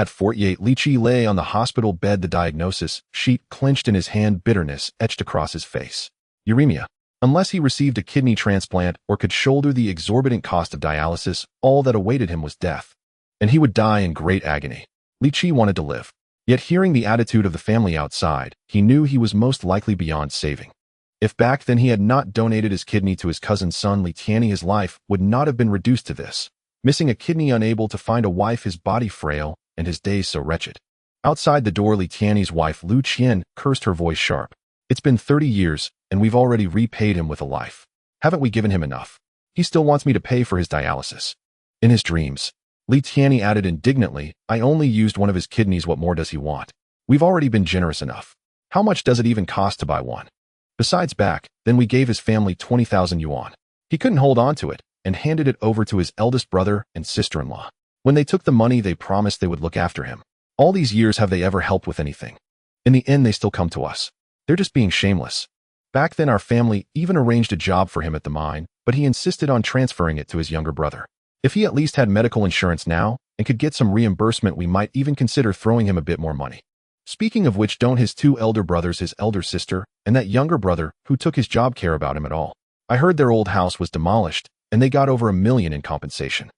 At 48, Li Qi lay on the hospital bed, the diagnosis sheet clenched in his hand, bitterness etched across his face. Uremia. Unless he received a kidney transplant or could shoulder the exorbitant cost of dialysis, all that awaited him was death. And he would die in great agony. Li Qi wanted to live. Yet hearing the attitude of the family outside, he knew he was most likely beyond saving. If back then he had not donated his kidney to his cousin's son Li Tianyi, his life would not have been reduced to this. Missing a kidney, unable to find a wife, his body frail, and his days so wretched. Outside the door, Li Tianyi's wife Lu Qian cursed, her voice sharp. It's been 30 years, and we've already repaid him with a life. Haven't we given him enough? He still wants me to pay for his dialysis. In his dreams, Li Tianyi added indignantly, I only used one of his kidneys, what more does he want? We've already been generous enough. How much does it even cost to buy one? Besides back, then we gave his family 20,000 yuan. He couldn't hold on to it, and handed it over to his eldest brother and sister-in-law. When they took the money, they promised they would look after him. All these years, have they ever helped with anything? In the end, they still come to us. They're just being shameless. Back then, our family even arranged a job for him at the mine, but he insisted on transferring it to his younger brother. If he at least had medical insurance now and could get some reimbursement, we might even consider throwing him a bit more money. Speaking of which, don't his two elder brothers, his elder sister, and that younger brother who took his job care about him at all? I heard their old house was demolished, and they got over $1 million in compensation.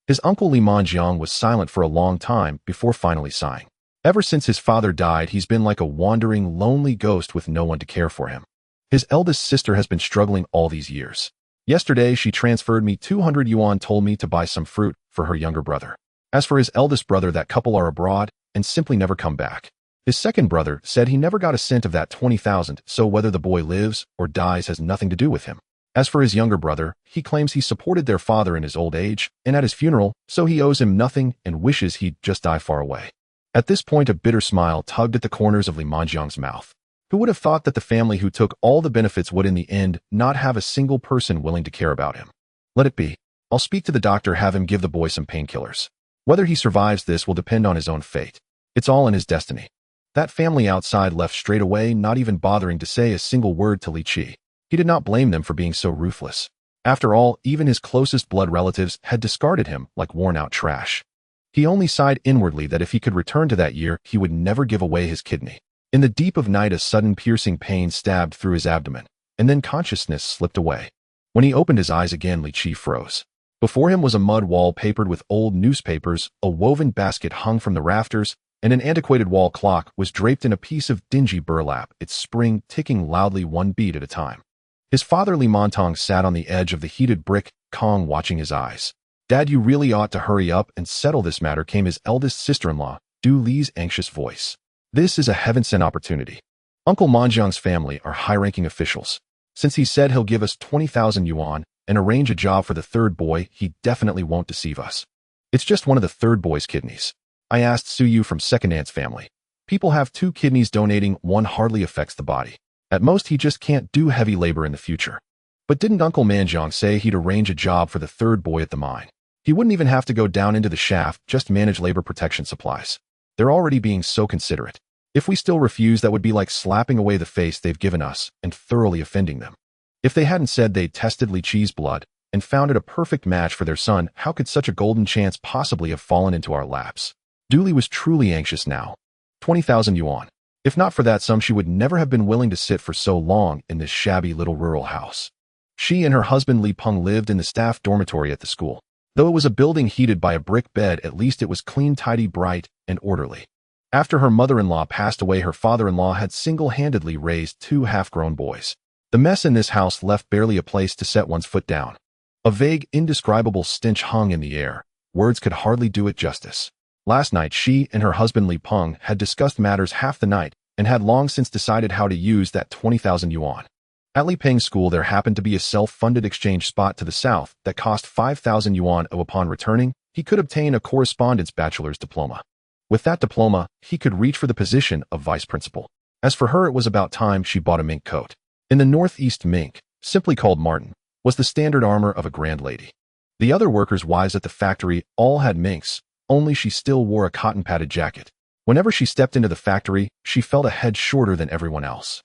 His uncle Li Manjiang was silent for a long time before finally sighing. Ever since his father died, he's been like a wandering, lonely ghost with no one to care for him. His eldest sister has been struggling all these years. Yesterday, she transferred me 200 yuan, told me to buy some fruit for her younger brother. As for his eldest brother, that couple are abroad and simply never come back. His second brother said he never got a cent of that 20,000, so whether the boy lives or dies has nothing to do with him. As for his younger brother, he claims he supported their father in his old age and at his funeral, so he owes him nothing and wishes he'd just die far away. At this point, a bitter smile tugged at the corners of Li Manjiang's mouth. Who would have thought that the family who took all the benefits would in the end not have a single person willing to care about him? Let it be. I'll speak to the doctor, have him give the boy some painkillers. Whether he survives this will depend on his own fate. It's all in his destiny. That family outside left straight away, not even bothering to say a single word to Li Qi. He did not blame them for being so ruthless. After all, even his closest blood relatives had discarded him like worn-out trash. He only sighed inwardly that if he could return to that year, he would never give away his kidney. In the deep of night, a sudden piercing pain stabbed through his abdomen, and then consciousness slipped away. When he opened his eyes again, Li Qi froze. Before him was a mud wall papered with old newspapers, a woven basket hung from the rafters, and an antiquated wall clock was draped in a piece of dingy burlap, its spring ticking loudly one beat at a time. His father Li Montong sat on the edge of the heated brick, Kong watching his eyes. Dad, you really ought to hurry up and settle this matter, came his eldest sister-in-law, Du Li's anxious voice. This is a heaven-sent opportunity. Uncle Manjiang's family are high-ranking officials. Since he said he'll give us 20,000 yuan and arrange a job for the third boy, he definitely won't deceive us. It's just one of the third boy's kidneys. I asked Su Yu from second aunt's family. People have 2 kidneys, donating one hardly affects the body. At most, he just can't do heavy labor in the future. But didn't Uncle Manjiang say he'd arrange a job for the third boy at the mine? He wouldn't even have to go down into the shaft, just manage labor protection supplies. They're already being so considerate. If we still refuse, that would be like slapping away the face they've given us and thoroughly offending them. If they hadn't said they'd tested Li Qi's blood and found it a perfect match for their son, how could such a golden chance possibly have fallen into our laps? Du Li was truly anxious now. 20,000 yuan. If not for that sum, she would never have been willing to sit for so long in this shabby little rural house. She and her husband Li Peng lived in the staff dormitory at the school. Though it was a building heated by a brick bed, at least it was clean, tidy, bright, and orderly. After her mother-in-law passed away, her father-in-law had single-handedly raised 2 half-grown boys. The mess in this house left barely a place to set one's foot down. A vague, indescribable stench hung in the air. Words could hardly do it justice. Last night, she and her husband Li Peng had discussed matters half the night and had long since decided how to use that 20,000 yuan. At Li Peng's school, there happened to be a self-funded exchange spot to the south that cost 5,000 yuan. Upon returning, he could obtain a correspondence bachelor's diploma. With that diploma, he could reach for the position of vice principal. As for her, it was about time she bought a mink coat. In the Northeast, mink, simply called marten, was the standard armor of a grand lady. The other workers' wives at the factory all had minks, only she still wore a cotton-padded jacket. Whenever she stepped into the factory, she felt a head shorter than everyone else.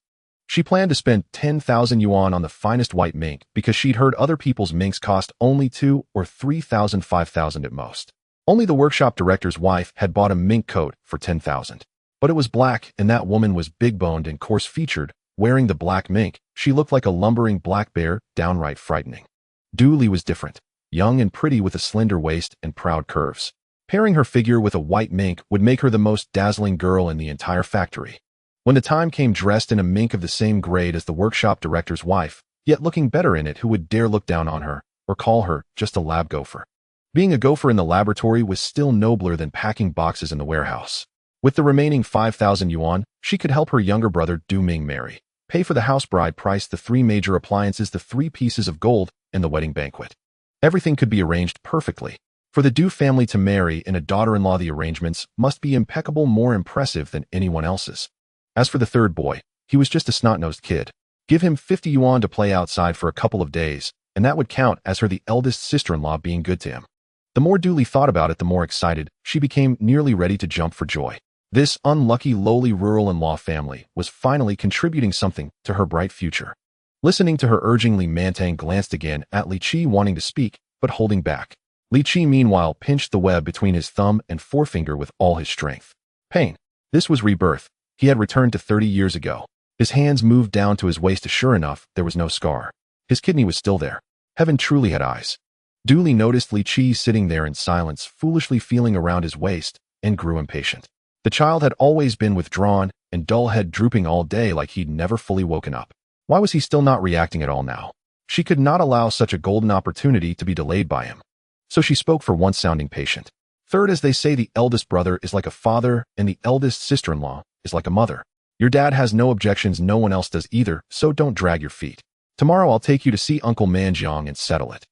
She planned to spend 10,000 yuan on the finest white mink because she'd heard other people's minks cost only 2,000 or 3,000, 5,000 at most. Only the workshop director's wife had bought a mink coat for $10,000. But it was black, and that woman was big-boned and coarse-featured. Wearing the black mink, she looked like a lumbering black bear, downright frightening. Dooley was different, young and pretty with a slender waist and proud curves. Pairing her figure with a white mink would make her the most dazzling girl in the entire factory. When the time came, dressed in a mink of the same grade as the workshop director's wife, yet looking better in it, who would dare look down on her, or call her just a lab gopher? Being a gopher in the laboratory was still nobler than packing boxes in the warehouse. With the remaining 5,000 yuan, she could help her younger brother Du Ming marry, pay for the house bride price, the 3 major appliances, the 3 pieces of gold, and the wedding banquet. Everything could be arranged perfectly. For the Du family to marry and a daughter-in-law, the arrangements must be impeccable, more impressive than anyone else's. As for the third boy, he was just a snot-nosed kid. Give him 50 yuan to play outside for a couple of days, and that would count as her the eldest sister-in-law being good to him. The more Dooley thought about it, the more excited she became, nearly ready to jump for joy. This unlucky, lowly rural-in-law family was finally contributing something to her bright future. Listening to her urging, Li Mantang glanced again at Li Qi, wanting to speak, but holding back. Li Qi, meanwhile, pinched the web between his thumb and forefinger with all his strength. Pain. This was rebirth. He had returned to 30 years ago. His hands moved down to his waist. Sure enough, there was no scar. His kidney was still there. Heaven truly had eyes. Dooley noticed Li Qi sitting there in silence, foolishly feeling around his waist, and grew impatient. The child had always been withdrawn and dull, head drooping all day like he'd never fully woken up. Why was he still not reacting at all now? She could not allow such a golden opportunity to be delayed by him. So she spoke, for once sounding patient. Third, as they say, the eldest brother is like a father, and the eldest sister-in-law is like a mother. Your dad has no objections, no one else does either, so don't drag your feet. Tomorrow I'll take you to see Uncle Manjiang and settle it.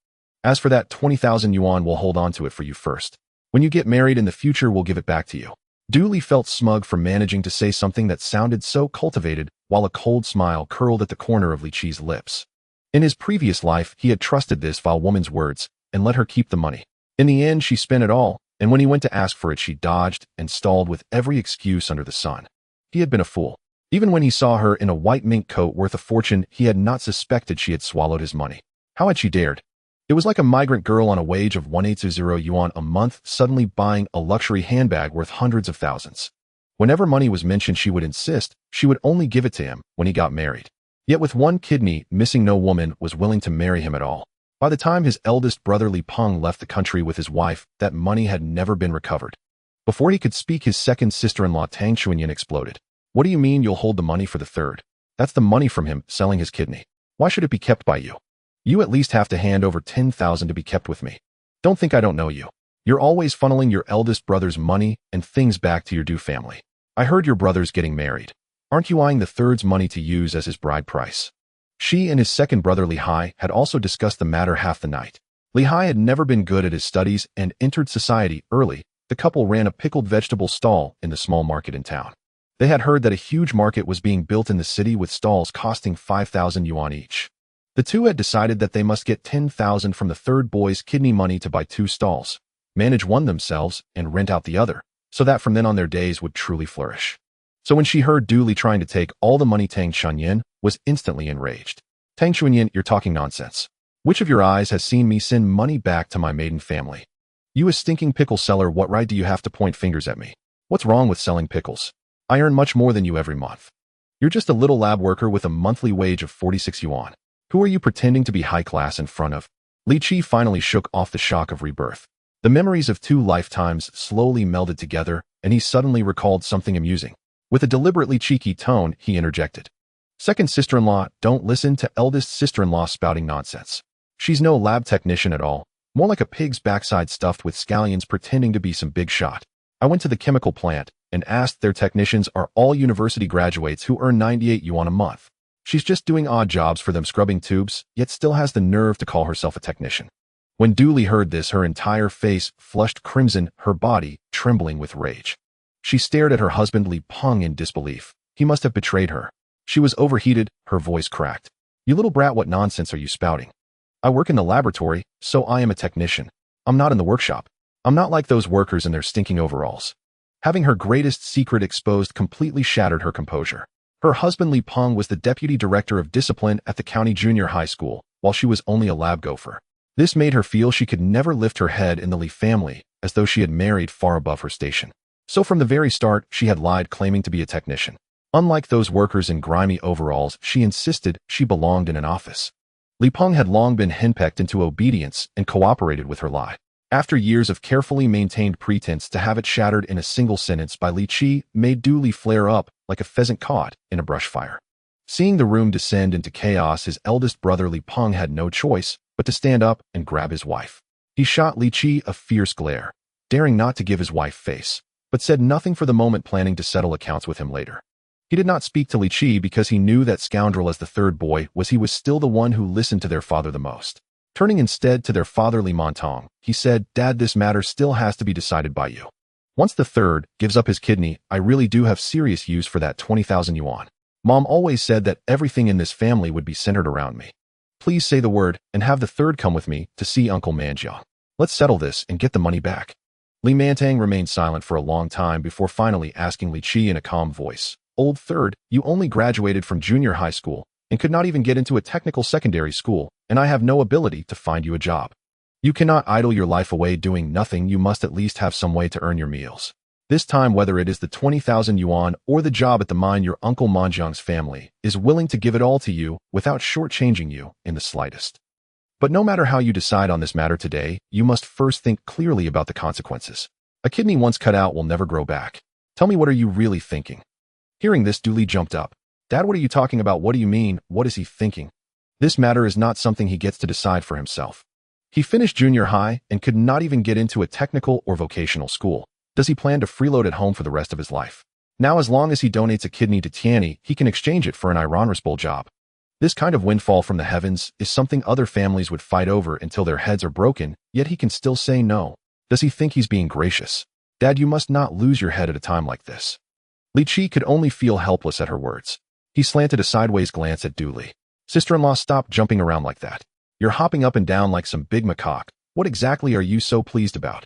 As for that 20,000 yuan, we'll hold on to it for you first. When you get married in the future, we'll give it back to you. Dooley felt smug for managing to say something that sounded so cultivated, while a cold smile curled at the corner of Li Qi's lips. In his previous life, he had trusted this vile woman's words and let her keep the money. In the end, she spent it all, and when he went to ask for it, she dodged and stalled with every excuse under the sun. He had been a fool. Even when he saw her in a white mink coat worth a fortune, he had not suspected she had swallowed his money. How had she dared? It was like a migrant girl on a wage of 180 yuan a month suddenly buying a luxury handbag worth hundreds of thousands. Whenever money was mentioned, she would insist she would only give it to him when he got married. Yet with one kidney missing, no woman was willing to marry him at all. By the time his eldest brother Li Peng left the country with his wife, that money had never been recovered. Before he could speak, his second sister-in-law Tang Chuanyan exploded. What do you mean you'll hold the money for the third? That's the money from him selling his kidney. Why should it be kept by you? You at least have to hand over 10,000 to be kept with me. Don't think I don't know you. You're always funneling your eldest brother's money and things back to your Du family. I heard your brother's getting married. Aren't you eyeing the third's money to use as his bride price? She and his second brother Li Hai had also discussed the matter half the night. Li Hai had never been good at his studies and entered society early. The couple ran a pickled vegetable stall in the small market in town. They had heard that a huge market was being built in the city with stalls costing 5,000 yuan each. The two had decided that they must get 10,000 from the third boy's kidney money to buy 2 stalls, manage one themselves, and rent out the other, so that from then on their days would truly flourish. So when she heard Dooley trying to take all the money, Tang Chuanyan was instantly enraged. Tang Chuanyan, you're talking nonsense. Which of your eyes has seen me send money back to my maiden family? You a stinking pickle seller, what right do you have to point fingers at me? What's wrong with selling pickles? I earn much more than you every month. You're just a little lab worker with a monthly wage of 46 yuan. Who are you pretending to be high class in front of? Li Qi finally shook off the shock of rebirth. The memories of 2 lifetimes slowly melded together, and he suddenly recalled something amusing. With a deliberately cheeky tone, he interjected. Second sister-in-law, don't listen to eldest sister-in-law spouting nonsense. She's no lab technician at all, more like a pig's backside stuffed with scallions pretending to be some big shot. I went to the chemical plant and asked, their technicians are all university graduates who earn 98 yuan a month. She's just doing odd jobs for them, scrubbing tubes, yet still has the nerve to call herself a technician. When Dooley heard this, her entire face flushed crimson, her body trembling with rage. She stared at her husband Li Peng in disbelief. He must have betrayed her. She was overheated, her voice cracked. You little brat, what nonsense are you spouting? I work in the laboratory, so I am a technician. I'm not in the workshop. I'm not like those workers in their stinking overalls. Having her greatest secret exposed completely shattered her composure. Her husband Li Peng was the deputy director of discipline at the county junior high school, while she was only a lab gopher. This made her feel she could never lift her head in the Li family, as though she had married far above her station. So from the very start, she had lied, claiming to be a technician. Unlike those workers in grimy overalls, she insisted she belonged in an office. Li Peng had long been henpecked into obedience and cooperated with her lie. After years of carefully maintained pretense, to have it shattered in a single sentence by Li Qi made Du Li flare up like a pheasant caught in a brush fire. Seeing the room descend into chaos, his eldest brother Li Peng had no choice but to stand up and grab his wife. He shot Li Qi a fierce glare, daring not to give his wife face, but said nothing for the moment, planning to settle accounts with him later. He did not speak to Li Qi because he knew that scoundrel as the third boy he was still the one who listened to their father the most. Turning instead to their father Li Montong, he said, "Dad, this matter still has to be decided by you. Once the third gives up his kidney, I really do have serious use for that 20,000 yuan. Mom always said that everything in this family would be centered around me. Please say the word and have the third come with me to see Uncle Manjiang. Let's settle this and get the money back." Li Mantang remained silent for a long time before finally asking Li Qi in a calm voice, "Old third, you only graduated from junior high school and could not even get into a technical secondary school, and I have no ability to find you a job. You cannot idle your life away doing nothing. You must at least have some way to earn your meals. This time, whether it is the 20,000 yuan or the job at the mine, your Uncle Manjiang's family is willing to give it all to you without shortchanging you in the slightest. But no matter how you decide on this matter today, you must first think clearly about the consequences. A kidney once cut out will never grow back. Tell me, what are you really thinking?" Hearing this, Du Li jumped up. "Dad, what are you talking about? What do you mean? What is he thinking? This matter is not something he gets to decide for himself. He finished junior high and could not even get into a technical or vocational school. Does he plan to freeload at home for the rest of his life? Now, as long as he donates a kidney to Tianyi, he can exchange it for an honorable job. This kind of windfall from the heavens is something other families would fight over until their heads are broken, yet he can still say no. Does he think he's being gracious? Dad, you must not lose your head at a time like this." Li Qi could only feel helpless at her words. He slanted a sideways glance at Du Li. "Sister-in-law, stop jumping around like that. You're hopping up and down like some big macaque. What exactly are you so pleased about?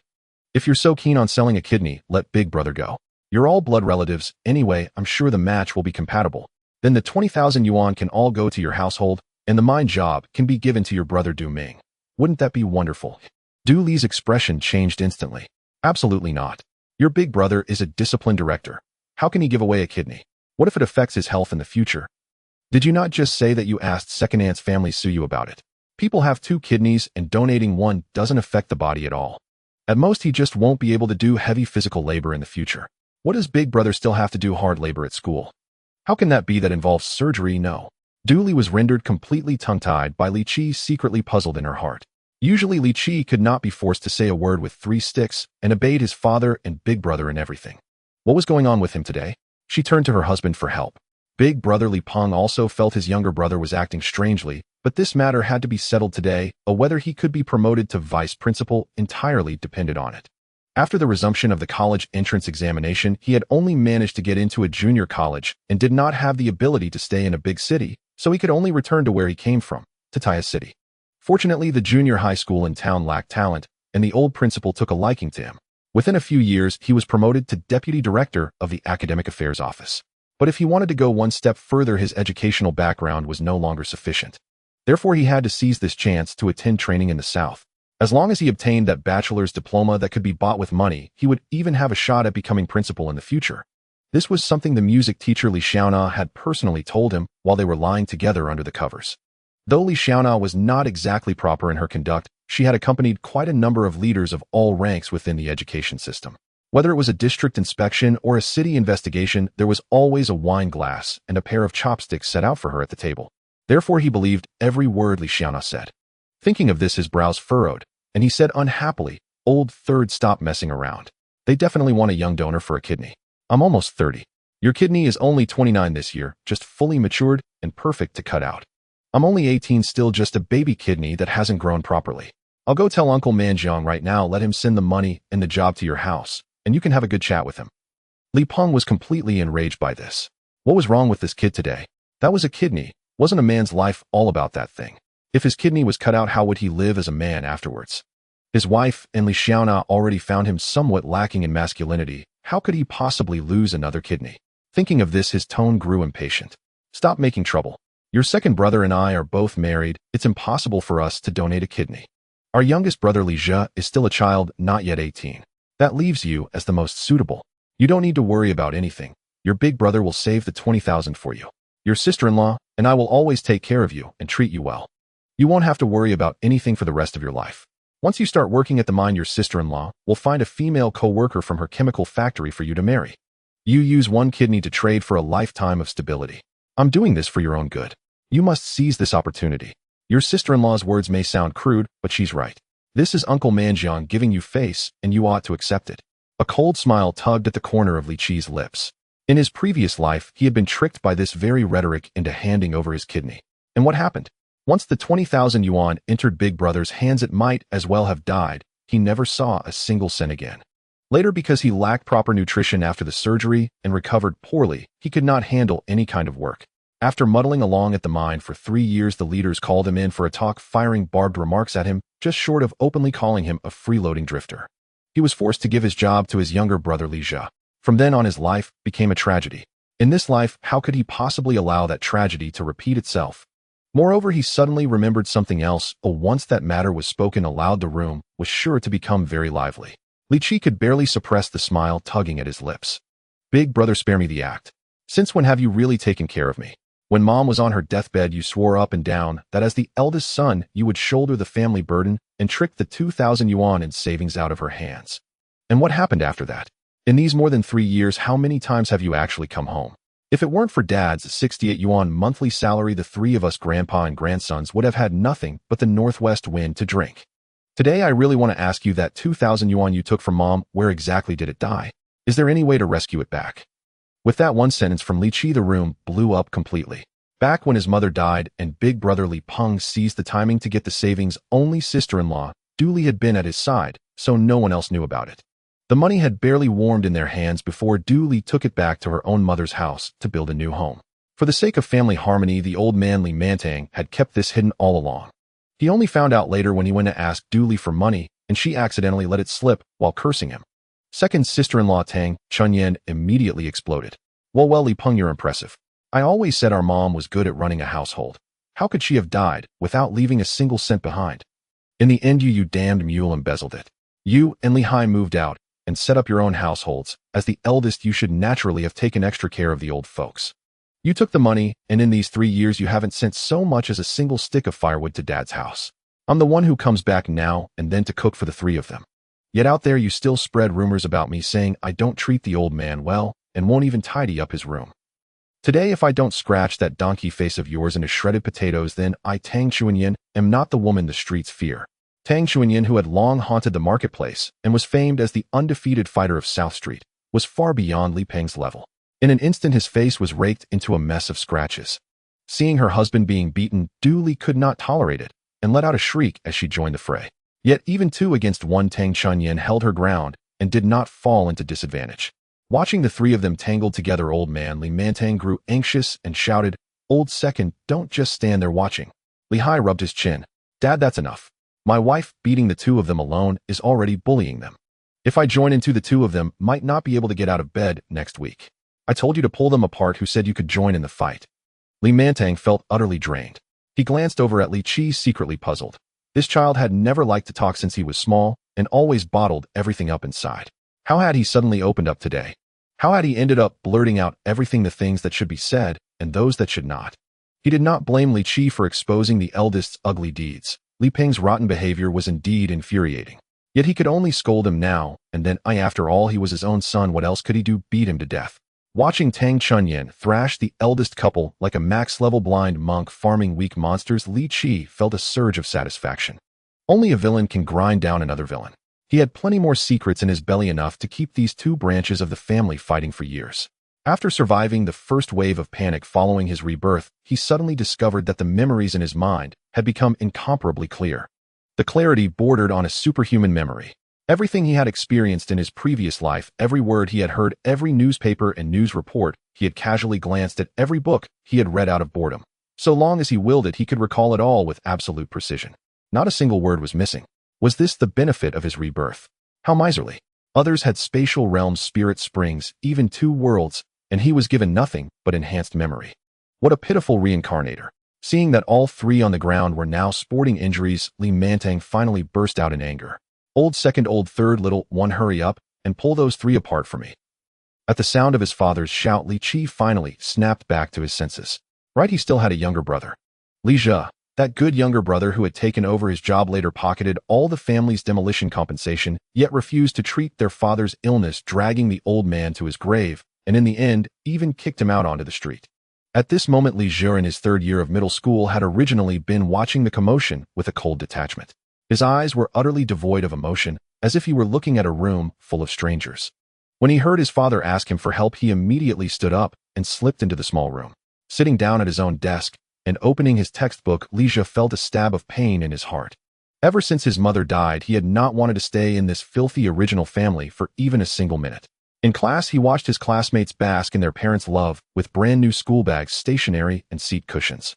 If you're so keen on selling a kidney, let big brother go. You're all blood relatives. Anyway, I'm sure the match will be compatible. Then the 20,000 yuan can all go to your household, and the mine job can be given to your brother Du Ming. Wouldn't that be wonderful?" Du Li's expression changed instantly. "Absolutely not. Your big brother is a disciplined director. How can he give away a kidney? What if it affects his health in the future? Did you not just say that you asked second aunt's family sue you about it? People have 2 kidneys and donating one doesn't affect the body at all. At most, he just won't be able to do heavy physical labor in the future. What does big brother still have to do hard labor at school? How can that be? That involves surgery? No." Du Li was rendered completely tongue-tied by Li Qi, secretly puzzled in her heart. Usually Li Qi could not be forced to say a word with 3 sticks and obeyed his father and big brother in everything. What was going on with him today? She turned to her husband for help. Big brother Li Peng also felt his younger brother was acting strangely, but this matter had to be settled today. Whether he could be promoted to vice principal entirely depended on it. After the resumption of the college entrance examination, he had only managed to get into a junior college and did not have the ability to stay in a big city, so he could only return to where he came from, to Taya City. Fortunately, the junior high school in town lacked talent, and the old principal took a liking to him. Within a few years, he was promoted to deputy director of the academic affairs office. But if he wanted to go one step further, his educational background was no longer sufficient. Therefore, he had to seize this chance to attend training in the South. As long as he obtained that bachelor's diploma that could be bought with money, he would even have a shot at becoming principal in the future. This was something the music teacher Li Xiaona had personally told him while they were lying together under the covers. Though Li Xiaona was not exactly proper in her conduct, she had accompanied quite a number of leaders of all ranks within the education system. Whether it was a district inspection or a city investigation, there was always a wine glass and a pair of chopsticks set out for her at the table. Therefore, he believed every word Li Xiaona said. Thinking of this, his brows furrowed, and he said unhappily, "Old third, stop messing around. They definitely want a young donor for a kidney. I'm almost 30. Your kidney is only 29 this year, just fully matured and perfect to cut out. I'm only 18, still just a baby kidney that hasn't grown properly. I'll go tell Uncle Manjiang right now, let him send the money and the job to your house, and you can have a good chat with him." Li Peng was completely enraged by this. What was wrong with this kid today? That was a kidney. Wasn't a man's life all about that thing? If his kidney was cut out, how would he live as a man afterwards? His wife and Li Xiaona already found him somewhat lacking in masculinity. How could he possibly lose another kidney? Thinking of this, his tone grew impatient. "Stop making trouble. Your second brother and I are both married. It's impossible for us to donate a kidney. Our youngest brother Li Jia is still a child, not yet 18. That leaves you as the most suitable. You don't need to worry about anything. Your big brother will save the 20,000 for you. Your sister-in-law and I will always take care of you and treat you well. You won't have to worry about anything for the rest of your life. Once you start working at the mine, your sister-in-law will find a female co-worker from her chemical factory for you to marry. You use one kidney to trade for a lifetime of stability. I'm doing this for your own good. You must seize this opportunity. Your sister-in-law's words may sound crude, but she's right. This is Uncle Manjiang giving you face, and you ought to accept it. A cold smile tugged at the corner of Li Qi's lips. In his previous life, he had been tricked by this very rhetoric into handing over his kidney. And what happened? Once the 20,000 yuan entered Big Brother's hands, it might as well have died. He never saw a single cent again. Later, because he lacked proper nutrition after the surgery and recovered poorly, he could not handle any kind of work. After muddling along at the mine for 3 years, the leaders called him in for a talk, firing barbed remarks at him, just short of openly calling him a freeloading drifter. He was forced to give his job to his younger brother Li Jia. From then on, his life became a tragedy. In this life, how could he possibly allow that tragedy to repeat itself? Moreover, he suddenly remembered something else. Once that matter was spoken aloud, the room was sure to become very lively. Li Qi could barely suppress the smile tugging at his lips. Big brother, spare me the act. Since when have you really taken care of me? When Mom was on her deathbed, you swore up and down that as the eldest son, you would shoulder the family burden and trick the 2,000 yuan in savings out of her hands. And what happened after that? In these more than 3 years, how many times have you actually come home? If it weren't for Dad's 68 yuan monthly salary, the three of us, grandpa and grandsons, would have had nothing but the northwest wind to drink. Today, I really want to ask you, that 2,000 yuan you took from Mom, where exactly did it die? Is there any way to rescue it back? With that one sentence from Li Qi, the room blew up completely. Back when his mother died and big brother Li Peng seized the timing to get the savings, only sister-in-law Du Li had been at his side, so no one else knew about it. The money had barely warmed in their hands before Du Li took it back to her own mother's house to build a new home. For the sake of family harmony, the old man Li Mantang had kept this hidden all along. He only found out later when he went to ask Du Li for money, and she accidentally let it slip while cursing him. Second sister-in-law Tang Chunyan immediately exploded. Well, Li Peng, you're impressive. I always said our mom was good at running a household. How could she have died without leaving a single cent behind? In the end, you damned mule embezzled it. You and Li Hai moved out and set up your own households. As the eldest, you should naturally have taken extra care of the old folks. You took the money, and in these 3 years you haven't sent so much as a single stick of firewood to Dad's house. I'm the one who comes back now and then to cook for the three of them. Yet out there you still spread rumors about me, saying I don't treat the old man well and won't even tidy up his room. Today, if I don't scratch that donkey face of yours into shredded potatoes, then I, Tang Chuanyan, am not the woman the streets fear. Tang Chuanyan, who had long haunted the marketplace and was famed as the undefeated fighter of South Street, was far beyond Li Peng's level. In an instant, his face was raked into a mess of scratches. Seeing her husband being beaten, Du Li could not tolerate it and let out a shriek as she joined the fray. Yet even 2 against 1, Tang Chunyan held her ground and did not fall into disadvantage. Watching the three of them tangled together, old man Li Mantang grew anxious and shouted, "Old second, don't just stand there watching." Li Hai rubbed his chin. "Dad, that's enough. My wife beating the 2 of them alone is already bullying them. If I join into, the 2 of them might not be able to get out of bed next week. I told you to pull them apart. Who said you could join in the fight?" Li Mantang felt utterly drained. He glanced over at Li Qi, secretly puzzled. This child had never liked to talk since he was small and always bottled everything up inside. How had he suddenly opened up today? How had he ended up blurting out everything, the things that should be said and those that should not? He did not blame Li Qi for exposing the eldest's ugly deeds. Li Peng's rotten behavior was indeed infuriating. Yet he could only scold him now and then. After all, he was his own son. What else could he do? Beat him to death. Watching Tang Chunyan thrash the eldest couple like a max-level blind monk farming weak monsters, Li Qi felt a surge of satisfaction. Only a villain can grind down another villain. He had plenty more secrets in his belly, enough to keep these 2 branches of the family fighting for years. After surviving the first wave of panic following his rebirth, he suddenly discovered that the memories in his mind had become incomparably clear. The clarity bordered on a superhuman memory. Everything he had experienced in his previous life, every word he had heard, every newspaper and news report, he had casually glanced at, every book he had read out of boredom. So long as he willed it, he could recall it all with absolute precision. Not a single word was missing. Was this the benefit of his rebirth? How miserly. Others had spatial realms, spirit springs, even 2 worlds, and he was given nothing but enhanced memory. What a pitiful reincarnator. Seeing that all three on the ground were now sporting injuries, Li Mantang finally burst out in anger. Old second, old third, little one, hurry up and pull those three apart for me. At the sound of his father's shout, Li Qi finally snapped back to his senses. Right, he still had a younger brother. Li Zhe, that good younger brother who had taken over his job, later pocketed all the family's demolition compensation, yet refused to treat their father's illness, dragging the old man to his grave, and in the end, even kicked him out onto the street. At this moment, Li Zhe, in his third year of middle school, had originally been watching the commotion with a cold detachment. His eyes were utterly devoid of emotion, as if he were looking at a room full of strangers. When he heard his father ask him for help, he immediately stood up and slipped into the small room. Sitting down at his own desk and opening his textbook, Li Zhe felt a stab of pain in his heart. Ever since his mother died, he had not wanted to stay in this filthy original family for even a single minute. In class, he watched his classmates bask in their parents' love with brand new school bags, stationery, and seat cushions.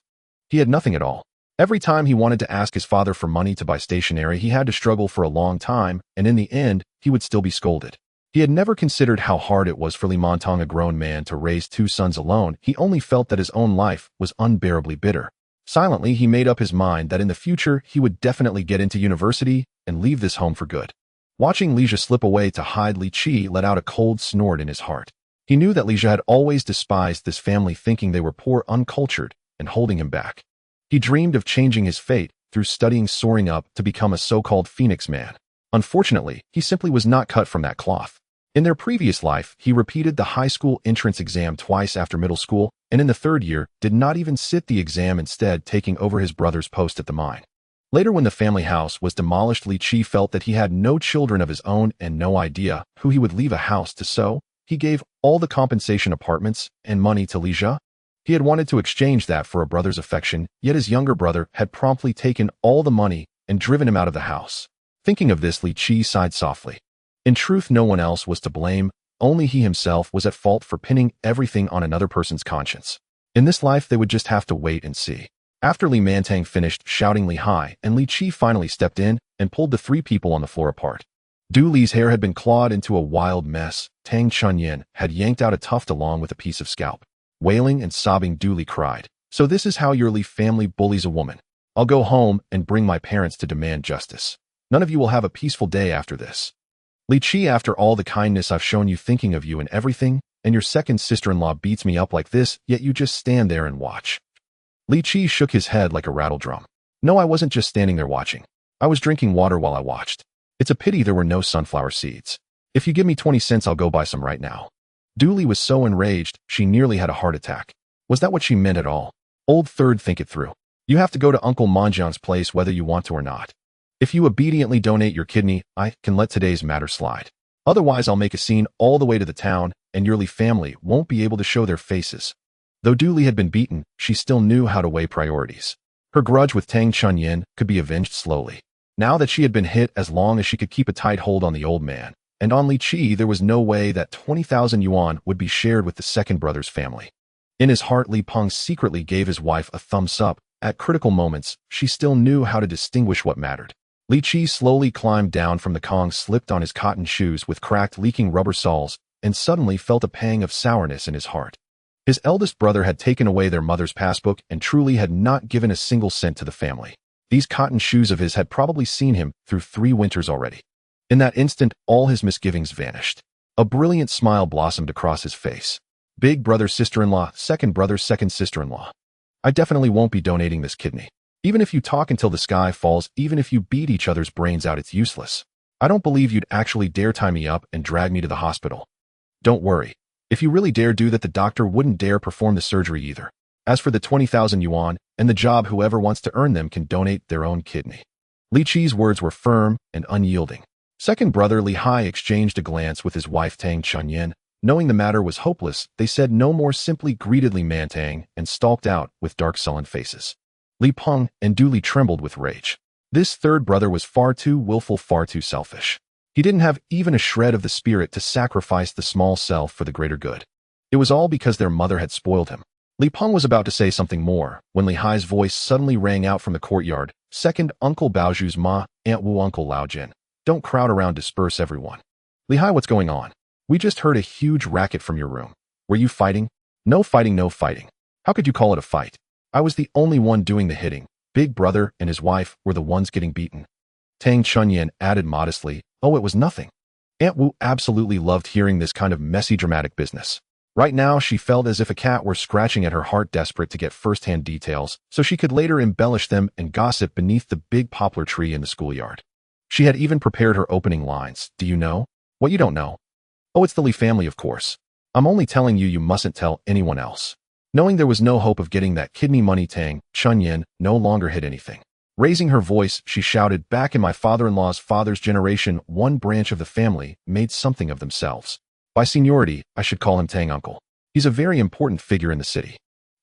He had nothing at all. Every time he wanted to ask his father for money to buy stationery, he had to struggle for a long time, and in the end, he would still be scolded. He had never considered how hard it was for Li Mantang, a grown man, to raise two sons alone. He only felt that his own life was unbearably bitter. Silently, he made up his mind that in the future, he would definitely get into university and leave this home for good. Watching Li Zhe slip away to hide, Li Qi let out a cold snort in his heart. He knew that Li Zhe had always despised this family, thinking they were poor, uncultured, and holding him back. He dreamed of changing his fate through studying, soaring up to become a so-called phoenix man. Unfortunately, he simply was not cut from that cloth. In their previous life, he repeated the high school entrance exam twice after middle school, and in the third year, did not even sit the exam, instead taking over his brother's post at the mine. Later, when the family house was demolished, Li Qi felt that he had no children of his own and no idea who he would leave a house to, so he gave all the compensation, apartments, and money to Li Zhe. He had wanted to exchange that for a brother's affection, yet his younger brother had promptly taken all the money and driven him out of the house. Thinking of this, Li Qi sighed softly. In truth, no one else was to blame, only he himself was at fault for pinning everything on another person's conscience. In this life, they would just have to wait and see. After Li Mantang finished shouting Li Hai, and Li Qi finally stepped in and pulled the three people on the floor apart. Du Li's hair had been clawed into a wild mess. Tang Chunyin had yanked out a tuft along with a piece of scalp. Wailing and sobbing, Du Li cried, "So this is how your Li family bullies a woman. I'll go home and bring my parents to demand justice. None of you will have a peaceful day after this. Li Qi, after all the kindness I've shown you, thinking of you and everything, and your second sister-in-law beats me up like this, yet you just stand there and watch." Li Qi shook his head like a rattle drum. "No, I wasn't just standing there watching. I was drinking water while I watched. It's a pity there were no sunflower seeds. If you give me 20 cents, I'll go buy some right now." Du Li was so enraged, she nearly had a heart attack. Was that what she meant at all? Old third, think it through. You have to go to Uncle Manjian's place whether you want to or not. If you obediently donate your kidney, I can let today's matter slide. Otherwise, I'll make a scene all the way to the town, and your Li family won't be able to show their faces. Though Du Li had been beaten, she still knew how to weigh priorities. Her grudge with Tang Chunyin could be avenged slowly. Now that she had been hit, as long as she could keep a tight hold on the old man, and on Li Qi, there was no way that 20,000 yuan would be shared with the second brother's family. In his heart, Li Peng secretly gave his wife a thumbs up. At critical moments, she still knew how to distinguish what mattered. Li Qi slowly climbed down from the Kong, slipped on his cotton shoes with cracked, leaking rubber soles, and suddenly felt a pang of sourness in his heart. His eldest brother had taken away their mother's passbook and truly had not given a single cent to the family. These cotton shoes of his had probably seen him through 3 winters already. In that instant, all his misgivings vanished. A brilliant smile blossomed across his face. Big brother, sister-in-law, second brother, second sister-in-law. I definitely won't be donating this kidney. Even if you talk until the sky falls, even if you beat each other's brains out, it's useless. I don't believe you'd actually dare tie me up and drag me to the hospital. Don't worry. If you really dare do that, the doctor wouldn't dare perform the surgery either. As for the 20,000 yuan and the job, whoever wants to earn them can donate their own kidney. Li Qi's words were firm and unyielding. Second brother Li Hai exchanged a glance with his wife Tang Chunyin. Knowing the matter was hopeless, they said no more, simply greeted Li Mantang and stalked out with dark, sullen faces. Li Peng and Du Li trembled with rage. This third brother was far too willful, far too selfish. He didn't have even a shred of the spirit to sacrifice the small self for the greater good. It was all because their mother had spoiled him. Li Peng was about to say something more when Li Hai's voice suddenly rang out from the courtyard. "Second Uncle Baoju's ma, Aunt Wu, Uncle Lao Jin. Don't crowd around, disperse everyone." "Li Hai, what's going on? We just heard a huge racket from your room. Were you fighting?" "No fighting, no fighting. How could you call it a fight? I was the only one doing the hitting. Big brother and his wife were the ones getting beaten. Tang Chunyan added modestly, "Oh, it was nothing." Aunt Wu absolutely loved hearing this kind of messy dramatic business. Right now, she felt as if a cat were scratching at her heart, desperate to get first-hand details, so she could later embellish them and gossip beneath the big poplar tree in the schoolyard. She had even prepared her opening lines. "Do you know what you don't know? Oh, it's the Li family, of course. I'm only telling you, you mustn't tell anyone else." Knowing there was no hope of getting that kidney money, Tang Chunyan no longer hid anything. Raising her voice, she shouted, "Back in my father-in-law's father's generation, one branch of the family made something of themselves. By seniority, I should call him Tang Uncle. He's a very important figure in the city.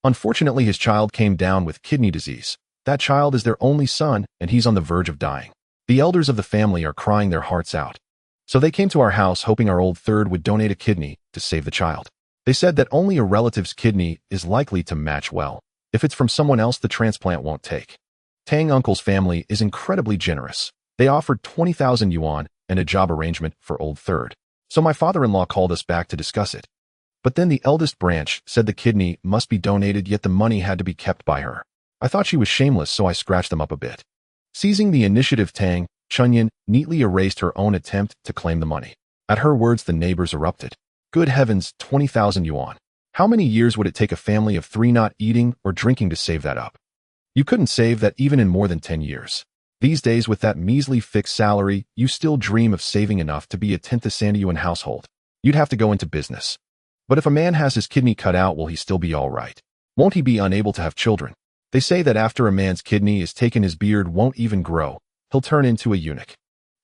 Unfortunately, his child came down with kidney disease. That child is their only son, and he's on the verge of dying. The elders of the family are crying their hearts out. So they came to our house hoping our old third would donate a kidney to save the child. They said that only a relative's kidney is likely to match well. If it's from someone else, the transplant won't take. Tang Uncle's family is incredibly generous. They offered 20,000 yuan and a job arrangement for old third. So my father-in-law called us back to discuss it. But then the eldest branch said the kidney must be donated, yet the money had to be kept by her. I thought she was shameless, so I scratched them up a bit." Seizing the initiative, Tang Chunyan neatly erased her own attempt to claim the money. At her words, the neighbors erupted. Good heavens, 20,000 yuan. How many years would it take a family of 3 not eating or drinking to save that up? You couldn't save that even in more than 10 years. These days, with that measly fixed salary, you still dream of saving enough to be a 10th Sandiyuan household. You'd have to go into business. But if a man has his kidney cut out, will he still be all right? Won't he be unable to have children? They say that after a man's kidney is taken, his beard won't even grow. He'll turn into a eunuch.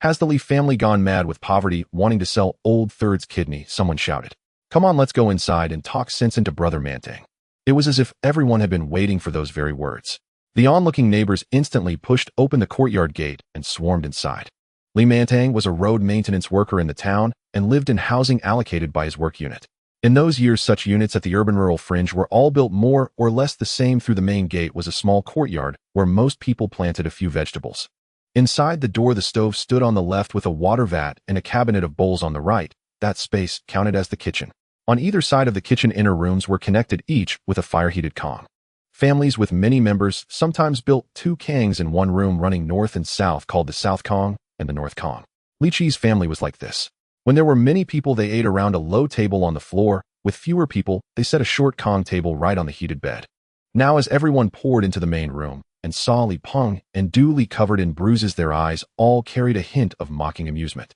Has the Li family gone mad with poverty, wanting to sell old third's kidney? Someone shouted. Come on, let's go inside and talk sense into Brother Mantang. It was as if everyone had been waiting for those very words. The onlooking neighbors instantly pushed open the courtyard gate and swarmed inside. Li Mantang was a road maintenance worker in the town and lived in housing allocated by his work unit. In those years, such units at the urban-rural fringe were all built more or less the same. Through the main gate was a small courtyard where most people planted a few vegetables. Inside the door, the stove stood on the left with a water vat and a cabinet of bowls on the right. That space counted as the kitchen. On either side of the kitchen, inner rooms were connected, each with a fire-heated kong. Families with many members sometimes built 2 kangs in one room running north and south, called the South Kong and the North Kong. Li Chi's family was like this. When there were many people, they ate around a low table on the floor. With fewer people, they set a short Kong table right on the heated bed. Now, as everyone poured into the main room and saw Li Peng and duly covered in bruises, their eyes all carried a hint of mocking amusement.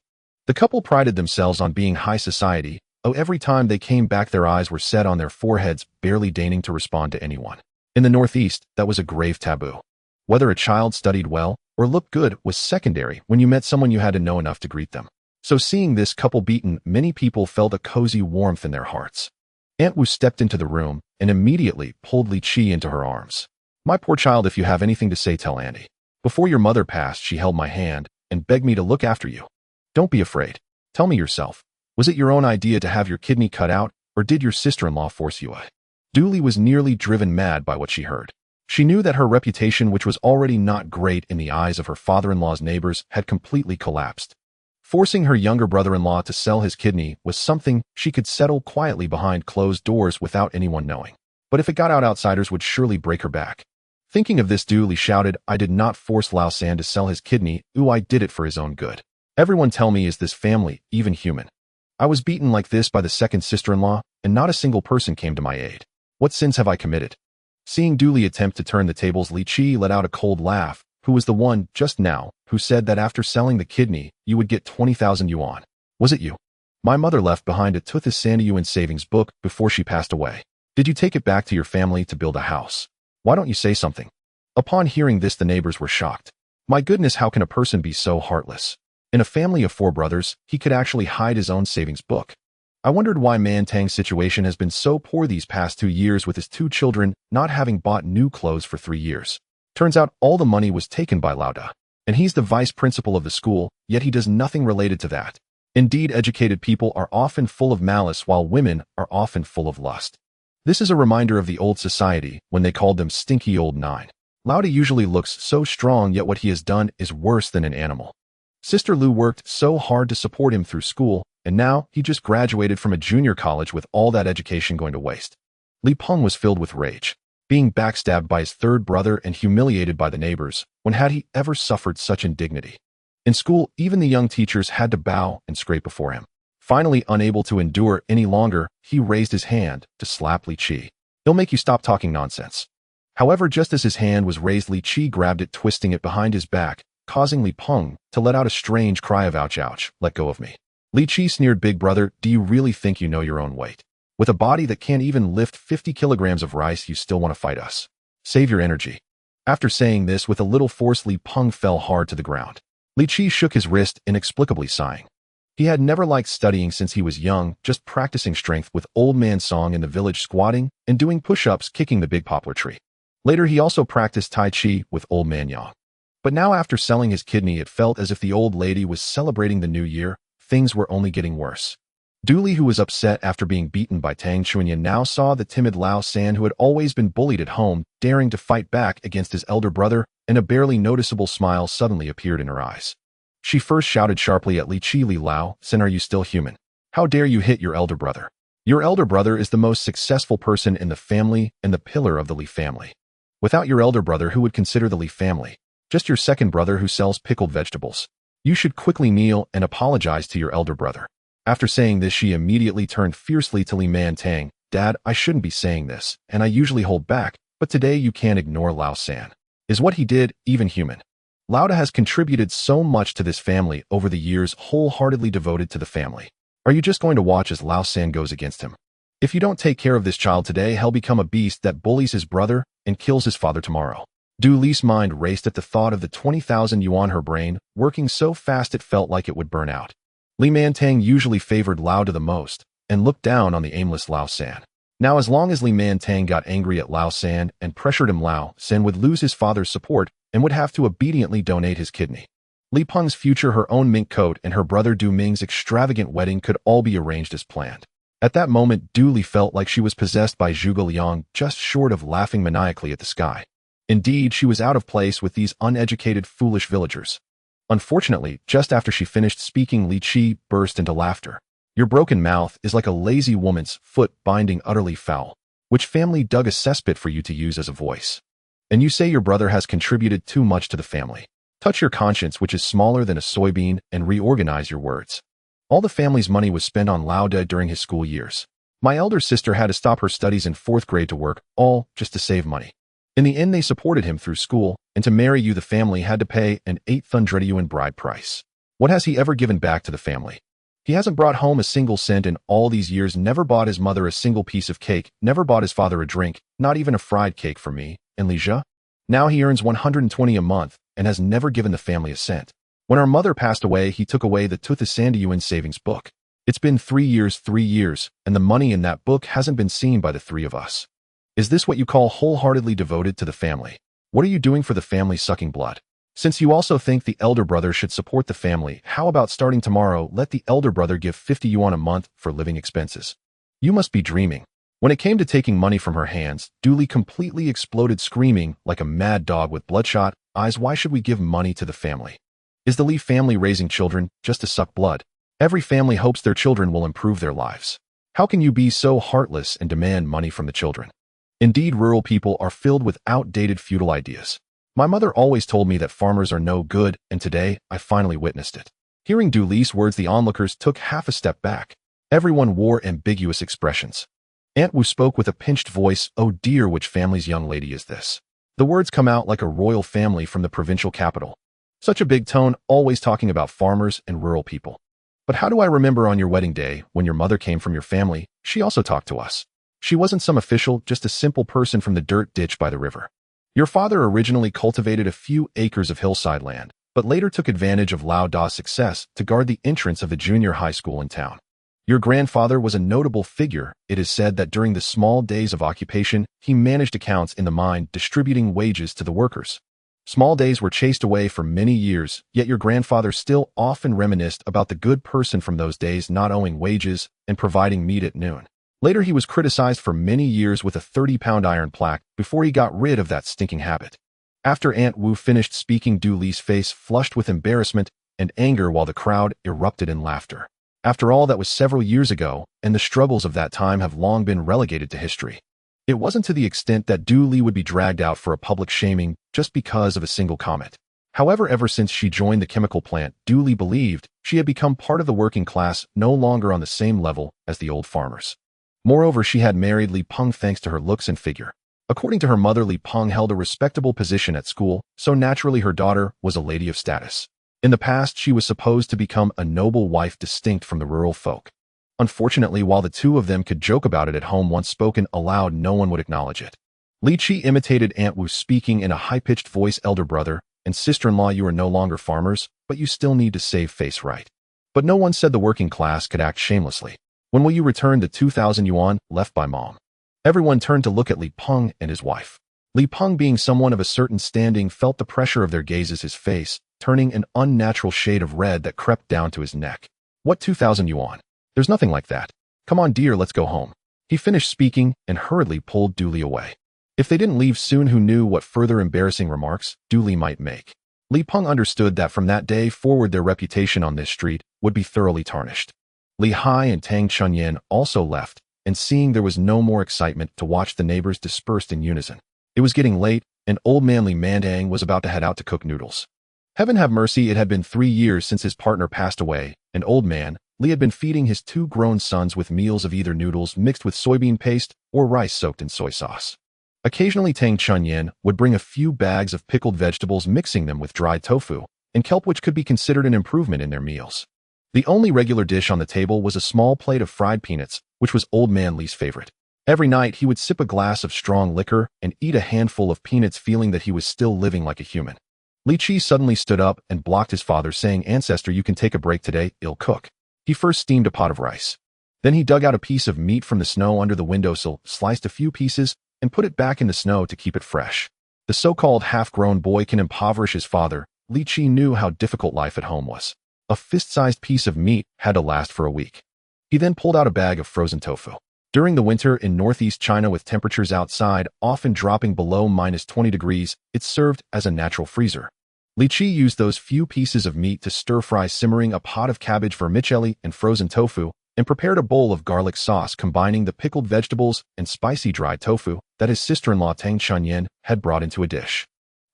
The couple prided themselves on being high society. Oh, every time they came back, their eyes were set on their foreheads, barely deigning to respond to anyone. In the Northeast, that was a grave taboo. Whether a child studied well or looked good was secondary. When you met someone, you had to know enough to greet them. So seeing this couple beaten, many people felt a cozy warmth in their hearts. Aunt Wu stepped into the room and immediately pulled Li Chi into her arms. My poor child, if you have anything to say, tell Auntie. Before your mother passed, she held my hand and begged me to look after you. Don't be afraid. Tell me yourself. Was it your own idea to have your kidney cut out, or did your sister-in-law force you? Dooley was nearly driven mad by what she heard. She knew that her reputation, which was already not great in the eyes of her father-in-law's neighbors, had completely collapsed. Forcing her younger brother-in-law to sell his kidney was something she could settle quietly behind closed doors without anyone knowing. But if it got out, outsiders would surely break her back. Thinking of this, Dooley shouted, I did not force Lao San to sell his kidney. I did it for his own good. Everyone tell me, is this family even human? I was beaten like this by the second sister-in-law, and not a single person came to my aid. What sins have I committed? Seeing Dooley attempt to turn the tables, Li Chi let out a cold laugh. Who was the one, just now, who said that after selling the kidney, you would get 20,000 yuan? Was it you? My mother left behind a 2th Sandiyuan savings book before she passed away. Did you take it back to your family to build a house? Why don't you say something? Upon hearing this, the neighbors were shocked. My goodness, how can a person be so heartless? In a family of 4 brothers, he could actually hide his own savings book. I wondered why Mantang's situation has been so poor these past 2 years, with his 2 children not having bought new clothes for 3 years. Turns out all the money was taken by Lauda, and he's the vice principal of the school, yet he does nothing related to that. Indeed, educated people are often full of malice, while women are often full of lust. This is a reminder of the old society, when they called them stinky old 9. Lauda usually looks so strong, yet what he has done is worse than an animal. Sister Lu worked so hard to support him through school, and now he just graduated from a junior college with all that education going to waste. Li Peng was filled with rage. being backstabbed by his third brother and humiliated by the neighbors. When had he ever suffered such indignity? In school, even the young teachers had to bow and scrape before him. Finally, unable to endure any longer, he raised his hand to slap Li Qi. "He'll make you stop talking nonsense." However, just as his hand was raised, Li Qi grabbed it, twisting it behind his back, causing Li Peng to let out a strange cry of "Ouch, ouch, let go of me." Li Qi sneered, "Big brother, do you really think you know your own weight? With a body that can't even lift 50 kilograms of rice, you still want to fight us? Save your energy." After saying this with a little force, Li Peng fell hard to the ground. Li Qi shook his wrist, inexplicably sighing. He had never liked studying since he was young, just practicing strength with Old Man Song in the village, squatting and doing push-ups, kicking the big poplar tree. Later, he also practiced Tai Chi with Old Man Yang. But now, after selling his kidney, it felt as if the old lady was celebrating the new year. Things were only getting worse. Dooley, who was upset after being beaten by Tang Chuanyan, now saw the timid Lao San, who had always been bullied at home, daring to fight back against his elder brother, and a barely noticeable smile suddenly appeared in her eyes. She first shouted sharply at Li Qi, "Li Lao San, are you still human? How dare you hit your elder brother? Your elder brother is the most successful person in the family and the pillar of the Li family. Without your elder brother, who would consider the Li family? Just your second brother who sells pickled vegetables. You should quickly kneel and apologize to your elder brother." After saying this, she immediately turned fiercely to Li Man Tang. "Dad, I shouldn't be saying this, and I usually hold back, but today you can't ignore Lao San. Is what he did even human? Lauda has contributed so much to this family over the years, wholeheartedly devoted to the family. Are you just going to watch as Lao San goes against him? If you don't take care of this child today, he'll become a beast that bullies his brother and kills his father tomorrow." Du Li's mind raced at the thought of the 20,000 yuan, her brain working so fast it felt like it would burn out. Li Man Tang usually favored Lauda the most and looked down on the aimless Lao San. Now, as long as Li Man Tang got angry at Lao San and pressured him, Lao San would lose his father's support and would have to obediently donate his kidney. Li Peng's future, her own mink coat, and her brother Du Ming's extravagant wedding could all be arranged as planned. At that moment, Du Li felt like she was possessed by Zhuge Liang, just short of laughing maniacally at the sky. Indeed, she was out of place with these uneducated, foolish villagers. Unfortunately, just after she finished speaking, Li Qi burst into laughter. "Your broken mouth is like a lazy woman's foot binding, utterly foul. Which family dug a cesspit for you to use as a voice? And you say your brother has contributed too much to the family. Touch your conscience, which is smaller than a soybean, and reorganize your words. All the family's money was spent on Lauda during his school years. My elder sister had to stop her studies in 4th grade to work, all just to save money. In the end, they supported him through school, and to marry you, the family had to pay an 800 yuan bride price. What has he ever given back to the family? He hasn't brought home a single cent in all these years, never bought his mother a single piece of cake, never bought his father a drink, not even a fried cake for me and Li Jia. Now he earns 120 a month and has never given the family a cent. When our mother passed away, he took away the 2,000 yuan savings book. It's been 3 years, and the money in that book hasn't been seen by the three of us. Is this what you call wholeheartedly devoted to the family? What are you doing for the family, sucking blood? Since you also think the elder brother should support the family, how about starting tomorrow, let the elder brother give 50 yuan a month for living expenses? You must be dreaming." When it came to taking money from her hands, Du Li completely exploded, screaming like a mad dog with bloodshot eyes, "Why should we give money to the family? Is the Li family raising children just to suck blood? Every family hopes their children will improve their lives. How can you be so heartless and demand money from the children? Indeed, rural people are filled with outdated feudal ideas. My mother always told me that farmers are no good, and today I finally witnessed it." Hearing Du Li's words, the onlookers took half a step back. Everyone wore ambiguous expressions. Aunt Wu spoke with a pinched voice, "Oh dear, which family's young lady is this?" The words come out like a royal family from the provincial capital. Such a big tone, always talking about farmers and rural people. But how do I remember on your wedding day, when your mother came from your family, she also talked to us. She wasn't some official, just a simple person from the dirt ditch by the river. Your father originally cultivated a few acres of hillside land, but later took advantage of Lao Da's success to guard the entrance of the junior high school in town. Your grandfather was a notable figure. It is said that during the small days of occupation, he managed accounts in the mine, distributing wages to the workers. Small days were chased away for many years, yet your grandfather still often reminisced about the good person from those days, not owing wages and providing meat at noon. Later, he was criticized for many years with a 30-pound iron plaque before he got rid of that stinking habit. After Aunt Wu finished speaking, Du Li's face flushed with embarrassment and anger while the crowd erupted in laughter. After all, that was several years ago, and the struggles of that time have long been relegated to history. It wasn't to the extent that Du Li would be dragged out for a public shaming just because of a single comment. However, ever since she joined the chemical plant, Du Li believed she had become part of the working class, no longer on the same level as the old farmers. Moreover, she had married Li Peng thanks to her looks and figure. According to her mother, Li Peng held a respectable position at school, so naturally her daughter was a lady of status. In the past, she was supposed to become a noble wife distinct from the rural folk. Unfortunately, while the two of them could joke about it at home, once spoken aloud, no one would acknowledge it. Li Qi imitated Aunt Wu speaking in a high-pitched voice. Elder brother and sister-in-law, you are no longer farmers, but you still need to save face, right? But no one said the working class could act shamelessly. When will you return the 2,000 yuan left by mom? Everyone turned to look at Li Peng and his wife. Li Peng, being someone of a certain standing, felt the pressure of their gazes, his face turning an unnatural shade of red that crept down to his neck. What 2,000 yuan? There's nothing like that. Come on, dear, let's go home. He finished speaking and hurriedly pulled Du Li away. If they didn't leave soon, who knew what further embarrassing remarks Du Li might make? Li Peng understood that from that day forward their reputation on this street would be thoroughly tarnished. Li Hai and Tang Chunyan also left, and seeing there was no more excitement to watch, the neighbors dispersed in unison. It was getting late, and old man Li Mandang was about to head out to cook noodles. Heaven have mercy, it had been 3 years since his partner passed away, and old man Li had been feeding his 2 grown sons with meals of either noodles mixed with soybean paste or rice soaked in soy sauce. Occasionally Tang Chunyan would bring a few bags of pickled vegetables, mixing them with dried tofu and kelp, which could be considered an improvement in their meals. The only regular dish on the table was a small plate of fried peanuts, which was old man Li's favorite. Every night he would sip a glass of strong liquor and eat a handful of peanuts, feeling that he was still living like a human. Li Qi suddenly stood up and blocked his father, saying, "Ancestor, you can take a break today, I'll cook." He first steamed a pot of rice. Then he dug out a piece of meat from the snow under the windowsill, sliced a few pieces, and put it back in the snow to keep it fresh. The so-called half-grown boy can impoverish his father. Li Qi knew how difficult life at home was. A fist-sized piece of meat had to last for a week. He then pulled out a bag of frozen tofu. During the winter in northeast China, with temperatures outside often dropping below -20 degrees, it served as a natural freezer. Li Qi used those few pieces of meat to stir-fry, simmering a pot of cabbage, vermicelli, and frozen tofu, and prepared a bowl of garlic sauce combining the pickled vegetables and spicy dried tofu that his sister-in-law Tang Chunyan had brought into a dish.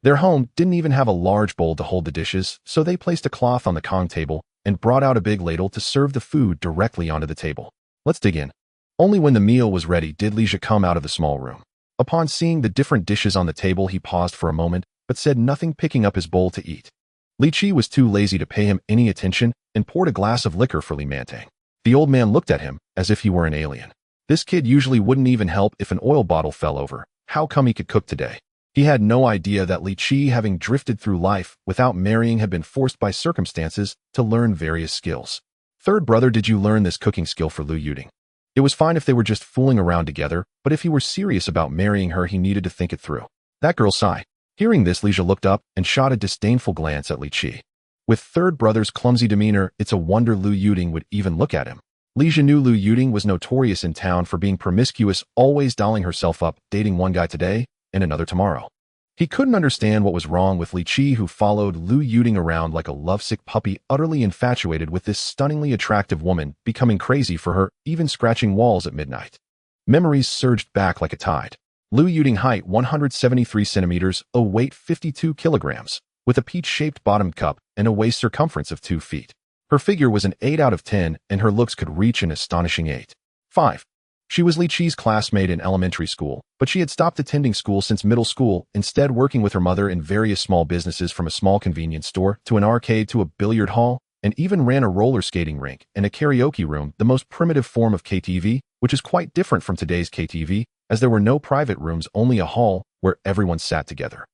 Their home didn't even have a large bowl to hold the dishes, so they placed a cloth on the Kong table and brought out a big ladle to serve the food directly onto the table. Let's dig in. Only when the meal was ready did Li Jia come out of the small room. Upon seeing the different dishes on the table, he paused for a moment, but said nothing, picking up his bowl to eat. Li Qi was too lazy to pay him any attention and poured a glass of liquor for Li Mantang. The old man looked at him as if he were an alien. This kid usually wouldn't even help if an oil bottle fell over. How come he could cook today? He had no idea that Li Qi, having drifted through life without marrying, had been forced by circumstances to learn various skills. Third brother, did you learn this cooking skill for Lu Yuding? It was fine if they were just fooling around together, but if he were serious about marrying her, he needed to think it through. That girl sighed. Hearing this, Li Jia looked up and shot a disdainful glance at Li Qi. With third brother's clumsy demeanor, it's a wonder Lu Yuding would even look at him. Li Jia knew Lu Yuding was notorious in town for being promiscuous, always dolling herself up, dating one guy today and another tomorrow. He couldn't understand what was wrong with Li Qi, who followed Lu Yuding around like a lovesick puppy, utterly infatuated with this stunningly attractive woman, becoming crazy for her, even scratching walls at midnight. Memories surged back like a tide. Lu Yuding, height 173 centimeters, weight 52 kilograms, with a peach-shaped bottomed cup and a waist circumference of 2 feet. Her figure was an 8 out of 10, and her looks could reach an astonishing 8.5. She was Li Qi's classmate in elementary school, but she had stopped attending school since middle school, instead working with her mother in various small businesses, from a small convenience store to an arcade to a billiard hall, and even ran a roller skating rink and a karaoke room, the most primitive form of KTV, which is quite different from today's KTV, as there were no private rooms, only a hall where everyone sat together.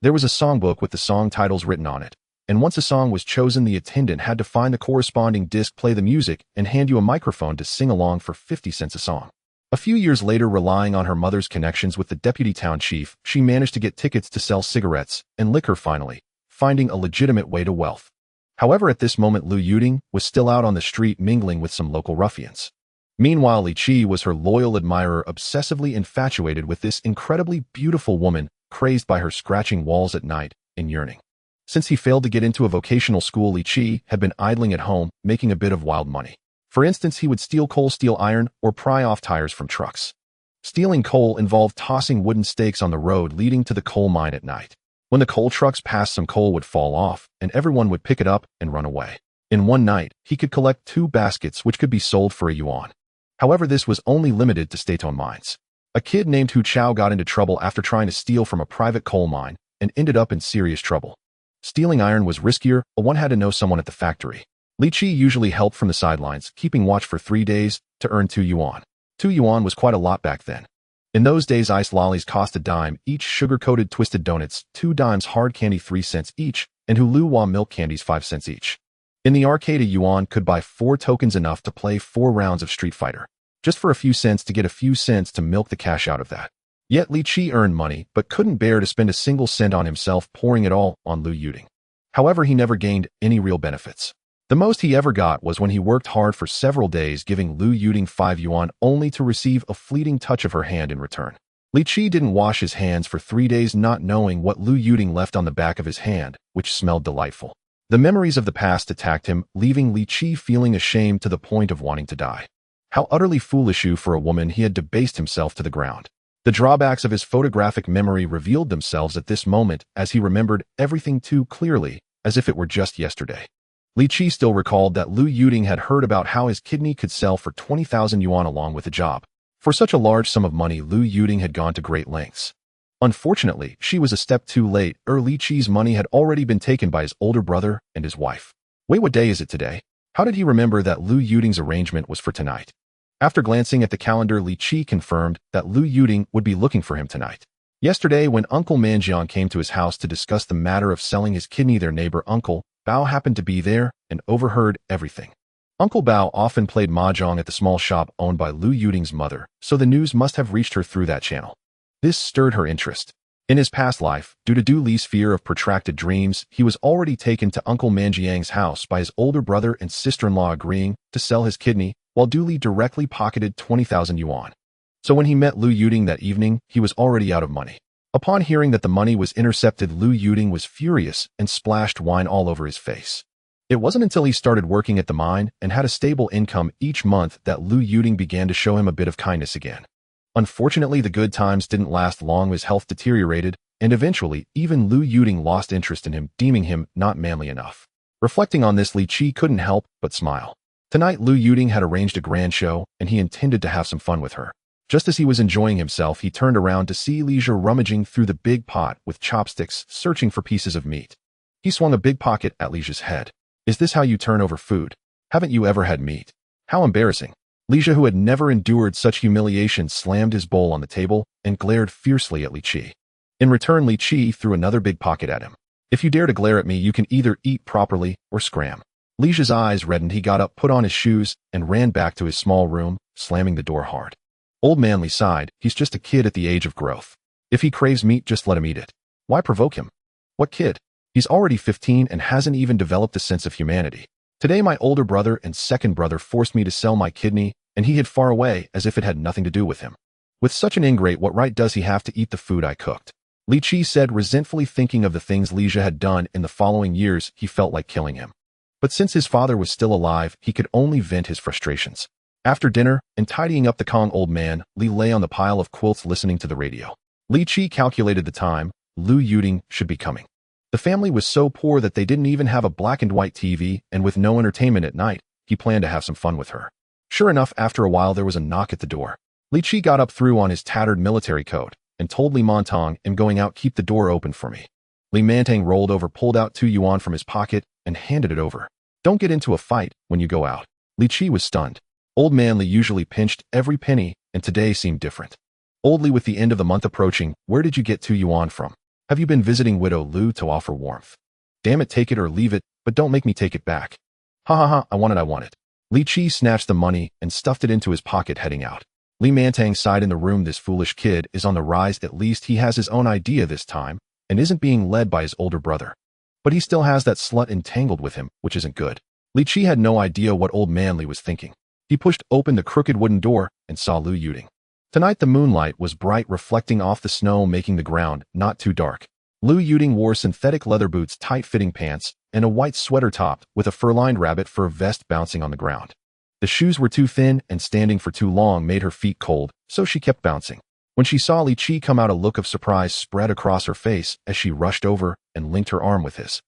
There was a songbook with the song titles written on it, and once a song was chosen, the attendant had to find the corresponding disc, play the music, and hand you a microphone to sing along for 50 cents a song. A few years later, relying on her mother's connections with the deputy town chief, she managed to get tickets to sell cigarettes and liquor, finally finding a legitimate way to wealth. However, at this moment, Lu Yuding was still out on the street mingling with some local ruffians. Meanwhile, Li Qi was her loyal admirer, obsessively infatuated with this incredibly beautiful woman, crazed by her scratching walls at night and yearning. Since he failed to get into a vocational school, Li Qi had been idling at home, making a bit of wild money. For instance, he would steal coal, steal iron, or pry off tires from trucks. Stealing coal involved tossing wooden stakes on the road leading to the coal mine at night. When the coal trucks passed, some coal would fall off, and everyone would pick it up and run away. In one night, he could collect 2 baskets which could be sold for a yuan. However, this was only limited to state-owned mines. A kid named Hu Chao got into trouble after trying to steal from a private coal mine and ended up in serious trouble. Stealing iron was riskier, but one had to know someone at the factory. Li Qi usually helped from the sidelines, keeping watch for 3 days to earn 2 yuan. 2 yuan was quite a lot back then. In those days, ice lollies cost a dime each, sugar-coated twisted donuts 2 dimes, hard candy 3 cents each, and Huluwa milk candies 5 cents each. In the arcade, a yuan could buy 4 tokens, enough to play 4 rounds of Street Fighter, just for a few cents to get a few cents to milk the cash out of that. Yet Li Qi earned money, but couldn't bear to spend a single cent on himself, pouring it all on Lu Yuding. However, he never gained any real benefits. The most he ever got was when he worked hard for several days, giving Lu Yuding 5 yuan, only to receive a fleeting touch of her hand in return. Li Qi didn't wash his hands for 3 days, not knowing what Lu Yuding left on the back of his hand, which smelled delightful. The memories of the past attacked him, leaving Li Qi feeling ashamed to the point of wanting to die. How utterly foolish for a woman, he had debased himself to the ground. The drawbacks of his photographic memory revealed themselves at this moment, as he remembered everything too clearly, as if it were just yesterday. Li Qi still recalled that Lu Yuding had heard about how his kidney could sell for 20,000 yuan along with a job. For such a large sum of money, Lu Yuding had gone to great lengths. Unfortunately, she was a step too late. Li Qi's money had already been taken by his older brother and his wife. Wait, what day is it today? How did he remember that Lu Yuding's arrangement was for tonight? After glancing at the calendar, Li Qi confirmed that Lu Yuding would be looking for him tonight. Yesterday, when Uncle Manjiang came to his house to discuss the matter of selling his kidney, their neighbor Uncle Bao happened to be there and overheard everything. Uncle Bao often played mahjong at the small shop owned by Lu Yuding's mother, so the news must have reached her through that channel. This stirred her interest. In his past life, due to Du Li's fear of protracted dreams, he was already taken to Uncle Manjiang's house by his older brother and sister-in-law, agreeing to sell his kidney, while Du Li directly pocketed 20,000 yuan. So when he met Lu Yuding that evening, he was already out of money. Upon hearing that the money was intercepted, Lu Yuding was furious and splashed wine all over his face. It wasn't until he started working at the mine and had a stable income each month that Lu Yuding began to show him a bit of kindness again. Unfortunately, the good times didn't last long. His health deteriorated, and eventually, even Lu Yuding lost interest in him, deeming him not manly enough. Reflecting on this, Li Qi couldn't help but smile. Tonight, Lu Yuding had arranged a grand show, and he intended to have some fun with her. Just as he was enjoying himself, he turned around to see Li Zhe rummaging through the big pot with chopsticks, searching for pieces of meat. He swung a big pocket at Li Zhe's head. "Is this how you turn over food? Haven't you ever had meat? How embarrassing." Li Zhe, who had never endured such humiliation, slammed his bowl on the table and glared fiercely at Li Qi. In return, Li Qi threw another big pocket at him. "If you dare to glare at me, you can either eat properly or scram." Li Zhe's eyes reddened. He got up, put on his shoes, and ran back to his small room, slamming the door hard. Old Man Li sighed. He's just a kid at the age of growth. If he craves meat, just let him eat it. Why provoke him? What kid? He's already 15 and hasn't even developed a sense of humanity. Today, my older brother and second brother forced me to sell my kidney, and he hid far away as if it had nothing to do with him. With such an ingrate, what right does he have to eat the food I cooked? Li Qi said, resentfully, thinking of the things Li Zhe had done in the following years. He felt like killing him. But since his father was still alive, he could only vent his frustrations. After dinner, and tidying up the Kong, old man Li lay on the pile of quilts listening to the radio. Li Qi calculated the time. Lu Yuding should be coming. The family was so poor that they didn't even have a black and white TV, and with no entertainment at night, he planned to have some fun with her. Sure enough, after a while there was a knock at the door. Li Qi got up, threw on his tattered military coat, and told Li Montang, "I'm going out, keep the door open for me." Li Mantang rolled over, pulled out 2 yuan from his pocket, and handed it over. "Don't get into a fight when you go out." Li Qi was stunned. Old Man Li usually pinched every penny, and today seemed different. Old Li, with the end of the month approaching, "Where did you get 2 yuan from? Have you been visiting Widow Lu to offer warmth? Damn it, take it or leave it, but don't make me take it back." "Ha ha ha, I want it." Li Qi snatched the money and stuffed it into his pocket, heading out. Li Mantang sighed in the room. This foolish kid is on the rise. At least he has his own idea this time, and isn't being led by his older brother. But he still has that slut entangled with him, which isn't good. Li Qi had no idea what Old Man Li was thinking. He pushed open the crooked wooden door and saw Lu Yuding. Tonight the moonlight was bright, reflecting off the snow, making the ground not too dark. Lu Yuding wore synthetic leather boots, tight-fitting pants, and a white sweater topped with a fur-lined rabbit fur vest bouncing on the ground. The shoes were too thin, and standing for too long made her feet cold, so she kept bouncing. When she saw Li Qi come out, a look of surprise spread across her face as she rushed over and linked her arm with his.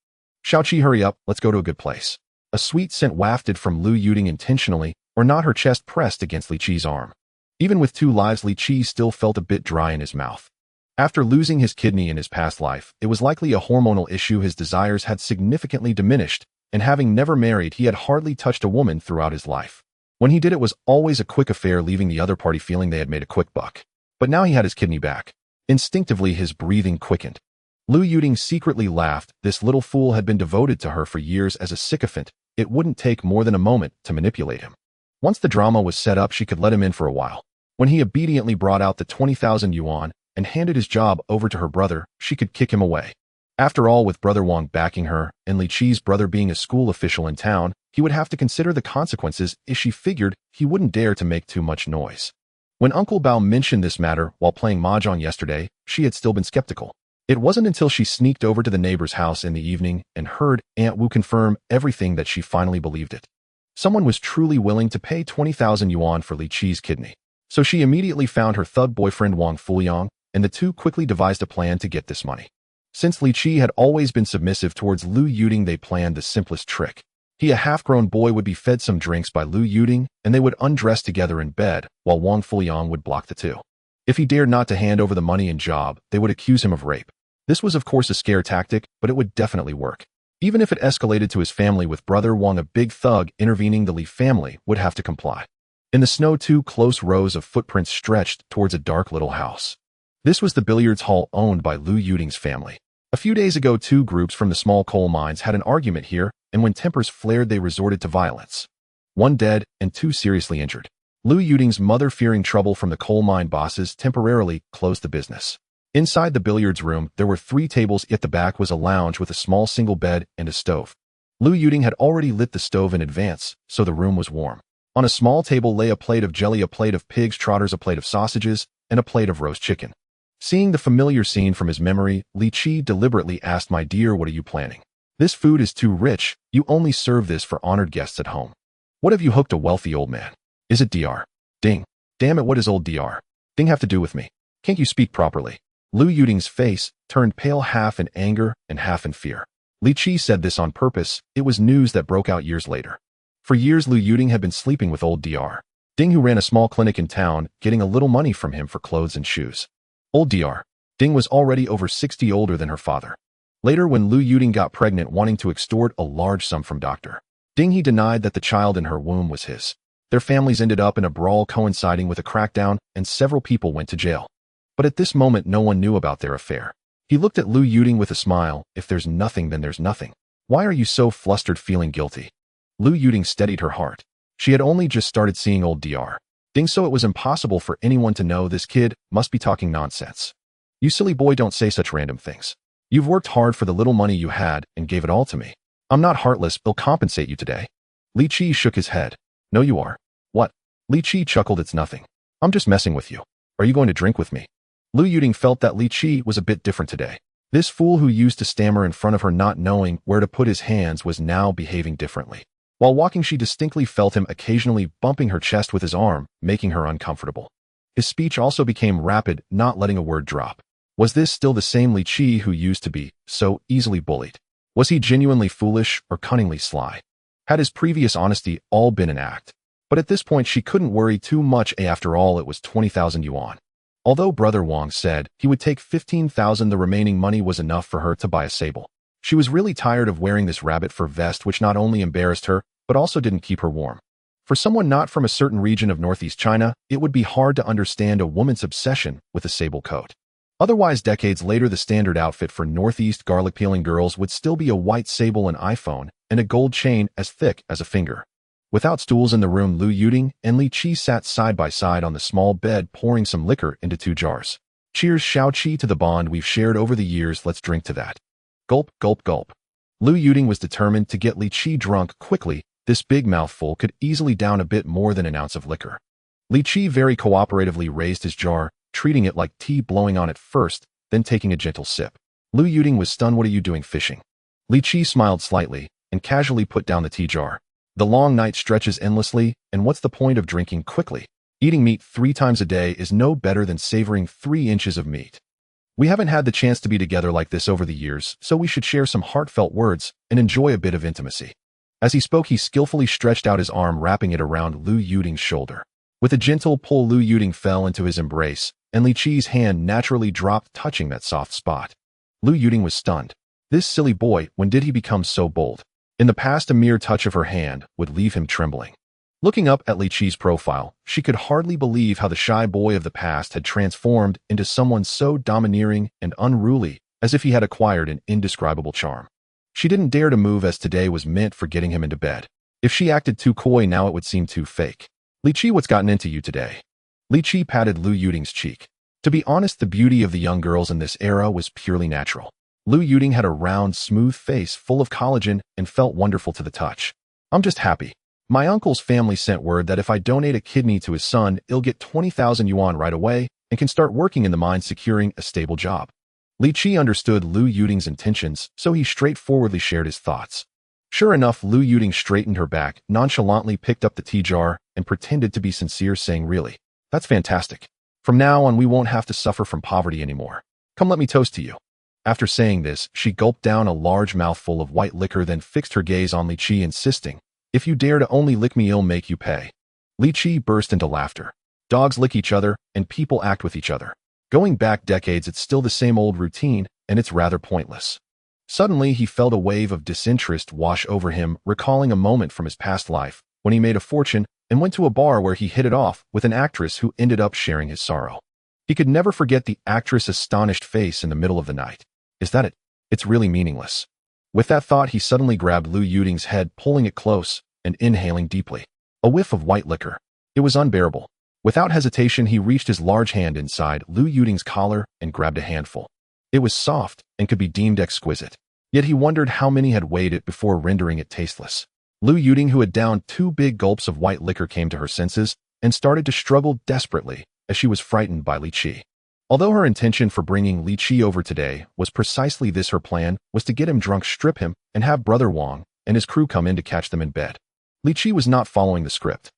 Xiaoqi, hurry up, let's go to a good place. A sweet scent wafted from Lu Yuting intentionally, or not, her chest pressed against Li Qi's arm. Even with 2 lives, Li Qi still felt a bit dry in his mouth. After losing his kidney in his past life, it was likely a hormonal issue. His desires had significantly diminished, and having never married, he had hardly touched a woman throughout his life. When he did, it was always a quick affair, leaving the other party feeling they had made a quick buck. But now he had his kidney back. Instinctively, his breathing quickened. Lu Yuting secretly laughed. This little fool had been devoted to her for years as a sycophant. It wouldn't take more than a moment to manipulate him. Once the drama was set up, she could let him in for a while. When he obediently brought out the 20,000 yuan and handed his job over to her brother, she could kick him away. After all, with Brother Wang backing her, and Li Qi's brother being a school official in town, he would have to consider the consequences. If she figured he wouldn't dare to make too much noise. When Uncle Bao mentioned this matter while playing mahjong yesterday, she had still been skeptical. It wasn't until she sneaked over to the neighbor's house in the evening and heard Aunt Wu confirm everything that she finally believed it. Someone was truly willing to pay 20,000 yuan for Li Qi's kidney. So she immediately found her thug boyfriend Wang Fuyang, and the two quickly devised a plan to get this money. Since Li Qi had always been submissive towards Lu Yuting, they planned the simplest trick. He, a half-grown boy, would be fed some drinks by Lu Yuting, and they would undress together in bed, while Wang Fuyang would block the two. If he dared not to hand over the money and job, they would accuse him of rape. This was of course a scare tactic, but it would definitely work. Even if it escalated to his family with Brother Wang, a big thug, intervening, the Li family would have to comply. In the snow, 2 close rows of footprints stretched towards a dark little house. This was the billiards hall owned by Lu Yuting's family. A few days ago, 2 groups from the small coal mines had an argument here, and when tempers flared, they resorted to violence. 1 dead and 2 seriously injured. Lu Yuting's mother, fearing trouble from the coal mine bosses, temporarily closed the business. Inside the billiards room, there were 3 tables. At the back was a lounge with a small single bed and a stove. Lu Yuting had already lit the stove in advance, so the room was warm. On a small table lay a plate of jelly, a plate of pig's trotters, a plate of sausages, and a plate of roast chicken. Seeing the familiar scene from his memory, Li Qi deliberately asked, "My dear, what are you planning? This food is too rich. You only serve this for honored guests at home. What have you hooked a wealthy old man? Is it Dr. Ding? Damn it, what does old Dr. Ding have to do with me? Can't you speak properly?" Lu Yuting's face turned pale, half in anger and half in fear. Li Qi said this on purpose. It was news that broke out years later. For years, Lu Yuting had been sleeping with old Dr. Ding, who ran a small clinic in town, getting a little money from him for clothes and shoes. Old Dr. Ding was already over 60, older than her father. Later, when Lu Yuting got pregnant, wanting to extort a large sum from Dr. Ding, he denied that the child in her womb was his. Their families ended up in a brawl coinciding with a crackdown, and several people went to jail. But at this moment, no one knew about their affair. He looked at Lu Yuting with a smile. "If there's nothing, then there's nothing. Why are you so flustered, feeling guilty?" Lu Yuting steadied her heart. She had only just started seeing old Dr. Ding, so it was impossible for anyone to know. This kid must be talking nonsense. "You silly boy, don't say such random things. You've worked hard for the little money you had and gave it all to me. I'm not heartless. I'll compensate you today." Li Qi shook his head. "No, you are." "What?" Li Qi chuckled. "It's nothing. I'm just messing with you. Are you going to drink with me?" Lu Yuting felt that Li Qi was a bit different today. This fool who used to stammer in front of her, not knowing where to put his hands, was now behaving differently. While walking, she distinctly felt him occasionally bumping her chest with his arm, making her uncomfortable. His speech also became rapid, not letting a word drop. Was this still the same Li Qi who used to be so easily bullied? Was he genuinely foolish or cunningly sly? Had his previous honesty all been an act? But at this point, she couldn't worry too much. After all, it was 20,000 yuan. Although Brother Wang said he would take 15,000, the remaining money was enough for her to buy a sable. She was really tired of wearing this rabbit fur vest, which not only embarrassed her, but also didn't keep her warm. For someone not from a certain region of northeast China, it would be hard to understand a woman's obsession with a sable coat. Otherwise, decades later, the standard outfit for northeast garlic-peeling girls would still be a white sable, an iPhone, and a gold chain as thick as a finger. Without stools in the room, Lu Yuting and Li Qi sat side by side on the small bed, pouring some liquor into 2 jars. "Cheers, Xiaoqi, to the bond we've shared over the years. Let's drink to that." Gulp, gulp, gulp. Lu Yuting was determined to get Li Qi drunk quickly. This big mouthful could easily down a bit more than an ounce of liquor. Li Qi very cooperatively raised his jar, treating it like tea, blowing on it first, then taking a gentle sip. Lu Yuting was stunned. "What are you doing, fishing?" Li Qi smiled slightly and casually put down the tea jar. "The long night stretches endlessly, and what's the point of drinking quickly? Eating meat 3 times a day is no better than savoring 3 inches of meat. We haven't had the chance to be together like this over the years, so we should share some heartfelt words and enjoy a bit of intimacy. As he spoke, he skillfully stretched out his arm, wrapping it around Lu Yuting's shoulder. With a gentle pull, Lu Yuting fell into his embrace, and Li Qi's hand naturally dropped, touching that soft spot. Lu Yuting was stunned. This silly boy, when did he become so bold? In the past, a mere touch of her hand would leave him trembling. Looking up at Li Qi's profile, she could hardly believe how the shy boy of the past had transformed into someone so domineering and unruly, as if he had acquired an indescribable charm. She didn't dare to move, as today was meant for getting him into bed. If she acted too coy now, it would seem too fake. Li Qi, what's gotten into you today? Li Qi patted Lu Yuting's cheek. To be honest, the beauty of the young girls in this era was purely natural. Lu Yuting had a round, smooth face full of collagen and felt wonderful to the touch. I'm just happy. My uncle's family sent word that if I donate a kidney to his son, he'll get 20,000 yuan right away and can start working in the mine, securing a stable job. Li Qi understood Lu Yuting's intentions, so he straightforwardly shared his thoughts. Sure enough, Lu Yuting straightened her back, nonchalantly picked up the tea jar, and pretended to be sincere, saying, "Really? That's fantastic. From now on, we won't have to suffer from poverty anymore. Come, let me toast to you." After saying this, she gulped down a large mouthful of white liquor, then fixed her gaze on Li Qi, insisting, "If you dare to only lick me, I'll make you pay." Li Qi burst into laughter. Dogs lick each other, and people act with each other. Going back decades, it's still the same old routine, and it's rather pointless. Suddenly, he felt a wave of disinterest wash over him, recalling a moment from his past life, when he made a fortune and went to a bar where he hit it off with an actress who ended up sharing his sorrow. He could never forget the actress' astonished face in the middle of the night. Is that it? It's really meaningless. With that thought, he suddenly grabbed Lu Yuting's head, pulling it close and inhaling deeply. A whiff of white liquor. It was unbearable. Without hesitation, he reached his large hand inside Lu Yuting's collar and grabbed a handful. It was soft and could be deemed exquisite. Yet he wondered how many had weighed it before rendering it tasteless. Lu Yuting, who had downed 2 big gulps of white liquor, came to her senses and started to struggle desperately as she was frightened by Li Qi. Although her intention for bringing Li Qi over today was precisely this, her plan was to get him drunk, strip him, and have Brother Wang and his crew come in to catch them in bed. Li Qi was not following the script.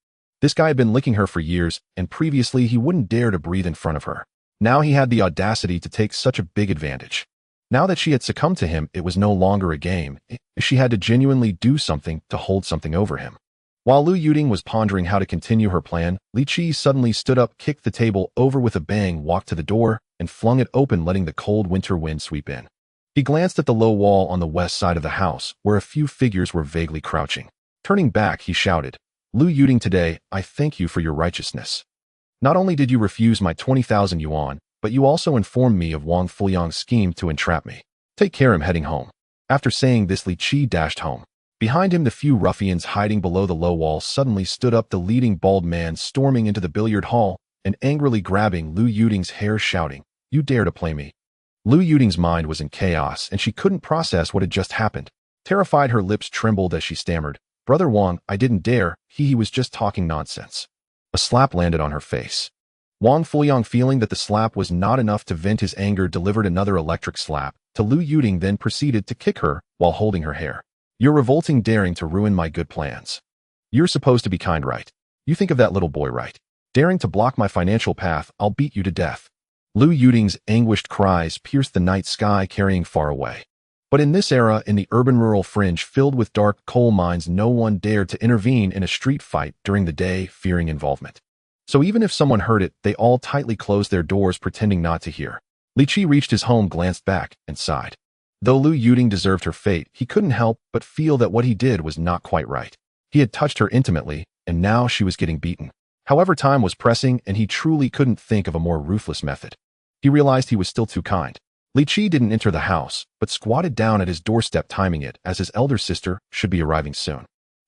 This guy had been licking her for years, and previously he wouldn't dare to breathe in front of her. Now he had the audacity to take such a big advantage. Now that she had succumbed to him, it was no longer a game. She had to genuinely do something to hold something over him. While Lu Yuting was pondering how to continue her plan, Li Qi suddenly stood up, kicked the table over with a bang, walked to the door, and flung it open, letting the cold winter wind sweep in. He glanced at the low wall on the west side of the house, where a few figures were vaguely crouching. Turning back, he shouted, "Lu Yuting, today, I thank you for your righteousness. Not only did you refuse my 20,000 yuan, but you also informed me of Wang Fuyang's scheme to entrap me. Take care, I'm heading home." After saying this, Li Qi dashed home. Behind him, the few ruffians hiding below the low wall suddenly stood up, the leading bald man storming into the billiard hall and angrily grabbing Lu Yuting's hair, shouting, "You dare to play me?" Lu Yuting's mind was in chaos, and she couldn't process what had just happened. Terrified, her lips trembled as she stammered, "Brother Wang, I didn't dare, he was just talking nonsense." A slap landed on her face. Wang Fuyang, feeling that the slap was not enough to vent his anger, delivered another electric slap to Lu Yuting, then proceeded to kick her while holding her hair. "You're revolting, daring to ruin my good plans. You're supposed to be kind, right? You think of that little boy, right? Daring to block my financial path, I'll beat you to death." Lu Yuting's anguished cries pierced the night sky, carrying far away. But in this era, in the urban-rural fringe filled with dark coal mines, no one dared to intervene in a street fight during the day, fearing involvement. So even if someone heard it, they all tightly closed their doors, pretending not to hear. Li Qi reached his home, glanced back, and sighed. Though Lu Yuting deserved her fate, he couldn't help but feel that what he did was not quite right. He had touched her intimately, and now she was getting beaten. However, time was pressing, and he truly couldn't think of a more ruthless method. He realized he was still too kind. Li Qi didn't enter the house, but squatted down at his doorstep, timing it, as his elder sister should be arriving soon.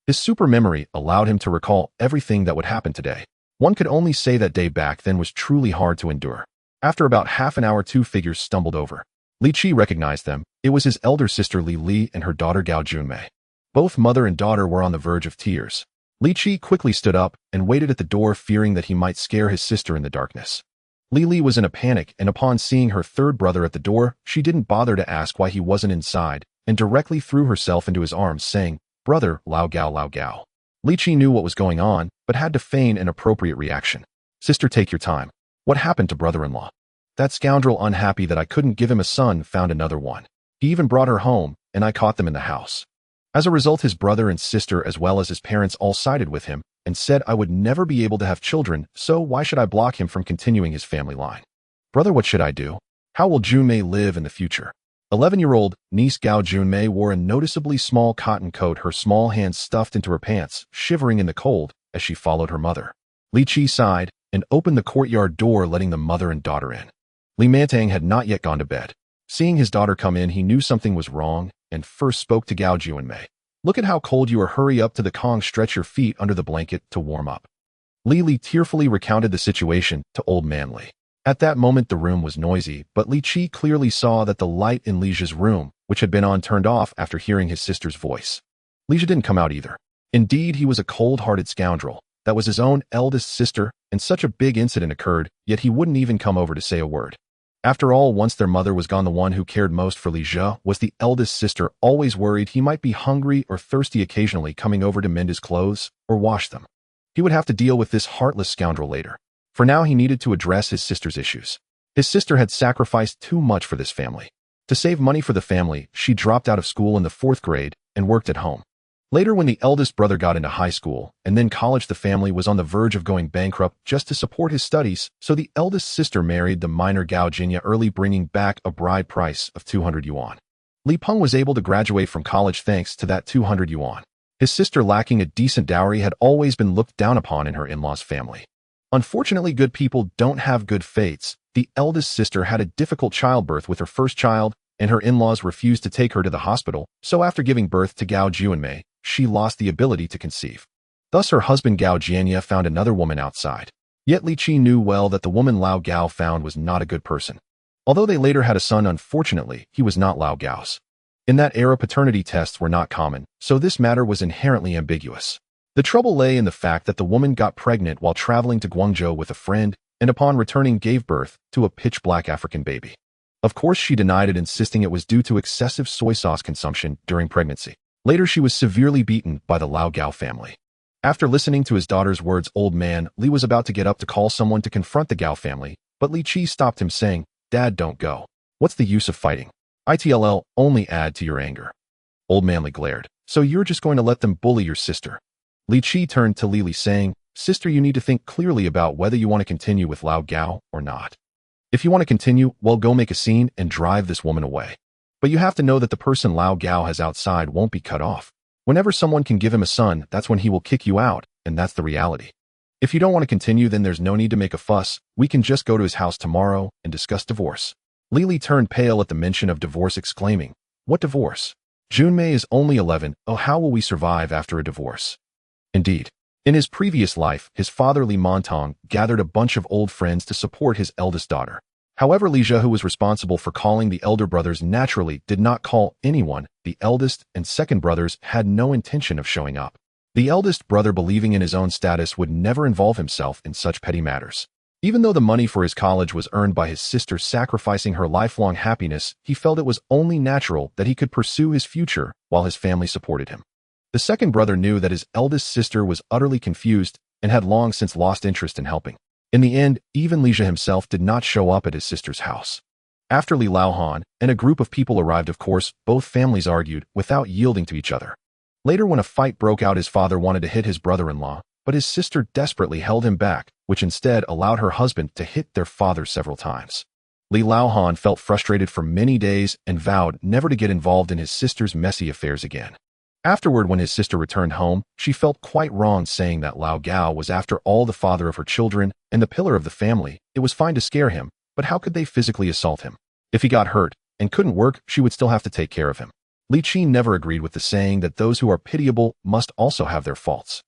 His super memory allowed him to recall everything that would happen today. One could only say that day back then was truly hard to endure. After about half an hour, 2 figures stumbled over. Li Qi recognized them. It was his elder sister Li Li and her daughter Gao Junmei. Both mother and daughter were on the verge of tears. Li Qi quickly stood up and waited at the door, fearing that he might scare his sister in the darkness. Li Li was in a panic, and upon seeing her third brother at the door, she didn't bother to ask why he wasn't inside, and directly threw herself into his arms, saying, "Brother, Lao Gao, Lao Gao." Li Qi knew what was going on, but had to feign an appropriate reaction. Sister, take your time. What happened to brother-in-law? That scoundrel, unhappy that I couldn't give him a son, found another one. He even brought her home, and I caught them in the house. As a result, his brother and sister as well as his parents all sided with him and said I would never be able to have children, so why should I block him from continuing his family line? Brother, what should I do? How will Junmei live in the future? 11-year-old niece Gao Junmei wore a noticeably small cotton coat, her small hands stuffed into her pants, shivering in the cold as she followed her mother. Li Qi sighed and opened the courtyard door, letting the mother and daughter in. Li Mantang had not yet gone to bed. Seeing his daughter come in, he knew something was wrong and first spoke to Gao Junmei. Look at how cold you are. Hurry up to the Kong. Stretch your feet under the blanket to warm up. Li tearfully recounted the situation to old man Li. At that moment, the room was noisy, but Li Qi clearly saw that the light in Li Zhi's room, which had been on, turned off after hearing his sister's voice. Li Zhi didn't come out either. Indeed, he was a cold-hearted scoundrel. That was his own eldest sister, and such a big incident occurred, yet he wouldn't even come over to say a word. After all, once their mother was gone, the one who cared most for Li Zhi was the eldest sister, always worried he might be hungry or thirsty, occasionally coming over to mend his clothes or wash them. He would have to deal with this heartless scoundrel later. For now, he needed to address his sister's issues. His sister had sacrificed too much for this family. To save money for the family, she dropped out of school in the 4th grade and worked at home. Later, when the eldest brother got into high school and then college, the family was on the verge of going bankrupt just to support his studies, so the eldest sister married the minor Gao Jinya early, bringing back a bride price of 200 yuan. Li Peng was able to graduate from college thanks to that 200 yuan. His sister, lacking a decent dowry, had always been looked down upon in her in-laws' family. Unfortunately, good people don't have good fates. The eldest sister had a difficult childbirth with her first child, and her in-laws refused to take her to the hospital, so after giving birth to Gao Junmei, she lost the ability to conceive. Thus, her husband Gao Jianya found another woman outside. Yet Li Qi knew well that the woman Lao Gao found was not a good person. Although they later had a son, unfortunately, he was not Lao Gao's. In that era, paternity tests were not common, so this matter was inherently ambiguous. The trouble lay in the fact that the woman got pregnant while traveling to Guangzhou with a friend, and upon returning gave birth to a pitch-black African baby. Of course, she denied it, insisting it was due to excessive soy sauce consumption during pregnancy. Later, she was severely beaten by the Lao Gao family. After listening to his daughter's words, old man Li was about to get up to call someone to confront the Gao family, but Li Qi stopped him, saying, "Dad, don't go. What's the use of fighting? It'll only add to your anger." Old man Li glared. "So you're just going to let them bully your sister?" Li Qi turned to Li, saying, "Sister, you need to think clearly about whether you want to continue with Lao Gao or not. If you want to continue, well, go make a scene and drive this woman away. But you have to know that the person Lao Gao has outside won't be cut off. Whenever someone can give him a son, that's when he will kick you out, and that's the reality. If you don't want to continue, then there's no need to make a fuss. We can just go to his house tomorrow and discuss divorce." Li turned pale at the mention of divorce, exclaiming, "What divorce? Junmei is only 11. Oh, how will we survive after a divorce?" Indeed, in his previous life, his father Li Montong gathered a bunch of old friends to support his eldest daughter. However, Li Zhi, who was responsible for calling the elder brothers, naturally did not call anyone. The eldest and second brothers had no intention of showing up. The eldest brother, believing in his own status, would never involve himself in such petty matters. Even though the money for his college was earned by his sister sacrificing her lifelong happiness, he felt it was only natural that he could pursue his future while his family supported him. The second brother knew that his eldest sister was utterly confused and had long since lost interest in helping. In the end, even Li Zhi himself did not show up at his sister's house. After Li Laohan and a group of people arrived, of course, both families argued without yielding to each other. Later, when a fight broke out, his father wanted to hit his brother-in-law, but his sister desperately held him back, which instead allowed her husband to hit their father several times. Li Laohan felt frustrated for many days and vowed never to get involved in his sister's messy affairs again. Afterward, when his sister returned home, she felt quite wrong, saying that Lao Gao was after all the father of her children and the pillar of the family. It was fine to scare him, but how could they physically assault him? If he got hurt and couldn't work, she would still have to take care of him. Li Qi never agreed with the saying that those who are pitiable must also have their faults.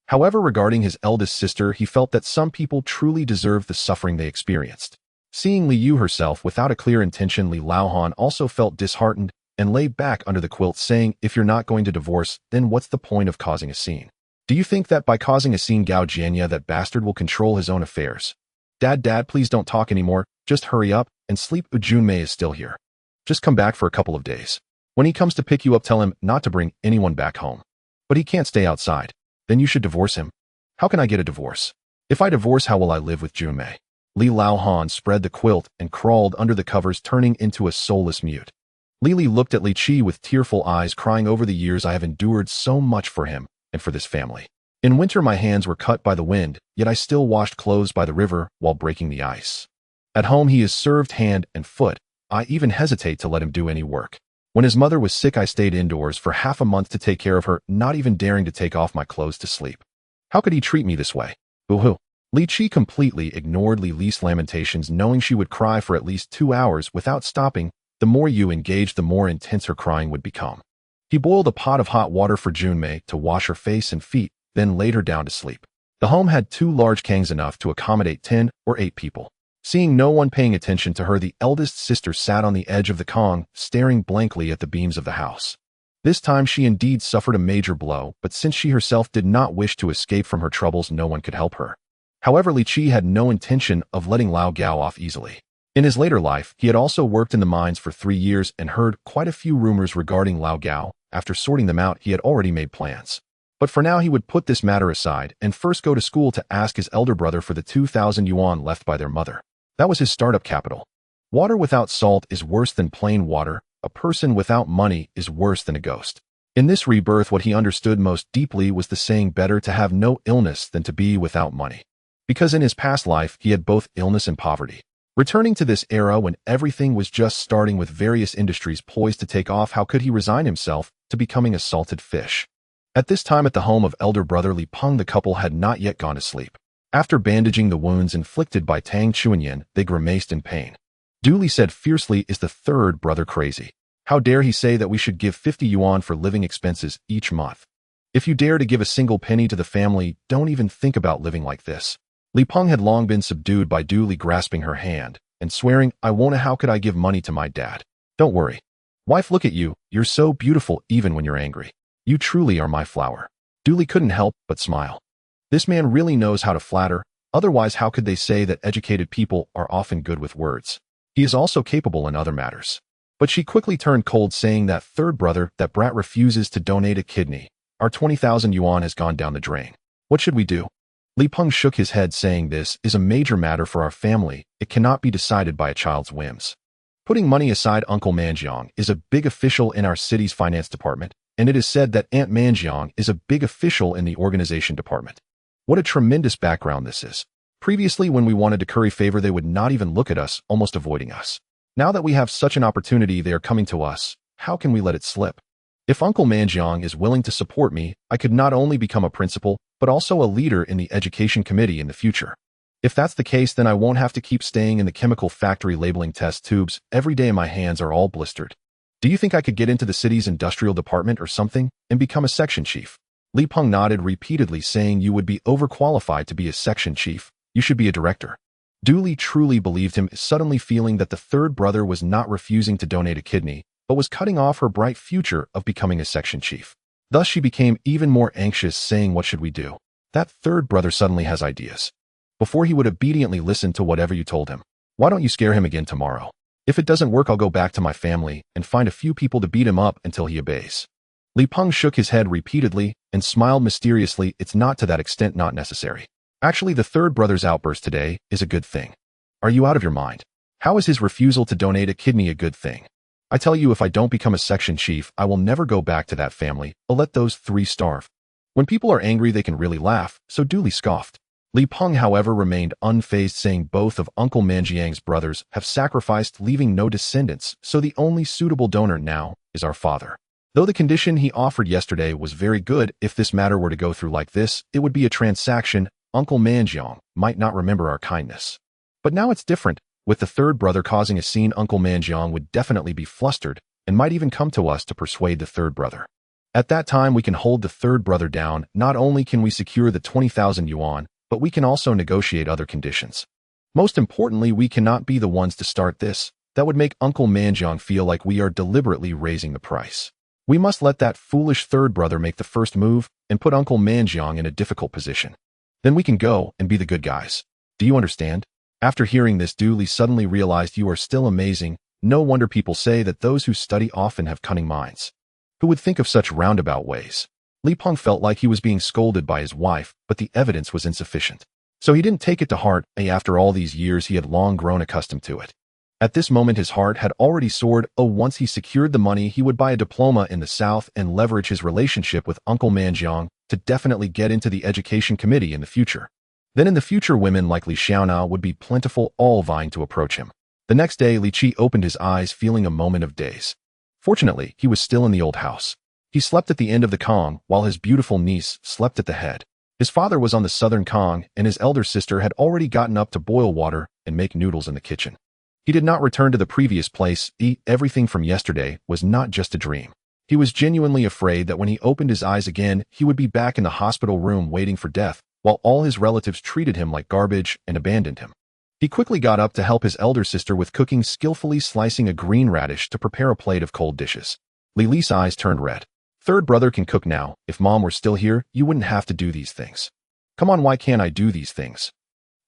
However, regarding his eldest sister, he felt that some people truly deserve the suffering they experienced. Seeing Li Yu herself without a clear intention, Li Laohan also felt disheartened and lay back under the quilt, saying, "If you're not going to divorce, then what's the point of causing a scene? Do you think that by causing a scene, Gao Jianya, that bastard, will control his own affairs? Dad, please don't talk anymore. Just hurry up and sleep. Junmei is still here. Just come back for a couple of days. When he comes to pick you up, tell him not to bring anyone back home. But he can't stay outside. Then you should divorce him." "How can I get a divorce? If I divorce, how will I live with Junmei? Li Laohan spread the quilt and crawled under the covers, turning into a soulless mute. Lili looked at Li Qi with tearful eyes, crying over the years I have endured so much for him and for this family. In winter my hands were cut by the wind, yet I still washed clothes by the river while breaking the ice. At home he is served hand and foot. I even hesitate to let him do any work. When his mother was sick I stayed indoors for half a month to take care of her, not even daring to take off my clothes to sleep. How could he treat me this way? Boo-hoo. Li Qi completely ignored Lili's lamentations, knowing she would cry for at least 2 hours without stopping. The more you engaged, the more intense her crying would become. He boiled a pot of hot water for Junmei to wash her face and feet, then laid her down to sleep. The home had 2 large kangs, enough to accommodate 10 or 8 people. Seeing no one paying attention to her, the eldest sister sat on the edge of the kang, staring blankly at the beams of the house. This time she indeed suffered a major blow, but since she herself did not wish to escape from her troubles, no one could help her. However, Li Qi had no intention of letting Lao Gao off easily. In his later life, he had also worked in the mines for 3 years and heard quite a few rumors regarding Lao Gao. After sorting them out, he had already made plans. But for now he would put this matter aside and first go to school to ask his elder brother for the 2,000 yuan left by their mother. That was his startup capital. Water without salt is worse than plain water. A person without money is worse than a ghost. In this rebirth, what he understood most deeply was the saying, better to have no illness than to be without money. Because in his past life, he had both illness and poverty. Returning to this era when everything was just starting with various industries poised to take off, how could he resign himself to becoming a salted fish? At this time at the home of elder brother Li Peng, the couple had not yet gone to sleep. After bandaging the wounds inflicted by Tang Chuanyan, they grimaced in pain. Dooley said fiercely, is the third brother crazy? How dare he say that we should give 50 yuan for living expenses each month? If you dare to give a single penny to the family, don't even think about living like this. Li Peng had long been subdued by Dooley grasping her hand and swearing, I won't. How could I give money to my dad? Don't worry. Wife, look at you. You're so beautiful even when you're angry. You truly are my flower. Dooley couldn't help but smile. This man really knows how to flatter. Otherwise, how could they say that educated people are often good with words? He is also capable in other matters. But she quickly turned cold, saying, that third brother, that brat refuses to donate a kidney. Our 20,000 yuan has gone down the drain. What should we do? Li Peng shook his head, saying, this is a major matter for our family. It cannot be decided by a child's whims. Putting money aside, Uncle Manjiang is a big official in our city's finance department, and it is said that Aunt Manjiang is a big official in the organization department. What a tremendous background this is. Previously, when we wanted to curry favor, they would not even look at us, almost avoiding us. Now that we have such an opportunity, they are coming to us. How can we let it slip? If Uncle Manjiang is willing to support me, I could not only become a principal, but also a leader in the education committee in the future. If that's the case, then I won't have to keep staying in the chemical factory labeling test tubes every day. My hands are all blistered. Do you think I could get into the city's industrial department or something and become a section chief? Li Peng nodded repeatedly, saying, you would be overqualified to be a section chief. You should be a director. Dooley truly believed him, suddenly feeling that the third brother was not refusing to donate a kidney, but was cutting off her bright future of becoming a section chief. Thus she became even more anxious, saying, what should we do? That third brother suddenly has ideas. Before he would obediently listen to whatever you told him. Why don't you scare him again tomorrow? If it doesn't work, I'll go back to my family and find a few people to beat him up until he obeys. Li Peng shook his head repeatedly and smiled mysteriously. It's not to that extent, not necessary. Actually, the third brother's outburst today is a good thing. Are you out of your mind? How is his refusal to donate a kidney a good thing? I tell you, if I don't become a section chief, I will never go back to that family. I'll let those 3 starve. When people are angry, they can really laugh, so Dooley scoffed. Li Peng, however, remained unfazed, saying, both of Uncle Manjiang's brothers have sacrificed, leaving no descendants, so the only suitable donor now is our father. Though the condition he offered yesterday was very good, if this matter were to go through like this, it would be a transaction. Uncle Manjiang might not remember our kindness. But now it's different. With the third brother causing a scene, Uncle Manjiang would definitely be flustered and might even come to us to persuade the third brother. At that time, we can hold the third brother down. Not only can we secure the 20,000 yuan, but we can also negotiate other conditions. Most importantly, we cannot be the ones to start this. That would make Uncle Manjiang feel like we are deliberately raising the price. We must let that foolish third brother make the first move and put Uncle Manjiang in a difficult position. Then we can go and be the good guys. Do you understand? After hearing this, Dooley suddenly realized, you are still amazing. No wonder people say that those who study often have cunning minds. Who would think of such roundabout ways? Li Peng felt like he was being scolded by his wife, but the evidence was insufficient. So he didn't take it to heart, after all these years he had long grown accustomed to it. At this moment his heart had already soared. Once he secured the money, he would buy a diploma in the South and leverage his relationship with Uncle Manjiang to definitely get into the education committee in the future. Then in the future women like Li Xiaona would be plentiful, all vying to approach him. The next day Li Qi opened his eyes, feeling a moment of daze. Fortunately, he was still in the old house. He slept at the end of the Kong, while his beautiful niece slept at the head. His father was on the southern Kong, and his elder sister had already gotten up to boil water and make noodles in the kitchen. He did not return to the previous place. Everything from yesterday was not just a dream. He was genuinely afraid that when he opened his eyes again, he would be back in the hospital room waiting for death, while all his relatives treated him like garbage and abandoned him. He quickly got up to help his elder sister with cooking, skillfully slicing a green radish to prepare a plate of cold dishes. Li's eyes turned red. Third brother can cook now. If mom were still here, you wouldn't have to do these things. Come on, why can't I do these things?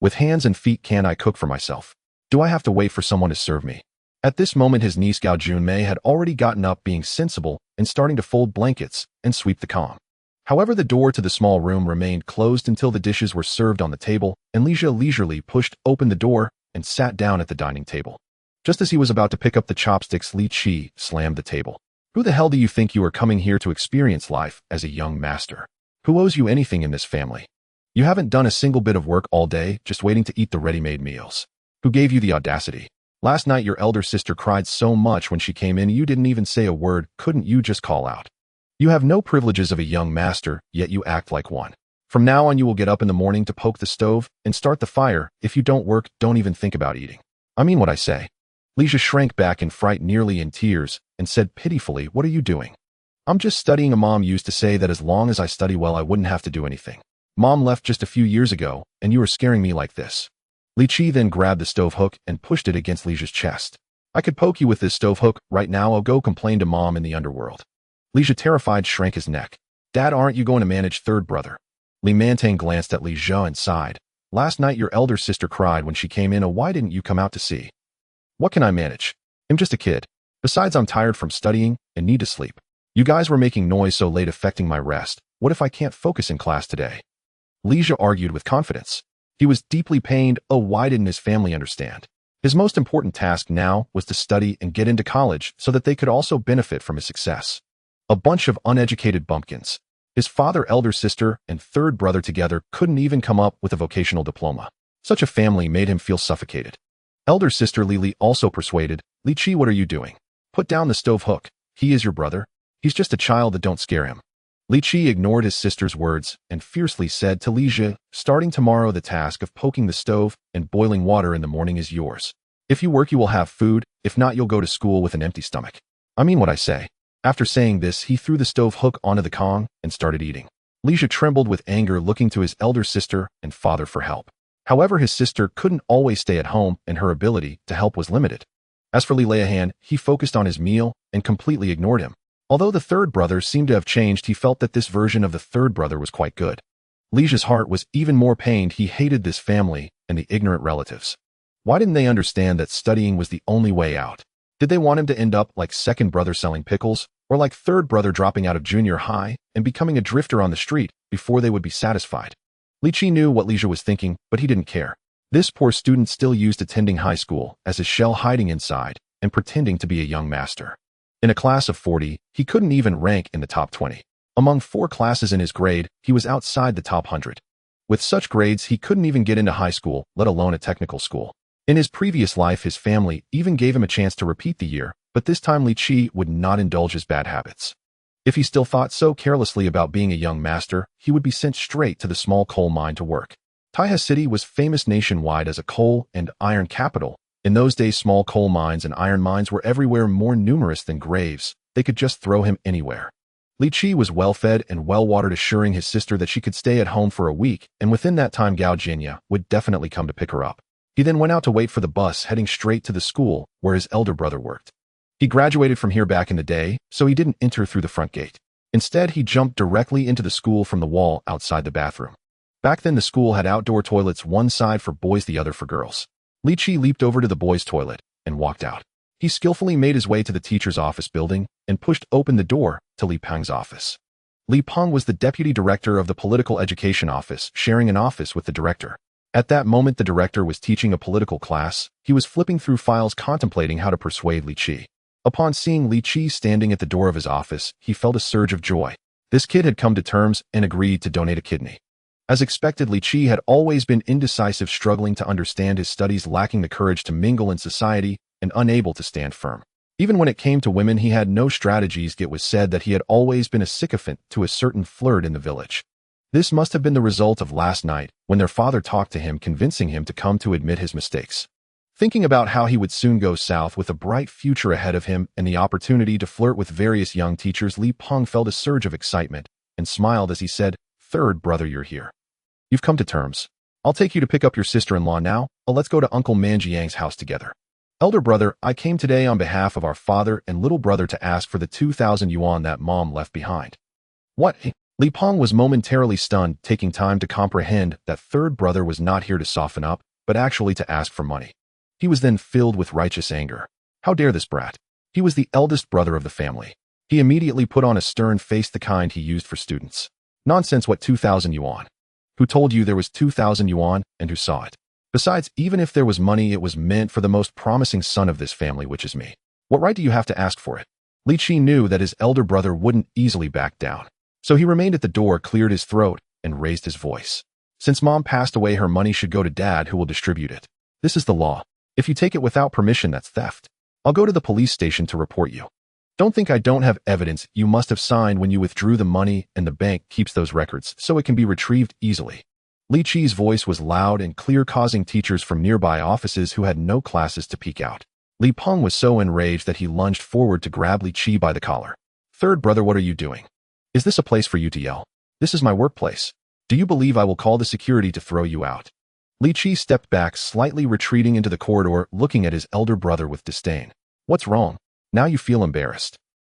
With hands and feet can I cook for myself? Do I have to wait for someone to serve me? At this moment his niece Gao Junmei had already gotten up, being sensible and starting to fold blankets and sweep the Kong. However, the door to the small room remained closed until the dishes were served on the table, and Li Jia leisurely pushed open the door and sat down at the dining table. Just as he was about to pick up the chopsticks, Li Qi slammed the table. Who the hell do you think you are coming here to experience life as a young master? Who owes you anything in this family? You haven't done a single bit of work all day, just waiting to eat the ready-made meals. Who gave you the audacity? Last night your elder sister cried so much when she came in, you didn't even say a word. Couldn't you just call out? You have no privileges of a young master, yet you act like one. From now on you will get up in the morning to poke the stove and start the fire. If you don't work, don't even think about eating. I mean what I say. Li Jia shrank back in fright, nearly in tears, and said pitifully, what are you doing? I'm just studying. Mom used to say that as long as I study well I wouldn't have to do anything. Mom left just a few years ago, and you are scaring me like this. Li Qi then grabbed the stove hook and pushed it against Li Jia's chest. I could poke you with this stove hook right now. I'll go complain to mom in the underworld. Li Jia, terrified, shrank his neck. Dad, aren't you going to manage third brother? Li Mantang glanced at Li Jia and sighed. Last night your elder sister cried when she came in. Why didn't you come out to see? What can I manage? I'm just a kid. Besides, I'm tired from studying and need to sleep. You guys were making noise so late, affecting my rest. What if I can't focus in class today? Li Jia argued with confidence. He was deeply pained. Why didn't his family understand? His most important task now was to study and get into college so that they could also benefit from his success. A bunch of uneducated bumpkins. His father, elder sister, and third brother together couldn't even come up with a vocational diploma. Such a family made him feel suffocated. Elder sister Li also persuaded, Li Qi, what are you doing? Put down the stove hook. He is your brother. He's just a child, that don't scare him. Li Qi ignored his sister's words and fiercely said to Li Jia, starting tomorrow the task of poking the stove and boiling water in the morning is yours. If you work you will have food, if not you'll go to school with an empty stomach. I mean what I say. After saying this he threw the stove hook onto the Kong and started eating. Li Jia trembled with anger, looking to his elder sister and father for help. However, his sister couldn't always stay at home and her ability to help was limited. As for Li Liahan, he focused on his meal and completely ignored him. Although the third brother seemed to have changed, he felt that this version of the third brother was quite good. Li Jia's heart was even more pained. He hated this family and the ignorant relatives. Why didn't they understand that studying was the only way out? Did they want him to end up like second brother selling pickles, or like third brother dropping out of junior high and becoming a drifter on the street before they would be satisfied? Li Qi knew what Li Jia was thinking, but he didn't care. This poor student still used attending high school as his shell, hiding inside and pretending to be a young master. In a class of 40, he couldn't even rank in the top 20. Among 4 classes in his grade, he was outside the top 100. With such grades, he couldn't even get into high school, let alone a technical school. In his previous life, his family even gave him a chance to repeat the year, but this time Li Qi would not indulge his bad habits. If he still thought so carelessly about being a young master, he would be sent straight to the small coal mine to work. Taihe City was famous nationwide as a coal and iron capital. In those days, small coal mines and iron mines were everywhere, more numerous than graves. They could just throw him anywhere. Li Qi was well-fed and well-watered, assuring his sister that she could stay at home for a week, and within that time Gao Jianya would definitely come to pick her up. He then went out to wait for the bus, heading straight to the school where his elder brother worked. He graduated from here back in the day, so he didn't enter through the front gate. Instead, he jumped directly into the school from the wall outside the bathroom. Back then, the school had outdoor toilets, one side for boys, the other for girls. Li Qi leaped over to the boys' toilet and walked out. He skillfully made his way to the teacher's office building and pushed open the door to Li Peng's office. Li Peng was the deputy director of the political education office, sharing an office with the director. At that moment, the director was teaching a political class. He was flipping through files contemplating how to persuade Li Qi. Upon seeing Li Qi standing at the door of his office, he felt a surge of joy. This kid had come to terms and agreed to donate a kidney. As expected, Li Qi had always been indecisive, struggling to understand his studies, lacking the courage to mingle in society, and unable to stand firm. Even when it came to women, he had no strategies. It was said that he had always been a sycophant to a certain flirt in the village. This must have been the result of last night, when their father talked to him, convincing him to come to admit his mistakes. Thinking about how he would soon go south with a bright future ahead of him and the opportunity to flirt with various young teachers, Li Peng felt a surge of excitement and smiled as he said, "Third brother, you're here. You've come to terms. I'll take you to pick up your sister-in-law now. Let's go to Uncle Manjiang's house together. Elder brother, I came today on behalf of our father and little brother to ask for the 2,000 yuan that mom left behind." What? Li Peng was momentarily stunned, taking time to comprehend that third brother was not here to soften up, but actually to ask for money. He was then filled with righteous anger. How dare this brat? He was the eldest brother of the family. He immediately put on a stern face, the kind he used for students. Nonsense, what 2,000 yuan? Who told you there was 2,000 yuan, and who saw it? Besides, even if there was money, it was meant for the most promising son of this family, which is me. What right do you have to ask for it? Li Qi knew that his elder brother wouldn't easily back down. So he remained at the door, cleared his throat, and raised his voice. Since mom passed away, her money should go to dad, who will distribute it. This is the law. If you take it without permission, that's theft. I'll go to the police station to report you. Don't think I don't have evidence. You must have signed when you withdrew the money, and the bank keeps those records so it can be retrieved easily. Li Qi's voice was loud and clear, causing teachers from nearby offices who had no classes to peek out. Li Peng was so enraged that he lunged forward to grab Li Qi by the collar. "Third brother, what are you doing? Is this a place for you to yell? This is my workplace. Do you believe I will call the security to throw you out?" Li Qi stepped back, slightly retreating into the corridor, looking at his elder brother with disdain. "What's wrong? Now you feel embarrassed.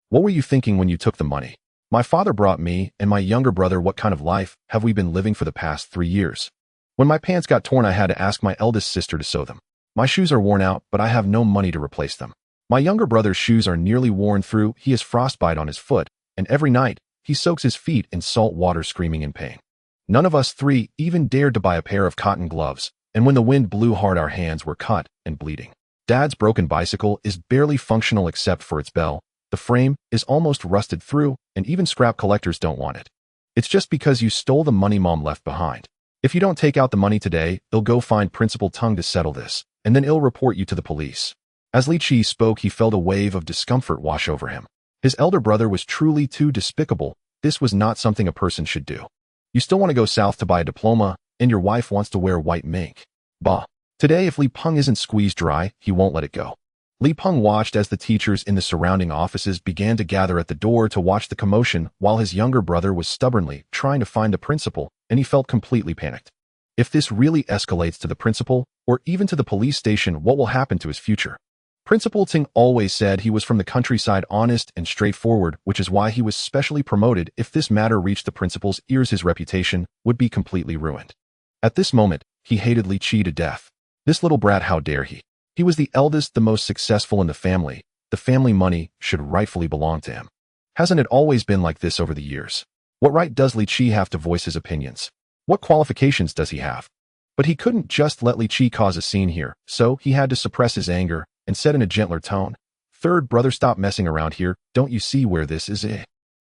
What were you thinking when you took the money? My father brought me and my younger brother. What kind of life have we been living for the past 3 years? When my pants got torn, I had to ask my eldest sister to sew them. My shoes are worn out, but I have no money to replace them. My younger brother's shoes are nearly worn through. He has frostbite on his foot, and every night, he soaks his feet in salt water, screaming in pain. None of us three even dared to buy a pair of cotton gloves, and when the wind blew hard, our hands were cut and bleeding. Dad's broken bicycle is barely functional except for its bell. The frame is almost rusted through, and even scrap collectors don't want it. It's just because you stole the money mom left behind. If you don't take out the money today, they'll go find Principal Tung to settle this, and then he'll report you to the police." As Li Qi spoke, he felt a wave of discomfort wash over him. His elder brother was truly too despicable. This was not something a person should do. You still want to go south to buy a diploma, and your wife wants to wear white mink. Bah. Today, if Li Peng isn't squeezed dry, he won't let it go. Li Peng watched as the teachers in the surrounding offices began to gather at the door to watch the commotion, while his younger brother was stubbornly trying to find the principal, and he felt completely panicked. If this really escalates to the principal, or even to the police station, what will happen to his future? Principal Ting always said he was from the countryside, honest and straightforward, which is why he was specially promoted. If this matter reached the principal's ears, his reputation would be completely ruined. At this moment, he hated Li Qi to death. This little brat, how dare he? He was the eldest, the most successful in the family. The family money should rightfully belong to him. Hasn't it always been like this over the years? What right does Li Qi have to voice his opinions? What qualifications does he have? But he couldn't just let Li Qi cause a scene here, so he had to suppress his anger and said in a gentler tone, "Third brother, stop messing around here. Don't you see where this is?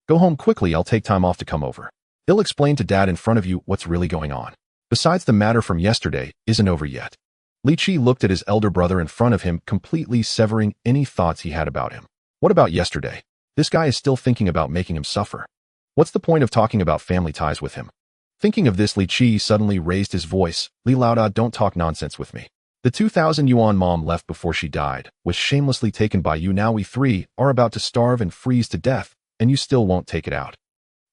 Go home quickly. I'll take time off to come over. He'll explain to dad in front of you what's really going on. Besides, the matter from yesterday isn't over yet." Li Qi looked at his elder brother in front of him, completely severing any thoughts he had about him. What about yesterday? This guy is still thinking about making him suffer. What's the point of talking about family ties with him? Thinking of this, Li Qi suddenly raised his voice. "Li Laoda, don't talk nonsense with me. The 2,000 yuan mom left before she died was shamelessly taken by you. Now we three are about to starve and freeze to death, and you still won't take it out.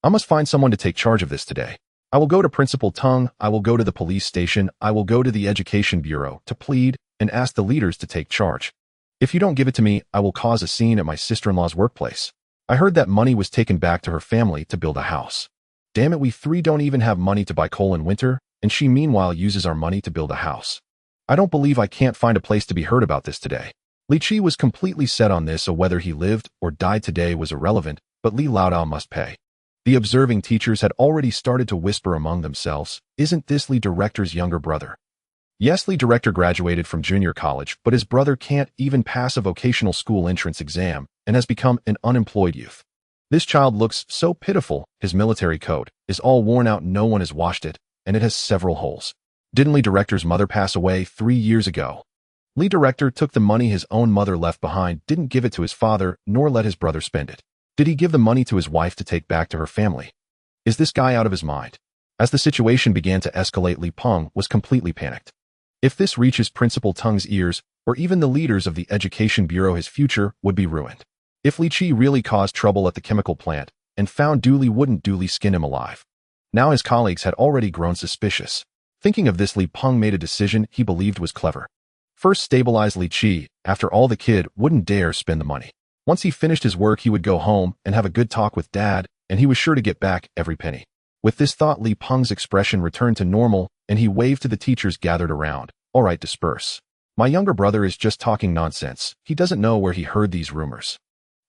I must find someone to take charge of this today. I will go to Principal Tung, I will go to the police station, I will go to the education bureau to plead and ask the leaders to take charge. If you don't give it to me, I will cause a scene at my sister-in-law's workplace. I heard that money was taken back to her family to build a house. Damn it, we three don't even have money to buy coal in winter, and she meanwhile uses our money to build a house. I don't believe I can't find a place to be heard about this today." Li Qi was completely set on this, so whether he lived or died today was irrelevant, but Li Laodao must pay. The observing teachers had already started to whisper among themselves, "Isn't this Li director's younger brother? Yes, Lee director graduated from junior college, but his brother can't even pass a vocational school entrance exam and has become an unemployed youth. This child looks so pitiful. His military coat is all worn out, no one has washed it, and it has several holes. Didn't Lee director's mother pass away 3 years ago? Lee director took the money his own mother left behind, didn't give it to his father, nor let his brother spend it. Did he give the money to his wife to take back to her family? Is this guy out of his mind? As the situation began to escalate, Lee Peng was completely panicked. If this reaches Principal Teng's ears, or even the leaders of the Education Bureau, his future would be ruined. If Li Qi really caused trouble at the chemical plant and found Dooley wouldn't Dooley skin him alive. Now his colleagues had already grown suspicious. Thinking of this, Li Peng made a decision he believed was clever. First, stabilize Li Qi. After all, the kid wouldn't dare spend the money. Once he finished his work, he would go home and have a good talk with Dad, and he was sure to get back every penny. With this thought, Li Peng's expression returned to normal, and he waved to the teachers gathered around. All right, disperse. My younger brother is just talking nonsense. He doesn't know where he heard these rumors.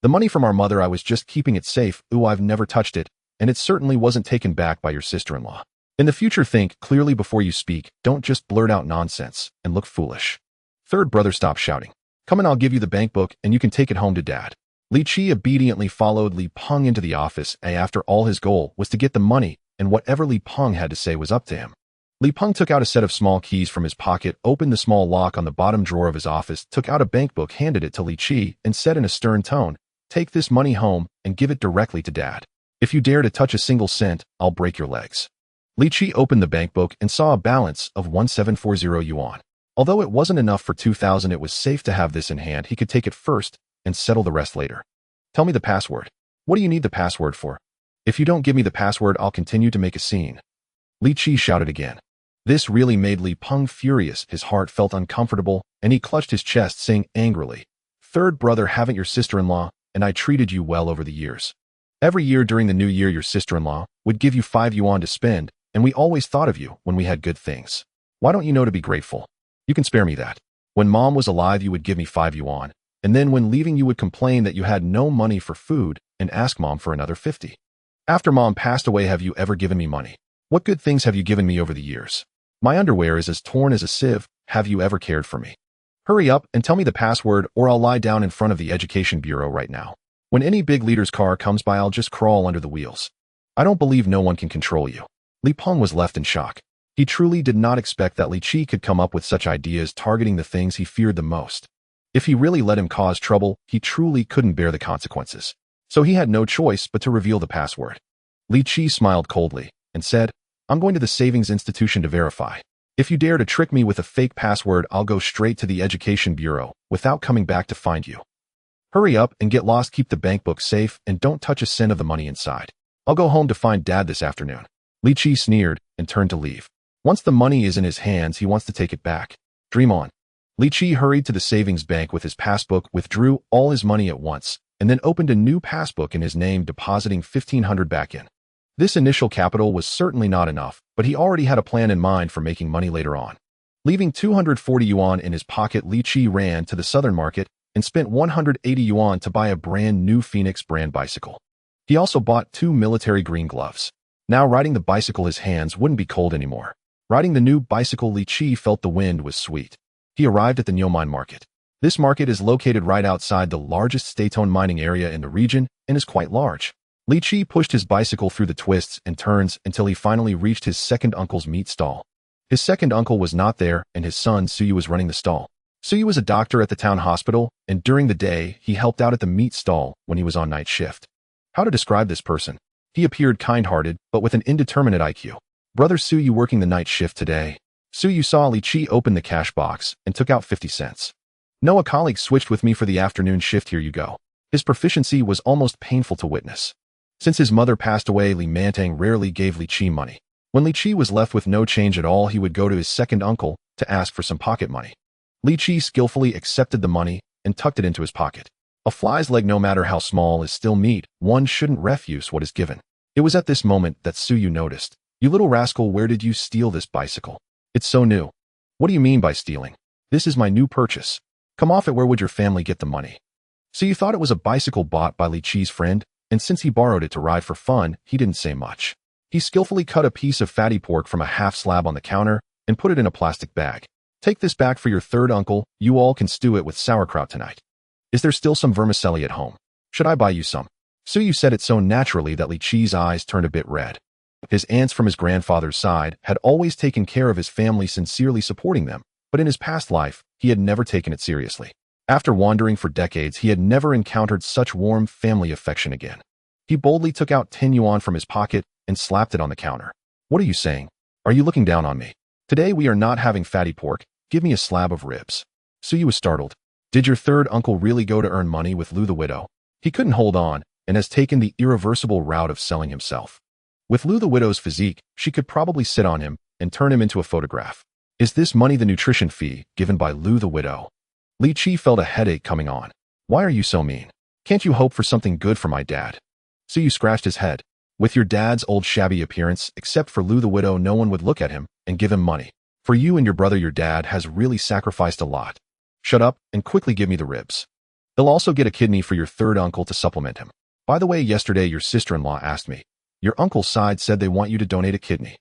The money from our mother, I was just keeping it safe. Ooh, I've never touched it, and it certainly wasn't taken back by your sister-in-law. In the future, think clearly before you speak. Don't just blurt out nonsense and look foolish. Third brother stopped shouting. Come and I'll give you the bank book and you can take it home to Dad. Li Qi obediently followed Li Peng into the office, and after all, his goal was to get the money, and whatever Li Peng had to say was up to him. Li Peng took out a set of small keys from his pocket, opened the small lock on the bottom drawer of his office, took out a bank book, handed it to Li Qi, and said in a stern tone, "Take this money home and give it directly to Dad. If you dare to touch a single cent, I'll break your legs." Li Qi opened the bank book and saw a balance of 1740 yuan. Although it wasn't enough for 2,000, it was safe to have this in hand. He could take it first and settle the rest later. Tell me the password. What do you need the password for? If you don't give me the password, I'll continue to make a scene. Li Qi shouted again. This really made Li Peng furious. His heart felt uncomfortable, and he clutched his chest, saying angrily, "Third brother, haven't your sister-in-law and I treated you well over the years? Every year during the new year, your sister-in-law would give you 5 yuan to spend, and we always thought of you when we had good things. Why don't you know to be grateful? You can spare me that. When Mom was alive, you would give me 5 yuan, and then when leaving, you would complain that you had no money for food and ask Mom for another 50. After Mom passed away, have you ever given me money? What good things have you given me over the years? My underwear is as torn as a sieve. Have you ever cared for me? Hurry up and tell me the password, or I'll lie down in front of the Education Bureau right now. When any big leader's car comes by, I'll just crawl under the wheels. I don't believe no one can control you." Li Peng was left in shock. He truly did not expect that Li Qi could come up with such ideas, targeting the things he feared the most. If he really let him cause trouble, he truly couldn't bear the consequences. So he had no choice but to reveal the password. Li Qi smiled coldly and said, "I'm going to the savings institution to verify. If you dare to trick me with a fake password, I'll go straight to the Education Bureau without coming back to find you. Hurry up and get lost, keep the bank book safe, and don't touch a cent of the money inside. I'll go home to find Dad this afternoon." Li Qi sneered and turned to leave. Once the money is in his hands, he wants to take it back. Dream on. Li Qi hurried to the savings bank with his passbook, withdrew all his money at once, and then opened a new passbook in his name, depositing 1,500 back in. This initial capital was certainly not enough, but he already had a plan in mind for making money later on. Leaving 240 yuan in his pocket, Li Qi ran to the southern market and spent 180 yuan to buy a brand new Phoenix brand bicycle. He also bought 2 military green gloves. Now riding the bicycle, his hands wouldn't be cold anymore. Riding the new bicycle, Li Qi felt the wind was sweet. He arrived at the Niumine market. This market is located right outside the largest state-owned mining area in the region and is quite large. Li Qi pushed his bicycle through the twists and turns until he finally reached his second uncle's meat stall. His second uncle was not there, and his son Suyu was running the stall. Suyu was a doctor at the town hospital, and during the day, he helped out at the meat stall when he was on night shift. How to describe this person? He appeared kind-hearted, but with an indeterminate IQ. "Brother Suyu working the night shift today." Suyu saw Li Qi open the cash box and took out 50 cents. "No, a colleague switched with me for the afternoon shift. Here you go." His proficiency was almost painful to witness. Since his mother passed away, Li Mantang rarely gave Li Qi money. When Li Qi was left with no change at all, he would go to his second uncle to ask for some pocket money. Li Qi skillfully accepted the money and tucked it into his pocket. A fly's leg, no matter how small, is still meat. One shouldn't refuse what is given. It was at this moment that Suyu noticed. "You little rascal, where did you steal this bicycle? It's so new." "What do you mean by stealing? This is my new purchase." "Come off it, where would your family get the money?" So you thought it was a bicycle bought by Li Qi's friend, and since he borrowed it to ride for fun, he didn't say much. He skillfully cut a piece of fatty pork from a half slab on the counter and put it in a plastic bag. Take this back for your third uncle. You all can stew it with sauerkraut tonight. Is there still some vermicelli at home? Should I buy you some? Suyu said it so naturally that Li Qi's eyes turned a bit red. His aunts from his grandfather's side had always taken care of his family, sincerely supporting them, but in his past life, he had never taken it seriously. After wandering for decades, he had never encountered such warm family affection again. He boldly took out 10 yuan from his pocket and slapped it on the counter. What are you saying? Are you looking down on me? Today we are not having fatty pork. Give me a slab of ribs. Suyu was startled. Did your third uncle really go to earn money with Lu the widow? He couldn't hold on and has taken the irreversible route of selling himself. With Lu the widow's physique, she could probably sit on him and turn him into a photograph. Is this money the nutrition fee given by Lu the widow? Li Qi felt a headache coming on. Why are you so mean? Can't you hope for something good for my dad? Suyu scratched his head. With your dad's old shabby appearance, except for Lu the widow, no one would look at him and give him money. For you and your brother, your dad has really sacrificed a lot. Shut up and quickly give me the ribs. They'll also get a kidney for your third uncle to supplement him. By the way, yesterday your sister-in-law asked me. Your uncle's side said they want you to donate a kidney.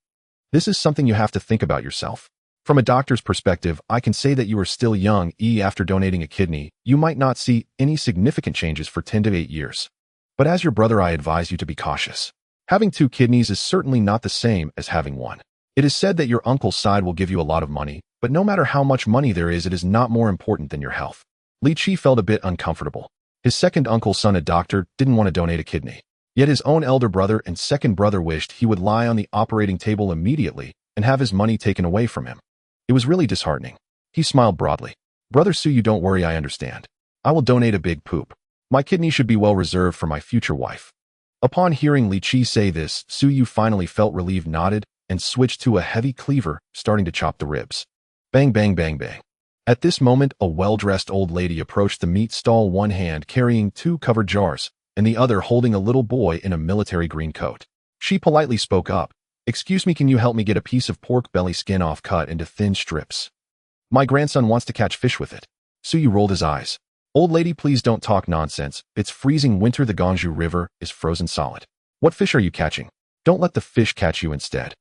This is something you have to think about yourself. From a doctor's perspective, I can say that you are still young. After donating a kidney, you might not see any significant changes for 10 to 8 years. But as your brother, I advise you to be cautious. Having 2 kidneys is certainly not the same as having 1. It is said that your uncle's side will give you a lot of money, but no matter how much money there is, it is not more important than your health. Li Qi felt a bit uncomfortable. His second uncle's son, a doctor, didn't want to donate a kidney. Yet his own elder brother and second brother wished he would lie on the operating table immediately and have his money taken away from him. It was really disheartening. He smiled broadly. Brother Suyu, don't worry, I understand. I will donate a big poop. My kidney should be well reserved for my future wife. Upon hearing Li Qi say this, Suyu finally felt relieved, nodded, and switched to a heavy cleaver, starting to chop the ribs. Bang, bang, bang, bang. At this moment, a well-dressed old lady approached the meat stall, one hand carrying 2 covered jars, and the other holding a little boy in a military green coat. She politely spoke up. Excuse me, can you help me get a piece of pork belly skin off, cut into thin strips? My grandson wants to catch fish with it. Suyu rolled his eyes. Old lady, please don't talk nonsense. It's freezing winter. The Gangju River is frozen solid. What fish are you catching? Don't let the fish catch you instead.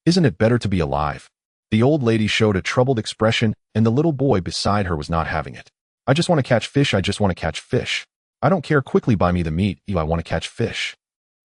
Isn't it better to be alive? The old lady showed a troubled expression, and the little boy beside her was not having it. I just want to catch fish. I just want to catch fish. I don't care. Quickly buy me the meat. I want to catch fish.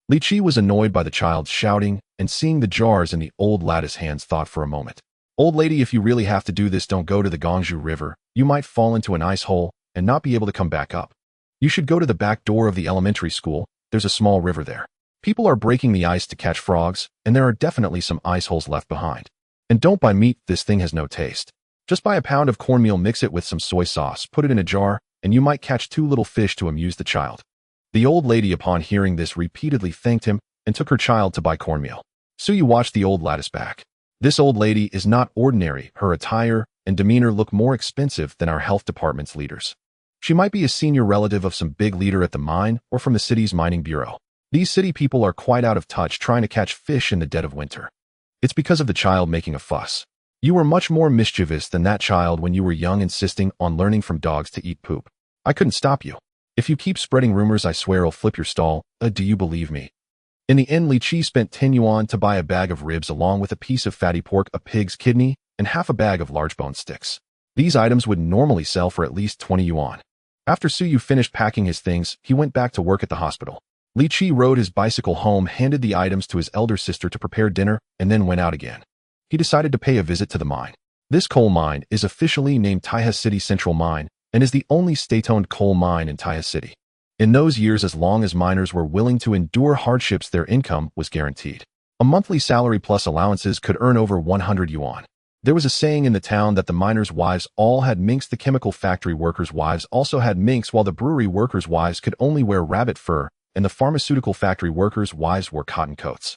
Li Qi was annoyed by the child's shouting, and seeing the jars in the old lad's hands, thought for a moment. Old lady, if you really have to do this, don't go to the Gangju River. You might fall into an ice hole and not be able to come back up. You should go to the back door of the elementary school. There's a small river there. People are breaking the ice to catch frogs, and there are definitely some ice holes left behind. And don't buy meat. This thing has no taste. Just buy a pound of cornmeal, mix it with some soy sauce, put it in a jar, and you might catch 2 little fish to amuse the child. The old lady, upon hearing this, repeatedly thanked him and took her child to buy cornmeal. Suyu watched the old lad's back. This old lady is not ordinary. Her attire and demeanor look more expensive than our health department's leaders. She might be a senior relative of some big leader at the mine or from the city's mining bureau. These city people are quite out of touch trying to catch fish in the dead of winter. It's because of the child making a fuss. You were much more mischievous than that child when you were young, insisting on learning from dogs to eat poop. I couldn't stop you. If you keep spreading rumors, I swear I'll flip your stall. Do you believe me? In the end, Li Qi spent 10 yuan to buy a bag of ribs along with a piece of fatty pork, a pig's kidney, and half a bag of large bone sticks. These items would normally sell for at least 20 yuan. After Suyu finished packing his things, he went back to work at the hospital. Li Qi rode his bicycle home, handed the items to his elder sister to prepare dinner, and then went out again. He decided to pay a visit to the mine. This coal mine is officially named Taihe City Central Mine and is the only state-owned coal mine in Taihe City. In those years, as long as miners were willing to endure hardships, their income was guaranteed. A monthly salary plus allowances could earn over 100 yuan. There was a saying in the town that the miners' wives all had minks, the chemical factory workers' wives also had minks, while the brewery workers' wives could only wear rabbit fur, and the pharmaceutical factory workers' wives wore cotton coats.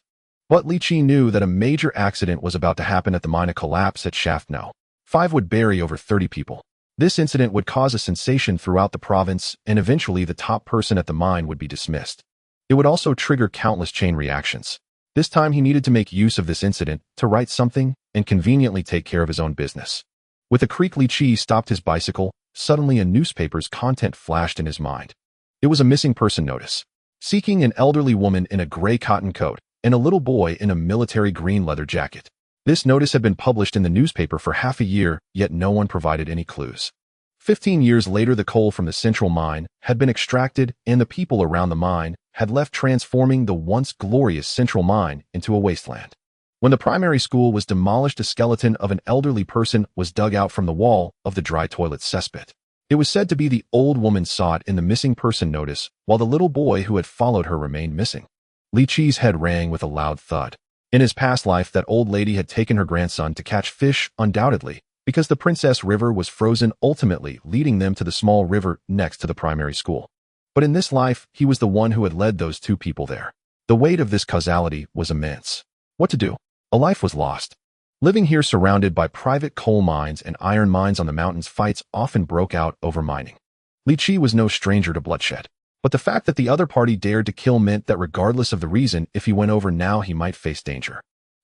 But Li Qi knew that a major accident was about to happen at the mine. A collapse at Shaft No. 5 would bury over 30 people. This incident would cause a sensation throughout the province, and eventually the top person at the mine would be dismissed. It would also trigger countless chain reactions. This time he needed to make use of this incident to write something and conveniently take care of his own business. With a creak, Li Qi stopped his bicycle. Suddenly a newspaper's content flashed in his mind. It was a missing person notice, seeking an elderly woman in a gray cotton coat and a little boy in a military green leather jacket. This notice had been published in the newspaper for half a year, yet no one provided any clues. 15 years later, the coal from the central mine had been extracted, and the people around the mine had left, transforming the once glorious central mine into a wasteland. When the primary school was demolished, a skeleton of an elderly person was dug out from the wall of the dry toilet cesspit. It was said to be the old woman sought in the missing person notice, while the little boy who had followed her remained missing. Li Qi's head rang with a loud thud. In his past life, that old lady had taken her grandson to catch fish, undoubtedly, because the Princess River was frozen, ultimately leading them to the small river next to the primary school. But in this life, he was the one who had led those two people there. The weight of this causality was immense. What to do? A life was lost. Living here surrounded by private coal mines and iron mines on the mountains, fights often broke out over mining. Li Qi was no stranger to bloodshed. But the fact that the other party dared to kill meant that regardless of the reason, if he went over now, he might face danger.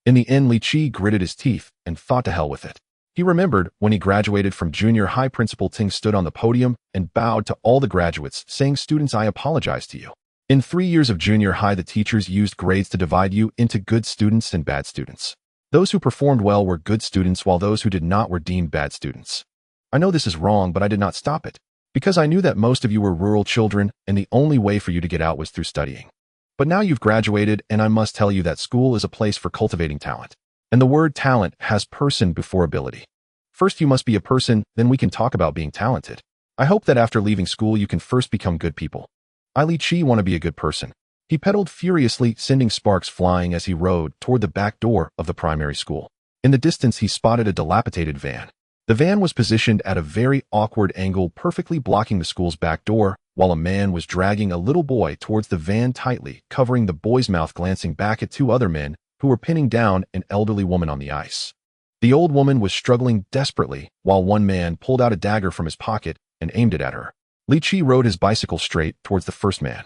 In the end, Li Qi gritted his teeth and thought to hell with it. He remembered when he graduated from junior high, Principal Ting stood on the podium and bowed to all the graduates, saying, "Students, I apologize to you. In 3 years of junior high, the teachers used grades to divide you into good students and bad students. Those who performed well were good students, while those who did not were deemed bad students. I know this is wrong, but I did not stop it, because I knew that most of you were rural children, and the only way for you to get out was through studying. But now you've graduated, and I must tell you that school is a place for cultivating talent. And the word talent has person before ability. First you must be a person, then we can talk about being talented. I hope that after leaving school you can first become good people. I, Li Qi, want to be a good person." He pedaled furiously, sending sparks flying as he rode toward the back door of the primary school. In the distance he spotted a dilapidated van. The van was positioned at a very awkward angle, perfectly blocking the school's back door, while a man was dragging a little boy towards the van, tightly covering the boy's mouth, glancing back at two other men who were pinning down an elderly woman on the ice. The old woman was struggling desperately, while one man pulled out a dagger from his pocket and aimed it at her. Li Qi rode his bicycle straight towards the first man.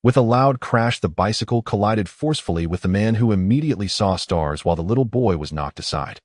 With a loud crash, the bicycle collided forcefully with the man, who immediately saw stars, while the little boy was knocked aside.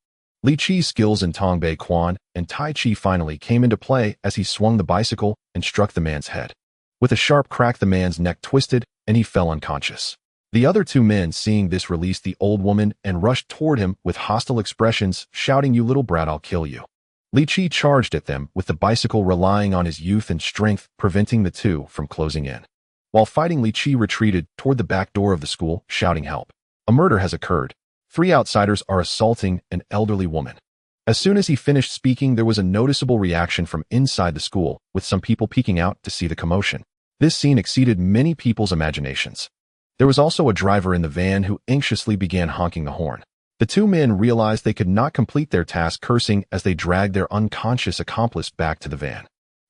Li Qi's skills in Tongbei Quan and Tai Chi finally came into play as he swung the bicycle and struck the man's head. With a sharp crack, the man's neck twisted and he fell unconscious. The other two men, seeing this, released the old woman and rushed toward him with hostile expressions, shouting, "You little brat, I'll kill you." Li Qi charged at them with the bicycle, relying on his youth and strength, preventing the two from closing in. While fighting, Li Qi retreated toward the back door of the school, shouting, "Help! A murder has occurred. 3 outsiders are assaulting an elderly woman." As soon as he finished speaking, there was a noticeable reaction from inside the school, with some people peeking out to see the commotion. This scene exceeded many people's imaginations. There was also a driver in the van who anxiously began honking the horn. The two men realized they could not complete their task, cursing as they dragged their unconscious accomplice back to the van.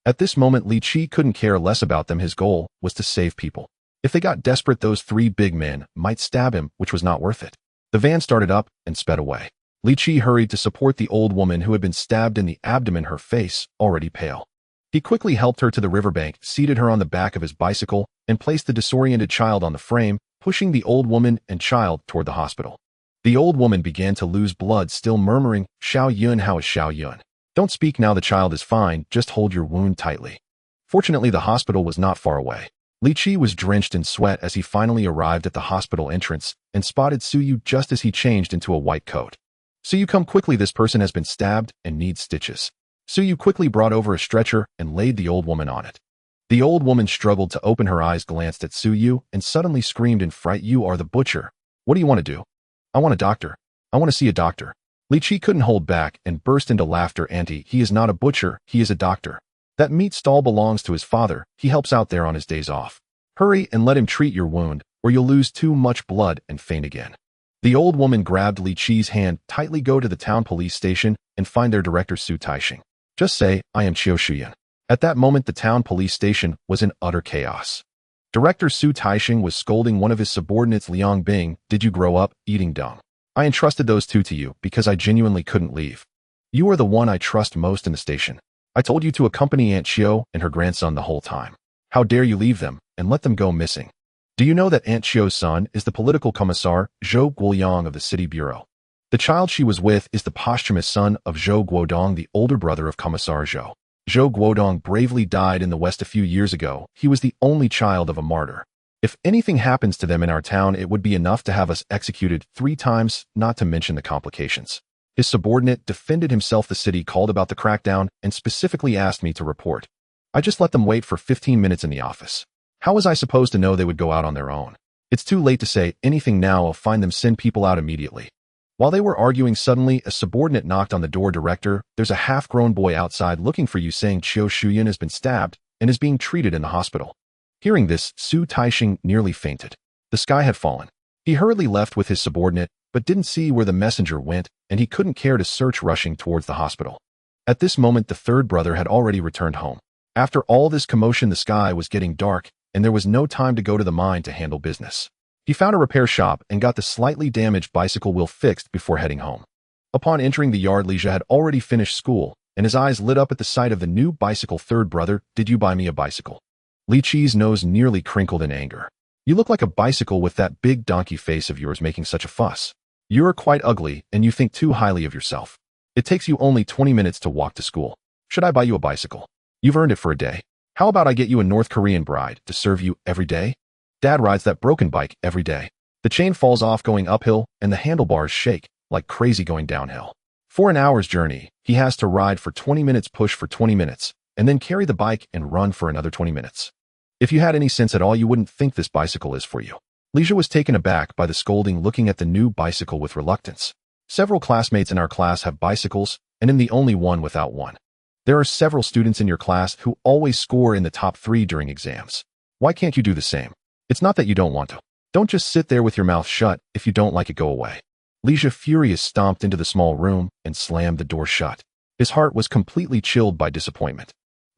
At this moment, Li Qi couldn't care less about them. His goal was to save people. If they got desperate, those 3 big men might stab him, which was not worth it. The van started up and sped away. Li Qi hurried to support the old woman who had been stabbed in the abdomen, her face already pale. He quickly helped her to the riverbank, seated her on the back of his bicycle, and placed the disoriented child on the frame, pushing the old woman and child toward the hospital. The old woman began to lose blood, still murmuring, "Xiao Yun, how is Xiao Yun? Don't speak now, the child is fine, just hold your wound tightly." Fortunately, the hospital was not far away. Li Qi was drenched in sweat as he finally arrived at the hospital entrance and spotted Suyu just as he changed into a white coat. "Suyu, come quickly, this person has been stabbed and needs stitches." Suyu quickly brought over a stretcher and laid the old woman on it. The old woman struggled to open her eyes, glanced at Suyu, and suddenly screamed in fright, "You are the butcher. What do you want to do?" "I want a doctor. I want to see a doctor." Li Qi couldn't hold back and burst into laughter. "Auntie, he is not a butcher, he is a doctor. That meat stall belongs to his father, he helps out there on his days off. Hurry and let him treat your wound, or you'll lose too much blood and faint again." The old woman grabbed Li Qi's hand tightly. "Go to the town police station and find their director, Su Taixing. Just say, I am Qiu Shuyan." At that moment, the town police station was in utter chaos. Director Su Taixing was scolding one of his subordinates, Liang Bing. "Did you grow up eating dung? I entrusted those 2 to you because I genuinely couldn't leave. You are the one I trust most in the station. I told you to accompany Aunt Qiu and her grandson the whole time. How dare you leave them and let them go missing? Do you know that Aunt Qiu's son is the political commissar, Zhou Guoyang of the city bureau? The child she was with is the posthumous son of Zhou Guodong, the older brother of Commissar Zhou. Zhou Guodong bravely died in the West a few years ago. He was the only child of a martyr. If anything happens to them in our town, it would be enough to have us executed 3 times, not to mention the complications. His subordinate defended himself. The city called about the crackdown and specifically asked me to report. I just let them wait for 15 minutes in the office. How was I supposed to know they would go out on their own? It's too late to say anything now. I'll find them, send people out immediately. While they were arguing, suddenly a subordinate knocked on the door. Director, there's a half-grown boy outside looking for you, saying Chiu Shuyun has been stabbed and is being treated in the hospital. Hearing this, Su Taixing nearly fainted. The sky had fallen. He hurriedly left with his subordinate, but didn't see where the messenger went, and he couldn't care to search, rushing towards the hospital. At this moment, the third brother had already returned home. After all this commotion, the sky was getting dark, and there was no time to go to the mine to handle business. He found a repair shop and got the slightly damaged bicycle wheel fixed before heading home. Upon entering the yard, Li Jia had already finished school, and his eyes lit up at the sight of the new bicycle. Third brother, did you buy me a bicycle? Li Qi's nose nearly crinkled in anger. You look like a bicycle with that big donkey face of yours making such a fuss. You're quite ugly, and you think too highly of yourself. It takes you only 20 minutes to walk to school. Should I buy you a bicycle? You've earned it for a day. How about I get you a North Korean bride to serve you every day? Dad rides that broken bike every day. The chain falls off going uphill, and the handlebars shake like crazy going downhill. For an hour's journey, he has to ride for 20 minutes, push for 20 minutes, and then carry the bike and run for another 20 minutes. If you had any sense at all, you wouldn't think this bicycle is for you. Li Jia was taken aback by the scolding, looking at the new bicycle with reluctance. Several classmates in our class have bicycles, and I'm the only one without one. There are several students in your class who always score in the top 3 during exams. Why can't you do the same? It's not that you don't want to. Don't just sit there with your mouth shut. If you don't like it, go away. Li Jia, furious, stomped into the small room and slammed the door shut. His heart was completely chilled by disappointment.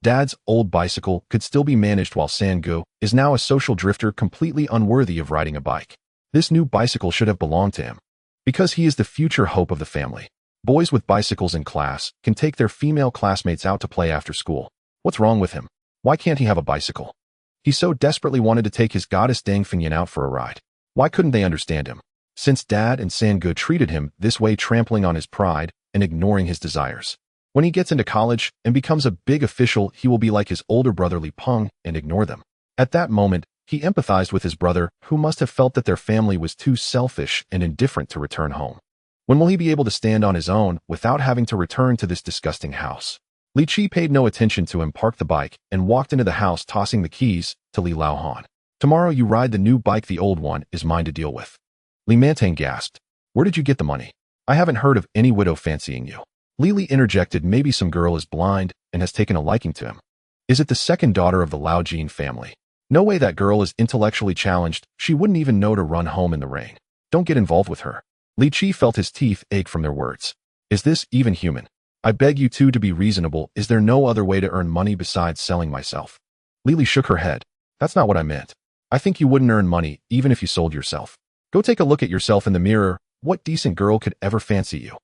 Dad's old bicycle could still be managed, while Sang-gu is now a social drifter completely unworthy of riding a bike. This new bicycle should have belonged to him, because he is the future hope of the family. Boys with bicycles in class can take their female classmates out to play after school. What's wrong with him? Why can't he have a bicycle? He so desperately wanted to take his goddess Dang Fengyan out for a ride. Why couldn't they understand him? Since Dad and Sang-gu treated him this way, trampling on his pride and ignoring his desires. When he gets into college and becomes a big official, he will be like his older brother Li Peng and ignore them. At that moment, he empathized with his brother, who must have felt that their family was too selfish and indifferent to return home. When will he be able to stand on his own without having to return to this disgusting house? Li Qi paid no attention to him, parked the bike, and walked into the house, tossing the keys to Li Laohan. Tomorrow you ride the new bike, the old one is mine to deal with. Li Mantang gasped. Where did you get the money? I haven't heard of any widow fancying you. Li interjected, maybe some girl is blind and has taken a liking to him. Is it the second daughter of the Lao Jin family? No way, that girl is intellectually challenged. She wouldn't even know to run home in the rain. Don't get involved with her. Li Qi felt his teeth ache from their words. Is this even human? I beg you two to be reasonable. Is there no other way to earn money besides selling myself? Li shook her head. That's not what I meant. I think you wouldn't earn money even if you sold yourself. Go take a look at yourself in the mirror. What decent girl could ever fancy you?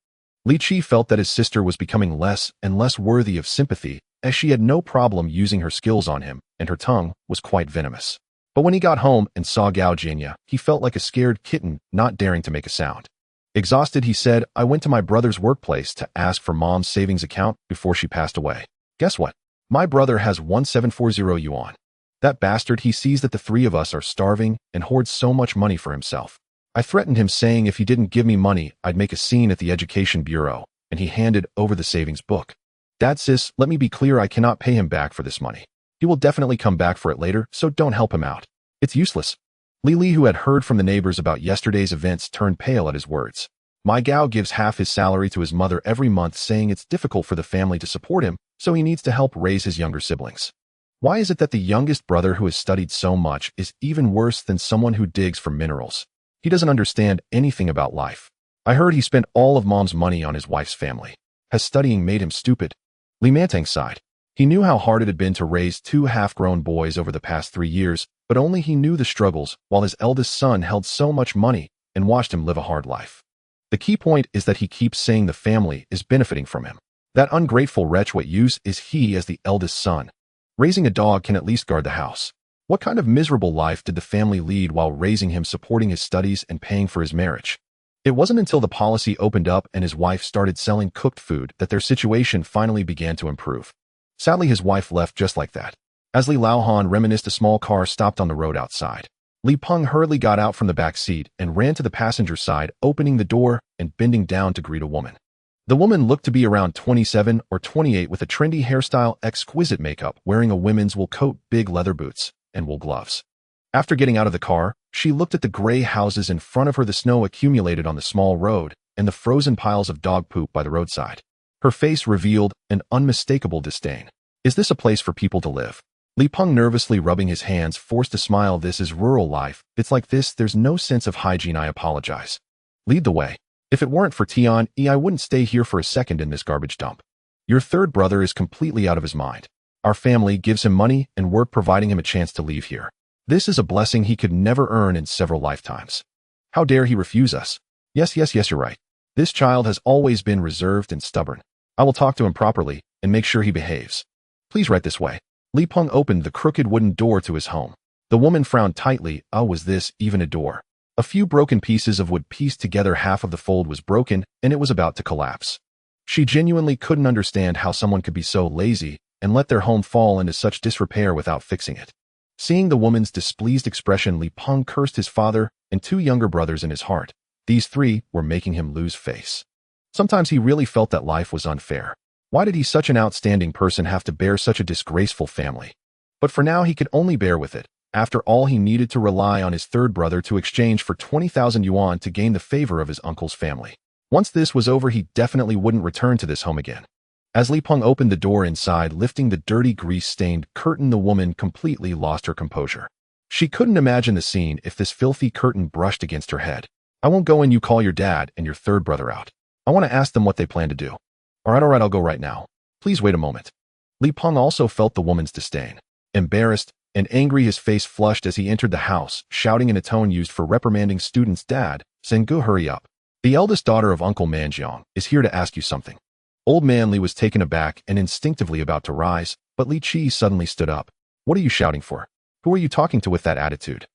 Li Qi felt that his sister was becoming less and less worthy of sympathy, as she had no problem using her skills on him, and her tongue was quite venomous. But when he got home and saw Gao Jianya, he felt like a scared kitten, not daring to make a sound. Exhausted, he said, I went to my brother's workplace to ask for Mom's savings account before she passed away. Guess what? My brother has 1740 yuan. That bastard, he sees that the 3 of us are starving and hoards so much money for himself. I threatened him, saying if he didn't give me money, I'd make a scene at the Education Bureau, and he handed over the savings book. Dad, sis, let me be clear, I cannot pay him back for this money. He will definitely come back for it later, so don't help him out. It's useless. Li, who had heard from the neighbors about yesterday's events, turned pale at his words. My Gao gives half his salary to his mother every month, saying it's difficult for the family to support him, so he needs to help raise his younger siblings. Why is it that the youngest brother, who has studied so much, is even worse than someone who digs for minerals? He doesn't understand anything about life. I heard he spent all of Mom's money on his wife's family. Has studying made him stupid? Li Mantang sighed. He knew how hard it had been to raise 2 half-grown boys over the past 3 years, but only he knew the struggles, while his eldest son held so much money and watched him live a hard life. The key point is that he keeps saying the family is benefiting from him. That ungrateful wretch, what use is he as the eldest son? Raising a dog can at least guard the house. What kind of miserable life did the family lead while raising him, supporting his studies and paying for his marriage? It wasn't until the policy opened up and his wife started selling cooked food that their situation finally began to improve. Sadly, his wife left just like that. As Li Laohan reminisced, a small car stopped on the road outside. Li Peng hurriedly got out from the back seat and ran to the passenger side, opening the door and bending down to greet a woman. The woman looked to be around 27 or 28 with a trendy hairstyle, exquisite makeup, wearing a women's wool coat, big leather boots, and wool gloves. After getting out of the car, she looked at the gray houses in front of her, the snow accumulated on the small road, and the frozen piles of dog poop by the roadside. Her face revealed an unmistakable disdain. Is this a place for people to live? Li Peng, nervously rubbing his hands, forced a smile. This is rural life. It's like this. There's no sense of hygiene. I apologize. Lead the way. If it weren't for Tian, I wouldn't stay here for a second in this garbage dump. Your third brother is completely out of his mind. Our family gives him money and work, providing him a chance to leave here. This is a blessing he could never earn in several lifetimes. How dare he refuse us? Yes, you're right. This child has always been reserved and stubborn. I will talk to him properly and make sure he behaves. Please right this way. Li Peng opened the crooked wooden door to his home. The woman frowned tightly. Oh, was this even a door? A few broken pieces of wood pieced together. Half of the fold was broken, and it was about to collapse. She genuinely couldn't understand how someone could be so lazy and let their home fall into such disrepair without fixing it. Seeing the woman's displeased expression, Li Peng cursed his father and two younger brothers in his heart. These three were making him lose face. Sometimes he really felt that life was unfair. Why did he, such an outstanding person, have to bear such a disgraceful family? But for now he could only bear with it. After all, he needed to rely on his third brother to exchange for 20,000 yuan to gain the favor of his uncle's family. Once this was over, he definitely wouldn't return to this home again. As Li Peng opened the door inside, lifting the dirty, grease-stained curtain, the woman completely lost her composure. She couldn't imagine the scene if this filthy curtain brushed against her head. I won't go in. You call your dad and your third brother out. I want to ask them what they plan to do. All right, I'll go right now. Please wait a moment. Li Peng also felt the woman's disdain. Embarrassed and angry, his face flushed as he entered the house, shouting in a tone used for reprimanding students, Dad, Sengu, hurry up. The eldest daughter of Uncle Manjiang is here to ask you something. Old man Li was taken aback and instinctively about to rise, but Li Qi suddenly stood up. What are you shouting for? Who are you talking to with that attitude?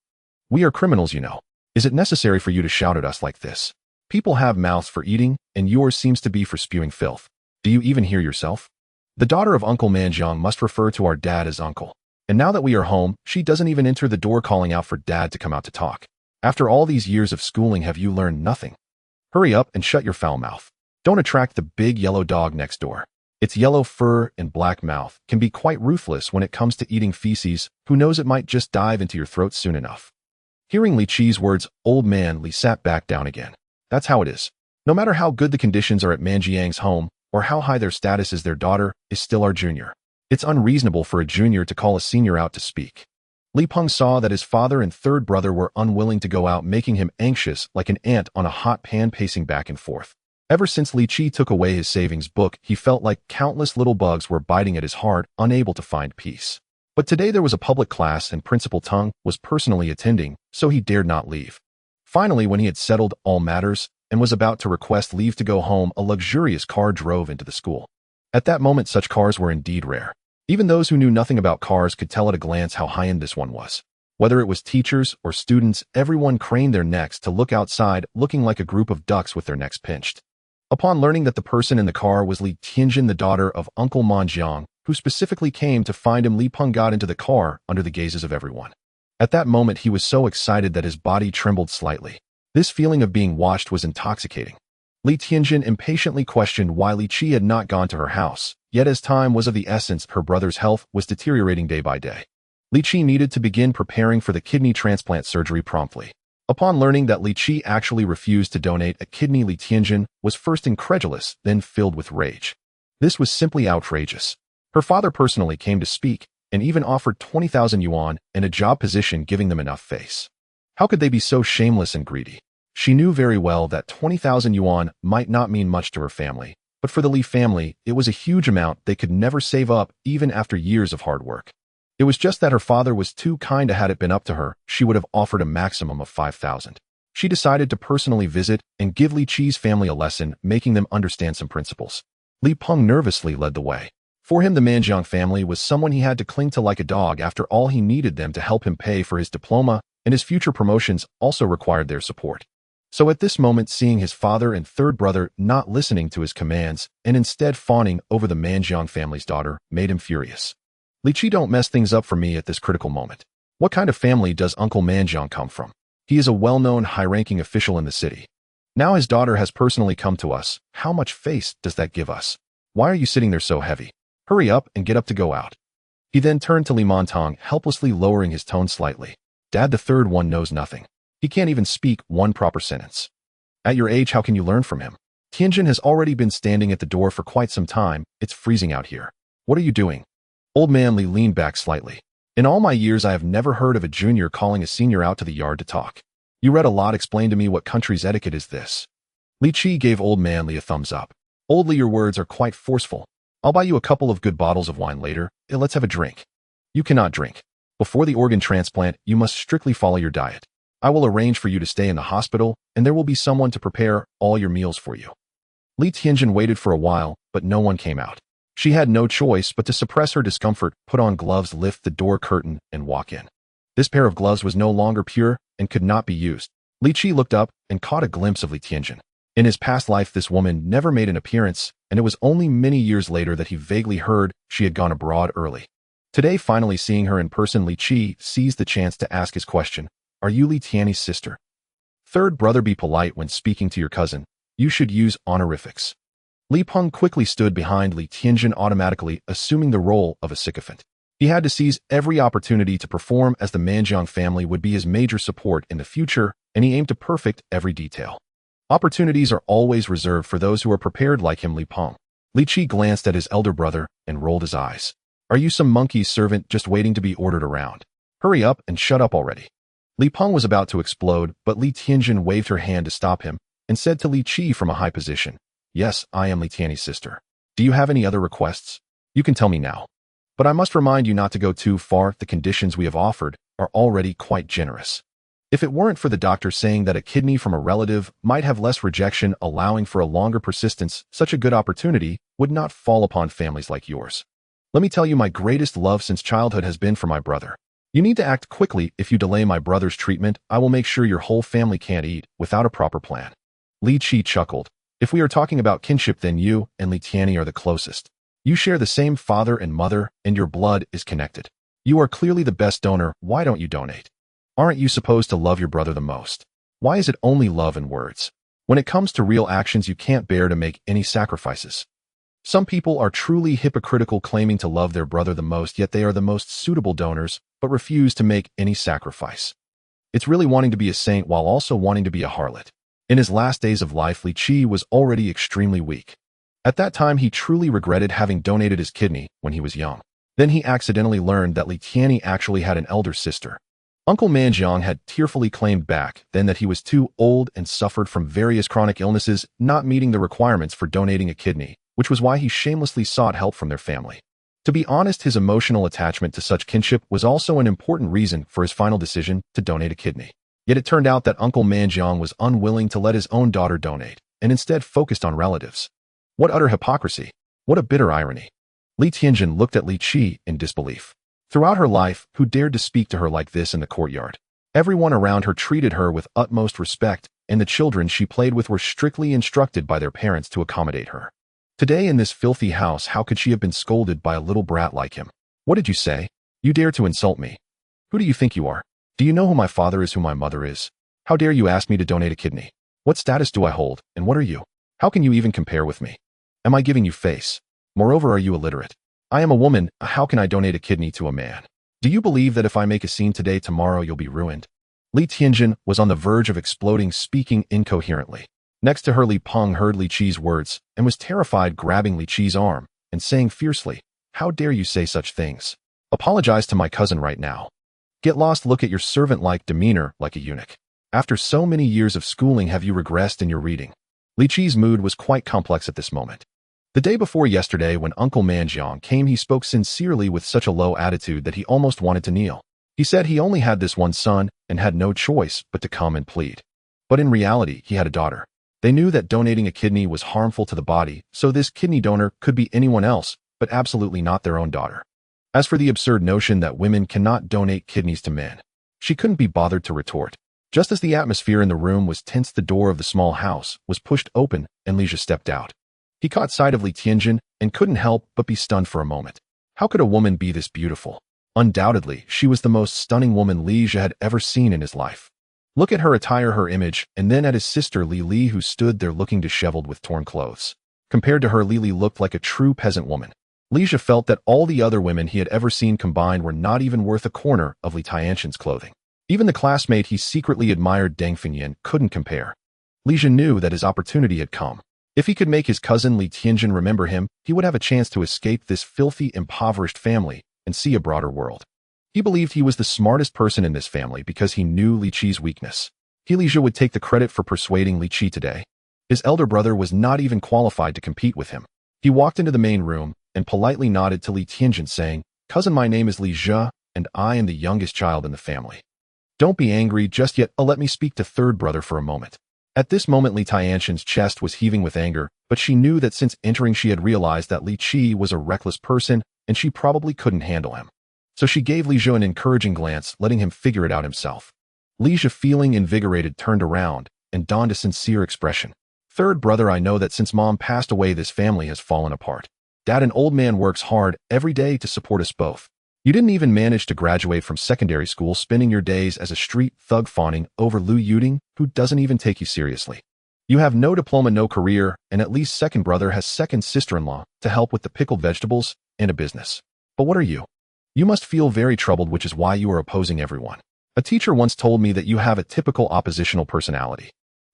We are criminals, you know. Is it necessary for you to shout at us like this? People have mouths for eating, and yours seems to be for spewing filth. Do you even hear yourself? The daughter of Uncle Manjiang must refer to our dad as uncle. And now that we are home, she doesn't even enter the door calling out for Dad to come out to talk. After all these years of schooling, have you learned nothing? Hurry up and shut your foul mouth. Don't attract the big yellow dog next door. Its yellow fur and black mouth can be quite ruthless when it comes to eating feces. Who knows, it might just dive into your throat soon enough. Hearing Li Qi's words, old man Li sat back down again. That's how it is. No matter how good the conditions are at Manjiang's home, or how high their status is, their daughter is still our junior. It's unreasonable for a junior to call a senior out to speak. Li Peng saw that his father and third brother were unwilling to go out, making him anxious like an ant on a hot pan, pacing back and forth. Ever since Li Qi took away his savings book, he felt like countless little bugs were biting at his heart, unable to find peace. But today there was a public class and Principal Tung was personally attending, so he dared not leave. Finally, when he had settled all matters and was about to request leave to go home, a luxurious car drove into the school. At that moment, such cars were indeed rare. Even those who knew nothing about cars could tell at a glance how high-end this one was. Whether it was teachers or students, everyone craned their necks to look outside, looking like a group of ducks with their necks pinched. Upon learning that the person in the car was Li Tianjin, the daughter of Uncle Manjiang, who specifically came to find him, Li Peng got into the car under the gazes of everyone. At that moment, he was so excited that his body trembled slightly. This feeling of being watched was intoxicating. Li Tianjin impatiently questioned why Li Qi had not gone to her house, yet as time was of the essence, her brother's health was deteriorating day by day. Li Qi needed to begin preparing for the kidney transplant surgery promptly. Upon learning that Li Qi actually refused to donate a kidney, Li Tianjin was first incredulous, then filled with rage. This was simply outrageous. Her father personally came to speak and even offered 20,000 yuan and a job position, giving them enough face. How could they be so shameless and greedy? She knew very well that 20,000 yuan might not mean much to her family, but for the Li family, it was a huge amount they could never save up even after years of hard work. It was just that her father was too kind. Had it been up to her, she would have offered a maximum of 5,000. She decided to personally visit and give Li Qi's family a lesson, making them understand some principles. Li Peng nervously led the way. For him, the Manjiang family was someone he had to cling to like a dog. After all, he needed them to help him pay for his diploma, and his future promotions also required their support. So at this moment, seeing his father and third brother not listening to his commands and instead fawning over the Manjiang family's daughter made him furious. Li Qi, don't mess things up for me at this critical moment. What kind of family does Uncle Manjiang come from? He is a well-known high-ranking official in the city. Now his daughter has personally come to us. How much face does that give us? Why are you sitting there so heavy? Hurry up and get up to go out. He then turned to Li Montong, helplessly lowering his tone slightly. Dad, the third one knows nothing. He can't even speak one proper sentence. At your age, how can you learn from him? Tianjin has already been standing at the door for quite some time. It's freezing out here. What are you doing? Old man Li leaned back slightly. In all my years, I have never heard of a junior calling a senior out to the yard to talk. You read a lot. Explain to me what country's etiquette is this? Li Qi gave old man Li a thumbs up. Old Li, your words are quite forceful. I'll buy you a couple of good bottles of wine later. Let's have a drink. You cannot drink. Before the organ transplant, you must strictly follow your diet. I will arrange for you to stay in the hospital, and there will be someone to prepare all your meals for you. Li Tianjin waited for a while, but no one came out. She had no choice but to suppress her discomfort, put on gloves, lift the door curtain, and walk in. This pair of gloves was no longer pure and could not be used. Li Qi looked up and caught a glimpse of Li Tianjin. In his past life, this woman never made an appearance, and it was only many years later that he vaguely heard she had gone abroad early. Today, finally seeing her in person, Li Qi seized the chance to ask his question. Are you Li Tianyi's sister? Third brother, be polite when speaking to your cousin. You should use honorifics. Li Peng quickly stood behind Li Tianjin, automatically assuming the role of a sycophant. He had to seize every opportunity to perform, as the Manjiang family would be his major support in the future, and he aimed to perfect every detail. Opportunities are always reserved for those who are prepared like him. Li Peng. Li Qi glanced at his elder brother and rolled his eyes. Are you some monkey's servant just waiting to be ordered around? Hurry up and shut up already. Li Peng was about to explode, but Li Tianjin waved her hand to stop him and said to Li Qi from a high position, Yes, I am Li Tianyi's sister. Do you have any other requests? You can tell me now. But I must remind you not to go too far. The conditions we have offered are already quite generous. If it weren't for the doctor saying that a kidney from a relative might have less rejection, allowing for a longer persistence, such a good opportunity would not fall upon families like yours. Let me tell you, my greatest love since childhood has been for my brother. You need to act quickly. If you delay my brother's treatment, I will make sure your whole family can't eat without a proper plan. Li Qi chuckled. If we are talking about kinship, then you and Li Tianyi are the closest. You share the same father and mother, and your blood is connected. You are clearly the best donor. Why don't you donate? Aren't you supposed to love your brother the most? Why is it only love in words? When it comes to real actions, you can't bear to make any sacrifices. Some people are truly hypocritical, claiming to love their brother the most, yet they are the most suitable donors, but refuse to make any sacrifice. It's really wanting to be a saint while also wanting to be a harlot. In his last days of life, Li Qi was already extremely weak. At that time, he truly regretted having donated his kidney when he was young. Then he accidentally learned that Li Tianyi actually had an elder sister. Uncle Manjiang had tearfully claimed back then that he was too old and suffered from various chronic illnesses, not meeting the requirements for donating a kidney, which was why he shamelessly sought help from their family. To be honest, his emotional attachment to such kinship was also an important reason for his final decision to donate a kidney. Yet it turned out that Uncle Manjiang was unwilling to let his own daughter donate, and instead focused on relatives. What utter hypocrisy! What a bitter irony! Li Tianjin looked at Li Qi in disbelief. Throughout her life, who dared to speak to her like this in the courtyard? Everyone around her treated her with utmost respect, and the children she played with were strictly instructed by their parents to accommodate her. Today in this filthy house, how could she have been scolded by a little brat like him? What did you say? You dare to insult me? Who do you think you are? Do you know who my father is, who my mother is? How dare you ask me to donate a kidney? What status do I hold, and what are you? How can you even compare with me? Am I giving you face? Moreover, are you illiterate? I am a woman. How can I donate a kidney to a man? Do you believe that if I make a scene today, tomorrow you'll be ruined? Li Tianjin was on the verge of exploding, speaking incoherently. Next to her, Li Peng heard Li Qi's words and was terrified, grabbing Li Qi's arm and saying fiercely, How dare you say such things? Apologize to my cousin right now. Get lost. Look at your servant-like demeanor, like a eunuch. After so many years of schooling, have you regressed in your reading? Li Qi's mood was quite complex at this moment. The day before yesterday, when Uncle Manjiang came, he spoke sincerely with such a low attitude that he almost wanted to kneel. He said he only had this one son and had no choice but to come and plead. But in reality, he had a daughter. They knew that donating a kidney was harmful to the body, so this kidney donor could be anyone else, but absolutely not their own daughter. As for the absurd notion that women cannot donate kidneys to men, she couldn't be bothered to retort. Just as the atmosphere in the room was tense, the door of the small house was pushed open and Lija stepped out. He caught sight of Li Tianjin and couldn't help but be stunned for a moment. How could a woman be this beautiful? Undoubtedly, she was the most stunning woman Li Jia had ever seen in his life. Look at her attire, her image, and then at his sister Li Li, who stood there looking disheveled with torn clothes. Compared to her, Li Li looked like a true peasant woman. Li Jia felt that all the other women he had ever seen combined were not even worth a corner of Li Tianxian's clothing. Even the classmate he secretly admired, Deng Fengyan, couldn't compare. Li Jia knew that his opportunity had come. If he could make his cousin Li Tianjin remember him, he would have a chance to escape this filthy, impoverished family and see a broader world. He believed he was the smartest person in this family because he knew Li Qi's weakness. Li Jia would take the credit for persuading Li Qi today. His elder brother was not even qualified to compete with him. He walked into the main room and politely nodded to Li Tianjin, saying, "Cousin, my name is Li Jia, and I am the youngest child in the family. Don't be angry just yet, let me speak to third brother for a moment." At this moment, Li Tianxian's chest was heaving with anger, but she knew that since entering she had realized that Li Qi was a reckless person and she probably couldn't handle him. So she gave Li Jia an encouraging glance, letting him figure it out himself. Li Jia, feeling invigorated, turned around and donned a sincere expression. "Third brother, I know that since Mom passed away, this family has fallen apart. Dad, an old man, works hard every day to support us both. You didn't even manage to graduate from secondary school, spending your days as a street thug fawning over Liu Yuding, who doesn't even take you seriously. You have no diploma, no career, and at least second brother has second sister-in-law to help with the pickled vegetables and a business. But what are you? You must feel very troubled, which is why you are opposing everyone. A teacher once told me that you have a typical oppositional personality.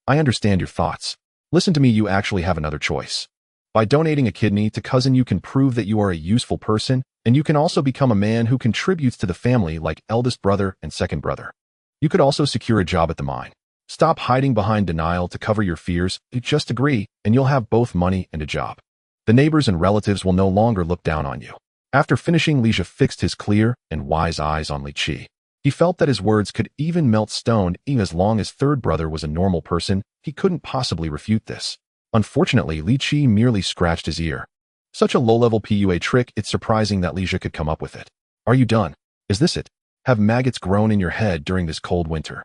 I understand your thoughts. Listen to me, you actually have another choice. By donating a kidney to cousin, you can prove that you are a useful person, and you can also become a man who contributes to the family like eldest brother and second brother. You could also secure a job at the mine. Stop hiding behind denial to cover your fears. Just agree, and you'll have both money and a job. The neighbors and relatives will no longer look down on you." After finishing, Li Jia fixed his clear and wise eyes on Li Qi. He felt that his words could even melt stone, even as long as third brother was a normal person, he couldn't possibly refute this. Unfortunately, Li Qi merely scratched his ear. Such a low-level PUA trick, it's surprising that Li Jia could come up with it. Are you done? Is this it? Have maggots grown in your head during this cold winter?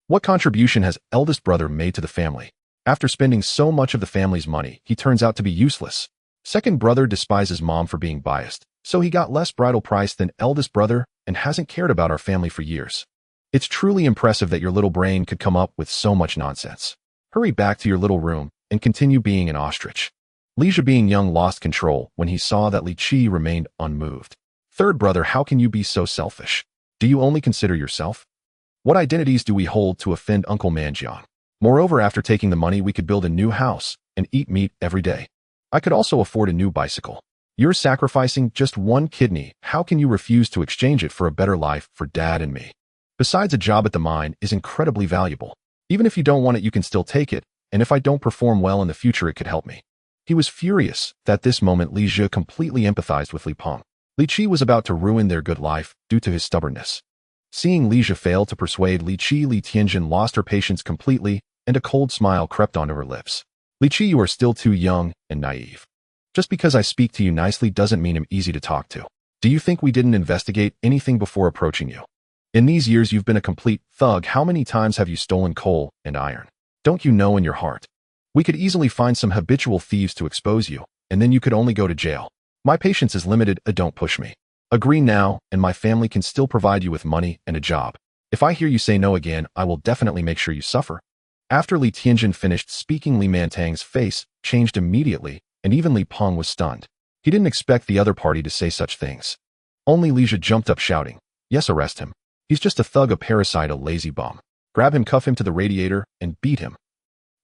What contribution has eldest brother made to the family? After spending so much of the family's money, he turns out to be useless. Second brother despises Mom for being biased, so he got less bridal price than eldest brother and hasn't cared about our family for years. It's truly impressive that your little brain could come up with so much nonsense. Hurry back to your little room and continue being an ostrich." Li Jia, being young, lost control when he saw that Li Qi remained unmoved. "Third brother, how can you be so selfish? Do you only consider yourself? What identities do we hold to offend Uncle Manjiang? Moreover, after taking the money, we could build a new house and eat meat every day. I could also afford a new bicycle. You're sacrificing just one kidney. How can you refuse to exchange it for a better life for Dad and me? Besides, a job at the mine is incredibly valuable. Even if you don't want it, you can still take it, and if I don't perform well in the future, it could help me." He was furious. At this moment, Li Jia completely empathized with Li Peng. Li Qi was about to ruin their good life due to his stubbornness. Seeing Li Jia fail to persuade Li Qi, Li Tianjin lost her patience completely, and a cold smile crept onto her lips. "Li Qi, you are still too young and naive. Just because I speak to you nicely doesn't mean I'm easy to talk to. Do you think we didn't investigate anything before approaching you? In these years, you've been a complete thug. How many times have you stolen coal and iron? Don't you know in your heart? We could easily find some habitual thieves to expose you, and then you could only go to jail. My patience is limited. Don't push me. Agree now, and my family can still provide you with money and a job. If I hear you say no again, I will definitely make sure you suffer." After Li Tianjin finished speaking, Li Mantang's face changed immediately, and even Li Peng was stunned. He didn't expect the other party to say such things. Only Li Jia jumped up shouting, "Yes, arrest him. He's just a thug, a parasite, a lazy bum. Grab him, cuff him to the radiator, and beat him.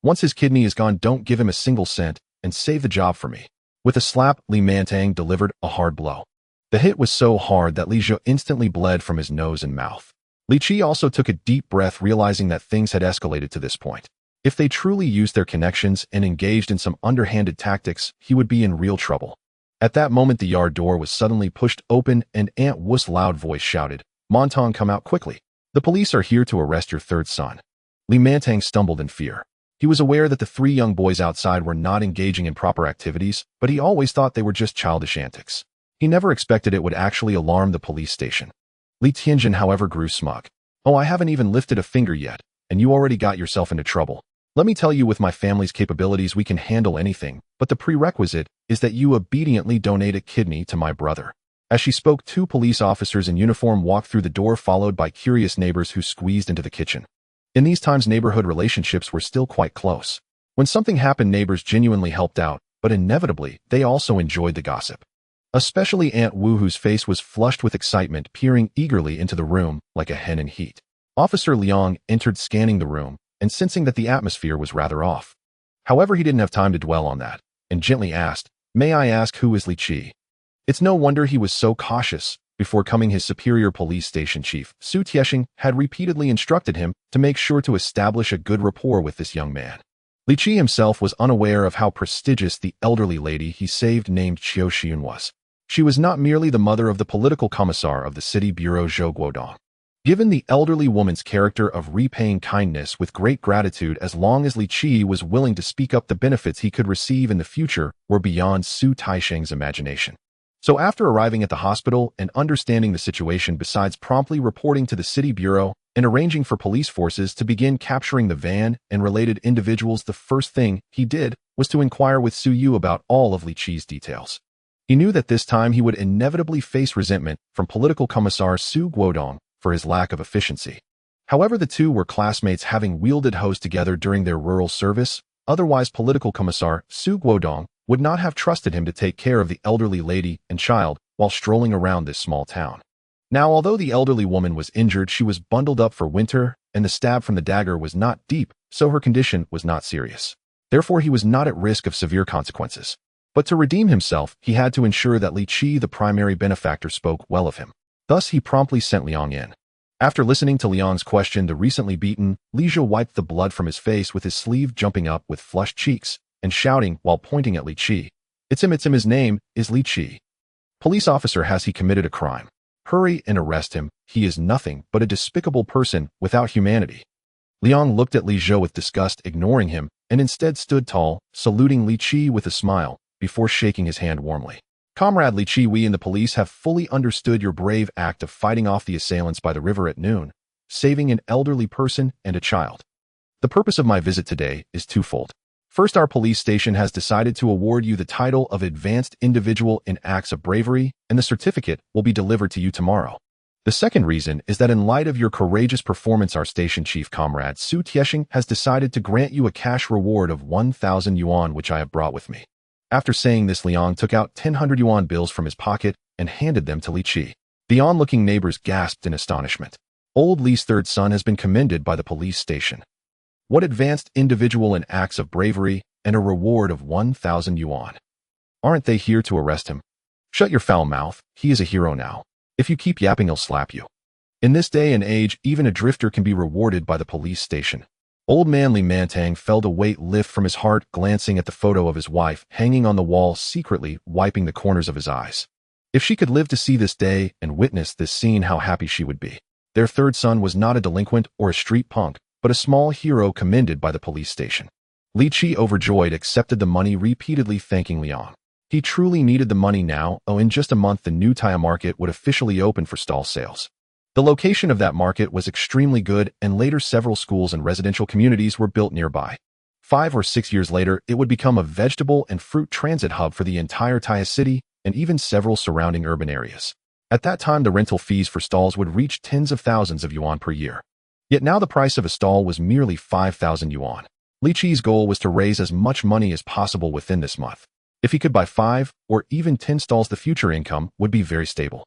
Once his kidney is gone, don't give him a single cent, and save the job for me." With a slap, Li Mantang delivered a hard blow. The hit was so hard that Li Jia instantly bled from his nose and mouth. Li Qi also took a deep breath, realizing that things had escalated to this point. If they truly used their connections and engaged in some underhanded tactics, he would be in real trouble. At that moment, the yard door was suddenly pushed open and Aunt Wu's loud voice shouted, "Montong, come out quickly. The police are here to arrest your third son." Li Mantang stumbled in fear. He was aware that the three young boys outside were not engaging in proper activities, but he always thought they were just childish antics. He never expected it would actually alarm the police station. Li Tianjin, however, grew smug. "Oh, I haven't even lifted a finger yet, and you already got yourself into trouble. Let me tell you, with my family's capabilities, we can handle anything, but the prerequisite is that you obediently donate a kidney to my brother. As she spoke, two police officers in uniform walked through the door, followed by curious neighbors who squeezed into the kitchen. In these times, neighborhood relationships were still quite close. When something happened, neighbors genuinely helped out, but inevitably, they also enjoyed the gossip. Especially Aunt Wu, whose face was flushed with excitement, peering eagerly into the room like a hen in heat. Officer Liang entered, scanning the room, and sensing that the atmosphere was rather off. However, he didn't have time to dwell on that, and gently asked, "May I ask who is Li Qi?" It's no wonder he was so cautious. Before coming, his superior police station chief, Su Tieshing, had repeatedly instructed him to make sure to establish a good rapport with this young man. Li Qi himself was unaware of how prestigious the elderly lady he saved named Qiu Xian was. She was not merely the mother of the political commissar of the city bureau Zhou Guodong. Given the elderly woman's character of repaying kindness with great gratitude, as long as Li Qi was willing to speak up, the benefits he could receive in the future were beyond Su Tiesheng's imagination. So after arriving at the hospital and understanding the situation, besides promptly reporting to the city bureau and arranging for police forces to begin capturing the van and related individuals, the first thing he did was to inquire with Su Yu about all of Li Qi's details. He knew that this time he would inevitably face resentment from political commissar Su Guodong for his lack of efficiency. However, the two were classmates, having wielded hose together during their rural service. Otherwise, political commissar Su Guodong would not have trusted him to take care of the elderly lady and child while strolling around this small town. Now, although the elderly woman was injured, she was bundled up for winter, and the stab from the dagger was not deep, so her condition was not serious. Therefore, he was not at risk of severe consequences. But to redeem himself, he had to ensure that Li Qi, the primary benefactor, spoke well of him. Thus, he promptly sent Liang in. After listening to Liang's question, the recently beaten Li Zhe wiped the blood from his face with his sleeve, jumping up with flushed cheeks and shouting while pointing at Li Qi, It's him, his name is Li Qi. Police officer, has he committed a crime? Hurry and arrest him. He is nothing but a despicable person without humanity." Liang looked at Li Zhe with disgust, ignoring him, and instead stood tall, saluting Li Qi with a smile, before shaking his hand warmly. "Comrade Li Qi, we in the police have fully understood your brave act of fighting off the assailants by the river at noon, saving an elderly person and a child. The purpose of my visit today is twofold. First, our police station has decided to award you the title of Advanced Individual in Acts of Bravery, and the certificate will be delivered to you tomorrow. The second reason is that in light of your courageous performance, our station chief, comrade Su Tieshing, has decided to grant you a cash reward of 1,000 yuan, which I have brought with me." After saying this, Liang took out 100 yuan bills from his pocket and handed them to Li Qi. The onlooking neighbors gasped in astonishment. Old Li's third son has been commended by the police station. What advanced individual in acts of bravery and a reward of 1,000 yuan? Aren't they here to arrest him? Shut your foul mouth. He is a hero now. If you keep yapping, he'll slap you. In this day and age, even a drifter can be rewarded by the police station. Old man Li Mantang felt a weight lift from his heart, glancing at the photo of his wife hanging on the wall, secretly wiping the corners of his eyes. If she could live to see this day and witness this scene, how happy she would be. Their third son was not a delinquent or a street punk, but a small hero commended by the police station. Li Qi, overjoyed, accepted the money, repeatedly thanking Liang. He truly needed the money now. In just a month, the new Taya market would officially open for stall sales. The location of that market was extremely good, and later several schools and residential communities were built nearby. 5 or 6 years later, it would become a vegetable and fruit transit hub for the entire Taya city and even several surrounding urban areas. At that time, the rental fees for stalls would reach tens of thousands of yuan per year. Yet now the price of a stall was merely 5,000 yuan. Li Qi's goal was to raise as much money as possible within this month. If he could buy 5 or even 10 stalls, the future income would be very stable.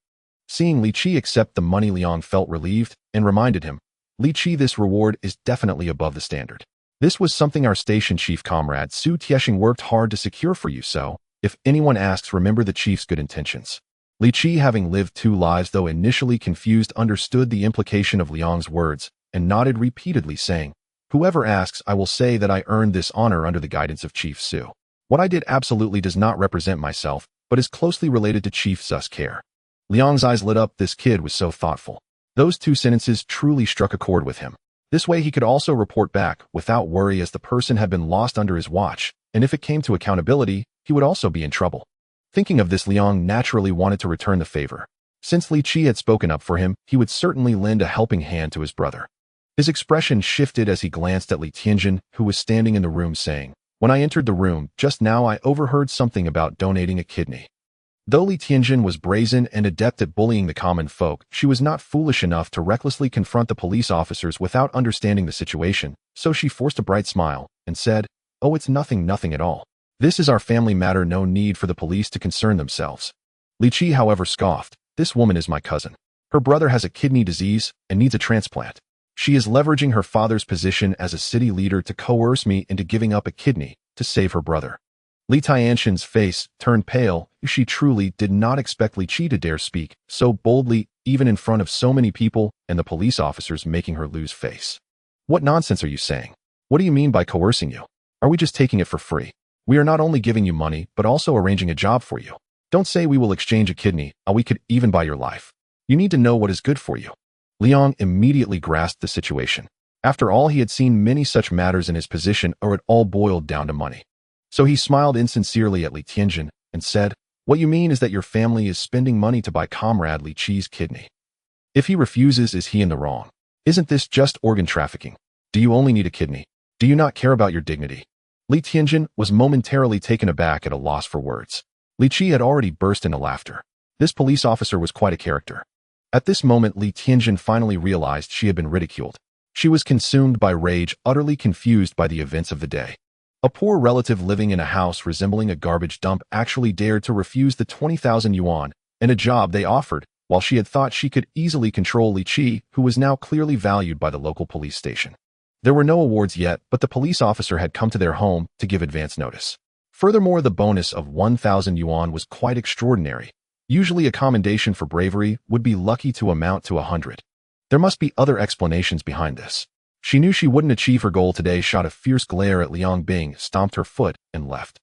Seeing Li Qi accept the money, Liang felt relieved and reminded him, "Li Qi, this reward is definitely above the standard. This was something our station chief, comrade Su Tieshing, worked hard to secure for you, so if anyone asks, remember the chief's good intentions." Li Qi, having lived 2 lives, though initially confused, understood the implication of Liang's words and nodded repeatedly, saying, "Whoever asks, I will say that I earned this honor under the guidance of Chief Su. What I did absolutely does not represent myself, but is closely related to Chief Su's care." Liang's eyes lit up. This kid was so thoughtful. Those 2 sentences truly struck a chord with him. This way he could also report back without worry, as the person had been lost under his watch, and if it came to accountability, he would also be in trouble. Thinking of this, Liang naturally wanted to return the favor. Since Li Qi had spoken up for him, he would certainly lend a helping hand to his brother. His expression shifted as he glanced at Li Tianjin, who was standing in the room, saying, "When I entered the room just now, I overheard something about donating a kidney. Though Li Tianjin was brazen and adept at bullying the common folk, she was not foolish enough to recklessly confront the police officers without understanding the situation, so she forced a bright smile and said, "Oh, it's nothing at all. This is our family matter, no need for the police to concern themselves." Li Qi, however, scoffed, "This woman is my cousin. Her brother has a kidney disease and needs a transplant. She is leveraging her father's position as a city leader to coerce me into giving up a kidney to save her brother." Li Tianxin's face turned pale. She truly did not expect Li Qi to dare speak so boldly, even in front of so many people and the police officers making her lose face. "What nonsense are you saying? What do you mean by coercing you? Are we just taking it for free? We are not only giving you money, but also arranging a job for you. Don't say we will exchange a kidney, or we could even buy your life. You need to know what is good for you." Liang immediately grasped the situation. After all, he had seen many such matters in his position, or it all boiled down to money. So he smiled insincerely at Li Tianjin and said, "What you mean is that your family is spending money to buy Comrade Li Qi's kidney. If he refuses, is he in the wrong? Isn't this just organ trafficking? Do you only need a kidney? Do you not care about your dignity?" Li Tianjin was momentarily taken aback at a loss for words. Li Qi had already burst into laughter. This police officer was quite a character. At this moment, Li Tianjin finally realized she had been ridiculed. She was consumed by rage, utterly confused by the events of the day. A poor relative living in a house resembling a garbage dump actually dared to refuse the 20,000 yuan and a job they offered, while she had thought she could easily control Li Qi, who was now clearly valued by the local police station. There were no awards yet, but the police officer had come to their home to give advance notice. Furthermore, the bonus of 1,000 yuan was quite extraordinary. Usually a commendation for bravery would be lucky to amount to 100. There must be other explanations behind this. She knew she wouldn't achieve her goal today, shot a fierce glare at Liang Bing, stomped her foot, and left.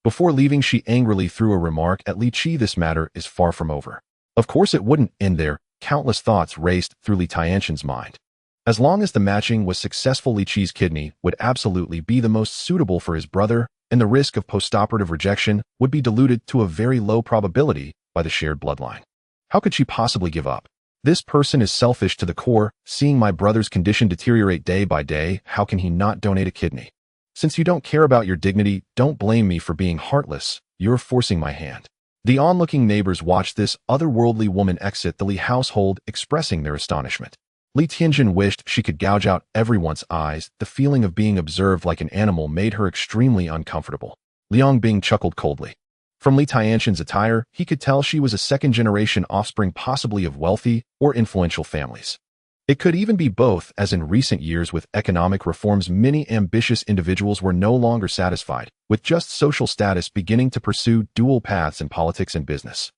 Before leaving, she angrily threw a remark at Li Qi: "This matter is far from over." Of course it wouldn't end there. Countless thoughts raced through Li Tianxin's mind. As long as the matching was successful, Li Qi's kidney would absolutely be the most suitable for his brother, and the risk of postoperative rejection would be diluted to a very low probability by the shared bloodline. How could she possibly give up? This person is selfish to the core. Seeing my brother's condition deteriorate day by day, how can he not donate a kidney? Since you don't care about your dignity, don't blame me for being heartless. You're forcing my hand. The onlooking neighbors watched this otherworldly woman exit the Li household, expressing their astonishment. Li Tianjin wished she could gouge out everyone's eyes. The feeling of being observed like an animal made her extremely uncomfortable. Liang Bing chuckled coldly. From Li Tianxin's attire, he could tell she was a second-generation offspring, possibly of wealthy or influential families. It could even be both, as in recent years with economic reforms, many ambitious individuals were no longer satisfied with just social status, beginning to pursue dual paths in politics and business.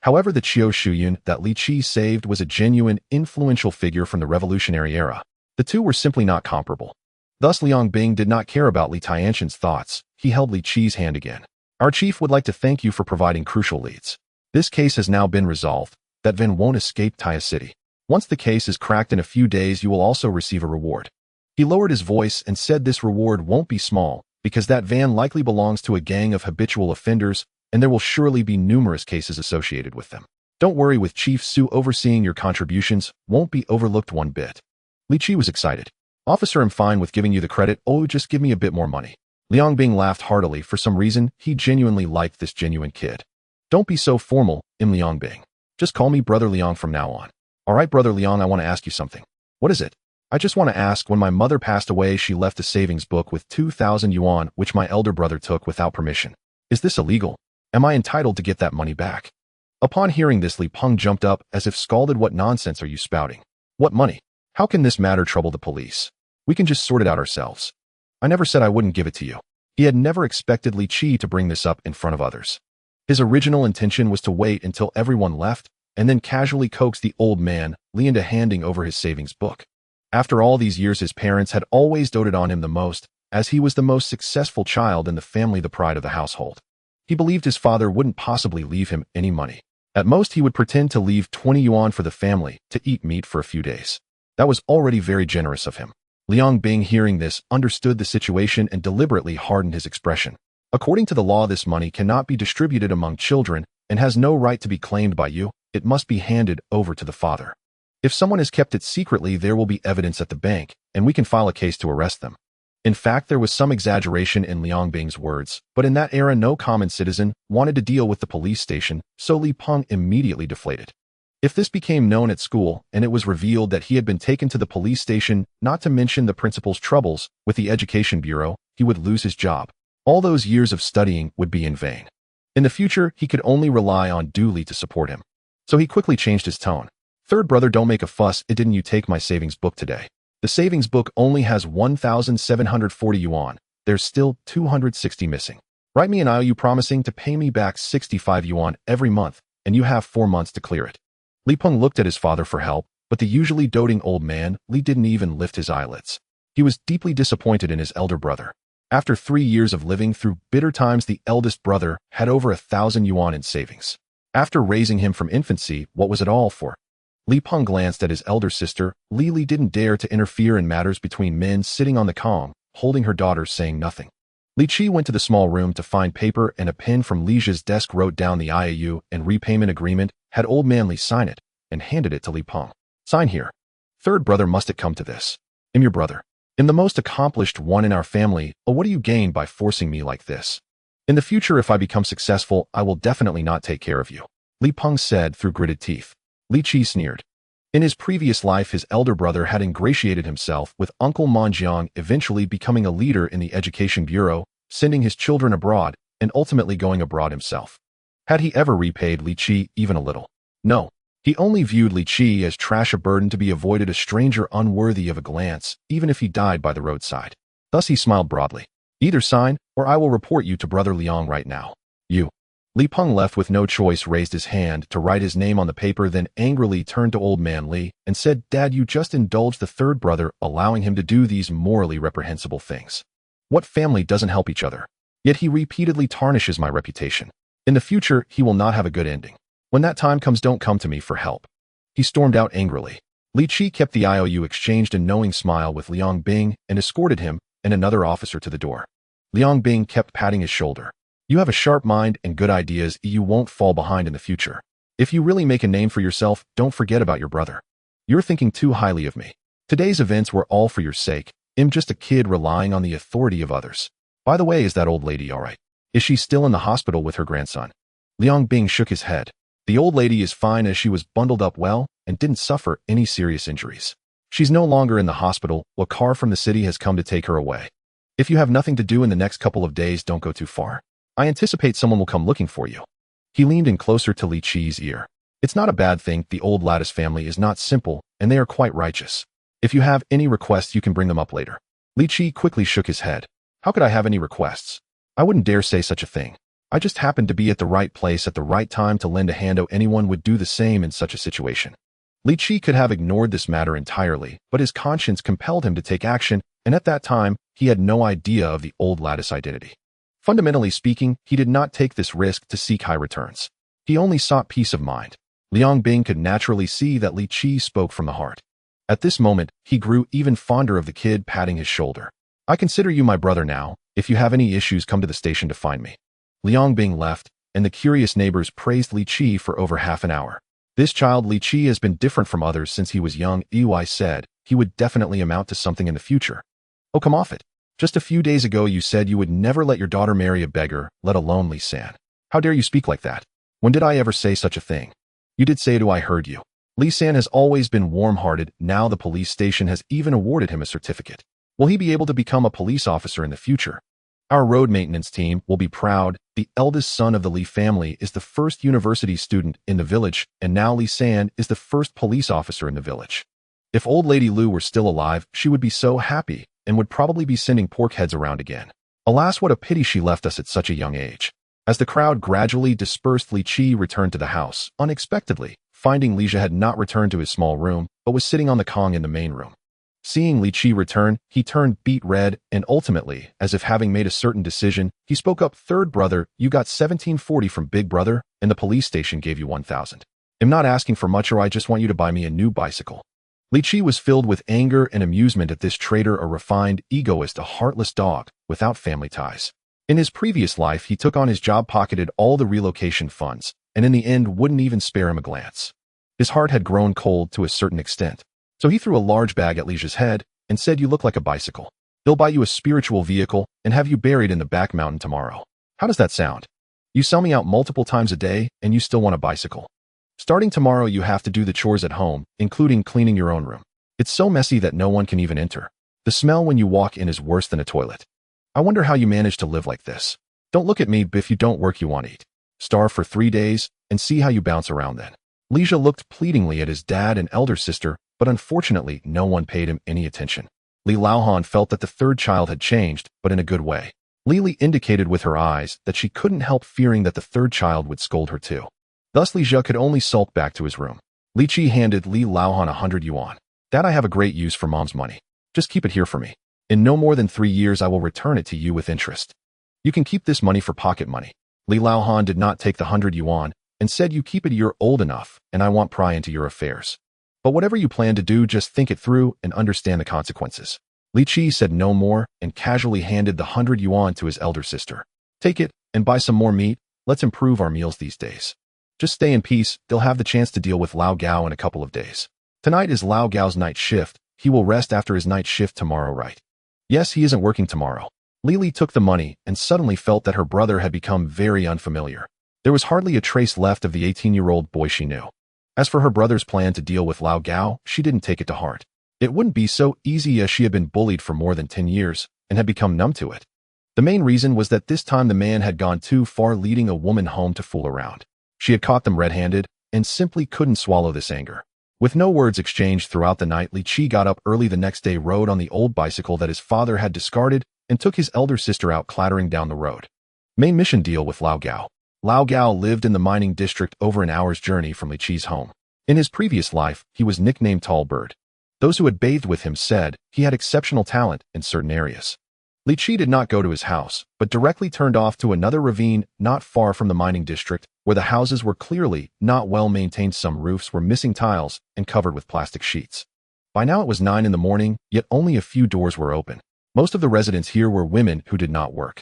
However, the Qiu Shuyun that Li Qi saved was a genuine, influential figure from the revolutionary era. The two were simply not comparable. Thus, Liang Bing did not care about Li Tianxin's thoughts. He held Li Qi's hand again. "Our chief would like to thank you for providing crucial leads. This case has now been resolved. That van won't escape Taya City. Once the case is cracked in a few days, you will also receive a reward." He lowered his voice and said this reward won't be small, because that van likely belongs to a gang of habitual offenders, and there will surely be numerous cases associated with them. Don't worry, with Chief Su overseeing, your contributions won't be overlooked one bit. Li Qi was excited. "Officer, I'm fine with giving you the credit. Oh, just give me a bit more money." Liang Bing laughed heartily. For some reason, he genuinely liked this genuine kid. "Don't be so formal, Liang Bing. Just call me Brother Liang from now on." "All right, Brother Liang, I want to ask you something." "What is it?" "I just want to ask, when my mother passed away, she left a savings book with 2,000 yuan, which my elder brother took without permission. Is this illegal? Am I entitled to get that money back?" Upon hearing this, Li Peng jumped up as if scalded. "What nonsense are you spouting? What money? How can this matter trouble the police? We can just sort it out ourselves. I never said I wouldn't give it to you." He had never expected Li Qi to bring this up in front of others. His original intention was to wait until everyone left and then casually coax the old man, Li, into handing over his savings book. After all these years, his parents had always doted on him the most, as he was the most successful child in the family, the pride of the household. He believed his father wouldn't possibly leave him any money. At most, he would pretend to leave 20 yuan for the family to eat meat for a few days. That was already very generous of him. Liang Bing, hearing this, understood the situation and deliberately hardened his expression. "According to the law, this money cannot be distributed among children and has no right to be claimed by you. It must be handed over to the father. If someone has kept it secretly, there will be evidence at the bank, and we can file a case to arrest them." In fact, there was some exaggeration in Liang Bing's words, but in that era no common citizen wanted to deal with the police station, so Li Peng immediately deflated. If this became known at school and it was revealed that he had been taken to the police station, not to mention the principal's troubles with the Education Bureau, he would lose his job. All those years of studying would be in vain. In the future, he could only rely on Du Li to support him. So he quickly changed his tone. Third brother, don't make a fuss. Didn't you take my savings book today? The savings book only has 1,740 yuan. There's still 260 missing. Write me an IOU promising to pay me back 65 yuan every month, and you have 4 months to clear it. Li Peng looked at his father for help, but the usually doting old man, Li, didn't even lift his eyelids. He was deeply disappointed in his elder brother. After 3 years of living through bitter times, the eldest brother had over 1,000 yuan in savings. After raising him from infancy, what was it all for? Li Peng glanced at his elder sister. Li didn't dare to interfere in matters between men, sitting on the kong, holding her daughter, saying nothing. Li Qi went to the small room to find paper and a pen from Lija's desk, wrote down the IOU and repayment agreement, had old man Li sign it, and handed it to Li Peng. Sign here. Third brother, must it come to this? I'm your brother. I'm the most accomplished one in our family. Oh, what do you gain by forcing me like this? In the future, if I become successful, I will definitely not take care of you, Li Peng said through gritted teeth. Li Qi sneered. In his previous life, his elder brother had ingratiated himself with Uncle Manjiang, eventually becoming a leader in the Education Bureau, sending his children abroad, and ultimately going abroad himself. Had he ever repaid Li Qi even a little? No. He only viewed Li Qi as trash, a burden to be avoided, a stranger unworthy of a glance, even if he died by the roadside. Thus he smiled broadly. Either sign, or I will report you to Brother Liang right now. You. Li Peng, left with no choice, raised his hand to write his name on the paper, then angrily turned to old man Li and said, Dad, you just indulged the third brother, allowing him to do these morally reprehensible things. What family doesn't help each other? Yet he repeatedly tarnishes my reputation. In the future, he will not have a good ending. When that time comes, don't come to me for help. He stormed out angrily. Li Qi kept the IOU, exchanged a knowing smile with Liang Bing, and escorted him and another officer to the door. Liang Bing kept patting his shoulder. You have a sharp mind and good ideas. You won't fall behind in the future. If you really make a name for yourself, don't forget about your brother. You're thinking too highly of me. Today's events were all for your sake. I'm just a kid relying on the authority of others. By the way, is that old lady all right? Is she still in the hospital with her grandson? Liang Bing shook his head. The old lady is fine, as she was bundled up well and didn't suffer any serious injuries. She's no longer in the hospital. A car from the city has come to take her away. If you have nothing to do in the next couple of days, don't go too far. I anticipate someone will come looking for you. He leaned in closer to Li Qi's ear. It's not a bad thing. The old Lattice family is not simple, and they are quite righteous. If you have any requests, you can bring them up later. Li Qi quickly shook his head. How could I have any requests? I wouldn't dare say such a thing. I just happened to be at the right place at the right time to lend a hand. Anyone would do the same in such a situation. Li Qi could have ignored this matter entirely, but his conscience compelled him to take action, and at that time, he had no idea of the old Lattice identity. Fundamentally speaking, he did not take this risk to seek high returns. He only sought peace of mind. Liang Bing could naturally see that Li Qi spoke from the heart. At this moment, he grew even fonder of the kid, patting his shoulder. I consider you my brother now. If you have any issues, come to the station to find me. Liang Bing left, and the curious neighbors praised Li Qi for over half an hour. This child Li Qi has been different from others since he was young. Ey said he would definitely amount to something in the future. Oh, come off it. Just a few days ago you said you would never let your daughter marry a beggar, let alone Li San. How dare you speak like that? When did I ever say such a thing? You did say it. I heard you. Li San has always been warm-hearted. Now the police station has even awarded him a certificate. Will he be able to become a police officer in the future? Our road maintenance team will be proud. The eldest son of the Li family is the first university student in the village, and now Li San is the first police officer in the village. If old lady Lu were still alive, she would be so happy and would probably be sending pork heads around again. Alas, what a pity she left us at such a young age. As the crowd gradually dispersed, Li Qi returned to the house, unexpectedly, finding Lija had not returned to his small room, but was sitting on the kong in the main room. Seeing Li Qi return, he turned beet red, and ultimately, as if having made a certain decision, he spoke up. Third brother, you got 1740 from Big Brother, and the police station gave you 1,000. I'm not asking for much, or I just want you to buy me a new bicycle. Li Qi was filled with anger and amusement at this traitor, a refined egoist, a heartless dog, without family ties. In his previous life, he took on his job, pocketed all the relocation funds, and in the end wouldn't even spare him a glance. His heart had grown cold to a certain extent. So he threw a large bag at Lija's head and said, you look like a bicycle. They'll buy you a spiritual vehicle and have you buried in the back mountain tomorrow. How does that sound? You sell me out multiple times a day and you still want a bicycle. Starting tomorrow, you have to do the chores at home, including cleaning your own room. It's so messy that no one can even enter. The smell when you walk in is worse than a toilet. I wonder how you manage to live like this. Don't look at me, but if you don't work, you won't eat. Starve for 3 days and see how you bounce around then. Leisha looked pleadingly at his dad and elder sister, but unfortunately, no one paid him any attention. Li Laohan felt that the third child had changed, but in a good way. Lili indicated with her eyes that she couldn't help fearing that the third child would scold her too. Thus Li Zhe could only sulk back to his room. Li Qi handed Li Laohan 100 yuan. Dad, I have a great use for Mom's money. Just keep it here for me. In no more than 3 years, I will return it to you with interest. You can keep this money for pocket money. Li Laohan did not take the 100 yuan and said, you keep it, you're old enough, and I won't pry into your affairs. But whatever you plan to do, just think it through and understand the consequences. Li Qi said no more and casually handed the 100 yuan to his elder sister. Take it and buy some more meat. Let's improve our meals these days. Just stay in peace. They'll have the chance to deal with Lao Gao in a couple of days. Tonight is Lao Gao's night shift. He will rest after his night shift tomorrow, right? Yes, he isn't working tomorrow. Lili took the money and suddenly felt that her brother had become very unfamiliar. There was hardly a trace left of the 18-year-old boy she knew. As for her brother's plan to deal with Lao Gao, she didn't take it to heart. It wouldn't be so easy, as she had been bullied for more than 10 years and had become numb to it. The main reason was that this time the man had gone too far, leading a woman home to fool around. She had caught them red-handed and simply couldn't swallow this anger. With no words exchanged throughout the night, Li Qi got up early the next day, rode on the old bicycle that his father had discarded, and took his elder sister out clattering down the road. Main mission: deal with Lao Gao. Lao Gao lived in the mining district over an hour's journey from Li Qi's home. In his previous life, he was nicknamed Tall Bird. Those who had bathed with him said he had exceptional talent in certain areas. Li Qi did not go to his house, but directly turned off to another ravine not far from the mining district, where the houses were clearly not well maintained. Some roofs were missing tiles and covered with plastic sheets. By now it was 9 in the morning, yet only a few doors were open. Most of the residents here were women who did not work.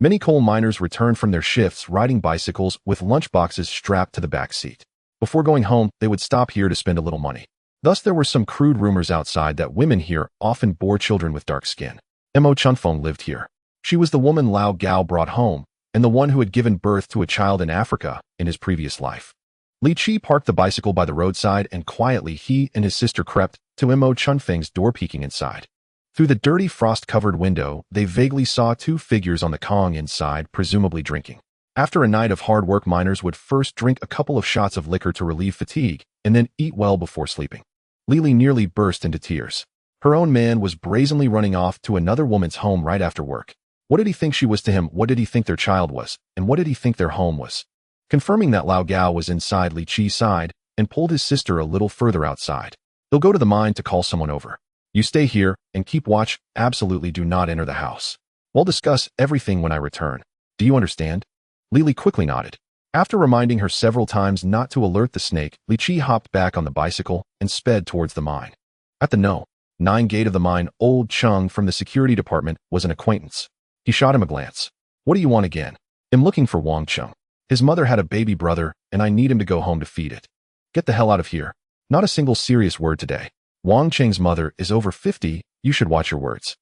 Many coal miners returned from their shifts riding bicycles with lunchboxes strapped to the back seat. Before going home, they would stop here to spend a little money. Thus there were some crude rumors outside that women here often bore children with dark skin. Mo Chunfeng lived here. She was the woman Lao Gao brought home, and the one who had given birth to a child in Africa in his previous life. Li Qi parked the bicycle by the roadside, and quietly he and his sister crept to Mo Chunfeng's door. Peeking inside. Through the dirty frost-covered window, they vaguely saw 2 figures on the Kong inside, presumably drinking. After a night of hard work, miners would first drink a couple of shots of liquor to relieve fatigue, and then eat well before sleeping. Lili nearly burst into tears. Her own man was brazenly running off to another woman's home right after work. What did he think she was to him? What did he think their child was? And what did he think their home was? Confirming that Lao Gao was inside, Li Qi sighed and pulled his sister a little further outside. They'll go to the mine to call someone over. You stay here and keep watch. Absolutely do not enter the house. We'll discuss everything when I return. Do you understand? Lili quickly nodded. After reminding her several times not to alert the snake, Li Qi hopped back on the bicycle and sped towards the mine. At the No. 9 gate of the mine, old Chung from the security department was an acquaintance. He shot him a glance. What do you want again? I'm looking for Wang Chung. His mother had a baby brother, and I need him to go home to feed it. Get the hell out of here. Not a single serious word today. Wang Cheng's mother is over 50. You should watch your words.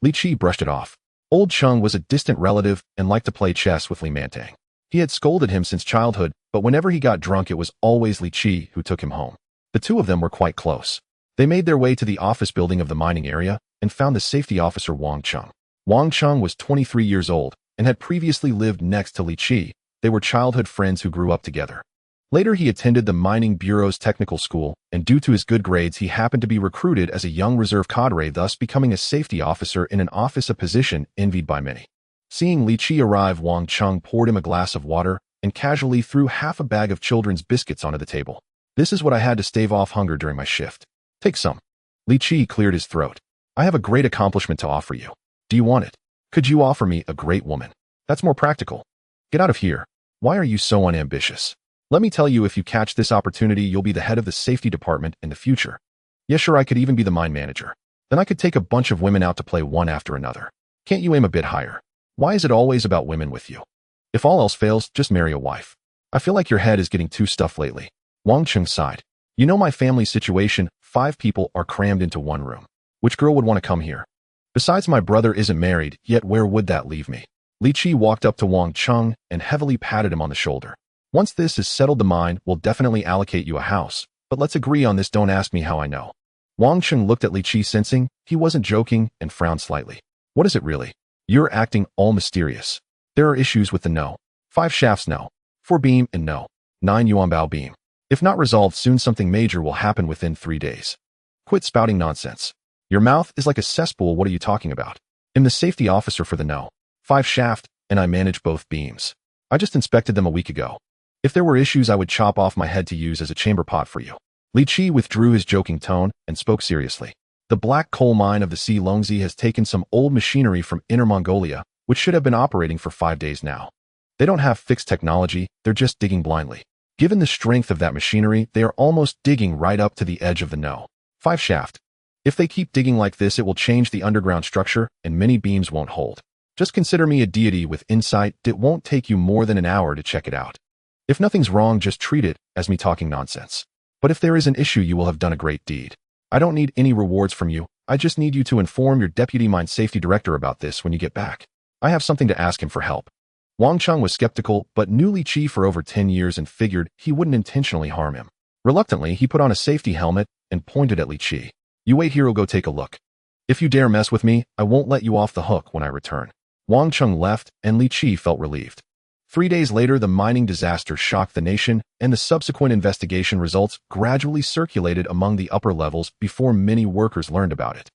Li Qi brushed it off. Old Chung was a distant relative and liked to play chess with Li Mantang. He had scolded him since childhood, but whenever he got drunk, it was always Li Qi who took him home. The two of them were quite close. They made their way to the office building of the mining area and found the safety officer Wang Chung. Wang Chung was 23 years old and had previously lived next to Li Qi. They were childhood friends who grew up together. Later, he attended the Mining Bureau's technical school, and due to his good grades, he happened to be recruited as a young reserve cadre, thus becoming a safety officer in an office, a position envied by many. Seeing Li Qi arrive, Wang Chung poured him a glass of water and casually threw half a bag of children's biscuits onto the table. This is what I had to stave off hunger during my shift. Take some. Li Qi cleared his throat. I have a great accomplishment to offer you. Do you want it? Could you offer me a great woman? That's more practical. Get out of here. Why are you so unambitious? Let me tell you, if you catch this opportunity, you'll be the head of the safety department in the future. Yes, sure, I could even be the mine manager. Then I could take a bunch of women out to play one after another. Can't you aim a bit higher? Why is it always about women with you? If all else fails, just marry a wife. I feel like your head is getting too stuffed lately. Wang Chung sighed. You know my family's situation. 5 people are crammed into one room. Which girl would want to come here? Besides, my brother isn't married, yet where would that leave me? Li Qi walked up to Wang Cheng and heavily patted him on the shoulder. Once this is settled, the mine will definitely allocate you a house, but let's agree on this, don't ask me how I know. Wang Cheng looked at Li Qi, sensing he wasn't joking, and frowned slightly. What is it really? You're acting all mysterious. There are issues with the no. 5 shafts no. 4 beam and no. 9 yuanbao beam. If not resolved soon, something major will happen within 3 days. Quit spouting nonsense. Your mouth is like a cesspool, what are you talking about? I'm the safety officer for the no. 5 shaft, and I manage both beams. I just inspected them a week ago. If there were issues, I would chop off my head to use as a chamber pot for you. Li Qi withdrew his joking tone and spoke seriously. The black coal mine of the Xilongzi has taken some old machinery from Inner Mongolia, which should have been operating for 5 days now. They don't have fixed technology, they're just digging blindly. Given the strength of that machinery, they are almost digging right up to the edge of the no. 5 shaft. If they keep digging like this, it will change the underground structure and many beams won't hold. Just consider me a deity with insight. It won't take you more than an hour to check it out. If nothing's wrong, just treat it as me talking nonsense. But if there is an issue, you will have done a great deed. I don't need any rewards from you. I just need you to inform your deputy mine safety director about this when you get back. I have something to ask him for help. Wang Cheng was skeptical, but knew Li Qi for over 10 years and figured he wouldn't intentionally harm him. Reluctantly, he put on a safety helmet and pointed at Li Qi. You wait here, I'll go take a look. If you dare mess with me, I won't let you off the hook when I return. Wang Cheng left, and Li Qi felt relieved. 3 days later, the mining disaster shocked the nation, and the subsequent investigation results gradually circulated among the upper levels before many workers learned about it.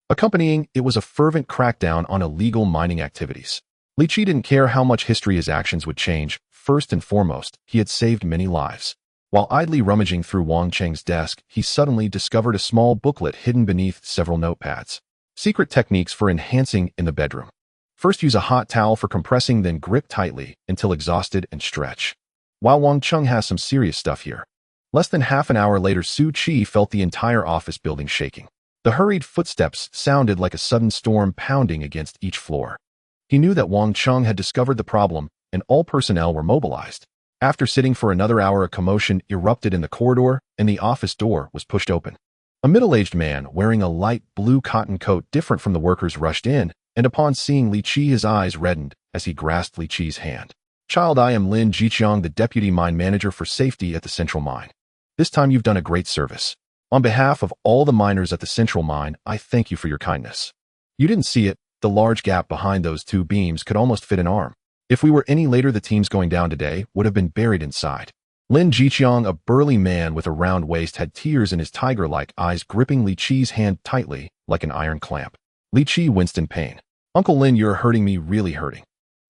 Accompanying it was a fervent crackdown on illegal mining activities. Li Qi didn't care how much history his actions would change. First and foremost, he had saved many lives. While idly rummaging through Wang Cheng's desk, he suddenly discovered a small booklet hidden beneath several notepads. Secret techniques for enhancing in the bedroom. First, use a hot towel for compressing, then grip tightly until exhausted and stretch. While Wang Cheng has some serious stuff here. Less than half an hour later, Su Qi felt the entire office building shaking. The hurried footsteps sounded like a sudden storm pounding against each floor. He knew that Wang Cheng had discovered the problem, and all personnel were mobilized. After sitting for another hour, a commotion erupted in the corridor, and the office door was pushed open. A middle-aged man wearing a light blue cotton coat different from the workers rushed in, and upon seeing Li Qi, his eyes reddened as he grasped Li Qi's hand. Child, I am Lin Jiqiang, the deputy mine manager for safety at the central mine. This time you've done a great service. On behalf of all the miners at the central mine, I thank you for your kindness. You didn't see it. The large gap behind those 2 beams could almost fit an arm. If we were any later, the teams going down today would have been buried inside. Lin Jiqiang, a burly man with a round waist, had tears in his tiger-like eyes, gripping Li Qi's hand tightly like an iron clamp. Li Qi winced in pain. Uncle Lin, you're hurting me, really hurting.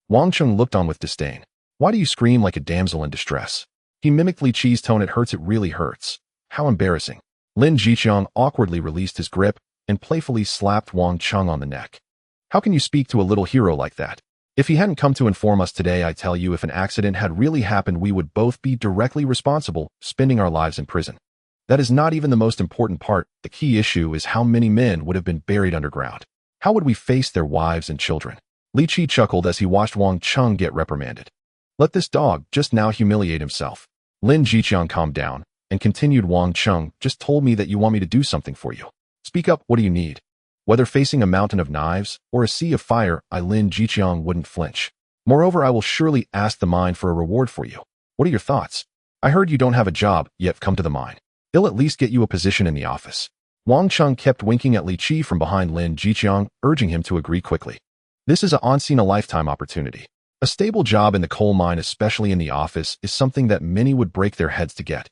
Wang Cheng looked on with disdain. Why do you scream like a damsel in distress? He mimicked Li Qi's tone. It hurts, it really hurts. How embarrassing. Lin Jiqiang awkwardly released his grip and playfully slapped Wang Cheng on the neck. How can you speak to a little hero like that? If he hadn't come to inform us today, I tell you, if an accident had really happened, we would both be directly responsible, spending our lives in prison. That is not even the most important part. The key issue is how many men would have been buried underground. How would we face their wives and children? Li Qi chuckled as he watched Wang Cheng get reprimanded. Let this dog just now humiliate himself. Lin Jiqiang calmed down and continued. Wang Cheng just told me that you want me to do something for you. Speak up, what do you need? Whether facing a mountain of knives or a sea of fire, Lin Jiqiang wouldn't flinch. Moreover, I will surely ask the mine for a reward for you. What are your thoughts? I heard you don't have a job yet. Come to the mine. They'll at least get you a position in the office. Wang Cheng kept winking at Li Qi from behind Lin Jiqiang, urging him to agree quickly. This is a once-in-a-lifetime opportunity. A stable job in the coal mine, especially in the office, is something that many would break their heads to get.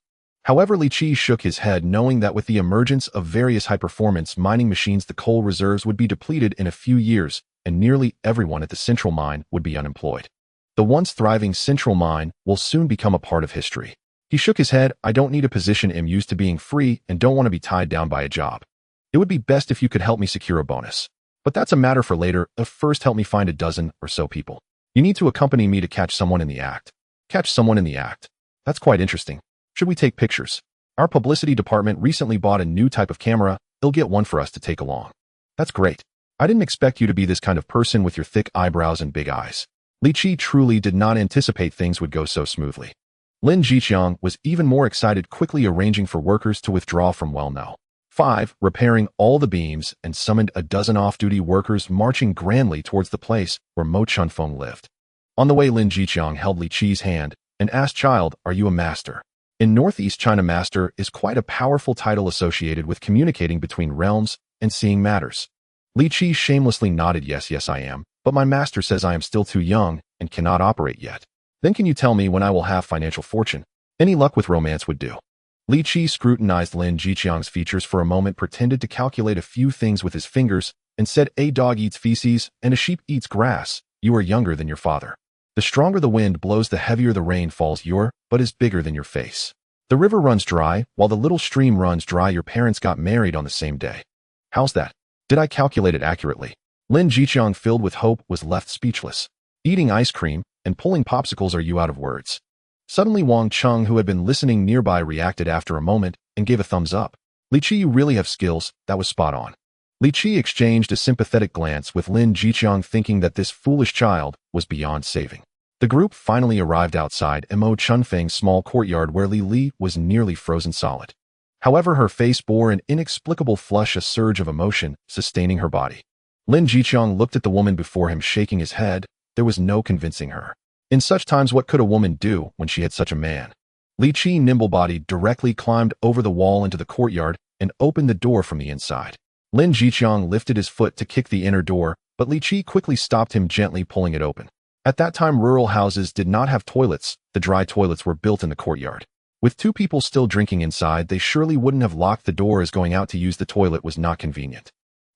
However, Li Qi shook his head, knowing that with the emergence of various high-performance mining machines, the coal reserves would be depleted in a few years, and nearly everyone at the central mine would be unemployed. The once thriving central mine will soon become a part of history. He shook his head. I don't need a position. I'm used to being free and don't want to be tied down by a job. It would be best if you could help me secure a bonus. But that's a matter for later. First, help me find a dozen or so people. You need to accompany me to catch someone in the act. Catch someone in the act. That's quite interesting. Should we take pictures? Our publicity department recently bought a new type of camera. They'll get one for us to take along. That's great. I didn't expect you to be this kind of person with your thick eyebrows and big eyes. Li Qi truly did not anticipate things would go so smoothly. Lin Jiqiang was even more excited, quickly arranging for workers to withdraw from well-known 5. Repairing all the beams and summoned a dozen off-duty workers marching grandly towards the place where Mo Chunfeng lived. On the way, Lin Jiqiang held Li Qi's hand and asked, "Child, are you a master?" In Northeast China, master is quite a powerful title associated with communicating between realms and seeing matters. Li Qi shamelessly nodded, "Yes, I am, but my master says I am still too young and cannot operate yet. Then can you tell me when I will have financial fortune? Any luck with romance would do." Li Qi scrutinized Lin Jiqiang's features for a moment, pretended to calculate a few things with his fingers, and said, "A dog eats feces and a sheep eats grass. You are younger than your father. The stronger the wind blows, the heavier the rain falls. Your butt is bigger than your face. The river runs dry, while the little stream runs dry. Your parents got married on the same day. How's that? Did I calculate it accurately?" Lin Jiqiang, filled with hope, was left speechless. "Eating ice cream and pulling popsicles, are you out of words?" Suddenly Wang Cheng, who had been listening nearby, reacted after a moment and gave a thumbs up. "Li Qi, you really have skills. That was spot on." Li Qi exchanged a sympathetic glance with Lin Jiqiang, thinking that this foolish child was beyond saving. The group finally arrived outside Mo Chunfeng's small courtyard, where Li Li was nearly frozen solid. However, her face bore an inexplicable flush, a surge of emotion sustaining her body. Lin Jiqiang looked at the woman before him, shaking his head. There was no convincing her. In such times, what could a woman do when she had such a man? Li Qi, nimble-bodied, directly climbed over the wall into the courtyard and opened the door from the inside. Lin Jiqiang lifted his foot to kick the inner door, but Li Qi quickly stopped him, gently pulling it open. At that time, rural houses did not have toilets. The dry toilets were built in the courtyard. With two people still drinking inside, they surely wouldn't have locked the door, as going out to use the toilet was not convenient.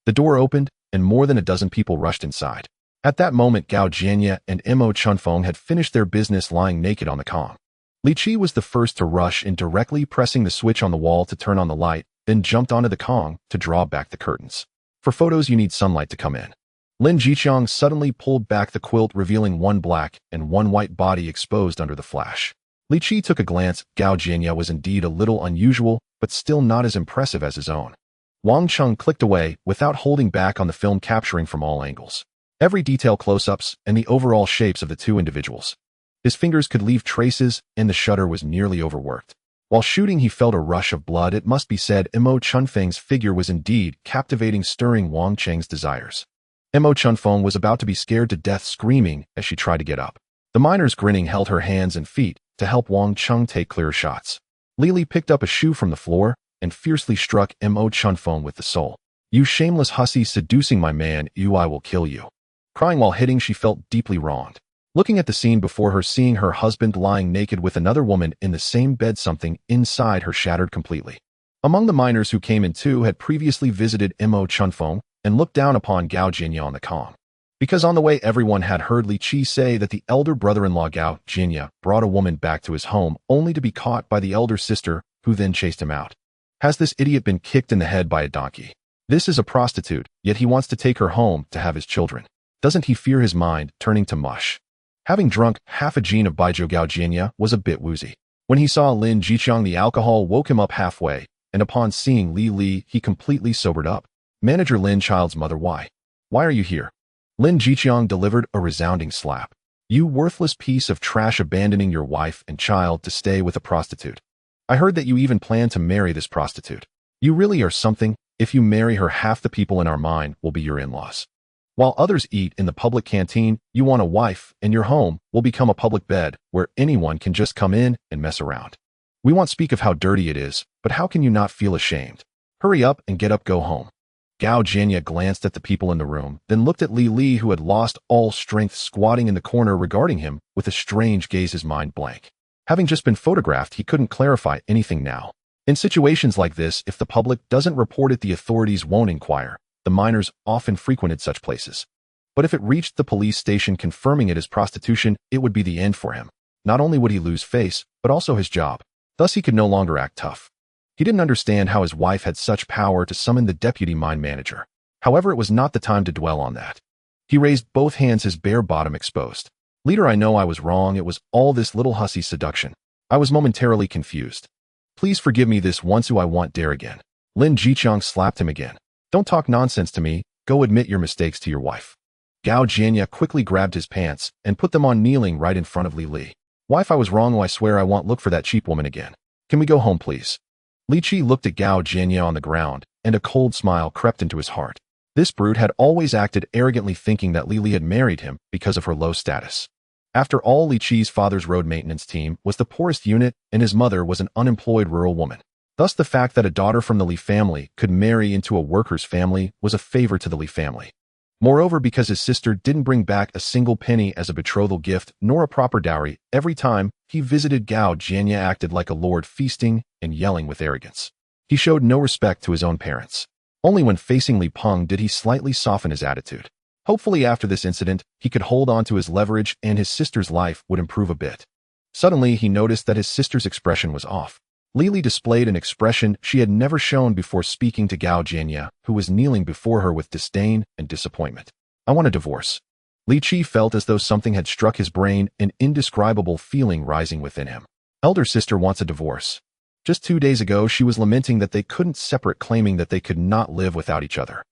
The door opened, and more than a dozen people rushed inside. At that moment, Gao Jianye and Mo Chunfeng had finished their business, lying naked on the Kong. Li Qi was the first to rush in, directly pressing the switch on the wall to turn on the light, then jumped onto the Kong to draw back the curtains. For photos, you need sunlight to come in. Lin Jiqiang suddenly pulled back the quilt, revealing one black and one white body exposed under the flash. Li Qi took a glance. Gao Jianye was indeed a little unusual, but still not as impressive as his own. Wang Cheng clicked away, without holding back on the film, capturing from all angles every detail, close-ups, and the overall shapes of the two individuals. His fingers could leave traces, and the shutter was nearly overworked. While shooting, he felt a rush of blood. It must be said, Mo Chunfeng's figure was indeed captivating, stirring Wang Cheng's desires. Mo Chunfeng was about to be scared to death, screaming as she tried to get up. The miners, grinning, held her hands and feet to help Wang Cheng take clearer shots. Li Li picked up a shoe from the floor and fiercely struck Mo Chunfeng with the sole. "You shameless hussy, seducing my man, I will kill you." Crying while hitting, she felt deeply wronged. Looking at the scene before her, seeing her husband lying naked with another woman in the same bed, something inside her shattered completely. Among the miners who came in too had previously visited Mo Chunfeng and looked down upon Gao Jianye on the Kong. Because on the way, everyone had heard Li Qi say that the elder brother-in-law Gao Jianye brought a woman back to his home only to be caught by the elder sister, who then chased him out. Has this idiot been kicked in the head by a donkey? This is a prostitute, yet he wants to take her home to have his children. Doesn't he fear his mind turning to mush? Having drunk half a gin of baijiu, Gao Jianye was a bit woozy. When he saw Lin Jiqiang, the alcohol woke him up halfway, and upon seeing Li Li, he completely sobered up. "Manager Lin, child's mother, why are you here?" Lin Jiqiang delivered a resounding slap. "You worthless piece of trash, abandoning your wife and child to stay with a prostitute. I heard that you even plan to marry this prostitute. You really are something. If you marry her, half the people in our mine will be your in-laws. While others eat in the public canteen, you want a wife, and your home will become a public bed where anyone can just come in and mess around. We won't speak of how dirty it is, but how can you not feel ashamed? Hurry up and get up, go home." Gao Jianye glanced at the people in the room, then looked at Li Li, who had lost all strength, squatting in the corner regarding him with a strange gaze, his mind blank. Having just been photographed, he couldn't clarify anything now. In situations like this, if the public doesn't report it, the authorities won't inquire. The miners often frequented such places. But if it reached the police station confirming it as prostitution, it would be the end for him. Not only would he lose face, but also his job. Thus he could no longer act tough. He didn't understand how his wife had such power to summon the deputy mine manager. However, it was not the time to dwell on that. He raised both hands, his bare bottom exposed. "Leader, I know I was wrong. It was all this little hussy seduction. I was momentarily confused. Please forgive me this once. I won't dare again." Lin Jiqiang slapped him again. "Don't talk nonsense to me. Go admit your mistakes to your wife." Gao Jianye quickly grabbed his pants and put them on, kneeling right in front of Li Li. "Wife, I was wrong. I swear I won't look for that cheap woman again. Can we go home, please?" Li Qi looked at Gao Jianye on the ground, and a cold smile crept into his heart. This brute had always acted arrogantly, thinking that Li Li had married him because of her low status. After all, Li Qi's father's road maintenance team was the poorest unit, and his mother was an unemployed rural woman. Thus, the fact that a daughter from the Li family could marry into a worker's family was a favor to the Li family. Moreover, because his sister didn't bring back a single penny as a betrothal gift nor a proper dowry, every time he visited, Gao Jianye acted like a lord, feasting and yelling with arrogance. He showed no respect to his own parents. Only when facing Li Peng did he slightly soften his attitude. Hopefully after this incident, he could hold on to his leverage and his sister's life would improve a bit. Suddenly, he noticed that his sister's expression was off. Li Li displayed an expression she had never shown before, speaking to Gao Jianye, who was kneeling before her with disdain and disappointment. "I want a divorce." Li Qi felt as though something had struck his brain, an indescribable feeling rising within him. Elder sister wants a divorce. Just 2 days ago, she was lamenting that they couldn't separate, claiming that they could not live without each other.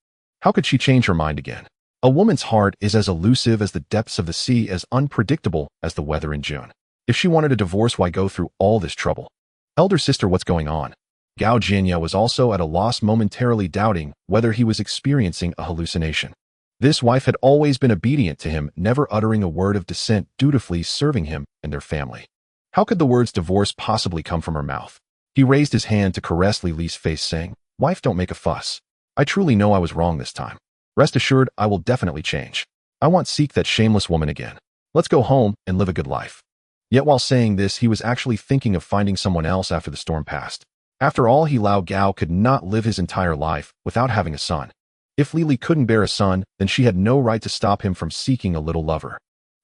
How could she change her mind again? A woman's heart is as elusive as the depths of the sea, as unpredictable as the weather in June. If she wanted a divorce, why go through all this trouble? "Elder sister, what's going on?" Gao Jianye was also at a loss, momentarily doubting whether he was experiencing a hallucination. This wife had always been obedient to him, never uttering a word of dissent, dutifully serving him and their family. How could the words divorce possibly come from her mouth? He raised his hand to caress Li Li's face, saying, "Wife, don't make a fuss. I truly know I was wrong this time. Rest assured, I will definitely change. I won't seek that shameless woman again. Let's go home and live a good life." Yet while saying this, he was actually thinking of finding someone else after the storm passed. After all, Lao Gao could not live his entire life without having a son. If Li Li couldn't bear a son, then she had no right to stop him from seeking a little lover.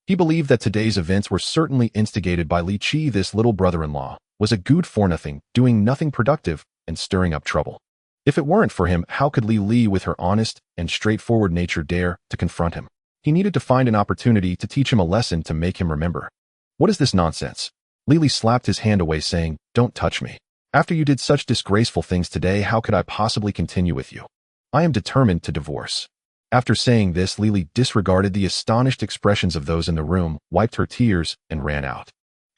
He believed that today's events were certainly instigated by Li Qi. This little brother-in-law was a good for nothing, doing nothing productive and stirring up trouble. If it weren't for him, how could Li Li, with her honest and straightforward nature, dare to confront him? He needed to find an opportunity to teach him a lesson, to make him remember. "What is this nonsense?" Li Li slapped his hand away, saying, "Don't touch me. After you did such disgraceful things today, how could I possibly continue with you? I am determined to divorce." After saying this, Li Li disregarded the astonished expressions of those in the room, wiped her tears, and ran out.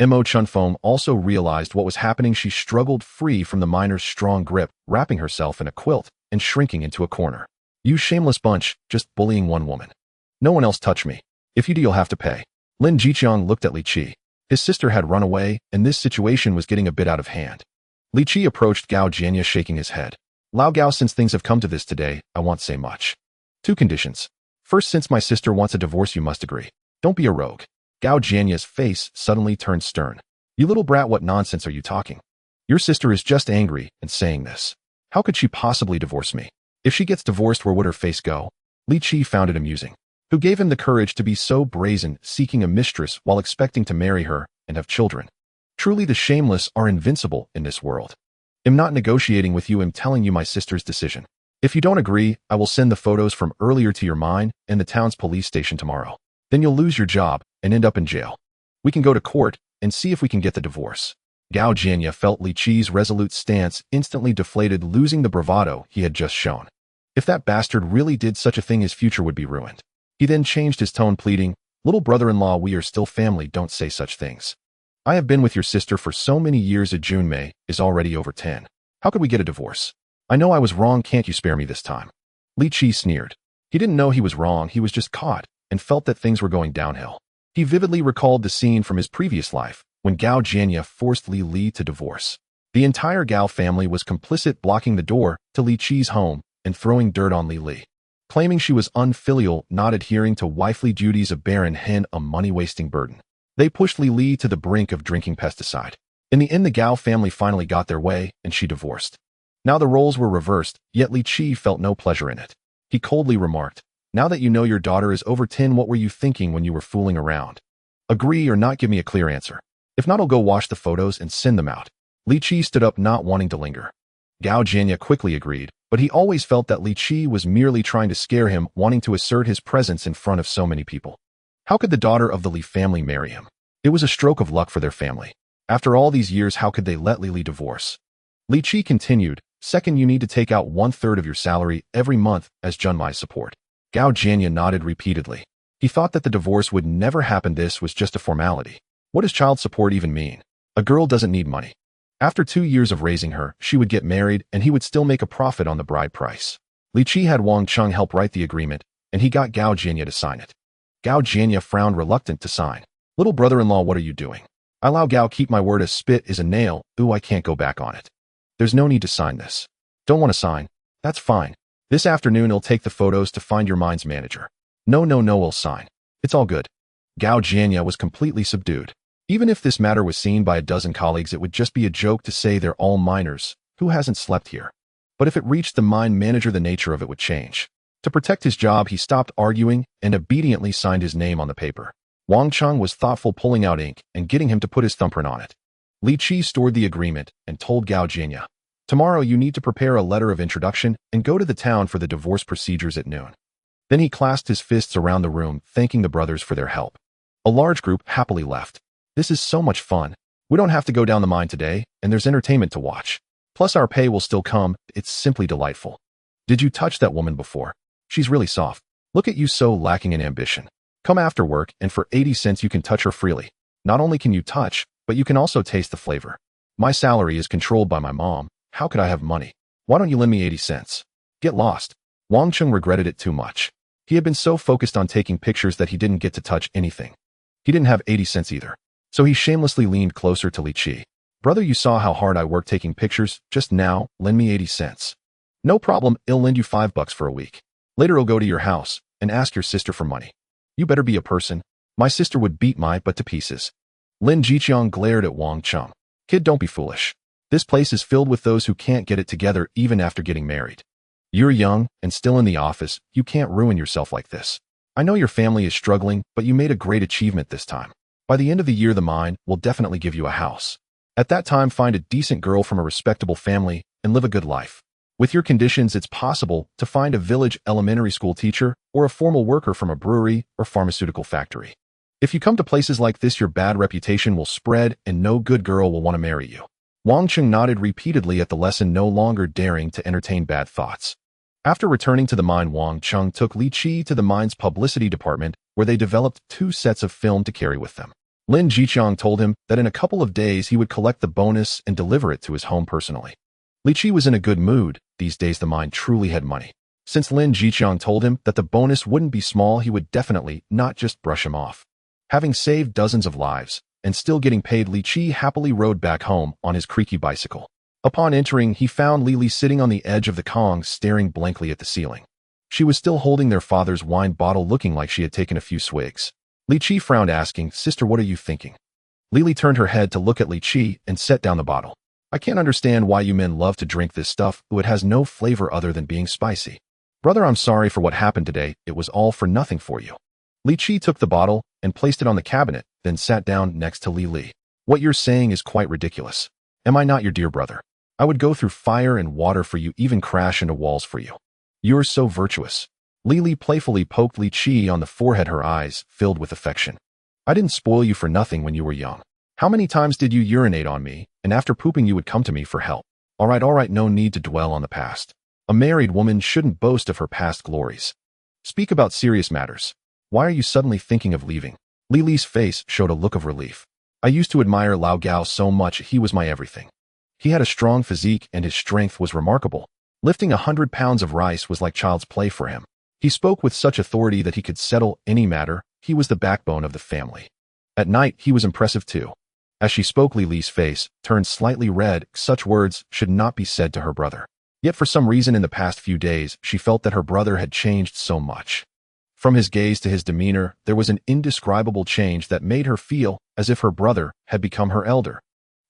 Mo Chunfeng also realized what was happening. She struggled free from the miner's strong grip, wrapping herself in a quilt and shrinking into a corner. "You shameless bunch, just bullying one woman. No one else touch me. If you do, you'll have to pay." Lin Jiqiang looked at Li Qi. His sister had run away, and this situation was getting a bit out of hand. Li Qi approached Gao Jianye, shaking his head. "Lao Gao, since things have come to this today, I won't say much. 2 conditions. First, since my sister wants a divorce, you must agree. Don't be a rogue." Gao Jianye's face suddenly turned stern. "You little brat, what nonsense are you talking? Your sister is just angry and saying this. How could she possibly divorce me? If she gets divorced, where would her face go?" Li Qi found it amusing. Who gave him the courage to be so brazen, seeking a mistress while expecting to marry her and have children? Truly, the shameless are invincible in this world. "I'm not negotiating with you, I'm telling you my sister's decision. If you don't agree, I will send the photos from earlier to your mine and the town's police station tomorrow. Then you'll lose your job and end up in jail. We can go to court and see if we can get the divorce." Gao Jianye felt Li Qi's resolute stance instantly deflated, losing the bravado he had just shown. If that bastard really did such a thing, his future would be ruined. He then changed his tone, pleading, "Little brother-in-law, we are still family, don't say such things. I have been with your sister for so many years, a Junmei is already over 10. How could we get a divorce? I know I was wrong, can't you spare me this time?" Li Qi sneered. He didn't know he was wrong, he was just caught, and felt that things were going downhill. He vividly recalled the scene from his previous life, when Gao Jianye forced Li Li to divorce. The entire Gao family was complicit, blocking the door to Li Qi's home and throwing dirt on Li Li, claiming she was unfilial, not adhering to wifely duties, a barren hen, a money-wasting burden. They pushed Li Li to the brink of drinking pesticide. In the end, the Gao family finally got their way, and she divorced. Now the roles were reversed, yet Li Qi felt no pleasure in it. He coldly remarked, "Now that you know your daughter is over 10, what were you thinking when you were fooling around? Agree or not, give me a clear answer. If not, I'll go wash the photos and send them out." Li Qi stood up, not wanting to linger. Gao Jianye quickly agreed, but he always felt that Li Qi was merely trying to scare him, wanting to assert his presence in front of so many people. How could the daughter of the Li family marry him? It was a stroke of luck for their family. After all these years, how could they let Li Li divorce? Li Qi continued, "Second, you need to take out 1/3 of your salary every month as Junmai's support." Gao Jianye nodded repeatedly. He thought that the divorce would never happen. This was just a formality. What does child support even mean? A girl doesn't need money. After 2 years of raising her, she would get married and he would still make a profit on the bride price. Li Qi had Wang Cheng help write the agreement, and he got Gao Jianya to sign it. Gao Jianya frowned, reluctant to sign. Little brother-in-law, what are you doing? I allow Gao keep my word as spit is a nail. Ooh, I can't go back on it. There's no need to sign this. Don't want to sign? That's fine. This afternoon I'll take the photos to find your mine's manager. No, we'll sign. It's all good. Gao Jianya was completely subdued. Even if this matter was seen by a dozen colleagues, it would just be a joke to say they're all minors. Who hasn't slept here? But if it reached the mine manager, the nature of it would change. To protect his job, he stopped arguing and obediently signed his name on the paper. Wang Cheng was thoughtful, pulling out ink and getting him to put his thumbprint on it. Li Qi stored the agreement and told Gao Jianya, tomorrow you need to prepare a letter of introduction and go to the town for the divorce procedures at noon. Then he clasped his fists around the room, thanking the brothers for their help. A large group happily left. This is so much fun. We don't have to go down the mine today, and there's entertainment to watch. Plus our pay will still come. It's simply delightful. Did you touch that woman before? She's really soft. Look at you, so lacking in ambition. Come after work, and for 80 cents you can touch her freely. Not only can you touch, but you can also taste the flavor. My salary is controlled by my mom. How could I have money? Why don't you lend me 80 cents? Get lost. Wang Cheng regretted it too much. He had been so focused on taking pictures that he didn't get to touch anything. He didn't have 80 cents either. So he shamelessly leaned closer to Li Qi. Brother, you saw how hard I worked taking pictures just now. Lend me 80 cents. No problem, I'll lend you $5 for a week. Later I'll go to your house and ask your sister for money. You better be a person. My sister would beat my butt to pieces. Lin Jiqiang glared at Wang Cheng. Kid, don't be foolish. This place is filled with those who can't get it together even after getting married. You're young and still in the office. You can't ruin yourself like this. I know your family is struggling, but you made a great achievement this time. By the end of the year, the mine will definitely give you a house. At that time, find a decent girl from a respectable family and live a good life. With your conditions, it's possible to find a village elementary school teacher or a formal worker from a brewery or pharmaceutical factory. If you come to places like this, your bad reputation will spread and no good girl will want to marry you. Wang Cheng nodded repeatedly at the lesson, no longer daring to entertain bad thoughts. After returning to the mine, Wang Cheng took Li Qi to the mine's publicity department, where they developed 2 sets of film to carry with them. Lin Jiqiang told him that in a couple of days he would collect the bonus and deliver it to his home personally. Li Qi was in a good mood. These days the mine truly had money. Since Lin Jiqiang told him that the bonus wouldn't be small, he would definitely not just brush him off. Having saved dozens of lives and still getting paid, Li Qi happily rode back home on his creaky bicycle. Upon entering, he found Li Li sitting on the edge of the Kong, staring blankly at the ceiling. She was still holding their father's wine bottle, looking like she had taken a few swigs. Li Qi frowned, asking, Sister, what are you thinking? Li Li turned her head to look at Li Qi and set down the bottle. I can't understand why you men love to drink this stuff. It has no flavor other than being spicy. Brother, I'm sorry for what happened today. It was all for nothing for you. Li Qi took the bottle and placed it on the cabinet, then sat down next to Li Li. What you're saying is quite ridiculous. Am I not your dear brother? I would go through fire and water for you, even crash into walls for you. You're so virtuous. Li Li playfully poked Li Qi on the forehead, her eyes filled with affection. I didn't spoil you for nothing when you were young. How many times did you urinate on me, and after pooping you would come to me for help? All right, no need to dwell on the past. A married woman shouldn't boast of her past glories. Speak about serious matters. Why are you suddenly thinking of leaving? Li Li's face showed a look of relief. I used to admire Lao Gao so much. He was my everything. He had a strong physique and his strength was remarkable. Lifting 100 pounds of rice was like child's play for him. He spoke with such authority that he could settle any matter. He was the backbone of the family. At night, he was impressive too. As she spoke, Li Li's face turned slightly red. Such words should not be said to her brother. Yet for some reason in the past few days, she felt that her brother had changed so much. From his gaze to his demeanor, there was an indescribable change that made her feel as if her brother had become her elder.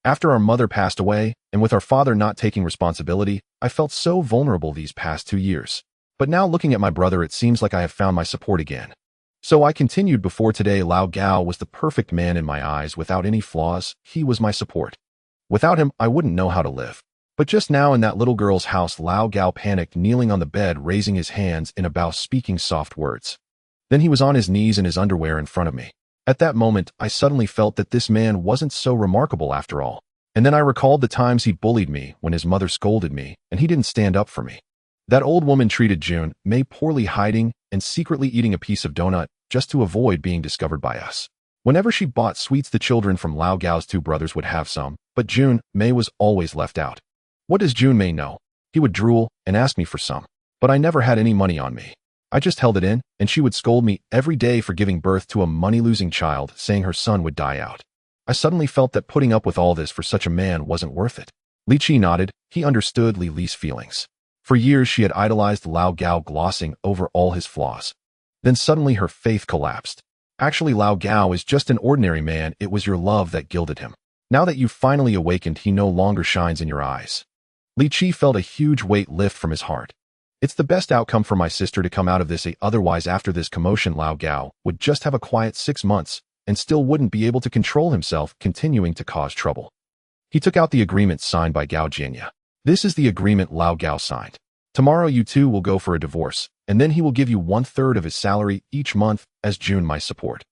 After our mother passed away, and with our father not taking responsibility, I felt so vulnerable these past 2 years. But now looking at my brother, it seems like I have found my support again. So I continued, before today, Lao Gao was the perfect man in my eyes, without any flaws. He was my support. Without him, I wouldn't know how to live. But just now in that little girl's house, Lao Gao panicked, kneeling on the bed, raising his hands in a bow, speaking soft words. Then he was on his knees in his underwear in front of me. At that moment, I suddenly felt that this man wasn't so remarkable after all. And then I recalled the times he bullied me when his mother scolded me, and he didn't stand up for me. That old woman treated June May poorly, hiding and secretly eating a piece of donut just to avoid being discovered by us. Whenever she bought sweets, the children from Lao Gao's two brothers would have some, but Jun Mei was always left out. What does Jun Mei know? He would drool and ask me for some, but I never had any money on me. I just held it in, and she would scold me every day for giving birth to a money-losing child, saying her son would die out. I suddenly felt that putting up with all this for such a man wasn't worth it. Li Qi nodded. He understood Li Li's feelings. For years she had idolized Lao Gao, glossing over all his flaws. Then suddenly her faith collapsed. Actually, Lao Gao is just an ordinary man. It was your love that gilded him. Now that you've finally awakened, he no longer shines in your eyes. Li Qi felt a huge weight lift from his heart. It's the best outcome for my sister to come out of this. Otherwise, after this commotion, Lao Gao would just have a quiet 6 months and still wouldn't be able to control himself, continuing to cause trouble. He took out the agreement signed by Gao Jianya. This is the agreement Lao Gao signed. Tomorrow you two will go for a divorce, and then he will give you 1/3 of his salary each month as Jun Mei's support.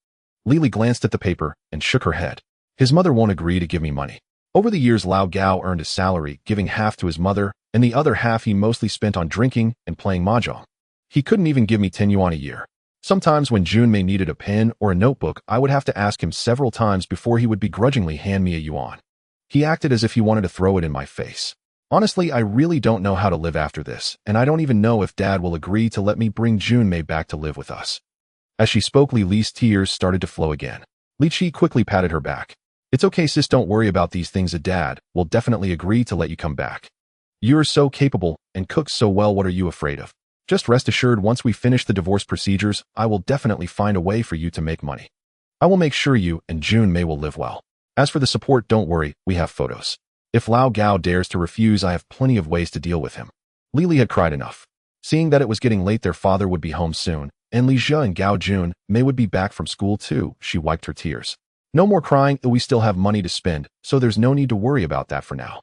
Lily glanced at the paper and shook her head. His mother won't agree to give me money. Over the years, Lao Gao earned his salary, giving half to his mother, and the other half he mostly spent on drinking and playing mahjong. He couldn't even give me 10 yuan a year. Sometimes when Jun Mei needed a pen or a notebook, I would have to ask him several times before he would begrudgingly hand me a yuan. He acted as if he wanted to throw it in my face. Honestly, I really don't know how to live after this, and I don't even know if Dad will agree to let me bring Jun Mei back to live with us. As she spoke, Li Li's tears started to flow again. Li Qi quickly patted her back. It's okay, sis, don't worry about these things. Dad will definitely agree to let you come back. You're so capable and cook so well. What are you afraid of? Just rest assured, once we finish the divorce procedures, I will definitely find a way for you to make money. I will make sure you and Jun Mei will live well. As for the support, don't worry, we have photos. If Lao Gao dares to refuse, I have plenty of ways to deal with him. Lily had cried enough. Seeing that it was getting late, their father would be home soon, and Li Jia and Gao Jun Mei would be back from school too. She wiped her tears. No more crying, we still have money to spend, so there's no need to worry about that for now.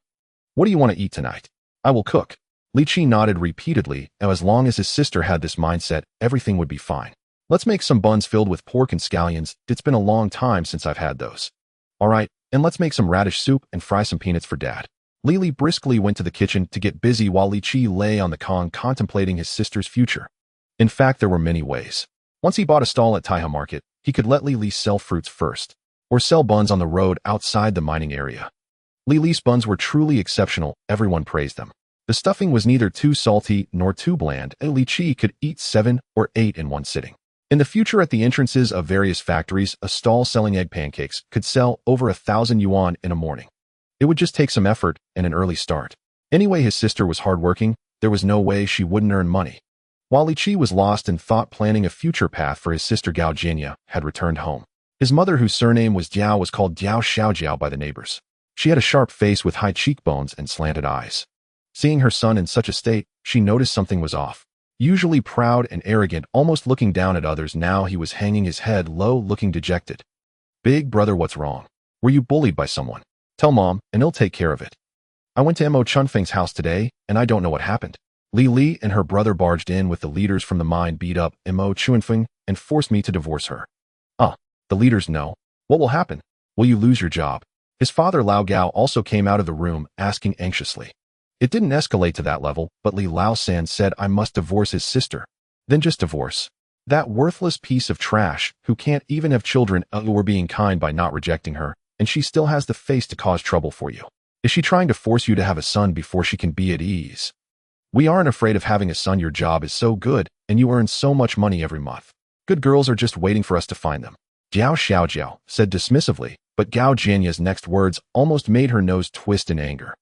What do you want to eat tonight? I will cook. Li Qi nodded repeatedly, and as long as his sister had this mindset, everything would be fine. Let's make some buns filled with pork and scallions. It's been a long time since I've had those. All right, and let's make some radish soup and fry some peanuts for Dad. Lily briskly went to the kitchen to get busy while Li Qi lay on the con contemplating his sister's future. In fact, there were many ways. Once he bought a stall at Taiha Market, he could let Li Li sell fruits first, or sell buns on the road outside the mining area. Li Li's buns were truly exceptional. Everyone praised them. The stuffing was neither too salty nor too bland, and Li Qi could eat 7 or 8 in one sitting. In the future, at the entrances of various factories, a stall selling egg pancakes could sell over 1,000 yuan in a morning. It would just take some effort and an early start. Anyway, his sister was hardworking. There was no way she wouldn't earn money. While Li Qi was lost in thought, planning a future path for his sister, Gao Jianya had returned home. His mother, whose surname was Jiao, was called Jiao Xiaojiao by the neighbors. She had a sharp face with high cheekbones and slanted eyes. Seeing her son in such a state, she noticed something was off. Usually proud and arrogant, almost looking down at others, now he was hanging his head low, looking dejected. Big brother, what's wrong? Were you bullied by someone? Tell Mom, and he'll take care of it. I went to Mo Chunfeng's house today, and I don't know what happened. Li Li and her brother barged in with the leaders from the mine, beat up Mo Chunfeng, and forced me to divorce her. The leaders know. What will happen? Will you lose your job? His father, Lao Gao, also came out of the room, asking anxiously. It didn't escalate to that level, but Li Lao-san said I must divorce his sister. Then just divorce. That worthless piece of trash, who can't even have children. We're being kind by not rejecting her, and she still has the face to cause trouble for you. Is she trying to force you to have a son before she can be at ease? We aren't afraid of having a son. Your job is so good, and you earn so much money every month. Good girls are just waiting for us to find them. Jiao Xiaojiao said dismissively, but Gao Jianya's next words almost made her nose twist in anger.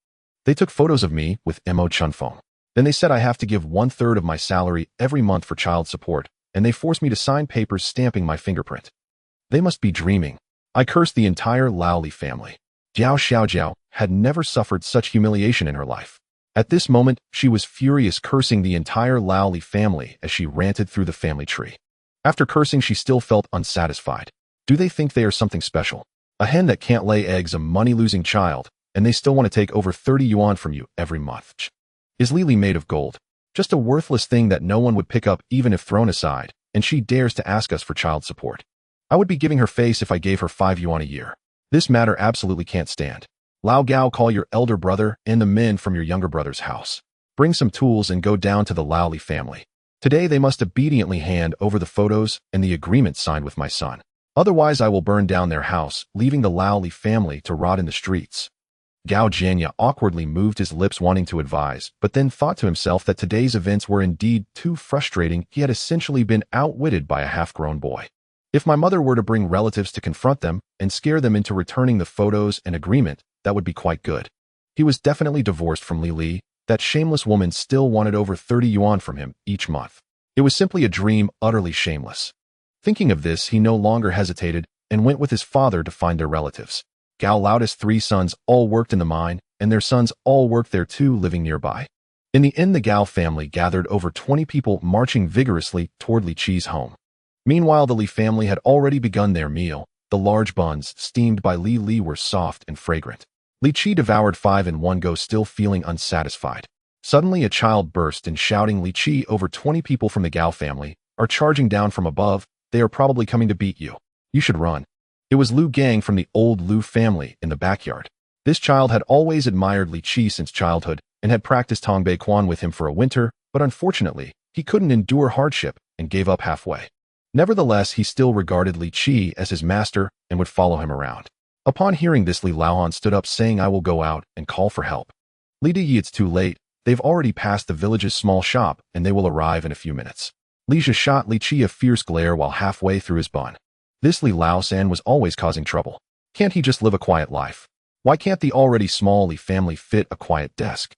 They took photos of me with Mo Chunfeng. Then they said I have to give 1/3 of my salary every month for child support, and they forced me to sign papers stamping my fingerprint. They must be dreaming. I cursed the entire Lao Li family. Jiao Xiaojiao had never suffered such humiliation in her life. At this moment, she was furious, cursing the entire Lao Li family as she ranted through the family tree. After cursing, she still felt unsatisfied. Do they think they are something special? A hen that can't lay eggs, a money-losing child, and they still want to take over 30 yuan from you every month. Is Lily made of gold? Just a worthless thing that no one would pick up even if thrown aside, and she dares to ask us for child support. I would be giving her face if I gave her 5 yuan a year. This matter absolutely can't stand. Lao Gao, call your elder brother and the men from your younger brother's house. Bring some tools and go down to the Lao Li family. Today they must obediently hand over the photos and the agreement signed with my son. Otherwise I will burn down their house, leaving the Lao Li family to rot in the streets. Gao Jianya awkwardly moved his lips wanting to advise, but then thought to himself that today's events were indeed too frustrating. He had essentially been outwitted by a half-grown boy. If my mother were to bring relatives to confront them and scare them into returning the photos and agreement, that would be quite good. He was definitely divorced from Li Li. That shameless woman still wanted over 30 yuan from him each month. It was simply a dream, utterly shameless. Thinking of this, he no longer hesitated and went with his father to find their relatives. Gao Lao's 3 sons all worked in the mine, and their sons all worked there too, living nearby. In the end, the Gao family gathered over 20 people, marching vigorously toward Li Qi's home. Meanwhile, the Li family had already begun their meal. The large buns, steamed by Li Li, were soft and fragrant. Li Qi devoured 5 in one go, still feeling unsatisfied. Suddenly, a child burst in, shouting, "Li Qi, over 20 people from the Gao family are charging down from above. They are probably coming to beat you. You should run." It was Lu Gang from the old Lu family in the backyard. This child had always admired Li Qi since childhood and had practiced Tongbei Quan with him for a winter, but unfortunately, he couldn't endure hardship and gave up halfway. Nevertheless, he still regarded Li Qi as his master and would follow him around. Upon hearing this, Li Laohan stood up, saying, "I will go out and call for help." "Li Di, it's too late. They've already passed the village's small shop, and they will arrive in a few minutes." Li Jia shot Li Qi a fierce glare while halfway through his bun. This Li Lao-san was always causing trouble. Can't he just live a quiet life? Why can't the already small Li family fit a quiet desk?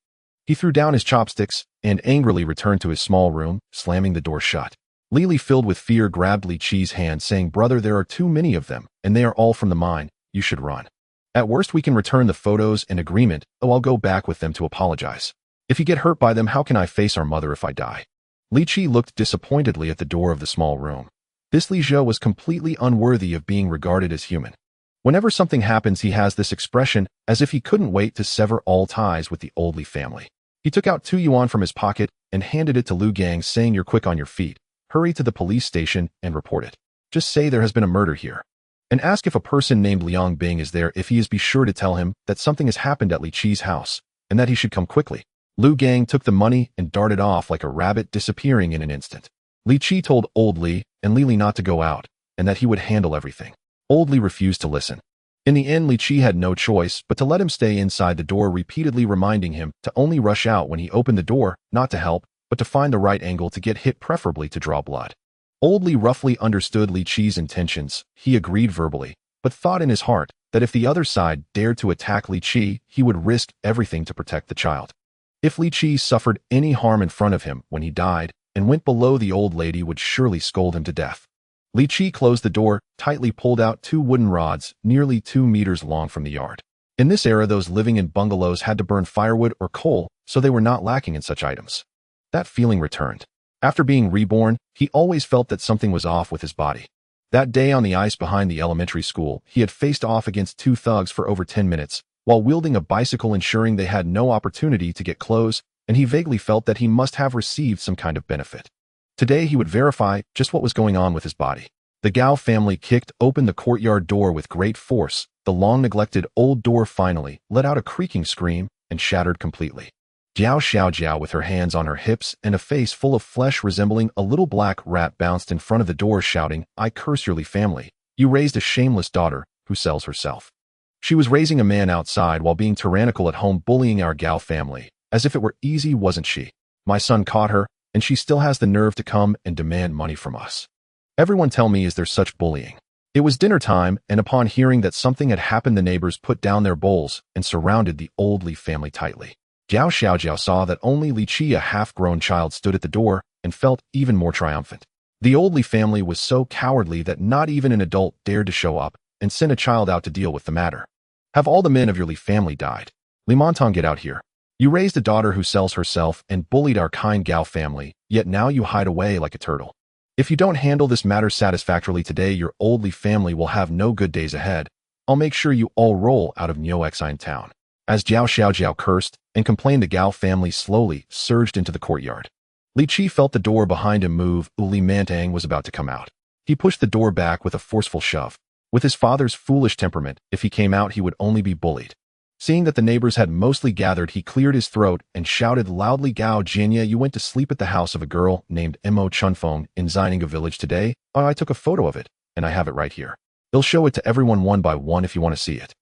He threw down his chopsticks and angrily returned to his small room, slamming the door shut. Li Li, filled with fear, grabbed Li Qi's hand, saying, "Brother, there are too many of them, and they are all from the mine. You should run. At worst, we can return the photos and agreement, or I'll go back with them to apologize. If you get hurt by them, how can I face our mother if I die?" Li Qi looked disappointedly at the door of the small room. This Li Zhou was completely unworthy of being regarded as human. Whenever something happens, he has this expression, as if he couldn't wait to sever all ties with the old Li family. He took out 2 yuan from his pocket and handed it to Lu Gang, saying, "You're quick on your feet. Hurry to the police station and report it. Just say there has been a murder here. And ask if a person named Liang Bing is there. If he is, be sure to tell him that something has happened at Li Qi's house, and that he should come quickly." Lu Gang took the money and darted off like a rabbit, disappearing in an instant. Li Qi told old Li and Li Li not to go out, and that he would handle everything. Old Li refused to listen. In the end, Li Qi had no choice but to let him stay inside the door, repeatedly reminding him to only rush out when he opened the door, not to help, but to find the right angle to get hit, preferably to draw blood. Old Li roughly understood Li Qi's intentions. He agreed verbally, but thought in his heart that if the other side dared to attack Li Qi, he would risk everything to protect the child. If Li Qi suffered any harm in front of him when he died and went below, the old lady would surely scold him to death. Li Qi closed the door, tightly pulled out 2 wooden rods, nearly 2 meters long, from the yard. In this era, those living in bungalows had to burn firewood or coal, so they were not lacking in such items. That feeling returned. After being reborn, he always felt that something was off with his body. That day on the ice behind the elementary school, he had faced off against 2 thugs for over 10 minutes, while wielding a bicycle, ensuring they had no opportunity to get close, and he vaguely felt that he must have received some kind of benefit. Today he would verify just what was going on with his body. The Gao family kicked open the courtyard door with great force. The long-neglected old door finally let out a creaking scream and shattered completely. Jiao Xiaojiao, with her hands on her hips and a face full of flesh resembling a little black rat, bounced in front of the door, shouting, "I curse your Li family. You raised a shameless daughter who sells herself. She was raising a man outside while being tyrannical at home, bullying our Gao family. As if it were easy, wasn't she? My son caught her, and she still has the nerve to come and demand money from us. Everyone tell me, is there such bullying?" It was dinner time, and upon hearing that something had happened, the neighbors put down their bowls and surrounded the old Li family tightly. Jiao Xiaojiao saw that only Li Qi, a half-grown child, stood at the door and felt even more triumphant. The old Li family was so cowardly that not even an adult dared to show up and send a child out to deal with the matter. "Have all the men of your Li family died? Li Montong, get out here. You raised a daughter who sells herself and bullied our kind Gao family, yet now you hide away like a turtle. If you don't handle this matter satisfactorily today, your old Li family will have no good days ahead. I'll make sure you all roll out of Niuexine town." As Jiao Xiaojiao cursed and complained, the Gao family slowly surged into the courtyard. Li Qi felt the door behind him move. Li Mantang was about to come out. He pushed the door back with a forceful shove. With his father's foolish temperament, if he came out, he would only be bullied. Seeing that the neighbors had mostly gathered, he cleared his throat and shouted loudly, "Gao Jianya, you went to sleep at the house of a girl named Mo Chunfeng in Xininga village today. Oh, I took a photo of it, and I have it right here. They'll show it to everyone one by one if you want to see it.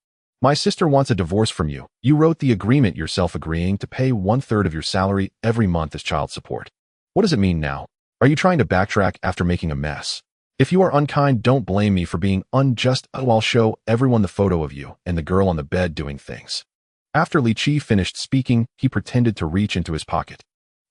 My sister wants a divorce from you. You wrote the agreement yourself, agreeing to pay 1/3 of your salary every month as child support. What does it mean now? Are you trying to backtrack after making a mess? If you are unkind, don't blame me for being unjust. Oh, I'll show everyone the photo of you and the girl on the bed doing things. After Li Qi finished speaking, he pretended to reach into his pocket.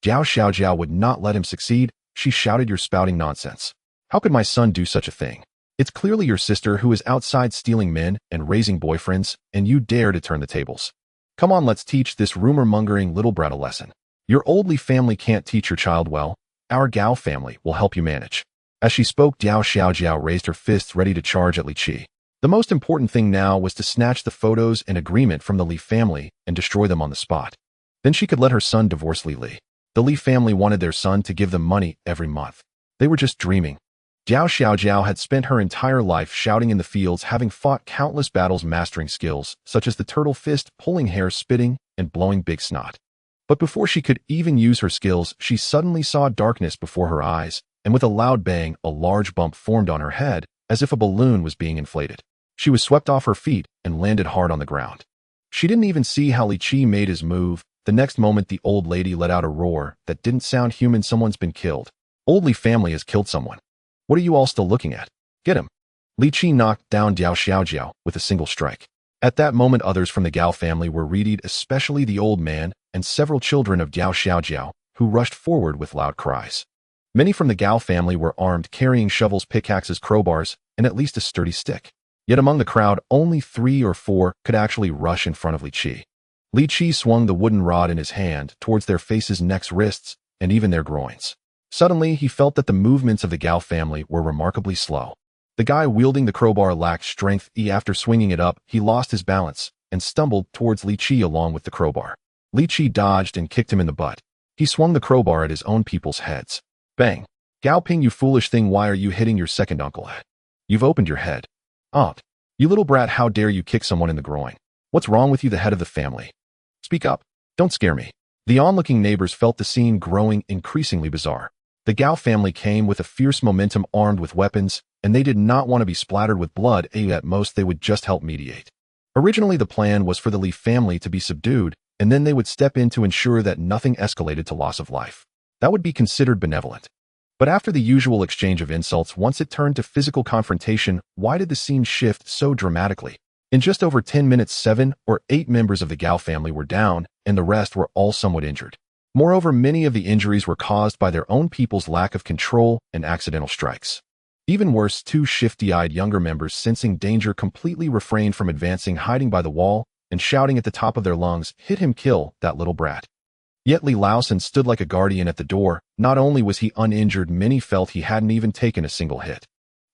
Jiao Xiaojiao would not let him succeed. She shouted, "You're spouting nonsense. How could my son do such a thing? It's clearly your sister who is outside stealing men and raising boyfriends, and you dare to turn the tables. Come on, let's teach this rumor-mongering little brat a lesson. Your old Li family can't teach your child well. Our Gao family will help you manage." As she spoke, Jiao Xiaojiao raised her fists ready to charge at Li Qi. The most important thing now was to snatch the photos and agreement from the Li family and destroy them on the spot. Then she could let her son divorce Li Li. The Li family wanted their son to give them money every month. They were just dreaming. Jiao Xiaojiao had spent her entire life shouting in the fields, having fought countless battles, mastering skills such as the turtle fist, pulling hair, spitting, and blowing big snot. But before she could even use her skills, she suddenly saw darkness before her eyes, and with a loud bang, a large bump formed on her head, as if a balloon was being inflated. She was swept off her feet and landed hard on the ground. She didn't even see how Li Qi made his move. The next moment, the old lady let out a roar that didn't sound human. Someone's been killed. Old Li family has killed someone. What are you all still looking at? Get him. Li Qi knocked down Jiao Xiaojiao with a single strike. At that moment, others from the Gao family were readied, especially the old man and several children of Jiao Xiaojiao, who rushed forward with loud cries. Many from the Gao family were armed, carrying shovels, pickaxes, crowbars, and at least a sturdy stick. Yet among the crowd, only 3 or 4 could actually rush in front of Li Qi. Li Qi swung the wooden rod in his hand towards their faces, necks, wrists, and even their groins. Suddenly, he felt that the movements of the Gao family were remarkably slow. The guy wielding the crowbar lacked strength. After swinging it up, he lost his balance and stumbled towards Li Qi along with the crowbar. Li Qi dodged and kicked him in the butt. He swung the crowbar at his own people's heads. Bang! Gao Ping, you foolish thing, why are you hitting your second uncle? You've opened your head. Aunt, you little brat, how dare you kick someone in the groin? What's wrong with you, the head of the family? Speak up. Don't scare me. The onlooking neighbors felt the scene growing increasingly bizarre. The Gao family came with a fierce momentum, armed with weapons, and they did not want to be splattered with blood. At most, they would just help mediate. Originally, the plan was for the Li family to be subdued, and then they would step in to ensure that nothing escalated to loss of life. That would be considered benevolent. But after the usual exchange of insults, once it turned to physical confrontation, why did the scene shift so dramatically? In just over 10 minutes, 7 or 8 members of the Gao family were down, and the rest were all somewhat injured. Moreover, many of the injuries were caused by their own people's lack of control and accidental strikes. Even worse, 2 shifty-eyed younger members, sensing danger, completely refrained from advancing, hiding by the wall, and shouting at the top of their lungs, "Hit him, kill that little brat." Yet Li Laosan stood like a guardian at the door. Not only was he uninjured, many felt he hadn't even taken a single hit.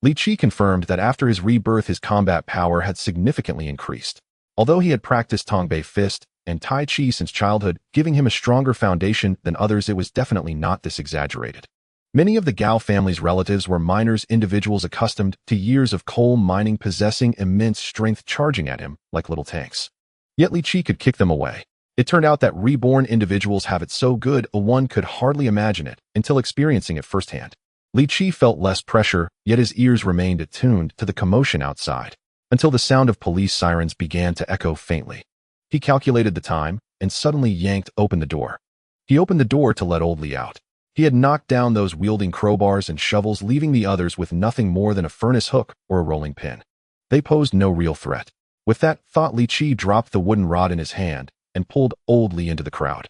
Li Qi confirmed that after his rebirth, his combat power had significantly increased. Although he had practiced Tongbei Fist and Tai Chi since childhood, giving him a stronger foundation than others, it was definitely not this exaggerated. Many of the Gao family's relatives were miners, individuals accustomed to years of coal mining, possessing immense strength, charging at him like little tanks. Yet Li Qi could kick them away. It turned out that reborn individuals have it so good, one could hardly imagine it until experiencing it firsthand. Li Qi felt less pressure, yet his ears remained attuned to the commotion outside, until the sound of police sirens began to echo faintly. He calculated the time, and suddenly yanked open the door. He opened the door to let old Li out. He had knocked down those wielding crowbars and shovels, leaving the others with nothing more than a furnace hook or a rolling pin. They posed no real threat. With that thought, Li Qi dropped the wooden rod in his hand and pulled old Li into the crowd.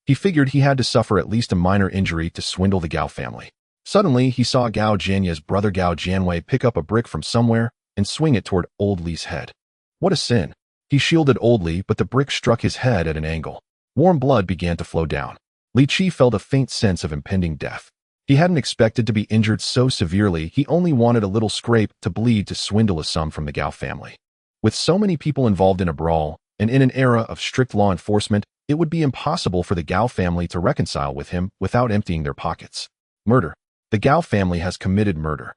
He figured he had to suffer at least a minor injury to swindle the Gao family. Suddenly, he saw Gao Jianye's brother Gao Jianwei pick up a brick from somewhere and swing it toward old Li's head. What a sin! He shielded old Li, but the brick struck his head at an angle. Warm blood began to flow down. Li Qi felt a faint sense of impending death. He hadn't expected to be injured so severely. He only wanted a little scrape to bleed to swindle a sum from the Gao family. With so many people involved in a brawl, and in an era of strict law enforcement, it would be impossible for the Gao family to reconcile with him without emptying their pockets. Murder. The Gao family has committed murder.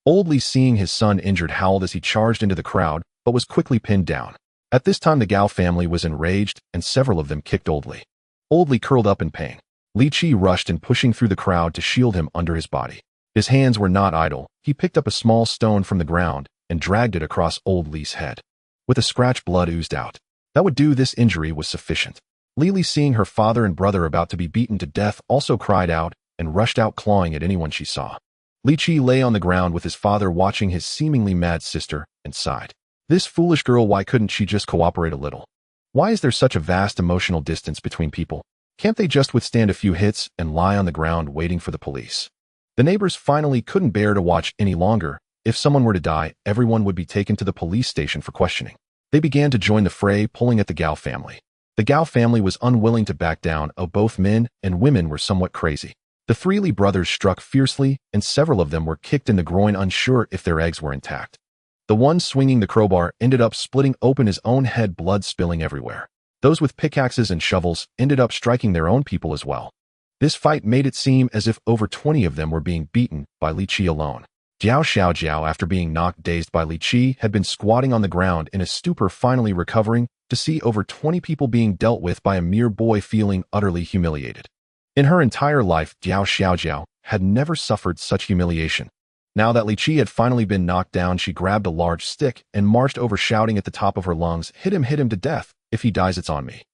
Old Li, seeing his son injured, howled as he charged into the crowd, but was quickly pinned down. At this time, the Gao family was enraged, and several of them kicked old Li. Old Li curled up in pain. Li Qi rushed in, pushing through the crowd to shield him under his body. His hands were not idle. He picked up a small stone from the ground and dragged it across old Li's head. With a scratch, blood oozed out. That would do. This injury was sufficient. Li, seeing her father and brother about to be beaten to death, also cried out and rushed out, clawing at anyone she saw. Li Qi lay on the ground with his father watching his seemingly mad sister and sighed. This foolish girl, why couldn't she just cooperate a little? Why is there such a vast emotional distance between people? Can't they just withstand a few hits and lie on the ground waiting for the police? The neighbors finally couldn't bear to watch any longer. If someone were to die, everyone would be taken to the police station for questioning. They began to join the fray, pulling at the Gao family. The Gao family was unwilling to back down. Both men and women were somewhat crazy. The three Li brothers struck fiercely, and several of them were kicked in the groin, unsure if their eggs were intact. The one swinging the crowbar ended up splitting open his own head, blood spilling everywhere. Those with pickaxes and shovels ended up striking their own people as well. This fight made it seem as if over 20 of them were being beaten by Li Qi alone. Jiao Xiaojiao, after being knocked dazed by Li Qi, had been squatting on the ground in a stupor, finally recovering, to see over 20 people being dealt with by a mere boy, feeling utterly humiliated. In her entire life, Jiao Xiaojiao had never suffered such humiliation. Now that Li Qi had finally been knocked down, she grabbed a large stick and marched over, shouting at the top of her lungs, hit him to death. If he dies, it's on me.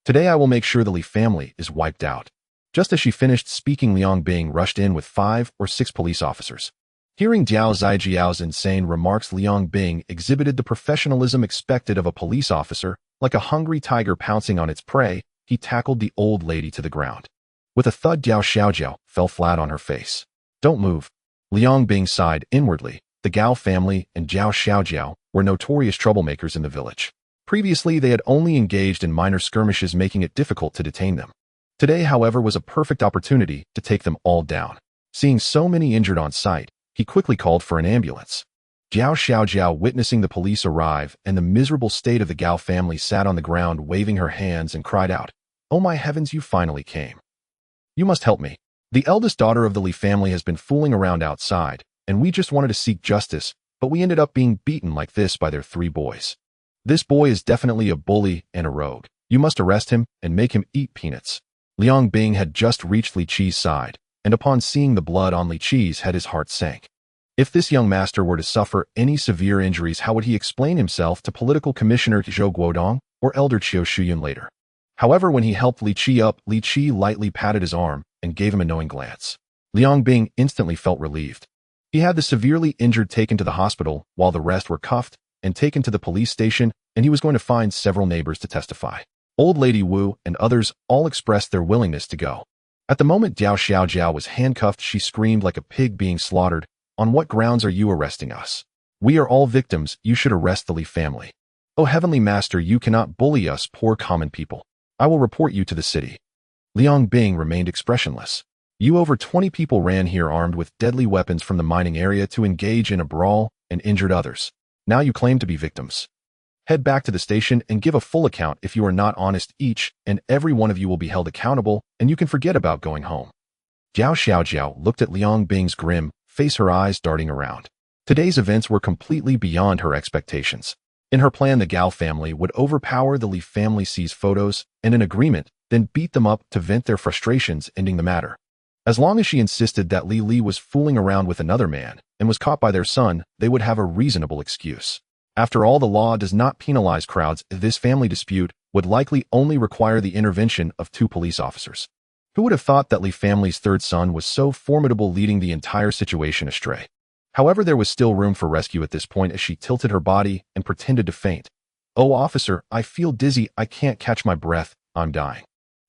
Today I will make sure the Li family is wiped out." Just as she finished speaking, Liang Bing rushed in with 5 or 6 police officers. Hearing Jiao Zijiao's insane remarks, Liang Bing exhibited the professionalism expected of a police officer. Like a hungry tiger pouncing on its prey, he tackled the old lady to the ground. With a thud, Jiao Xiaojiao fell flat on her face. "Don't move." Liang Bing sighed inwardly. The Gao family and Jiao Xiaojiao were notorious troublemakers in the village. Previously, they had only engaged in minor skirmishes, making it difficult to detain them. Today, however, was a perfect opportunity to take them all down. Seeing so many injured on site, he quickly called for an ambulance. Jiao Xiaojiao, witnessing the police arrive and the miserable state of the Gao family, sat on the ground waving her hands and cried out, "Oh my heavens, you finally came. You must help me. The eldest daughter of the Li family has been fooling around outside, and we just wanted to seek justice, but we ended up being beaten like this by their 3 boys. This boy is definitely a bully and a rogue. You must arrest him and make him eat peanuts." Liang Bing had just reached Li Qi's side, and upon seeing the blood on Li Qi's head, his heart sank. If this young master were to suffer any severe injuries, how would he explain himself to Political Commissioner Zhou Guodong or Elder Qiu Shuyun later? However, when he helped Li Qi up, Li Qi lightly patted his arm and gave him a knowing glance. Liang Bing instantly felt relieved. He had the severely injured taken to the hospital, while the rest were cuffed and taken to the police station, and he was going to find several neighbors to testify. Old Lady Wu and others all expressed their willingness to go. At the moment Jiao Xiaojiao was handcuffed, she screamed like a pig being slaughtered. "On what grounds are you arresting us? We are all victims. You should arrest the Li family. Oh Heavenly Master, you cannot bully us poor common people. I will report you to the city." Liang Bing remained expressionless. "You over 20 people ran here armed with deadly weapons from the mining area to engage in a brawl and injured others. Now you claim to be victims. Head back to the station and give a full account. If you are not honest, each and every one of you will be held accountable, and you can forget about going home." Jiao Xiaojiao looked at Liang Bing's grim face, her eyes darting around. Today's events were completely beyond her expectations. In her plan, the Gao family would overpower the Li family, seize photos and an agreement, then beat them up to vent their frustrations, ending the matter. As long as she insisted that Li was fooling around with another man and was caught by their son, they would have a reasonable excuse. After all, the law does not penalize crowds. This family dispute would likely only require the intervention of 2 police officers. Who would have thought that Li family's 3rd son was so formidable, leading the entire situation astray? However, there was still room for rescue at this point, as she tilted her body and pretended to faint. "Oh, officer, I feel dizzy. I can't catch my breath. I'm dying."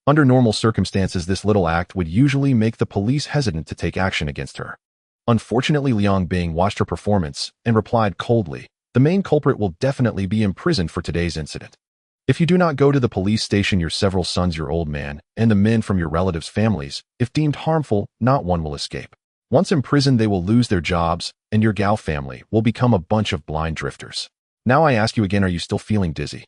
Under normal circumstances, this little act would usually make the police hesitant to take action against her. Unfortunately, Liang Bing watched her performance and replied coldly, "The main culprit will definitely be imprisoned for today's incident. If you do not go to the police station, your several sons, your old man, and the men from your relatives' families, if deemed harmful, not one will escape. Once imprisoned, they will lose their jobs, and your Gao family will become a bunch of blind drifters. Now I ask you again, are you still feeling dizzy?"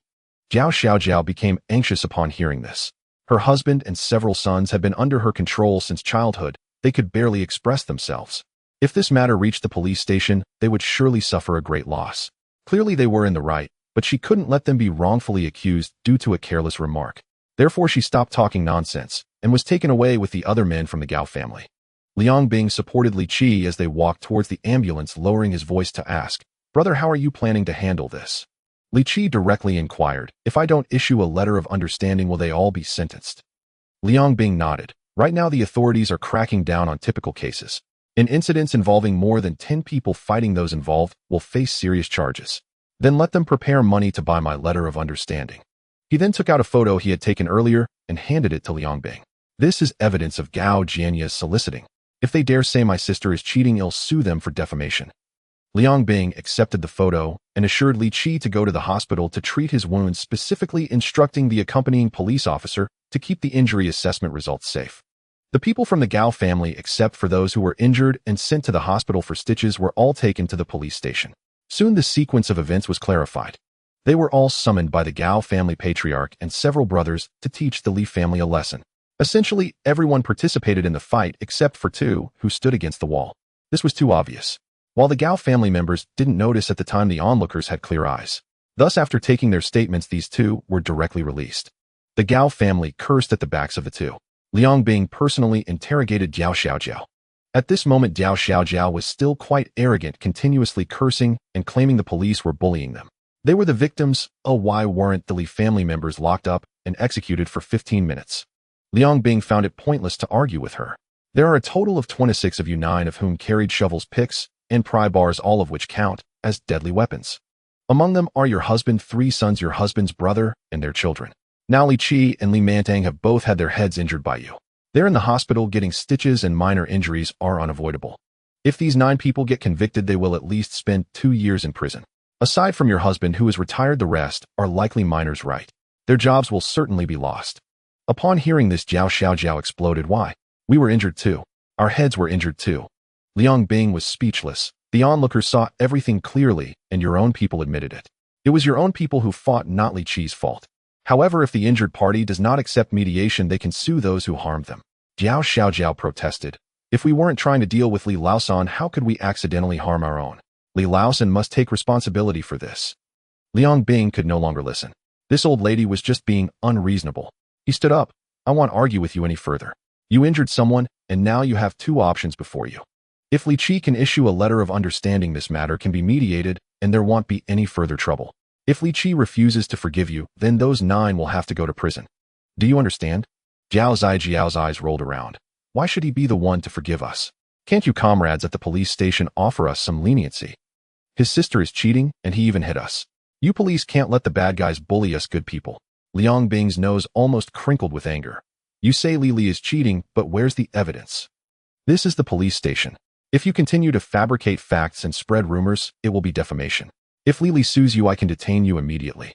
Jiao Xiaojiao became anxious upon hearing this. Her husband and several sons had been under her control since childhood. They could barely express themselves. If this matter reached the police station, they would surely suffer a great loss. Clearly they were in the right, but she couldn't let them be wrongfully accused due to a careless remark. Therefore, she stopped talking nonsense and was taken away with the other men from the Gao family. Liang Bing supported Li Qi as they walked towards the ambulance, lowering his voice to ask, "Brother, how are you planning to handle this?" Li Qi directly inquired. "If I don't issue a letter of understanding, will they all be sentenced?" Liang Bing nodded. "Right now the authorities are cracking down on typical cases. In incidents involving more than 10 people fighting, those involved will face serious charges. Then let them prepare money to buy my letter of understanding." He then took out a photo he had taken earlier and handed it to Liang Bing. "This is evidence of Gao Jianya's soliciting. If they dare say my sister is cheating, I'll sue them for defamation." Liang Bing accepted the photo and assured Li Qi to go to the hospital to treat his wounds, specifically instructing the accompanying police officer to keep the injury assessment results safe. The people from the Gao family, except for those who were injured and sent to the hospital for stitches, were all taken to the police station. Soon the sequence of events was clarified. They were all summoned by the Gao family patriarch and several brothers to teach the Li family a lesson. Essentially, everyone participated in the fight except for two who stood against the wall. This was too obvious. While the Gao family members didn't notice at the time, the onlookers had clear eyes. Thus, after taking their statements, these two were directly released. The Gao family cursed at the backs of the two. Liang Bing personally interrogated Jiao Xiaojiao. At this moment, Jiao Xiaojiao was still quite arrogant, continuously cursing and claiming the police were bullying them. They were the victims. Why weren't the Li family members locked up and executed for 15 minutes? Liang Bing found it pointless to argue with her. There are a total of 26 of you, 9 of whom carried shovels, picks, and pry bars, all of which count as deadly weapons. Among them are your husband, 3 sons, your husband's brother, and their children. Now Li Qi and Li Mantang have both had their heads injured by you. They're in the hospital getting stitches, and minor injuries are unavoidable. If these 9 people get convicted, they will at least spend 2 years in prison. Aside from your husband, who is retired, the rest are likely minors, right? Their jobs will certainly be lost." Upon hearing this, Jiao Xiaojiao exploded. "Why? We were injured too. Our heads were injured too." Liang Bing was speechless. The onlookers saw everything clearly, and your own people admitted it. It was your own people who fought, not Li Qi's fault. However, if the injured party does not accept mediation, they can sue those who harmed them. Jiao Xiaojiao protested. "If we weren't trying to deal with Li Laosan, how could we accidentally harm our own? Li Laosan must take responsibility for this." Liang Bing could no longer listen. This old lady was just being unreasonable. He stood up. "I won't argue with you any further. You injured someone, and now you have 2 options before you. If Li Qi can issue a letter of understanding, this matter can be mediated, and there won't be any further trouble. If Li Qi refuses to forgive you, then those 9 will have to go to prison. Do you understand?" Jiao Zijiao's eyes rolled around. "Why should he be the one to forgive us? Can't you comrades at the police station offer us some leniency? His sister is cheating, and he even hit us. You police can't let the bad guys bully us good people." Liang Bing's nose almost crinkled with anger. "You say Li is cheating, but where's the evidence? This is the police station. If you continue to fabricate facts and spread rumors, it will be defamation. If Li sues you, I can detain you immediately."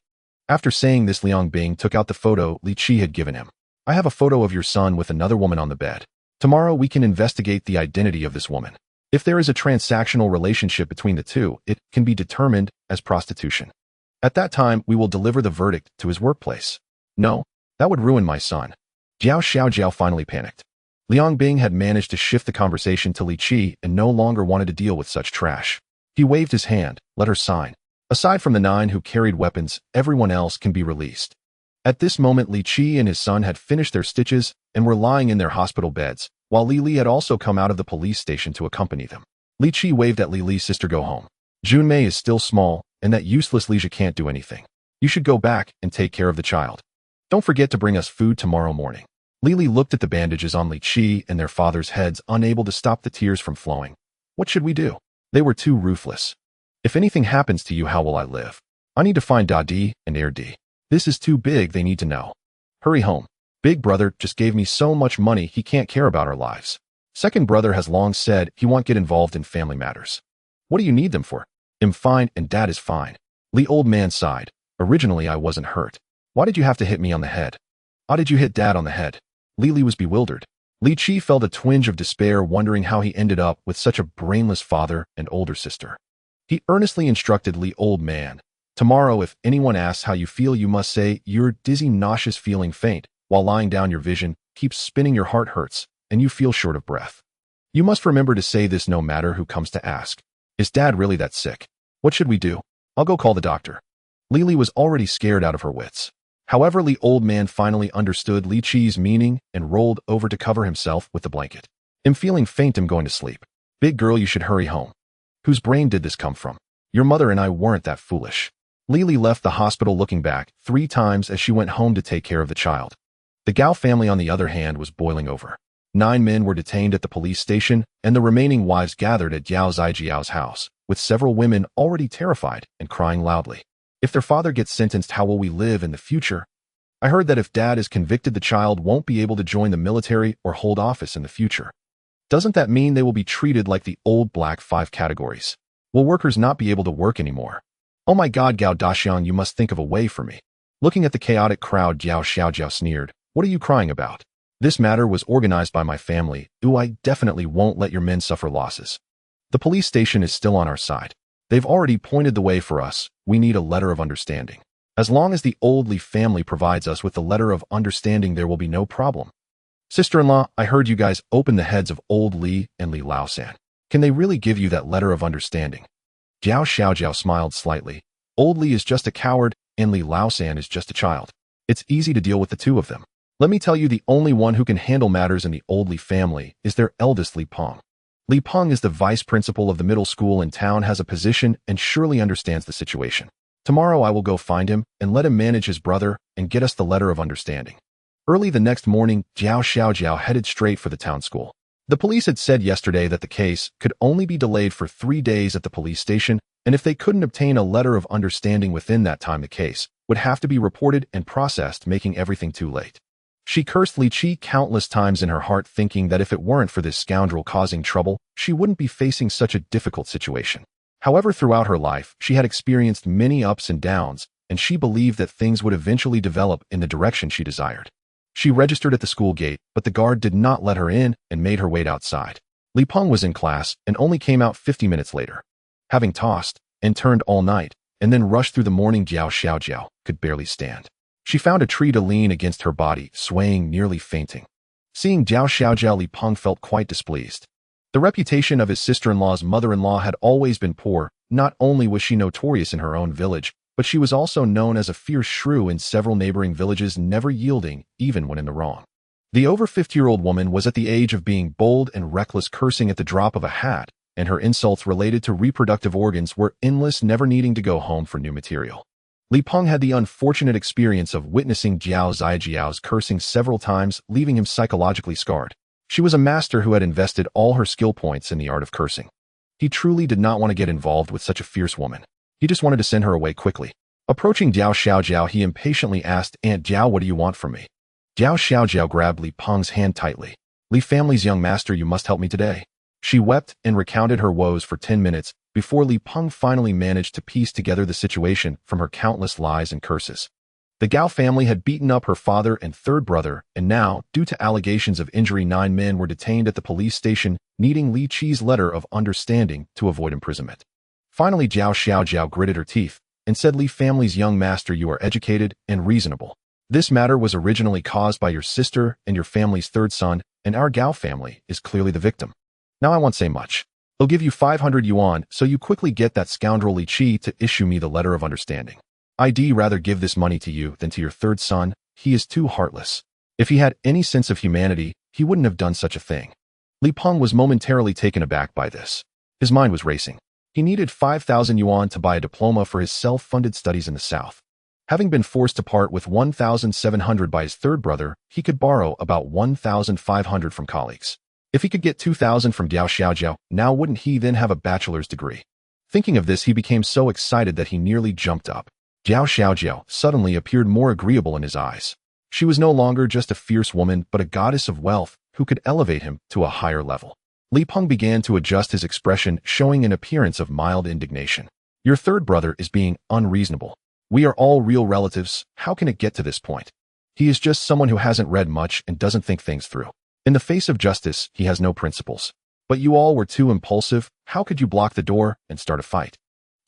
After saying this, Liang Bing took out the photo Li Qi had given him. "I have a photo of your son with another woman on the bed. Tomorrow we can investigate the identity of this woman. If there is a transactional relationship between the two, it can be determined as prostitution. At that time, we will deliver the verdict to his workplace." "No, that would ruin my son." Jiao Xiaojiao finally panicked. Liang Bing had managed to shift the conversation to Li Qi and no longer wanted to deal with such trash. He waved his hand. "Let her sign. Aside from the 9 who carried weapons, everyone else can be released." At this moment, Li Qi and his son had finished their stitches and were lying in their hospital beds, while Li had also come out of the police station to accompany them. Li Qi waved at Li's sister. "Go home. Junmei is still small, and that useless Lija can't do anything. You should go back and take care of the child. Don't forget to bring us food tomorrow morning." Li looked at the bandages on Li Qi and their father's heads, unable to stop the tears from flowing. "What should we do? They were too ruthless. If anything happens to you, how will I live? I need to find Dadi and Erdi. This is too big, they need to know. Hurry home. Big brother just gave me so much money he can't care about our lives. Second brother has long said he won't get involved in family matters. What do you need them for? I'm fine and dad is fine." Li old man sighed. "Originally I wasn't hurt. Why did you have to hit me on the head? How did you hit dad on the head?" Li was bewildered. Li Qi felt a twinge of despair, wondering how he ended up with such a brainless father and older sister. He earnestly instructed Li old man, "Tomorrow if anyone asks how you feel, you must say you're dizzy, nauseous, feeling faint. While lying down, your vision keeps spinning, your heart hurts, and you feel short of breath. You must remember to say this no matter who comes to ask. Is dad really that sick? What should we do? I'll go call the doctor." Li was already scared out of her wits. However, Li old man finally understood Li Qi's meaning and rolled over to cover himself with the blanket. "I'm feeling faint, I'm going to sleep. Big girl, you should hurry home. Whose brain did this come from? Your mother and I weren't that foolish. Lily left the hospital looking back 3 times as she went home to take care of the child. The Gao family, on the other hand, was boiling over. 9 men were detained at the police station, and the remaining wives gathered at Yao Zijiao's house, with several women already terrified and crying loudly. If their father gets sentenced, how will we live in the future? I heard that if dad is convicted, the child won't be able to join the military or hold office in the future. Doesn't that mean they will be treated like the old black 5 categories? Will workers not be able to work anymore? Oh my God, Gao Daxiang, you must think of a way for me. Looking at the chaotic crowd, Jiao Xiaojiao sneered. What are you crying about? This matter was organized by my family. I definitely won't let your men suffer losses. The police station is still on our side. They've already pointed the way for us. We need a letter of understanding. As long as the old Li family provides us with the letter of understanding, there will be no problem. Sister-in-law, I heard you guys open the heads of old Li and Li Laosan. Can they really give you that letter of understanding? Jiao Xiaojiao smiled slightly. Old Li is just a coward, and Li Laosan is just a child. It's easy to deal with the 2 of them. Let me tell you, the only one who can handle matters in the old Li family is their eldest Li Peng. Li Peng is the vice principal of the middle school in town, has a position, and surely understands the situation. Tomorrow I will go find him and let him manage his brother and get us the letter of understanding. Early the next morning, Jiao Xiaojiao headed straight for the town school. The police had said yesterday that the case could only be delayed for 3 days at the police station, and if they couldn't obtain a letter of understanding within that time, the case would have to be reported and processed, making everything too late. She cursed Li Qi countless times in her heart, thinking that if it weren't for this scoundrel causing trouble, she wouldn't be facing such a difficult situation. However, throughout her life, she had experienced many ups and downs, and she believed that things would eventually develop in the direction she desired. She registered at the school gate, but the guard did not let her in and made her wait outside. Li Peng was in class and only came out 50 minutes later. Having tossed and turned all night, and then rushed through the morning, Jiao Xiaojiao could barely stand. She found a tree to lean against her body, swaying, nearly fainting. Seeing Jiao Xiaojiao, Li Peng felt quite displeased. The reputation of his sister-in-law's mother-in-law had always been poor. Not only was she notorious in her own village, but she was also known as a fierce shrew in several neighboring villages, never yielding, even when in the wrong. The over 50-year-old woman was at the age of being bold and reckless, cursing at the drop of a hat, and her insults related to reproductive organs were endless, never needing to go home for new material. Li Peng had the unfortunate experience of witnessing Jiao Zijiao's cursing several times, leaving him psychologically scarred. She was a master who had invested all her skill points in the art of cursing. He truly did not want to get involved with such a fierce woman. He just wanted to send her away quickly. Approaching Jiao Xiaojiao, he impatiently asked, "Aunt Jiao, what do you want from me?" Jiao Xiaojiao grabbed Li Peng's hand tightly. "Li family's young master, you must help me today." She wept and recounted her woes for 10 minutes, before Li Peng finally managed to piece together the situation from her countless lies and curses. The Gao family had beaten up her father and 3rd brother, and now, due to allegations of injury, 9 men were detained at the police station, needing Li Qi's letter of understanding to avoid imprisonment. Finally, Jiao Xiaojiao gritted her teeth and said, "Li family's young master, you are educated and reasonable. This matter was originally caused by your sister and your family's 3rd son, and our Gao family is clearly the victim. Now I won't say much. I'll give you 500 yuan so you quickly get that scoundrel Li Qi to issue me the letter of understanding. I'd rather give this money to you than to your 3rd son. He is too heartless. If he had any sense of humanity, he wouldn't have done such a thing." Li Peng was momentarily taken aback by this. His mind was racing. He needed 5,000 yuan to buy a diploma for his self-funded studies in the south. Having been forced to part with 1,700 by his 3rd brother, he could borrow about 1,500 from colleagues. If he could get 2,000 from Jiao Xiaojiao, now wouldn't he then have a bachelor's degree? Thinking of this, he became so excited that he nearly jumped up. Jiao Xiaojiao suddenly appeared more agreeable in his eyes. She was no longer just a fierce woman, but a goddess of wealth who could elevate him to a higher level. Li Peng began to adjust his expression, showing an appearance of mild indignation. "Your 3rd brother is being unreasonable. We are all real relatives. How can it get to this point? He is just someone who hasn't read much and doesn't think things through. In the face of justice, he has no principles. But you all were too impulsive. How could you block the door and start a fight?"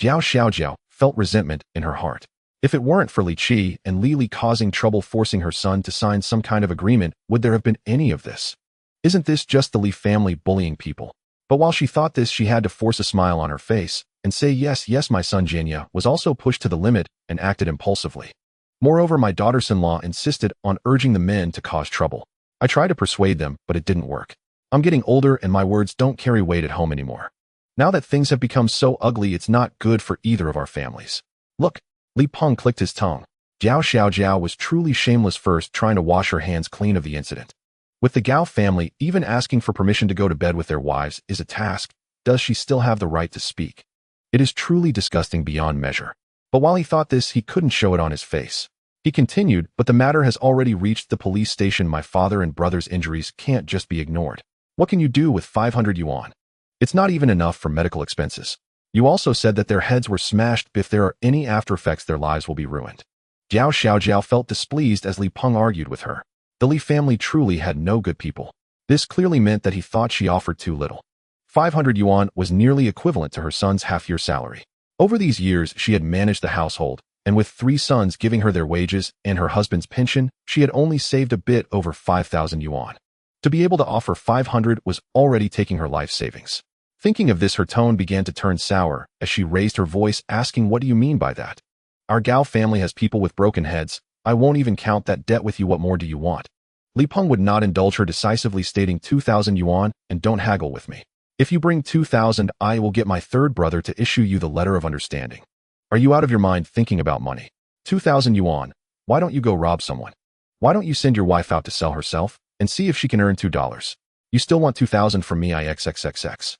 Jiao Xiaojiao felt resentment in her heart. If it weren't for Li Qi and Li causing trouble, forcing her son to sign some kind of agreement, would there have been any of this? Isn't this just the Li family bullying people? But while she thought this, she had to force a smile on her face and say, yes, my son Jianya was also pushed to the limit and acted impulsively. Moreover, my daughters-in-law insisted on urging the men to cause trouble. I tried to persuade them, but it didn't work. I'm getting older and my words don't carry weight at home anymore. Now that things have become so ugly, it's not good for either of our families. Look, Li Peng clicked his tongue. Jiao Xiaojiao was truly shameless, first trying to wash her hands clean of the incident. With the Gao family, even asking for permission to go to bed with their wives is a task. Does she still have the right to speak? It is truly disgusting beyond measure. But while he thought this, he couldn't show it on his face. He continued, but the matter has already reached the police station. My father and brother's injuries can't just be ignored. What can you do with 500 yuan? It's not even enough for medical expenses. You also said that their heads were smashed. If there are any after effects, their lives will be ruined. Jiao Xiaojiao felt displeased as Li Peng argued with her. The Li family truly had no good people. This clearly meant that he thought she offered too little. 500 yuan was nearly equivalent to her son's half-year salary. Over these years, she had managed the household, and with 3 sons giving her their wages and her husband's pension, she had only saved a bit over 5,000 yuan. To be able to offer 500 was already taking her life savings. Thinking of this, her tone began to turn sour as she raised her voice, asking, "What do you mean by that? Our Gao family has people with broken heads. I won't even count that debt with you. What more do you want?" Li Peng would not indulge her, decisively stating, 2,000 yuan, and don't haggle with me. If you bring 2,000, I will get my third brother to issue you the letter of understanding. Are you out of your mind thinking about money? 2,000 yuan. Why don't you go rob someone? Why don't you send your wife out to sell herself and see if she can earn $2? You still want 2,000 from me? IXXXX.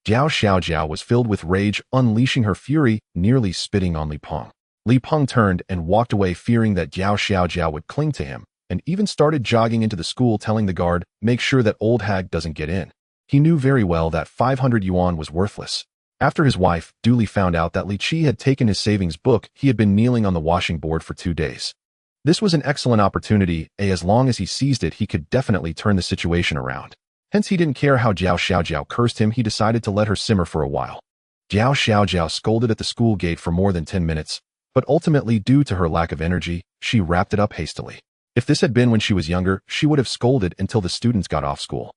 Jiao Xiaojiao was filled with rage, unleashing her fury, nearly spitting on Li Peng. Li Peng turned and walked away, fearing that Jiao Xiaojiao would cling to him, and even started jogging into the school, telling the guard, "Make sure that old hag doesn't get in." He knew very well that 500 yuan was worthless. After his wife duly found out that Li Qi had taken his savings book, he had been kneeling on the washing board for 2 days. This was an excellent opportunity, as long as he seized it, he could definitely turn the situation around. Hence, he didn't care how Jiao Xiaojiao cursed him. He decided to let her simmer for a while. Jiao Xiaojiao scolded at the school gate for more than 10 minutes, but ultimately, due to her lack of energy, she wrapped it up hastily. If this had been when she was younger, she would have scolded until the students got off school.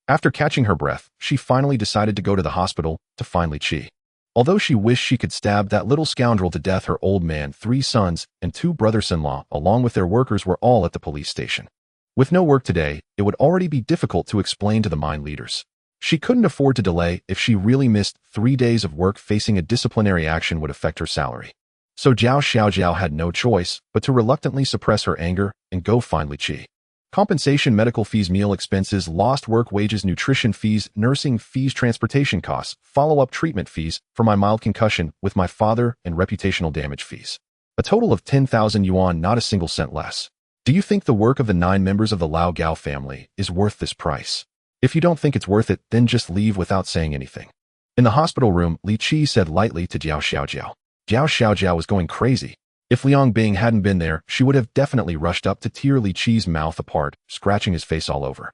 After catching her breath, she finally decided to go to the hospital to find Li Qi. Although she wished she could stab that little scoundrel to death, her old man, 3 sons, and 2 brothers-in-law, along with their workers, were all at the police station. With no work today, it would already be difficult to explain to the mine leaders. She couldn't afford to delay. If she really missed 3 days of work, facing a disciplinary action would affect her salary. So Jiao Xiaojiao had no choice but to reluctantly suppress her anger and go find Li Qi. Compensation, medical fees, meal expenses, lost work wages, nutrition fees, nursing fees, transportation costs, follow-up treatment fees for my mild concussion with my father, and reputational damage fees. A total of 10,000 yuan, not a single cent less. Do you think the work of the 9 members of the Lao Gao family is worth this price? If you don't think it's worth it, then just leave without saying anything. In the hospital room, Li Qi said lightly to Jiao Xiaojiao. Jiao Xiaojiao was going crazy. If Liang Bing hadn't been there, she would have definitely rushed up to tear Li Qi's mouth apart, scratching his face all over.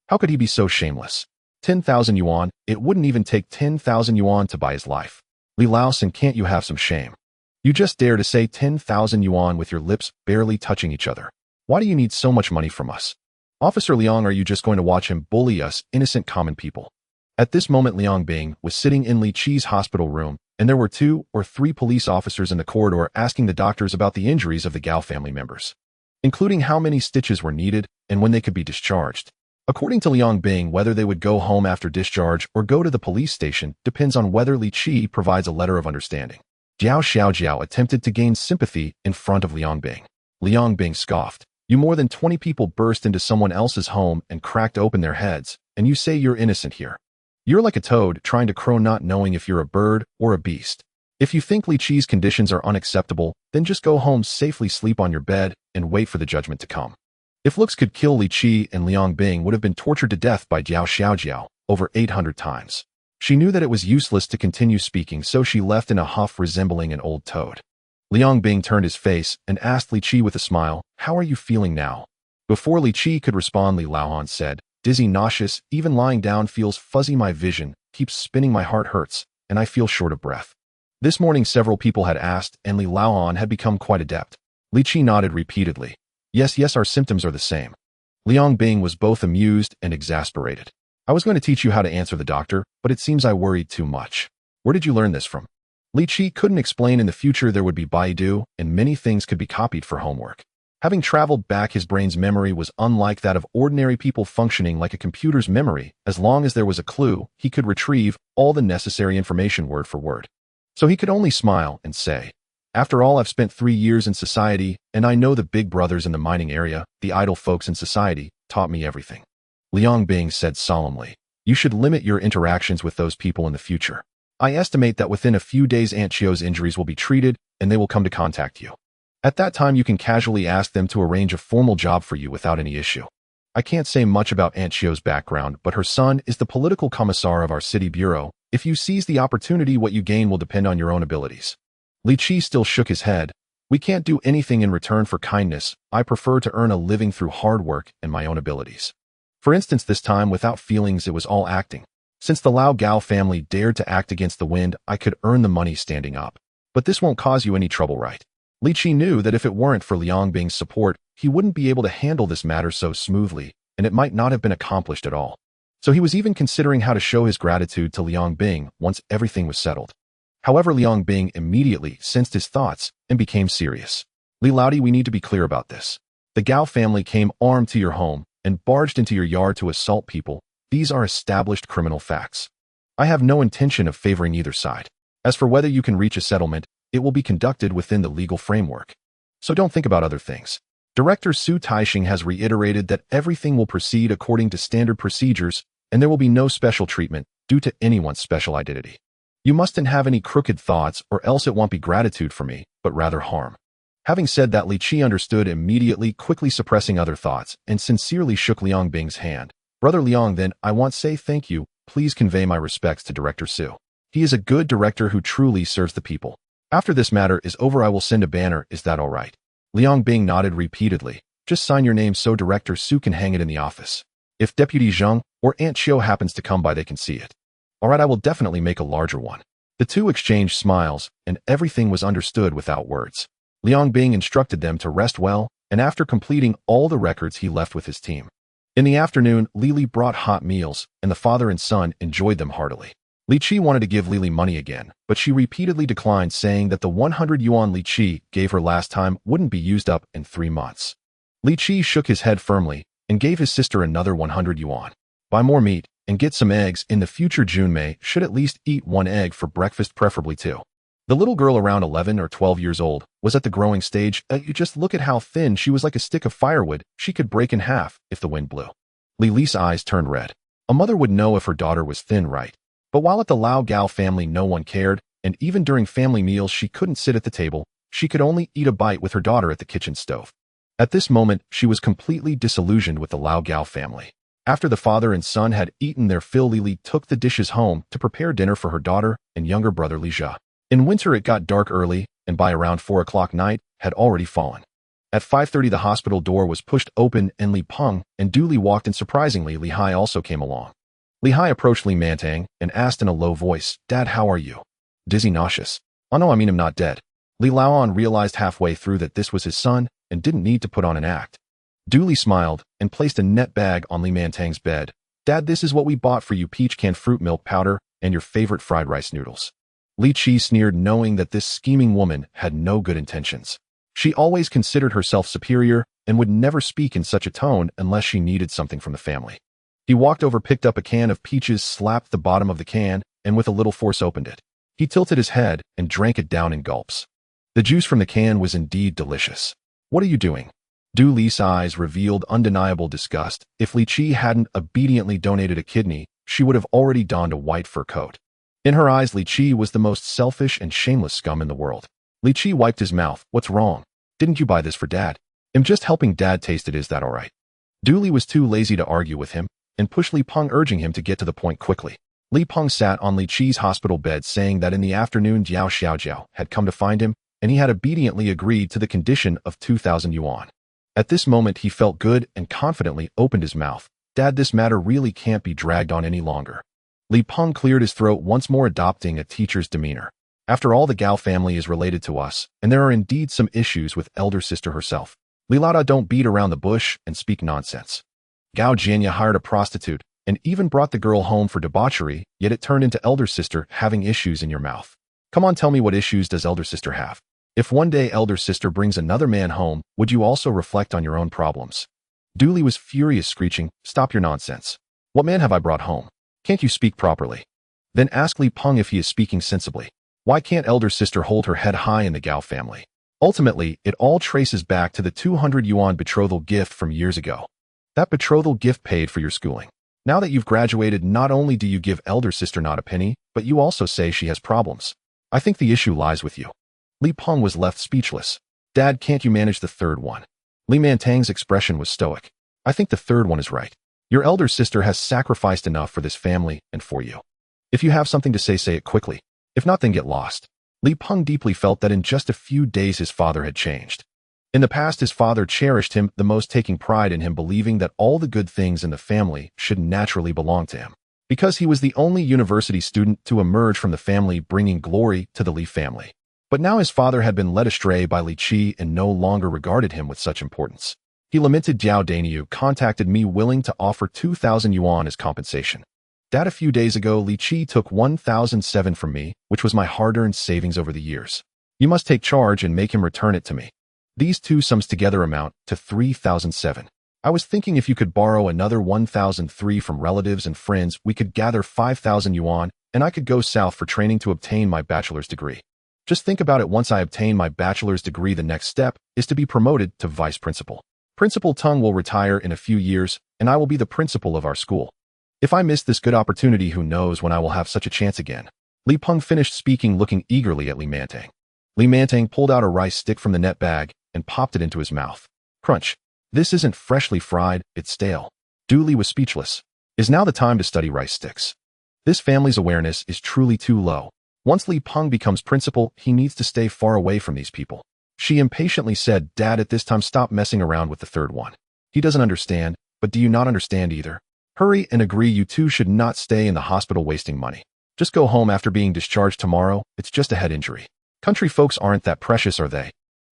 How could he be so shameless? 10,000 yuan, it wouldn't even take 10,000 yuan to buy his life. Li Laosan, can't you have some shame? You just dare to say 10,000 yuan with your lips barely touching each other. Why do you need so much money from us? Officer Liang, are you just going to watch him bully us, innocent common people? At this moment, Liang Bing was sitting in Li Qi's hospital room, and there were 2 or 3 police officers in the corridor asking the doctors about the injuries of the Gao family members, including how many stitches were needed and when they could be discharged. According to Liang Bing, whether they would go home after discharge or go to the police station depends on whether Li Qi provides a letter of understanding. Jiao Xiaojiao attempted to gain sympathy in front of Liang Bing. Liang Bing scoffed. You more than 20 people burst into someone else's home and cracked open their heads, and you say you're innocent here. You're like a toad trying to crow, not knowing if you're a bird or a beast. If you think Li Qi's conditions are unacceptable, then just go home, safely sleep on your bed, and wait for the judgment to come. If looks could kill, Li Qi and Liang Bing would have been tortured to death by Jiao Xiaojiao over 800 times. She knew that it was useless to continue speaking, so she left in a huff, resembling an old toad. Liang Bing turned his face and asked Li Qi with a smile, "How are you feeling now?" Before Li Qi could respond, Li Laohan said, "Dizzy, nauseous, even lying down feels fuzzy, my vision keeps spinning, my heart hurts, and I feel short of breath." This morning several people had asked, and Li Laohan had become quite adept. Li Qi nodded repeatedly. Yes, our symptoms are the same." Liang Bing was both amused and exasperated. "I was going to teach you how to answer the doctor, but it seems I worried too much. Where did you learn this from?" Li Qi couldn't explain. In the future there would be Baidu, and many things could be copied for homework. Having traveled back, his brain's memory was unlike that of ordinary people, functioning like a computer's memory. As long as there was a clue, he could retrieve all the necessary information word for word. So he could only smile and say, "After all, I've spent 3 years in society, and I know the big brothers in the mining area, the idle folks in society, taught me everything." Liang Bing said solemnly, "You should limit your interactions with those people in the future. I estimate that within a few days Aunt Chio's injuries will be treated, and they will come to contact you. At that time, you can casually ask them to arrange a formal job for you without any issue. I can't say much about Aunt Chio's background, but her son is the political commissar of our city bureau. If you seize the opportunity, what you gain will depend on your own abilities." Li Qi still shook his head. "We can't do anything in return for kindness. I prefer to earn a living through hard work and my own abilities." For instance, this time, without feelings, it was all acting. Since the Lao Gao family dared to act against the wind, I could earn the money standing up. But this won't cause you any trouble, right? Li Qi knew that if it weren't for Liang Bing's support, he wouldn't be able to handle this matter so smoothly, and it might not have been accomplished at all. So he was even considering how to show his gratitude to Liang Bing once everything was settled. However, Liang Bing immediately sensed his thoughts and became serious. "Li Laodi, we need to be clear about this. The Gao family came armed to your home and barged into your yard to assault people. These are established criminal facts. I have no intention of favoring either side. As for whether you can reach a settlement, it will be conducted within the legal framework. So don't think about other things." Director Su Taixing has reiterated that everything will proceed according to standard procedures, and there will be no special treatment due to anyone's special identity. "You mustn't have any crooked thoughts, or else it won't be gratitude for me, but rather harm." Having said that, Li Qi understood immediately, quickly suppressing other thoughts, and sincerely shook Liang Bing's hand. "Brother Liang, then, I want to say thank you. Please convey my respects to Director Su. He is a good director who truly serves the people. After this matter is over, I will send a banner. Is that all right?" Liang Bing nodded repeatedly. "Just sign your name so Director Su can hang it in the office. If Deputy Zheng or Aunt Chio happens to come by, they can see it." "All right, I will definitely make a larger one." The two exchanged smiles, and everything was understood without words. Liang Bing instructed them to rest well, and after completing all the records, he left with his team. In the afternoon, Lili brought hot meals, and the father and son enjoyed them heartily. Li Qi wanted to give Lili money again, but she repeatedly declined, saying that the 100 yuan Li Qi gave her last time wouldn't be used up in 3 months. Li Qi shook his head firmly and gave his sister another 100 yuan. "Buy more meat and get some eggs. In the future, Junmei should at least eat 1 egg for breakfast, preferably 2. The little girl, around 11 or 12 years old, was at the growing stage. You just look at how thin she was, like a stick of firewood. She could break in half if the wind blew. Lili's eyes turned red. A mother would know if her daughter was thin, right? But while at the Lao Gao family no one cared, and even during family meals she couldn't sit at the table, she could only eat a bite with her daughter at the kitchen stove. At this moment, she was completely disillusioned with the Lao Gao family. After the father and son had eaten their fill, Lili took the dishes home to prepare dinner for her daughter and younger brother Li Jia. In winter it got dark early, and by around 4 o'clock night had already fallen. At 5:30 the hospital door was pushed open and Li Peng and Du Li walked in. Surprisingly, Li Hai also came along. Li Hai approached Li Mantang and asked in a low voice, "Dad, how are you?" "Dizzy, nauseous." "Oh no, I mean I'm not dead." Li Laoan realized halfway through that this was his son and didn't need to put on an act. Du Li smiled and placed a net bag on Li Mantang's bed. "Dad, this is what we bought for you: peach canned fruit milk powder and your favorite fried rice noodles." Li Qi sneered, knowing that this scheming woman had no good intentions. She always considered herself superior and would never speak in such a tone unless she needed something from the family. He walked over, picked up a can of peaches, slapped the bottom of the can, and with a little force opened it. He tilted his head and drank it down in gulps. The juice from the can was indeed delicious. "What are you doing?" Du Li's eyes revealed undeniable disgust. If Li Qi hadn't obediently donated a kidney, she would have already donned a white fur coat. In her eyes, Li Qi was the most selfish and shameless scum in the world. Li Qi wiped his mouth. "What's wrong? Didn't you buy this for Dad?" "I'm just helping Dad taste it. Is that all right?" Du Li was too lazy to argue with him and pushed Li Peng, urging him to get to the point quickly. Li Peng sat on Li Qi's hospital bed, saying that in the afternoon Jiao Xiaojiao had come to find him, and he had obediently agreed to the condition of 2,000 yuan. At this moment he felt good and confidently opened his mouth. "Dad, this matter really can't be dragged on any longer." Li Peng cleared his throat, once more adopting a teacher's demeanor. "After all, the Gao family is related to us, and there are indeed some issues with elder sister herself. Lilada, don't beat around the bush and speak nonsense. Gao Jianya hired a prostitute and even brought the girl home for debauchery, yet it turned into elder sister having issues in your mouth. Come on, tell me, what issues does elder sister have?" If one day elder sister brings another man home, would you also reflect on your own problems? Dooley was furious, screeching, "Stop your nonsense. What man have I brought home? Can't you speak properly?" Then ask Li Peng if he is speaking sensibly. Why can't elder sister hold her head high in the Gao family? Ultimately, it all traces back to the 200 yuan betrothal gift from years ago. That betrothal gift paid for your schooling. Now that you've graduated, not only do you give elder sister not a penny, but you also say she has problems. I think the issue lies with you. Li Peng was left speechless. Dad, can't you manage the third one? Li Mantang's expression was stoic. I think the third one is right. Your elder sister has sacrificed enough for this family and for you. If you have something to say it quickly. If not, then get lost. Li Peng deeply felt that in just a few days his father had changed. In the past, his father cherished him the most, taking pride in him, believing that all the good things in the family should naturally belong to him. Because he was the only university student to emerge from the family, bringing glory to the Li family. But now his father had been led astray by Li Qi and no longer regarded him with such importance. He lamented. Jiao Daniu contacted me, willing to offer 2,000 yuan as compensation. Dad, a few days ago, Li Qi took 1,007 from me, which was my hard-earned savings over the years. You must take charge and make him return it to me. These two sums together amount to 3,007. I was thinking if you could borrow another 1,003 from relatives and friends, we could gather 5,000 yuan, and I could go south for training to obtain my bachelor's degree. Just think about it. Once I obtain my bachelor's degree, the next step is to be promoted to vice principal. Principal Tung will retire in a few years, and I will be the principal of our school. If I miss this good opportunity, who knows when I will have such a chance again. Li Peng finished speaking, looking eagerly at Li Mantang. Li Mantang pulled out a rice stick from the net bag and popped it into his mouth. Crunch. This isn't freshly fried, it's stale. Dooley was speechless. Is now the time to study rice sticks? This family's awareness is truly too low. Once Li Peng becomes principal, he needs to stay far away from these people. She impatiently said, Dad, at this time stop messing around with the third one. He doesn't understand, but do you not understand either? Hurry and agree. You two should not stay in the hospital wasting money. Just go home after being discharged tomorrow. It's just a head injury. Country folks aren't that precious, are they?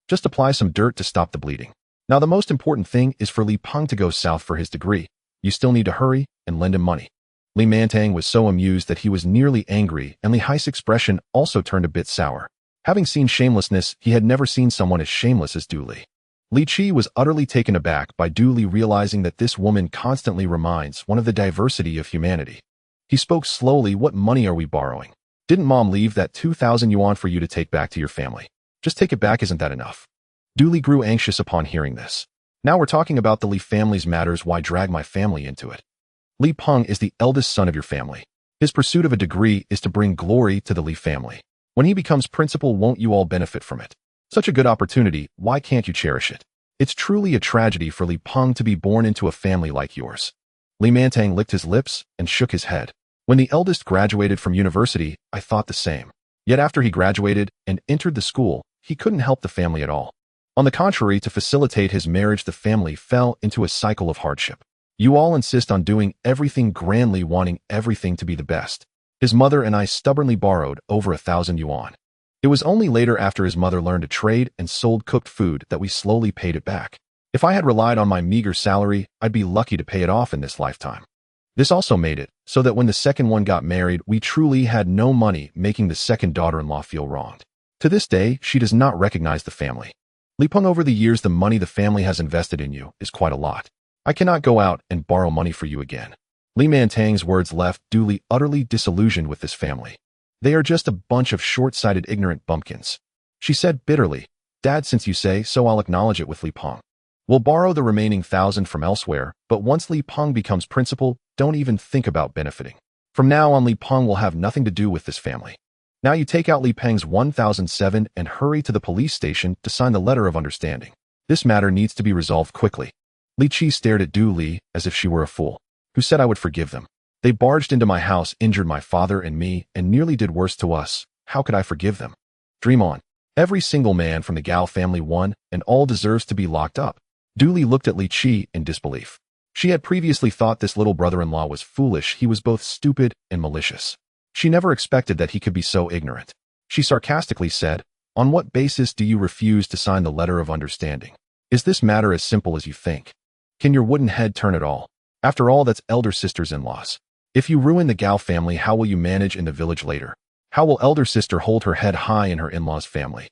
Just apply some dirt to stop the bleeding. Now the most important thing is for Li Peng to go south for his degree. You still need to hurry and lend him money. Li Mantang was so amused that he was nearly angry, and Li Hai's expression also turned a bit sour. Having seen shamelessness, he had never seen someone as shameless as Dooley. Li Qi was utterly taken aback by Dooley, realizing that this woman constantly reminds one of the diversity of humanity. He spoke slowly. What money are we borrowing? Didn't Mom leave that 2,000 yuan for you to take back to your family? Just take it back, isn't that enough? Dooley grew anxious upon hearing this. Now we're talking about the Li family's matters, why drag my family into it? Li Peng is the eldest son of your family. His pursuit of a degree is to bring glory to the Li family. When he becomes principal, won't you all benefit from it? Such a good opportunity, why can't you cherish it? It's truly a tragedy for Li Peng to be born into a family like yours. Li Mantang licked his lips and shook his head. When the eldest graduated from university, I thought the same. Yet after he graduated and entered the school, he couldn't help the family at all. On the contrary, to facilitate his marriage, the family fell into a cycle of hardship. You all insist on doing everything grandly, wanting everything to be the best. His mother and I stubbornly borrowed over 1,000 yuan. It was only later, after his mother learned to trade and sold cooked food, that we slowly paid it back. If I had relied on my meager salary, I'd be lucky to pay it off in this lifetime. This also made it so that when the second one got married, we truly had no money, making the second daughter-in-law feel wronged. To this day, she does not recognize the family. Li Peng, over the years, the money the family has invested in you is quite a lot. I cannot go out and borrow money for you again. Li Mantang's words left Dooley utterly disillusioned with this family. They are just a bunch of short-sighted, ignorant bumpkins. She said bitterly, Dad, since you say so, I'll acknowledge it with Li Peng. We'll borrow the remaining 1,000 from elsewhere, but once Li Peng becomes principal, don't even think about benefiting. From now on, Li Peng will have nothing to do with this family. Now you take out Li Peng's 1,007 and hurry to the police station to sign the letter of understanding. This matter needs to be resolved quickly. Li Qi stared at Dooley as if she were a fool. Who said I would forgive them? They barged into my house, injured my father and me, and nearly did worse to us. How could I forgive them? Dream on. Every single man from the Gao family, one and all, deserves to be locked up. Dooley looked at Li Qi in disbelief. She had previously thought this little brother-in-law was foolish. He was both stupid and malicious. She never expected that he could be so ignorant. She sarcastically said, On what basis do you refuse to sign the letter of understanding? Is this matter as simple as you think? Can your wooden head turn at all? After all, that's elder sisters-in-laws. If you ruin the Gao family, how will you manage in the village later? How will elder sister hold her head high in her in-laws' family?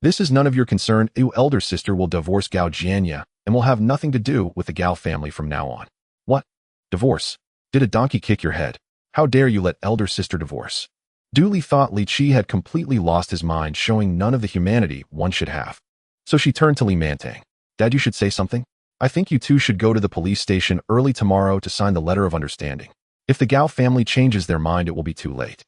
This is none of your concern. Your elder sister will divorce Gao Jianya and will have nothing to do with the Gao family from now on. What? Divorce? Did a donkey kick your head? How dare you let elder sister divorce? Du Li thought Li Qi had completely lost his mind, showing none of the humanity one should have. So she turned to Li Mantang. Dad, you should say something. I think you two should go to the police station early tomorrow to sign the letter of understanding. If the Gao family changes their mind, it will be too late.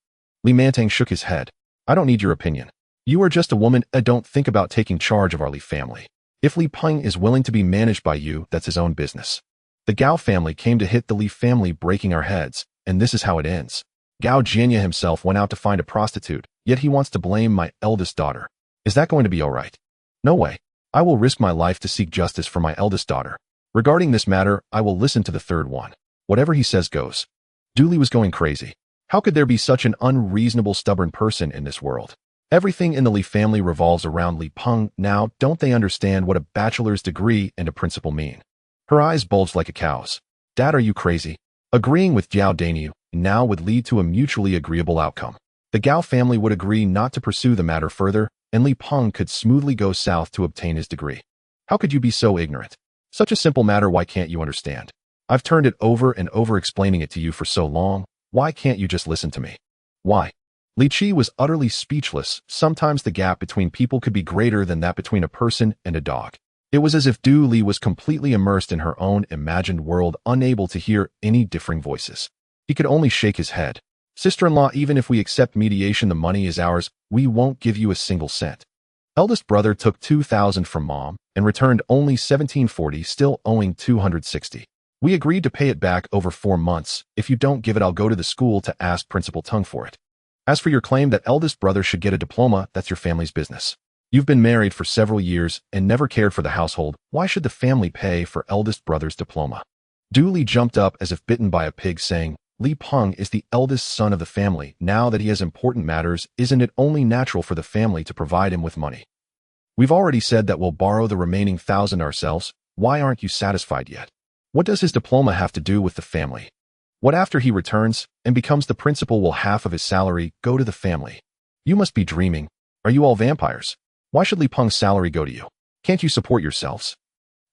Li Mantang shook his head. I don't need your opinion. You are just a woman. Don't think about taking charge of our Li family. If Li Peng is willing to be managed by you, that's his own business. The Gao family came to hit the Li family, breaking our heads, and this is how it ends. Gao Jianya himself went out to find a prostitute, yet he wants to blame my eldest daughter. Is that going to be all right? No way. I will risk my life to seek justice for my eldest daughter. Regarding this matter, I will listen to the third one. Whatever he says goes. Du Li was going crazy. How could there be such an unreasonable, stubborn person in this world? Everything in the Li family revolves around Li Peng. Now, don't they understand what a bachelor's degree and a principal mean? Her eyes bulged like a cow's. Dad, are you crazy? Agreeing with Jiao Dainu now would lead to a mutually agreeable outcome. The Gao family would agree not to pursue the matter further, and Li Peng could smoothly go south to obtain his degree. How could you be so ignorant? Such a simple matter, why can't you understand? I've turned it over and over explaining it to you for so long. Why can't you just listen to me? Why? Li Qi was utterly speechless. Sometimes the gap between people could be greater than that between a person and a dog. It was as if Du Li was completely immersed in her own imagined world, unable to hear any differing voices. He could only shake his head. Sister-in-law, even if we accept mediation, the money is ours. We won't give you a single cent. Eldest brother took 2,000 from mom and returned only 1740, still owing 260. We agreed to pay it back over 4 months. If you don't give it, I'll go to the school to ask Principal Tung for it. As for your claim that eldest brother should get a diploma, that's your family's business. You've been married for several years and never cared for the household. Why should the family pay for eldest brother's diploma? Du Li jumped up as if bitten by a pig, saying, Li Peng is the eldest son of the family. Now that he has important matters, isn't it only natural for the family to provide him with money? We've already said that we'll borrow the remaining 1,000 ourselves. Why aren't you satisfied yet? What does his diploma have to do with the family? What after he returns and becomes the principal, will half of his salary go to the family? You must be dreaming. Are you all vampires? Why should Li Peng's salary go to you? Can't you support yourselves?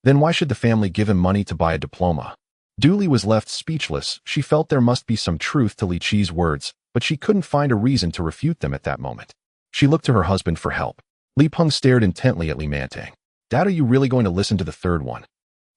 Then why should the family give him money to buy a diploma? Du Li was left speechless. She felt there must be some truth to Li Qi's words, but she couldn't find a reason to refute them at that moment. She looked to her husband for help. Li Peng stared intently at Li Mantang. Dad, are you really going to listen to the third one?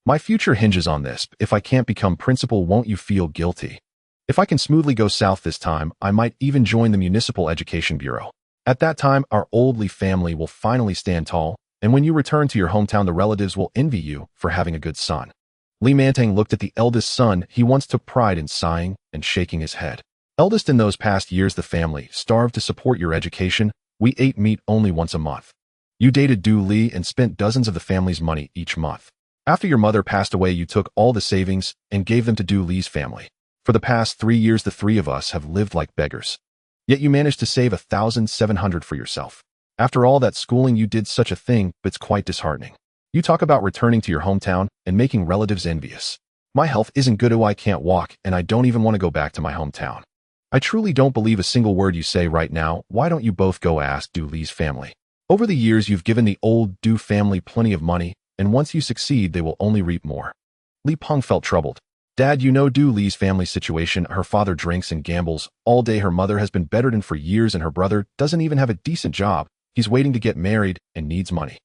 My future hinges on this. If I can't become principal, won't you feel guilty? If I can smoothly go south this time, I might even join the Municipal Education Bureau. At that time, our old Li family will finally stand tall, and when you return to your hometown, the relatives will envy you for having a good son. Li Mantang looked at the eldest son. He once took pride in sighing and shaking his head. Eldest, in those past years, the family starved to support your education. We ate meat only once a month. You dated Du Li and spent dozens of the family's money each month. After your mother passed away, you took all the savings and gave them to Du Li's family. For the past 3 years, the three of us have lived like beggars. Yet you managed to save 1,700 for yourself. After all that schooling, you did such a thing, but it's quite disheartening. You talk about returning to your hometown and making relatives envious. My health isn't good. I can't walk, and I don't even want to go back to my hometown. I truly don't believe a single word you say right now. Why don't you both go ask Du Li's family? Over the years, you've given the old Du family plenty of money, and once you succeed, they will only reap more. Li Peng felt troubled. Dad, you know Du Li's family situation. Her father drinks and gambles all day. Her mother has been bedridden for years, and her brother doesn't even have a decent job. He's waiting to get married and needs money.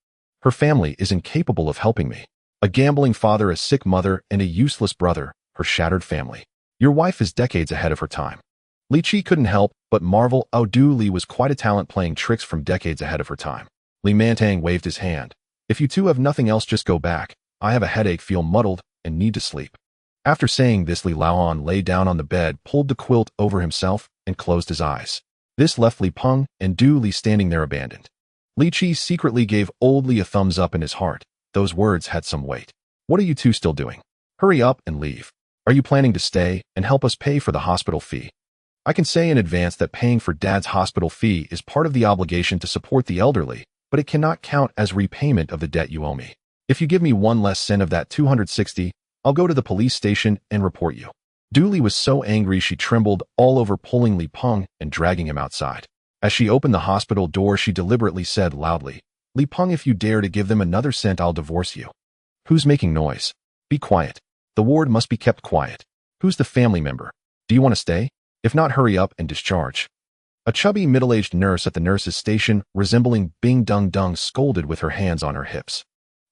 Her family is incapable of helping me. A gambling father, a sick mother, and a useless brother, her shattered family. Your wife is decades ahead of her time. Li Qi couldn't help but marvel. Oh, Du Li was quite a talent playing tricks from decades ahead of her time. Li Mantang waved his hand. If you two have nothing else, just go back. I have a headache, feel muddled, and need to sleep. After saying this, Li Laoan lay down on the bed, pulled the quilt over himself, and closed his eyes. This left Li Peng and Du Li standing there abandoned. Li Qi secretly gave old Li a thumbs up in his heart. Those words had some weight. What are you two still doing? Hurry up and leave. Are you planning to stay and help us pay for the hospital fee? I can say in advance that paying for Dad's hospital fee is part of the obligation to support the elderly, but it cannot count as repayment of the debt you owe me. If you give me 1 less cent of that 260, I'll go to the police station and report you. Du Li was so angry she trembled all over, pulling Li Peng and dragging him outside. As she opened the hospital door, she deliberately said loudly, Li Peng, if you dare to give them another cent, I'll divorce you. Who's making noise? Be quiet. The ward must be kept quiet. Who's the family member? Do you want to stay? If not, hurry up and discharge. A chubby, middle-aged nurse at the nurse's station, resembling Bing Dung Dung, scolded with her hands on her hips.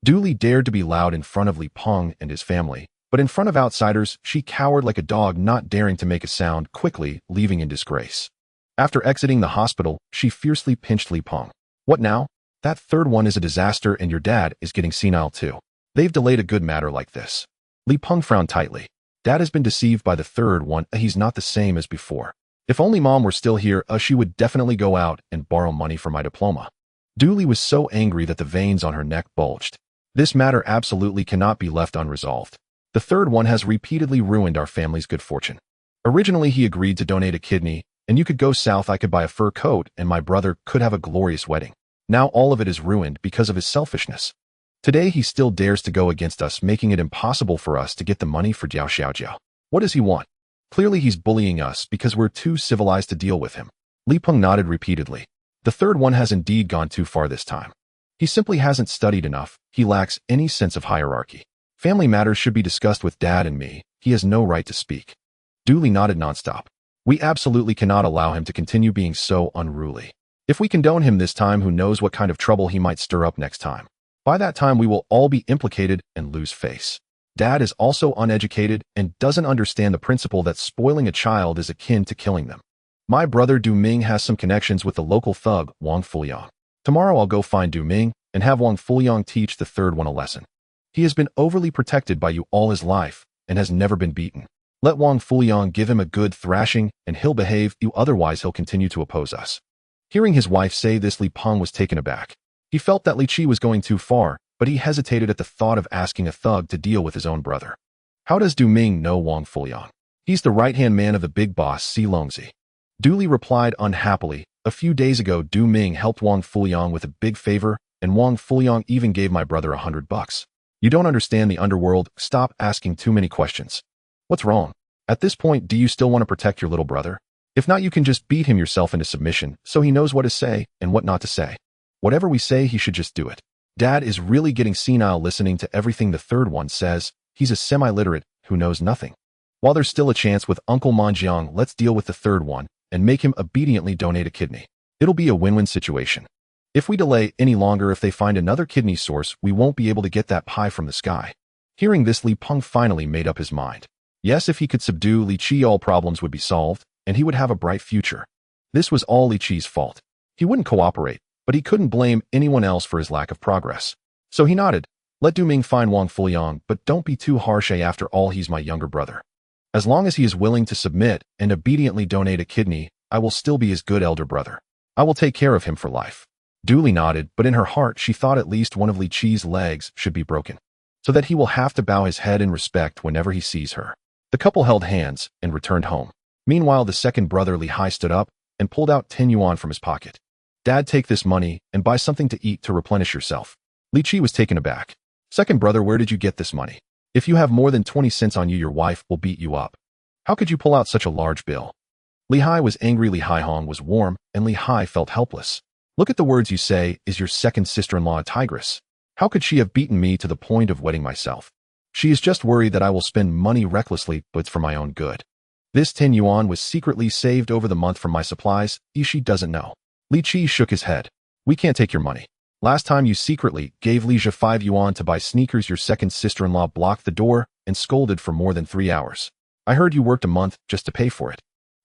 Dooley dared to be loud in front of Li Peng and his family, but in front of outsiders, she cowered like a dog, not daring to make a sound, quickly leaving in disgrace. After exiting the hospital, she fiercely pinched Li Peng. What now? That third one is a disaster, and your dad is getting senile too. They've delayed a good matter like this. Li Peng frowned tightly. Dad has been deceived by the third one. He's not the same as before. If only Mom were still here, she would definitely go out and borrow money for my diploma. Dooley was so angry that the veins on her neck bulged. This matter absolutely cannot be left unresolved. The third one has repeatedly ruined our family's good fortune. Originally, he agreed to donate a kidney, and you could go south, I could buy a fur coat, and my brother could have a glorious wedding. Now all of it is ruined because of his selfishness. Today he still dares to go against us, making it impossible for us to get the money for Jiao Xiaojiao. What does he want? Clearly he's bullying us because we're too civilized to deal with him. Li Peng nodded repeatedly. The third one has indeed gone too far this time. He simply hasn't studied enough. He lacks any sense of hierarchy. Family matters should be discussed with Dad and me. He has no right to speak. Dooley nodded nonstop. We absolutely cannot allow him to continue being so unruly. If we condone him this time, who knows what kind of trouble he might stir up next time. By that time, we will all be implicated and lose face. Dad is also uneducated and doesn't understand the principle that spoiling a child is akin to killing them. My brother Du Ming has some connections with the local thug, Wang Fuliang. Tomorrow I'll go find Du Ming and have Wang Fuliang teach the third one a lesson. He has been overly protected by you all his life and has never been beaten. Let Wang Fuliang give him a good thrashing and he'll behave, otherwise he'll continue to oppose us. Hearing his wife say this, Li Peng was taken aback. He felt that Li Qi was going too far, but he hesitated at the thought of asking a thug to deal with his own brother. How does Du Ming know Wang Fuliang? He's the right-hand man of the big boss, Si Longzi. Dooley replied unhappily. A few days ago, Du Ming helped Wang Fuliang with a big favor, and Wang Fuliang even gave my brother $100. You don't understand the underworld. Stop asking too many questions. What's wrong? At this point, do you still want to protect your little brother? If not, you can just beat him yourself into submission so he knows what to say and what not to say. Whatever we say, he should just do it. Dad is really getting senile listening to everything the third one says. He's a semi-literate who knows nothing. While there's still a chance with Uncle Manjiang, let's deal with the third one and make him obediently donate a kidney. It'll be a win-win situation. If we delay any longer, if they find another kidney source, we won't be able to get that pie from the sky. Hearing this, Li Peng finally made up his mind. Yes, if he could subdue Li Qi, all problems would be solved, and he would have a bright future. This was all Li Qi's fault. He wouldn't cooperate, but he couldn't blame anyone else for his lack of progress. So he nodded. Let Du Ming find Wang Fuliang, but don't be too harsh. After all, he's my younger brother. As long as he is willing to submit and obediently donate a kidney, I will still be his good elder brother. I will take care of him for life. Dooley nodded, but in her heart she thought at least one of Li Qi's legs should be broken, so that he will have to bow his head in respect whenever he sees her. The couple held hands and returned home. Meanwhile, the second brother, Li Hai, stood up and pulled out 10 yuan from his pocket. Dad, take this money and buy something to eat to replenish yourself. Li Qi was taken aback. Second brother, where did you get this money? If you have more than 20 cents on you, your wife will beat you up. How could you pull out such a large bill? Li Hai was angry. Li Hai Hong was warm, and Li Hai felt helpless. Look at the words you say. Is your second sister-in-law a tigress? How could she have beaten me to the point of wetting myself? She is just worried that I will spend money recklessly, but it's for my own good. This 10 yuan was secretly saved over the month from my supplies. She doesn't know. Li Qi shook his head. We can't take your money. Last time you secretly gave Li Jia 5 yuan to buy sneakers. Your second sister-in-law blocked the door and scolded for more than 3 hours. I heard you worked a month just to pay for it.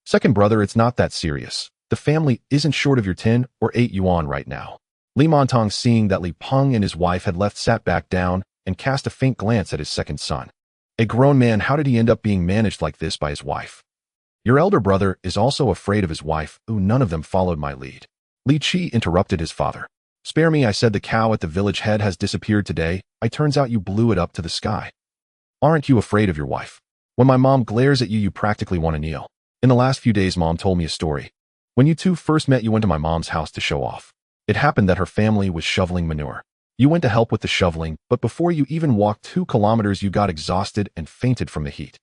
Second brother, it's not that serious. The family isn't short of your 10 or 8 yuan right now. Li Montong, seeing that Li Peng and his wife had left, sat back down and cast a faint glance at his second son. A grown man, how did he end up being managed like this by his wife? Your elder brother is also afraid of his wife. None of them followed my lead. Li Qi interrupted his father. Spare me, I said. The cow at the village head has disappeared today. Turns out you blew it up to the sky. Aren't you afraid of your wife? When my mom glares at you, you practically want to kneel. In the last few days, Mom told me a story. When you two first met, you went to my mom's house to show off. It happened that her family was shoveling manure. You went to help with the shoveling, but before you even walked 2 kilometers, you got exhausted and fainted from the heat.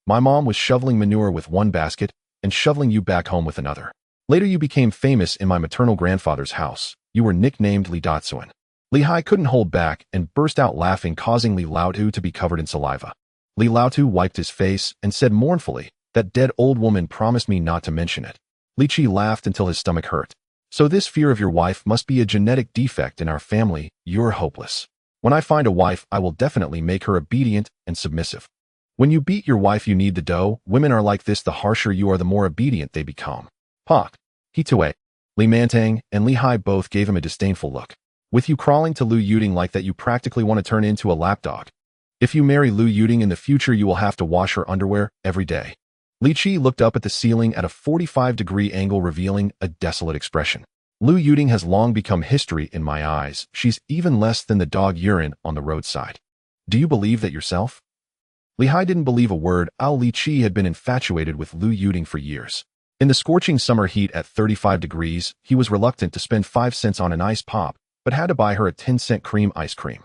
My mom was shoveling manure with one basket and shoveling you back home with another. Later, you became famous in my maternal grandfather's house. You were nicknamed Li Datsuan. Li Hai couldn't hold back and burst out laughing, causing Li Laotu to be covered in saliva. Li Laotu wiped his face and said mournfully, "That dead old woman promised me not to mention it." Li Qi laughed until his stomach hurt. "So this fear of your wife must be a genetic defect in our family. You're hopeless. When I find a wife, I will definitely make her obedient and submissive." When you beat your wife, you knead the dough. Women are like this. The harsher you are, the more obedient they become. Pak. Hitue. Li Mantang and Li Hai both gave him a disdainful look. "With you crawling to Lu Yuding like that, you practically want to turn into a lapdog. If you marry Lu Yuding in the future, you will have to wash her underwear every day." Li Qi looked up at the ceiling at a 45-degree angle, revealing a desolate expression. "Lu Yuding has long become history in my eyes. She's even less than the dog urine on the roadside. Do you believe that yourself?" Li Hai didn't believe a word. Li Qi had been infatuated with Lu Yuding for years. In the scorching summer heat at 35 degrees, he was reluctant to spend 5 cents on an ice pop, but had to buy her a 10-cent cream ice cream.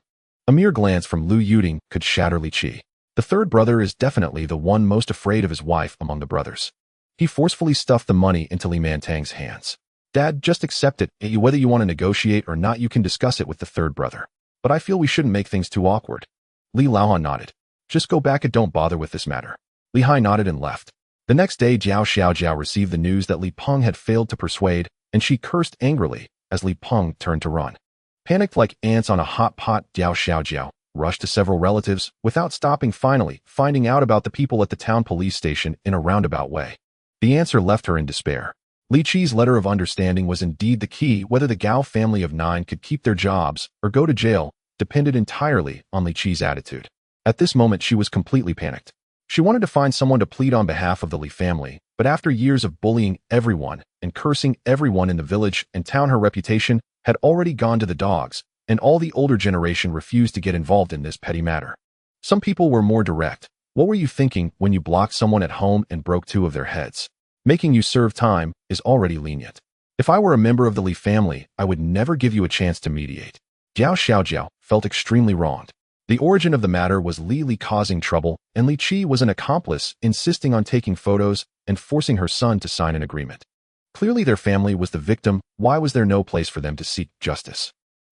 A mere glance from Lu Yuding could shatter Li Qi. The third brother is definitely the one most afraid of his wife among the brothers. He forcefully stuffed the money into Li Mantang's hands. "Dad, just accept it. Whether you want to negotiate or not, you can discuss it with the third brother. But I feel we shouldn't make things too awkward." Li Laohan nodded. "Just go back and don't bother with this matter." Li Hai nodded and left. The next day, Jiao Xiaojiao received the news that Li Peng had failed to persuade, and she cursed angrily as Li Peng turned to run. Panicked like ants on a hot pot, Jiao Xiaojiao rushed to several relatives without stopping, finally finding out about the people at the town police station in a roundabout way. The answer left her in despair. Li Qi's letter of understanding was indeed the key. Whether the Gao family of 9 could keep their jobs or go to jail depended entirely on Li Qi's attitude. At this moment, she was completely panicked. She wanted to find someone to plead on behalf of the Li family, but after years of bullying everyone and cursing everyone in the village and town, her reputation had already gone to the dogs, and all the older generation refused to get involved in this petty matter. Some people were more direct. "What were you thinking when you blocked someone at home and broke 2 of their heads? Making you serve time is already lenient. If I were a member of the Li family, I would never give you a chance to mediate." Jiao Xiaojiao felt extremely wronged. The origin of the matter was Li causing trouble, and Li Qi was an accomplice, insisting on taking photos and forcing her son to sign an agreement. Clearly their family was the victim. Why was there no place for them to seek justice?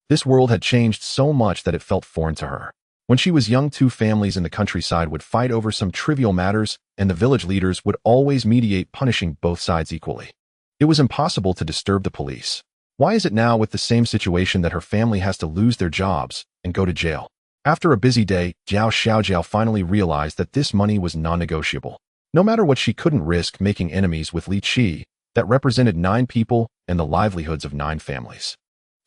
This world had changed so much that it felt foreign to her. When she was young, 2 families in the countryside would fight over some trivial matters, and the village leaders would always mediate, punishing both sides equally. It was impossible to disturb the police. Why is it now, with the same situation, that her family has to lose their jobs and go to jail? After a busy day, Jiao Xiaojiao finally realized that this money was non-negotiable. No matter what, she couldn't risk making enemies with Li Qi that represented 9 people and the livelihoods of 9 families.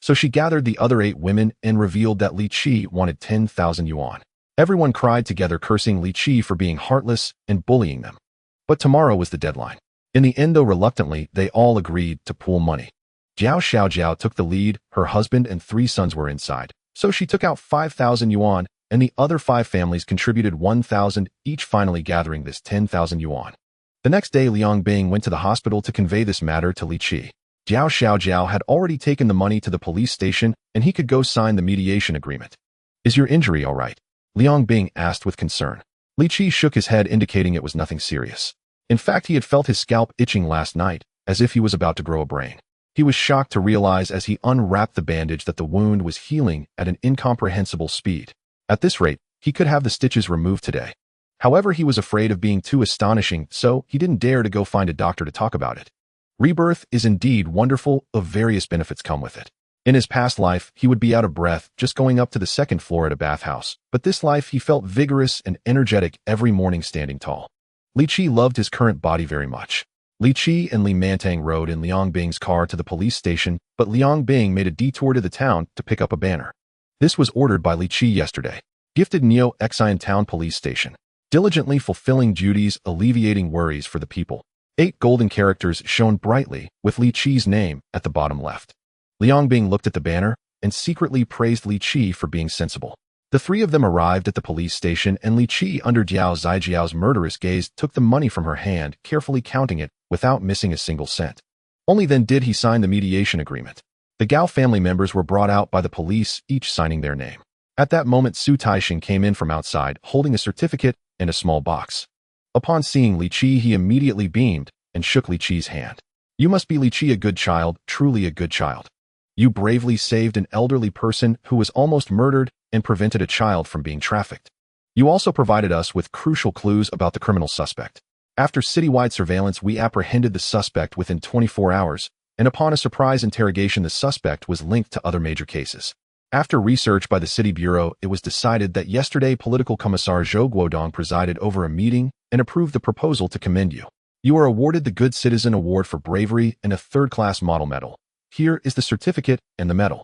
So she gathered the other 8 women and revealed that Li Qi wanted 10,000 yuan. Everyone cried together, cursing Li Qi for being heartless and bullying them. But tomorrow was the deadline. In the end, though reluctantly, they all agreed to pool money. Jiao Xiaojiao took the lead. Her husband and 3 sons were inside. So she took out 5,000 yuan, and the other 5 families contributed 1,000, each, finally gathering this 10,000 yuan. The next day, Liang Bing went to the hospital to convey this matter to Li Qi. Jiao Xiaojiao had already taken the money to the police station, and he could go sign the mediation agreement. "Is your injury all right?" Liang Bing asked with concern. Li Qi shook his head, indicating it was nothing serious. In fact, he had felt his scalp itching last night, as if he was about to grow a brain. He was shocked to realize as he unwrapped the bandage that the wound was healing at an incomprehensible speed. At this rate, he could have the stitches removed today. However, he was afraid of being too astonishing, so he didn't dare to go find a doctor to talk about it. Rebirth is indeed wonderful. Of various benefits come with it. In his past life, he would be out of breath just going up to the 2nd floor at a bathhouse, but this life he felt vigorous and energetic every morning, standing tall. Li Qi loved his current body very much. Li Qi and Li Mantang rode in Liang Bing's car to the police station, but Liang Bing made a detour to the town to pick up a banner. This was ordered by Li Qi yesterday. Gifted Neo Xian Town Police Station. Diligently fulfilling duties, alleviating worries for the people. 8 golden characters shone brightly, with Li Qi's name at the bottom left. Liang Bing looked at the banner and secretly praised Li Qi for being sensible. The 3 of them arrived at the police station, and Li Qi, under Jiao Zijiao's murderous gaze, took the money from her hand, carefully counting it without missing a single cent. Only then did he sign the mediation agreement. The Gao family members were brought out by the police, each signing their name. At that moment, Su Taixing came in from outside, holding a certificate and a small box. Upon seeing Li Qi, he immediately beamed and shook Li Qi's hand. "You must be Li Qi, a good child, truly a good child." You bravely saved an elderly person who was almost murdered and prevented a child from being trafficked. You also provided us with crucial clues about the criminal suspect. After citywide surveillance, we apprehended the suspect within 24 hours, and upon a surprise interrogation, the suspect was linked to other major cases. After research by the City Bureau, it was decided that yesterday Political Commissar Zhou Guodong presided over a meeting and approved the proposal to commend you. You are awarded the Good Citizen Award for Bravery and a third-class model medal. Here is the certificate and the medal.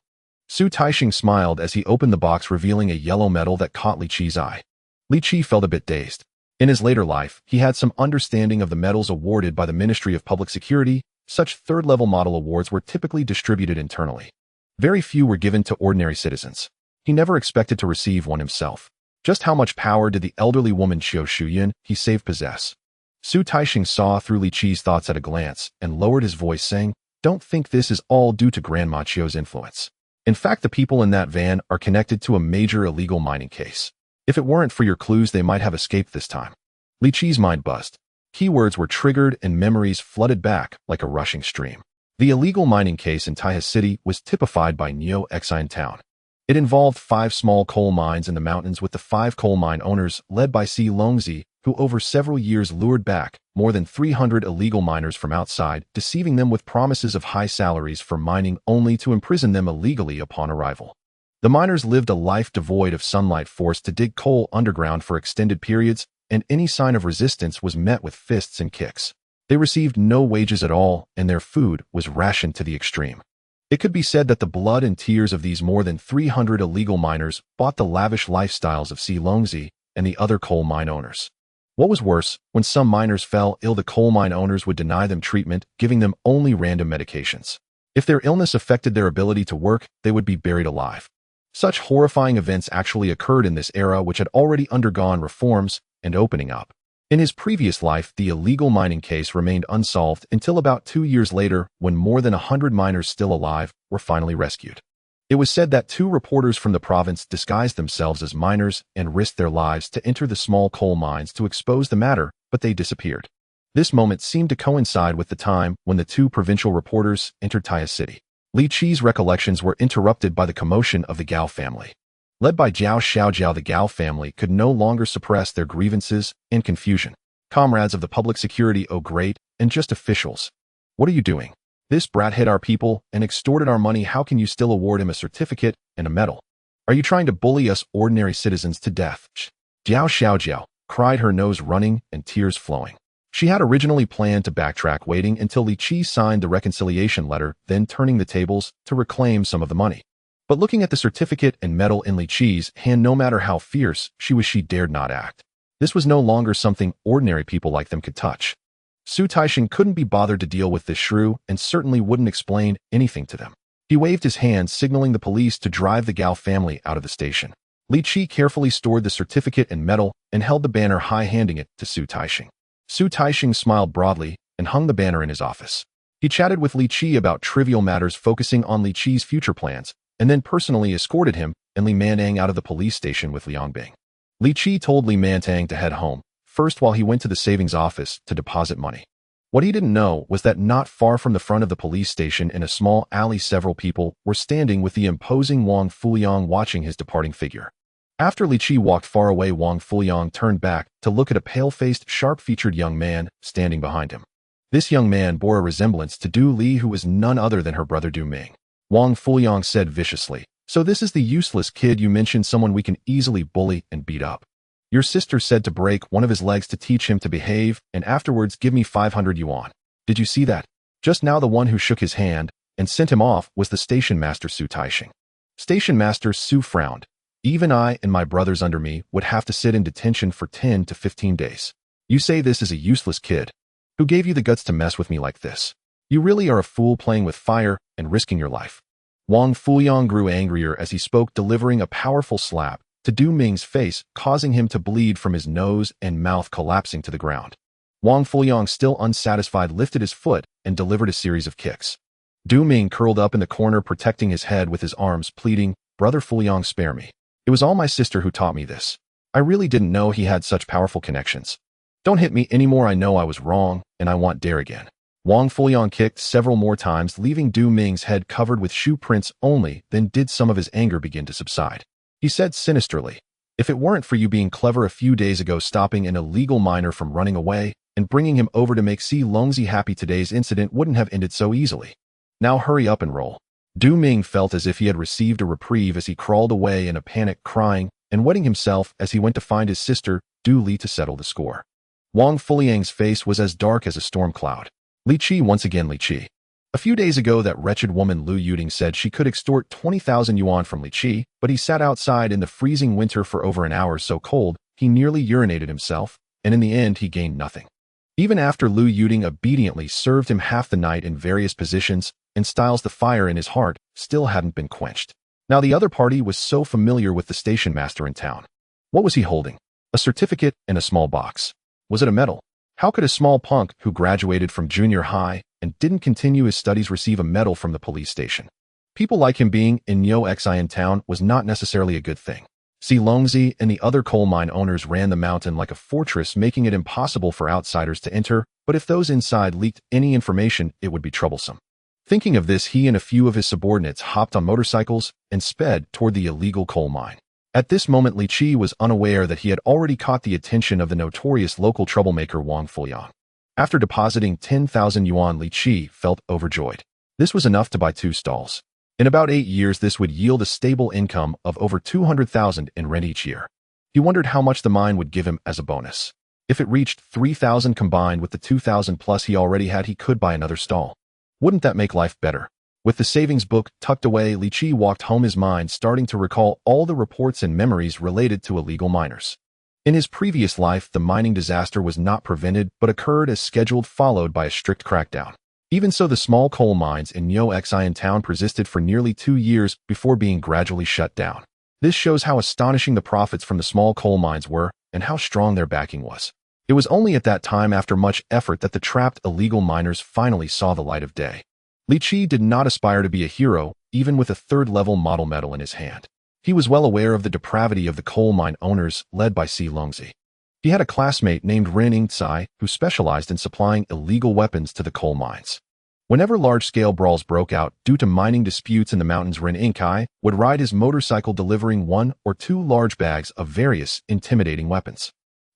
Su Taixing smiled as he opened the box, revealing a yellow medal that caught Li Qi's eye. Li Qi felt a bit dazed. In his later life, he had some understanding of the medals awarded by the Ministry of Public Security. Such third-level model awards were typically distributed internally. Very few were given to ordinary citizens. He never expected to receive one himself. Just how much power did the elderly woman Qiu Shuyan he saved possess? Su Taixing saw through Li Qi's thoughts at a glance and lowered his voice, saying, "Don't think this is all due to Grandma Qiu's influence. In fact, the people in that van are connected to a major illegal mining case. If it weren't for your clues, they might have escaped this time." Li Qi's mind buzzed. Keywords were triggered and memories flooded back like a rushing stream. The illegal mining case in Taihe City was typified by Neo Exine Town. It involved 5 small coal mines in the mountains, with the 5 coal mine owners led by Si Longzi, who over several years lured back more than 300 illegal miners from outside, deceiving them with promises of high salaries for mining only to imprison them illegally upon arrival. The miners lived a life devoid of sunlight, forced to dig coal underground for extended periods, and any sign of resistance was met with fists and kicks. They received no wages at all, and their food was rationed to the extreme. It could be said that the blood and tears of these more than 300 illegal miners bought the lavish lifestyles of Si Longzi and the other coal mine owners. What was worse, when some miners fell ill, the coal mine owners would deny them treatment, giving them only random medications. If their illness affected their ability to work, they would be buried alive. Such horrifying events actually occurred in this era, which had already undergone reforms and opening up. In his previous life, the illegal mining case remained unsolved until about 2 years later, when more than 100 miners still alive were finally rescued. It was said that 2 reporters from the province disguised themselves as miners and risked their lives to enter the small coal mines to expose the matter, but they disappeared. This moment seemed to coincide with the time when the 2 provincial reporters entered Taihe City. Li Qi's recollections were interrupted by the commotion of the Gao family. Led by Jiao Xiaojiao, the Gao family could no longer suppress their grievances and confusion. "Comrades of the public security, oh great, and just officials. What are you doing? This brat hit our people and extorted our money. How can you still award him a certificate and a medal? Are you trying to bully us ordinary citizens to death?" Jiao Xiaojiao cried, her nose running and tears flowing. She had originally planned to backtrack, waiting until Li Qi signed the reconciliation letter, then turning the tables to reclaim some of the money. But looking at the certificate and medal in Li Qi's hand, no matter how fierce she dared not act. This was no longer something ordinary people like them could touch. Su Taixing couldn't be bothered to deal with this shrew and certainly wouldn't explain anything to them. He waved his hand, signaling the police to drive the Gao family out of the station. Li Qi carefully stored the certificate and medal and held the banner high, handing it to Su Taixing. Su Taixing smiled broadly and hung the banner in his office. He chatted with Li Qi about trivial matters, focusing on Li Qi's future plans, and then personally escorted him and Li Mantang out of the police station with Liang Bing. Li Qi told Li Mantang to head home first while he went to the savings office to deposit money. What he didn't know was that not far from the front of the police station, in a small alley, several people were standing with the imposing Wang Fuyang, watching his departing figure. After Li Qi walked far away, Wang Fuyang turned back to look at a pale-faced, sharp-featured young man standing behind him. This young man bore a resemblance to Du Li, who was none other than her brother Du Ming. Wang Fuyang said viciously, "So this is the useless kid you mentioned, someone we can easily bully and beat up. Your sister said to break one of his legs to teach him to behave, and afterwards give me 500 yuan. Did you see that?" Just now the one who shook his hand and sent him off was the station master Su Taixing. Station master Su frowned. "Even I and my brothers under me would have to sit in detention for 10 to 15 days. You say this is a useless kid? Who gave you the guts to mess with me like this? You really are a fool, playing with fire and risking your life." Wang Fuyang grew angrier as he spoke, delivering a powerful slap to Du Ming's face, causing him to bleed from his nose and mouth, collapsing to the ground. Wang Fuyang, still unsatisfied, lifted his foot and delivered a series of kicks. Du Ming curled up in the corner, protecting his head with his arms, pleading, "Brother Fuyang, spare me. It was all my sister who taught me this. I really didn't know he had such powerful connections. Don't hit me anymore. I know I was wrong, and I won't dare again." Wang Fuliang kicked several more times, leaving Du Ming's head covered with shoe prints only, then did some of his anger begin to subside. He said sinisterly, "If it weren't for you being clever a few days ago, stopping an illegal miner from running away and bringing him over to make Si Longzi happy, today's incident wouldn't have ended so easily. Now hurry up and roll." Du Ming felt as if he had received a reprieve as he crawled away in a panic, crying and wetting himself as he went to find his sister, Du Li, to settle the score. Wang Fuliang's face was as dark as a storm cloud. Li Qi, once again Li Qi. A few days ago, that wretched woman Lu Yuding said she could extort 20,000 yuan from Li Qi, but he sat outside in the freezing winter for over an hour, so cold he nearly urinated himself, and in the end he gained nothing. Even after Lu Yuding obediently served him half the night in various positions and styles, the fire in his heart still hadn't been quenched. Now the other party was so familiar with the station master in town. What was he holding? A certificate in a small box. Was it a medal? How could a small punk who graduated from junior high and didn't continue his studies receive a medal from the police station? People like him being in Nyo Xian town was not necessarily a good thing. Si Longzi and the other coal mine owners ran the mountain like a fortress, making it impossible for outsiders to enter, but if those inside leaked any information, it would be troublesome. Thinking of this, he and a few of his subordinates hopped on motorcycles and sped toward the illegal coal mine. At this moment, Li Qi was unaware that he had already caught the attention of the notorious local troublemaker Wang Fuliang. After depositing 10,000 yuan, Li Qi felt overjoyed. This was enough to buy 2 stalls. In about 8 years, this would yield a stable income of over 200,000 in rent each year. He wondered how much the mine would give him as a bonus. If it reached 3,000 combined with the 2,000 plus he already had, he could buy another stall. Wouldn't that make life better? With the savings book tucked away, Li Qi walked home, his mind starting to recall all the reports and memories related to illegal miners. In his previous life, the mining disaster was not prevented but occurred as scheduled, followed by a strict crackdown. Even so, the small coal mines in Nyo Xian town persisted for nearly 2 years before being gradually shut down. This shows how astonishing the profits from the small coal mines were and how strong their backing was. It was only at that time, after much effort, that the trapped illegal miners finally saw the light of day. Li Qi did not aspire to be a hero, even with a 3rd-level model medal in his hand. He was well aware of the depravity of the coal mine owners, led by Si Longzi. He had a classmate named Ren Yingcai who specialized in supplying illegal weapons to the coal mines. Whenever large-scale brawls broke out due to mining disputes in the mountains, Ren Yingcai would ride his motorcycle delivering 1 or 2 large bags of various intimidating weapons.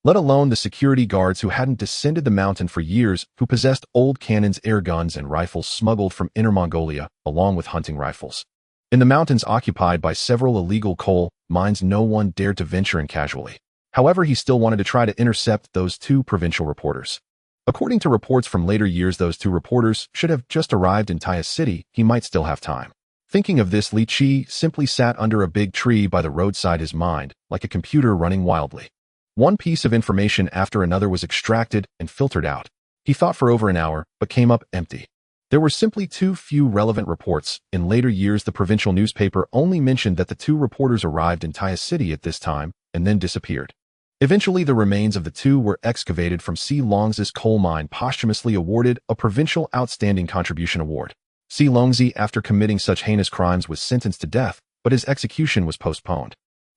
Let alone the security guards who hadn't descended the mountain for years, who possessed old cannons, air guns, and rifles smuggled from Inner Mongolia, along with hunting rifles. In the mountains occupied by several illegal coal mines, no one dared to venture in casually. However, he still wanted to try to intercept those 2 provincial reporters. According to reports from later years, those 2 reporters should have just arrived in Taya City. He might still have time. Thinking of this, Li Qi simply sat under a big tree by the roadside, his mind like a computer running wildly. One piece of information after another was extracted and filtered out. He thought for over an hour, but came up empty. There were simply too few relevant reports. In later years, the provincial newspaper only mentioned that the 2 reporters arrived in Taya City at this time and then disappeared. Eventually, the remains of the 2 were excavated from Si Longzi's coal mine, posthumously awarded a Provincial Outstanding Contribution Award. Si Longzi, after committing such heinous crimes, was sentenced to death, but his execution was postponed.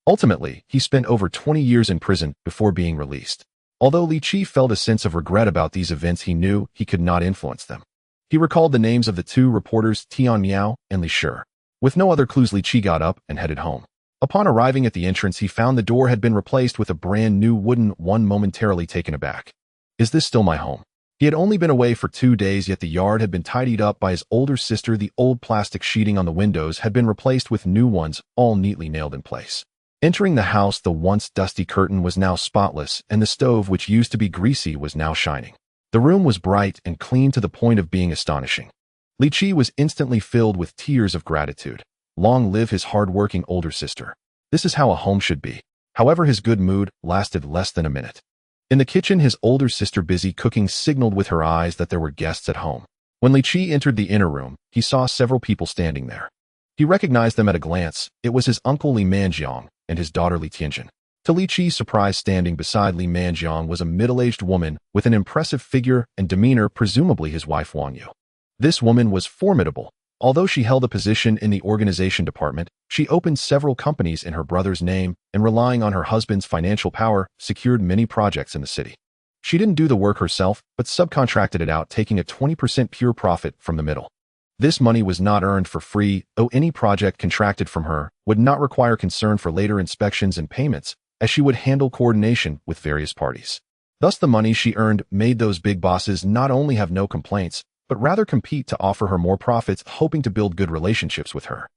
Ultimately, he spent over 20 years in prison before being released. Although Li Qi felt a sense of regret about these events, he knew he could not influence them. He recalled the names of the 2 reporters, Tian Miao and Li Shi. With no other clues, Li Qi got up and headed home. Upon arriving at the entrance, he found the door had been replaced with a brand new wooden one. Momentarily taken aback. Is this still my home? He had only been away for 2 days, yet the yard had been tidied up by his older sister. The old plastic sheeting on the windows had been replaced with new ones, all neatly nailed in place. Entering the house, the once dusty curtain was now spotless, and the stove, which used to be greasy, was now shining. The room was bright and clean to the point of being astonishing. Li Qi was instantly filled with tears of gratitude. Long live his hard-working older sister. This is how a home should be. However, his good mood lasted less than a minute. In the kitchen, his older sister, busy cooking, signaled with her eyes that there were guests at home. When Li Qi entered the inner room, he saw several people standing there. He recognized them at a glance. It was his uncle Li Manjiang and his daughter Li Tianjin. To Li Qi's surprise, standing beside Li Manjiang was a middle-aged woman with an impressive figure and demeanor, presumably his wife Wang Yu. This woman was formidable. Although she held a position in the organization department, she opened several companies in her brother's name and, relying on her husband's financial power, secured many projects in the city. She didn't do the work herself, but subcontracted it out, taking a 20% pure profit from the middle. This money was not earned for free, though any project contracted from her would not require concern for later inspections and payments, as she would handle coordination with various parties. Thus the money she earned made those big bosses not only have no complaints, but rather compete to offer her more profits, hoping to build good relationships with her.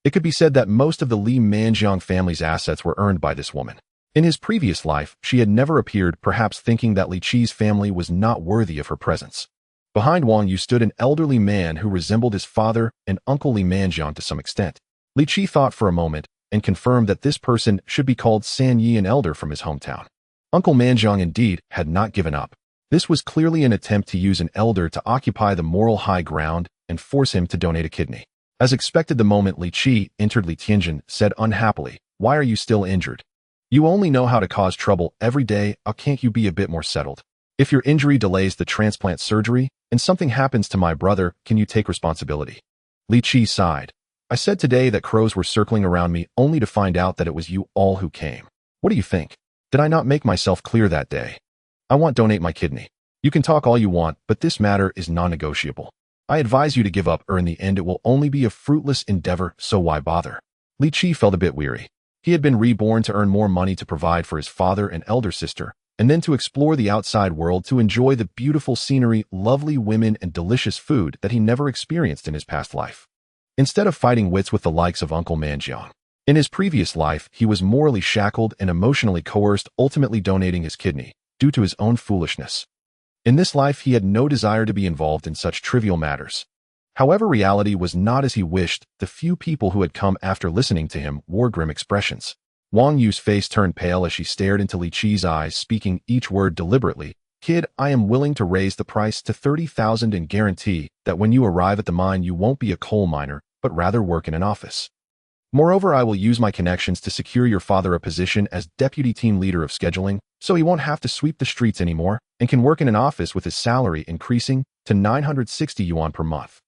It could be said that most of the Li Manjiang family's assets were earned by this woman. In his previous life, she had never appeared, perhaps thinking that Li Qi's family was not worthy of her presence. Behind Wang Yu stood an elderly man who resembled his father and Uncle Li Manjiang to some extent. Li Qi thought for a moment and confirmed that this person should be called San Yi, an elder from his hometown. Uncle Manjiang indeed had not given up. This was clearly an attempt to use an elder to occupy the moral high ground and force him to donate a kidney. As expected, the moment Li Qi entered, Li Tianjin said unhappily, "Why are you still injured? You only know how to cause trouble every day. Can't you be a bit more settled? If your injury delays the transplant surgery and something happens to my brother, can you take responsibility?" Li Qi sighed. "I said today that crows were circling around me, only to find out that it was you all who came. What do you think? Did I not make myself clear that day? I want to donate my kidney. You can talk all you want, but this matter is non-negotiable. I advise you to give up, or in the end it will only be a fruitless endeavor, so why bother?" Li Qi felt a bit weary. He had been reborn to earn more money to provide for his father and elder sister, and then to explore the outside world, to enjoy the beautiful scenery, lovely women, and delicious food that he never experienced in his past life. Instead of fighting wits with the likes of Uncle Manjiang. In his previous life, he was morally shackled and emotionally coerced, ultimately donating his kidney, due to his own foolishness. In this life, he had no desire to be involved in such trivial matters. However, reality was not as he wished. The few people who had come after listening to him wore grim expressions. Wang Yu's face turned pale as she stared into Li Qi's eyes, speaking each word deliberately. "Kid, I am willing to raise the price to 30,000 and guarantee that when you arrive at the mine you won't be a coal miner, but rather work in an office. Moreover, I will use my connections to secure your father a position as deputy team leader of scheduling, so he won't have to sweep the streets anymore, and can work in an office with his salary increasing to 960 yuan per month.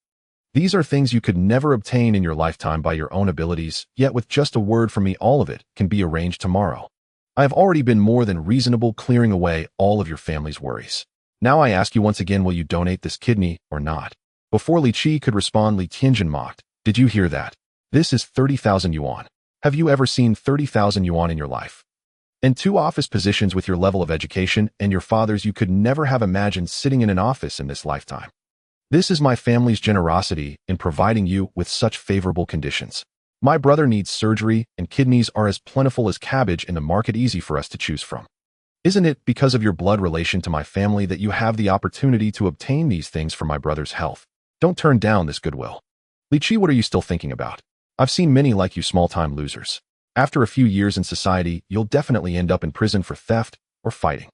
These are things you could never obtain in your lifetime by your own abilities, yet with just a word from me all of it can be arranged tomorrow. I have already been more than reasonable, clearing away all of your family's worries. Now I ask you once again, will you donate this kidney or not?" Before Li Qi could respond, Li Tianjin mocked, "Did you hear that? This is 30,000 yuan. Have you ever seen 30,000 yuan in your life? And 2 office positions with your level of education and your father's, you could never have imagined sitting in an office in this lifetime. This is my family's generosity in providing you with such favorable conditions. My brother needs surgery, and kidneys are as plentiful as cabbage in the market, easy for us to choose from. Isn't it because of your blood relation to my family that you have the opportunity to obtain these things for my brother's health? Don't turn down this goodwill." "Li Qi, what are you still thinking about? I've seen many like you small-time losers. After a few years in society, you'll definitely end up in prison for theft or fighting.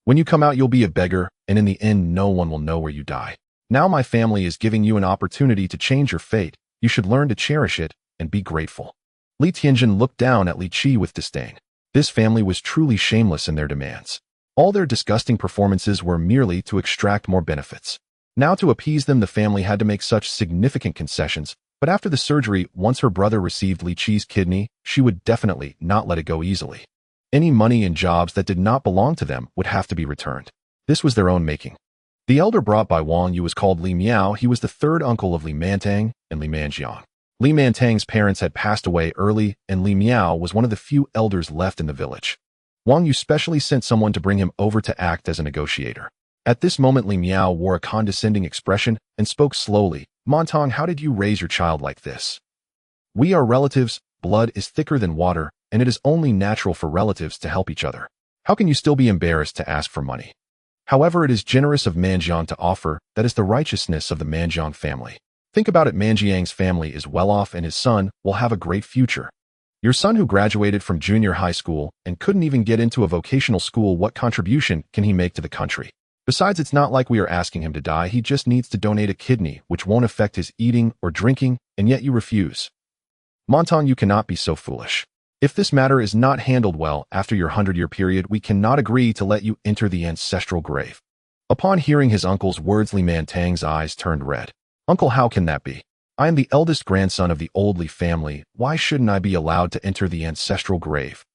When you come out, you'll be a beggar, and in the end, no one will know where you die. Now my family is giving you an opportunity to change your fate. You should learn to cherish it and be grateful." Li Tianjin looked down at Li Qi with disdain. This family was truly shameless in their demands. All their disgusting performances were merely to extract more benefits. Now to appease them, the family had to make such significant concessions, but after the surgery, once her brother received Li Qi's kidney, she would definitely not let it go easily. Any money and jobs that did not belong to them would have to be returned. This was their own making. The elder brought by Wang Yu was called Li Miao. He was the third uncle of Li Mantang and Li Manjiang. Li Mantang's parents had passed away early, and Li Miao was one of the few elders left in the village. Wang Yu specially sent someone to bring him over to act as a negotiator. At this moment, Li Miao wore a condescending expression and spoke slowly. "Montang, how did you raise your child like this? We are relatives, blood is thicker than water, and it is only natural for relatives to help each other. How can you still be embarrassed to ask for money? However, it is generous of Manjiang to offer. That is the righteousness of the Manjiang family. Think about it, Manjiang's family is well off and his son will have a great future. Your son who graduated from junior high school and couldn't even get into a vocational school, what contribution can he make to the country? Besides, it's not like we are asking him to die. He just needs to donate a kidney, which won't affect his eating or drinking, and yet you refuse. Montang, you cannot be so foolish. If this matter is not handled well after your 100-year period, we cannot agree to let you enter the ancestral grave." Upon hearing his uncle's words, Li Mantang's eyes turned red. "Uncle, how can that be? I am the eldest grandson of the old Li family. Why shouldn't I be allowed to enter the ancestral grave?"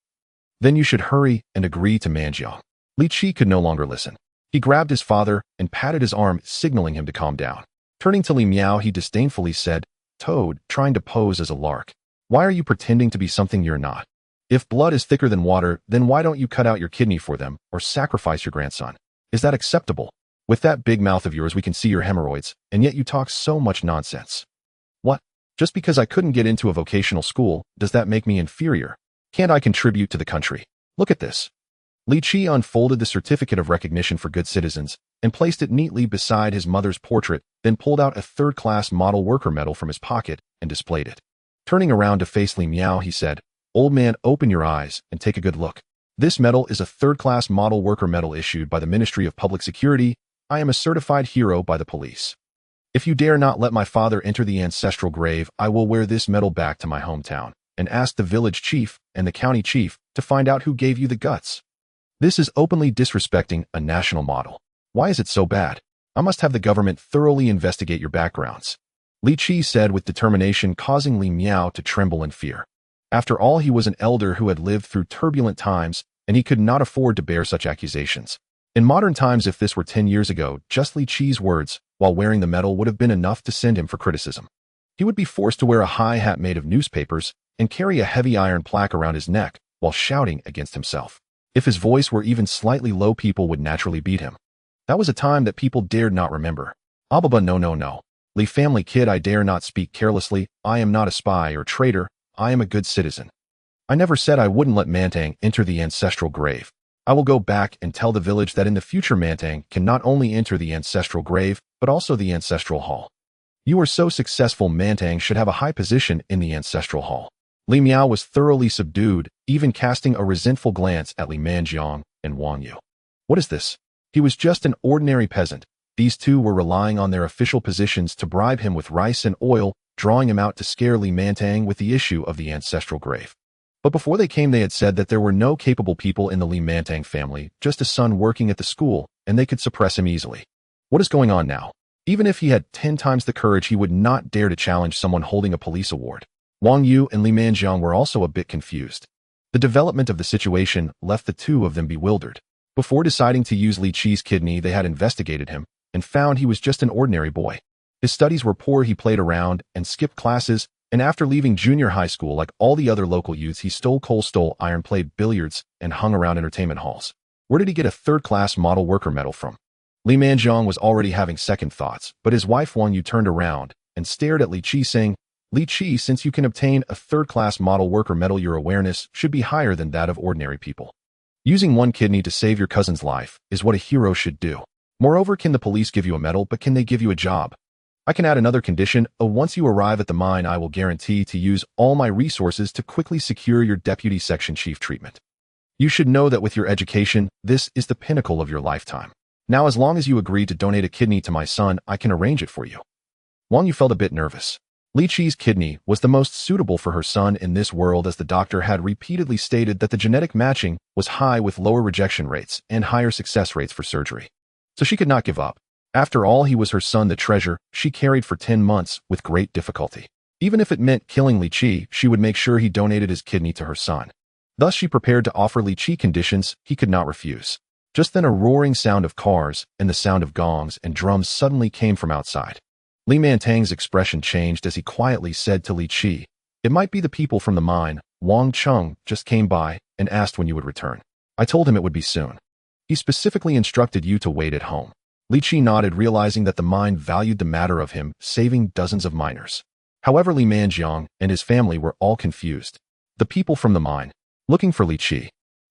"Then you should hurry and agree to Manjiang." Li Qi could no longer listen. He grabbed his father and patted his arm, signaling him to calm down. Turning to Li Miao, he disdainfully said, "Toad, trying to pose as a lark. Why are you pretending to be something you're not? If blood is thicker than water, then why don't you cut out your kidney for them, or sacrifice your grandson? Is that acceptable? With that big mouth of yours we can see your hemorrhoids, and yet you talk so much nonsense. What? Just because I couldn't get into a vocational school, does that make me inferior? Can't I contribute to the country? Look at this." Li Qi unfolded the certificate of recognition for good citizens and placed it neatly beside his mother's portrait, then pulled out a third-class model worker medal from his pocket and displayed it. Turning around to face Li Miao, he said, "Old man, open your eyes and take a good look. This medal is a third-class model worker medal issued by the Ministry of Public Security. I am a certified hero by the police. If you dare not let my father enter the ancestral grave, I will wear this medal back to my hometown and ask the village chief and the county chief to find out who gave you the guts. This is openly disrespecting a national model. Why is it so bad? I must have the government thoroughly investigate your backgrounds," Li Qi said with determination, causing Li Miao to tremble in fear. After all, he was an elder who had lived through turbulent times, and he could not afford to bear such accusations. In modern times, if this were 10 years ago, just Li Qi's words, while wearing the medal, would have been enough to send him for criticism. He would be forced to wear a high hat made of newspapers and carry a heavy iron plaque around his neck while shouting against himself. If his voice were even slightly low, people would naturally beat him. That was a time that people dared not remember. "Ababa, no. Li family kid, I dare not speak carelessly. I am not a spy or traitor. I am a good citizen. I never said I wouldn't let Mantang enter the ancestral grave. I will go back and tell the village that in the future Mantang can not only enter the ancestral grave, but also the ancestral hall. You are so successful, Mantang should have a high position in the ancestral hall." Li Miao was thoroughly subdued, even casting a resentful glance at Li Manjiang and Wang Yu. What is this? He was just an ordinary peasant. These two were relying on their official positions to bribe him with rice and oil, drawing him out to scare Li Mantang with the issue of the ancestral grave. But before they came, they had said that there were no capable people in the Li Mantang family, just a son working at the school, and they could suppress him easily. What is going on now? Even if he had 10 times the courage, he would not dare to challenge someone holding a police award. Wang Yu and Li Manjiang were also a bit confused. The development of the situation left the two of them bewildered. Before deciding to use Li Qi's kidney, they had investigated him and found he was just an ordinary boy. His studies were poor, he played around and skipped classes, and after leaving junior high school, like all the other local youths, he stole coal, stole iron, played billiards, and hung around entertainment halls. Where did he get a third-class model worker medal from? Li Manjiang was already having second thoughts, but his wife Wang Yu turned around and stared at Li Qi, saying, "Li Qi, since you can obtain a third-class model worker medal, your awareness should be higher than that of ordinary people. Using one kidney to save your cousin's life is what a hero should do. Moreover, can the police give you a medal, but can they give you a job? I can add another condition. Once you arrive at the mine, I will guarantee to use all my resources to quickly secure your deputy section chief treatment. You should know that with your education, this is the pinnacle of your lifetime. Now, as long as you agree to donate a kidney to my son, I can arrange it for you." Wang Yu felt a bit nervous. Li Qi's kidney was the most suitable for her son in this world, as the doctor had repeatedly stated that the genetic matching was high, with lower rejection rates and higher success rates for surgery. So she could not give up. After all, he was her son, the treasure she carried for 10 months with great difficulty. Even if it meant killing Li Qi, she would make sure he donated his kidney to her son. Thus she prepared to offer Li Qi conditions he could not refuse. Just then a roaring sound of cars and the sound of gongs and drums suddenly came from outside. Li Mantang's expression changed as he quietly said to Li Qi, "It might be the people from the mine. Wang Cheng just came by and asked when you would return. I told him it would be soon. He specifically instructed you to wait at home." Li Qi nodded, realizing that the mine valued the matter of him saving dozens of miners. However, Li Manjiang and his family were all confused. The people from the mine, looking for Li Qi.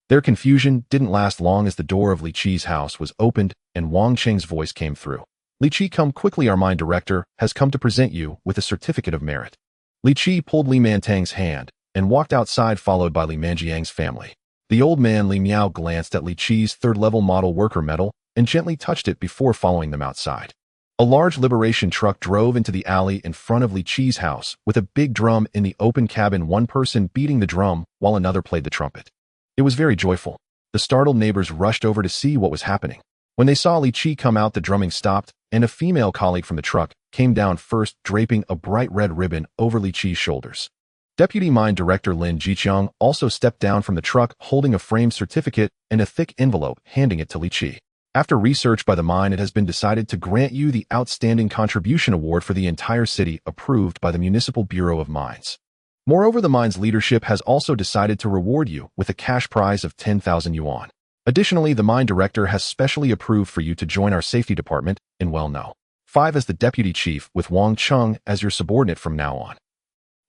Their confusion didn't last long, as the door of Li Qi's house was opened and Wang Cheng's voice came through. "Li Qi, come quickly, our mine director has come to present you with a certificate of merit." Li Qi pulled Li Mantang's hand and walked outside, followed by Li Manjiang's family. The old man Li Miao glanced at Li Qi's third-level model worker medal and gently touched it before following them outside. A large liberation truck drove into the alley in front of Li Qi's house with a big drum in the open cabin, one person beating the drum while another played the trumpet. It was very joyful. The startled neighbors rushed over to see what was happening. When they saw Li Qi come out, the drumming stopped, and a female colleague from the truck came down first, draping a bright red ribbon over Li Qi's shoulders. Deputy Mine Director Lin Jiqiang also stepped down from the truck, holding a framed certificate and a thick envelope, handing it to Li Qi. After research by the mine, it has been decided to grant you the Outstanding Contribution Award for the entire city, approved by the Municipal Bureau of Mines. Moreover, the mine's leadership has also decided to reward you with a cash prize of 10,000 yuan. Additionally, the mine director has specially approved for you to join our safety department in No. 5 as the deputy chief, with Wang Cheng as your subordinate from now on.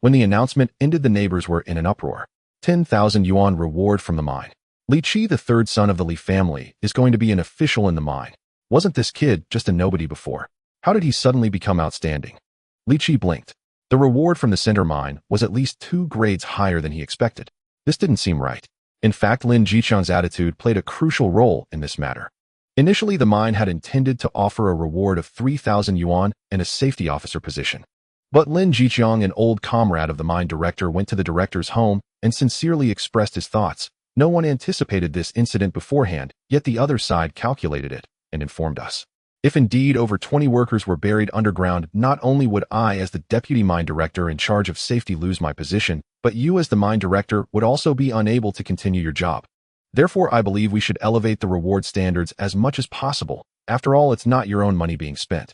When the announcement ended, the neighbors were in an uproar. 10,000 yuan reward from the mine. Li Qi, the third son of the Li family, is going to be an official in the mine. Wasn't this kid just a nobody before? How did he suddenly become outstanding? Li Qi blinked. The reward from the center mine was at least 2 grades higher than he expected. This didn't seem right. In fact, Lin Jiqiang's attitude played a crucial role in this matter. Initially, the mine had intended to offer a reward of 3,000 yuan and a safety officer position. But Lin Jiqiang, an old comrade of the mine director, went to the director's home and sincerely expressed his thoughts. No one anticipated this incident beforehand, yet the other side calculated it and informed us. If indeed over 20 workers were buried underground, not only would I, as the deputy mine director in charge of safety, lose my position, but you as the mine director would also be unable to continue your job. Therefore, I believe we should elevate the reward standards as much as possible. After all, it's not your own money being spent.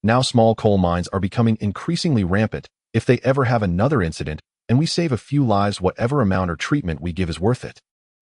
Now small coal mines are becoming increasingly rampant. If they ever have another incident, and we save a few lives, whatever amount or treatment we give is worth it.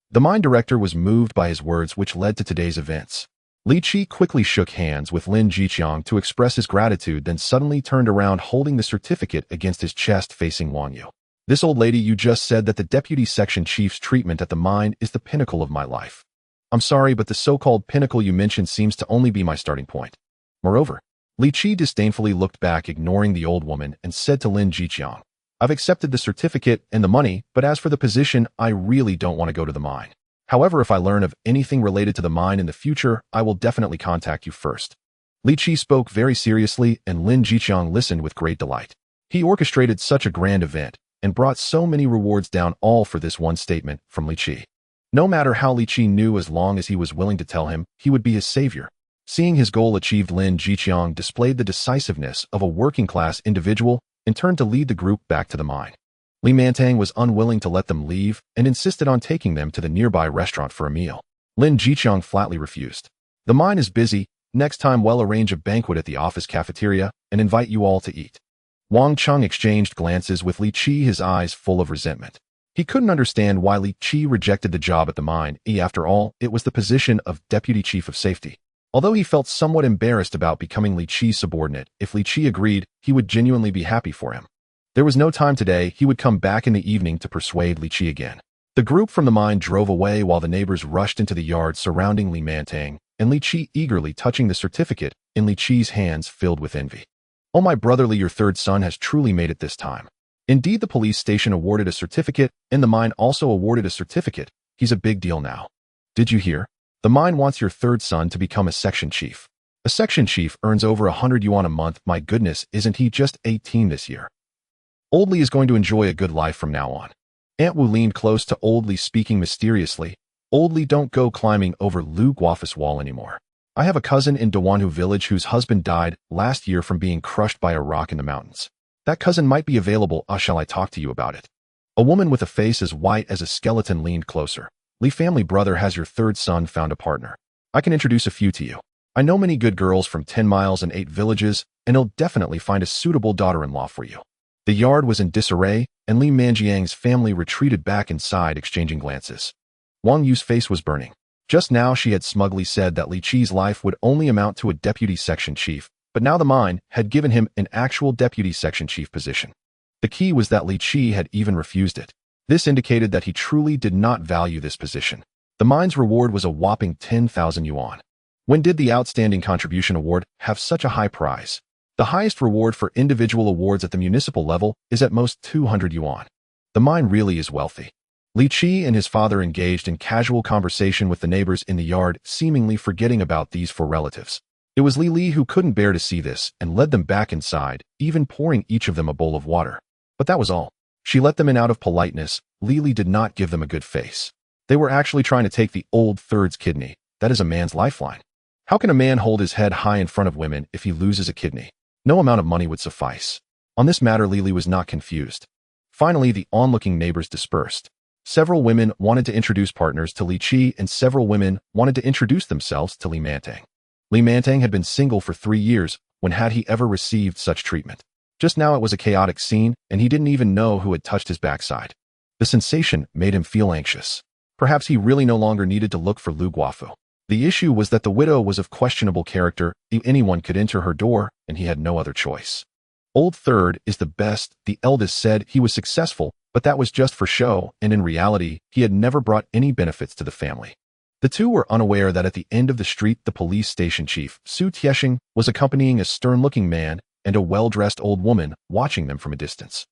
The mine director was moved by his words, which led to today's events. Li Qi quickly shook hands with Lin Jiqiang to express his gratitude, then suddenly turned around holding the certificate against his chest, facing Wang Yu. This old lady, you just said that the deputy section chief's treatment at the mine is the pinnacle of my life. I'm sorry, but the so-called pinnacle you mentioned seems to only be my starting point. Moreover, Li Qi disdainfully looked back, ignoring the old woman, and said to Lin Jiqiang, I've accepted the certificate and the money, but as for the position, I really don't want to go to the mine. However, if I learn of anything related to the mine in the future, I will definitely contact you first. Li Qi spoke very seriously, and Lin Jiqiang listened with great delight. He orchestrated such a grand event and brought so many rewards down, all for this one statement from Li Qi. No matter how Li Qi knew, as long as he was willing to tell him, he would be his savior. Seeing his goal achieved, Lin Jiqiang displayed the decisiveness of a working-class individual and turned to lead the group back to the mine. Li Mantang was unwilling to let them leave and insisted on taking them to the nearby restaurant for a meal. Lin Jiqiang flatly refused. The mine is busy. Next time we'll arrange a banquet at the office cafeteria and invite you all to eat. Wang Cheng exchanged glances with Li Qi, his eyes full of resentment. He couldn't understand why Li Qi rejected the job at the mine. After all, it was the position of deputy chief of safety. Although he felt somewhat embarrassed about becoming Li Qi's subordinate, if Li Qi agreed, he would genuinely be happy for him. There was no time today. He would come back in the evening to persuade Li Qi again. The group from the mine drove away while the neighbors rushed into the yard surrounding Li Mantang, and Li Qi eagerly touching the certificate in Li Qi's hands, filled with envy. Oh, my brother Li, your third son has truly made it this time. Indeed, the police station awarded a certificate, and the mine also awarded a certificate. He's a big deal now. Did you hear? The mine wants your third son to become a section chief. A section chief earns over 100 yuan a month. My goodness, isn't he just 18 this year? Old Li is going to enjoy a good life from now on. Aunt Wu leaned close to Old Li, speaking mysteriously. Old Li, don't go climbing over Lu Guafa's wall anymore. I have a cousin in Dawanhu village whose husband died last year from being crushed by a rock in the mountains. That cousin might be available. Shall I talk to you about it? A woman with a face as white as a skeleton leaned closer. Li family brother has your third son found a partner. I can introduce a few to you. I know many good girls from 10 miles and 8 villages, and he'll definitely find a suitable daughter-in-law for you. The yard was in disarray, and Li Manjiang's family retreated back inside, exchanging glances. Wang Yu's face was burning. Just now she had smugly said that Li Qi's life would only amount to a deputy section chief, but now the mine had given him an actual deputy section chief position. The key was that Li Qi had even refused it. This indicated that he truly did not value this position. The mine's reward was a whopping 10,000 yuan. When did the Outstanding Contribution Award have such a high prize? The highest reward for individual awards at the municipal level is at most 200 yuan. The mine really is wealthy. Li Qi and his father engaged in casual conversation with the neighbors in the yard, seemingly forgetting about these 4 relatives. It was Li Li who couldn't bear to see this and led them back inside, even pouring each of them a bowl of water. But that was all. She let them in out of politeness. Li Li did not give them a good face. They were actually trying to take the old third's kidney. That is a man's lifeline. How can a man hold his head high in front of women if he loses a kidney? No amount of money would suffice. On this matter, Li Li was not confused. Finally, the onlooking neighbors dispersed. Several women wanted to introduce partners to Li Qi, and several women wanted to introduce themselves to Li Mantang. Li Mantang had been single for 3 years. When had he ever received such treatment? Just now it was a chaotic scene, and he didn't even know who had touched his backside. The sensation made him feel anxious. Perhaps he really no longer needed to look for Lu Guofu. The issue was that the widow was of questionable character. Anyone could enter her door, and he had no other choice. Old third is the best, the eldest said. He was successful, but that was just for show, and in reality, he had never brought any benefits to the family. The two were unaware that at the end of the street, the police station chief, Su Tiesheng, was accompanying a stern-looking man and a well-dressed old woman, watching them from a distance.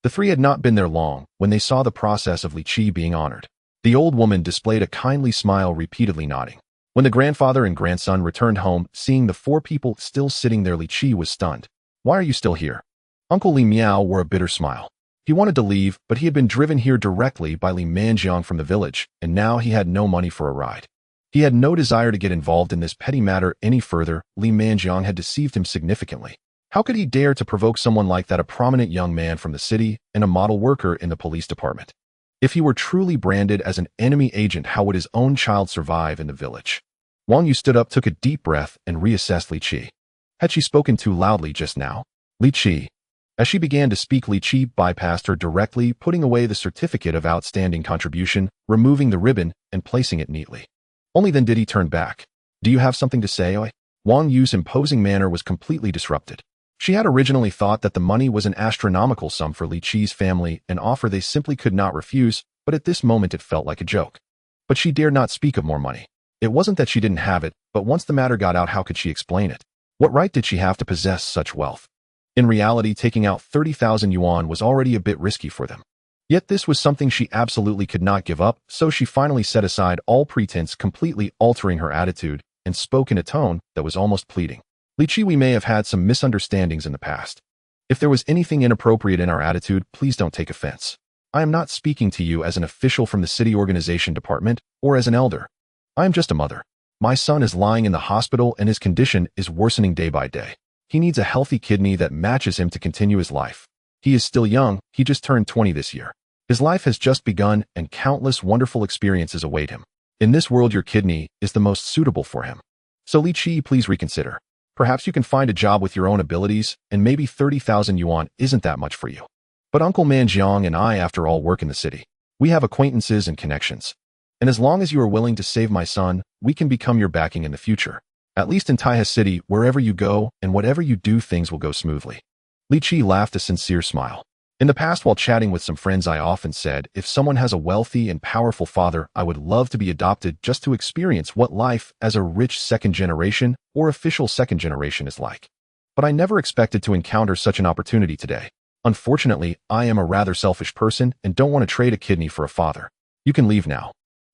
The three had not been there long when they saw the process of Li Qi being honored. The old woman displayed a kindly smile, repeatedly nodding. When the grandfather and grandson returned home, seeing the 4 people still sitting there, Li Qi was stunned. "Why are you still here?" Uncle Li Miao wore a bitter smile. He wanted to leave, but he had been driven here directly by Li Manjiang from the village, and now he had no money for a ride. He had no desire to get involved in this petty matter any further. Li Manjiang had deceived him significantly. How could he dare to provoke someone like that, a prominent young man from the city and a model worker in the police department? If he were truly branded as an enemy agent, how would his own child survive in the village? Wang Yu stood up, took a deep breath, and reassessed Li Qi. Had she spoken too loudly just now? Li Qi. As she began to speak, Li Qi bypassed her directly, putting away the certificate of outstanding contribution, removing the ribbon, and placing it neatly. Only then did he turn back. "Do you have something to say, Oi?" Wang Yu's imposing manner was completely disrupted. She had originally thought that the money was an astronomical sum for Li Qi's family, an offer they simply could not refuse, but at this moment it felt like a joke. But she dared not speak of more money. It wasn't that she didn't have it, but once the matter got out, how could she explain it? What right did she have to possess such wealth? In reality, taking out 30,000 yuan was already a bit risky for them. Yet this was something she absolutely could not give up, so she finally set aside all pretense, completely altering her attitude, and spoke in a tone that was almost pleading. "Li Qi, we may have had some misunderstandings in the past. If there was anything inappropriate in our attitude, please don't take offense. I am not speaking to you as an official from the city organization department or as an elder. I am just a mother. My son is lying in the hospital and his condition is worsening day by day. He needs a healthy kidney that matches him to continue his life. He is still young, he just turned 20 this year. His life has just begun and countless wonderful experiences await him. In this world, your kidney is the most suitable for him. So Li Qi, please reconsider. Perhaps you can find a job with your own abilities, and maybe 30,000 yuan isn't that much for you. But Uncle Manjiang and I, after all, work in the city. We have acquaintances and connections. And as long as you are willing to save my son, we can become your backing in the future. At least in Taihe City, wherever you go and whatever you do, things will go smoothly." Li Qi laughed a sincere smile. "In the past, while chatting with some friends, I often said, if someone has a wealthy and powerful father, I would love to be adopted just to experience what life as a rich second generation or official second generation is like. But I never expected to encounter such an opportunity today. Unfortunately, I am a rather selfish person and don't want to trade a kidney for a father. You can leave now."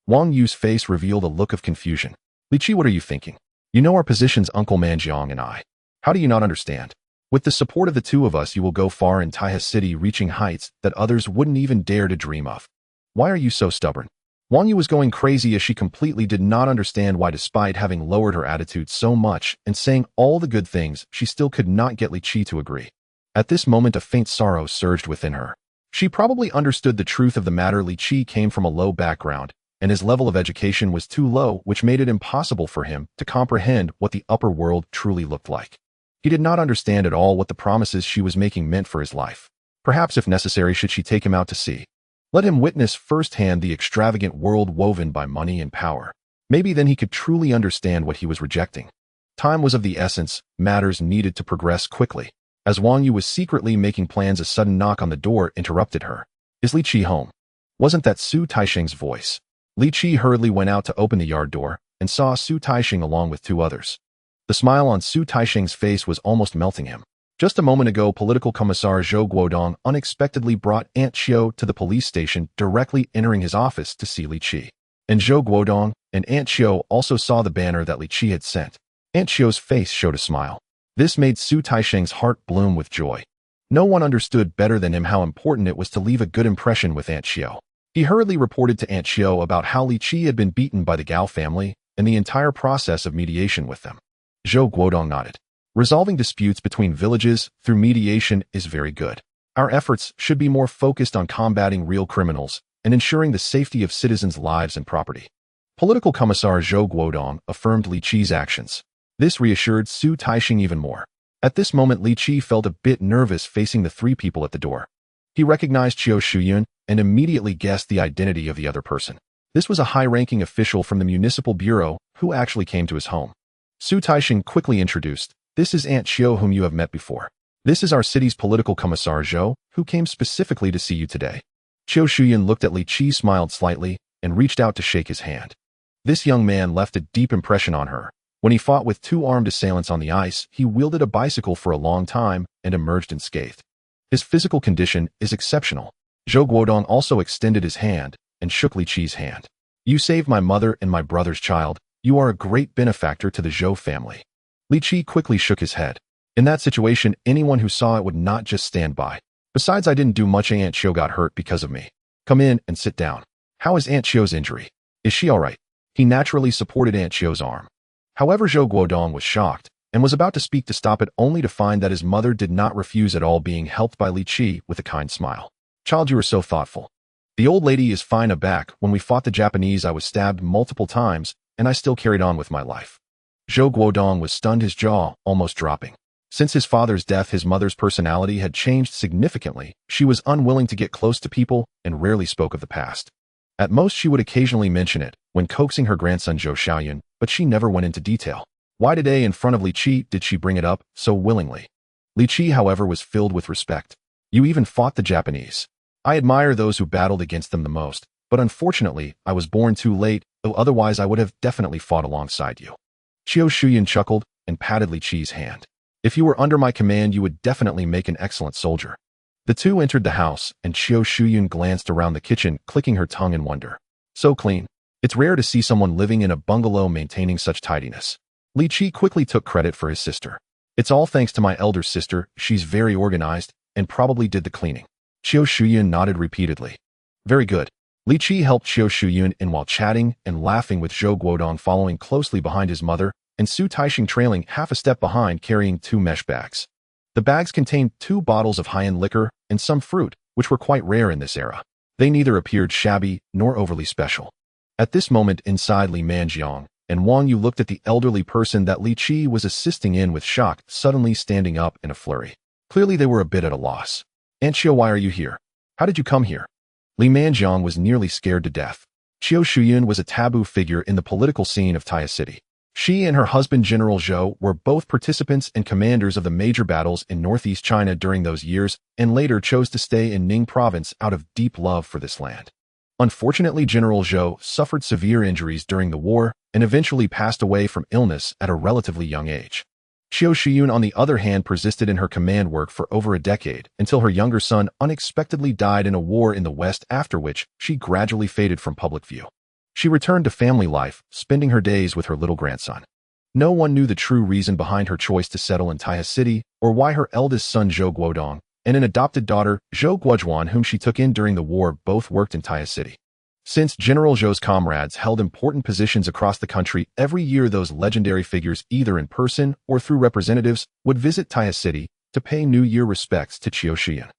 Wang Yu's face revealed a look of confusion. "Li Qi, what are you thinking? You know our positions, Uncle Manjiang and I. How do you not understand? With the support of the two of us, you will go far in Taihe City, reaching heights that others wouldn't even dare to dream of. Why are you so stubborn?" Wang Yu was going crazy as she completely did not understand why, despite having lowered her attitude so much and saying all the good things, she still could not get Li Qi to agree. At this moment, a faint sorrow surged within her. She probably understood the truth of the matter. Li Qi came from a low background, and his level of education was too low, which made it impossible for him to comprehend what the upper world truly looked like. He did not understand at all what the promises she was making meant for his life. Perhaps, if necessary, should she take him out to sea? Let him witness firsthand the extravagant world woven by money and power. Maybe then he could truly understand what he was rejecting. Time was of the essence. Matters needed to progress quickly. As Wang Yu was secretly making plans, a sudden knock on the door interrupted her. "Is Li Qi home?" Wasn't that Su Taisheng's voice? Li Qi hurriedly went out to open the yard door and saw Su Taisheng along with 2 others. The smile on Su Taisheng's face was almost melting him. Just a moment ago, Political Commissar Zhou Guodong unexpectedly brought Aunt Qiu to the police station, directly entering his office to see Li Qi. And Zhou Guodong and Aunt Qiu also saw the banner that Li Qi had sent. Aunt Qiu's face showed a smile. This made Su Taisheng's heart bloom with joy. No one understood better than him how important it was to leave a good impression with Aunt Qiu. He hurriedly reported to Aunt Qiu about how Li Qi had been beaten by the Gao family and the entire process of mediation with them. Zhou Guodong nodded. "Resolving disputes between villages through mediation is very good. Our efforts should be more focused on combating real criminals, and ensuring the safety of citizens' lives and property. Political Commissar Zhou Guodong affirmed Li Qi's actions. This reassured Su Taixing even more. At this moment, Li Qi felt a bit nervous facing the three people at the door. He recognized Qiu Shuyun and immediately guessed the identity of the other person. This was a high-ranking official from the municipal bureau who actually came to his home. Su Taixing quickly introduced, "This is Aunt Qiu whom you have met before. This is our city's political commissar Zhou, who came specifically to see you today." Qiu Shuyun looked at Li Qi, smiled slightly, and reached out to shake his hand. This young man left a deep impression on her. When he fought with two armed assailants on the ice, he wielded a bicycle for a long time and emerged unscathed. His physical condition is exceptional. Zhou Guodong also extended his hand and shook Li Qi's hand. "You saved my mother and my brother's child. You are a great benefactor to the Zhou family." Li Qi quickly shook his head. In that situation, anyone who saw it would not just stand by. "Besides, I didn't do much. Aunt Qiu got hurt because of me. Come in and sit down. How is Aunt Qiu's injury? Is she all right?" He naturally supported Aunt Qiu's arm. However, Zhou Guodong was shocked and was about to speak to stop it, only to find that his mother did not refuse at all, being helped by Li Qi with a kind smile. "Child, you are so thoughtful. The old lady is fine aback. When we fought the Japanese, I was stabbed multiple times, and I still carried on with my life." Zhou Guodong was stunned, his jaw almost dropping. Since his father's death, his mother's personality had changed significantly. She was unwilling to get close to people and rarely spoke of the past. At most, she would occasionally mention it when coaxing her grandson Zhou Xiaoyun, but she never went into detail. Why today, in front of Li Qi, did she bring it up so willingly? Li Qi, however, was filled with respect. "You even fought the Japanese. I admire those who battled against them the most, but unfortunately, I was born too late, though otherwise I would have definitely fought alongside you." Qiu Shuyun chuckled and patted Li Qi's hand. "If you were under my command, you would definitely make an excellent soldier." The two entered the house, and Qiu Shuyun glanced around the kitchen, clicking her tongue in wonder. "So clean. It's rare to see someone living in a bungalow maintaining such tidiness." Li Qi quickly took credit for his sister. "It's all thanks to my elder sister. She's very organized and probably did the cleaning." Qiu Shuyun nodded repeatedly. "Very good." Li Qi helped Qiu Shuyun in while chatting and laughing, with Zhou Guodong following closely behind his mother and Su Taixing trailing half a step behind, carrying two mesh bags. The bags contained 2 bottles of high-end liquor and some fruit, which were quite rare in this era. They neither appeared shabby nor overly special. At this moment, inside, Li Manjiang and Wang Yu looked at the elderly person that Li Qi was assisting in with shock, suddenly standing up in a flurry. Clearly, they were a bit at a loss. "Aunt Qiu, why are you here? How did you come here?" Li Manjiang was nearly scared to death. Qiu Shuyun was a taboo figure in the political scene of Taya City. She and her husband General Zhou were both participants and commanders of the major battles in northeast China during those years, and later chose to stay in Ning province out of deep love for this land. Unfortunately, General Zhou suffered severe injuries during the war and eventually passed away from illness at a relatively young age. Qiu Shuyun, on the other hand, persisted in her command work for over a decade until her younger son unexpectedly died in a war in the West, after which she gradually faded from public view. She returned to family life, spending her days with her little grandson. No one knew the true reason behind her choice to settle in Taya City, or why her eldest son Zhou Guodong and an adopted daughter, Zhou Guojuan, whom she took in during the war, both worked in Taya City. Since General Zhou's comrades held important positions across the country, every year those legendary figures, either in person or through representatives, would visit Taya City to pay New Year respects to Qiu Shuyun.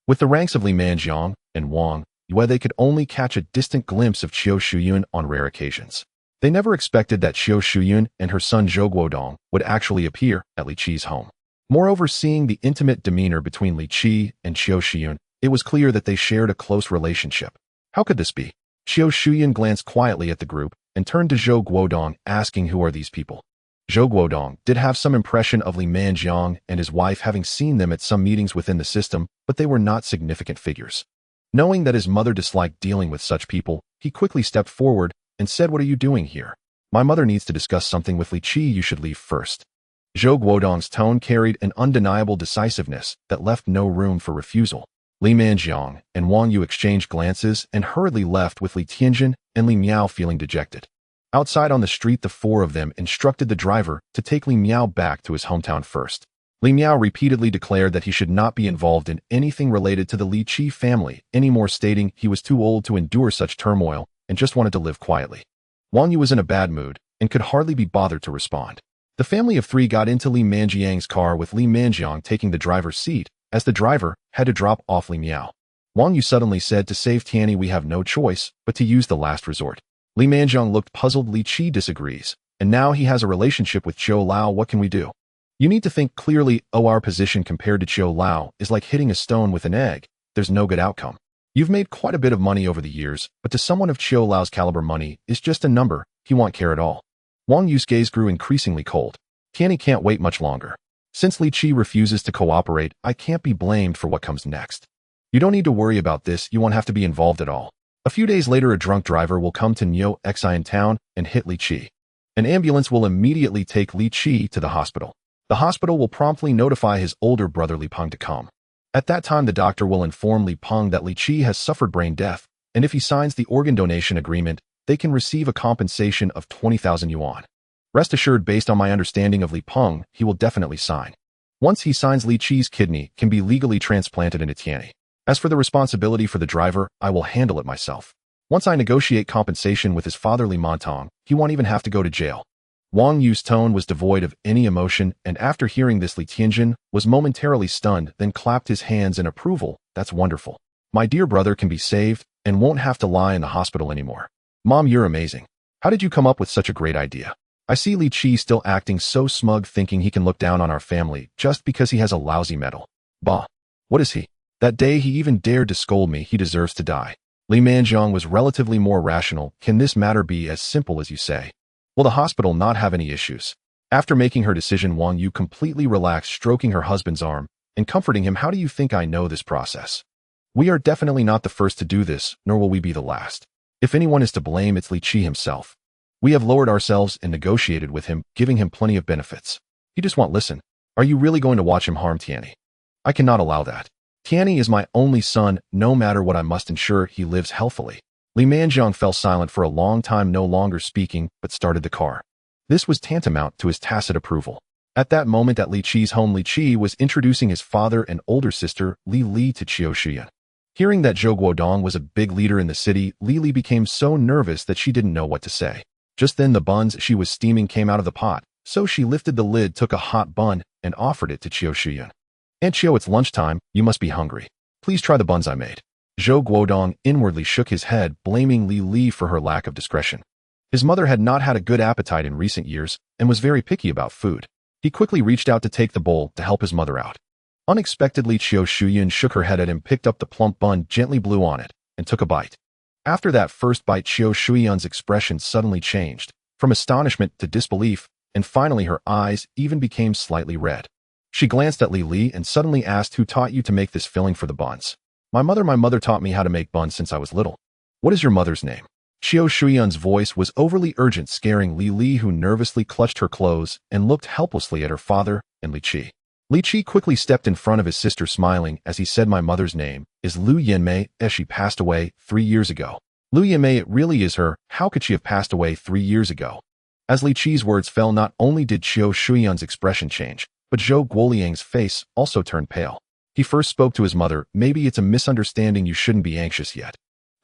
With the ranks of Li Manjiang and Wang Yue, they could only catch a distant glimpse of Qiu Shuyun on rare occasions. They never expected that Qiu Shuyun and her son Zhou Guodong would actually appear at Li Qi's home. Moreover, seeing the intimate demeanor between Li Qi and Qiu Shuyun, it was clear that they shared a close relationship. How could this be? Qiu Shuyun glanced quietly at the group and turned to Zhou Guodong, asking, "Who are these people?" Zhou Guodong did have some impression of Li Manjiang and his wife, having seen them at some meetings within the system, but they were not significant figures. Knowing that his mother disliked dealing with such people, he quickly stepped forward and said, "What are you doing here? My mother needs to discuss something with Li Qi. You should leave first." Zhou Guodong's tone carried an undeniable decisiveness that left no room for refusal. Li Manjiang and Wang Yu exchanged glances and hurriedly left, with Li Tianjin and Li Miao feeling dejected. Outside on the street, the 4 of them instructed the driver to take Li Miao back to his hometown first. Li Miao repeatedly declared that he should not be involved in anything related to the Li Qi family anymore, stating he was too old to endure such turmoil and just wanted to live quietly. Wang Yu was in a bad mood and could hardly be bothered to respond. The family of 3 got into Li Manjiang's car, with Li Manjiang taking the driver's seat, as the driver had to drop off Li Miao. Wang Yu suddenly said, to save Tianyi we have no choice but to use the last resort. Li Manjiang looked puzzled. Li Qi disagrees. And now he has a relationship with Qiu Lao. What can we do? You need to think clearly. Oh, our position compared to Qiu Lao is like hitting a stone with an egg. There's no good outcome. You've made quite a bit of money over the years, but to someone of Qiu Lao's caliber, money is just a number. He won't care at all. Wang Yu's gaze grew increasingly cold. Tianyi can't wait much longer. Since Li Qi refuses to cooperate, I can't be blamed for what comes next. You don't need to worry about this. You won't have to be involved at all. A few days later, a drunk driver will come to Niu Xian town and hit Li Qi. An ambulance will immediately take Li Qi to the hospital. The hospital will promptly notify his older brother Li Peng to come. At that time, the doctor will inform Li Peng that Li Qi has suffered brain death, and if he signs the organ donation agreement, they can receive a compensation of 20,000 yuan. Rest assured, based on my understanding of Li Peng, he will definitely sign. Once he signs, Li Qi's kidney can be legally transplanted into Tianyi. As for the responsibility for the driver, I will handle it myself. Once I negotiate compensation with his father Li Montong, he won't even have to go to jail. Wang Yu's tone was devoid of any emotion, and after hearing this, Li Tianjin was momentarily stunned, then clapped his hands in approval. That's wonderful. My dear brother can be saved and won't have to lie in the hospital anymore. Mom, you're amazing. How did you come up with such a great idea? I see Li Qi still acting so smug, thinking he can look down on our family just because he has a lousy medal. Bah. What is he? That day he even dared to scold me. He deserves to die. Li Manjiang was relatively more rational. Can this matter be as simple as you say? Will the hospital not have any issues? After making her decision, Wang Yu completely relaxed, stroking her husband's arm and comforting him. How do you think I know this process? We are definitely not the first to do this, nor will we be the last. If anyone is to blame, it's Li Qi himself. We have lowered ourselves and negotiated with him, giving him plenty of benefits. He just won't listen. Are you really going to watch him harm Tianyi? I cannot allow that. Tianyi is my only son. No matter what, I must ensure he lives healthily. Li Manjiang fell silent for a long time, no longer speaking, but started the car. This was tantamount to his tacit approval. At that moment at Li Qi's home, Li Qi was introducing his father and older sister, Li Li, to Qiu Shiyan. Hearing that Zhou Guodong was a big leader in the city, Li Li became so nervous that she didn't know what to say. Just then the buns she was steaming came out of the pot, so she lifted the lid, took a hot bun, and offered it to Qiu Shiyan. Aunt Qiu, it's lunchtime, you must be hungry. Please try the buns I made. Zhou Guodong inwardly shook his head, blaming Li Li for her lack of discretion. His mother had not had a good appetite in recent years and was very picky about food. He quickly reached out to take the bowl to help his mother out. Unexpectedly, Qiu Shiyan shook her head at him, picked up the plump bun, gently blew on it, and took a bite. After that first bite, Qiu Shiyan's expression suddenly changed, from astonishment to disbelief, and finally her eyes even became slightly red. She glanced at Li Li and suddenly asked, who taught you to make this filling for the buns? My mother taught me how to make buns since I was little. What is your mother's name? Qiu Shiyan's voice was overly urgent, scaring Li Li, who nervously clutched her clothes and looked helplessly at her father and Li Qi. Li Qi quickly stepped in front of his sister, smiling as he said, my mother's name is Lu Yanmei, as she passed away 3 years ago. Lu Yanmei, it really is her. How could she have passed away 3 years ago? As Li Qi's words fell, not only did Qiu Shiyan's expression change, but Zhou Guoliang's face also turned pale. He first spoke to his mother, maybe it's a misunderstanding, you shouldn't be anxious yet.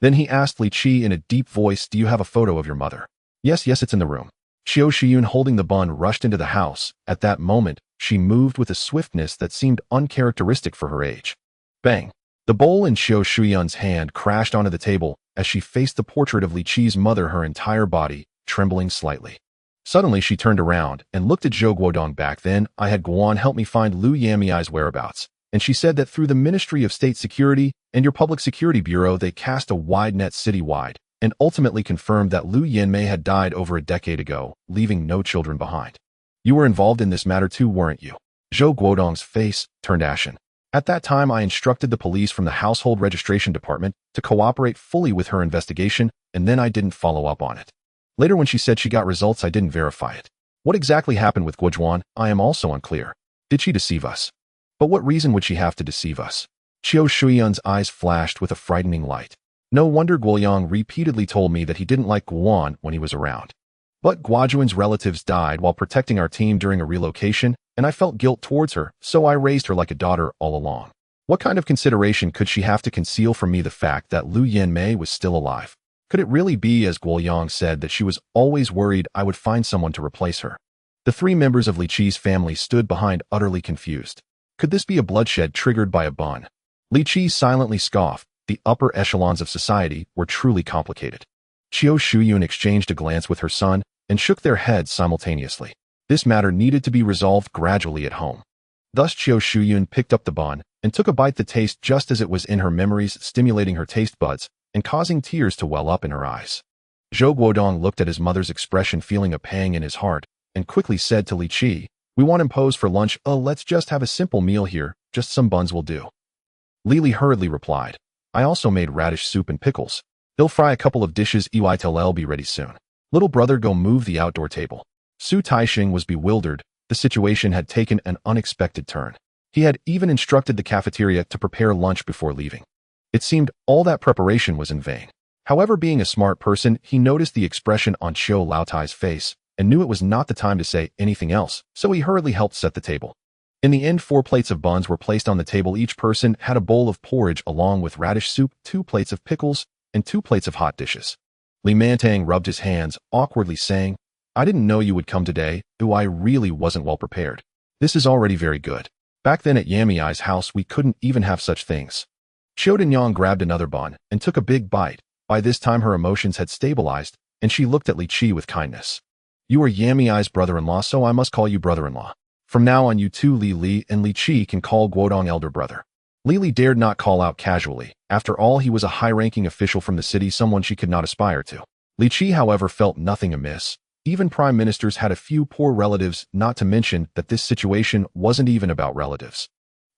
Then he asked Li Qi in a deep voice, do you have a photo of your mother? Yes, it's in the room. Qiu Shiyun, holding the bun, rushed into the house. At that moment, she moved with a swiftness that seemed uncharacteristic for her age. Bang! The bowl in Qiu Shiyun's hand crashed onto the table as she faced the portrait of Li Qi's mother, her entire body trembling slightly. Suddenly, she turned around and looked at Zhou Guodong. Back then, I had Guan help me find Lu Yanmei's whereabouts, and she said that through the Ministry of State Security and your Public Security Bureau, they cast a wide net citywide and ultimately confirmed that Lu Yanmei had died over a decade ago, leaving no children behind. You were involved in this matter too, weren't you? Zhou Guodong's face turned ashen. At that time, I instructed the police from the Household Registration Department to cooperate fully with her investigation, and then I didn't follow up on it. Later, when she said she got results, I didn't verify it. What exactly happened with Guojuan, I am also unclear. Did she deceive us? But what reason would she have to deceive us? Qiu Shiyun's eyes flashed with a frightening light. No wonder Guoliang repeatedly told me that he didn't like Guan when he was around. But Guojuan's relatives died while protecting our team during a relocation, and I felt guilt towards her, so I raised her like a daughter all along. What kind of consideration could she have to conceal from me the fact that Lu Yanmei was still alive? Could it really be, as Guoliang said, that she was always worried I would find someone to replace her? The 3 members of Li Qi's family stood behind, utterly confused. Could this be a bloodshed triggered by a bun? Li Qi silently scoffed, the upper echelons of society were truly complicated. Qiu Shuyun exchanged a glance with her son and shook their heads simultaneously. This matter needed to be resolved gradually at home. Thus Qiu Shuyun picked up the bun and took a bite. The taste just as it was in her memories, stimulating her taste buds and causing tears to well up in her eyes. Zhou Guodong looked at his mother's expression, feeling a pang in his heart, and quickly said to Li Qi, "We won't impose for lunch. Let's just have a simple meal here, just some buns will do." Li Li hurriedly replied, "I also made radish soup and pickles. They'll fry a couple of dishes. I'll be ready soon. Little brother, go move the outdoor table." Su Taixing was bewildered. The situation had taken an unexpected turn. He had even instructed the cafeteria to prepare lunch before leaving. It seemed all that preparation was in vain. However, being a smart person, he noticed the expression on Qiu Laotai's face and knew it was not the time to say anything else, so he hurriedly helped set the table. In the end, 4 plates of buns were placed on the table. Each person had a bowl of porridge along with radish soup, 2 plates of pickles, and 2 plates of hot dishes. Li Mantang rubbed his hands, awkwardly saying, "I didn't know you would come today. I really wasn't well prepared. This is already very good. Back then at Yamiai's house, we couldn't even have such things." Qiu Dinyang grabbed another bun and took a big bite. By this time her emotions had stabilized, and she looked at Li Qi with kindness. "You are Yamiai's brother-in-law, so I must call you brother-in-law. From now on, you two, Li and Li Qi, can call Guodong elder brother." Li dared not call out casually. After all, he was a high-ranking official from the city, someone she could not aspire to. Li Qi, however, felt nothing amiss. Even prime ministers had a few poor relatives, not to mention that this situation wasn't even about relatives.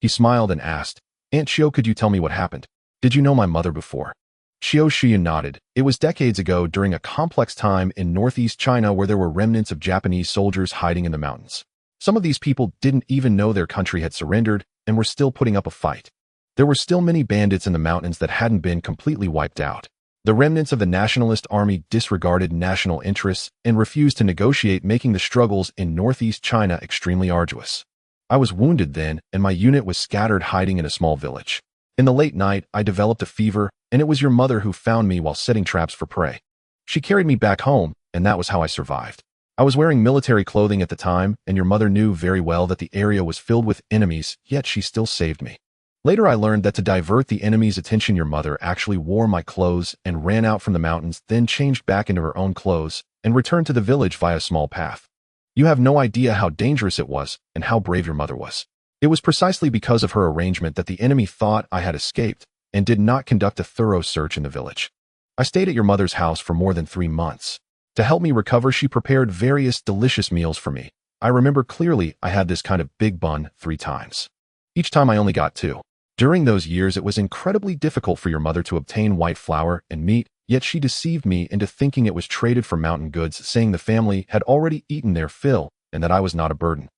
He smiled and asked, "Aunt Qiu, could you tell me what happened? Did you know my mother before?" Qiu Shuyun nodded. It was decades ago, during a complex time in northeast China where there were remnants of Japanese soldiers hiding in the mountains. Some of these people didn't even know their country had surrendered and were still putting up a fight. There were still many bandits in the mountains that hadn't been completely wiped out. The remnants of the nationalist army disregarded national interests and refused to negotiate, making the struggles in northeast China extremely arduous. I was wounded then, and my unit was scattered, hiding in a small village. In the late night, I developed a fever, and it was your mother who found me while setting traps for prey. She carried me back home, and that was how I survived. I was wearing military clothing at the time, and your mother knew very well that the area was filled with enemies, yet she still saved me. Later I learned that to divert the enemy's attention, your mother actually wore my clothes and ran out from the mountains, then changed back into her own clothes and returned to the village via a small path. You have no idea how dangerous it was and how brave your mother was. It was precisely because of her arrangement that the enemy thought I had escaped and did not conduct a thorough search in the village. I stayed at your mother's house for more than 3 months. To help me recover, she prepared various delicious meals for me. I remember clearly I had this kind of big bun 3 times. Each time I only got 2. During those years, it was incredibly difficult for your mother to obtain white flour and meat, yet she deceived me into thinking it was traded for mountain goods, saying the family had already eaten their fill and that I was not a burden.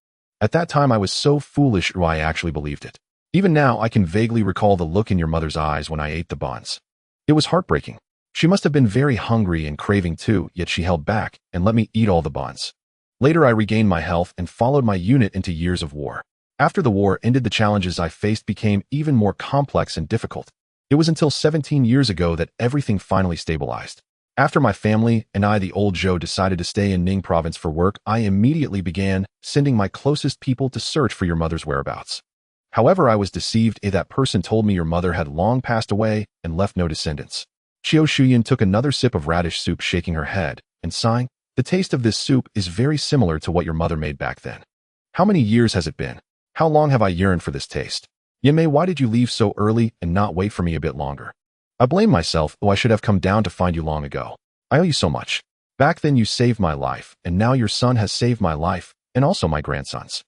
At that time, I was so foolish I actually believed it. Even now, I can vaguely recall the look in your mother's eyes when I ate the buns. It was heartbreaking. She must have been very hungry and craving too, yet she held back and let me eat all the buns. Later, I regained my health and followed my unit into years of war. After the war ended, the challenges I faced became even more complex and difficult. It was until 17 years ago that everything finally stabilized. After my family and I, the old Zhou, decided to stay in Ning province for work, I immediately began sending my closest people to search for your mother's whereabouts. However, I was deceived. That person told me your mother had long passed away and left no descendants. Qiu Shuyun took another sip of radish soup, shaking her head and sighing. "The taste of this soup is very similar to what your mother made back then. How many years has it been? How long have I yearned for this taste? Yimei, why did you leave so early and not wait for me a bit longer? I blame myself. I should have come down to find you long ago. I owe you so much. Back then you saved my life, and now your son has saved my life, and also my grandson's.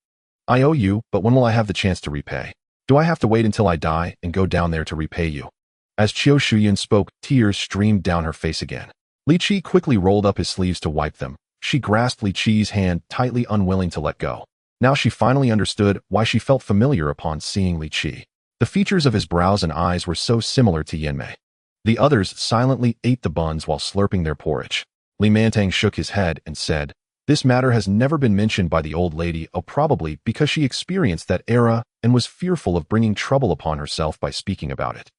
I owe you, but when will I have the chance to repay? Do I have to wait until I die and go down there to repay you?" As Qiu Shuyun spoke, tears streamed down her face again. Li Qi quickly rolled up his sleeves to wipe them. She grasped Li Qi's hand tightly, unwilling to let go. Now she finally understood why she felt familiar upon seeing Li Qi. The features of his brows and eyes were so similar to Yanmei. The others silently ate the buns while slurping their porridge. Li Mantang shook his head and said, "This matter has never been mentioned by the old lady, probably because she experienced that era and was fearful of bringing trouble upon herself by speaking about it."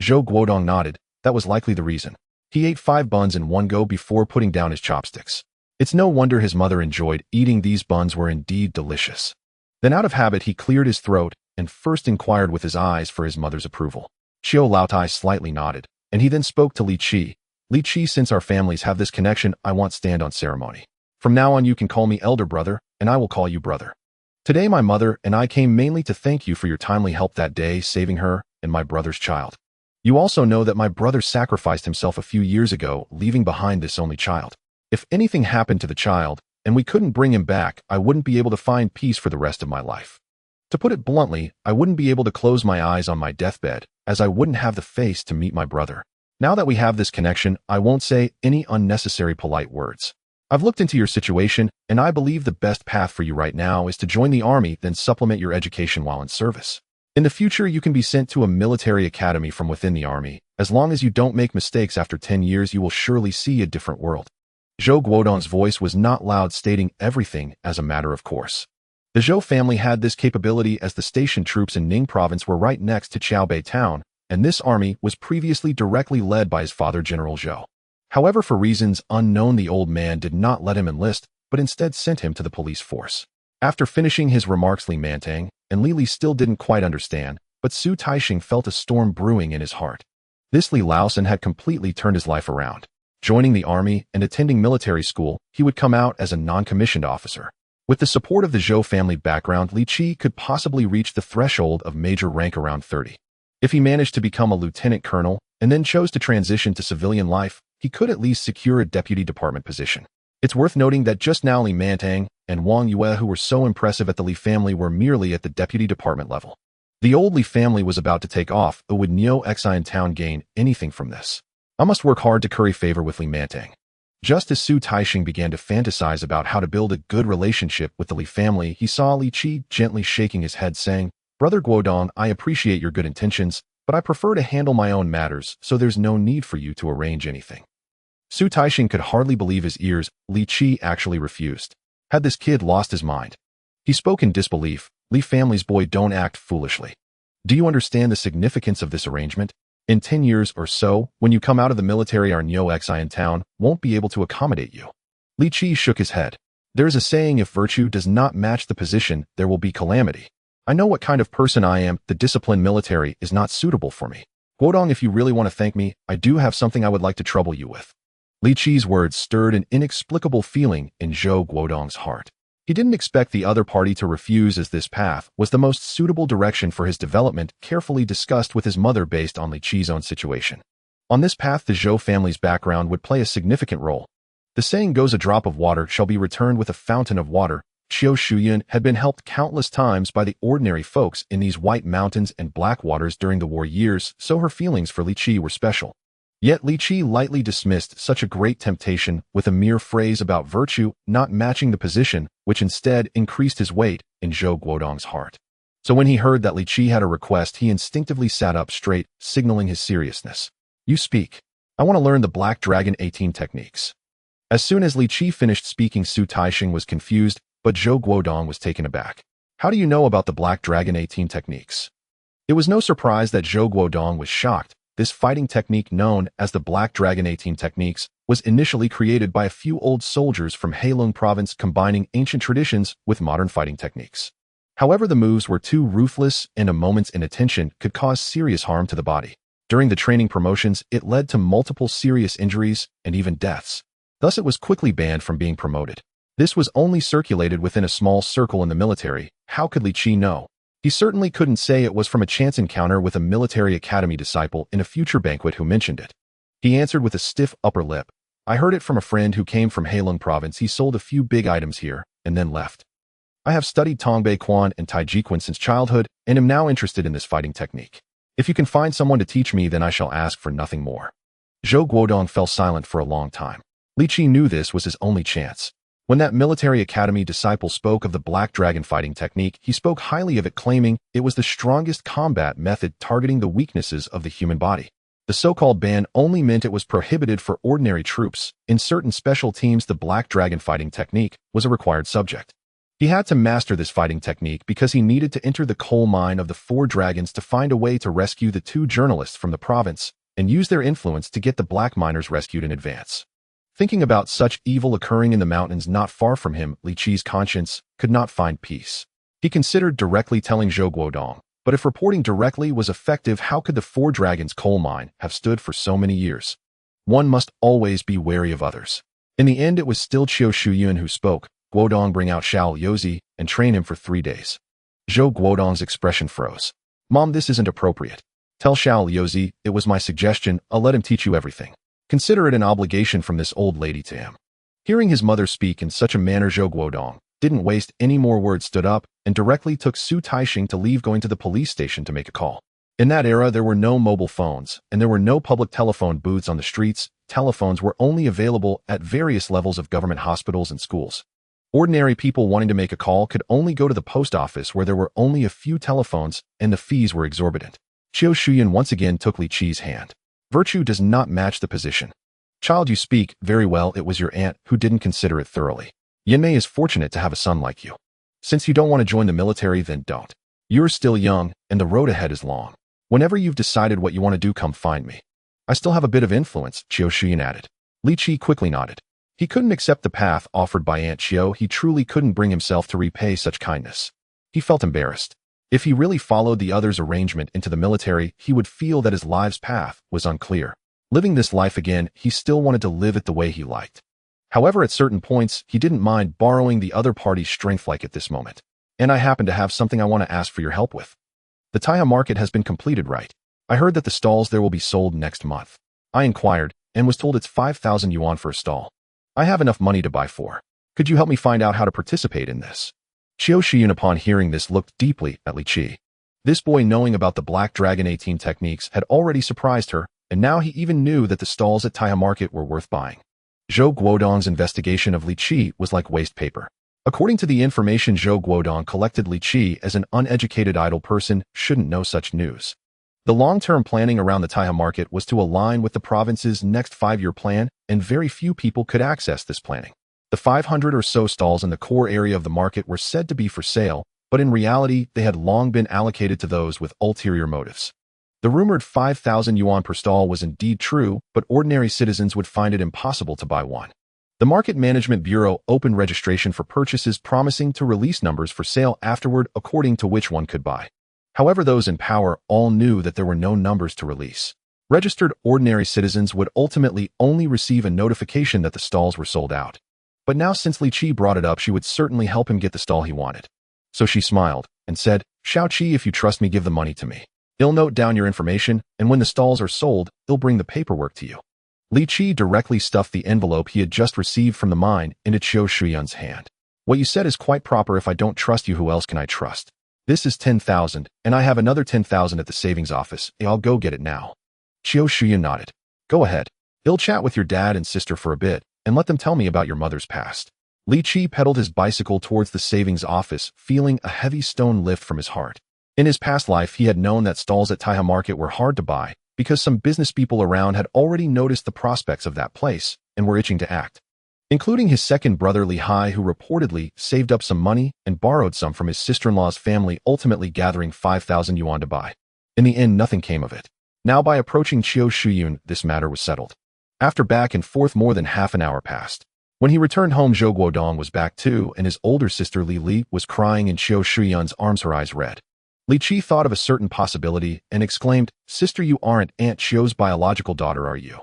Zhou Guodong nodded. That was likely the reason. He ate 5 buns in one go before putting down his chopsticks. It's no wonder his mother enjoyed eating. These buns were indeed delicious. Then out of habit, he cleared his throat and first inquired with his eyes for his mother's approval. Xiao Laotai slightly nodded, and he then spoke to Li Qi. Li Qi, since our families have this connection, I want stand on ceremony. From now on you can call me elder brother, and I will call you brother. Today my mother and I came mainly to thank you for your timely help that day, saving her and my brother's child. You also know that my brother sacrificed himself a few years ago, leaving behind this only child. If anything happened to the child, and we couldn't bring him back, I wouldn't be able to find peace for the rest of my life. To put it bluntly, I wouldn't be able to close my eyes on my deathbed, as I wouldn't have the face to meet my brother. Now that we have this connection, I won't say any unnecessary polite words. I've looked into your situation, and I believe the best path for you right now is to join the army, then supplement your education while in service. In the future, you can be sent to a military academy from within the army. As long as you don't make mistakes after 10 years, you will surely see a different world. Zhou Guodong's voice was not loud, stating everything as a matter of course. The Zhou family had this capability as the station troops in Ning province were right next to Qiaobei town, and this army was previously directly led by his father, General Zhou. However, for reasons unknown, the old man did not let him enlist, but instead sent him to the police force. After finishing his remarks, Li Mantang and Li Li still didn't quite understand, but Su Taixing felt a storm brewing in his heart. This Li Laosan had completely turned his life around. Joining the army and attending military school, he would come out as a non-commissioned officer. With the support of the Zhou family background, Li Qi could possibly reach the threshold of major rank around 30. If he managed to become a lieutenant colonel and then chose to transition to civilian life, he could at least secure a deputy department position. It's worth noting that just now Li Mantang and Wang Yue, who were so impressive at the Li family, were merely at the deputy department level. The old Li family was about to take off, but would Neo Xi in town gain anything from this? I must work hard to curry favor with Li Mantang. Just as Su Taixing began to fantasize about how to build a good relationship with the Li family, he saw Li Qi gently shaking his head, saying, Brother Guodong, I appreciate your good intentions, but I prefer to handle my own matters, so there's no need for you to arrange anything. Su Taixing could hardly believe his ears. Li Qi actually refused. Had this kid lost his mind? He spoke in disbelief. Li family's boy, don't act foolishly. Do you understand the significance of this arrangement? In 10 years or so, when you come out of the military, our Neo Xi in town won't be able to accommodate you. Li Qi shook his head. There is a saying, if virtue does not match the position, there will be calamity. I know what kind of person I am. The disciplined military is not suitable for me. Guodong, if you really want to thank me, I do have something I would like to trouble you with. Li Qi's words stirred an inexplicable feeling in Zhou Guodong's heart. He didn't expect the other party to refuse, as this path was the most suitable direction for his development, carefully discussed with his mother based on Li Qi's own situation. On this path, the Zhou family's background would play a significant role. The saying goes, a drop of water shall be returned with a fountain of water. Qiu Shuyun had been helped countless times by the ordinary folks in these white mountains and black waters during the war years, so her feelings for Li Qi were special. Yet Li Qi lightly dismissed such a great temptation with a mere phrase about virtue not matching the position, which instead increased his weight in Zhou Guodong's heart. So when he heard that Li Qi had a request, he instinctively sat up straight, signaling his seriousness. You speak. I want to learn the Black Dragon 18 techniques. As soon as Li Qi finished speaking, Su Taixing was confused, but Zhou Guodong was taken aback. How do you know about the Black Dragon 18 techniques? It was no surprise that Zhou Guodong was shocked. This fighting technique, known as the Black Dragon 18 techniques, was initially created by a few old soldiers from Heilong province, combining ancient traditions with modern fighting techniques. However, the moves were too ruthless, and a moment's inattention could cause serious harm to the body. During the training promotions, it led to multiple serious injuries and even deaths. Thus, it was quickly banned from being promoted. This was only circulated within a small circle in the military. How could Li Qi know? He certainly couldn't say it was from a chance encounter with a military academy disciple in a future banquet who mentioned it. He answered with a stiff upper lip. I heard it from a friend who came from Heilong province. He sold a few big items here and then left. I have studied Tongbei Quan and Taiji Quan since childhood and am now interested in this fighting technique. If you can find someone to teach me, then I shall ask for nothing more. Zhou Guodong fell silent for a long time. Li Qi knew this was his only chance. When that military academy disciple spoke of the Black Dragon fighting technique, he spoke highly of it, claiming it was the strongest combat method targeting the weaknesses of the human body. The so-called ban only meant it was prohibited for ordinary troops. In certain special teams, the Black Dragon fighting technique was a required subject. He had to master this fighting technique because he needed to enter the coal mine of the Four Dragons to find a way to rescue the two journalists from the province and use their influence to get the black miners rescued in advance. Thinking about such evil occurring in the mountains not far from him, Li Qi's conscience could not find peace. He considered directly telling Zhou Guodong, But if reporting directly was effective, how could the Four Dragons coal mine have stood for so many years? One must always be wary of others. In the end, it was still Qiu Shuyun who spoke. Guodong, bring out Xiao Yozi and train him for 3 days. Zhou Guodong's expression froze. Mom, this isn't appropriate. Tell Xiao Yozi it was my suggestion. I'll let him teach you everything. Consider it an obligation from this old lady to him. Hearing his mother speak in such a manner, Zhou Guodong didn't waste any more words, stood up, and directly took Su Taixing to leave, going to the police station to make a call. In that era, there were no mobile phones, and there were no public telephone booths on the streets. Telephones were only available at various levels of government hospitals and schools. Ordinary people wanting to make a call could only go to the post office, where there were only a few telephones, and the fees were exorbitant. Qiu Shuyun once again took Li Qi's hand. Virtue does not match the position. Child, you speak very well. It was your aunt who didn't consider it thoroughly. Yanmei is fortunate to have a son like you. Since you don't want to join the military, then don't. You're still young, and the road ahead is long. Whenever you've decided what you want to do, come find me. I still have a bit of influence, Qiu Shuyun added. Li Qi quickly nodded. He couldn't accept the path offered by Aunt Qiu. He truly couldn't bring himself to repay such kindness. He felt embarrassed. If he really followed the others' arrangement into the military, he would feel that his life's path was unclear. Living this life again, he still wanted to live it the way he liked. However, at certain points, he didn't mind borrowing the other party's strength, like at this moment. And I happen to have something I want to ask for your help with. The Taiha market has been completed, right? I heard that the stalls there will be sold next month. I inquired, and was told it's 5,000 yuan for a stall. I have enough money to buy 4. Could you help me find out how to participate in this? Qiu Shuyun, upon hearing this, looked deeply at Li Qi. This boy, knowing about the Black Dragon 18 techniques, had already surprised her, and now he even knew that the stalls at Taiha market were worth buying. Zhou Guodong's investigation of Li Qi was like waste paper. According to the information Zhou Guodong collected, Li Qi, as an uneducated idle person, shouldn't know such news. The long-term planning around the Taiha market was to align with the province's next 5-year plan, and very few people could access this planning. The 500 or so stalls in the core area of the market were said to be for sale, but in reality, they had long been allocated to those with ulterior motives. The rumored 5,000 yuan per stall was indeed true, but ordinary citizens would find it impossible to buy one. The Market Management Bureau opened registration for purchases, promising to release numbers for sale afterward according to which one could buy. However, those in power all knew that there were no numbers to release. Registered ordinary citizens would ultimately only receive a notification that the stalls were sold out. But now, since Li Qi brought it up, she would certainly help him get the stall he wanted. So she smiled and said, Xiao Qi, if you trust me, give the money to me. I'll note down your information, and when the stalls are sold, I'll bring the paperwork to you. Li Qi directly stuffed the envelope he had just received from the mine into Qiu Shuyun's hand. What you said is quite proper. If I don't trust you, who else can I trust? This is 10,000, and I have another 10,000 at the savings office. I'll go get it now. Qiu Shuyun nodded. Go ahead. I'll chat with your dad and sister for a bit, and let them tell me about your mother's past. Li Qi pedaled his bicycle towards the savings office, feeling a heavy stone lift from his heart. In his past life, he had known that stalls at Taiha Market were hard to buy, because some business people around had already noticed the prospects of that place, and were itching to act. Including his second brother Li Hai, who reportedly saved up some money and borrowed some from his sister-in-law's family, ultimately gathering 5,000 yuan to buy. In the end, nothing came of it. Now, by approaching Qiu Shuyun, this matter was settled. After back and forth, more than half an hour passed. When he returned home, Zhou Guodong was back too, and his older sister Li Li was crying in Qiu Shuyun's arms, her eyes red. Li Qi thought of a certain possibility and exclaimed, Sister, you aren't Aunt Qiu's biological daughter, are you?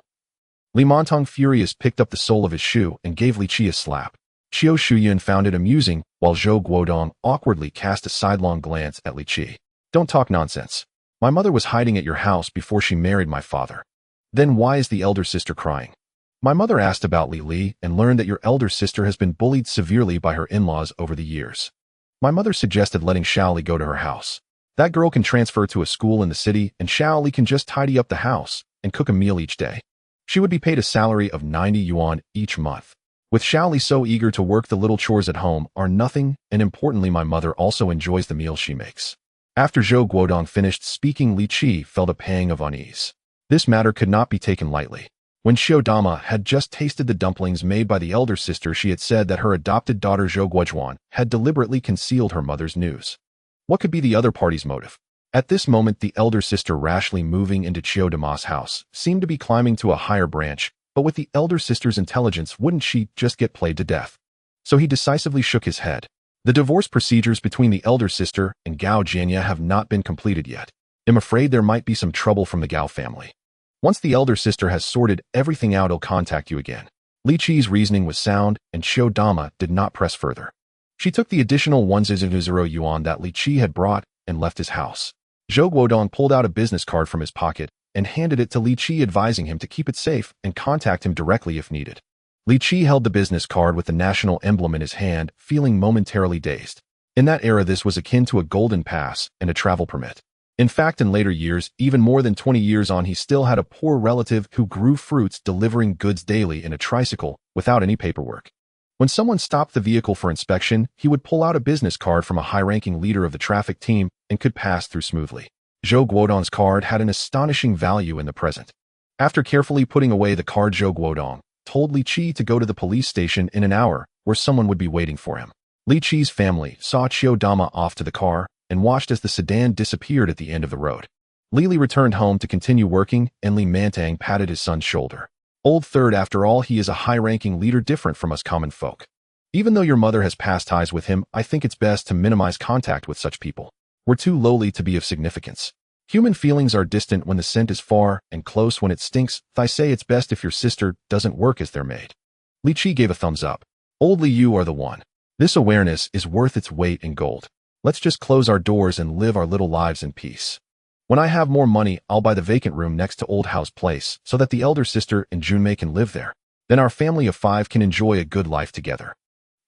Li Montong, furious, picked up the sole of his shoe and gave Li Qi a slap. Qiu Shuyun found it amusing, while Zhou Guodong awkwardly cast a sidelong glance at Li Qi. Don't talk nonsense. My mother was hiding at your house before she married my father. Then why is the elder sister crying? My mother asked about Li Li and learned that your elder sister has been bullied severely by her in-laws over the years. My mother suggested letting Xiao Li go to her house. That girl can transfer to a school in the city, and Xiao Li can just tidy up the house and cook a meal each day. She would be paid a salary of 90 yuan each month. With Xiao Li so eager to work, the little chores at home are nothing, and importantly, my mother also enjoys the meals she makes. After Zhou Guodong finished speaking, Li Qi felt a pang of unease. This matter could not be taken lightly. When Xiao Dama had just tasted the dumplings made by the elder sister, she had said that her adopted daughter Zhou Guojuan had deliberately concealed her mother's news. What could be the other party's motive? At this moment, the elder sister, rashly moving into Qiu Dama's house, seemed to be climbing to a higher branch, but with the elder sister's intelligence, wouldn't she just get played to death? So he decisively shook his head. The divorce procedures between the elder sister and Gao Jianya have not been completed yet. I'm afraid there might be some trouble from the Gao family. Once the elder sister has sorted everything out, he'll contact you again. Li Qi's reasoning was sound, and Xiao Dama did not press further. She took the additional 1,000 yuan that Li Qi had brought and left his house. Zhou Guodong pulled out a business card from his pocket and handed it to Li Qi, advising him to keep it safe and contact him directly if needed. Li Qi held the business card with the national emblem in his hand, feeling momentarily dazed. In that era, this was akin to a golden pass and a travel permit. In fact, in later years, even more than 20 years on, he still had a poor relative who grew fruits delivering goods daily in a tricycle without any paperwork. When someone stopped the vehicle for inspection, he would pull out a business card from a high-ranking leader of the traffic team and could pass through smoothly. Zhou Guodong's card had an astonishing value in the present. After carefully putting away the card, Zhou Guodong told Li Qi to go to the police station in an hour, where someone would be waiting for him. Li Qi's family saw Xiao Dama off to the car and watched as the sedan disappeared at the end of the road. Li Li returned home to continue working, and Li Mantang patted his son's shoulder. Old third, after all, he is a high-ranking leader different from us common folk. Even though your mother has past ties with him, I think it's best to minimize contact with such people. We're too lowly to be of significance. Human feelings are distant when the scent is far, and close when it stinks. I say it's best if your sister doesn't work as their maid. Li Qi gave a thumbs up. Old Li, you are the one. This awareness is worth its weight in gold. Let's just close our doors and live our little lives in peace. When I have more money, I'll buy the vacant room next to Old House Place so that the elder sister and Junmei can live there. Then our family of 5 can enjoy a good life together.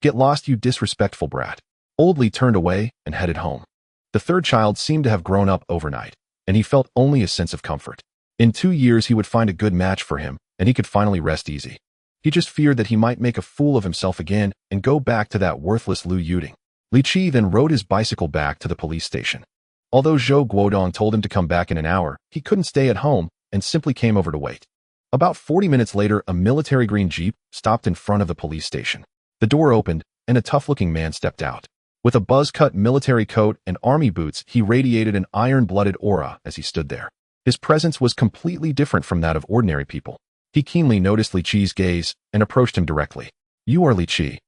Get lost, you disrespectful brat. Old Li turned away and headed home. The third child seemed to have grown up overnight, and he felt only a sense of comfort. In 2 years, he would find a good match for him, and he could finally rest easy. He just feared that he might make a fool of himself again and go back to that worthless Liu Yuding. Li Qi then rode his bicycle back to the police station. Although Zhou Guodong told him to come back in an hour, he couldn't stay at home and simply came over to wait. About 40 minutes later, a military green jeep stopped in front of the police station. The door opened, and a tough-looking man stepped out. With a buzz-cut military coat and army boots, he radiated an iron-blooded aura as he stood there. His presence was completely different from that of ordinary people. He keenly noticed Li Qi's gaze and approached him directly. You are Li Qi.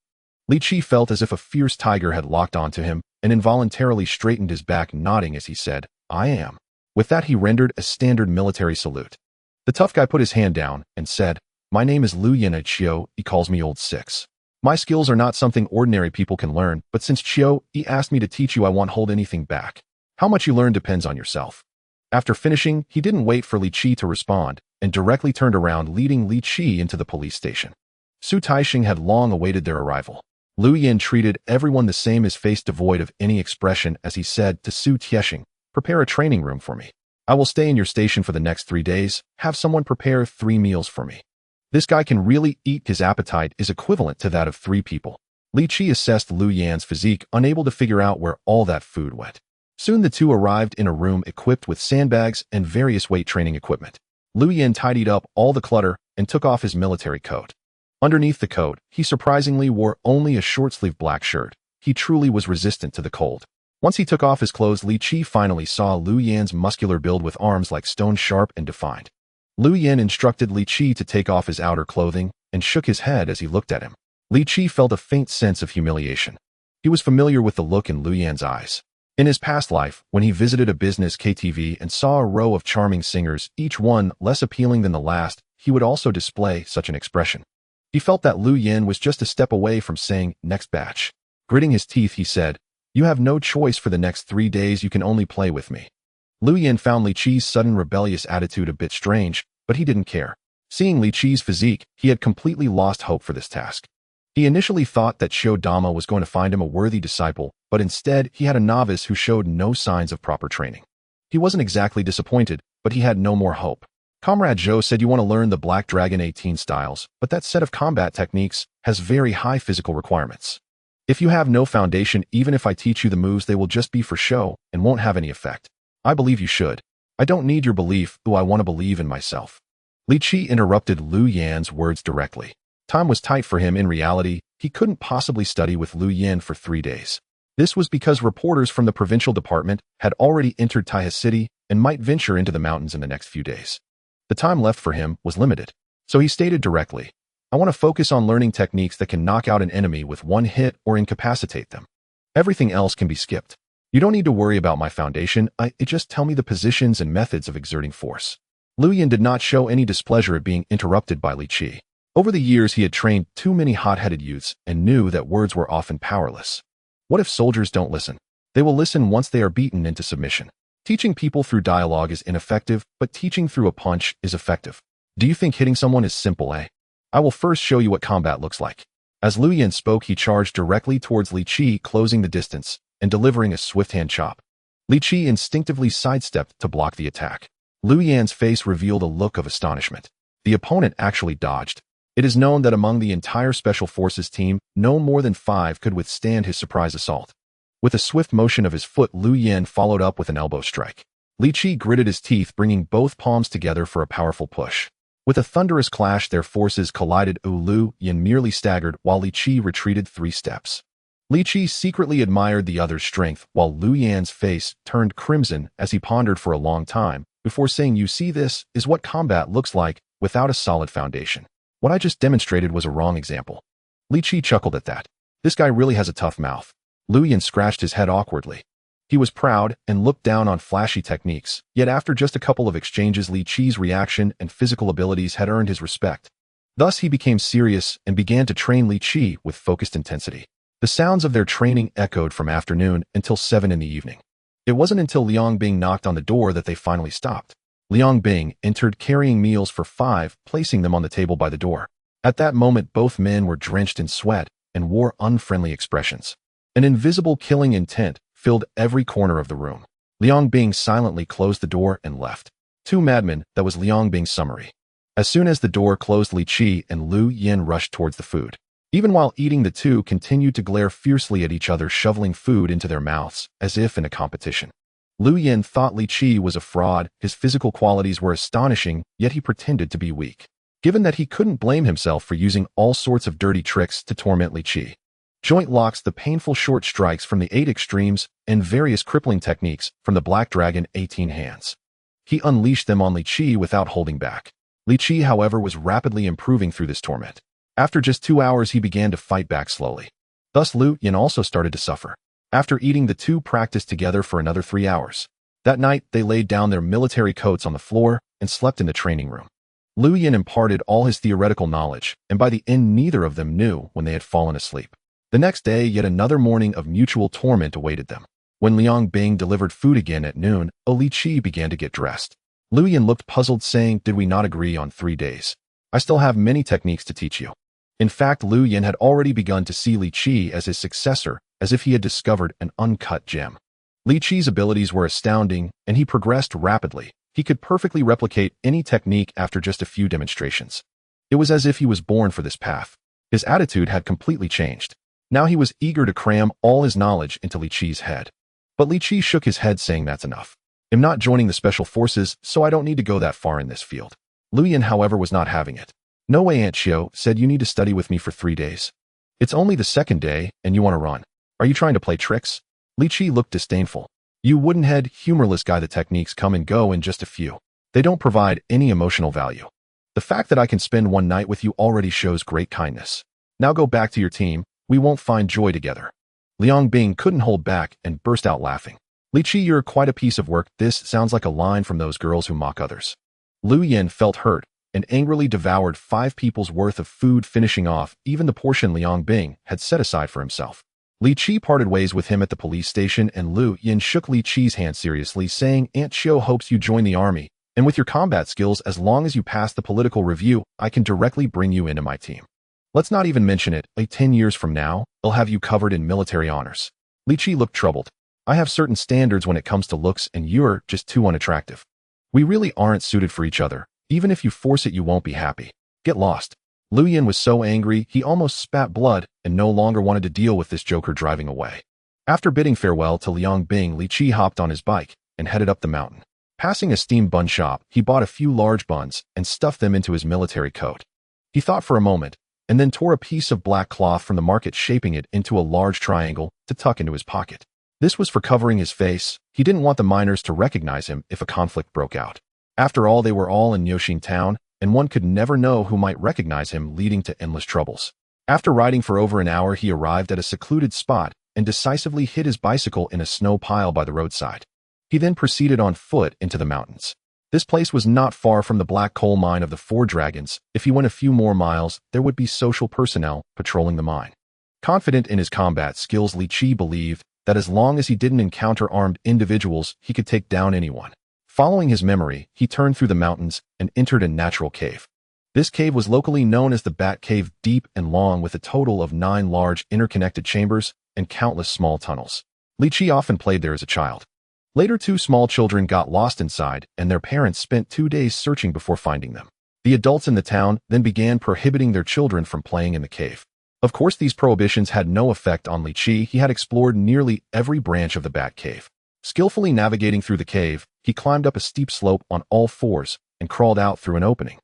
Li Qi felt as if a fierce tiger had locked onto him and involuntarily straightened his back, nodding as he said, I am. With that, he rendered a standard military salute. The tough guy put his hand down and said, My name is Liu Yan Chiu, he calls me Old Six. My skills are not something ordinary people can learn, but since Chiu, he asked me to teach you, I won't hold anything back. How much you learn depends on yourself. After finishing, he didn't wait for Li Qi to respond and directly turned around, leading Li Qi into the police station. Su Taixing had long awaited their arrival. Liu Yan treated everyone the same, his face devoid of any expression as he said to Su Taixing, Prepare a training room for me. I will stay in your station for the next 3 days. Have someone prepare 3 meals for me. This guy can really eat. His appetite is equivalent to that of 3 people. Li Qi assessed Liu Yan's physique, unable to figure out where all that food went. Soon the two arrived in a room equipped with sandbags and various weight training equipment. Liu Yan tidied up all the clutter and took off his military coat. Underneath the coat, he surprisingly wore only a short-sleeved black shirt. He truly was resistant to the cold. Once he took off his clothes, Li Qi finally saw Liu Yan's muscular build with arms like stone sharp and defined. Liu Yan instructed Li Qi to take off his outer clothing and shook his head as he looked at him. Li Qi felt a faint sense of humiliation. He was familiar with the look in Liu Yan's eyes. In his past life, when he visited a business KTV and saw a row of charming singers, each one less appealing than the last, he would also display such an expression. He felt that Liu Yan was just a step away from saying, next batch. Gritting his teeth, he said, You have no choice for the next 3 days, you can only play with me. Liu Yan found Li Qi's sudden rebellious attitude a bit strange, but he didn't care. Seeing Li Qi's physique, he had completely lost hope for this task. He initially thought that Xiao Dama was going to find him a worthy disciple, but instead he had a novice who showed no signs of proper training. He wasn't exactly disappointed, but he had no more hope. Comrade Zhou said you want to learn the Black Dragon 18 styles, but that set of combat techniques has very high physical requirements. If you have no foundation, even if I teach you the moves, they will just be for show and won't have any effect. I believe you should. I don't need your belief, though I want to believe in myself. Li Qi interrupted Liu Yan's words directly. Time was tight for him. In reality, he couldn't possibly study with Liu Yan for 3 days. This was because reporters from the provincial department had already entered Taihe City and might venture into the mountains in the next few days. The time left for him was limited, so he stated directly, I want to focus on learning techniques that can knock out an enemy with 1 hit or incapacitate them. Everything else can be skipped. You don't need to worry about my foundation, just tell me the positions and methods of exerting force. Lu Yin did not show any displeasure at being interrupted by Li Qi. Over the years he had trained too many hot-headed youths and knew that words were often powerless. What if soldiers don't listen? They will listen once they are beaten into submission. Teaching people through dialogue is ineffective, but teaching through a punch is effective. Do you think hitting someone is simple, eh? I will first show you what combat looks like. As Lu Yin spoke, he charged directly towards Li Qi, closing the distance and delivering a swift hand chop. Li Qi instinctively sidestepped to block the attack. Lu Yan's face revealed a look of astonishment. The opponent actually dodged. It is known that among the entire Special Forces team, no more than 5 could withstand his surprise assault. With a swift motion of his foot, Lu Yan followed up with an elbow strike. Li Qi gritted his teeth, bringing both palms together for a powerful push. With a thunderous clash, their forces collided. Lu Yan merely staggered while Li Qi retreated 3 steps. Li Qi secretly admired the other's strength, while Lu Yan's face turned crimson as he pondered for a long time before saying, "You see, this is what combat looks like without a solid foundation. What I just demonstrated was a wrong example." Li Qi chuckled at that. This guy really has a tough mouth. Lu Yan scratched his head awkwardly. He was proud and looked down on flashy techniques, yet after just a couple of exchanges, Li Qi's reaction and physical abilities had earned his respect. Thus he became serious and began to train Li Qi with focused intensity. The sounds of their training echoed from afternoon until 7 in the evening. It wasn't until Liang Bing knocked on the door that they finally stopped. Liang Bing entered carrying meals for 5, placing them on the table by the door. At that moment, both men were drenched in sweat and wore unfriendly expressions. An invisible killing intent filled every corner of the room. Liang Bing silently closed the door and left. 2 madmen, that was Liang Bing's summary. As soon as the door closed, Li Qi and Lu Yin rushed towards the food. Even while eating, the two continued to glare fiercely at each other, shoveling food into their mouths, as if in a competition. Lu Yin thought Li Qi was a fraud. His physical qualities were astonishing, yet he pretended to be weak. Given that he couldn't blame himself for using all sorts of dirty tricks to torment Li Qi. Joint locks, the painful short strikes from the 8 extremes, and various crippling techniques from the Black Dragon 18 hands. He unleashed them on Li Qi without holding back. Li Qi, however, was rapidly improving through this torment. After just 2 hours, he began to fight back slowly. Thus Lu Yin also started to suffer. After eating, the two practiced together for another 3 hours. That night, they laid down their military coats on the floor and slept in the training room. Lu Yin imparted all his theoretical knowledge, and by the end, neither of them knew when they had fallen asleep. The next day, yet another morning of mutual torment awaited them. When Liang Bing delivered food again at noon, Li Qi began to get dressed. Lu Yin looked puzzled, saying, "Did we not agree on 3 days? I still have many techniques to teach you." In fact, Lu Yin had already begun to see Li Qi as his successor, as if he had discovered an uncut gem. Li Qi's abilities were astounding, and he progressed rapidly. He could perfectly replicate any technique after just a few demonstrations. It was as if he was born for this path. His attitude had completely changed. Now he was eager to cram all his knowledge into Li Qi's head. But Li Qi shook his head, saying, "That's enough. I'm not joining the Special Forces, so I don't need to go that far in this field." Lu Yin, however, was not having it. "No way, Aunt Xiao said you need to study with me for 3 days. It's only the 2nd day, and you want to run. Are you trying to play tricks?" Li Qi looked disdainful. "You wooden-head, humorless guy, the techniques come and go in just a few. They don't provide any emotional value. The fact that I can spend 1 night with you already shows great kindness. Now go back to your team. We won't find joy together." Liang Bing couldn't hold back and burst out laughing. "Li Qi, you're quite a piece of work. This sounds like a line from those girls who mock others." Lu Yin felt hurt and angrily devoured 5 people's worth of food, finishing off even the portion Liang Bing had set aside for himself. Li Qi parted ways with him at the police station, and Lu Yin shook Li Qi's hand seriously, saying, "Aunt Xiao hopes you join the army, and with your combat skills, as long as you pass the political review, I can directly bring you into my team. Let's not even mention it, 10 years from now, I'll have you covered in military honors." Li Qi looked troubled. "I have certain standards when it comes to looks, and you're just too unattractive. We really aren't suited for each other. Even if you force it, you won't be happy. Get lost." Lu Yin was so angry, he almost spat blood and no longer wanted to deal with this joker, driving away. After bidding farewell to Liang Bing, Li Qi hopped on his bike and headed up the mountain. Passing a steam bun shop, he bought a few large buns and stuffed them into his military coat. He thought for a moment, and then tore a piece of black cloth from the market, shaping it into a large triangle to tuck into his pocket. This was for covering his face. He didn't want the miners to recognize him if a conflict broke out. After all, they were all in Yoshin town, and one could never know who might recognize him, leading to endless troubles. After riding for over an hour, he arrived at a secluded spot and decisively hid his bicycle in a snow pile by the roadside. He then proceeded on foot into the mountains. This place was not far from the black coal mine of the Four Dragons. If he went a few more miles, there would be social personnel patrolling the mine. Confident in his combat skills, Li Qi believed that as long as he didn't encounter armed individuals, he could take down anyone. Following his memory, he turned through the mountains and entered a natural cave. This cave was locally known as the Bat Cave, deep and long with a total of 9 large interconnected chambers and countless small tunnels. Li Qi often played there as a child. Later, 2 small children got lost inside, and their parents spent 2 days searching before finding them. The adults in the town then began prohibiting their children from playing in the cave. Of course, these prohibitions had no effect on Li Qi. He had explored nearly every branch of the Bat Cave. Skillfully navigating through the cave, he climbed up a steep slope on all 4s and crawled out through an opening.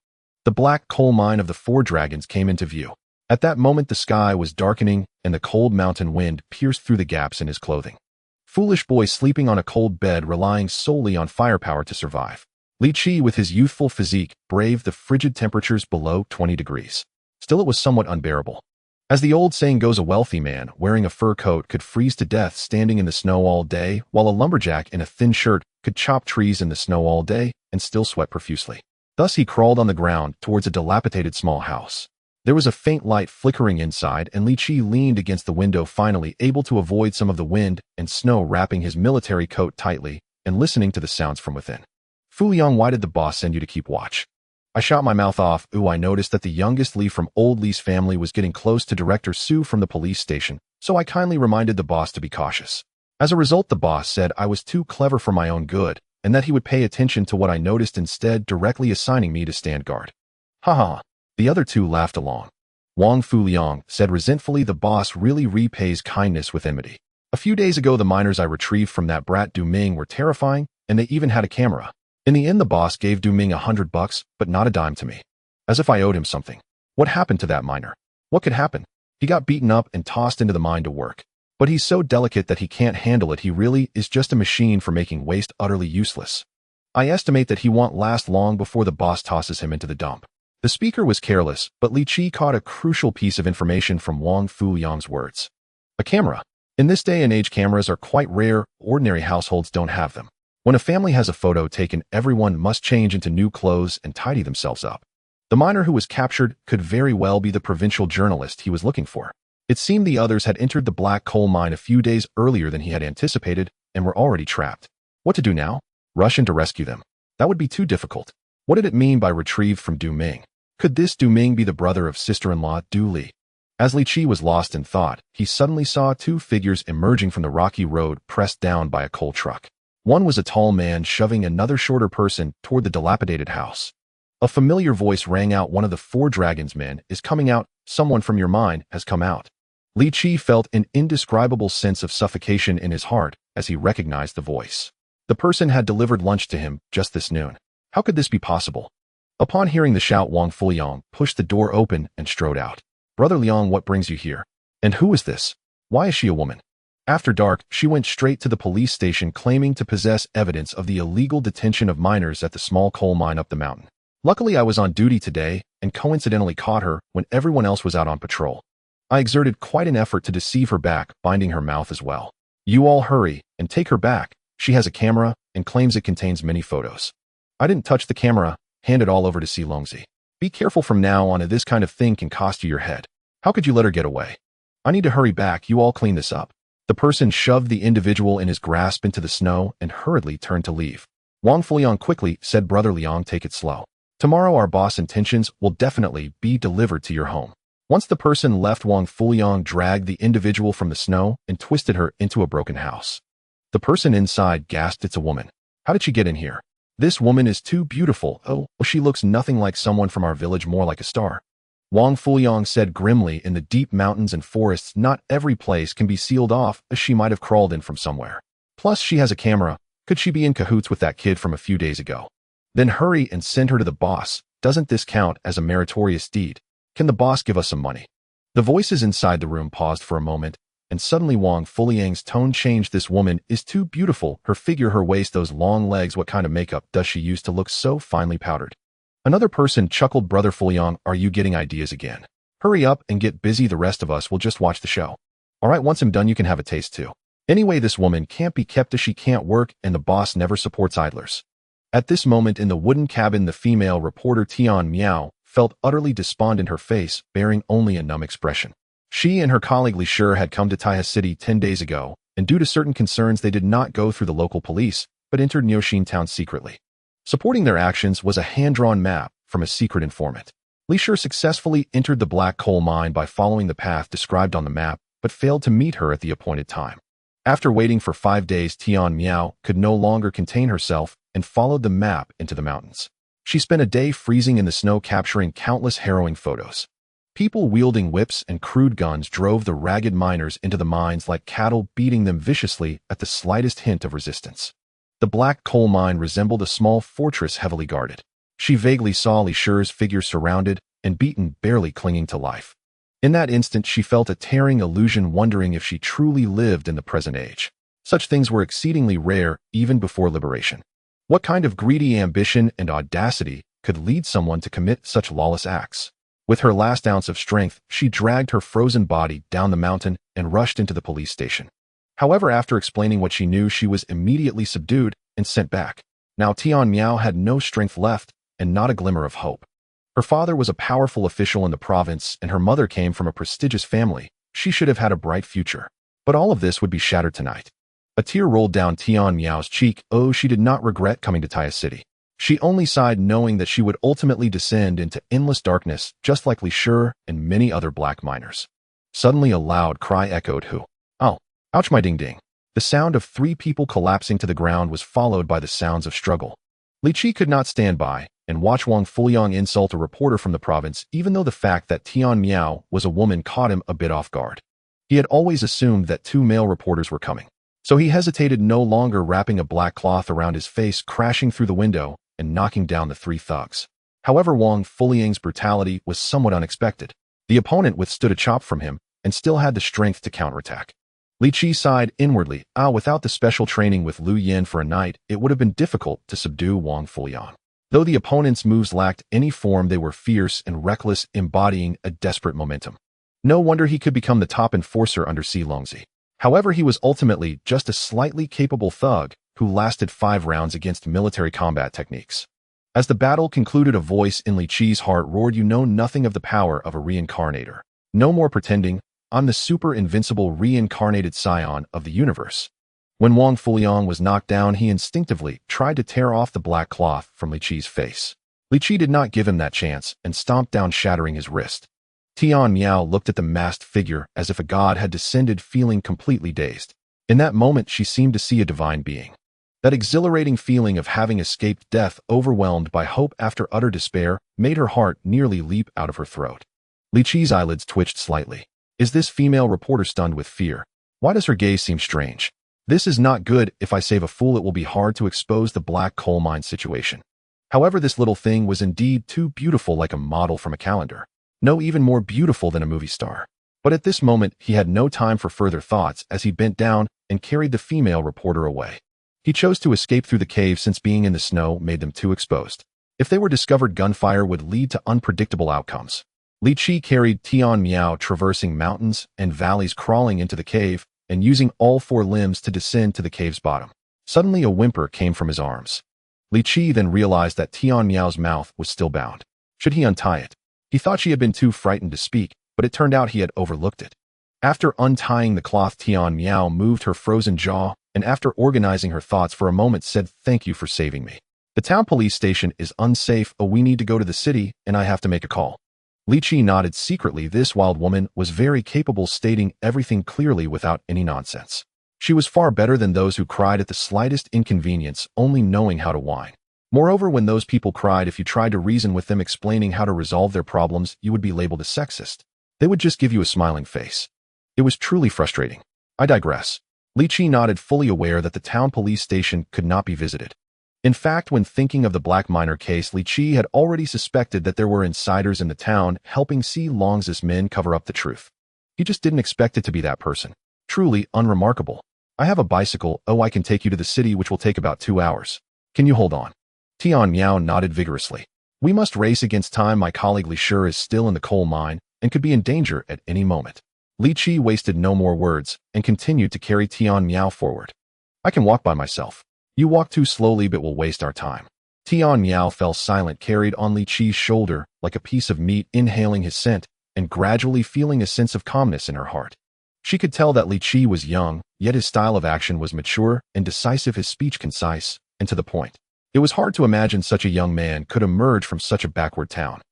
The black coal mine of the Four Dragons came into view. At that moment, the sky was darkening, and the cold mountain wind pierced through the gaps in his clothing. Foolish boy sleeping on a cold bed, relying solely on firepower to survive. Li Qi, with his youthful physique, braved the frigid temperatures below 20 degrees. Still, it was somewhat unbearable. As the old saying goes, a wealthy man wearing a fur coat could freeze to death standing in the snow all day, while a lumberjack in a thin shirt could chop trees in the snow all day and still sweat profusely. Thus he crawled on the ground towards a dilapidated small house. There was a faint light flickering inside, and Li Qi leaned against the window, finally able to avoid some of the wind and snow wrapping his military coat tightly and listening to the sounds from within. "Fu Liang, why did the boss send you to keep watch?" I shot my mouth off. I noticed that the youngest Li from old Li's family was getting close to Director Su from the police station, so I kindly reminded the boss to be cautious. As a result, the boss said I was too clever for my own good, and that he would pay attention to what I noticed, instead directly assigning me to stand guard. Haha. The other 2 laughed along. Wang Fu Liang said resentfully, the boss really repays kindness with enmity. A few days ago, the miners I retrieved from that brat Du Ming were terrifying, and they even had a camera. In the end, the boss gave Du Ming $100, but not a dime to me. As if I owed him something. What happened to that miner? What could happen? He got beaten up and tossed into the mine to work. But he's so delicate that he can't handle it. He really is just a machine for making waste utterly useless. I estimate that he won't last long before the boss tosses him into the dump. The speaker was careless, but Li Qi caught a crucial piece of information from Wang Fu Liang's words. A camera. In this day and age, cameras are quite rare. Ordinary households don't have them. When a family has a photo taken, everyone must change into new clothes and tidy themselves up. The miner who was captured could very well be the provincial journalist he was looking for. It seemed the others had entered the black coal mine a few days earlier than he had anticipated and were already trapped. What to do now? Rush in to rescue them. That would be too difficult. What did it mean by retrieved from Du Ming? Could this Du Ming be the brother of sister-in-law Du Li? As Li Qi was lost in thought, he suddenly saw 2 figures emerging from the rocky road, pressed down by a coal truck. One was a tall man shoving another shorter person toward the dilapidated house. A familiar voice rang out. "One of the Four Dragons men is coming out. Someone from your mine has come out." Li Qi felt an indescribable sense of suffocation in his heart as he recognized the voice. The person had delivered lunch to him just this noon. How could this be possible? Upon hearing the shout, Wang Fu Liang pushed the door open and strode out. "Brother Liang, what brings you here? And who is this? Why is she a woman?" After dark, she went straight to the police station, claiming to possess evidence of the illegal detention of miners at the small coal mine up the mountain. Luckily, I was on duty today and coincidentally caught her when everyone else was out on patrol. I exerted quite an effort to deceive her back, binding her mouth as well. "You all hurry and take her back. She has a camera and claims it contains many photos." I didn't touch the camera. Hand it all over to Si Longzi. "Be careful from now on. This kind of thing can cost you your head. How could you let her get away? I need to hurry back. You all clean this up." The person shoved the individual in his grasp into the snow and hurriedly turned to leave. Wang Fu Liang quickly said, "Brother Liang, take it slow. Tomorrow our boss intentions will definitely be delivered to your home." Once the person left, Wang Fu Liang dragged the individual from the snow and twisted her into a broken house. The person inside gasped, "It's a woman. How did she get in here? This woman is too beautiful. Oh, she looks nothing like someone from our village, more like a star." Wang Fu Liang said grimly, "In the deep mountains and forests, not every place can be sealed off, as she might have crawled in from somewhere. Plus, she has a camera. Could she be in cahoots with that kid from a few days ago? Then hurry and send her to the boss. Doesn't this count as a meritorious deed? Can the boss give us some money?" The voices inside the room paused for a moment, and suddenly Wang Fu Liang's tone changed. "This woman is too beautiful. Her figure, her waist, those long legs. What kind of makeup does she use to look so finely powdered?" Another person chuckled, "Brother Fu Liang, are you getting ideas again? Hurry up and get busy. The rest of us will just watch the show." All right, once I'm done, you can have a taste too. Anyway, this woman can't be kept as she can't work, and the boss never supports idlers. At this moment in the wooden cabin, the female reporter Tian Miao felt utterly despondent, her face bearing only a numb expression. She and her colleague Li Shi had come to Taihe City 10 days ago, and due to certain concerns they did not go through the local police, but entered Niuxin town secretly. Supporting their actions was a hand-drawn map from a secret informant. Li Shi successfully entered the black coal mine by following the path described on the map, but failed to meet her at the appointed time. After waiting for 5 days, Tian Miao could no longer contain herself and followed the map into the mountains. She spent a day freezing in the snow, capturing countless harrowing photos. People wielding whips and crude guns drove the ragged miners into the mines like cattle, beating them viciously at the slightest hint of resistance. The black coal mine resembled a small fortress heavily guarded. She vaguely saw Li Shi's figure surrounded and beaten, barely clinging to life. In that instant, she felt a tearing illusion, wondering if she truly lived in the present age. Such things were exceedingly rare even before liberation. What kind of greedy ambition and audacity could lead someone to commit such lawless acts? With her last ounce of strength, she dragged her frozen body down the mountain and rushed into the police station. However, after explaining what she knew, she was immediately subdued and sent back. Now Tian Miao had no strength left and not a glimmer of hope. Her father was a powerful official in the province, and her mother came from a prestigious family. She should have had a bright future. But all of this would be shattered tonight. A tear rolled down Tian Miao's cheek. Oh, she did not regret coming to Taihe City. She only sighed, knowing that she would ultimately descend into endless darkness, just like Li Shi and many other black miners. Suddenly a loud cry echoed. Who? Oh, ouch, my ding-ding. The sound of 3 people collapsing to the ground was followed by the sounds of struggle. Li Qi could not stand by and watch Wang Fuliang insult a reporter from the province, even though the fact that Tian Miao was a woman caught him a bit off guard. He had always assumed that 2 male reporters were coming, so he hesitated no longer, wrapping a black cloth around his face, crashing through the window and knocking down the 3 thugs. However, Wang Fuliang's brutality was somewhat unexpected. The opponent withstood a chop from him and still had the strength to counterattack. Li Qi sighed inwardly. Without the special training with Lu Yin for a night, it would have been difficult to subdue Wang Fuliang. Though the opponent's moves lacked any form, they were fierce and reckless, embodying a desperate momentum. No wonder he could become the top enforcer under Si Longzi. However, he was ultimately just a slightly capable thug who lasted 5 rounds against military combat techniques. As the battle concluded, a voice in Li Qi's heart roared, "You know nothing of the power of a reincarnator. No more pretending. I'm the super invincible reincarnated scion of the universe." When Wang Fuliang was knocked down, he instinctively tried to tear off the black cloth from Li Qi's face. Li Qi did not give him that chance and stomped down, shattering his wrist. Tian Miao looked at the masked figure as if a god had descended, feeling completely dazed. In that moment, she seemed to see a divine being. That exhilarating feeling of having escaped death, overwhelmed by hope after utter despair, made her heart nearly leap out of her throat. Li Qi's eyelids twitched slightly. Is this female reporter stunned with fear? Why does her gaze seem strange? This is not good. If I save a fool, it will be hard to expose the black coal mine situation. However, this little thing was indeed too beautiful, like a model from a calendar. No, even more beautiful than a movie star. But at this moment, he had no time for further thoughts as he bent down and carried the female reporter away. He chose to escape through the cave since being in the snow made them too exposed. If they were discovered, gunfire would lead to unpredictable outcomes. Li Qi carried Tian Miao, traversing mountains and valleys, crawling into the cave and using all 4 limbs to descend to the cave's bottom. Suddenly a whimper came from his arms. Li Qi then realized that Tian Miao's mouth was still bound. Should he untie it? He thought she had been too frightened to speak, but it turned out he had overlooked it. After untying the cloth, Tian Miao moved her frozen jaw and, after organizing her thoughts for a moment, said, "Thank you for saving me. The town police station is unsafe. We need to go to the city and I have to make a call." Li Qi nodded secretly. This wild woman was very capable, stating everything clearly without any nonsense. She was far better than those who cried at the slightest inconvenience, only knowing how to whine. Moreover, when those people cried, if you tried to reason with them explaining how to resolve their problems, you would be labeled a sexist. They would just give you a smiling face. It was truly frustrating. I digress. Li Qi nodded, fully aware that the town police station could not be visited. In fact, when thinking of the black miner case, Li Qi had already suspected that there were insiders in the town helping Si Long's men cover up the truth. He just didn't expect it to be that person. Truly unremarkable. I have a bicycle. I can take you to the city, which will take about 2 hours. Can you hold on? Tian Miao nodded vigorously. We must race against time. My colleague Li Shi is still in the coal mine and could be in danger at any moment. Li Qi wasted no more words and continued to carry Tian Miao forward. I can walk by myself. You walk too slowly but will waste our time. Tian Miao fell silent, carried on Li Qi's shoulder like a piece of meat, inhaling his scent and gradually feeling a sense of calmness in her heart. She could tell that Li Qi was young, yet his style of action was mature and decisive, his speech concise and to the point. It was hard to imagine such a young man could emerge from such a backward town.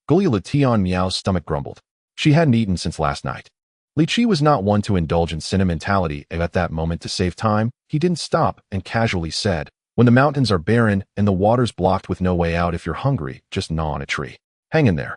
Gulila Tian Miao's stomach grumbled. She hadn't eaten since last night. Li Qi was not one to indulge in sentimentality, and at that moment, to save time, he didn't stop and casually said, "When the mountains are barren and the water's blocked with no way out, if you're hungry, just gnaw on a tree. Hang in there."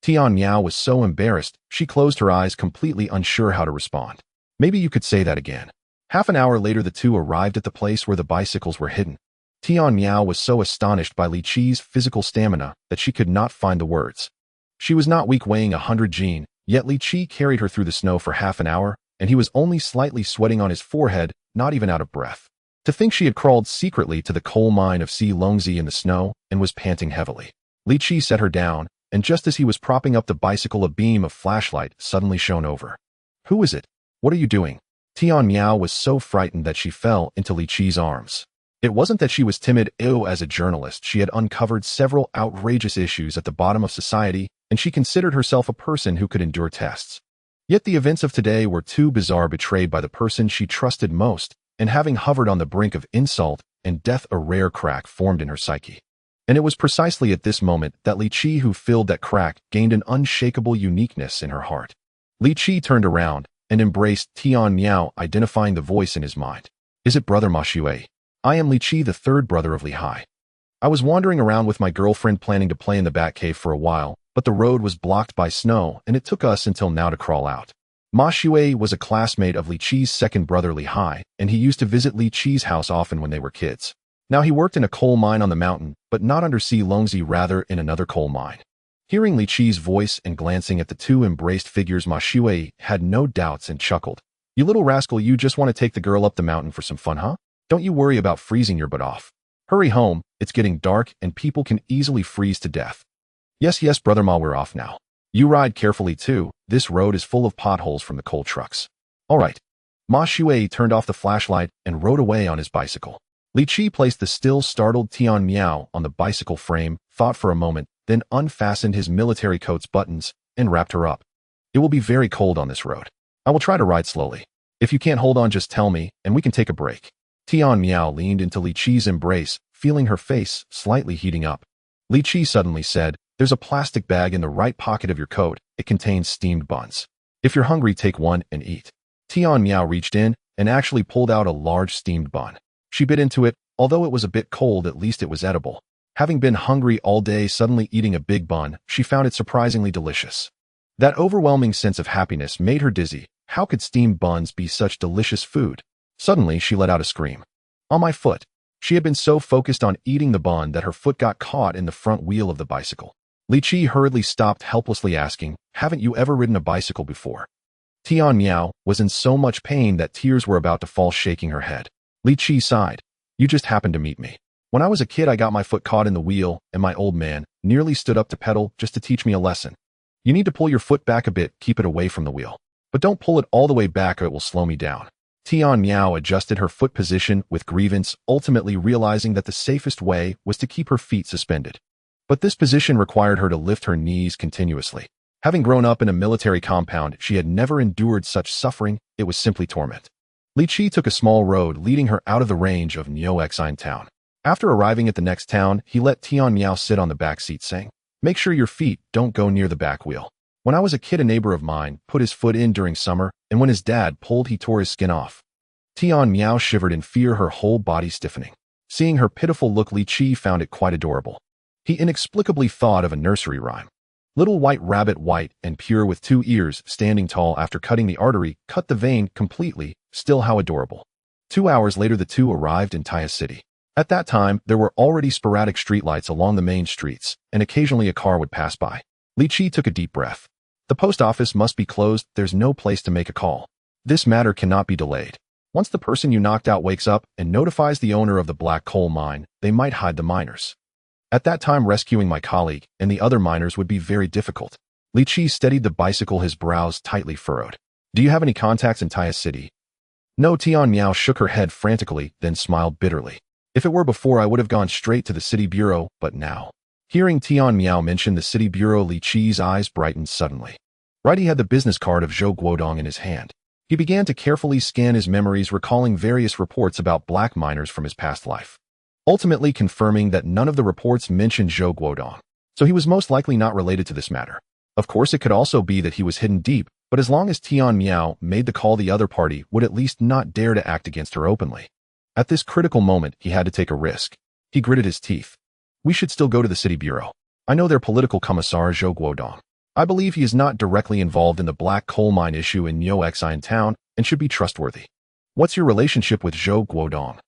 Tian Miao was so embarrassed, she closed her eyes, completely unsure how to respond. "Maybe you could say that again." Half an hour later, the two arrived at the place where the bicycles were hidden. Tian Miao was so astonished by Li Qi's physical stamina that she could not find the words. She was not weak, weighing 100 jin, yet Li Qi carried her through the snow for half an hour, and he was only slightly sweating on his forehead, not even out of breath. To think she had crawled secretly to the coal mine of Si Longzi in the snow and was panting heavily. Li Qi set her down, and just as he was propping up the bicycle, a beam of flashlight suddenly shone over. "Who is it? What are you doing?" Tian Miao was so frightened that she fell into Li Qi's arms. It wasn't that she was timid. As a journalist, she had uncovered several outrageous issues at the bottom of society, and she considered herself a person who could endure tests. Yet the events of today were too bizarre. Betrayed by the person she trusted most, and having hovered on the brink of insult and death, a rare crack formed in her psyche. And it was precisely at this moment that Li Qi, who filled that crack, gained an unshakable uniqueness in her heart. Li Qi turned around and embraced Tian Miao, identifying the voice in his mind. "Is it Brother Ma Xue? I am Li Qi, the third brother of Li Hai. I was wandering around with my girlfriend planning to play in the Bat Cave for a while, but the road was blocked by snow and it took us until now to crawl out." Ma Xue was a classmate of Li Qi's second brother Li Hai, and he used to visit Li Qi's house often when they were kids. Now he worked in a coal mine on the mountain, but not under Si Longzi, rather in another coal mine. Hearing Li Qi's voice and glancing at the two embraced figures, Ma Xue had no doubts and chuckled. "You little rascal, you just want to take the girl up the mountain for some fun, huh? Don't you worry about freezing your butt off. Hurry home, it's getting dark and people can easily freeze to death." Yes, Brother Ma, we're off now. You ride carefully too, this road is full of potholes from the coal trucks. All right." Ma Xue turned off the flashlight and rode away on his bicycle. Li Qi placed the still startled Tian Miao on the bicycle frame, thought for a moment, then unfastened his military coat's buttons and wrapped her up. "It will be very cold on this road. I will try to ride slowly. If you can't hold on, just tell me, and we can take a break." Tian Miao leaned into Li Qi's embrace, feeling her face slightly heating up. Li Qi suddenly said, "There's a plastic bag in the right pocket of your coat. It contains steamed buns. If you're hungry, take one and eat." Tian Miao reached in and actually pulled out a large steamed bun. She bit into it. Although it was a bit cold, at least it was edible. Having been hungry all day, suddenly eating a big bun, she found it surprisingly delicious. That overwhelming sense of happiness made her dizzy. How could steamed buns be such delicious food? Suddenly, she let out a scream. "On my foot!" She had been so focused on eating the bun that her foot got caught in the front wheel of the bicycle. Li Qi hurriedly stopped, helplessly asking, "Haven't you ever ridden a bicycle before?" Tian Miao was in so much pain that tears were about to fall, shaking her head. Li Qi sighed. "You just happened to meet me. When I was a kid, I got my foot caught in the wheel, and my old man nearly stood up to pedal just to teach me a lesson. You need to pull your foot back a bit, keep it away from the wheel. But don't pull it all the way back or it will slow me down." Tian Miao adjusted her foot position with grievance, ultimately realizing that the safest way was to keep her feet suspended. But this position required her to lift her knees continuously. Having grown up in a military compound, she had never endured such suffering. It was simply torment. Li Qi took a small road leading her out of the range of Niuexine town. After arriving at the next town, he let Tian Miao sit on the back seat, saying, "Make sure your feet don't go near the back wheel. When I was a kid, a neighbor of mine put his foot in during summer, and when his dad pulled, he tore his skin off." Tian Miao shivered in fear, her whole body stiffening. Seeing her pitiful look, Li Qi found it quite adorable. He inexplicably thought of a nursery rhyme. "Little white rabbit, white and pure, with 2 ears, standing tall after cutting the artery, cut the vein completely, still how adorable." 2 hours later, the two arrived in Taya City. At that time, there were already sporadic streetlights along the main streets, and occasionally a car would pass by. Li Qi took a deep breath. The post office must be closed. There's no place to make a call. This matter cannot be delayed. Once the person you knocked out wakes up and notifies the owner of the black coal mine, they might hide the miners. At that time, rescuing my colleague and the other miners would be very difficult. Li Qi steadied the bicycle, his brows tightly furrowed. Do you have any contacts in Taya City? No, Tian Miao shook her head frantically, then smiled bitterly. If it were before, I would have gone straight to the city bureau, but now. Hearing Tian Miao mention the city bureau, Li Qi's eyes brightened suddenly. Right, he had the business card of Zhou Guodong in his hand. He began to carefully scan his memories, recalling various reports about black miners from his past life, ultimately confirming that none of the reports mentioned Zhou Guodong, so he was most likely not related to this matter. Of course, it could also be that he was hidden deep, but as long as Tian Miao made the call, the other party would at least not dare to act against her openly. At this critical moment, he had to take a risk. He gritted his teeth. We should still go to the city bureau. I know their political commissar Zhou Guodong. I believe he is not directly involved in the black coal mine issue in Niuexin town and should be trustworthy. What's your relationship with Zhou Guodong?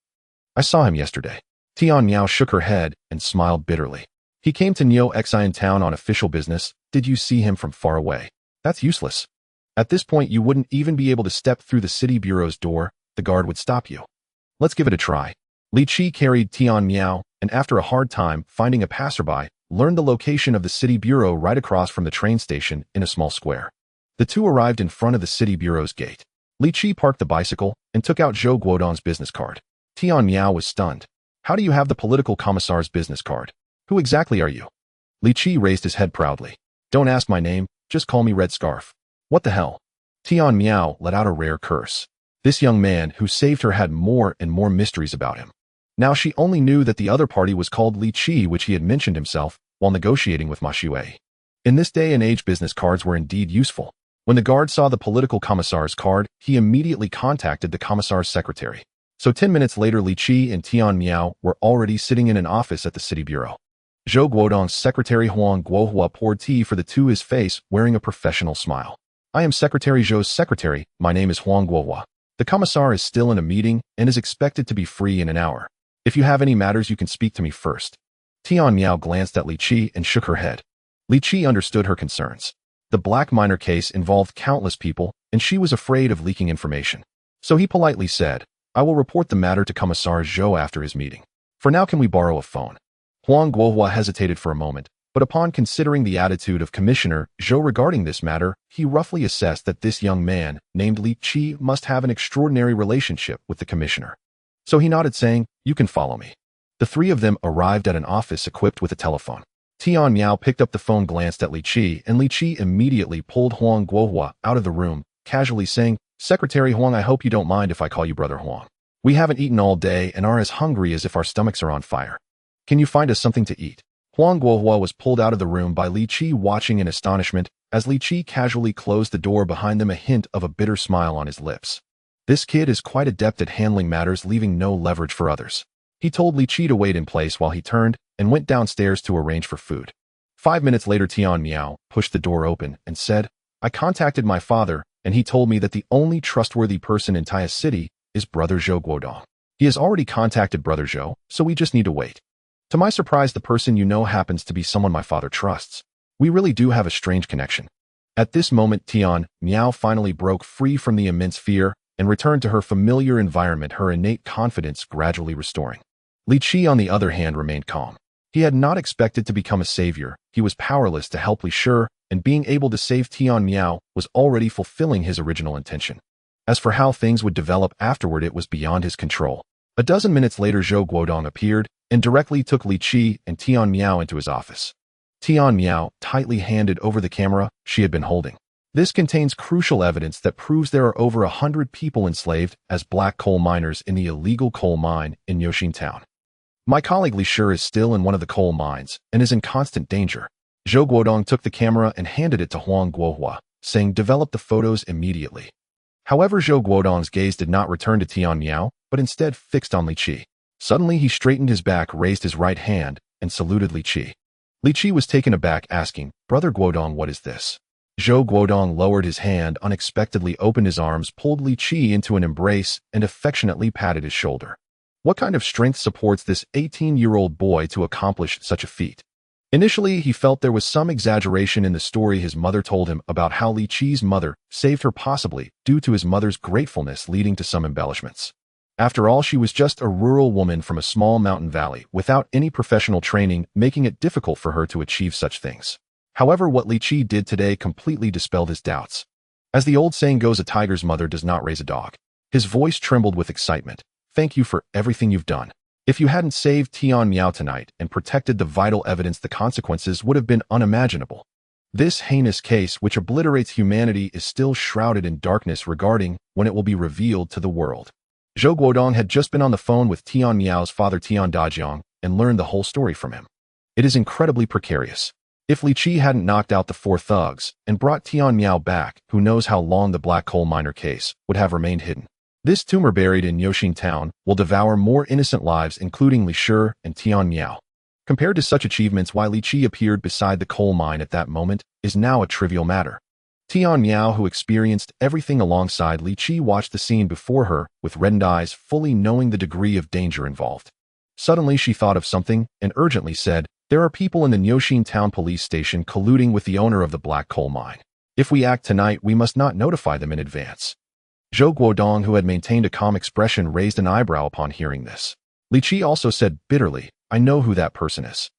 I saw him yesterday. Tian Miao shook her head and smiled bitterly. He came to Niuexin town on official business. Did you see him from far away? That's useless. At this point, you wouldn't even be able to step through the city bureau's door. The guard would stop you. Let's give it a try. Li Qi carried Tian Miao, and after a hard time finding a passerby, learned the location of the city bureau right across from the train station in a small square. The two arrived in front of the city bureau's gate. Li Qi parked the bicycle and took out Zhou Guodong's business card. Tian Miao was stunned. How do you have the political commissar's business card? Who exactly are you? Li Qi raised his head proudly. Don't ask my name, just call me Red Scarf. What the hell? Tian Miao let out a rare curse. This young man who saved her had more and more mysteries about him. Now she only knew that the other party was called Li Qi, which he had mentioned himself while negotiating with Ma Xue. In this day and age, business cards were indeed useful. When the guard saw the political commissar's card, he immediately contacted the commissar's secretary. So 10 minutes later, Li Qi and Tian Miao were already sitting in an office at the city bureau. Zhou Guodong's secretary Huang Guohua poured tea for the two, his face wearing a professional smile. I am Secretary Zhou's secretary. My name is Huang Guohua. The commissar is still in a meeting and is expected to be free in an hour. If you have any matters, you can speak to me first. Tian Miao glanced at Li Qi and shook her head. Li Qi understood her concerns. The black miner case involved countless people, and she was afraid of leaking information. So he politely said, I will report the matter to Commissar Zhou after his meeting. For now, can we borrow a phone? Huang Guohua hesitated for a moment, but upon considering the attitude of Commissioner Zhou regarding this matter, he roughly assessed that this young man, named Li Qi, must have an extraordinary relationship with the commissioner. So he nodded, saying, You can follow me. The three of them arrived at an office equipped with a telephone. Tian Miao picked up the phone, glanced at Li Qi, and Li Qi immediately pulled Huang Guohua out of the room, casually saying, Secretary Huang, I hope you don't mind if I call you Brother Huang. We haven't eaten all day and are as hungry as if our stomachs are on fire. Can you find us something to eat? Huang Guohua was pulled out of the room by Li Qi, watching in astonishment as Li Qi casually closed the door behind them, a hint of a bitter smile on his lips. This kid is quite adept at handling matters, leaving no leverage for others. He told Li Qi to wait in place while he turned and went downstairs to arrange for food. 5 minutes later, Tian Miao pushed the door open and said, I contacted my father, and he told me that the only trustworthy person in Taya City is Brother Zhou Guodong. He has already contacted Brother Zhou, so we just need to wait. To my surprise, the person you know happens to be someone my father trusts. We really do have a strange connection. At this moment, Tian Miao finally broke free from the immense fear and returned to her familiar environment, her innate confidence gradually restoring. Li Qi, on the other hand, remained calm. He had not expected to become a savior. He was powerless to help Li Shi, and being able to save Tian Miao was already fulfilling his original intention. As for how things would develop afterward, it was beyond his control. A dozen minutes later, Zhou Guodong appeared and directly took Li Qi and Tian Miao into his office. Tian Miao tightly handed over the camera she had been holding. This contains crucial evidence that proves there are over 100 people enslaved as black coal miners in the illegal coal mine in Niuexin town. My colleague Li Shi is still in one of the coal mines and is in constant danger. Zhou Guodong took the camera and handed it to Huang Guohua, saying, Develop the photos immediately. However, Zhou Guodong's gaze did not return to Tian Miao, but instead fixed on Li Qi. Suddenly, he straightened his back, raised his right hand, and saluted Li Qi. Li Qi was taken aback, asking, Brother Guodong, what is this? Zhou Guodong lowered his hand, unexpectedly opened his arms, pulled Li Qi into an embrace, and affectionately patted his shoulder. What kind of strength supports this 18-year-old boy to accomplish such a feat? Initially, he felt there was some exaggeration in the story his mother told him about how Li Qi's mother saved her, possibly due to his mother's gratefulness, leading to some embellishments. After all, she was just a rural woman from a small mountain valley without any professional training, making it difficult for her to achieve such things. However, what Li Qi did today completely dispelled his doubts. As the old saying goes, a tiger's mother does not raise a dog. His voice trembled with excitement. Thank you for everything you've done. If you hadn't saved Tian Miao tonight and protected the vital evidence, the consequences would have been unimaginable. This heinous case, which obliterates humanity, is still shrouded in darkness regarding when it will be revealed to the world. Zhou Guodong had just been on the phone with Tian Miao's father Tian Dajiang and learned the whole story from him. It is incredibly precarious. If Li Qi hadn't knocked out the 4 thugs and brought Tian Miao back, who knows how long the black coal miner case would have remained hidden. This tumor buried in Yoxin town will devour more innocent lives, including Li Shi and Tian Miao. Compared to such achievements, why Li Qi appeared beside the coal mine at that moment is now a trivial matter. Tian Miao, who experienced everything alongside Li Qi, watched the scene before her with reddened eyes, fully knowing the degree of danger involved. Suddenly she thought of something and urgently said, "There are people in the Yoxin town police station colluding with the owner of the black coal mine. If we act tonight, we must not notify them in advance." Zhou Guodong, who had maintained a calm expression, raised an eyebrow upon hearing this. Li Qi also said bitterly, "I know who that person is.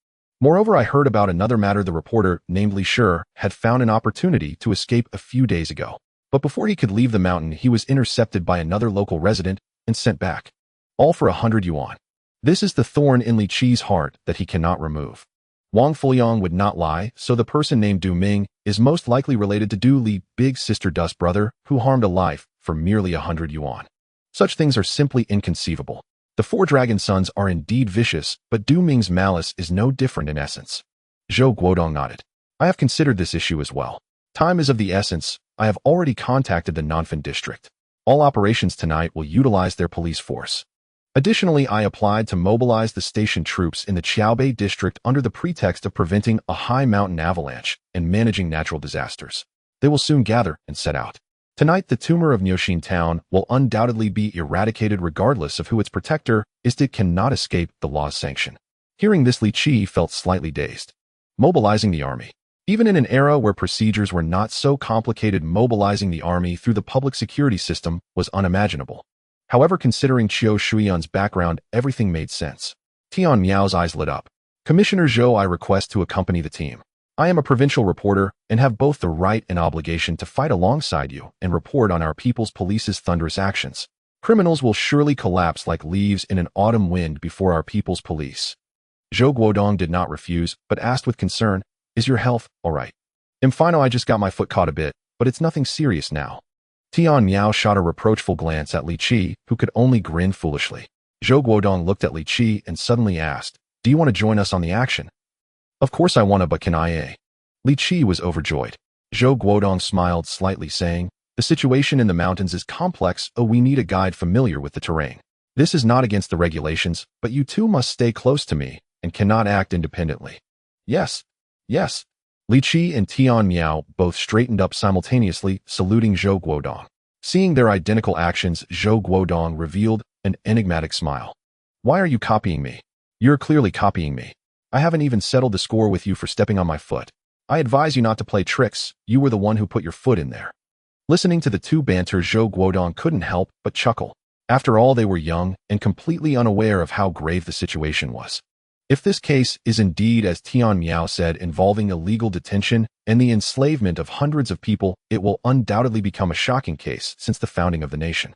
Moreover, I heard about another matter. The reporter, named Li Shi, had found an opportunity to escape a few days ago. But before he could leave the mountain, he was intercepted by another local resident and sent back. All for 100 yuan. This is the thorn in Li Qi's heart that he cannot remove. Wang Fuliang would not lie, so the person named Du Ming is most likely related to Du Li, big sister Dust brother, who harmed a life for merely 100 yuan. Such things are simply inconceivable. The 4 dragon sons are indeed vicious, but Du Ming's malice is no different in essence." Zhou Guodong nodded. "I have considered this issue as well. Time is of the essence. I have already contacted the Nanfan district. All operations tonight will utilize their police force. Additionally, I applied to mobilize the station troops in the Qiaobei district under the pretext of preventing a high mountain avalanche and managing natural disasters. They will soon gather and set out. Tonight, the tumor of Yoxin town will undoubtedly be eradicated regardless of who its protector is. It cannot escape the law's sanction." Hearing this, Li Qi felt slightly dazed. Mobilizing the army. Even in an era where procedures were not so complicated, mobilizing the army through the public security system was unimaginable. However, considering Qiu Shuyan's background, everything made sense. Tian Miao's eyes lit up. "Commissioner Zhou, I request to accompany the team. I am a provincial reporter and have both the right and obligation to fight alongside you and report on our people's police's thunderous actions. Criminals will surely collapse like leaves in an autumn wind before our people's police." Zhou Guodong did not refuse, but asked with concern, "Is your health all right?" "I just got my foot caught a bit, but it's nothing serious now." Tian Miao shot a reproachful glance at Li Qi, who could only grin foolishly. Zhou Guodong looked at Li Qi and suddenly asked, "Do you want to join us on the action?" "Of course I want to, but can I?" Li Qi was overjoyed. Zhou Guodong smiled slightly, saying, "The situation in the mountains is complex. We need a guide familiar with the terrain. This is not against the regulations, but you two must stay close to me and cannot act independently." "Yes, yes." Li Qi and Tian Miao both straightened up simultaneously, saluting Zhou Guodong. Seeing their identical actions, Zhou Guodong revealed an enigmatic smile. "Why are you copying me?" "You're clearly copying me. I haven't even settled the score with you for stepping on my foot. I advise you not to play tricks. You were the one who put your foot in there." Listening to the two banter, Zhou Guodong couldn't help but chuckle. After all, they were young and completely unaware of how grave the situation was. If this case is indeed, as Tian Miao said, involving illegal detention and the enslavement of hundreds of people, it will undoubtedly become a shocking case since the founding of the nation.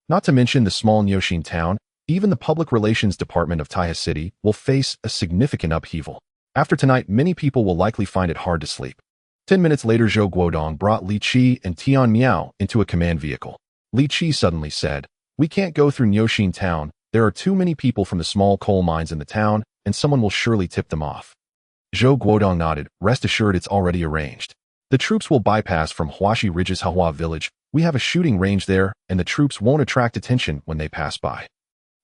Not to mention the small Yoxin town, even the public relations department of Taihe City will face a significant upheaval. After tonight, many people will likely find it hard to sleep. 10 minutes later, Zhou Guodong brought Li Qi and Tian Miao into a command vehicle. Li Qi suddenly said, "We can't go through Yoxin town. There are too many people from the small coal mines in the town, and someone will surely tip them off." Zhou Guodong nodded. "Rest assured, it's already arranged. The troops will bypass from Huaxi Ridge's Hahua village. We have a shooting range there, and the troops won't attract attention when they pass by."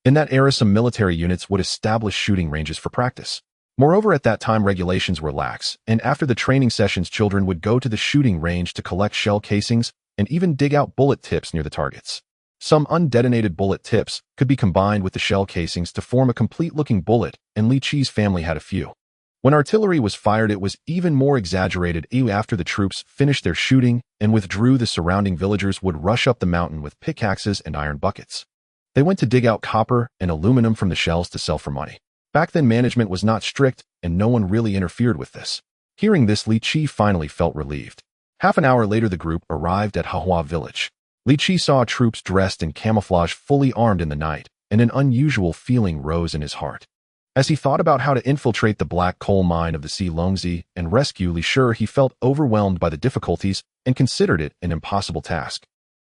In that era, some military units would establish shooting ranges for practice. Moreover, at that time, regulations were lax, and after the training sessions, children would go to the shooting range to collect shell casings and even dig out bullet tips near the targets. Some undetonated bullet tips could be combined with the shell casings to form a complete-looking bullet, and Li Qi's family had a few. When artillery was fired, it was even more exaggerated. After the troops finished their shooting and withdrew, the surrounding villagers would rush up the mountain with pickaxes and iron buckets. They went to dig out copper and aluminum from the shells to sell for money. Back then, management was not strict, and no one really interfered with this. Hearing this, Li Qi finally felt relieved. Half an hour later, the group arrived at Hahua village. Li Qi saw troops dressed in camouflage fully armed in the night, and an unusual feeling rose in his heart. As he thought about how to infiltrate the black coal mine of the Xilongzi and rescue Li Shi, he felt overwhelmed by the difficulties and considered it an impossible task.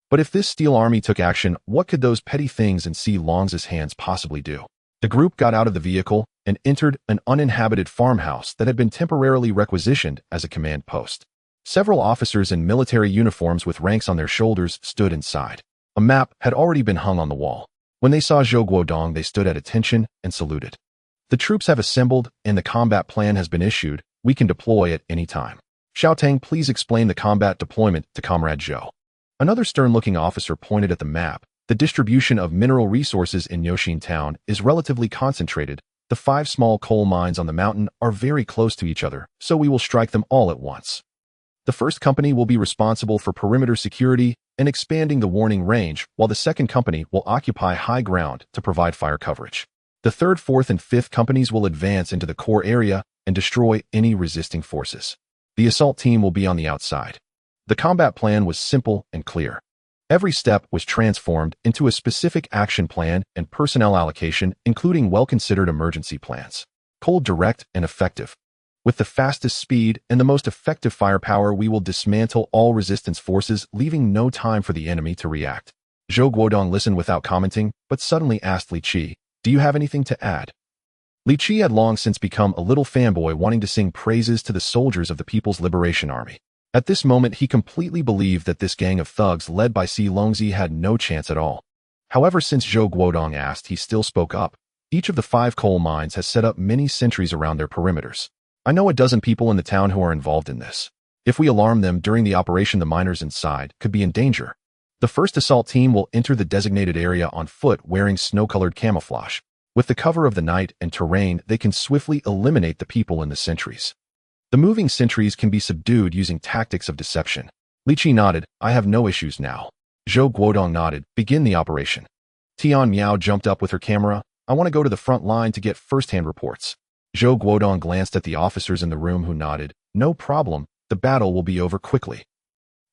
But if this steel army took action, what could those petty things in Xilongzi's hands possibly do? The group got out of the vehicle and entered an uninhabited farmhouse that had been temporarily requisitioned as a command post. Several officers in military uniforms with ranks on their shoulders stood inside. A map had already been hung on the wall. When they saw Zhou Guodong, they stood at attention and saluted. The troops have assembled and the combat plan has been issued. We can deploy at any time. Xiaotang, please explain the combat deployment to Comrade Zhou. Another stern-looking officer pointed at the map. The distribution of mineral resources in Yoxin town is relatively concentrated. The 5 small coal mines on the mountain are very close to each other, so we will strike them all at once. The first company will be responsible for perimeter security and expanding the warning range, while the second company will occupy high ground to provide fire coverage. The third, fourth, and fifth companies will advance into the core area and destroy any resisting forces. The assault team will be on the outside. The combat plan was simple and clear. Every step was transformed into a specific action plan and personnel allocation, including well-considered emergency plans. Cold, direct, and effective. With the fastest speed and the most effective firepower, we will dismantle all resistance forces, leaving no time for the enemy to react. Zhou Guodong listened without commenting, but suddenly asked Li Qi, "Do you have anything to add?" Li Qi had long since become a little fanboy, wanting to sing praises to the soldiers of the People's Liberation Army. At this moment, he completely believed that this gang of thugs led by Xilongzi had no chance at all. However, since Zhou Guodong asked, he still spoke up. Each of the 5 coal mines has set up many sentries around their perimeters. I know a dozen people in the town who are involved in this. If we alarm them during the operation, the miners inside could be in danger. The first assault team will enter the designated area on foot wearing snow-colored camouflage. With the cover of the night and terrain, they can swiftly eliminate the people in the sentries. The moving sentries can be subdued using tactics of deception. Li Qi nodded. I have no issues now. Zhou Guodong nodded. Begin the operation. Tian Miao jumped up with her camera. I want to go to the front line to get first-hand reports. Zhou Guodong glanced at the officers in the room who nodded. No problem. The battle will be over quickly.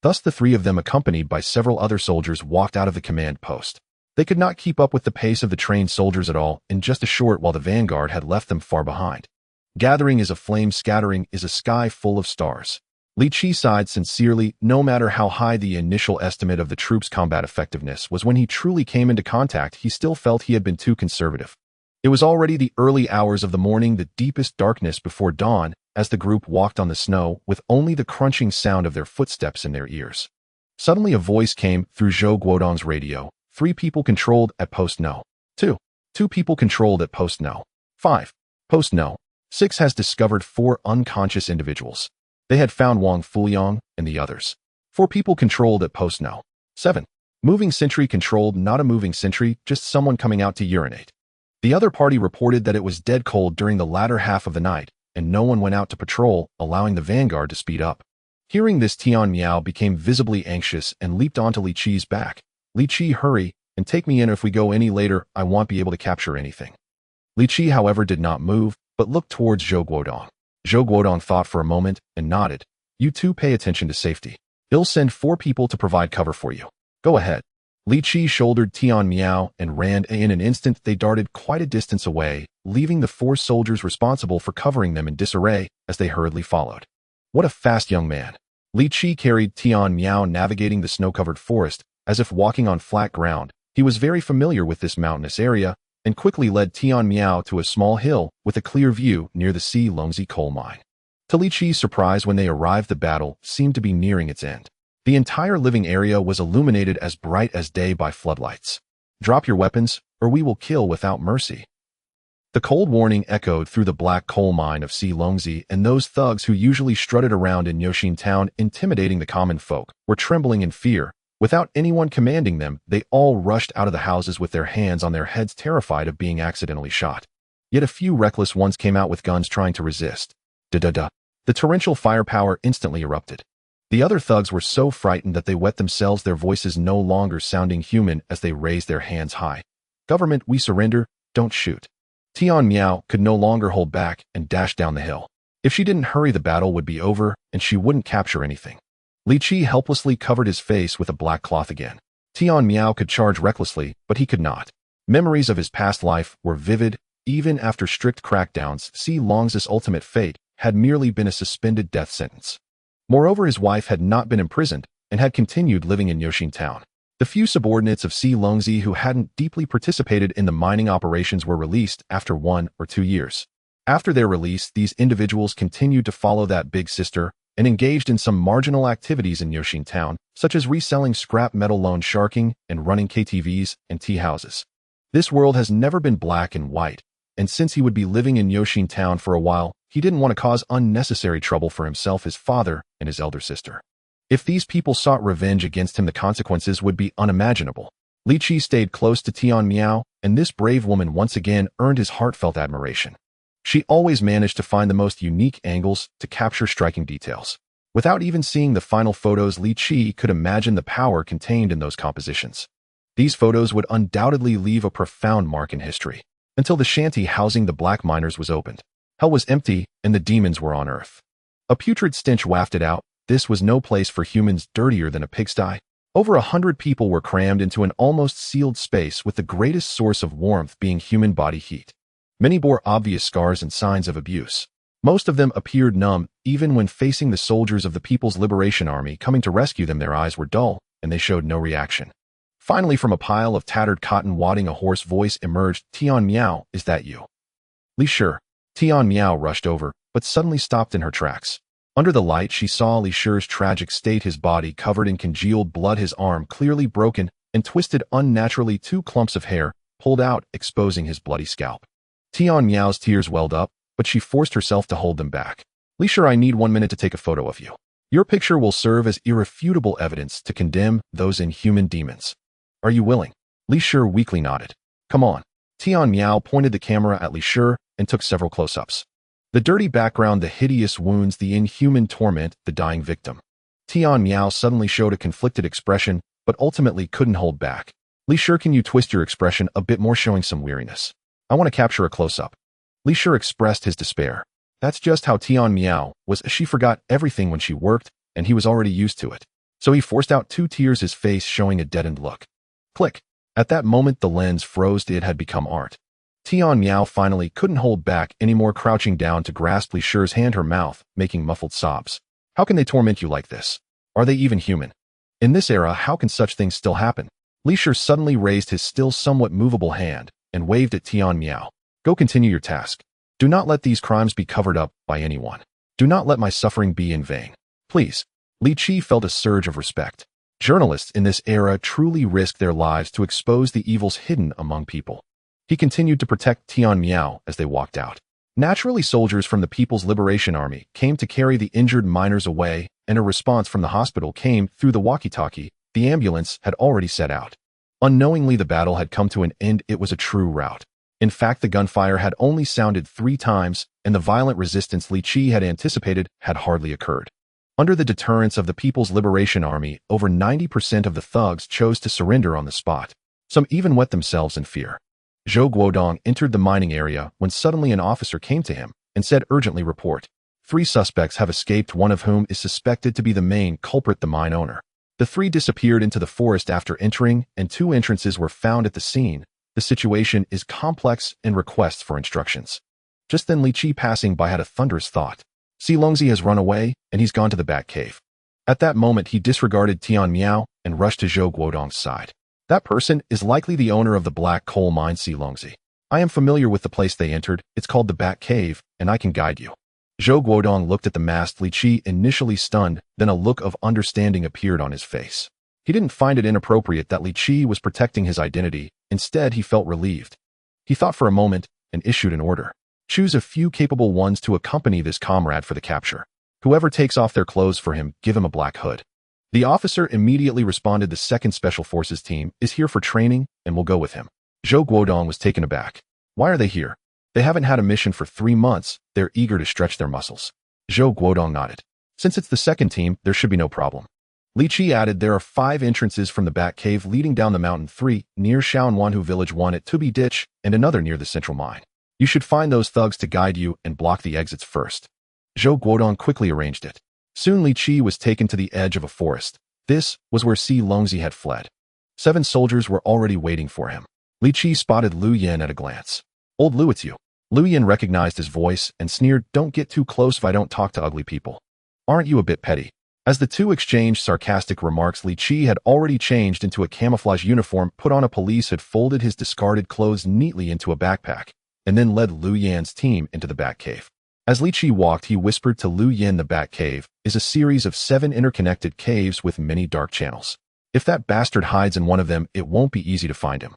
Thus the 3 of them, accompanied by several other soldiers, walked out of the command post. They could not keep up with the pace of the trained soldiers at all in just a short while the vanguard had left them far behind. Gathering is a flame, scattering is a sky full of stars. Li Qi sighed sincerely. No matter how high the initial estimate of the troops' combat effectiveness was, when he truly came into contact, he still felt he had been too conservative. It was already the early hours of the morning, the deepest darkness before dawn, as the group walked on the snow with only the crunching sound of their footsteps in their ears. Suddenly a voice came through Zhou Guodong's radio. 3 people controlled at post No. 2. 2 people controlled at post No. 5. Post No. 6 has discovered 4 unconscious individuals. They had found Wang Fuyang and the others. 4 people controlled at post No. 7. Moving sentry controlled, not a moving sentry, just someone coming out to urinate. The other party reported that it was dead cold during the latter half of the night, and no one went out to patrol, allowing the vanguard to speed up. Hearing this, Tian Miao became visibly anxious and leaped onto Li Qi's back. Li Qi, hurry, and take me in. If we go any later, I won't be able to capture anything. Li Qi, however, did not move, but looked towards Zhou Guodong. Zhou Guodong thought for a moment and nodded. You 2 pay attention to safety. I'll send 4 people to provide cover for you. Go ahead. Li Qi shouldered Tian Miao and ran. In an instant, they darted quite a distance away, leaving the 4 soldiers responsible for covering them in disarray as they hurriedly followed. What a fast young man. Li Qi carried Tian Miao, navigating the snow-covered forest as if walking on flat ground. He was very familiar with this mountainous area and quickly led Tian Miao to a small hill with a clear view near the Xilongzi coal mine. To Li Qi's surprise, when they arrived, the battle seemed to be nearing its end. The entire living area was illuminated as bright as day by floodlights. Drop your weapons, or we will kill without mercy. The cold warning echoed through the black coal mine of Xilongzi, and those thugs who usually strutted around in Yoxin town intimidating the common folk were trembling in fear. Without anyone commanding them, they all rushed out of the houses with their hands on their heads, terrified of being accidentally shot. Yet a few reckless ones came out with guns, trying to resist. Da-da-da. The torrential firepower instantly erupted. The other thugs were so frightened that they wet themselves, their voices no longer sounding human as they raised their hands high. Government, we surrender, don't shoot. Tian Miao could no longer hold back and dashed down the hill. If she didn't hurry, the battle would be over and she wouldn't capture anything. Li Qi helplessly covered his face with a black cloth again. Tian Miao could charge recklessly, but he could not. Memories of his past life were vivid. Even after strict crackdowns, Si Long's ultimate fate had merely been a suspended death sentence. Moreover, his wife had not been imprisoned and had continued living in Yoshin Town. The few subordinates of Si Longzi who hadn't deeply participated in the mining operations were released after 1 or 2 years. After their release, these individuals continued to follow that big sister and engaged in some marginal activities in Yoshin Town, such as reselling scrap metal loan sharking and running KTVs and tea houses. This world has never been black and white, and since he would be living in Yoshin Town for a while, he didn't want to cause unnecessary trouble for himself, his father, and his elder sister. If these people sought revenge against him, the consequences would be unimaginable. Li Qi stayed close to Tian Miao, and this brave woman once again earned his heartfelt admiration. She always managed to find the most unique angles to capture striking details. Without even seeing the final photos, Li Qi could imagine the power contained in those compositions. These photos would undoubtedly leave a profound mark in history. Until the shanty housing the black miners was opened, hell was empty and the demons were on earth. A putrid stench wafted out. This was no place for humans, dirtier than a pigsty. Over 100 people were crammed into an almost sealed space, with the greatest source of warmth being human body heat. Many bore obvious scars and signs of abuse. Most of them appeared numb, even when facing the soldiers of the People's Liberation Army coming to rescue them. Their eyes were dull, and they showed no reaction. Finally, from a pile of tattered cotton wadding, a hoarse voice emerged. Tian Miao, is that you? Li Shi. Tian Miao rushed over, but suddenly stopped in her tracks. Under the light, she saw Li Shi's tragic state, his body covered in congealed blood, his arm clearly broken and twisted unnaturally, 2 clumps of hair pulled out, exposing his bloody scalp. Tian Miao's tears welled up, but she forced herself to hold them back. Li Shi, I need 1 minute to take a photo of you. Your picture will serve as irrefutable evidence to condemn those inhuman demons. Are you willing? Li Shi weakly nodded. Come on. Tian Miao pointed the camera at Li Shi and took several close-ups. The dirty background, the hideous wounds, the inhuman torment, the dying victim. Tian Miao suddenly showed a conflicted expression, but ultimately couldn't hold back. Li Shi, can you twist your expression a bit more, showing some weariness? I want to capture a close-up. Li Shi expressed his despair. That's just how Tian Miao was. She forgot everything when she worked, and he was already used to it. So he forced out 2 tears, his face showing a deadened look. Click. At that moment, the lens froze. It had become art. Tian Miao finally couldn't hold back anymore, crouching down to grasp Li Shi's hand, her mouth making muffled sobs. How can they torment you like this? Are they even human? In this era, how can such things still happen? Li Shi suddenly raised his still somewhat movable hand and waved at Tian Miao. Go continue your task. Do not let these crimes be covered up by anyone. Do not let my suffering be in vain. Please. Li Qi felt a surge of respect. Journalists in this era truly risk their lives to expose the evils hidden among people. He continued to protect Tian Miao as they walked out. Naturally, soldiers from the People's Liberation Army came to carry the injured miners away, and a response from the hospital came through the walkie-talkie. The ambulance had already set out. Unknowingly, the battle had come to an end. It was a true rout. In fact, the gunfire had only sounded 3 times, and the violent resistance Li Qi had anticipated had hardly occurred. Under the deterrence of the People's Liberation Army, over 90% of the thugs chose to surrender on the spot. Some even wet themselves in fear. Zhou Guodong entered the mining area when suddenly an officer came to him and said, urgently report. 3 suspects have escaped, one of whom is suspected to be the main culprit, the mine owner. The 3 disappeared into the forest after entering, and 2 entrances were found at the scene. The situation is complex and requests for instructions. Just then, Li Qi, passing by, had a thunderous thought. Si Longzi has run away, and he's gone to the Bat Cave. At that moment, he disregarded Tian Miao and rushed to Zhou Guodong's side. That person is likely the owner of the black coal mine, Si Longzi. I am familiar with the place they entered. It's called the Bat Cave, and I can guide you. Zhou Guodong looked at the masked Li Qi, initially stunned, then a look of understanding appeared on his face. He didn't find it inappropriate that Li Qi was protecting his identity. Instead, he felt relieved. He thought for a moment and issued an order. Choose a few capable ones to accompany this comrade for the capture. Whoever takes off their clothes for him, give him a black hood. The officer immediately responded, the 2nd Special Forces team is here for training and will go with him. Zhou Guodong was taken aback. Why are they here? They haven't had a mission for 3 months. They're eager to stretch their muscles. Zhou Guodong nodded. Since it's the 2nd team, there should be no problem. Li Qi added, there are 5 entrances from the Bat Cave leading down the mountain, 3 near Shaowanhu Village, 1 at Tubi Ditch, and another near the central mine. You should find those thugs to guide you and block the exits first. Zhou Guodong quickly arranged it. Soon Li Qi was taken to the edge of a forest. This was where Si Longzi had fled. 7 soldiers were already waiting for him. Li Qi spotted Lu Yan at a glance. "Old Lu, it's you." Lu Yan recognized his voice and sneered, "Don't get too close if I don't talk to ugly people. Aren't you a bit petty?" As the two exchanged sarcastic remarks, Li Qi had already changed into a camouflage uniform, put on a police hood, folded his discarded clothes neatly into a backpack, and then led Lu Yan's team into the Batcave. As Li Qi walked, he whispered to Lu Yan, "The Batcave is a series of 7 interconnected caves with many dark channels. If that bastard hides in one of them, it won't be easy to find him.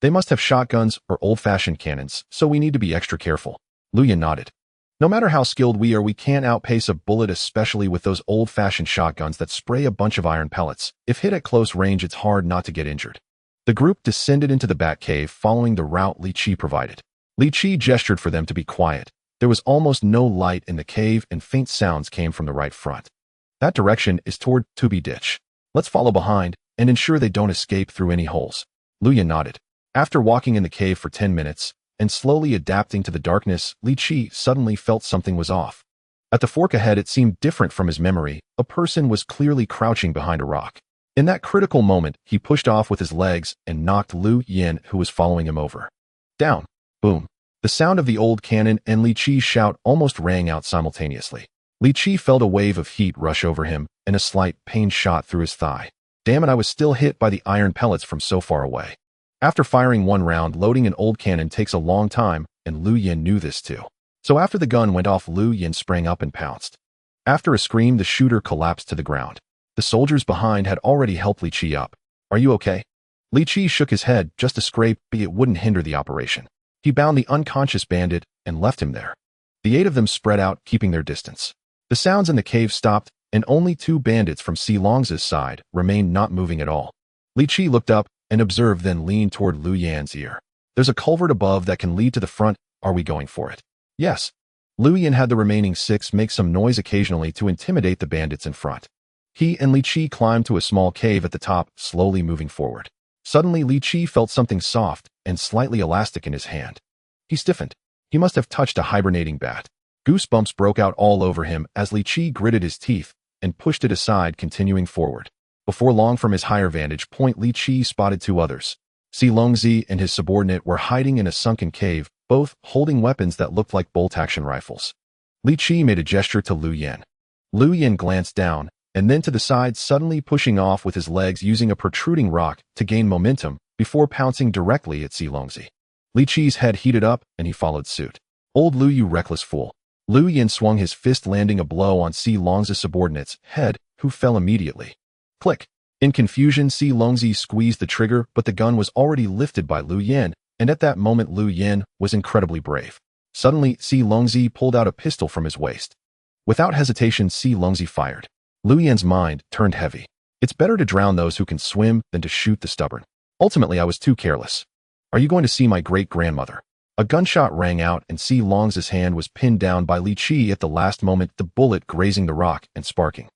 They must have shotguns or old-fashioned cannons, so we need to be extra careful." Lu Yan nodded. "No matter how skilled we are, we can't outpace a bullet, especially with those old-fashioned shotguns that spray a bunch of iron pellets. If hit at close range, it's hard not to get injured." The group descended into the Batcave, following the route Li Qi provided. Li Qi gestured for them to be quiet. There was almost no light in the cave, and faint sounds came from the right front. "That direction is toward Tubi Ditch. Let's follow behind and ensure they don't escape through any holes." Lu Yan nodded. After walking in the cave for 10 minutes and slowly adapting to the darkness, Li Qi suddenly felt something was off. At the fork ahead, it seemed different from his memory. A person was clearly crouching behind a rock. In that critical moment, he pushed off with his legs and knocked Lu Yan, who was following him, over. Down. Boom. The sound of the old cannon and Li Qi's shout almost rang out simultaneously. Li Qi felt a wave of heat rush over him, and a slight pain shot through his thigh. Damn it, I was still hit by the iron pellets from so far away. After firing one round, loading an old cannon takes a long time, and Lu Yan knew this too. So after the gun went off, Lu Yan sprang up and pounced. After a scream, the shooter collapsed to the ground. The soldiers behind had already helped Li Qi up. "Are you okay?" Li Qi shook his head. "Just a scrape, but it wouldn't hinder the operation." He bound the unconscious bandit and left him there. The 8 of them spread out, keeping their distance. The sounds in the cave stopped, and only 2 bandits from Si Longzi's side remained, not moving at all. Li Qi looked up and observed, then leaned toward Lu Yan's ear. "There's a culvert above that can lead to the front. Are we going for it?" "Yes." Lu Yan had the remaining 6 make some noise occasionally to intimidate the bandits in front. He and Li Qi climbed to a small cave at the top, slowly moving forward. Suddenly, Li Qi felt something soft and slightly elastic in his hand. He stiffened. He must have touched a hibernating bat. Goosebumps broke out all over him as Li Qi gritted his teeth and pushed it aside, continuing forward. Before long, from his higher vantage point, Li Qi spotted 2 others. Si Longzi and his subordinate were hiding in a sunken cave, both holding weapons that looked like bolt-action rifles. Li Qi made a gesture to Lu Yan. Lu Yan glanced down and then to the side, suddenly pushing off with his legs, using a protruding rock to gain momentum before pouncing directly at Si Longzi. Li Qi's head heated up, and he followed suit. "Old Lu, you reckless fool." Lu Yan swung his fist, landing a blow on Si Longzi's subordinate's head, who fell immediately. Click. In confusion, Si Longzi squeezed the trigger, but the gun was already lifted by Lu Yan, and at that moment Lu Yan was incredibly brave. Suddenly, Si Longzi pulled out a pistol from his waist. Without hesitation, Si Longzi fired. Lu Yan's mind turned heavy. It's better to drown those who can swim than to shoot the stubborn. Ultimately, I was too careless. Are you going to see my great-grandmother? A gunshot rang out, and Si Longzi's hand was pinned down by Li Qi at the last moment, the bullet grazing the rock and sparking.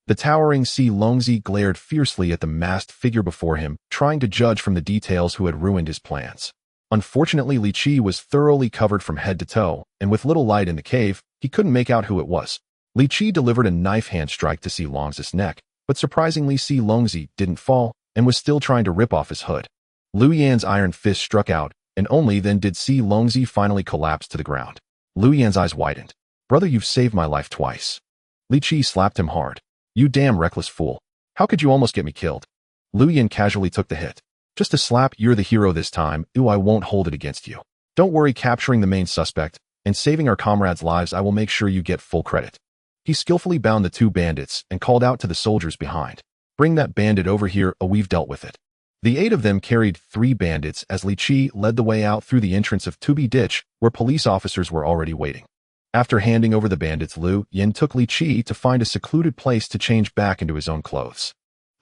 The towering Si Longzi glared fiercely at the masked figure before him, trying to judge from the details who had ruined his plans. Unfortunately, Li Qi was thoroughly covered from head to toe, and with little light in the cave, he couldn't make out who it was. Li Qi delivered a knife hand strike to Si Longzi's neck, but surprisingly Si Longzi didn't fall and was still trying to rip off his hood. Lu Yan's iron fist struck out, and only then did Si Longzi finally collapse to the ground. Lu Yan's eyes widened. "Brother, you've saved my life twice." Li Qi slapped him hard. "You damn reckless fool. How could you almost get me killed?" Lu Yan casually took the hit. "Just a slap, you're the hero this time. Ooh, I won't hold it against you. Don't worry, capturing the main suspect and saving our comrades' lives, I will make sure you get full credit." He skillfully bound the 2 bandits and called out to the soldiers behind. "Bring that bandit over here, or we've dealt with it." The 8 of them carried 3 bandits as Li Qi led the way out through the entrance of Tubi Ditch, where police officers were already waiting. After handing over the bandits, Lu Yan took Li Qi to find a secluded place to change back into his own clothes.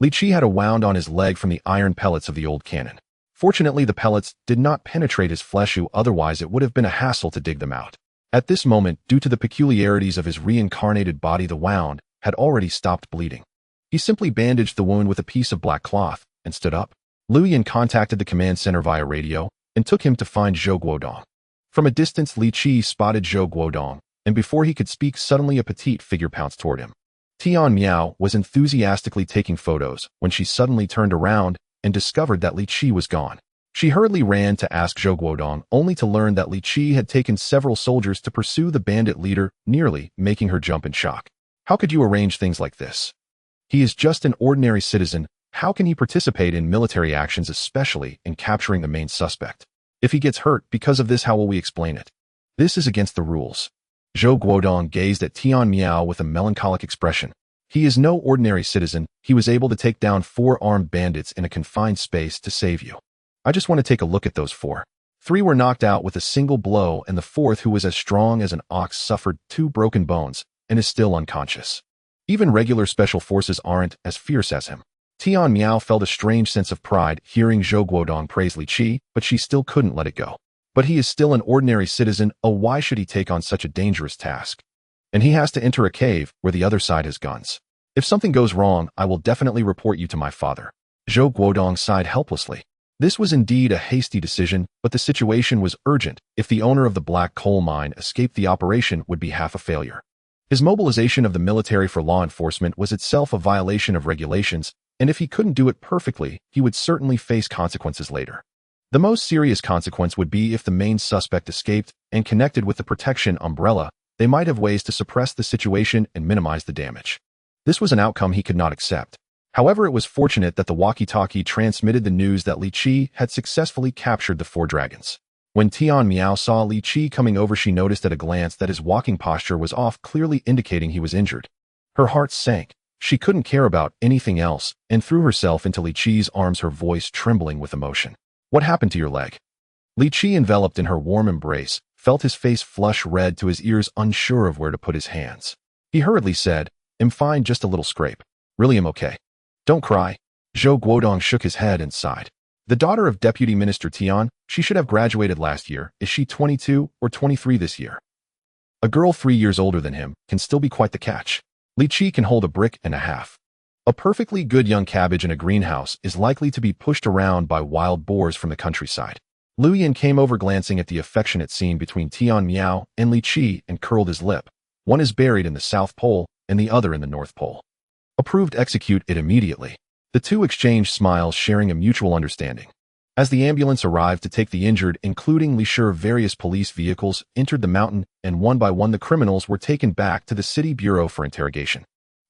Li Qi had a wound on his leg from the iron pellets of the old cannon. Fortunately, the pellets did not penetrate his flesh, otherwise it would have been a hassle to dig them out. At this moment, due to the peculiarities of his reincarnated body, the wound had already stopped bleeding. He simply bandaged the wound with a piece of black cloth and stood up. Lu Yan contacted the command center via radio and took him to find Zhou Guodong. From a distance, Li Qi spotted Zhou Guodong, and before he could speak, suddenly a petite figure pounced toward him. Tian Miao was enthusiastically taking photos when she suddenly turned around and discovered that Li Qi was gone. She hurriedly ran to ask Zhou Guodong, only to learn that Li Qi had taken several soldiers to pursue the bandit leader, nearly making her jump in shock. How could you arrange things like this? He is just an ordinary citizen. How can he participate in military actions, especially in capturing the main suspect? If he gets hurt because of this, how will we explain it? This is against the rules. Zhou Guodong gazed at Tian Miao with a melancholic expression. He is no ordinary citizen. He was able to take down 4 armed bandits in a confined space to save you. I just want to take a look at those 4. 3 were knocked out with a single blow, and the 4th, who was as strong as an ox, suffered 2 broken bones and is still unconscious. Even regular special forces aren't as fierce as him. Tian Miao felt a strange sense of pride hearing Zhou Guodong praise Li Qi, but she still couldn't let it go. But he is still an ordinary citizen. Oh, why should he take on such a dangerous task? And he has to enter a cave where the other side has guns. If something goes wrong, I will definitely report you to my father. Zhou Guodong sighed helplessly. This was indeed a hasty decision, but the situation was urgent. If the owner of the black coal mine escaped, the operation would be half a failure. His mobilization of the military for law enforcement was itself a violation of regulations, and if he couldn't do it perfectly, he would certainly face consequences later. The most serious consequence would be if the main suspect escaped and connected with the protection umbrella. They might have ways to suppress the situation and minimize the damage. This was an outcome he could not accept. However, it was fortunate that the walkie-talkie transmitted the news that Li Qi had successfully captured the 4 dragons. When Tian Miao saw Li Qi coming over, she noticed at a glance that his walking posture was off, clearly indicating he was injured. Her heart sank. She couldn't care about anything else and threw herself into Li Qi's arms, her voice trembling with emotion. What happened to your leg? Li Qi, enveloped in her warm embrace, felt his face flush red to his ears, unsure of where to put his hands. He hurriedly said, "I'm fine, just a little scrape. Really, I'm okay. Don't cry." Zhou Guodong shook his head and sighed. The daughter of Deputy Minister Tian, she should have graduated last year. Is she 22 or 23 this year? A girl 3 years older than him can still be quite the catch. Li Qi can hold a brick and a half. A perfectly good young cabbage in a greenhouse is likely to be pushed around by wild boars from the countryside. Lu Yin came over, glancing at the affectionate scene between Tian Miao and Li Qi, and curled his lip. One is buried in the South Pole and the other in the North Pole. Approved, execute it immediately. The 2 exchanged smiles, sharing a mutual understanding. As the ambulance arrived to take the injured, including Li Shi, various police vehicles entered the mountain, and one by one the criminals were taken back to the city bureau for interrogation.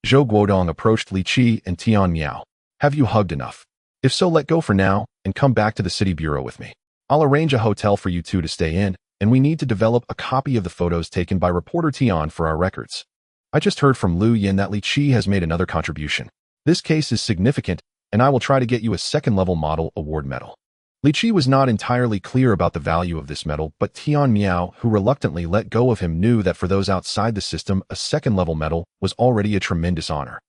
Zhou Guodong approached Li Qi and Tian Miao. Have you hugged enough? If so, let go for now and come back to the city bureau with me. I'll arrange a hotel for you 2 to stay in, and we need to develop a copy of the photos taken by reporter Tian for our records. I just heard from Lu Yin that Li Qi has made another contribution. This case is significant, and I will try to get you a second-level model award medal. Li Qi was not entirely clear about the value of this medal, but Tian Miao, who reluctantly let go of him, knew that for those outside the system, a second-level medal was already a tremendous honor.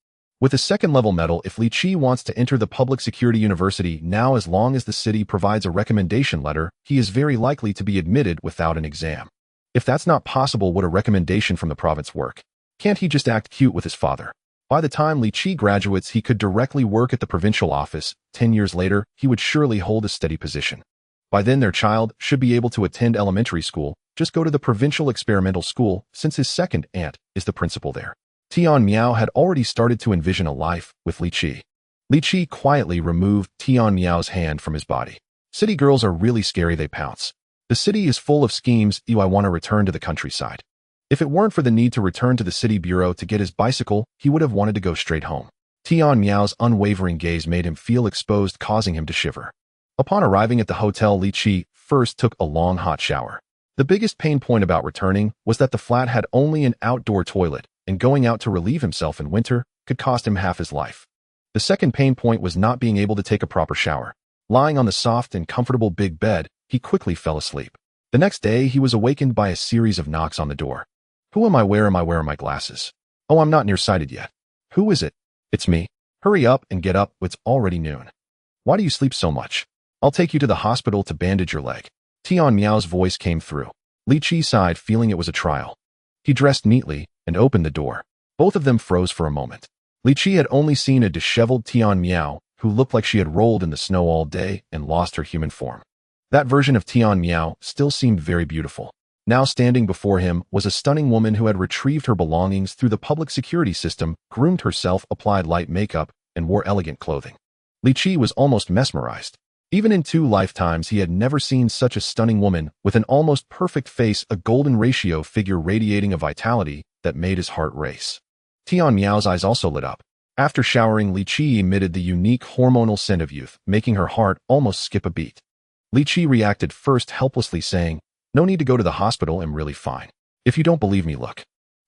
With a second-level medal, if Li Qi wants to enter the public security university now, as long as the city provides a recommendation letter, he is very likely to be admitted without an exam. If that's not possible, would a recommendation from the province work? Can't he just act cute with his father? By the time Li Qi graduates, he could directly work at the provincial office. 10 years later, he would surely hold a steady position. By then, their child should be able to attend elementary school, just go to the provincial experimental school, since his second aunt is the principal there. Tian Miao had already started to envision a life with Li Qi. Li Qi quietly removed Tian Miao's hand from his body. City girls are really scary, they pounce. The city is full of schemes. I want to return to the countryside. If it weren't for the need to return to the city bureau to get his bicycle, he would have wanted to go straight home. Tian Miao's unwavering gaze made him feel exposed, causing him to shiver. Upon arriving at the hotel, Li Qi first took a long hot shower. The biggest pain point about returning was that the flat had only an outdoor toilet, and going out to relieve himself in winter could cost him half his life. The second pain point was not being able to take a proper shower. Lying on the soft and comfortable big bed, he quickly fell asleep. The next day, he was awakened by a series of knocks on the door. Who am I? Where am I? Where are my glasses? Oh, I'm not nearsighted yet. Who is it? It's me. Hurry up and get up. It's already noon. Why do you sleep so much? I'll take you to the hospital to bandage your leg. Tian Miao's voice came through. Li Qi sighed, feeling it was a trial. He dressed neatly and opened the door. Both of them froze for a moment. Li Qi had only seen a disheveled Tian Miao, who looked like she had rolled in the snow all day and lost her human form. That version of Tian Miao still seemed very beautiful. Now standing before him was a stunning woman who had retrieved her belongings through the public security system, groomed herself, applied light makeup, and wore elegant clothing. Li Qi was almost mesmerized. Even in 2 lifetimes, he had never seen such a stunning woman with an almost perfect face, a golden ratio figure radiating a vitality that made his heart race. Tian Miao's eyes also lit up. After showering, Li Qi emitted the unique hormonal scent of youth, making her heart almost skip a beat. Li Qi reacted first helplessly, saying, "No need to go to the hospital, I'm really fine. If you don't believe me, look."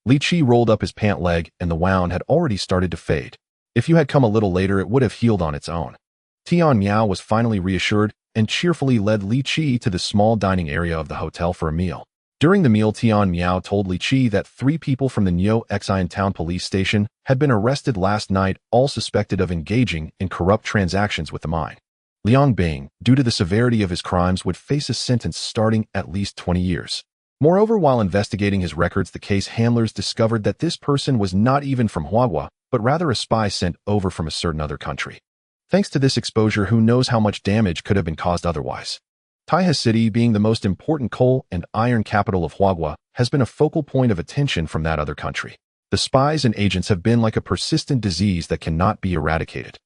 Li Qi rolled up his pant leg, and the wound had already started to fade. If you had come a little later, it would have healed on its own. Tian Miao was finally reassured and cheerfully led Li Qi to the small dining area of the hotel for a meal. During the meal, Tian Miao told Li Qi that 3 people from the Neo Xian Town police station had been arrested last night, all suspected of engaging in corrupt transactions with the mine. Liang Bing, due to the severity of his crimes, would face a sentence starting at least 20 years. Moreover, while investigating his records, the case handlers discovered that this person was not even from Huagua, but rather a spy sent over from a certain other country. Thanks to this exposure, who knows how much damage could have been caused otherwise. Taihe City, being the most important coal and iron capital of Huagua, has been a focal point of attention from that other country. The spies and agents have been like a persistent disease that cannot be eradicated.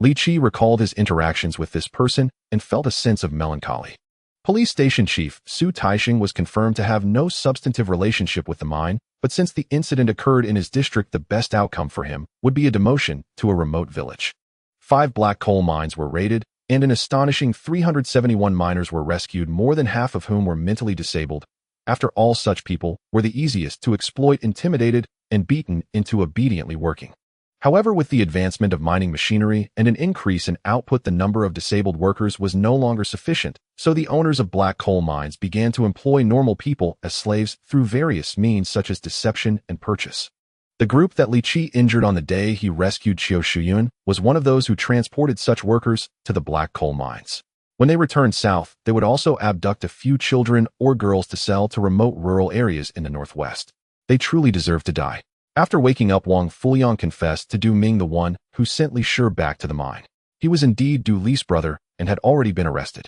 Li Qi recalled his interactions with this person and felt a sense of melancholy. Police Station Chief Su Taixing was confirmed to have no substantive relationship with the mine, but since the incident occurred in his district, the best outcome for him would be a demotion to a remote village. 5 black coal mines were raided, and an astonishing 371 miners were rescued, more than half of whom were mentally disabled. After all, such people were the easiest to exploit, intimidated, and beaten into obediently working. However, with the advancement of mining machinery and an increase in output, the number of disabled workers was no longer sufficient, so the owners of black coal mines began to employ normal people as slaves through various means such as deception and purchase. The group that Li Qi injured on the day he rescued Qiu Shuyun was one of those who transported such workers to the black coal mines. When they returned south, they would also abduct a few children or girls to sell to remote rural areas in the northwest. They truly deserved to die. After waking up, Wang Fuliang confessed to Du Ming, the one who sent Li Shi back to the mine. He was indeed Du Li's brother and had already been arrested.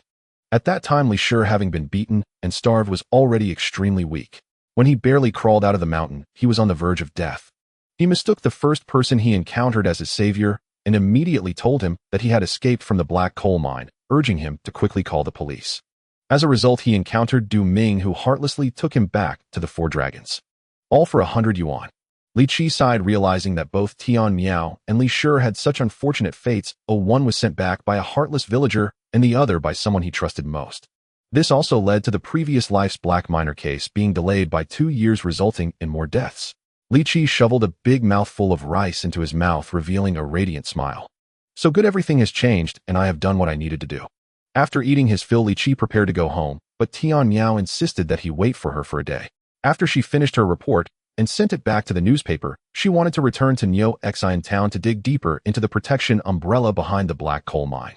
At that time, Li Shi, having been beaten and starved, was already extremely weak. When he barely crawled out of the mountain, he was on the verge of death. He mistook the first person he encountered as his savior and immediately told him that he had escaped from the black coal mine, urging him to quickly call the police. As a result, he encountered Du Ming, who heartlessly took him back to the 4 dragons. All for 100 yuan. Li Qi sighed, realizing that both Tian Miao and Li Shi had such unfortunate fates. One was sent back by a heartless villager and the other by someone he trusted most. This also led to the previous life's black miner case being delayed by 2 years, resulting in more deaths. Li Qi shoveled a big mouthful of rice into his mouth, revealing a radiant smile. So good, everything has changed, and I have done what I needed to do. After eating his fill, Li Qi prepared to go home, but Tian Miao insisted that he wait for her for a day. After she finished her report and sent it back to the newspaper, she wanted to return to Neo Xian Town to dig deeper into the protection umbrella behind the black coal mine.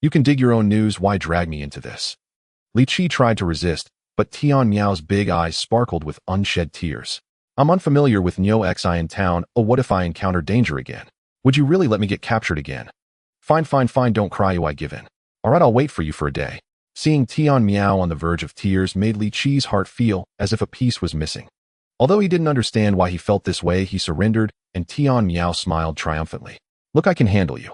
"You can dig your own news, why drag me into this?" Li Qi tried to resist, but Tian Miao's big eyes sparkled with unshed tears. "I'm unfamiliar with Neo Xian Town. Oh, what if I encounter danger again? Would you really let me get captured again?" Fine, don't cry, I give in. Alright, I'll wait for you for a day." Seeing Tian Miao on the verge of tears made Li Qi's heart feel as if a piece was missing. Although he didn't understand why he felt this way, he surrendered, and Tian Miao smiled triumphantly. "Look, I can handle you."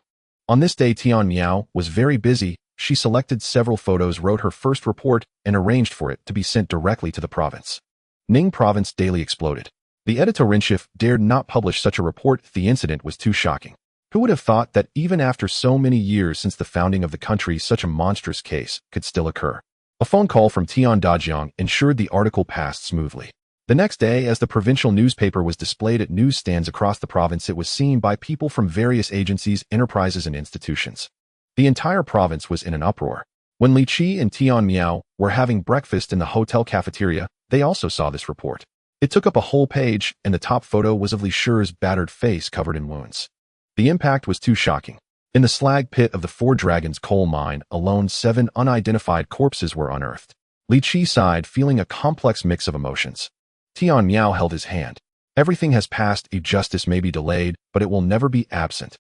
On this day, Tian Miao was very busy. She selected several photos, wrote her first report, and arranged for it to be sent directly to the province. Ning Province daily exploded. The editor-in-chief dared not publish such a report. The incident was too shocking. Who would have thought that even after so many years since the founding of the country, such a monstrous case could still occur? A phone call from Tian Dajiang ensured the article passed smoothly. The next day, as the provincial newspaper was displayed at newsstands across the province, it was seen by people from various agencies, enterprises, and institutions. The entire province was in an uproar. When Li Qi and Tian Miao were having breakfast in the hotel cafeteria, they also saw this report. It took up a whole page, and the top photo was of Li Shi's battered face covered in wounds. The impact was too shocking. In the slag pit of the 4 Dragons coal mine alone, 7 unidentified corpses were unearthed. Li Qi sighed, feeling a complex mix of emotions. Tian Miao held his hand. "Everything has passed. Justice may be delayed, but it will never be absent."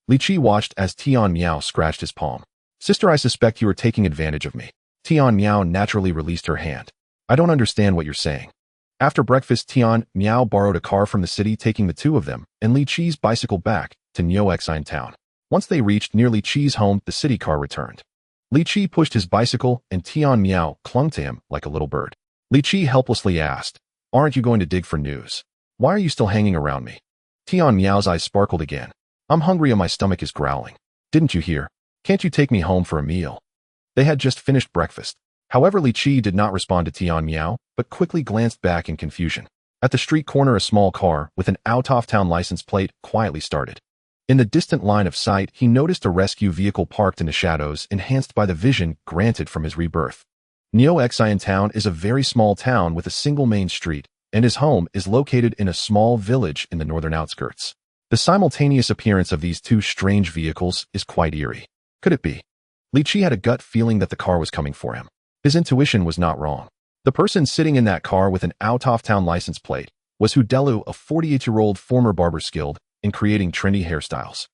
Li Qi watched as Tian Miao scratched his palm. "Sister, I suspect you are taking advantage of me." Tian Miao naturally released her hand. I don't understand what you're saying. After breakfast, Tian Miao borrowed a car from the city, taking the two of them and Li Qi's bicycle back to Niuexin town. Once they reached near Li Qi's home, the city car returned. Li Qi pushed his bicycle and Tian Miao clung to him like a little bird. Li Qi helplessly asked, "Aren't you going to dig for news? Why are you still hanging around me?" Tian Miao's eyes sparkled again. "I'm hungry and my stomach is growling. Didn't you hear? Can't you take me home for a meal?" They had just finished breakfast. However, Li Qi did not respond to Tian Miao, but quickly glanced back in confusion. At the street corner, a small car with an out-of-town license plate quietly started. In the distant line of sight, he noticed a rescue vehicle parked in the shadows, enhanced by the vision granted from his rebirth. Niuexin town is a very small town with a single main street, and his home is located in a small village in the northern outskirts. The simultaneous appearance of these two strange vehicles is quite eerie. Could it be? Li Qi had a gut feeling that the car was coming for him. His intuition was not wrong. The person sitting in that car with an out-of-town license plate was Hu Delu, a 48-year-old former barber skilled in creating trendy hairstyles.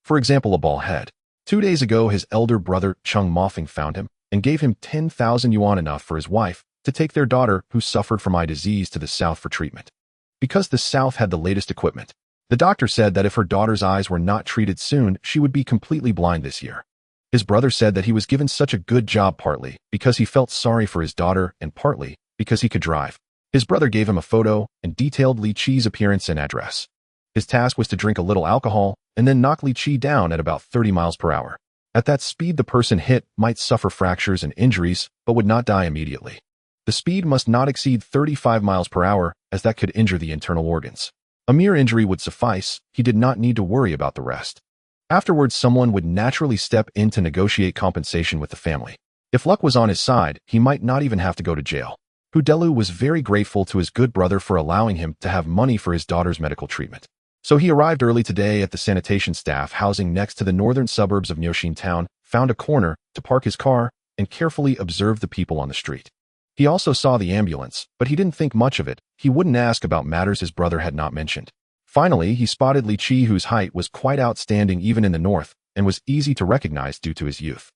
For example, a bald head. 2 days ago, his elder brother Cheng Mofeng found him and gave him 10,000 yuan, enough for his wife to take their daughter, who suffered from eye disease, to the south for treatment. Because the south had the latest equipment, the doctor said that if her daughter's eyes were not treated soon, she would be completely blind this year. His brother said that he was given such a good job partly because he felt sorry for his daughter and partly because he could drive. His brother gave him a photo and detailed Li Qi's appearance and address. His task was to drink a little alcohol and then knock Li Qi down at about 30 miles per hour. At that speed, the person hit might suffer fractures and injuries, but would not die immediately. The speed must not exceed 35 miles per hour, as that could injure the internal organs. A mere injury would suffice. He did not need to worry about the rest. Afterwards, someone would naturally step in to negotiate compensation with the family. If luck was on his side, he might not even have to go to jail. Hu Delu was very grateful to his good brother for allowing him to have money for his daughter's medical treatment. So he arrived early today at the sanitation staff housing next to the northern suburbs of Niuexin town, found a corner to park his car, and carefully observed the people on the street. He also saw the ambulance, but he didn't think much of it. He wouldn't ask about matters his brother had not mentioned. Finally, he spotted Li Qi, whose height was quite outstanding even in the north, and was easy to recognize due to his youth.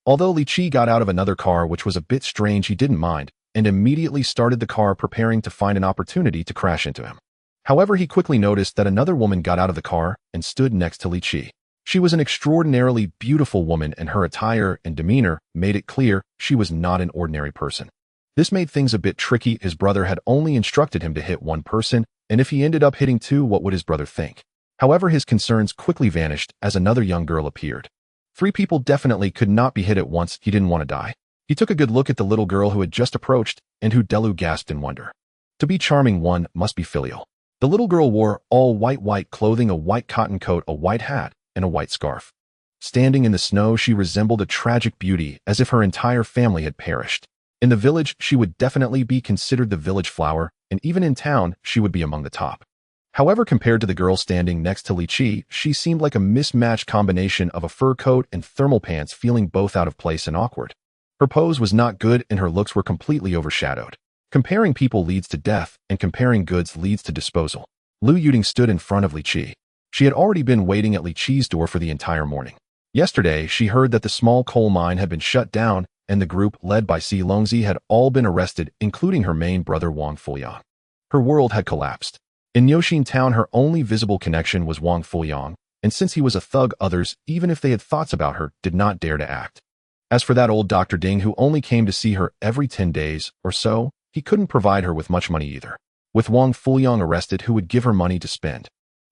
Although Li Qi got out of another car which was a bit strange, he didn't mind, and immediately started the car, preparing to find an opportunity to crash into him. However, he quickly noticed that another woman got out of the car and stood next to Li Qi. She was an extraordinarily beautiful woman, and her attire and demeanor made it clear she was not an ordinary person. This made things a bit tricky. His brother had only instructed him to hit one person, and if he ended up hitting two, what would his brother think? However, his concerns quickly vanished as another young girl appeared. 3 people definitely could not be hit at once. He didn't want to die. He took a good look at the little girl who had just approached, and Hu Delu gasped in wonder. To be charming, one must be filial. The little girl wore all white clothing, a white cotton coat, a white hat, and a white scarf. Standing in the snow, she resembled a tragic beauty, as if her entire family had perished. In the village, she would definitely be considered the village flower, and even in town, she would be among the top. However, compared to the girl standing next to Li Qi, she seemed like a mismatched combination of a fur coat and thermal pants, feeling both out of place and awkward. Her pose was not good, and her looks were completely overshadowed. Comparing people leads to death, and comparing goods leads to disposal. Lu Yuding stood in front of Li Qi. She had already been waiting at Li Qi's door for the entire morning. Yesterday, she heard that the small coal mine had been shut down, and the group, led by Si Longzi, had all been arrested, including her main brother Wang Fuliang. Her world had collapsed. In Niuexin town, her only visible connection was Wang Fuliang, and since he was a thug, others, even if they had thoughts about her, did not dare to act. As for that old Dr. Ding, who only came to see her every 10 days or so, he couldn't provide her with much money either. With Wang Fuliang arrested, who would give her money to spend?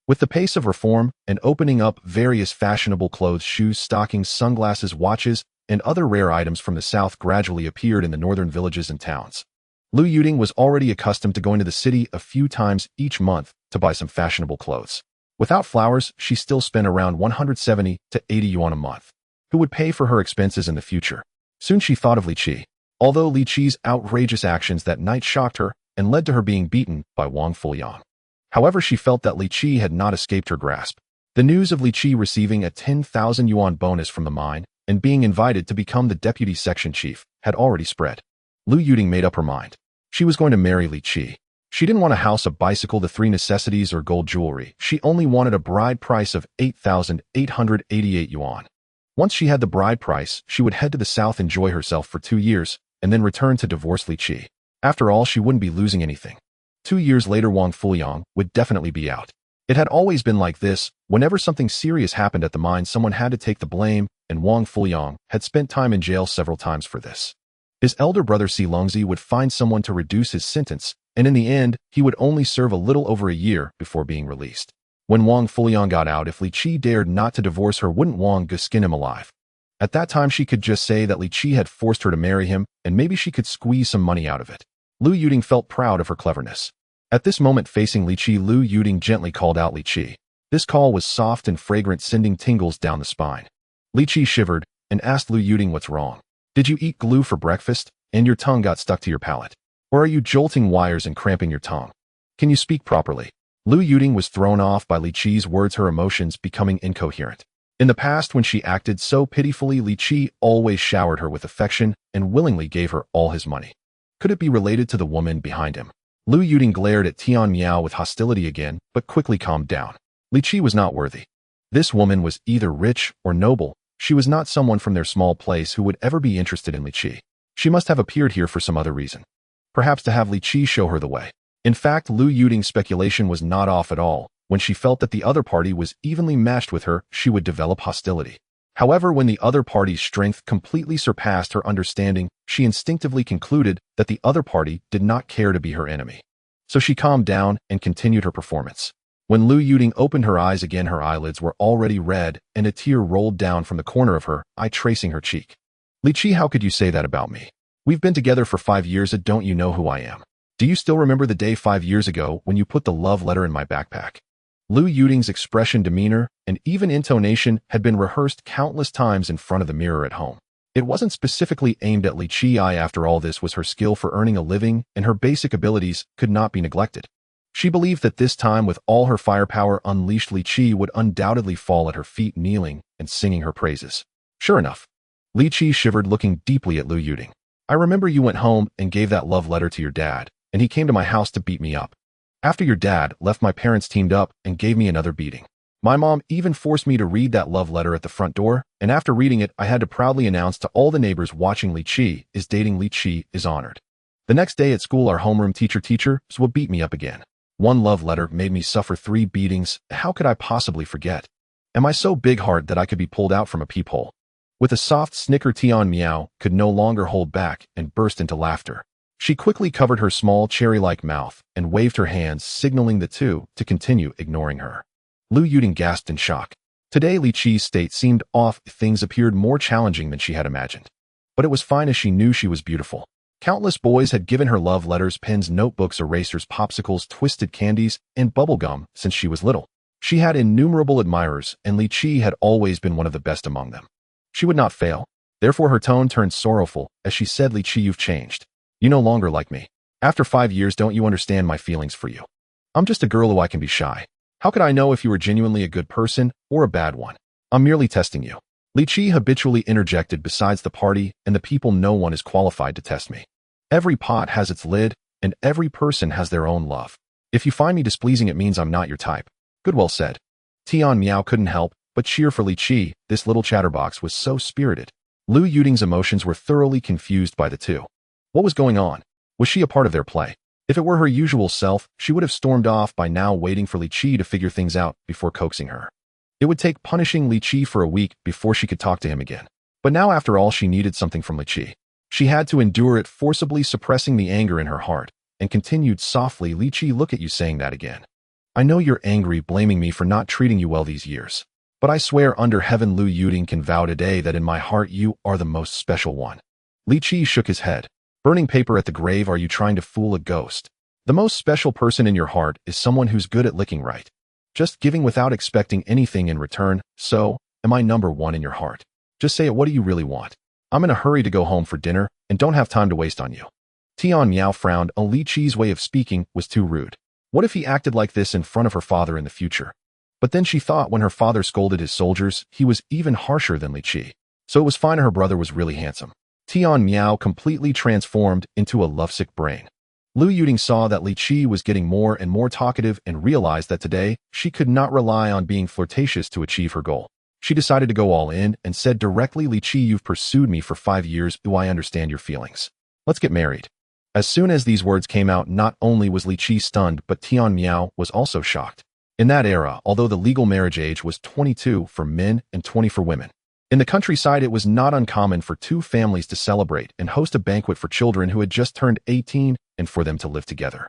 With the pace of reform and opening up, various fashionable clothes, shoes, stockings, sunglasses, watches, and other rare items from the south gradually appeared in the northern villages and towns. Lu Yuding was already accustomed to going to the city a few times each month to buy some fashionable clothes. Without flowers, she still spent around 170 to 80 yuan a month. Who would pay for her expenses in the future? Soon she thought of Li Qi. Although Li Qi's outrageous actions that night shocked her and led to her being beaten by Wang Fuliang. However, she felt that Li Qi had not escaped her grasp. The news of Li Qi receiving a 10,000 yuan bonus from the mine and being invited to become the deputy section chief had already spread. Lu Yuding made up her mind. She was going to marry Li Qi. She didn't want a house, a bicycle, the 3 necessities, or gold jewelry. She only wanted a bride price of 8,888 yuan. Once she had the bride price, she would head to the south, enjoy herself for 2 years, and then return to divorce Li Qi. After all, she wouldn't be losing anything. 2 years later, Wang Fuyang would definitely be out. It had always been like this. Whenever something serious happened at the mine, someone had to take the blame, and Wang Fuyang had spent time in jail several times for this. His elder brother Si Longzi would find someone to reduce his sentence, and in the end, he would only serve a little over a year before being released. When Wang Fuyang got out, if Li Qi dared not to divorce her, wouldn't Wang Ge skin him alive? At that time, she could just say that Li Qi had forced her to marry him, and maybe she could squeeze some money out of it. Lu Yuding felt proud of her cleverness. At this moment, facing Li Qi, Lu Yuding gently called out Li Qi. This call was soft and fragrant, sending tingles down the spine. Li Qi shivered and asked Lu Yuding what's wrong. Did you eat glue for breakfast, and your tongue got stuck to your palate? Or are you jolting wires and cramping your tongue? Can you speak properly? Lu Yuding was thrown off by Li Qi's words, her emotions becoming incoherent. In the past, when she acted so pitifully, Li Qi always showered her with affection and willingly gave her all his money. Could it be related to the woman behind him? Lu Yuding glared at Tian Miao with hostility again, but quickly calmed down. Li Qi was not worthy. This woman was either rich or noble. She was not someone from their small place who would ever be interested in Li Qi. She must have appeared here for some other reason. Perhaps to have Li Qi show her the way. In fact, Lu Yuding's speculation was not off at all. When she felt that the other party was evenly matched with her, she would develop hostility. However, when the other party's strength completely surpassed her understanding, she instinctively concluded that the other party did not care to be her enemy. So she calmed down and continued her performance. When Lu Yuding opened her eyes again, her eyelids were already red, and a tear rolled down from the corner of her eye, tracing her cheek. Li Qi, how could you say that about me? We've been together for 5 years, and don't you know who I am? Do you still remember the day 5 years ago when you put the love letter in my backpack? Lu Yuding's expression, demeanor, and even intonation had been rehearsed countless times in front of the mirror at home. It wasn't specifically aimed at Li Qi. After all, this was her skill for earning a living, and her basic abilities could not be neglected. She believed that this time, with all her firepower unleashed, Li Qi would undoubtedly fall at her feet, kneeling and singing her praises. Sure enough. Li Qi shivered, looking deeply at Lu Yuding. I remember you went home and gave that love letter to your dad, and he came to my house to beat me up. After your dad left, my parents teamed up and gave me another beating. My mom even forced me to read that love letter at the front door, and after reading it, I had to proudly announce to all the neighbors watching, Li Qi is dating, Li Qi is honored. The next day at school, our homeroom teachers would beat me up again. One love letter made me suffer 3 beatings. How could I possibly forget? Am I so big-hearted that I could be pulled out from a peephole? With a soft snicker, Tian Miao could no longer hold back and burst into laughter. She quickly covered her small cherry-like mouth and waved her hands, signaling the two to continue ignoring her. Lu Yuding gasped in shock. Today, Li Qi's state seemed off. Things appeared more challenging than she had imagined. But it was fine, as she knew she was beautiful. Countless boys had given her love letters, pens, notebooks, erasers, popsicles, twisted candies, and bubblegum since she was little. She had innumerable admirers, and Li Qi had always been one of the best among them. She would not fail. Therefore, her tone turned sorrowful as she said, Li Qi, you've changed. You no longer like me. After 5 years, don't you understand my feelings for you? I'm just a girl who I can be shy. How could I know if you were genuinely a good person or a bad one? I'm merely testing you. Li Qi habitually interjected. Besides the party and the people, no one is qualified to test me. Every pot has its lid, and every person has their own love. If you find me displeasing, it means I'm not your type. Good, well said. Tian Miao couldn't help but cheer for Li Qi. This little chatterbox was so spirited. Lu Yuding's emotions were thoroughly confused by the two. What was going on? Was she a part of their play? If it were her usual self, she would have stormed off by now, waiting for Li Qi to figure things out before coaxing her. It would take punishing Li Qi for a week before she could talk to him again. But now, after all, she needed something from Li Qi. She had to endure it, forcibly suppressing the anger in her heart, and continued softly, Li Qi, look at you saying that again. I know you're angry, blaming me for not treating you well these years. But I swear under heaven, Lu Yuding can vow today that in my heart you are the most special one. Li Qi shook his head. Burning paper at the grave, are you trying to fool a ghost? The most special person in your heart is someone who's good at licking right. Just giving without expecting anything in return. So, am I number 1 in your heart? Just say it, what do you really want? I'm in a hurry to go home for dinner and don't have time to waste on you. Tian Miao frowned. Li Qi's way of speaking was too rude. What if he acted like this in front of her father in the future? But then she thought when her father scolded his soldiers, he was even harsher than Li Qi. So it was fine, her brother was really handsome. Tian Miao completely transformed into a lovesick brain. Lu Yuding saw that Li Qi was getting more and more talkative and realized that today she could not rely on being flirtatious to achieve her goal. She decided to go all in and said directly, Li Qi, you've pursued me for 5 years. Do I understand your feelings? Let's get married. As soon as these words came out, not only was Li Qi stunned, but Tian Miao was also shocked. In that era, although the legal marriage age was 22 for men and 20 for women, in the countryside it was not uncommon for two families to celebrate and host a banquet for children who had just turned 18 and for them to live together.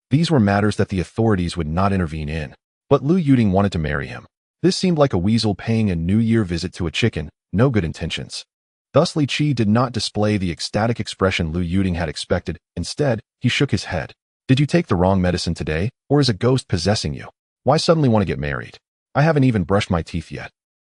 These were matters that the authorities would not intervene in. But Lu Yuding wanted to marry him. This seemed like a weasel paying a New Year visit to a chicken, no good intentions. Thus Li Qi did not display the ecstatic expression Lu Yuding had expected. Instead, he shook his head. Did you take the wrong medicine today, or is a ghost possessing you? Why suddenly want to get married? I haven't even brushed my teeth yet.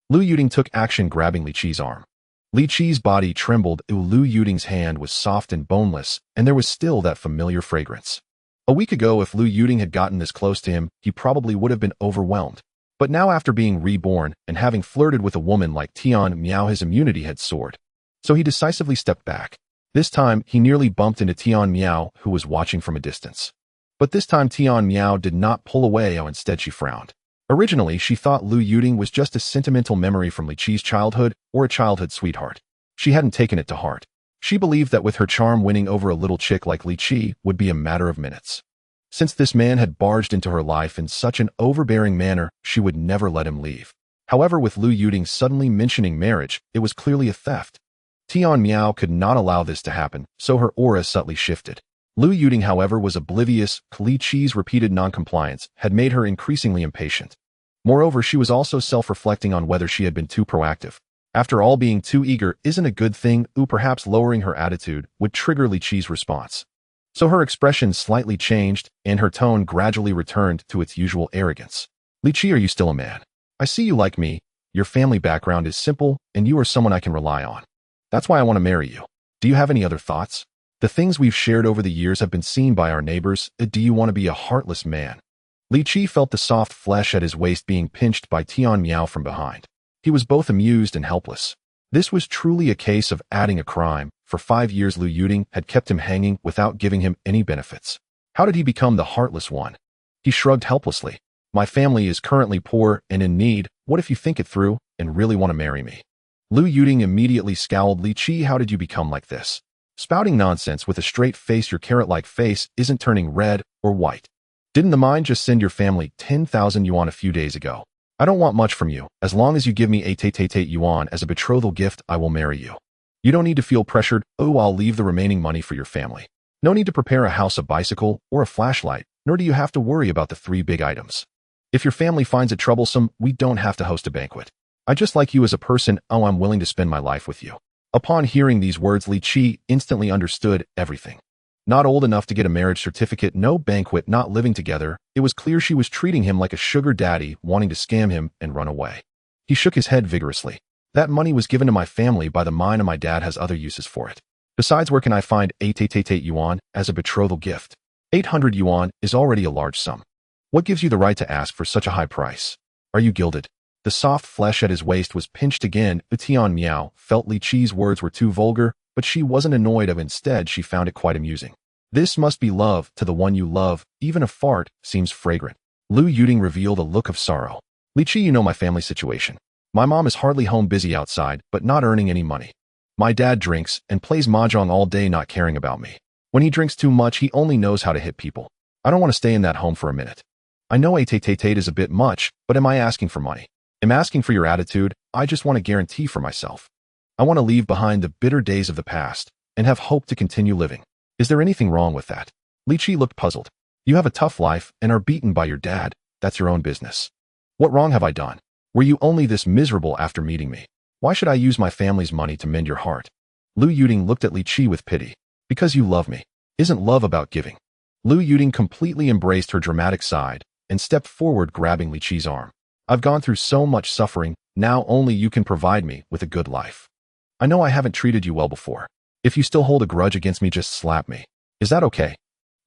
Lu Yuding took action, grabbing Li Qi's arm. Li Qi's body trembled. Lu Yuding's hand was soft and boneless, and there was still that familiar fragrance. A week ago, if Lu Yuding had gotten this close to him, he probably would have been overwhelmed. But now, after being reborn and having flirted with a woman like Tian Miao, his immunity had soared. So he decisively stepped back. This time, he nearly bumped into Tian Miao, who was watching from a distance. But this time, Tian Miao did not pull away. Instead, she frowned. Originally, she thought Lu Yuding was just a sentimental memory from Li Qi's childhood or a childhood sweetheart. She hadn't taken it to heart. She believed that with her charm, winning over a little chick like Li Qi would be a matter of minutes. Since this man had barged into her life in such an overbearing manner, she would never let him leave. However, with Lu Yuding suddenly mentioning marriage, it was clearly a theft. Tian Miao could not allow this to happen, so her aura subtly shifted. Lu Yuding, however, was oblivious. Li Qi's repeated noncompliance had made her increasingly impatient. Moreover, she was also self-reflecting on whether she had been too proactive. After all, being too eager isn't a good thing. Perhaps lowering her attitude would trigger Li Qi's response. So her expression slightly changed, and her tone gradually returned to its usual arrogance. Li Qi, are you still a man? I see you like me. Your family background is simple, and you are someone I can rely on. That's why I want to marry you. Do you have any other thoughts? The things we've shared over the years have been seen by our neighbors. Do you want to be a heartless man? Li Qi felt the soft flesh at his waist being pinched by Tian Miao from behind. He was both amused and helpless. This was truly a case of adding a crime. For 5 years, Lu Yuding had kept him hanging without giving him any benefits. How did he become the heartless one? He shrugged helplessly. My family is currently poor and in need. What if you think it through and really want to marry me? Lu Yuding immediately scowled. Li Qi, how did you become like this? Spouting nonsense with a straight face. Your carrot-like face isn't turning red or white. Didn't the mind just send your family 10,000 yuan a few days ago? I don't want much from you. As long as you give me 8 yuan as a betrothal gift, I will marry you. You don't need to feel pressured. I'll leave the remaining money for your family. No need to prepare a house, a bicycle, or a flashlight, nor do you have to worry about the 3 big items. If your family finds it troublesome, we don't have to host a banquet. I just like you as a person. I'm willing to spend my life with you. Upon hearing these words, Li Qi instantly understood everything. Not old enough to get a marriage certificate, no banquet, not living together. It was clear she was treating him like a sugar daddy, wanting to scam him and run away. He shook his head vigorously. That money was given to my family by the mine, and my dad has other uses for it. Besides, where can I find 8 yuan as a betrothal gift? 800 yuan is already a large sum. What gives you the right to ask for such a high price? Are you gilded? The soft flesh at his waist was pinched again. Tian Miao felt Li Qi's words were too vulgar, but she wasn't annoyed. Instead, she found it quite amusing. This must be love to the one you love. Even a fart seems fragrant. Lu Yuding revealed a look of sorrow. Li Qi, you know my family situation. My mom is hardly home, busy outside, but not earning any money. My dad drinks and plays mahjong all day, not caring about me. When he drinks too much, he only knows how to hit people. I don't want to stay in that home for a minute. I know 8 is a bit much, but am I asking for money? I'm asking for your attitude. I just want a guarantee for myself. I want to leave behind the bitter days of the past and have hope to continue living. Is there anything wrong with that? Li Qi looked puzzled. You have a tough life and are beaten by your dad. That's your own business. What wrong have I done? Were you only this miserable after meeting me? Why should I use my family's money to mend your heart? Lu Yuding looked at Li Qi with pity. Because you love me. Isn't love about giving? Lu Yuding completely embraced her dramatic side and stepped forward, grabbing Li Qi's arm. I've gone through so much suffering. Now only you can provide me with a good life. I know I haven't treated you well before. If you still hold a grudge against me, just slap me. Is that okay?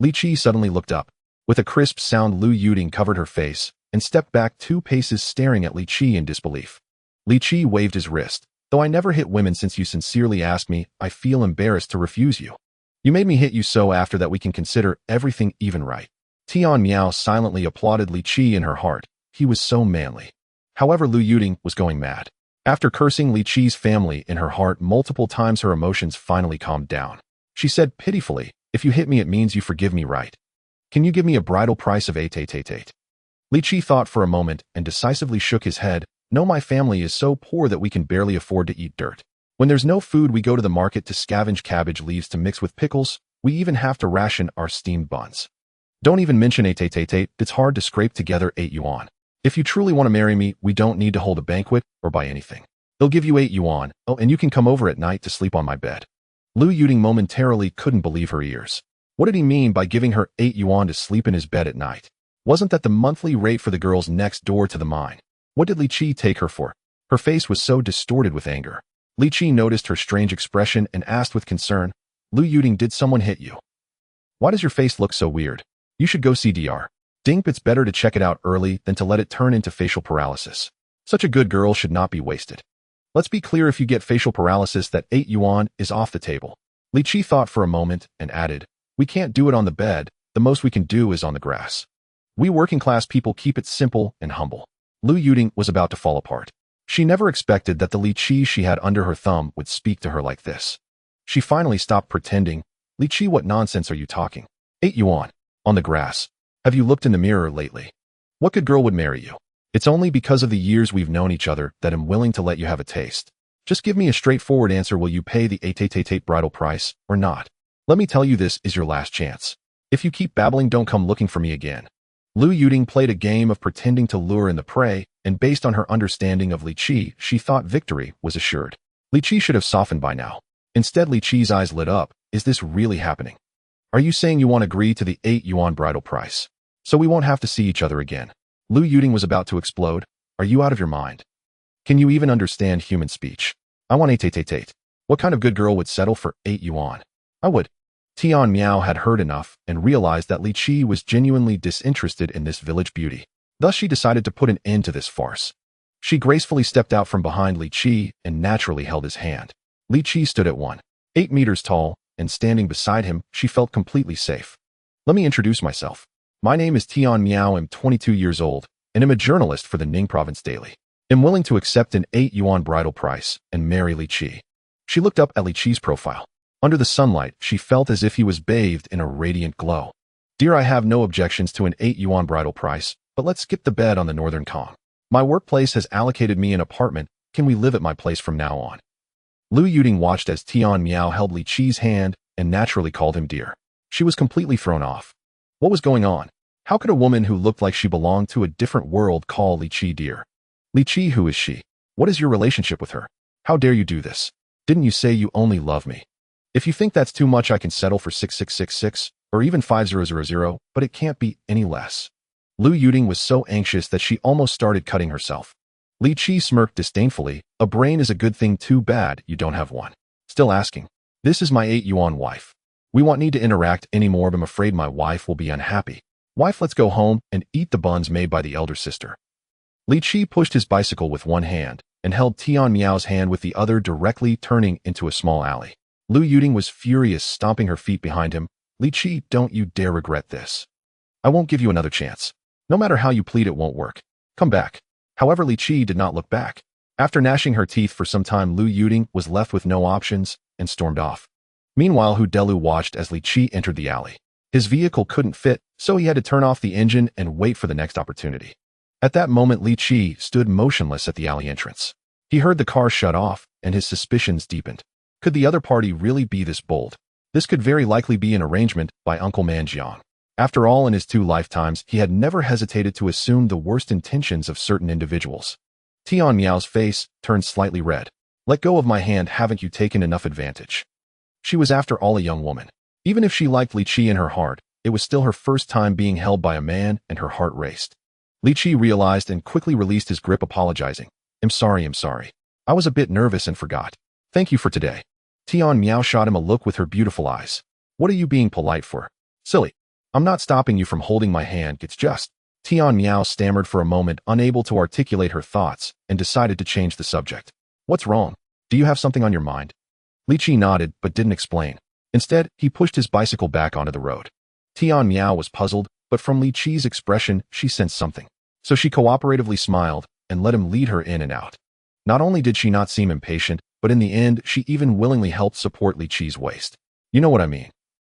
Li Qi suddenly looked up. With a crisp sound, Lu Yuding covered her face and stepped back 2 paces, staring at Li Qi in disbelief. Li Qi waved his wrist. Though I never hit women since you sincerely asked me, I feel embarrassed to refuse you. You made me hit you, so after that we can consider everything even, right? Tian Miao silently applauded Li Qi in her heart. He was so manly. However, Lu Yuding was going mad. After cursing Li Qi's family in her heart multiple times, her emotions finally calmed down. She said pitifully, If you hit me, it means you forgive me, right? Can you give me a bridal price of 888? Li Qi thought for a moment and decisively shook his head. No, my family is so poor that we can barely afford to eat dirt. When there's no food, we go to the market to scavenge cabbage leaves to mix with pickles. We even have to ration our steamed buns. Don't even mention 888, it's hard to scrape together 8 yuan. If you truly want to marry me, we don't need to hold a banquet or buy anything. They'll give you 8 yuan, oh, and you can come over at night to sleep on my bed. Lu Yuting momentarily couldn't believe her ears. What did he mean by giving her 8 yuan to sleep in his bed at night? Wasn't that the monthly rate for the girls next door to the mine? What did Li Qi take her for? Her face was so distorted with anger. Li Qi noticed her strange expression and asked with concern, Lu Yuting, did someone hit you? Why does your face look so weird? You should go see Dr. Dingp. It's better to check it out early than to let it turn into facial paralysis. Such a good girl should not be wasted. Let's be clear, if you get facial paralysis, that 8 yuan is off the table. Li Qi thought for a moment and added, we can't do it on the bed, the most we can do is on the grass. We working class people keep it simple and humble. Lu Yuting was about to fall apart. She never expected that the Li Qi she had under her thumb would speak to her like this. She finally stopped pretending. Li Qi, what nonsense are you talking? 8 yuan. On the grass. Have you looked in the mirror lately? What good girl would marry you? It's only because of the years we've known each other that I'm willing to let you have a taste. Just give me a straightforward answer. Will you pay the 888 bridal price or not? Let me tell you, this is your last chance. If you keep babbling, don't come looking for me again. Lu Yuting played a game of pretending to lure in the prey, and based on her understanding of Li Qi, she thought victory was assured. Li Qi should have softened by now. Instead, Li Qi's eyes lit up. Is this really happening? Are you saying you want to agree to the 8 yuan bridal price? So we won't have to see each other again. Lu Yuting was about to explode. Are you out of your mind? Can you even understand human speech? I want 888. What kind of good girl would settle for 8 yuan? I would. Tian Miao had heard enough and realized that Li Qi was genuinely disinterested in this village beauty. Thus she decided to put an end to this farce. She gracefully stepped out from behind Li Qi and naturally held his hand. Li Qi stood at 1.8 meters tall, and standing beside him, she felt completely safe. Let me introduce myself. My name is Tian Miao. I'm 22 years old, and am a journalist for the Ning Province Daily. I'm willing to accept an 8 yuan bridal price and marry Li Qi. She looked up at Li Qi's profile. Under the sunlight, she felt as if he was bathed in a radiant glow. Dear, I have no objections to an 8 yuan bridal price, but let's skip the bed on the northern Kong. My workplace has allocated me an apartment. Can we live at my place from now on? Lu Yuting watched as Tian Miao held Li Qi's hand and naturally called him dear. She was completely thrown off. What was going on? How could a woman who looked like she belonged to a different world call Li Qi dear? Li Qi, who is she? What is your relationship with her? How dare you do this? Didn't you say you only love me? If you think that's too much, I can settle for 6666 or even 5000, but it can't be any less. Lu Yuting was so anxious that she almost started cutting herself. Li Qi smirked disdainfully. A brain is a good thing, too bad you don't have one. Still asking. This is my 8 yuan wife. We won't need to interact anymore, but I'm afraid my wife will be unhappy. Wife, let's go home and eat the buns made by the elder sister. Li Qi pushed his bicycle with one hand and held Tian Miao's hand with the other, directly turning into a small alley. Lu Yuting was furious, stomping her feet behind him. Li Qi, don't you dare regret this. I won't give you another chance. No matter how you plead, it won't work. Come back. However, Li Qi did not look back. After gnashing her teeth for some time, Lu Yuting was left with no options and stormed off. Meanwhile, Hu Delu watched as Li Qi entered the alley. His vehicle couldn't fit, so he had to turn off the engine and wait for the next opportunity. At that moment, Li Qi stood motionless at the alley entrance. He heard the car shut off, and his suspicions deepened. Could the other party really be this bold? This could very likely be an arrangement by Uncle Manjiang. After all, in his 2 lifetimes, he had never hesitated to assume the worst intentions of certain individuals. Tian Miao's face turned slightly red. Let go of my hand, haven't you taken enough advantage? She was after all a young woman. Even if she liked Li Qi in her heart, it was still her first time being held by a man, and her heart raced. Li Qi realized and quickly released his grip, apologizing. I'm sorry. I was a bit nervous and forgot. Thank you for today. Tian Miao shot him a look with her beautiful eyes. What are you being polite for? Silly. I'm not stopping you from holding my hand, it's just... Tian Miao stammered for a moment, unable to articulate her thoughts, and decided to change the subject. What's wrong? Do you have something on your mind? Li Qi nodded, but didn't explain. Instead, he pushed his bicycle back onto the road. Tian Miao was puzzled, but from Li Qi's expression, she sensed something. So she cooperatively smiled and let him lead her in and out. Not only did she not seem impatient, but in the end, she even willingly helped support Li Qi's waist. You know what I mean.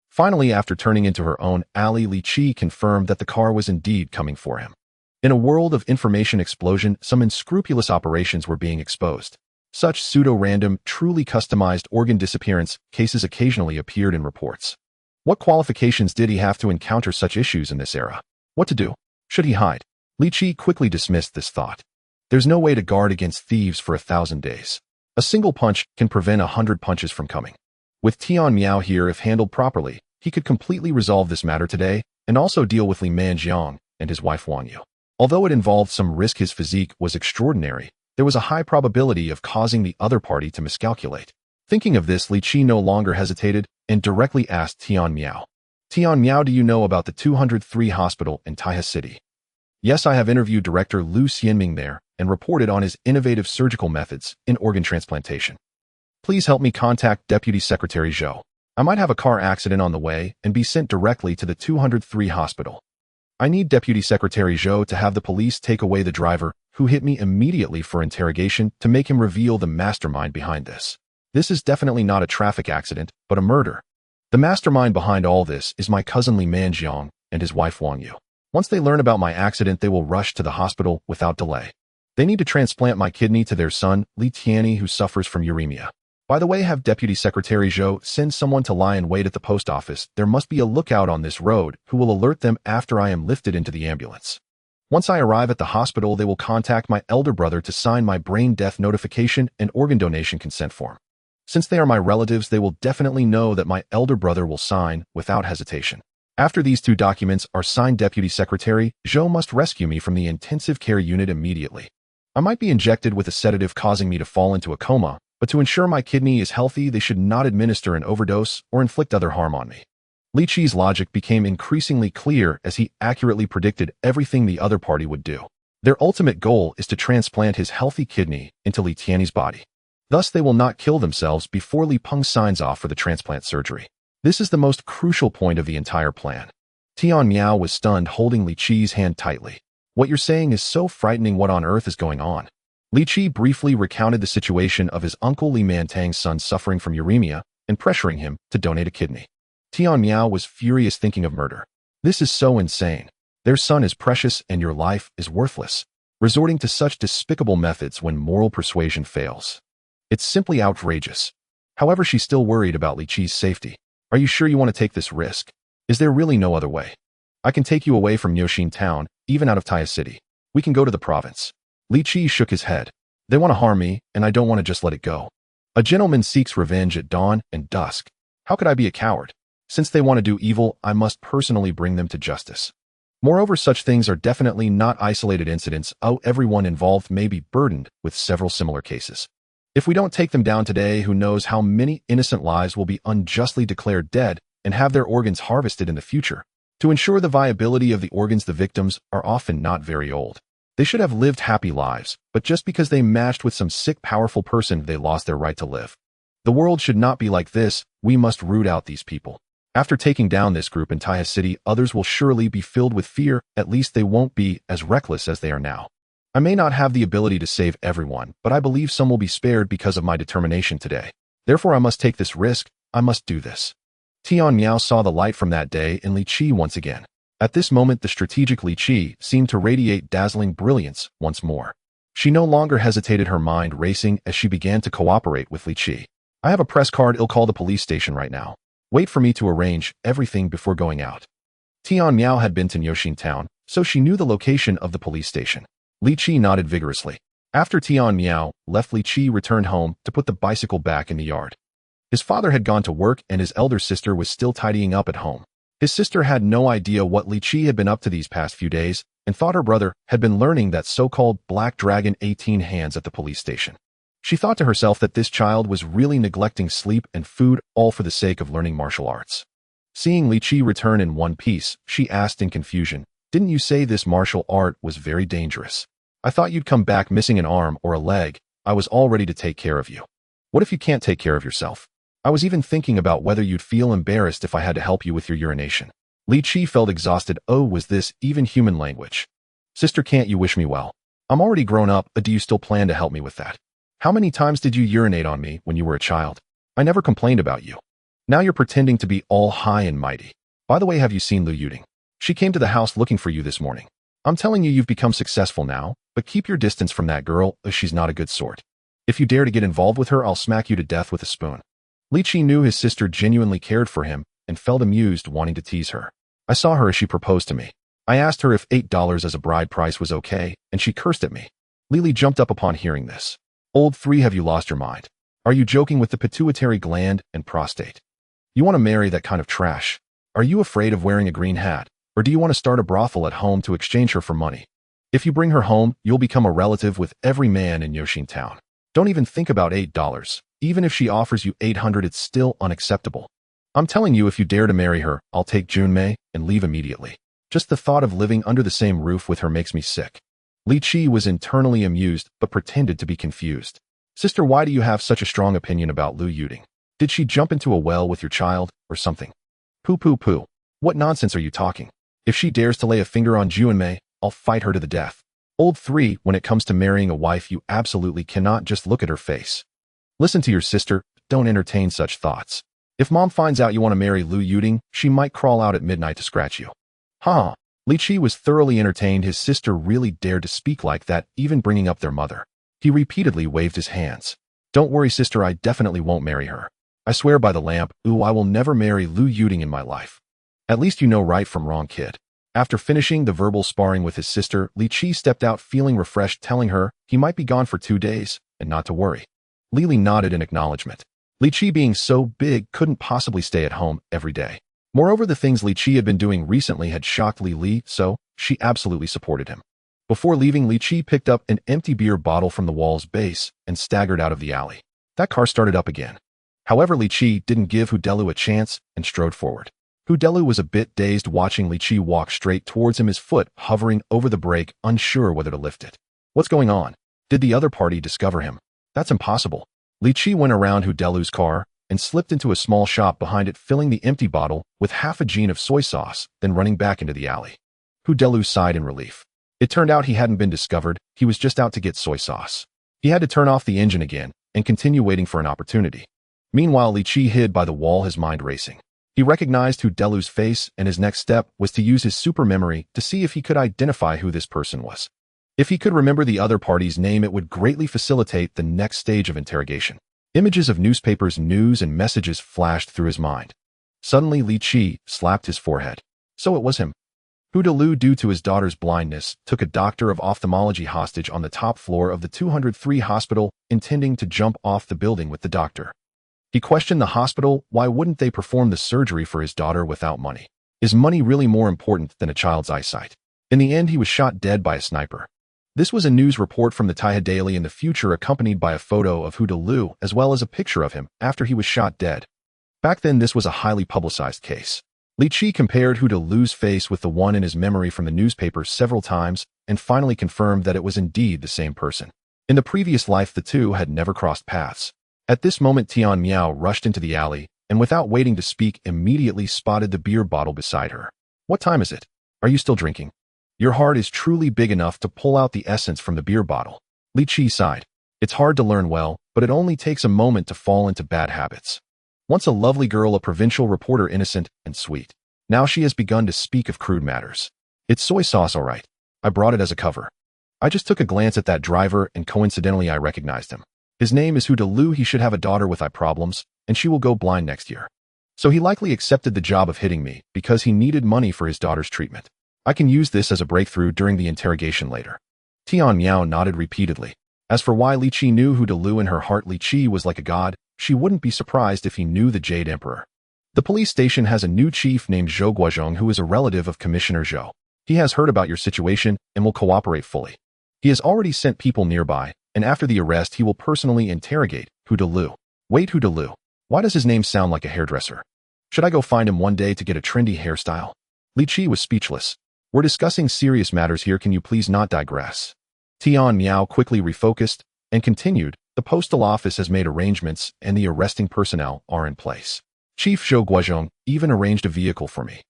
Finally, after turning into her own alley, Li Qi confirmed that the car was indeed coming for him. In a world of information explosion, some unscrupulous operations were being exposed. Such pseudo-random, truly customized organ disappearance cases occasionally appeared in reports. What qualifications did he have to encounter such issues in this era? What to do? Should he hide? Li Qi quickly dismissed this thought. There's no way to guard against thieves for 1,000 days. A single punch can prevent 100 punches from coming. With Tian Miao here, if handled properly, he could completely resolve this matter today and also deal with Li Manjiang and his wife Wang Yu. Although it involved some risk, his physique was extraordinary. There was a high probability of causing the other party to miscalculate. Thinking of this, Li Qi no longer hesitated and directly asked Tian Miao. Tian Miao, do you know about the 203 hospital in Taihe City? Yes, I have interviewed Director Lu Xianming there and reported on his innovative surgical methods in organ transplantation. Please help me contact Deputy Secretary Zhou. I might have a car accident on the way and be sent directly to the 203 hospital. I need Deputy Secretary Zhou to have the police take away the driver who hit me immediately for interrogation to make him reveal the mastermind behind this. This is definitely not a traffic accident, but a murder. The mastermind behind all this is my cousin Li Manjiang and his wife Wang Yu. Once they learn about my accident, they will rush to the hospital without delay. They need to transplant my kidney to their son, Li Tianyi, who suffers from uremia. By the way, have Deputy Secretary Zhou send someone to lie in wait at the post office. There must be a lookout on this road who will alert them after I am lifted into the ambulance. Once I arrive at the hospital, they will contact my elder brother to sign my brain death notification and organ donation consent form. Since they are my relatives, they will definitely know that my elder brother will sign without hesitation. After these two documents are signed, Deputy Secretary Zhou must rescue me from the intensive care unit immediately. I might be injected with a sedative causing me to fall into a coma, but to ensure my kidney is healthy, they should not administer an overdose or inflict other harm on me. Li Qi's logic became increasingly clear as he accurately predicted everything the other party would do. Their ultimate goal is to transplant his healthy kidney into Li Tianyi's body. Thus, they will not kill themselves before Li Peng signs off for the transplant surgery. This is the most crucial point of the entire plan. Tian Miao was stunned, holding Li Qi's hand tightly. What you're saying is so frightening. What on earth is going on? Li Qi briefly recounted the situation of his uncle Li Mantang's son suffering from uremia and pressuring him to donate a kidney. Tian Miao was furious, thinking of murder. This is so insane. Their son is precious and your life is worthless. Resorting to such despicable methods when moral persuasion fails. It's simply outrageous. However, she's still worried about Li Qi's safety. Are you sure you want to take this risk? Is there really no other way? I can take you away from Niuxin town, even out of Taihe City. We can go to the province. Li Qi shook his head. They want to harm me, and I don't want to just let it go. A gentleman seeks revenge at dawn and dusk. How could I be a coward? Since they want to do evil, I must personally bring them to justice. Moreover, such things are definitely not isolated incidents. Everyone involved may be burdened with several similar cases. If we don't take them down today, who knows how many innocent lives will be unjustly declared dead and have their organs harvested in the future. To ensure the viability of the organs, the victims are often not very old. They should have lived happy lives, but just because they matched with some sick, powerful person, they lost their right to live. The world should not be like this. We must root out these people. After taking down this group in Taihe City, others will surely be filled with fear. At least they won't be as reckless as they are now. I may not have the ability to save everyone, but I believe some will be spared because of my determination today. Therefore, I must take this risk. I must do this. Tian Miao saw the light from that day in Li Qi once again. At this moment, the strategic Li Qi seemed to radiate dazzling brilliance once more. She no longer hesitated, her mind racing as she began to cooperate with Li Qi. I have a press card. I'll call the police station right now. Wait for me to arrange everything before going out. Tian Miao had been to Niuxin town, so she knew the location of the police station. Li Qi nodded vigorously. After Tian Miao left, Li Qi returned home to put the bicycle back in the yard. His father had gone to work and his elder sister was still tidying up at home. His sister had no idea what Li Qi had been up to these past few days and thought her brother had been learning that so-called Black Dragon 18 hands at the police station. She thought to herself that this child was really neglecting sleep and food, all for the sake of learning martial arts. Seeing Li Qi return in one piece, she asked in confusion, "Didn't you say this martial art was very dangerous? I thought you'd come back missing an arm or a leg. I was all ready to take care of you. What if you can't take care of yourself? I was even thinking about whether you'd feel embarrassed if I had to help you with your urination." Li Qi felt exhausted. Oh, was this even human language? Sister, can't you wish me well? I'm already grown up, but do you still plan to help me with that? How many times did you urinate on me when you were a child? I never complained about you. Now you're pretending to be all high and mighty. By the way, have you seen Lu Yuding? She came to the house looking for you this morning. I'm telling you, you've become successful now, but keep your distance from that girl, as she's not a good sort. If you dare to get involved with her, I'll smack you to death with a spoon. Li Qi knew his sister genuinely cared for him and felt amused, wanting to tease her. I saw her as she proposed to me. I asked her if $8 as a bride price was okay, and she cursed at me. Lily jumped up upon hearing this. Old 3, have you lost your mind? Are you joking with the pituitary gland and prostate? You want to marry that kind of trash? Are you afraid of wearing a green hat? Or do you want to start a brothel at home to exchange her for money? If you bring her home, you'll become a relative with every man in Yoshin Town. Don't even think about $8. Even if she offers you $800, it's still unacceptable. I'm telling you, if you dare to marry her, I'll take Junmei and leave immediately. Just the thought of living under the same roof with her makes me sick. Li Qi was internally amused, but pretended to be confused. Sister, why do you have such a strong opinion about Lu Yuding? Did she jump into a well with your child, or something? Pooh. What nonsense are you talking? If she dares to lay a finger on Junmei, I'll fight her to the death. Old 3, when it comes to marrying a wife, you absolutely cannot just look at her face. Listen to your sister, don't entertain such thoughts. If mom finds out you want to marry Lu Yuding, she might crawl out at midnight to scratch you. Ha! Li Qi was thoroughly entertained. His sister really dared to speak like that, even bringing up their mother. He repeatedly waved his hands. Don't worry, sister, I definitely won't marry her. I swear by the lamp, I will never marry Lu Yuding in my life. At least you know right from wrong, kid. After finishing the verbal sparring with his sister, Li Qi stepped out feeling refreshed, telling her he might be gone for 2 days, and not to worry. Lily nodded in acknowledgement. Li Qi, being so big, couldn't possibly stay at home every day. Moreover, the things Li Qi had been doing recently had shocked Li, so she absolutely supported him. Before leaving, Li Qi picked up an empty beer bottle from the wall's base and staggered out of the alley. That car started up again. However, Li Qi didn't give Hudelu a chance and strode forward. Hudelu was a bit dazed, watching Li Qi walk straight towards him, his foot hovering over the brake, unsure whether to lift it. What's going on? Did the other party discover him? That's impossible. Li Qi went around Hudelu's car and slipped into a small shop behind it, filling the empty bottle with half a gene of soy sauce, then running back into the alley. Hudelu sighed in relief. It turned out he hadn't been discovered, he was just out to get soy sauce. He had to turn off the engine again and continue waiting for an opportunity. Meanwhile, Li Qi hid by the wall, his mind racing. He recognized Hudelu's face, and his next step was to use his super memory to see if he could identify who this person was. If he could remember the other party's name, it would greatly facilitate the next stage of interrogation. Images of newspapers, news, and messages flashed through his mind. Suddenly, Li Qi slapped his forehead. So it was him. Hudelu, due to his daughter's blindness, took a doctor of ophthalmology hostage on the top floor of the 203 hospital, intending to jump off the building with the doctor. He questioned the hospital, why wouldn't they perform the surgery for his daughter without money? Is money really more important than a child's eyesight? In the end, he was shot dead by a sniper. This was a news report from the Taihe Daily in the future, accompanied by a photo of Hudelu as well as a picture of him after he was shot dead. Back then, this was a highly publicized case. Li Qi compared Hudelu's face with the one in his memory from the newspaper several times and finally confirmed that it was indeed the same person. In the previous life, the two had never crossed paths. At this moment, Tian Miao rushed into the alley and, without waiting to speak, immediately spotted the beer bottle beside her. What time is it? Are you still drinking? Your heart is truly big enough to pull out the essence from the beer bottle. Li Qi sighed. It's hard to learn well, but it only takes a moment to fall into bad habits. Once a lovely girl, a provincial reporter, innocent and sweet. Now she has begun to speak of crude matters. It's soy sauce, all right. I brought it as a cover. I just took a glance at that driver and coincidentally I recognized him. His name is Hudelu. He should have a daughter with eye problems, and she will go blind next year. So he likely accepted the job of hitting me because he needed money for his daughter's treatment. I can use this as a breakthrough during the interrogation later. Tian Miao nodded repeatedly. As for why Li Qi knew Hudelu in her heart, Li Qi was like a god. She wouldn't be surprised if he knew the Jade Emperor. The police station has a new chief named Zhou Guozhong, who is a relative of Commissioner Zhou. He has heard about your situation and will cooperate fully. He has already sent people nearby, and after the arrest he will personally interrogate Hudelu. Wait, Hudelu. Why does his name sound like a hairdresser? Should I go find him one day to get a trendy hairstyle? Li Qi was speechless. We're discussing serious matters here, can you please not digress? Tian Miao quickly refocused and continued, the postal office has made arrangements and the arresting personnel are in place. Chief Zhou Guozhong even arranged a vehicle for me.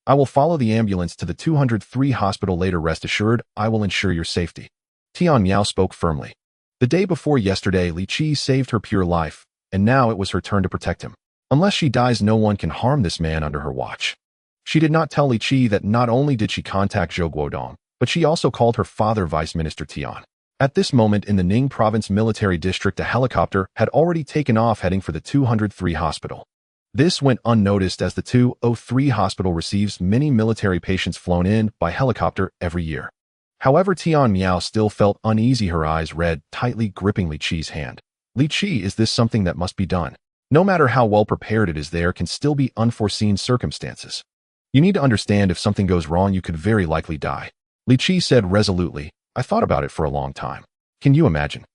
I will follow the ambulance to the 203 hospital later. Rest assured, I will ensure your safety. Tian Miao spoke firmly. The day before yesterday, Li Qi saved her pure life, and now it was her turn to protect him. Unless she dies, no one can harm this man under her watch. She did not tell Li Qi that not only did she contact Zhou Guodong, but she also called her father, Vice Minister Tian. At this moment in the Ning Province Military District, a helicopter had already taken off heading for the 203 hospital. This went unnoticed as the 203 hospital receives many military patients flown in by helicopter every year. However, Tian Miao still felt uneasy, her eyes red, tightly gripping Li Qi's hand. Li Qi, is this something that must be done? No matter how well prepared it is, there can still be unforeseen circumstances. You need to understand, if something goes wrong, you could very likely die. Li Qi said resolutely. I thought about it for a long time. Can you imagine?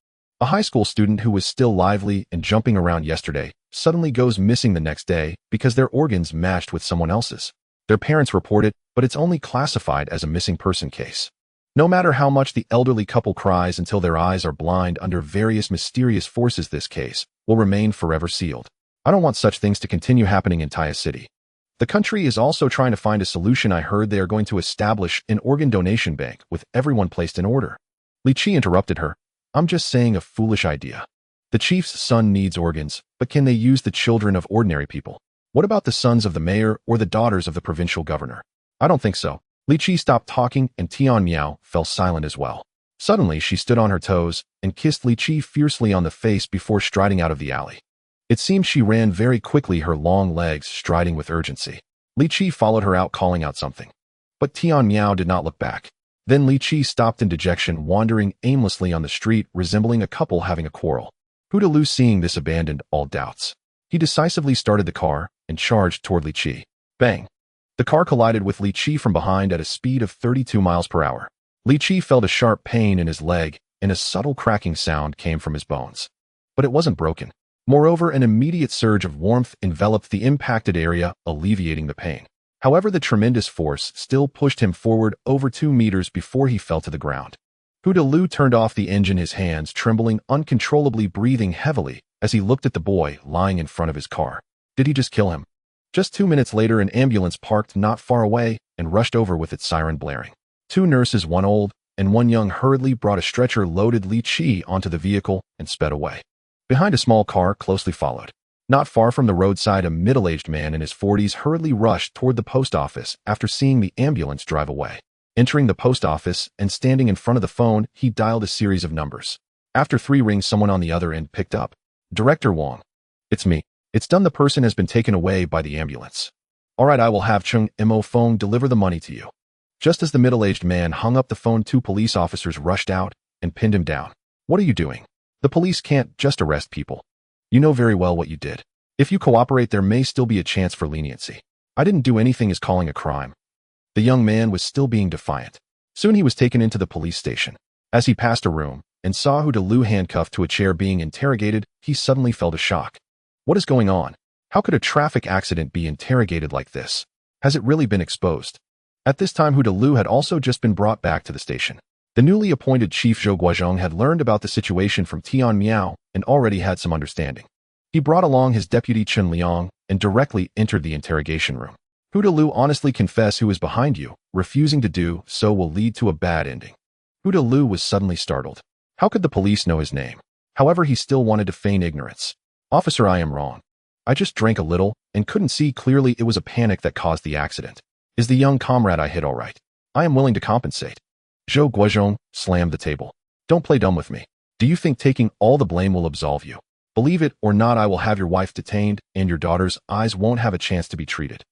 A high school student who was still lively and jumping around yesterday suddenly goes missing the next day because their organs matched with someone else's. Their parents report it, but it's only classified as a missing person case. No matter how much the elderly couple cries until their eyes are blind under various mysterious forces, this case will remain forever sealed. I don't want such things to continue happening in Taya City. The country is also trying to find a solution. I heard they are going to establish an organ donation bank with everyone placed in order. Li Qi interrupted her. I'm just saying, a foolish idea. The chief's son needs organs, but can they use the children of ordinary people? What about the sons of the mayor or the daughters of the provincial governor? I don't think so. Li Qi stopped talking, and Tian Miao fell silent as well. Suddenly, she stood on her toes and kissed Li Qi fiercely on the face before striding out of the alley. It seemed she ran very quickly, her long legs striding with urgency. Li Qi followed her out, calling out something. But Tian Miao did not look back. Then Li Qi stopped in dejection, wandering aimlessly on the street, resembling a couple having a quarrel. Hu Delu, seeing this, abandoned all doubts. He decisively started the car and charged toward Li Qi. Bang! The car collided with Li Qi from behind at a speed of 32 miles per hour. Li Qi felt a sharp pain in his leg, and a subtle cracking sound came from his bones. But it wasn't broken. Moreover, an immediate surge of warmth enveloped the impacted area, alleviating the pain. However, the tremendous force still pushed him forward over 2 meters before he fell to the ground. Hu Delu turned off the engine, his hands trembling uncontrollably, breathing heavily as he looked at the boy lying in front of his car. Did he just kill him? Just 2 minutes later, an ambulance parked not far away and rushed over with its siren blaring. 2 nurses, one old and one young, hurriedly brought a stretcher, loaded Li Qi onto the vehicle, and sped away. Behind, a small car closely followed. Not far from the roadside, a middle-aged man in his 40s hurriedly rushed toward the post office after seeing the ambulance drive away. Entering the post office and standing in front of the phone, he dialed a series of numbers. After 3 rings, someone on the other end picked up. Director Wang. It's me. It's done. The person has been taken away by the ambulance. All right, I will have Chung Mo Feng deliver the money to you. Just as the middle-aged man hung up the phone, 2 police officers rushed out and pinned him down. What are you doing? The police can't just arrest people. You know very well what you did. If you cooperate, there may still be a chance for leniency. I didn't do anything as calling a crime. The young man was still being defiant. Soon he was taken into the police station. As he passed a room and saw Hu Delu handcuffed to a chair being interrogated, he suddenly felt a shock. What is going on? How could a traffic accident be interrogated like this? Has it really been exposed? At this time, Hu Delu had also just been brought back to the station. The newly appointed chief Zhou Guozhong had learned about the situation from Tian Miao and already had some understanding. He brought along his deputy Chen Liang and directly entered the interrogation room. Hu Delu, honestly confess who is behind you. Refusing to do so will lead to a bad ending. Hu Delu was suddenly startled. How could the police know his name? However, he still wanted to feign ignorance. Officer, I am wrong. I just drank a little and couldn't see clearly. It was a panic that caused the accident. Is the young comrade I hit all right? I am willing to compensate. Zhou Guozhong slammed the table. Don't play dumb with me. Do you think taking all the blame will absolve you? Believe it or not, I will have your wife detained, and your daughter's eyes won't have a chance to be treated.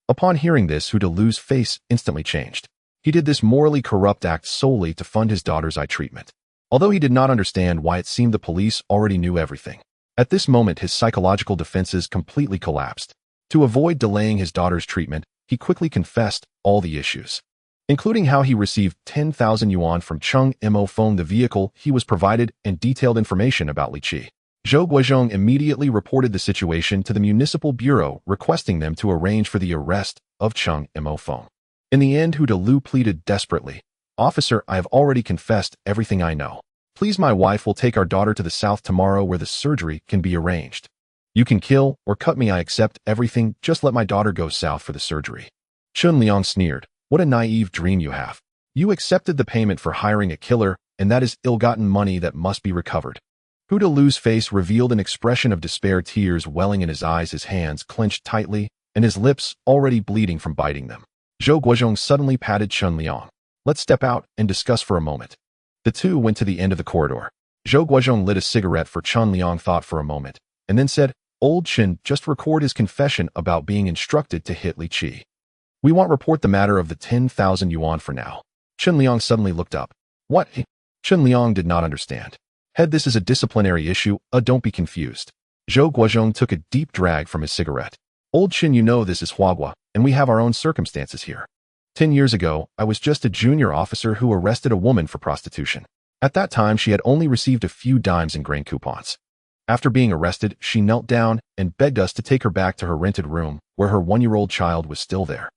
Upon hearing this, Hu Delu's face instantly changed. He did this morally corrupt act solely to fund his daughter's eye treatment. Although he did not understand why, it seemed the police already knew everything. At this moment, his psychological defenses completely collapsed. To avoid delaying his daughter's treatment, he quickly confessed all the issues, including how he received 10,000 yuan from Chung Mo Feng, the vehicle he was provided, and detailed information about Li Qi. Zhou Guozhong immediately reported the situation to the municipal bureau, requesting them to arrange for the arrest of Chung Mo Feng. In the end, Hu Delu pleaded desperately. Officer, I have already confessed everything I know. Please, my wife will take our daughter to the south tomorrow where the surgery can be arranged. You can kill or cut me, I accept everything, just let my daughter go south for the surgery. Chen Liang sneered. What a naive dream you have. You accepted the payment for hiring a killer, and that is ill-gotten money that must be recovered. Huda Lu's face revealed an expression of despair, tears welling in his eyes, his hands clenched tightly, and his lips already bleeding from biting them. Zhou Guozhong suddenly patted Chen Liang. "Let's step out and discuss for a moment." The two went to the end of the corridor. Zhou Guozhong lit a cigarette for Chen Liang, thought for a moment, and then said, "Old Chen just record his confession about being instructed to hit Li Qi. We won't report the matter of the 10,000 yuan for now." Chen Liang suddenly looked up. "What?" Chen Liang did not understand. "Head, this is a disciplinary issue, don't be confused." Zhou Guozhong took a deep drag from his cigarette. "Old Chen, you know this is Huagua, and we have our own circumstances here. 10 years ago, I was just a junior officer who arrested a woman for prostitution. At that time, she had only received a few dimes in grain coupons. After being arrested, she knelt down and begged us to take her back to her rented room, where her 1-year-old child was still there.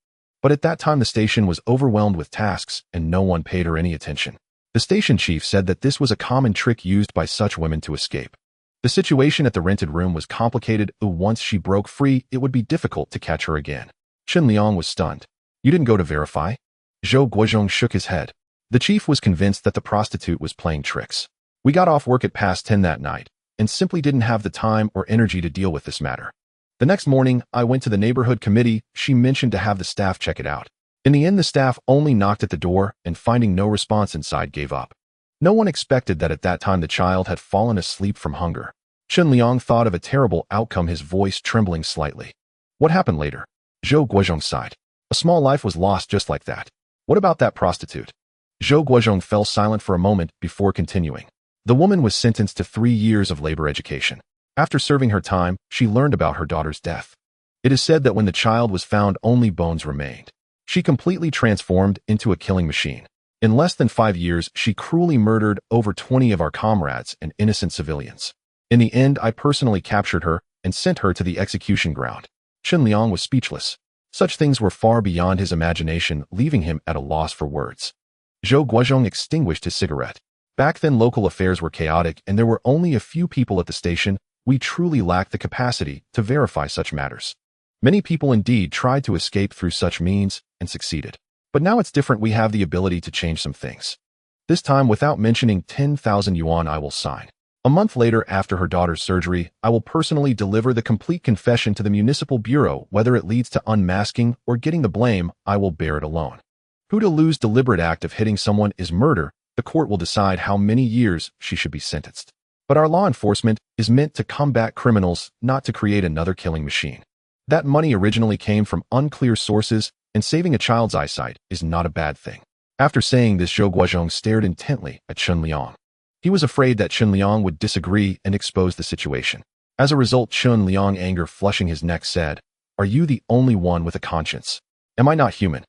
But at that time, the station was overwhelmed with tasks, and no one paid her any attention. The station chief said that this was a common trick used by such women to escape. The situation at the rented room was complicated. Once she broke free, it would be difficult to catch her again." Chen Liang was stunned. "You didn't go to verify?" Zhou Guozhong shook his head. The chief was convinced that the prostitute was playing tricks. "We got off work at past 10 that night, and simply didn't have the time or energy to deal with this matter. The next morning, I went to the neighborhood committee. She mentioned to have the staff check it out. In the end, the staff only knocked at the door, and finding no response inside, gave up. No one expected that at that time the child had fallen asleep from hunger." Chen Liang thought of a terrible outcome, his voice trembling slightly. "What happened later?" Zhou Guozhong sighed. "A small life was lost just like that." "What about that prostitute?" Zhou Guozhong fell silent for a moment before continuing. "The woman was sentenced to 3 years of labor education. After serving her time, she learned about her daughter's death. It is said that when the child was found, only bones remained. She completely transformed into a killing machine. In less than 5 years, she cruelly murdered over 20 of our comrades and innocent civilians. In the end, I personally captured her and sent her to the execution ground." Chen Liang was speechless. Such things were far beyond his imagination, leaving him at a loss for words. Zhou Guozhong extinguished his cigarette. "Back then, local affairs were chaotic, and there were only a few people at the station. We truly lacked the capacity to verify such matters. Many people indeed tried to escape through such means and succeeded. But now it's different. We have the ability to change some things. This time, without mentioning 10,000 yuan, I will sign. A month later, after her daughter's surgery, I will personally deliver the complete confession to the municipal bureau. Whether it leads to unmasking or getting the blame, I will bear it alone. Huda Lu's deliberate act of hitting someone is murder. The court will decide how many years she should be sentenced. But our law enforcement is meant to combat criminals, not to create another killing machine. That money originally came from unclear sources, and saving a child's eyesight is not a bad thing." After saying this, Zhou Guozhong stared intently at Chen Liang. He was afraid that Chen Liang would disagree and expose the situation. As a result, Chen Liang, anger flushing his neck, said, "Are you the only one with a conscience? Am I not human?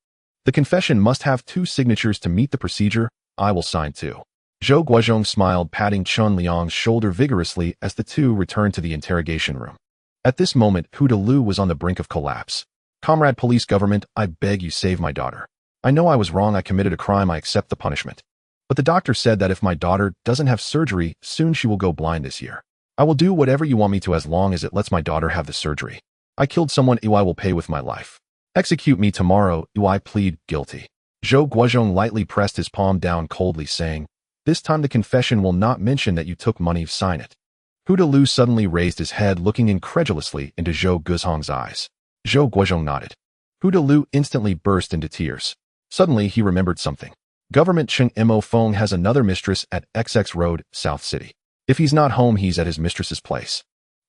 The confession must have 2 signatures to meet the procedure. I will sign too." Zhou Guozhong smiled, patting Chen Liang's shoulder vigorously as the two returned to the interrogation room. At this moment, Huda Lu was on the brink of collapse. "Comrade police government, I beg you, save my daughter. I know I was wrong. I committed a crime. I accept the punishment. But the doctor said that if my daughter doesn't have surgery, soon she will go blind this year. I will do whatever you want me to as long as it lets my daughter have the surgery. I killed someone. I will pay with my life. Execute me tomorrow. I plead guilty." Zhou Guozhong lightly pressed his palm down, coldly saying, "This time the confession will not mention that you took money. Sign it." Huda Lu suddenly raised his head, looking incredulously into Zhou Guozhong's eyes. Zhou Guozhong nodded. Huda Lu instantly burst into tears. Suddenly, he remembered something. Government Cheng Mo Feng has another mistress at XX Road, South City. If he's not home, he's at his mistress's place.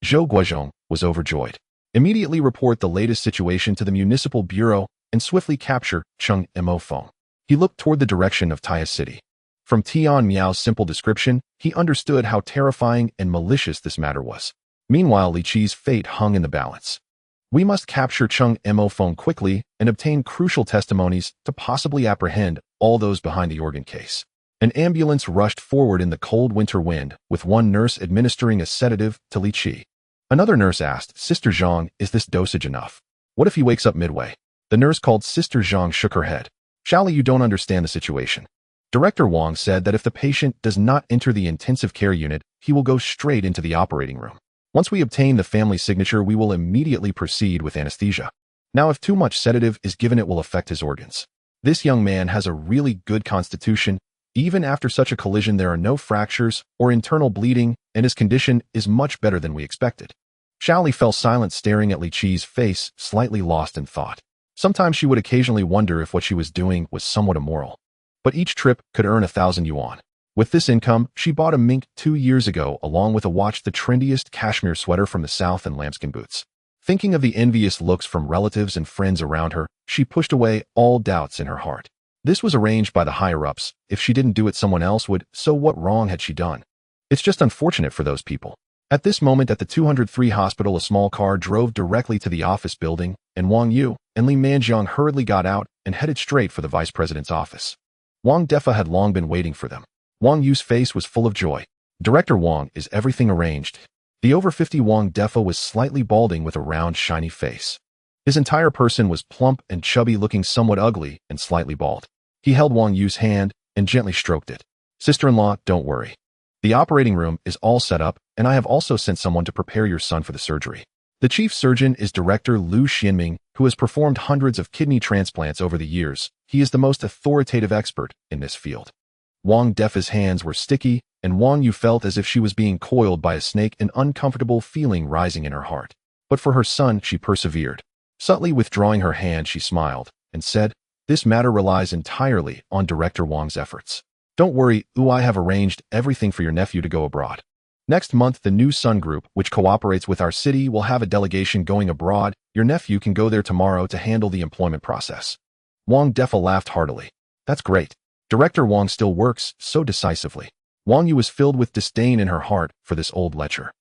Zhou Guozhong was overjoyed. Immediately report the latest situation to the municipal bureau and swiftly capture Cheng Mo Feng. He looked toward the direction of Taya City. From Tian Miao's simple description, he understood how terrifying and malicious this matter was. Meanwhile, Li Qi's fate hung in the balance. "We must capture Cheng Mo Feng quickly and obtain crucial testimonies to possibly apprehend all those behind the organ case." An ambulance rushed forward in the cold winter wind, with one nurse administering a sedative to Li Qi. Another nurse asked, "Sister Zhang, is this dosage enough? What if he wakes up midway?" The nurse called Sister Zhang shook her head. "Shally, you don't understand the situation. Director Wang said that if the patient does not enter the intensive care unit, he will go straight into the operating room. Once we obtain the family signature, we will immediately proceed with anesthesia. Now, if too much sedative is given, it will affect his organs. This young man has a really good constitution, Even after such a collision, there are no fractures or internal bleeding, and his condition is much better than we expected. Xiaoli fell silent, staring at Li Qi's face, slightly lost in thought. Sometimes she would occasionally wonder if what she was doing was somewhat immoral. But each trip could earn 1,000 yuan. With this income, she bought a mink 2 years ago, along with a watch, the trendiest cashmere sweater from the south, and lambskin boots. Thinking of the envious looks from relatives and friends around her, she pushed away all doubts in her heart. This was arranged by the higher-ups. If she didn't do it, someone else would, so what wrong had she done? It's just unfortunate for those people. At this moment at the 203 hospital, a small car drove directly to the office building, and Wang Yu and Li Manjiang hurriedly got out and headed straight for the vice president's office. Wang Defa had long been waiting for them. Wang Yu's face was full of joy. Director Wang, is everything arranged? The over 50 Wang Defa was slightly balding with a round, shiny face. His entire person was plump and chubby, looking somewhat ugly and slightly bald. He held Wang Yu's hand and gently stroked it. Sister-in-law, don't worry. The operating room is all set up, and I have also sent someone to prepare your son for the surgery. The chief surgeon is Director Liu Xianming, who has performed hundreds of kidney transplants over the years. He is the most authoritative expert in this field. Wang Defa's hands were sticky, and Wang Yu felt as if she was being coiled by a snake, an uncomfortable feeling rising in her heart. But for her son, she persevered. Subtly withdrawing her hand, she smiled and said, "This matter relies entirely on Director Wang's efforts. Don't worry, I have arranged everything for your nephew to go abroad. Next month, the new Sun Group, which cooperates with our city, will have a delegation going abroad. Your nephew can go there tomorrow to handle the employment process." Wang Defa laughed heartily. "That's great. Director Wang still works so decisively." Wang Yu was filled with disdain in her heart for this old lecher.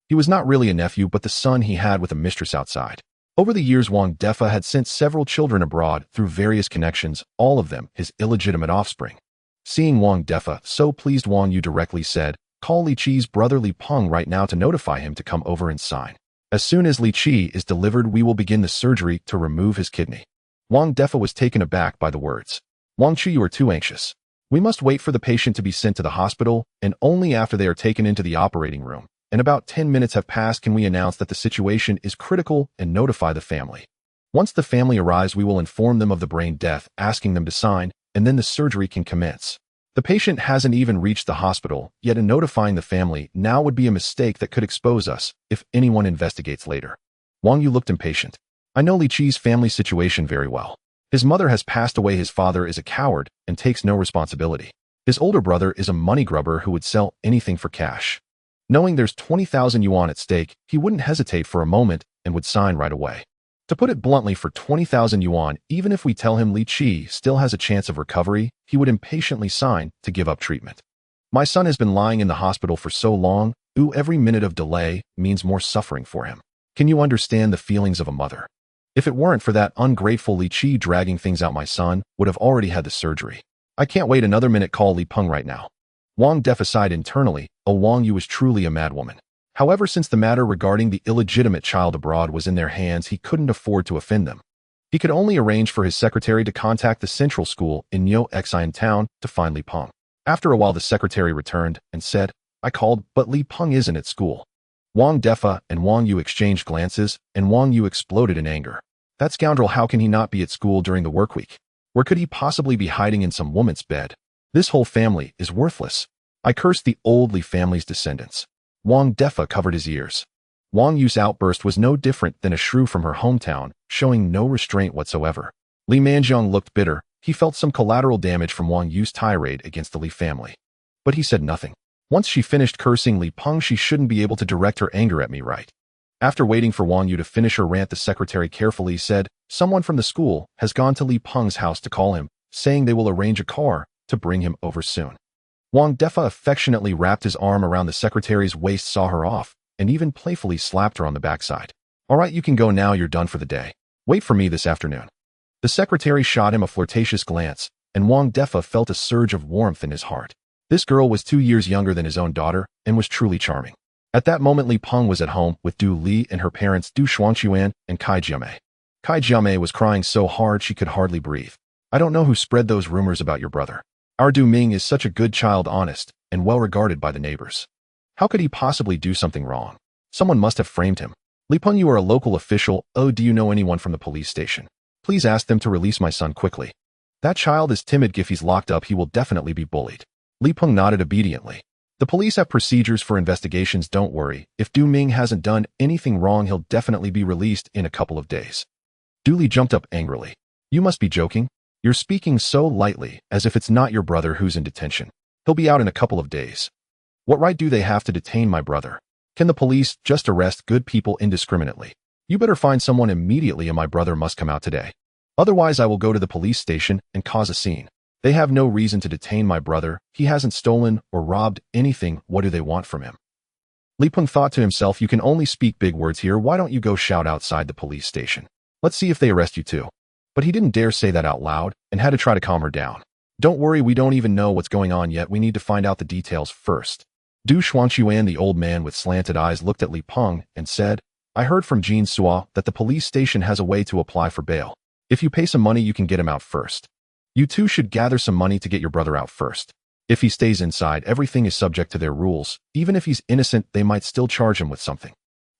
He was not really a nephew, but the son he had with a mistress outside. Over the years, Wang Defa had sent several children abroad through various connections, all of them his illegitimate offspring. Seeing Wang Defa so pleased, Wang Yu directly said, "Call Li Qi's brother Li Peng right now to notify him to come over and sign. As soon as Li Qi is delivered, we will begin the surgery to remove his kidney." Wang Defa was taken aback by the words. "Wang Qi, you are too anxious. We must wait for the patient to be sent to the hospital, and only after they are taken into the operating room, and about 10 minutes have passed, can we announce that the situation is critical and notify the family. Once the family arrives, we will inform them of the brain death, asking them to sign, and then the surgery can commence. The patient hasn't even reached the hospital, yet in notifying the family now would be a mistake that could expose us if anyone investigates later." Wang Yu looked impatient. "I know Li Qi's family situation very well. His mother has passed away, his father is a coward and takes no responsibility. His older brother is a money grubber who would sell anything for cash. Knowing there's 20,000 yuan at stake, he wouldn't hesitate for a moment and would sign right away. To put it bluntly, for 20,000 yuan, even if we tell him Li Qi still has a chance of recovery, he would impatiently sign to give up treatment. My son has been lying in the hospital for so long, every minute of delay means more suffering for him. Can you understand the feelings of a mother? If it weren't for that ungrateful Li Qi dragging things out, my son would have already had the surgery. I can't wait another minute, call Li Peng right now." Wang Defa sighed internally. Wang Yu was truly a madwoman. However, since the matter regarding the illegitimate child abroad was in their hands, he couldn't afford to offend them. He could only arrange for his secretary to contact the central school in Nyo Xian town to find Li Peng. After a while, the secretary returned and said, "I called, but Li Peng isn't at school." Wang Defa and Wang Yu exchanged glances, and Wang Yu exploded in anger. "That scoundrel, how can he not be at school during the work week? Where could he possibly be hiding? In some woman's bed? This whole family is worthless. I curse the old Li family's descendants." Wang Defa covered his ears. Wang Yu's outburst was no different than a shrew from her hometown, showing no restraint whatsoever. Li Manjiang looked bitter. He felt some collateral damage from Wang Yu's tirade against the Li family. But he said nothing. Once she finished cursing Li Peng, she shouldn't be able to direct her anger at me, right? After waiting for Wang Yu to finish her rant, the secretary carefully said, "Someone from the school has gone to Li Peng's house to call him, saying they will arrange a car to bring him over soon." Wang Defa affectionately wrapped his arm around the secretary's waist, saw her off, and even playfully slapped her on the backside. "All right, you can go now, you're done for the day. Wait for me this afternoon." The secretary shot him a flirtatious glance, and Wang Defa felt a surge of warmth in his heart. This girl was 2 years younger than his own daughter, and was truly charming. At that moment, Li Peng was at home with Du Li and her parents Du Shuangquan and Kai Jiamei. Kai Jiamei was crying so hard she could hardly breathe. "I don't know who spread those rumors about your brother. Our Du Ming is such a good child, honest, and well regarded by the neighbors. How could he possibly do something wrong? Someone must have framed him. Li Peng, you are a local official. Do you know anyone from the police station? Please ask them to release my son quickly." That child is timid. If he's locked up, he will definitely be bullied. Li Peng nodded obediently. The police have procedures for investigations, don't worry. If Du Ming hasn't done anything wrong, he'll definitely be released in a couple of days. Du Li jumped up angrily. You must be joking. You're speaking so lightly, as if it's not your brother who's in detention. He'll be out in a couple of days. What right do they have to detain my brother? Can the police just arrest good people indiscriminately? You better find someone immediately, and my brother must come out today. Otherwise, I will go to the police station and cause a scene. They have no reason to detain my brother. He hasn't stolen or robbed anything. What do they want from him? Li Peng thought to himself, you can only speak big words here. Why don't you go shout outside the police station? Let's see if they arrest you too. But he didn't dare say that out loud and had to try to calm her down. Don't worry, we don't even know what's going on yet. We need to find out the details first. Du Xuanquan, the old man with slanted eyes, looked at Li Peng and said, I heard from Jean Sua that the police station has a way to apply for bail. If you pay some money, you can get him out first. You two should gather some money to get your brother out first. If he stays inside, everything is subject to their rules. Even if he's innocent, they might still charge him with something.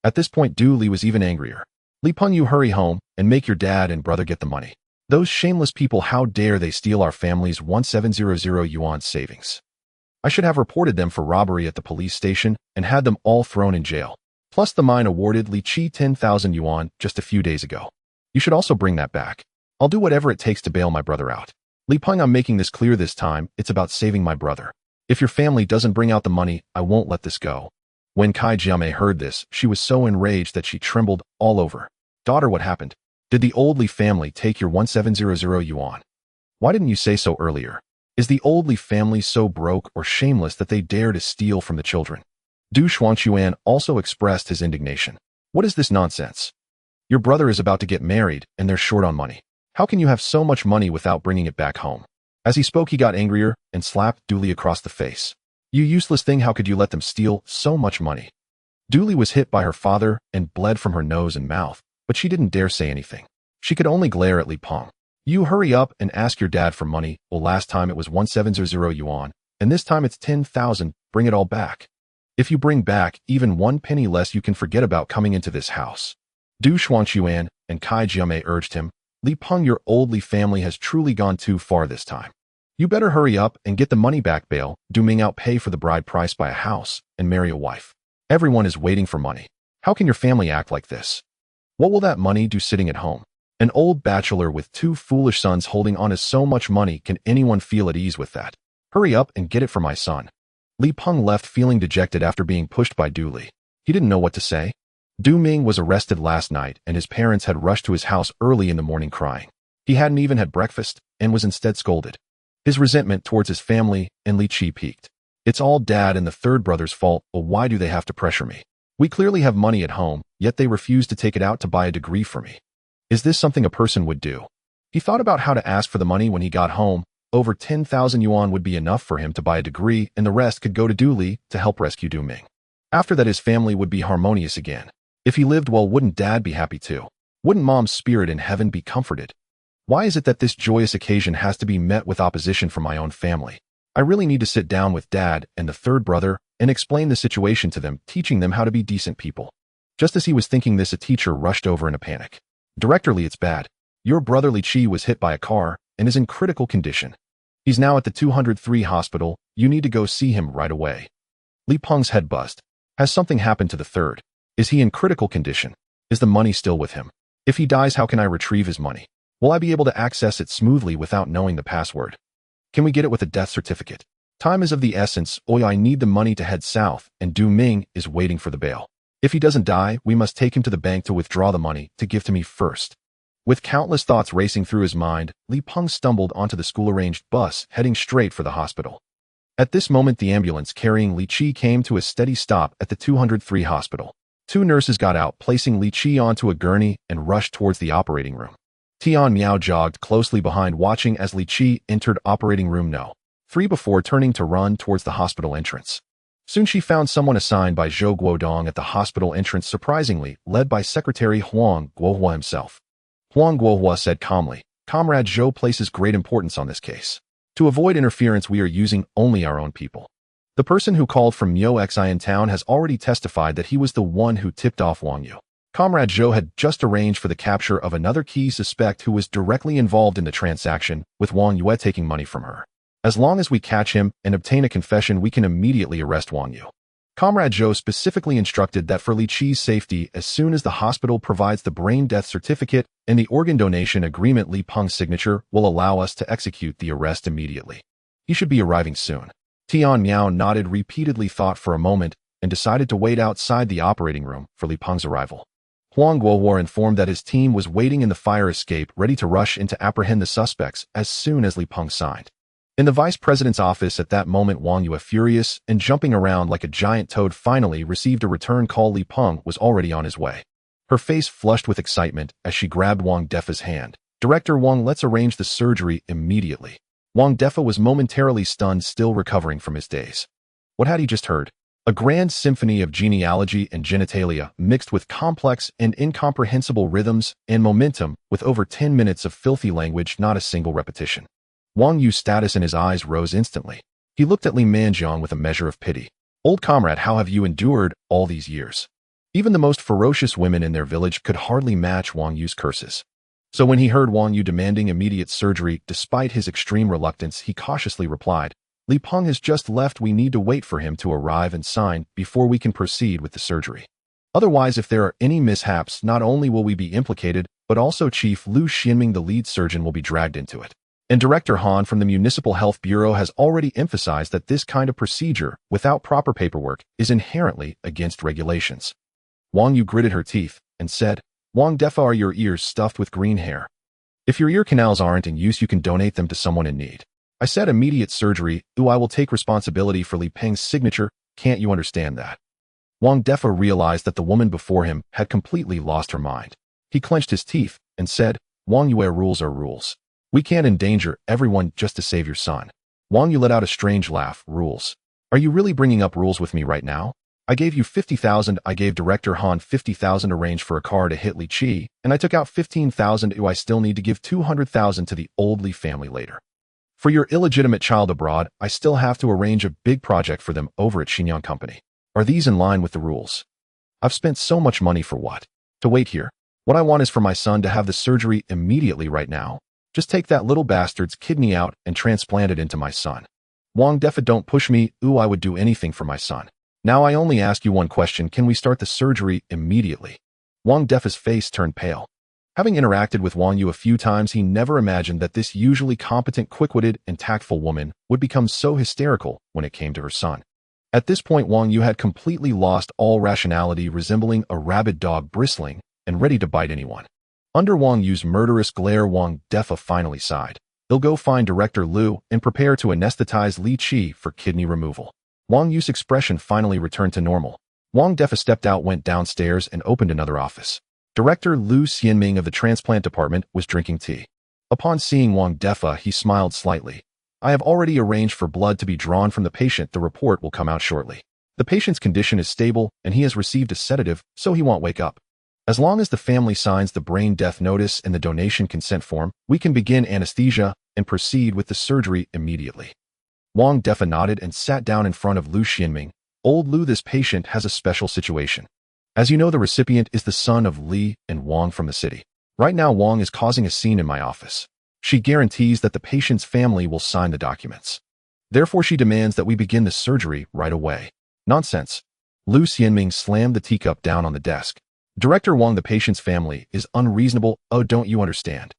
At this point, Du Li was even angrier. Li Peng, you hurry home and make your dad and brother get the money. Those shameless people, how dare they steal our family's 1700 yuan savings? I should have reported them for robbery at the police station and had them all thrown in jail. Plus the mine awarded Li Qi 10,000 yuan just a few days ago. You should also bring that back. I'll do whatever it takes to bail my brother out. Li Peng, I'm making this clear this time. It's about saving my brother. If your family doesn't bring out the money, I won't let this go. When Kai Jiame heard this, she was so enraged that she trembled all over. Daughter, what happened? Did the old Li family take your 1700 yuan? Why didn't you say so earlier? Is the old Li family so broke or shameless that they dare to steal from the children? Du Xuanquan also expressed his indignation. What is this nonsense? Your brother is about to get married and they're short on money. How can you have so much money without bringing it back home? As he spoke, he got angrier and slapped Du Li across the face. You useless thing, how could you let them steal so much money? Du Li was hit by her father and bled from her nose and mouth, but she didn't dare say anything. She could only glare at Li Peng. You hurry up and ask your dad for money. Well, last time it was 1700 yuan, and this time it's 10,000. Bring it all back. If you bring back even 1 penny less, you can forget about coming into this house. Du Xuanquan and Kai Jiame urged him. Li Peng, your old Li family has truly gone too far this time. You better hurry up and get the money back. Bail Du Ming out, pay for the bride price, buy a house, and marry a wife. Everyone is waiting for money. How can your family act like this? What will that money do sitting at home? An old bachelor with 2 foolish sons holding on to so much money. Can anyone feel at ease with that? Hurry up and get it for my son. Li Peng left feeling dejected after being pushed by Du Li. He didn't know what to say. Du Ming was arrested last night and his parents had rushed to his house early in the morning crying. He hadn't even had breakfast and was instead scolded. His resentment towards his family and Li Qi peaked. It's all dad and the third brother's fault. Well, why do they have to pressure me? We clearly have money at home, yet they refuse to take it out to buy a degree for me. Is this something a person would do? He thought about how to ask for the money when he got home. Over 10,000 yuan would be enough for him to buy a degree, and the rest could go to Du Li to help rescue Du Ming. After that, his family would be harmonious again. If he lived well, wouldn't dad be happy too? Wouldn't mom's spirit in heaven be comforted? Why is it that this joyous occasion has to be met with opposition from my own family? I really need to sit down with dad and the third brother and explain the situation to them, teaching them how to be decent people. Just as he was thinking this, a teacher rushed over in a panic. Director Li, it's bad. Your brother Li Qi was hit by a car and is in critical condition. He's now at the 203 hospital. You need to go see him right away. Li Peng's head buzzed. Has something happened to the third? Is he in critical condition? Is the money still with him? If he dies, how can I retrieve his money? Will I be able to access it smoothly without knowing the password? Can we get it with a death certificate? Time is of the essence. I need the money to head south, and Du Ming is waiting for the bail. If he doesn't die, we must take him to the bank to withdraw the money to give to me first. With countless thoughts racing through his mind, Li Peng stumbled onto the school-arranged bus heading straight for the hospital. At this moment, the ambulance carrying Li Qi came to a steady stop at the 203 hospital. 2 nurses got out, placing Li Qi onto a gurney and rushed towards the operating room. Tian Miao jogged closely behind, watching as Li Qi entered operating room No. 3 before turning to run towards the hospital entrance. Soon she found someone assigned by Zhou Guodong at the hospital entrance, surprisingly led by Secretary Huang Guohua himself. Huang Guohua said calmly, Comrade Zhou places great importance on this case. To avoid interference, we are using only our own people. The person who called from Miao Xian town has already testified that he was the one who tipped off Wang Yu. Comrade Zhou had just arranged for the capture of another key suspect who was directly involved in the transaction, with Wang Yue taking money from her. As long as we catch him and obtain a confession, we can immediately arrest Wang Yue. Comrade Zhou specifically instructed that for Li Qi's safety, as soon as the hospital provides the brain death certificate and the organ donation agreement, Li Peng's signature will allow us to execute the arrest immediately. He should be arriving soon. Tian Miao nodded repeatedly, thought for a moment, and decided to wait outside the operating room for Li Peng's arrival. Huang Guowar informed that his team was waiting in the fire escape, ready to rush in to apprehend the suspects as soon as Li Peng signed. In the vice president's office at that moment, Wang Yue, furious and jumping around like a giant toad, finally received a return call. Li Peng was already on his way. Her face flushed with excitement as she grabbed Wang Defa's hand. "Director Wang, let's arrange the surgery immediately." Wang Defa was momentarily stunned, still recovering from his daze. What had he just heard? A grand symphony of genealogy and genitalia, mixed with complex and incomprehensible rhythms and momentum, with over 10 minutes of filthy language, not a single repetition. Wang Yu's status in his eyes rose instantly. He looked at Li Manjiang with a measure of pity. "Old comrade, how have you endured all these years?" Even the most ferocious women in their village could hardly match Wang Yu's curses. So when he heard Wang Yu demanding immediate surgery, despite his extreme reluctance, he cautiously replied, "Li Peng has just left. We need to wait for him to arrive and sign before we can proceed with the surgery. Otherwise, if there are any mishaps, not only will we be implicated, but also Chief Lu Xianming, the lead surgeon, will be dragged into it." And Director Han from the Municipal Health Bureau has already emphasized that this kind of procedure, without proper paperwork, is inherently against regulations. Wang Yu gritted her teeth and said, "Wang Defa, are your ears stuffed with green hair? If your ear canals aren't in use, you can donate them to someone in need. I said immediate surgery. I will take responsibility for Li Peng's signature. Can't you understand that?" Wang Defa realized that the woman before him had completely lost her mind. He clenched his teeth and said, "Wang Yue, rules are rules. We can't endanger everyone just to save your son." Wang Yu let out a strange laugh. "Rules? Are you really bringing up rules with me right now? I gave you 50,000. I gave Director Han 50,000, arranged for a car to hit Li Qi, and I took out 15,000. I still need to give 200,000 to the old Li family later. For your illegitimate child abroad, I still have to arrange a big project for them over at Xinjiang Company. Are these in line with the rules? I've spent so much money for what? To wait here. What I want is for my son to have the surgery immediately right now. Just take that little bastard's kidney out and transplant it into my son. Wang Defa, don't push me. I would do anything for my son. Now I only ask you one question. Can we start the surgery immediately?" Wang Defa's face turned pale. Having interacted with Wang Yu a few times, he never imagined that this usually competent, quick-witted, and tactful woman would become so hysterical when it came to her son. At this point, Wang Yu had completely lost all rationality, resembling a rabid dog bristling and ready to bite anyone. Under Wang Yu's murderous glare, Wang Defa finally sighed. He'll go find Director Lu and prepare to anesthetize Li Qi for kidney removal. Wang Yu's expression finally returned to normal. Wang Defa stepped out, went downstairs, and opened another office. Director Lu Xianming of the transplant department was drinking tea. Upon seeing Wang Defa, he smiled slightly. "I have already arranged for blood to be drawn from the patient. The report will come out shortly. The patient's condition is stable, and he has received a sedative, so he won't wake up. As long as the family signs the brain death notice and the donation consent form, we can begin anesthesia and proceed with the surgery immediately." Wang Defa nodded and sat down in front of Lu Xianming. "Old Lu, this patient has a special situation. As you know, the recipient is the son of Li and Wang from the city. Right now, Wang is causing a scene in my office. She guarantees that the patient's family will sign the documents. Therefore, she demands that we begin the surgery right away." "Nonsense." Lu Xianming slammed the teacup down on the desk. "Director Wang, the patient's family is unreasonable. Oh, don't you understand?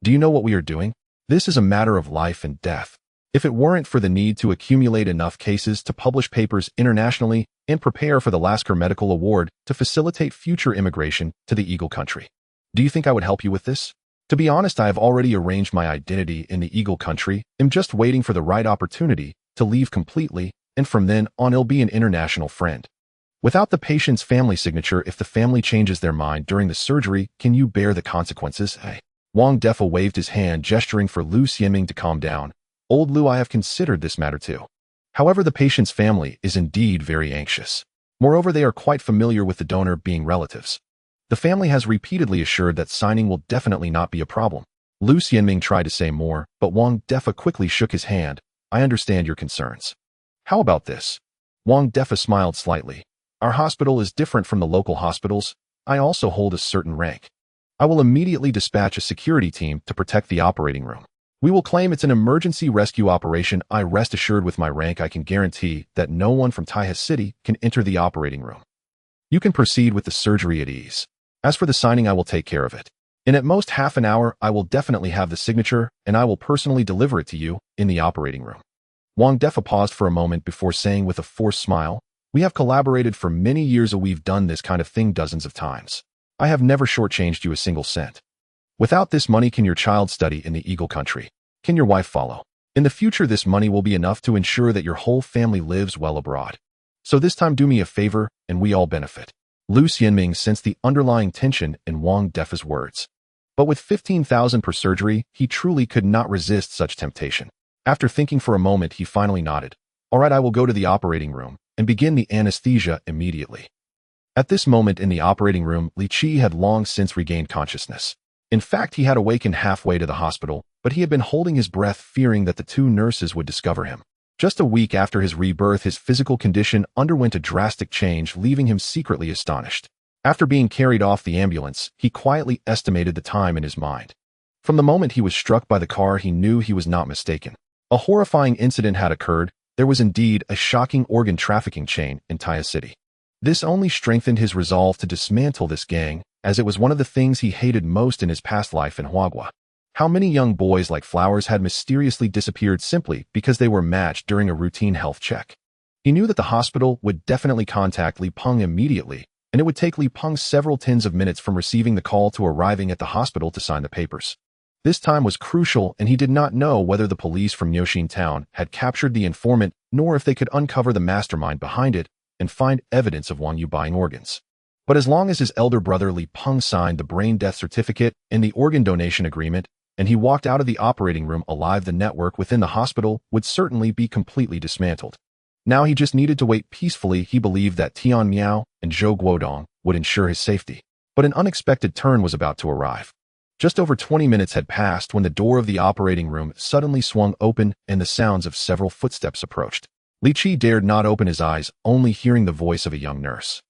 Do you know what we are doing? This is a matter of life and death. If it weren't for the need to accumulate enough cases to publish papers internationally and prepare for the Lasker Medical Award to facilitate future immigration to the Eagle country. Do you think I would help you with this? To be honest, I have already arranged my identity in the Eagle country. I'm just waiting for the right opportunity to leave completely, and from then on I'll be an international friend. Without the patient's family signature, if the family changes their mind during the surgery, can you bear the consequences?" Hey. Wang Defa waved his hand, gesturing for Lu Xianming to calm down. "Old Lu, I have considered this matter too. However, the patient's family is indeed very anxious. Moreover, they are quite familiar with the donor being relatives. The family has repeatedly assured that signing will definitely not be a problem." Lu Xianming tried to say more, but Wang Defa quickly shook his hand. "I understand your concerns. How about this?" Wang Defa smiled slightly. "Our hospital is different from the local hospitals. I also hold a certain rank. I will immediately dispatch a security team to protect the operating room. We will claim it's an emergency rescue operation. I rest assured with my rank I can guarantee that no one from Taha City can enter the operating room. You can proceed with the surgery at ease. As for the signing, I will take care of it. In at most half an hour, I will definitely have the signature, and I will personally deliver it to you in the operating room. Wang Defa paused for a moment before saying with a forced smile, "We have collaborated for many years, and we've done this kind of thing dozens of times. I have never shortchanged you a single cent. Without this money, can your child study in the Eagle Country? Can your wife follow? In the future, this money will be enough to ensure that your whole family lives well abroad. So this time, do me a favor, and we all benefit." Lu Xianming sensed the underlying tension in Wang Defa's words. But with 15,000 per surgery, he truly could not resist such temptation. After thinking for a moment, he finally nodded. "All right, I will go to the operating room and begin the anesthesia immediately." At this moment in the operating room, Li Qi had long since regained consciousness. In fact, he had awakened halfway to the hospital, but he had been holding his breath, fearing that the two nurses would discover him. Just a week after his rebirth, his physical condition underwent a drastic change, leaving him secretly astonished. After being carried off the ambulance, he quietly estimated the time in his mind. From the moment he was struck by the car, he knew he was not mistaken. A horrifying incident had occurred. There was indeed a shocking organ trafficking chain in Taha City. This only strengthened his resolve to dismantle this gang, as it was one of the things he hated most in his past life in Huagua. How many young boys like flowers had mysteriously disappeared simply because they were matched during a routine health check? He knew that the hospital would definitely contact Li Peng immediately, and it would take Li Peng several tens of minutes from receiving the call to arriving at the hospital to sign the papers. This time was crucial, and he did not know whether the police from Yoshin town had captured the informant, nor if they could uncover the mastermind behind it and find evidence of Wang Yu buying organs. But as long as his elder brother Li Peng signed the brain death certificate and the organ donation agreement, and he walked out of the operating room alive, the network within the hospital would certainly be completely dismantled. Now he just needed to wait peacefully. He believed that Tian Miao and Zhou Guodong would ensure his safety. But an unexpected turn was about to arrive. Just over 20 minutes had passed when the door of the operating room suddenly swung open and the sounds of several footsteps approached. Li Qi dared not open his eyes, only hearing the voice of a young nurse.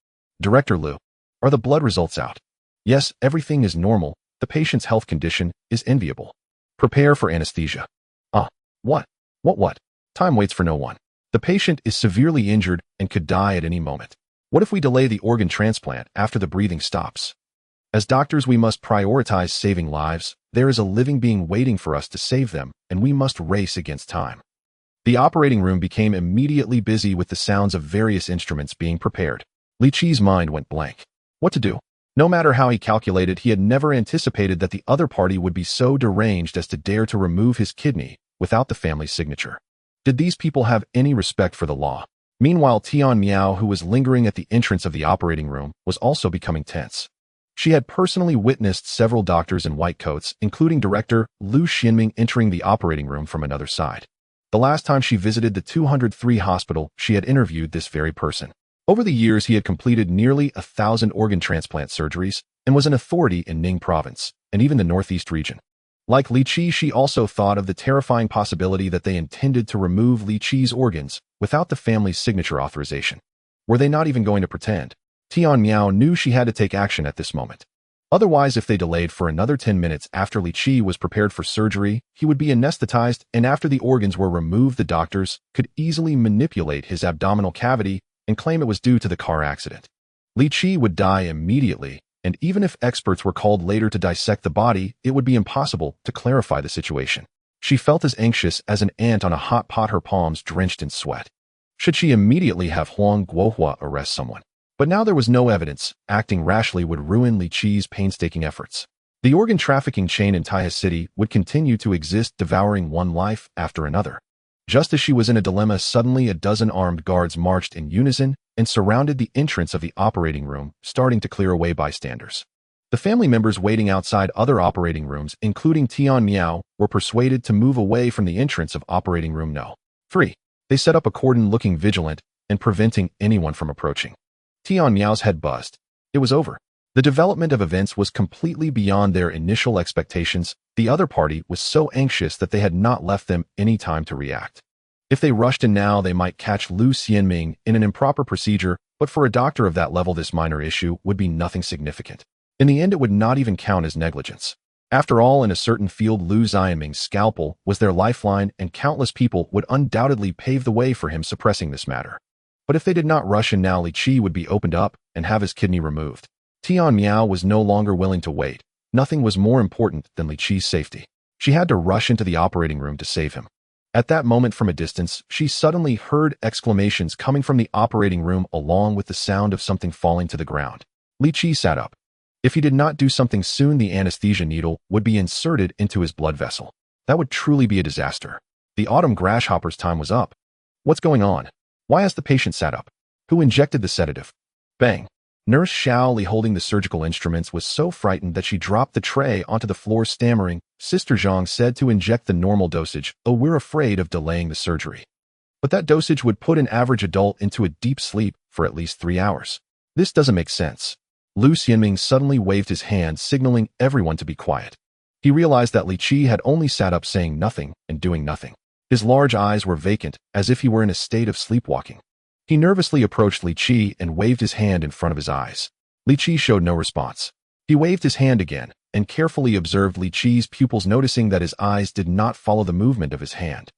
"Director Liu, are the blood results out?" "Yes, everything is normal. The patient's health condition is enviable. Prepare for anesthesia." What? What? Time waits for no one. The patient is severely injured and could die at any moment. What if we delay the organ transplant after the breathing stops? As doctors, we must prioritize saving lives. There is a living being waiting for us to save them, and we must race against time. The operating room became immediately busy with the sounds of various instruments being prepared. Li Qi's mind went blank. What to do? No matter how he calculated, he had never anticipated that the other party would be so deranged as to dare to remove his kidney without the family's signature. Did these people have any respect for the law? Meanwhile, Tian Miao, who was lingering at the entrance of the operating room, was also becoming tense. She had personally witnessed several doctors in white coats, including Director Lu Xianming, entering the operating room from another side. The last time she visited the 203 hospital, she had interviewed this very person. Over the years, he had completed nearly 1,000 organ transplant surgeries and was an authority in Ning province and even the northeast region. Like Li Qi, she also thought of the terrifying possibility that they intended to remove Li Qi's organs without the family's signature authorization. Were they not even going to pretend? Tian Miao knew she had to take action at this moment. Otherwise, if they delayed for another 10 minutes after Li Qi was prepared for surgery, he would be anesthetized, and after the organs were removed, the doctors could easily manipulate his abdominal cavity and claim it was due to the car accident. Li Qi would die immediately, and even if experts were called later to dissect the body, it would be impossible to clarify the situation. She felt as anxious as an ant on a hot pot, her palms drenched in sweat. Should she immediately have Huang Guohua arrest someone? But now there was no evidence. Acting rashly would ruin Li Qi's painstaking efforts. The organ trafficking chain in Taha City would continue to exist, devouring one life after another. Just as she was in a dilemma, suddenly a dozen armed guards marched in unison and surrounded the entrance of the operating room, starting to clear away bystanders. The family members waiting outside other operating rooms, including Tian Miao, were persuaded to move away from the entrance of operating room No. 3. They set up a cordon, looking vigilant and preventing anyone from approaching. Tian Miao's head buzzed. It was over. The development of events was completely beyond their initial expectations. The other party was so anxious that they had not left them any time to react. If they rushed in now, they might catch Lu Xianming in an improper procedure, But for a doctor of that level, this minor issue would be nothing significant. In the end, it would not even count as negligence. After all, in a certain field, Lu Xianming's scalpel was their lifeline, and countless people would undoubtedly pave the way for him suppressing this matter. But if they did not rush in now, Li Qi would be opened up and have his kidney removed. Tian Miao was no longer willing to wait. Nothing was more important than Li Qi's safety. She had to rush into the operating room to save him. At that moment, from a distance, she suddenly heard exclamations coming from the operating room along with the sound of something falling to the ground. Li Qi sat up. If he did not do something soon, the anesthesia needle would be inserted into his blood vessel. That would truly be a disaster. The autumn grasshopper's time was up. What's going on? Why has the patient sat up? Who injected the sedative? Bang! Nurse Xiao Li, holding the surgical instruments, was so frightened that she dropped the tray onto the floor, stammering. Sister Zhang said to inject the normal dosage. Oh, we're afraid of delaying the surgery. But that dosage would put an average adult into a deep sleep for at least 3 hours. This doesn't make sense. Lu Xianming suddenly waved his hand, signaling everyone to be quiet. He realized that Li Qi had only sat up, saying nothing and doing nothing. His large eyes were vacant, as if he were in a state of sleepwalking. He nervously approached Li Qi and waved his hand in front of his eyes. Li Qi showed no response. He waved his hand again and carefully observed Li Qi's pupils, noticing that his eyes did not follow the movement of his hand.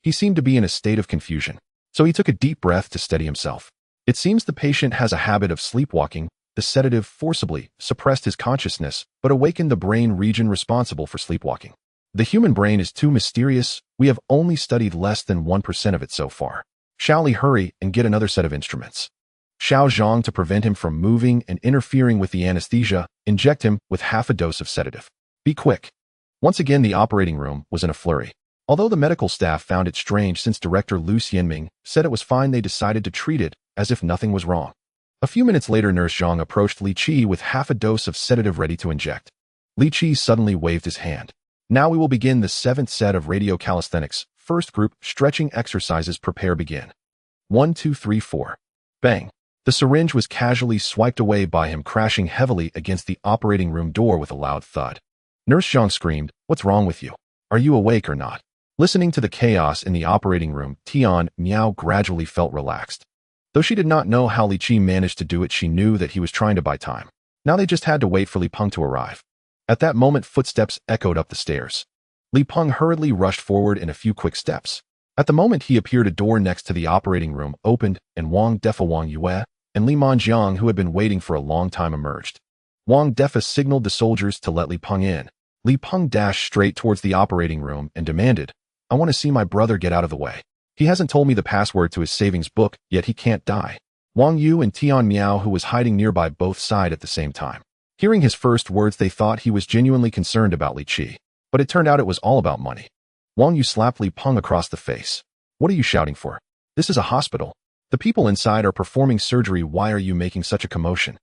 He seemed to be in a state of confusion, so he took a deep breath to steady himself. It seems the patient has a habit of sleepwalking. The sedative forcibly suppressed his consciousness, but awakened the brain region responsible for sleepwalking. The human brain is too mysterious. We have only studied less than 1% of it so far. Xiao Li, hurry and get another set of instruments. Xiao Zhang, to prevent him from moving and interfering with the anesthesia, inject him with half a dose of sedative. Be quick. Once again, the operating room was in a flurry. Although the medical staff found it strange, since Director Lu Xianming said it was fine, they decided to treat it as if nothing was wrong. A few minutes later, Nurse Zhang approached Li Qi with half a dose of sedative ready to inject. Li Qi suddenly waved his hand. Now we will begin the 7th set of radio calisthenics. First group, stretching exercises. Prepare, begin. 1, 2, 3, 4. Bang! The syringe was casually swiped away by him, crashing heavily against the operating room door with a loud thud. Nurse Zhang screamed, "What's wrong with you? Are you awake or not?" Listening to the chaos in the operating room, Tian Miao gradually felt relaxed. Though she did not know how Li Qi managed to do it, she knew that he was trying to buy time. Now they just had to wait for Li Peng to arrive. At that moment, footsteps echoed up the stairs. Li Peng hurriedly rushed forward in a few quick steps. At the moment he appeared, a door next to the operating room opened, and Wang Defa, Wang Yue, and Li Manjiang, who had been waiting for a long time, emerged. Wang Defa signaled the soldiers to let Li Peng in. Li Peng dashed straight towards the operating room and demanded, "I want to see my brother. Get out of the way. He hasn't told me the password to his savings book, yet he can't die." Wang Yu and Tian Miao, who was hiding nearby, both sighed at the same time. Hearing his first words, they thought he was genuinely concerned about Li Qi, but it turned out it was all about money. Wang Yu slapped Li Peng across the face. "What are you shouting for? This is a hospital. The people inside are performing surgery. Why are you making such a commotion?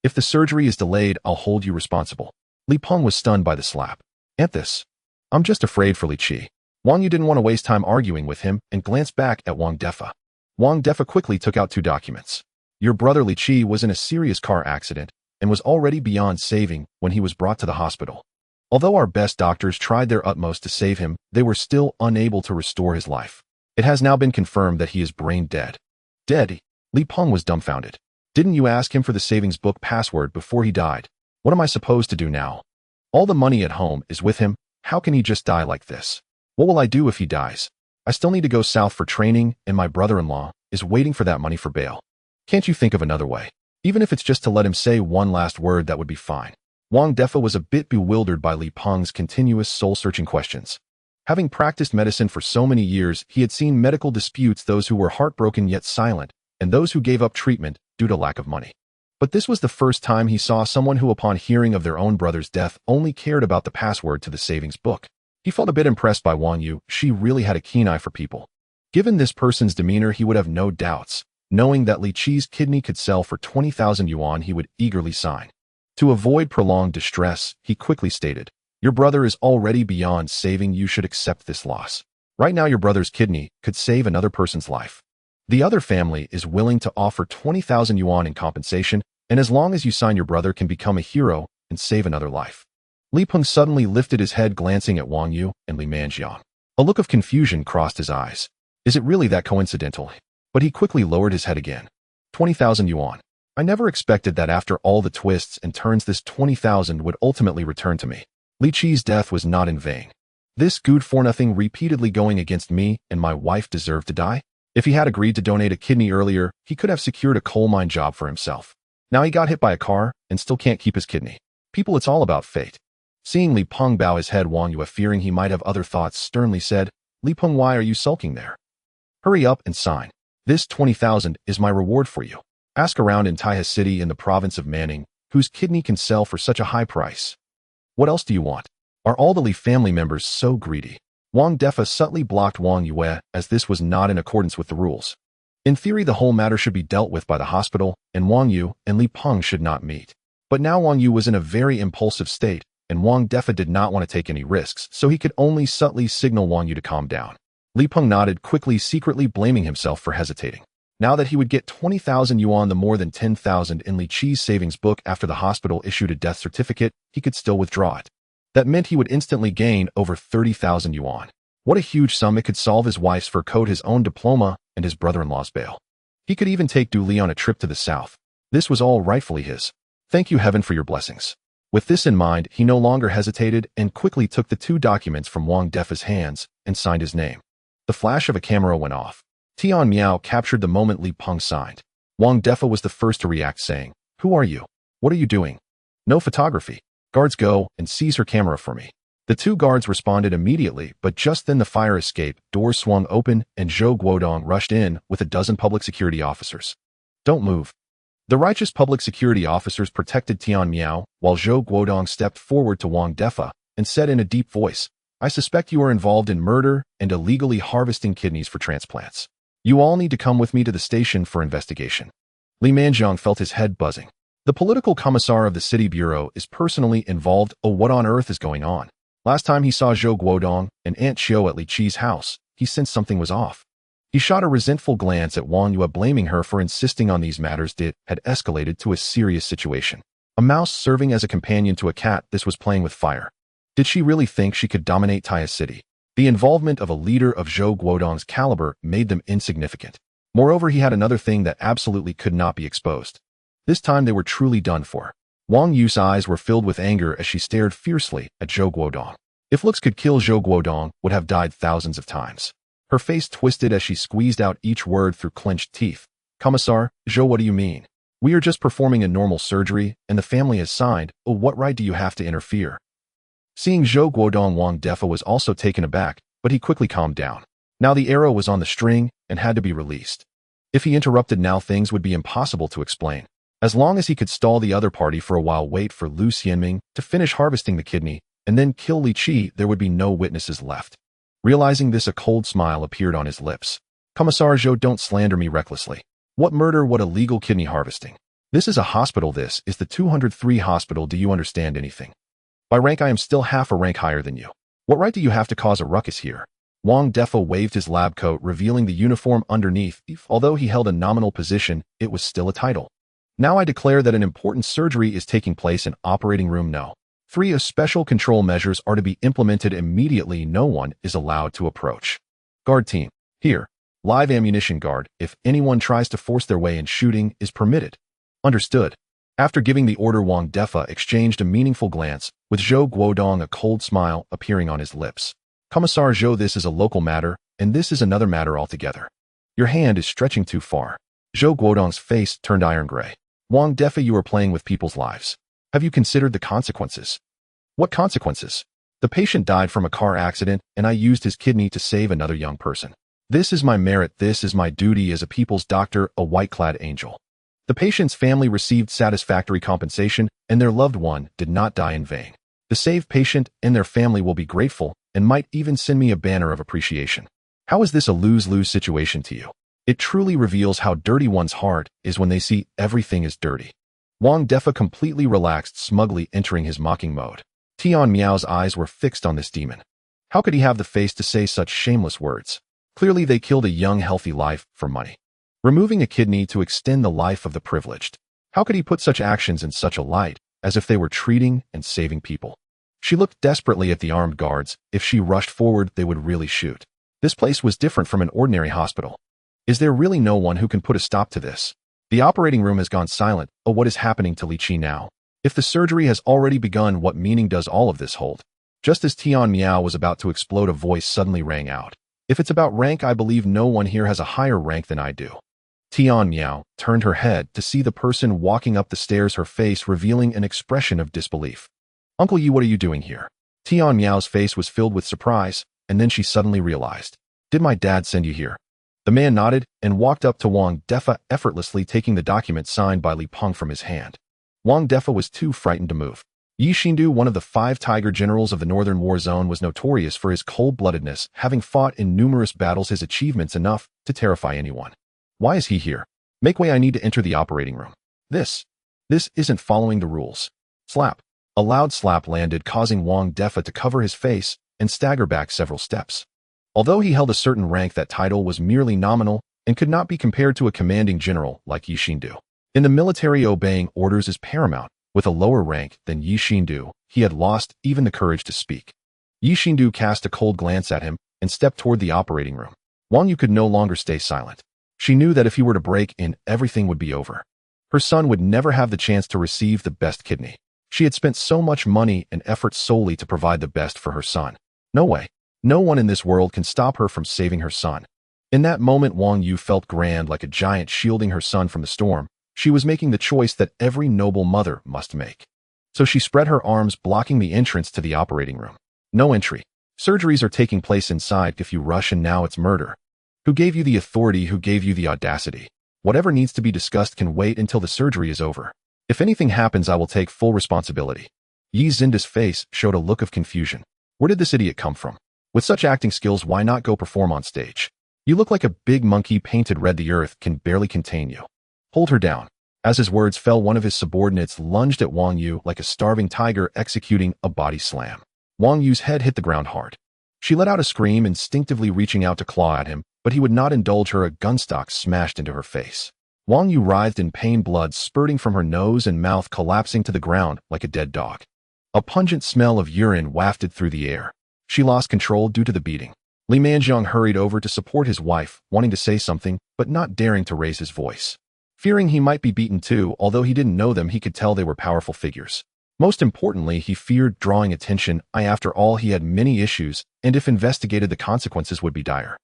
If the surgery is delayed, I'll hold you responsible." Li Peng was stunned by the slap. "Aunt, this. I'm just afraid for Li Qi." Wang Yu didn't want to waste time arguing with him and glanced back at Wang Defa. Wang Defa quickly took out 2 documents. "Your brother Li Qi was in a serious car accident and was already beyond saving when he was brought to the hospital. Although our best doctors tried their utmost to save him, they were still unable to restore his life. It has now been confirmed that he is brain dead." "Dead?" Li Peng was dumbfounded. "Didn't you ask him for the savings book password before he died? What am I supposed to do now? All the money at home is with him. How can he just die like this? What will I do if he dies? I still need to go south for training, and my brother-in-law is waiting for that money for bail. Can't you think of another way? Even if it's just to let him say one last word, that would be fine." Wang Defa was a bit bewildered by Li Peng's continuous soul-searching questions. Having practiced medicine for so many years, he had seen medical disputes, those who were heartbroken yet silent, and those who gave up treatment due to lack of money. But this was the first time he saw someone who, upon hearing of their own brother's death, only cared about the password to the savings book. He felt a bit impressed by Wang Yu. She really had a keen eye for people. Given this person's demeanor, he would have no doubts. Knowing that Li Qi's kidney could sell for 20,000 yuan, he would eagerly sign. To avoid prolonged distress, he quickly stated, "Your brother is already beyond saving. You should accept this loss. Right now, your brother's kidney could save another person's life. The other family is willing to offer 20,000 yuan in compensation, and as long as you sign, your brother can become a hero and save another life." Li Peng suddenly lifted his head, glancing at Wang Yu and Li Manjiang. A look of confusion crossed his eyes. Is it really that coincidental? But he quickly lowered his head again. 20,000 yuan. I never expected that after all the twists and turns this 20,000 would ultimately return to me. Li Qi's death was not in vain. This good-for-nothing repeatedly going against me and my wife deserved to die? If he had agreed to donate a kidney earlier, he could have secured a coal mine job for himself. Now he got hit by a car and still can't keep his kidney. People, it's all about fate. Seeing Li Peng bow his head, Wang Yue, fearing he might have other thoughts, sternly said, Li Peng, why are you sulking there? Hurry up and sign. This 20,000 is my reward for you. Ask around in Taihe City in the province of Manning, whose kidney can sell for such a high price. What else do you want? Are all the Li family members so greedy? Wang Defa subtly blocked Wang Yue, as this was not in accordance with the rules. In theory, the whole matter should be dealt with by the hospital, and Wang Yu and Li Peng should not meet. But now Wang Yu was in a very impulsive state, and Wang Defa did not want to take any risks, so he could only subtly signal Wang Yu to calm down. Li Peng nodded quickly, secretly blaming himself for hesitating. Now that he would get 20,000 yuan, the more than 10,000 in Li Qi's savings book after the hospital issued a death certificate, he could still withdraw it. That meant he would instantly gain over 30,000 yuan. What a huge sum! It could solve his wife's fur coat, his own diploma, and his brother-in-law's bail. He could even take Du Li on a trip to the south. This was all rightfully his. Thank you, heaven, for your blessings. With this in mind, he no longer hesitated and quickly took the 2 documents from Wang Defa's hands and signed his name. The flash of a camera went off. Tian Miao captured the moment Li Peng signed. Wang Defa was the first to react, saying, Who are you? What are you doing? No photography. Guards, go and seize her camera for me. The 2 guards responded immediately, but just then the fire escape doors swung open and Zhou Guodong rushed in with a dozen public security officers. Don't move. The righteous public security officers protected Tian Miao, while Zhou Guodong stepped forward to Wang Defa and said in a deep voice, I suspect you are involved in murder and illegally harvesting kidneys for transplants. You all need to come with me to the station for investigation. Li Manjiang felt his head buzzing. The political commissar of the city bureau is personally involved. Oh, what on earth is going on? Last time he saw Zhou Guodong and Aunt Xiao at Li Qi's house, he sensed something was off. He shot a resentful glance at Wang Yue, blaming her for insisting on these matters. It had escalated to a serious situation. A mouse serving as a companion to a cat, this was playing with fire. Did she really think she could dominate Taihe City? The involvement of a leader of Zhou Guodong's caliber made them insignificant. Moreover, he had another thing that absolutely could not be exposed. This time they were truly done for. Wang Yu's eyes were filled with anger as she stared fiercely at Zhou Guodong. If looks could kill, Zhou Guodong would have died thousands of times. Her face twisted as she squeezed out each word through clenched teeth. Commissar, Zhou, what do you mean? We are just performing a normal surgery, and the family has signed. Oh, what right do you have to interfere? Seeing Zhou Guodong, Wang Defa was also taken aback, but he quickly calmed down. Now the arrow was on the string and had to be released. If he interrupted now, things would be impossible to explain. As long as he could stall the other party for a while, wait for Lu Xianming to finish harvesting the kidney, and then kill Li Qi, there would be no witnesses left. Realizing this, a cold smile appeared on his lips. Commissar Zhou, don't slander me recklessly. What murder, what illegal kidney harvesting? This is a hospital, this is the 203 hospital, do you understand anything? By rank I am still half a rank higher than you. What right do you have to cause a ruckus here? Wang Defa waved his lab coat, revealing the uniform underneath. Although he held a nominal position, it was still a title. Now I declare that an important surgery is taking place in operating room No. 3. Special control measures are to be implemented immediately. No one is allowed to approach. Guard team, here. Live ammunition guard. If anyone tries to force their way in, shooting is permitted. Understood. After giving the order, Wang Defa exchanged a meaningful glance with Zhou Guodong, a cold smile appearing on his lips. Commissar Zhou, this is a local matter, and this is another matter altogether. Your hand is stretching too far. Zhou Guodong's face turned iron gray. Wang Defa, you are playing with people's lives. Have you considered the consequences? What consequences? The patient died from a car accident, and I used his kidney to save another young person. This is my merit, this is my duty as a people's doctor, a white-clad angel. The patient's family received satisfactory compensation, and their loved one did not die in vain. The saved patient and their family will be grateful, and might even send me a banner of appreciation. How is this a lose-lose situation to you? It truly reveals how dirty one's heart is when they see everything is dirty. Wang Defa completely relaxed, smugly entering his mocking mode. Tian Miao's eyes were fixed on this demon. How could he have the face to say such shameless words? Clearly they killed a young, healthy life for money. Removing a kidney to extend the life of the privileged. How could he put such actions in such a light, as if they were treating and saving people? She looked desperately at the armed guards. If she rushed forward, they would really shoot. This place was different from an ordinary hospital. Is there really no one who can put a stop to this? The operating room has gone silent. Oh, what is happening to Li Qi now? If the surgery has already begun, what meaning does all of this hold? Just as Tian Miao was about to explode, a voice suddenly rang out. If it's about rank, I believe no one here has a higher rank than I do. Tian Miao turned her head to see the person walking up the stairs, her face revealing an expression of disbelief. Uncle Yi, what are you doing here? Tian Miao's face was filled with surprise, and then she suddenly realized. Did my dad send you here? The man nodded and walked up to Wang Defa, effortlessly taking the document signed by Li Peng from his hand. Wang Defa was too frightened to move. Yi Xindu, one of the 5 tiger generals of the Northern War Zone, was notorious for his cold-bloodedness, having fought in numerous battles, his achievements enough to terrify anyone. Why is he here? Make way, I need to enter the operating room. This isn't following the rules. Slap. A loud slap landed, causing Wang Defa to cover his face and stagger back several steps. Although he held a certain rank, that title was merely nominal and could not be compared to a commanding general like Yi Xindu. In the military, obeying orders is paramount. With a lower rank than Yi Xindu, he had lost even the courage to speak. Yi Xindu cast a cold glance at him and stepped toward the operating room. Wang Yu could no longer stay silent. She knew that if he were to break in, everything would be over. Her son would never have the chance to receive the best kidney. She had spent so much money and effort solely to provide the best for her son. No way. No one in this world can stop her from saving her son. In that moment, Wang Yu felt grand, like a giant shielding her son from the storm. She was making the choice that every noble mother must make. So she spread her arms, blocking the entrance to the operating room. No entry. Surgeries are taking place inside. If you rush, and now it's murder. Who gave you the authority? Who gave you the audacity? Whatever needs to be discussed can wait until the surgery is over. If anything happens, I will take full responsibility. Yi Xindu's face showed a look of confusion. Where did this idiot come from? With such acting skills, why not go perform on stage? You look like a big monkey painted red. The earth can barely contain you. Hold her down. As his words fell, one of his subordinates lunged at Wang Yu like a starving tiger, executing a body slam. Wang Yu's head hit the ground hard. She let out a scream, instinctively reaching out to claw at him, but he would not indulge her. A gunstock smashed into her face. Wang Yu writhed in pain, blood spurting from her nose and mouth, collapsing to the ground like a dead dog. A pungent smell of urine wafted through the air. She lost control due to the beating. Li Manjiang hurried over to support his wife, wanting to say something, but not daring to raise his voice. Fearing he might be beaten too, although he didn't know them, he could tell they were powerful figures. Most importantly, he feared drawing attention. After all, he had many issues, and if investigated, the consequences would be dire.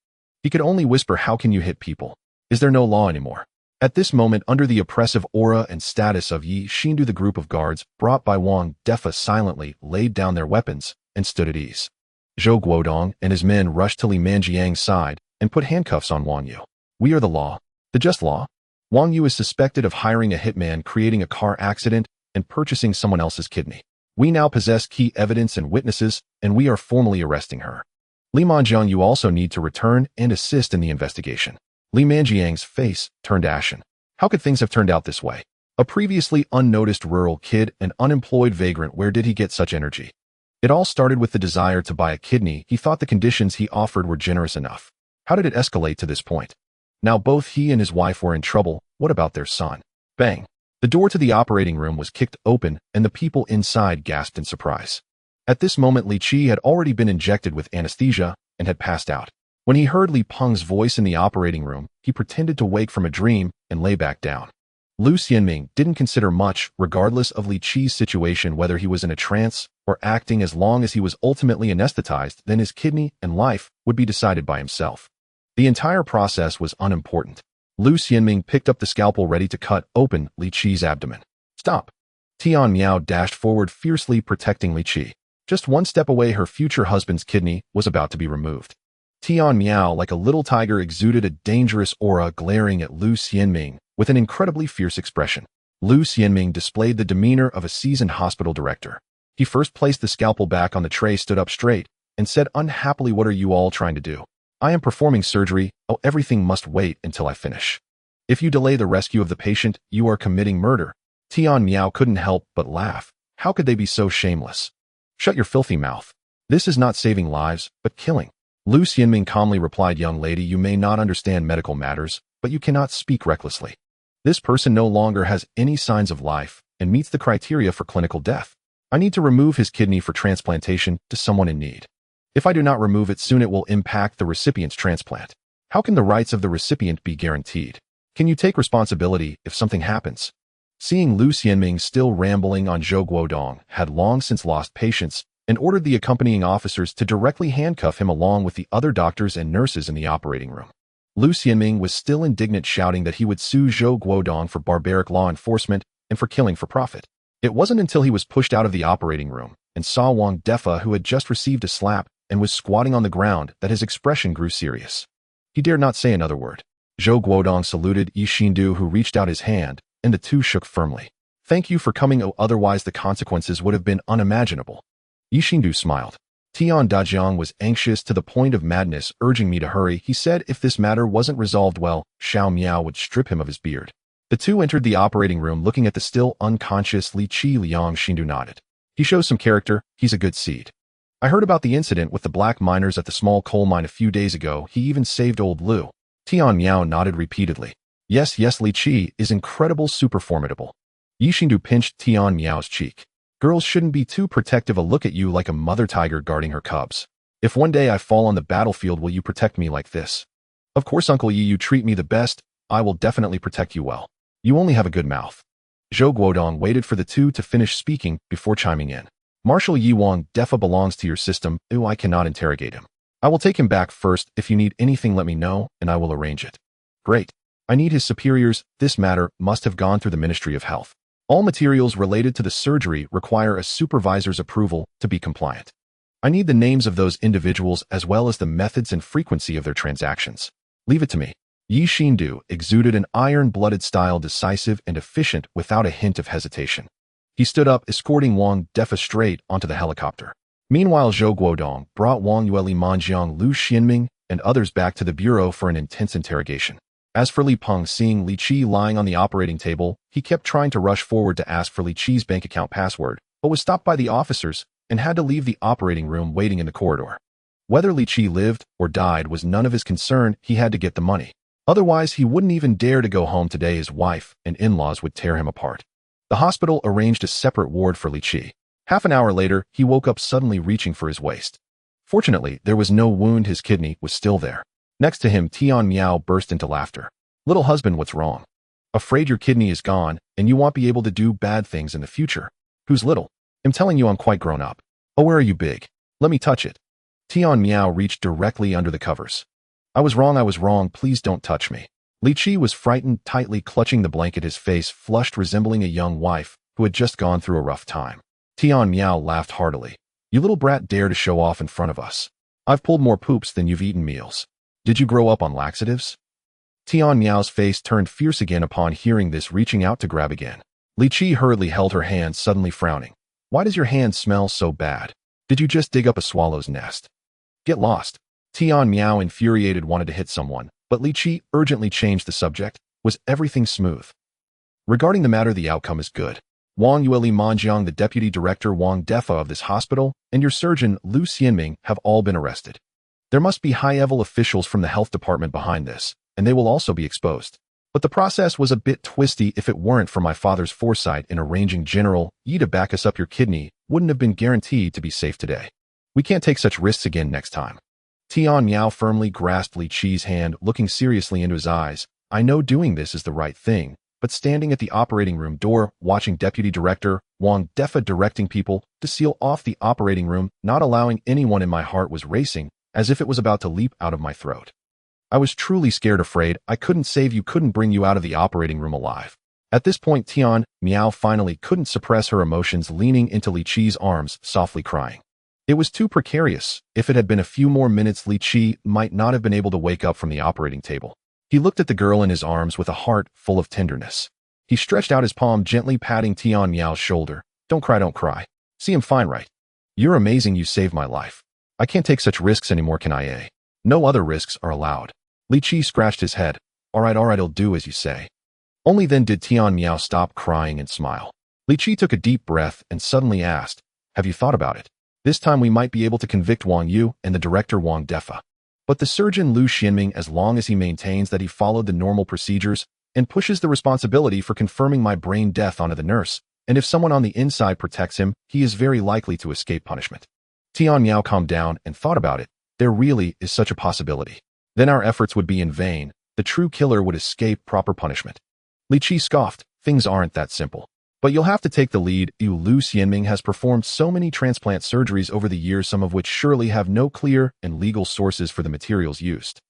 He could only whisper, how can you hit people? Is there no law anymore? At this moment, under the oppressive aura and status of Yi Xindu, the group of guards, brought by Wang Defa, silently laid down their weapons and stood at ease. Zhou Guodong and his men rushed to Li Manjiang's side and put handcuffs on Wang Yu. We are the law. The just law. Wang Yu is suspected of hiring a hitman, creating a car accident, and purchasing someone else's kidney. We now possess key evidence and witnesses, and we are formally arresting her. Li Manjiang, you also need to return and assist in the investigation. Li Manjiang's face turned ashen. How could things have turned out this way? A previously unnoticed rural kid, an unemployed vagrant, where did he get such energy? It all started with the desire to buy a kidney. He thought the conditions he offered were generous enough. How did it escalate to this point? Now both he and his wife were in trouble. What about their son? Bang! The door to the operating room was kicked open, and the people inside gasped in surprise. At this moment, Li Qi had already been injected with anesthesia and had passed out. When he heard Li Peng's voice in the operating room, he pretended to wake from a dream and lay back down. Lu Xianming didn't consider much, regardless of Li Qi's situation, whether he was in a trance or acting. As long as he was ultimately anesthetized, then his kidney and life would be decided by himself. The entire process was unimportant. Lu Xianming picked up the scalpel, ready to cut open Li Qi's abdomen. Stop! Tian Miao dashed forward, fiercely protecting Li Qi. Just one step away, her future husband's kidney was about to be removed. Tian Miao, like a little tiger, exuded a dangerous aura, glaring at Lu Xianming with an incredibly fierce expression. Lu Xianming displayed the demeanor of a seasoned hospital director. He first placed the scalpel back on the tray, stood up straight, and said unhappily, what are you all trying to do? I am performing surgery. Oh, everything must wait until I finish. If you delay the rescue of the patient, you are committing murder. Tian Miao couldn't help but laugh. How could they be so shameless? Shut your filthy mouth. This is not saving lives, but killing. Lu Xianming calmly replied, young lady, you may not understand medical matters, but you cannot speak recklessly. This person no longer has any signs of life and meets the criteria for clinical death. I need to remove his kidney for transplantation to someone in need. If I do not remove it soon, it will impact the recipient's transplant. How can the rights of the recipient be guaranteed? Can you take responsibility if something happens? Seeing Lu Xianming still rambling on, Zhou Guodong had long since lost patience and ordered the accompanying officers to directly handcuff him along with the other doctors and nurses in the operating room. Lu Xianming was still indignant, shouting that he would sue Zhou Guodong for barbaric law enforcement and for killing for profit. It wasn't until he was pushed out of the operating room and saw Wang Defa, who had just received a slap and was squatting on the ground, that his expression grew serious. He dared not say another word. Zhou Guodong saluted Yi Xindu, who reached out his hand, and the two shook firmly. "Thank you for coming, otherwise the consequences would have been unimaginable." Yi Xindu smiled. Tian Dajiang was anxious to the point of madness, urging me to hurry. He said if this matter wasn't resolved well, Xiao Miao would strip him of his beard. The two entered the operating room, looking at the still unconscious Li Qi. Liang Xindu nodded. "He shows some character. He's a good seed. I heard about the incident with the black miners at the small coal mine a few days ago. He even saved old Lu." Tian Miao nodded repeatedly. Yes, Li Qi is incredible, super formidable." Yi Xindu pinched Tian Miao's cheek. "Girls shouldn't be too protective. A look at you like a mother tiger guarding her cubs. If one day I fall on the battlefield, will you protect me like this?" "Of course, Uncle Yi, you treat me the best. I will definitely protect you well. You only have a good mouth." Zhou Guodong waited for the two to finish speaking before chiming in. "Marshal Yi, Wang Defa belongs to your system. I cannot interrogate him. I will take him back first. If you need anything, let me know, and I will arrange it." "Great. I need his superiors. This matter must have gone through the Ministry of Health. All materials related to the surgery require a supervisor's approval to be compliant. I need the names of those individuals as well as the methods and frequency of their transactions. Leave it to me." Yi Xindu exuded an iron-blooded style, decisive and efficient without a hint of hesitation. He stood up, escorting Wang Defa straight onto the helicopter. Meanwhile, Zhou Guodong brought Wang Yueli, Manjiang, Lu Xianming, and others back to the bureau for an intense interrogation. As for Li Peng, seeing Li Qi lying on the operating table, he kept trying to rush forward to ask for Li Qi's bank account password, but was stopped by the officers and had to leave the operating room, waiting in the corridor. Whether Li Qi lived or died was none of his concern. He had to get the money. Otherwise, he wouldn't even dare to go home today. His wife and in-laws would tear him apart. The hospital arranged a separate ward for Li Qi. Half an hour later, he woke up suddenly, reaching for his waist. Fortunately, there was no wound. His kidney was still there. Next to him, Tian Miao burst into laughter. "Little husband, what's wrong? Afraid your kidney is gone, and you won't be able to do bad things in the future." "Who's little? I'm telling you I'm quite grown up." "Oh, where are you big? Let me touch it." Tian Miao reached directly under the covers. I was wrong, please don't touch me." Li Qi was frightened, tightly clutching the blanket, his face flushed, resembling a young wife who had just gone through a rough time. Tian Miao laughed heartily. "You little brat dare to show off in front of us. I've pulled more poops than you've eaten meals. Did you grow up on laxatives?" Tian Miao's face turned fierce again upon hearing this, reaching out to grab again. Li Qi hurriedly held her hand, suddenly frowning. "Why does your hand smell so bad? Did you just dig up a swallow's nest?" "Get lost." Tian Miao, infuriated, wanted to hit someone, but Li Qi urgently changed the subject. "Was everything smooth?" "Regarding the matter, the outcome is good. Wang Yueli, Manjiang, the deputy director Wang Defa of this hospital, and your surgeon Lu Xianming have all been arrested. There must be high-level officials from the health department behind this, and they will also be exposed. But the process was a bit twisty. If it weren't for my father's foresight in arranging General Yi to back us up, your kidney wouldn't have been guaranteed to be safe today. We can't take such risks again next time." Tian Miao firmly grasped Li Qi's hand, looking seriously into his eyes. "I know doing this is the right thing, but standing at the operating room door, watching Deputy Director Wang Defa directing people to seal off the operating room, not allowing anyone in, my heart was racing, as if it was about to leap out of my throat. I was truly scared, afraid I couldn't save you, couldn't bring you out of the operating room alive." At this point, Tian Miao finally couldn't suppress her emotions, leaning into Li Qi's arms, softly crying. It was too precarious. If it had been a few more minutes, Li Qi might not have been able to wake up from the operating table. He looked at the girl in his arms with a heart full of tenderness. He stretched out his palm, gently patting Tian Miao's shoulder. Don't cry. See, I'm fine, right? You're amazing, you saved my life. I can't take such risks anymore, can I? No other risks are allowed." Li Qi scratched his head. All right, I'll do as you say." Only then did Tian Miao stop crying and smile. Li Qi took a deep breath and suddenly asked, "Have you thought about it? This time we might be able to convict Wang Yu and the director Wang Defa. But the surgeon Lu Xianming, as long as he maintains that he followed the normal procedures and pushes the responsibility for confirming my brain death onto the nurse, and if someone on the inside protects him, he is very likely to escape punishment." Tian Miao calmed down and thought about it. There really is such a possibility. Then our efforts would be in vain. the true killer would escape proper punishment. Li Qi scoffed, things aren't that simple. But you'll have to take the lead. Lu Xianming has performed so many transplant surgeries over the years, some of which surely have no clear and legal sources for the materials used.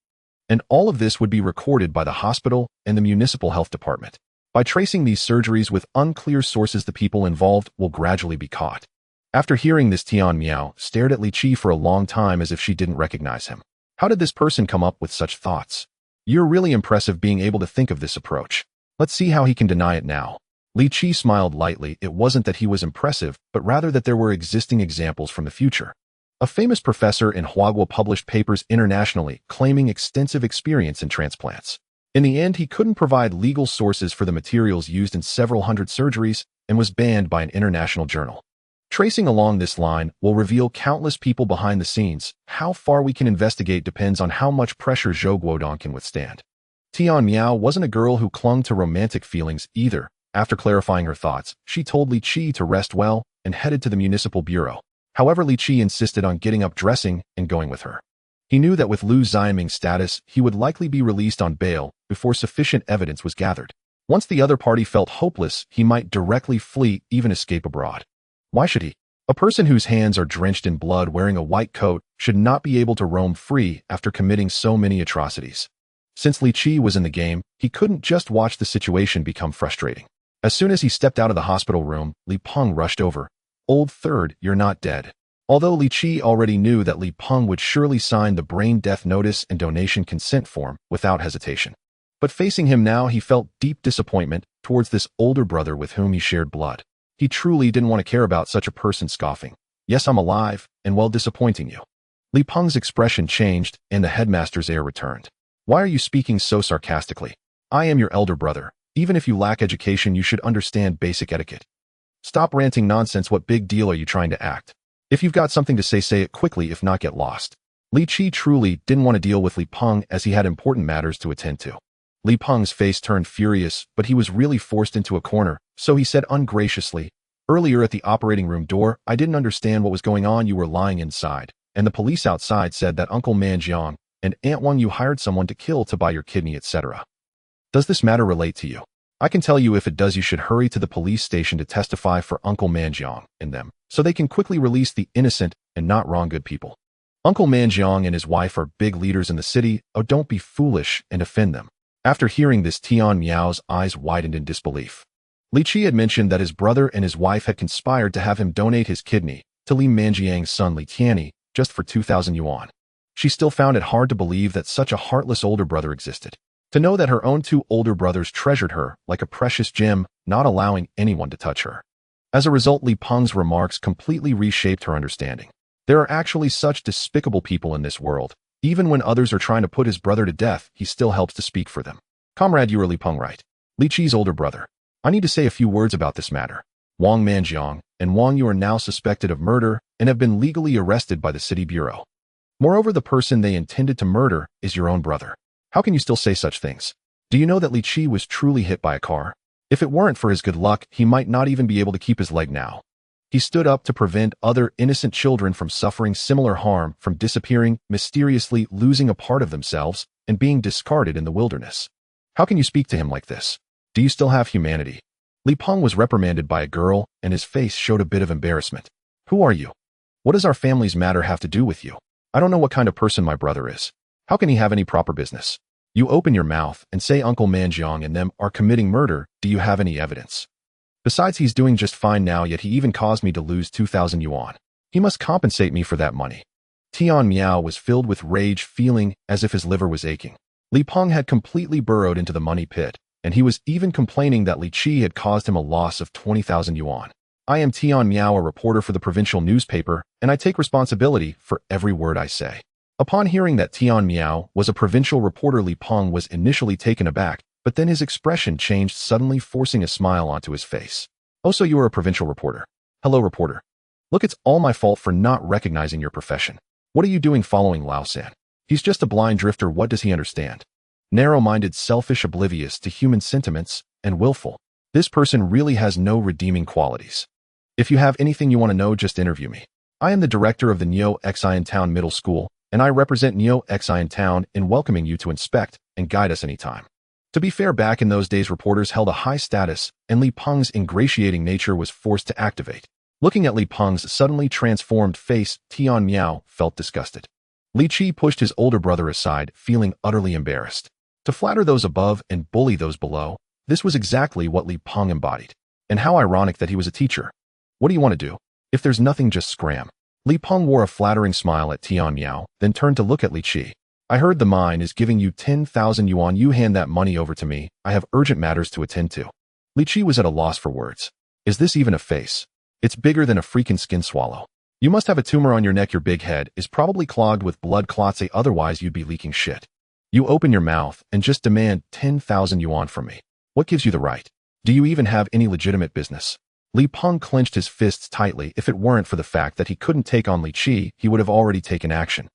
And all of this would be recorded by the hospital and the municipal health department. By tracing these surgeries with unclear sources, the people involved will gradually be caught. After hearing this, Tian Miao stared at Li Qi for a long time as if she didn't recognize him. How did this person come up with such thoughts? You're really impressive being able to think of this approach. Let's see how he can deny it now. Li Qi smiled lightly. It wasn't that he was impressive, but rather that there were existing examples from the future. A famous professor in Huaguo published papers internationally claiming extensive experience in transplants. In the end, he couldn't provide legal sources for the materials used in several hundred surgeries and was banned by an international journal. Tracing along this line will reveal countless people behind the scenes. How far we can investigate depends on how much pressure Zhou Guodong can withstand. Tian Miao wasn't a girl who clung to romantic feelings either. After clarifying her thoughts, she told Li Qi to rest well and headed to the municipal bureau. However, Li Qi insisted on getting up, dressing, and going with her. He knew that with Lu Xianming's status, he would likely be released on bail before sufficient evidence was gathered. Once the other party felt hopeless, he might directly flee, even escape abroad. Why should he? A person whose hands are drenched in blood wearing a white coat should not be able to roam free after committing so many atrocities. Since Li Qi was in the game, he couldn't just watch the situation become frustrating. As soon as he stepped out of the hospital room, Li Peng rushed over. Old third, you're not dead. Although Li Qi already knew that Li Peng would surely sign the brain death notice and donation consent form without hesitation. But facing him now, he felt deep disappointment towards this older brother with whom he shared blood. He truly didn't want to care about such a person, scoffing. Yes, I'm alive, and well, disappointing you. Li Peng's expression changed, and the headmaster's air returned. Why are you speaking so sarcastically? I am your elder brother. Even if you lack education, you should understand basic etiquette. Stop ranting nonsense. What big deal are you trying to act? If you've got something to say it quickly, if not, get lost. Li Qi truly didn't want to deal with Li Peng as he had important matters to attend to. Li Peng's face turned furious, but he was really forced into a corner, so he said ungraciously, earlier at the operating room door, I didn't understand what was going on. You were lying inside, and the police outside said that Uncle Manjiang and Aunt Wang, you hired someone to kill to buy your kidney, etc. Does this matter relate to you? I can tell you if it does, you should hurry to the police station to testify for Uncle Manjiang and them, so they can quickly release the innocent and not wrong good people. Uncle Manjiang and his wife are big leaders in the city. Oh, don't be foolish and offend them. After hearing this, Tian Miao's eyes widened in disbelief. Li Qi had mentioned that his brother and his wife had conspired to have him donate his kidney to Li Manjiang's son Li Tianyi just for 2,000 yuan. She still found it hard to believe that such a heartless older brother existed. To know that her own two older brothers treasured her like a precious gem, not allowing anyone to touch her. As a result, Li Peng's remarks completely reshaped her understanding. There are actually such despicable people in this world. Even when others are trying to put his brother to death, he still helps to speak for them. Comrade, you are Li Peng, right? Li Qi's older brother. I need to say a few words about this matter. Wang Manjiang and Wang, you are now suspected of murder and have been legally arrested by the city bureau. Moreover, the person they intended to murder is your own brother. How can you still say such things? Do you know that Li Qi was truly hit by a car? If it weren't for his good luck, he might not even be able to keep his leg now. He stood up to prevent other innocent children from suffering similar harm, from disappearing, mysteriously losing a part of themselves, and being discarded in the wilderness. How can you speak to him like this? Do you still have humanity? Li Peng was reprimanded by a girl, and his face showed a bit of embarrassment. Who are you? What does our family's matter have to do with you? I don't know what kind of person my brother is. How can he have any proper business? You open your mouth and say Uncle Manjiang and them are committing murder. Do you have any evidence? Besides, he's doing just fine now, yet he even caused me to lose 2,000 yuan. He must compensate me for that money. Tian Miao was filled with rage, feeling as if his liver was aching. Li Peng had completely burrowed into the money pit, and he was even complaining that Li Qi had caused him a loss of 20,000 yuan. I am Tian Miao, a reporter for the provincial newspaper, and I take responsibility for every word I say. Upon hearing that Tian Miao was a provincial reporter, Li Peng was initially taken aback, but then his expression changed, suddenly forcing a smile onto his face. Oh, so you are a provincial reporter. Hello, reporter. Look, it's all my fault for not recognizing your profession. What are you doing following Lao San? He's just a blind drifter. What does he understand? Narrow-minded, selfish, oblivious to human sentiments, and willful. This person really has no redeeming qualities. If you have anything you want to know, just interview me. I am the director of the Neo Xian Town Middle School, and I represent Neo Xi in town in welcoming you to inspect and guide us anytime. To be fair, back in those days, reporters held a high status, and Li Peng's ingratiating nature was forced to activate. Looking at Li Peng's suddenly transformed face, Tian Miao felt disgusted. Li Qi pushed his older brother aside, feeling utterly embarrassed. To flatter those above and bully those below, this was exactly what Li Peng embodied. And how ironic that he was a teacher. What do you want to do? If there's nothing, just scram. Li Peng wore a flattering smile at Tian Miao, then turned to look at Li Qi. I heard the mine is giving you 10,000 yuan. You hand that money over to me. I have urgent matters to attend to. Li Qi was at a loss for words. Is this even a face? It's bigger than a freaking skin swallow. You must have a tumor on your neck. Your big head is probably clogged with blood clots, otherwise you'd be leaking shit. You open your mouth and just demand 10,000 yuan from me. What gives you the right? Do you even have any legitimate business? Li Peng clenched his fists tightly. If it weren't for the fact that he couldn't take on Li Qi, he would have already taken action.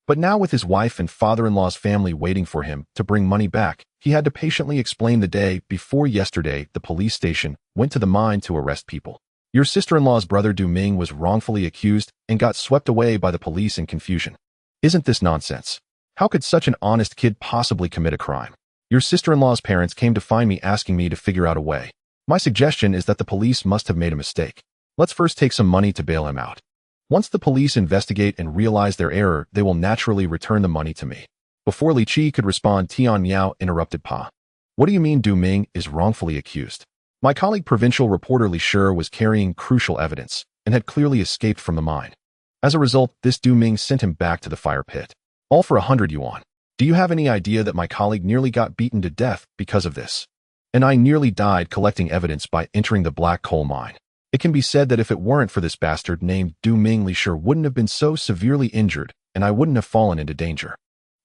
But now, with his wife and father-in-law's family waiting for him to bring money back, he had to patiently explain the day before yesterday the police station went to the mine to arrest people. Your sister-in-law's brother Du Ming was wrongfully accused and got swept away by the police in confusion. Isn't this nonsense? How could such an honest kid possibly commit a crime? Your sister-in-law's parents came to find me asking me to figure out a way. My suggestion is that the police must have made a mistake. Let's first take some money to bail him out. Once the police investigate and realize their error, they will naturally return the money to me. Before Li Qi could respond, Tian Miao interrupted Pa. What do you mean Du Ming is wrongfully accused? My colleague provincial reporter Li Shi was carrying crucial evidence and had clearly escaped from the mine. As a result, this Du Ming sent him back to the fire pit. All for 100 yuan. Do you have any idea that my colleague nearly got beaten to death because of this? And I nearly died collecting evidence by entering the black coal mine. It can be said that if it weren't for this bastard named Du Ming, Li Shi wouldn't have been so severely injured, and I wouldn't have fallen into danger.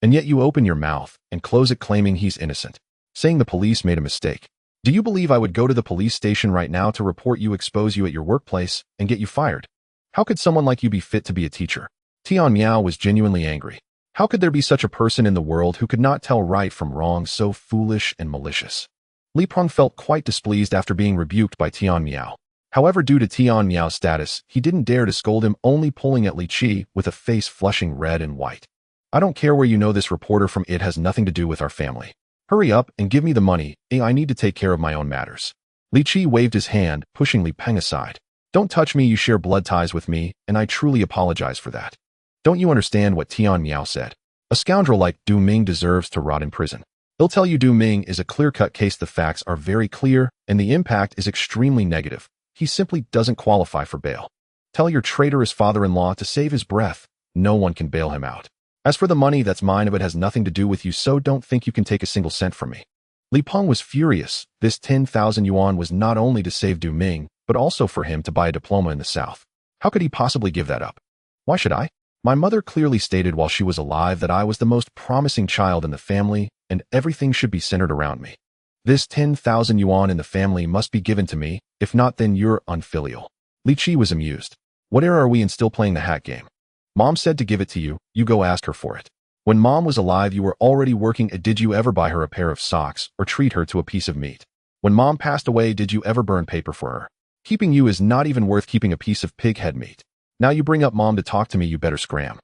And yet you open your mouth and close it claiming he's innocent, saying the police made a mistake. Do you believe I would go to the police station right now to report you, expose you at your workplace, and get you fired? How could someone like you be fit to be a teacher? Tian Miao was genuinely angry. How could there be such a person in the world who could not tell right from wrong, so foolish and malicious? Li Peng felt quite displeased after being rebuked by Tian Miao. However, due to Tian Miao's status, he didn't dare to scold him, only pulling at Li Qi with a face flushing red and white. I don't care where you know this reporter from. It has nothing to do with our family. Hurry up and give me the money. I need to take care of my own matters. Li Qi waved his hand, pushing Li Peng aside. Don't touch me. You share blood ties with me, and I truly apologize for that. Don't you understand what Tian Miao said? A scoundrel like Du Ming deserves to rot in prison. He'll tell you Du Ming is a clear-cut case. The facts are very clear, and the impact is extremely negative. He simply doesn't qualify for bail. Tell your traitorous father-in-law to save his breath. No one can bail him out. As for the money, that's mine. It has nothing to do with you, so don't think you can take a single cent from me. Li Peng was furious. This 10,000 yuan was not only to save Du Ming, but also for him to buy a diploma in the South. How could he possibly give that up? Why should I? My mother clearly stated while she was alive that I was the most promising child in the family, and everything should be centered around me. This 10,000 yuan in the family must be given to me. If not, then you're unfilial. Li Qi was amused. What era are we in, still playing the hat game? Mom said to give it to you. You go ask her for it. When Mom was alive, you were already working. Did you ever buy her a pair of socks or treat her to a piece of meat? When Mom passed away, did you ever burn paper for her? Keeping you is not even worth keeping a piece of pig head meat. Now you bring up Mom to talk to me. You better scram.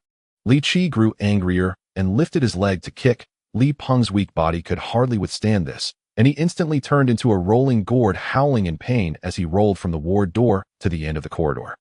Li Qi grew angrier and lifted his leg to kick. Li Peng's weak body could hardly withstand this, and he instantly turned into a rolling gourd, howling in pain as he rolled from the ward door to the end of the corridor.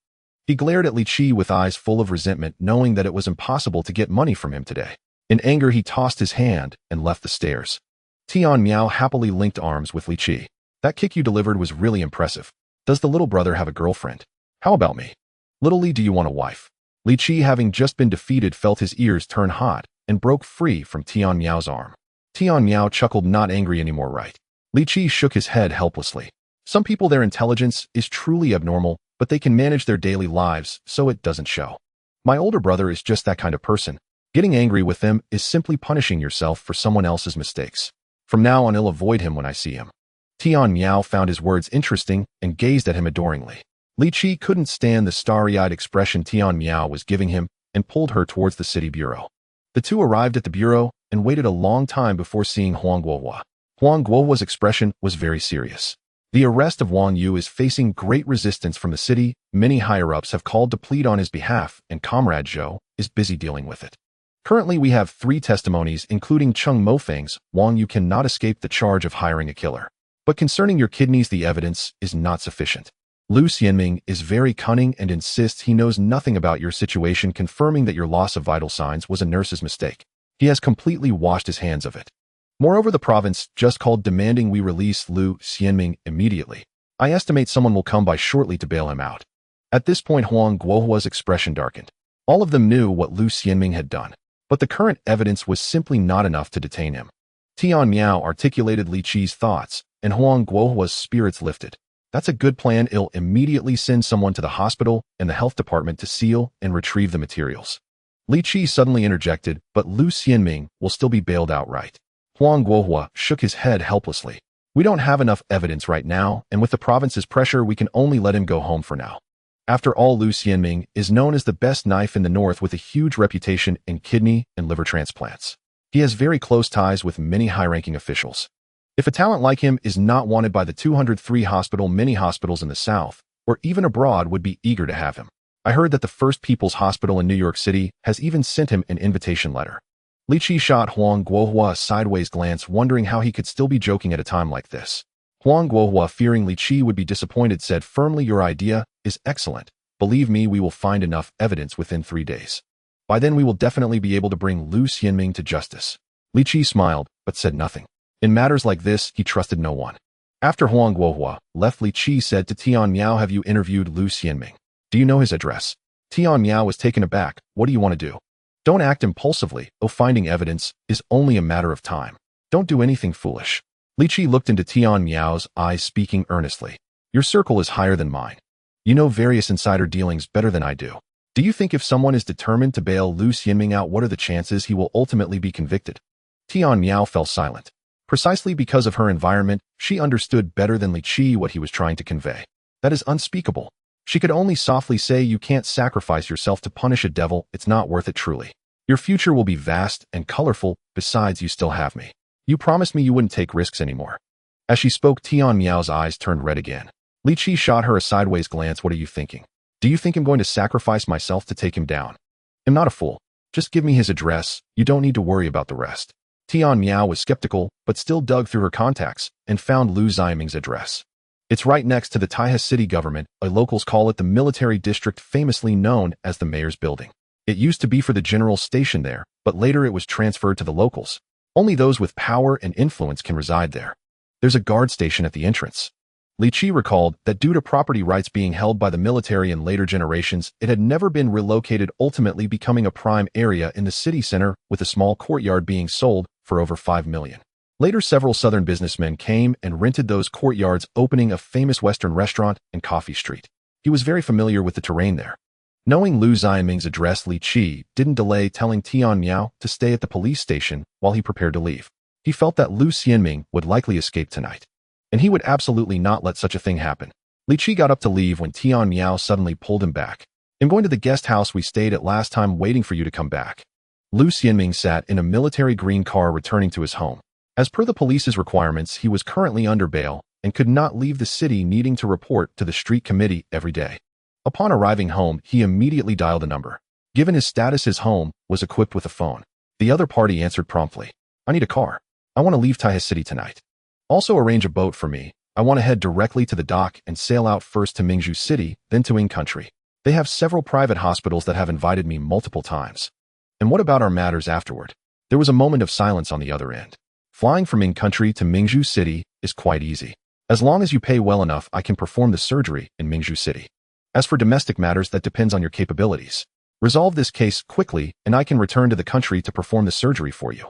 He glared at Li Qi with eyes full of resentment, knowing that it was impossible to get money from him today. In anger, he tossed his hand and left the stairs. Tian Miao happily linked arms with Li Qi. That kick you delivered was really impressive. Does the little brother have a girlfriend? How about me? Little Li, do you want a wife? Li Qi, having just been defeated, felt his ears turn hot and broke free from Tian Miao's arm. Tian Miao chuckled, not angry anymore, right? Li Qi shook his head helplessly. Some people, their intelligence is truly abnormal, but they can manage their daily lives, so it doesn't show. My older brother is just that kind of person. Getting angry with them is simply punishing yourself for someone else's mistakes. From now on, I'll avoid him when I see him. Tian Miao found his words interesting and gazed at him adoringly. Li Qi couldn't stand the starry-eyed expression Tian Miao was giving him and pulled her towards the city bureau. The two arrived at the bureau and waited a long time before seeing Huang Guohua. Huang Guohua's expression was very serious. The arrest of Wang Yu is facing great resistance from the city. Many higher-ups have called to plead on his behalf, and Comrade Zhou is busy dealing with it. Currently, we have 3 testimonies, including Chung Mofang's. Wang, you cannot escape the charge of hiring a killer. But concerning your kidneys, the evidence is not sufficient. Lu Xianming is very cunning and insists he knows nothing about your situation, confirming that your loss of vital signs was a nurse's mistake. He has completely washed his hands of it. Moreover, the province just called demanding we release Lu Xianming immediately. I estimate someone will come by shortly to bail him out. At this point, Huang Guohua's expression darkened. All of them knew what Lu Xianming had done, but the current evidence was simply not enough to detain him. Tian Miao articulated Li Qi's thoughts, and Huang Guohua's spirits lifted. That's a good plan. I'll immediately send someone to the hospital and the health department to seal and retrieve the materials. Li Qi suddenly interjected, but Lu Xianming will still be bailed outright. Huang Guohua shook his head helplessly. We don't have enough evidence right now, and with the province's pressure, we can only let him go home for now. After all, Lu Xianming is known as the best knife in the north with a huge reputation in kidney and liver transplants. He has very close ties with many high-ranking officials. If a talent like him is not wanted by the 203 many hospitals in the south, or even abroad, would be eager to have him. I heard that the First People's Hospital in New York City has even sent him an invitation letter. Li Qi shot Huang Guohua a sideways glance, wondering how he could still be joking at a time like this. Huang Guohua, fearing Li Qi would be disappointed, said firmly, your idea is excellent. Believe me, we will find enough evidence within 3 days. By then, we will definitely be able to bring Lu Xianming to justice. Li Qi smiled, but said nothing. In matters like this, he trusted no one. After Huang Guohua left, Li Qi said to Tian Miao, have you interviewed Lu Xianming? Do you know his address? Tian Miao was taken aback. What do you want to do? Don't act impulsively. Finding evidence is only a matter of time. Don't do anything foolish. Li Qi looked into Tian Miao's eyes, speaking earnestly. Your circle is higher than mine. You know various insider dealings better than I do. Do you think if someone is determined to bail Lu Xianming out, what are the chances he will ultimately be convicted? Tian Miao fell silent. Precisely because of her environment, she understood better than Li Qi what he was trying to convey. That is unspeakable. She could only softly say, you can't sacrifice yourself to punish a devil. It's not worth it, truly. Your future will be vast and colorful. Besides, you still have me. You promised me you wouldn't take risks anymore. As she spoke, Tian Miao's eyes turned red again. Li Qi shot her a sideways glance. What are you thinking? Do you think I'm going to sacrifice myself to take him down? I'm not a fool. Just give me his address. You don't need to worry about the rest. Tian Miao was skeptical, but still dug through her contacts and found Lu Xianming's address. It's right next to the Taihe city government. Locals call it the military district, famously known as the mayor's building. It used to be for the general station there, but later it was transferred to the locals. Only those with power and influence can reside there. There's a guard station at the entrance. Li Qi recalled that due to property rights being held by the military in later generations, it had never been relocated, ultimately becoming a prime area in the city center, with a small courtyard being sold for over 5 million. Later, several southern businessmen came and rented those courtyards, opening a famous Western restaurant and coffee street. He was very familiar with the terrain there. Knowing Lu Xianming's address, Li Qi didn't delay telling Tian Miao to stay at the police station while he prepared to leave. He felt that Lu Xianming would likely escape tonight, and he would absolutely not let such a thing happen. Li Qi got up to leave when Tian Miao suddenly pulled him back. I'm going to the guest house we stayed at last time, waiting for you to come back. Lu Xianming sat in a military green car returning to his home. As per the police's requirements, he was currently under bail and could not leave the city, needing to report to the street committee every day. Upon arriving home, he immediately dialed a number. Given his status, his home was equipped with a phone. The other party answered promptly. I need a car. I want to leave Taihe City tonight. Also arrange a boat for me. I want to head directly to the dock and sail out first to Mingzhu City, then to Ying Country. They have several private hospitals that have invited me multiple times. And what about our matters afterward? There was a moment of silence on the other end. Flying from Ying Country to Mingzhu City is quite easy. As long as you pay well enough, I can perform the surgery in Mingzhu City. As for domestic matters, that depends on your capabilities. Resolve this case quickly, and I can return to the country to perform the surgery for you.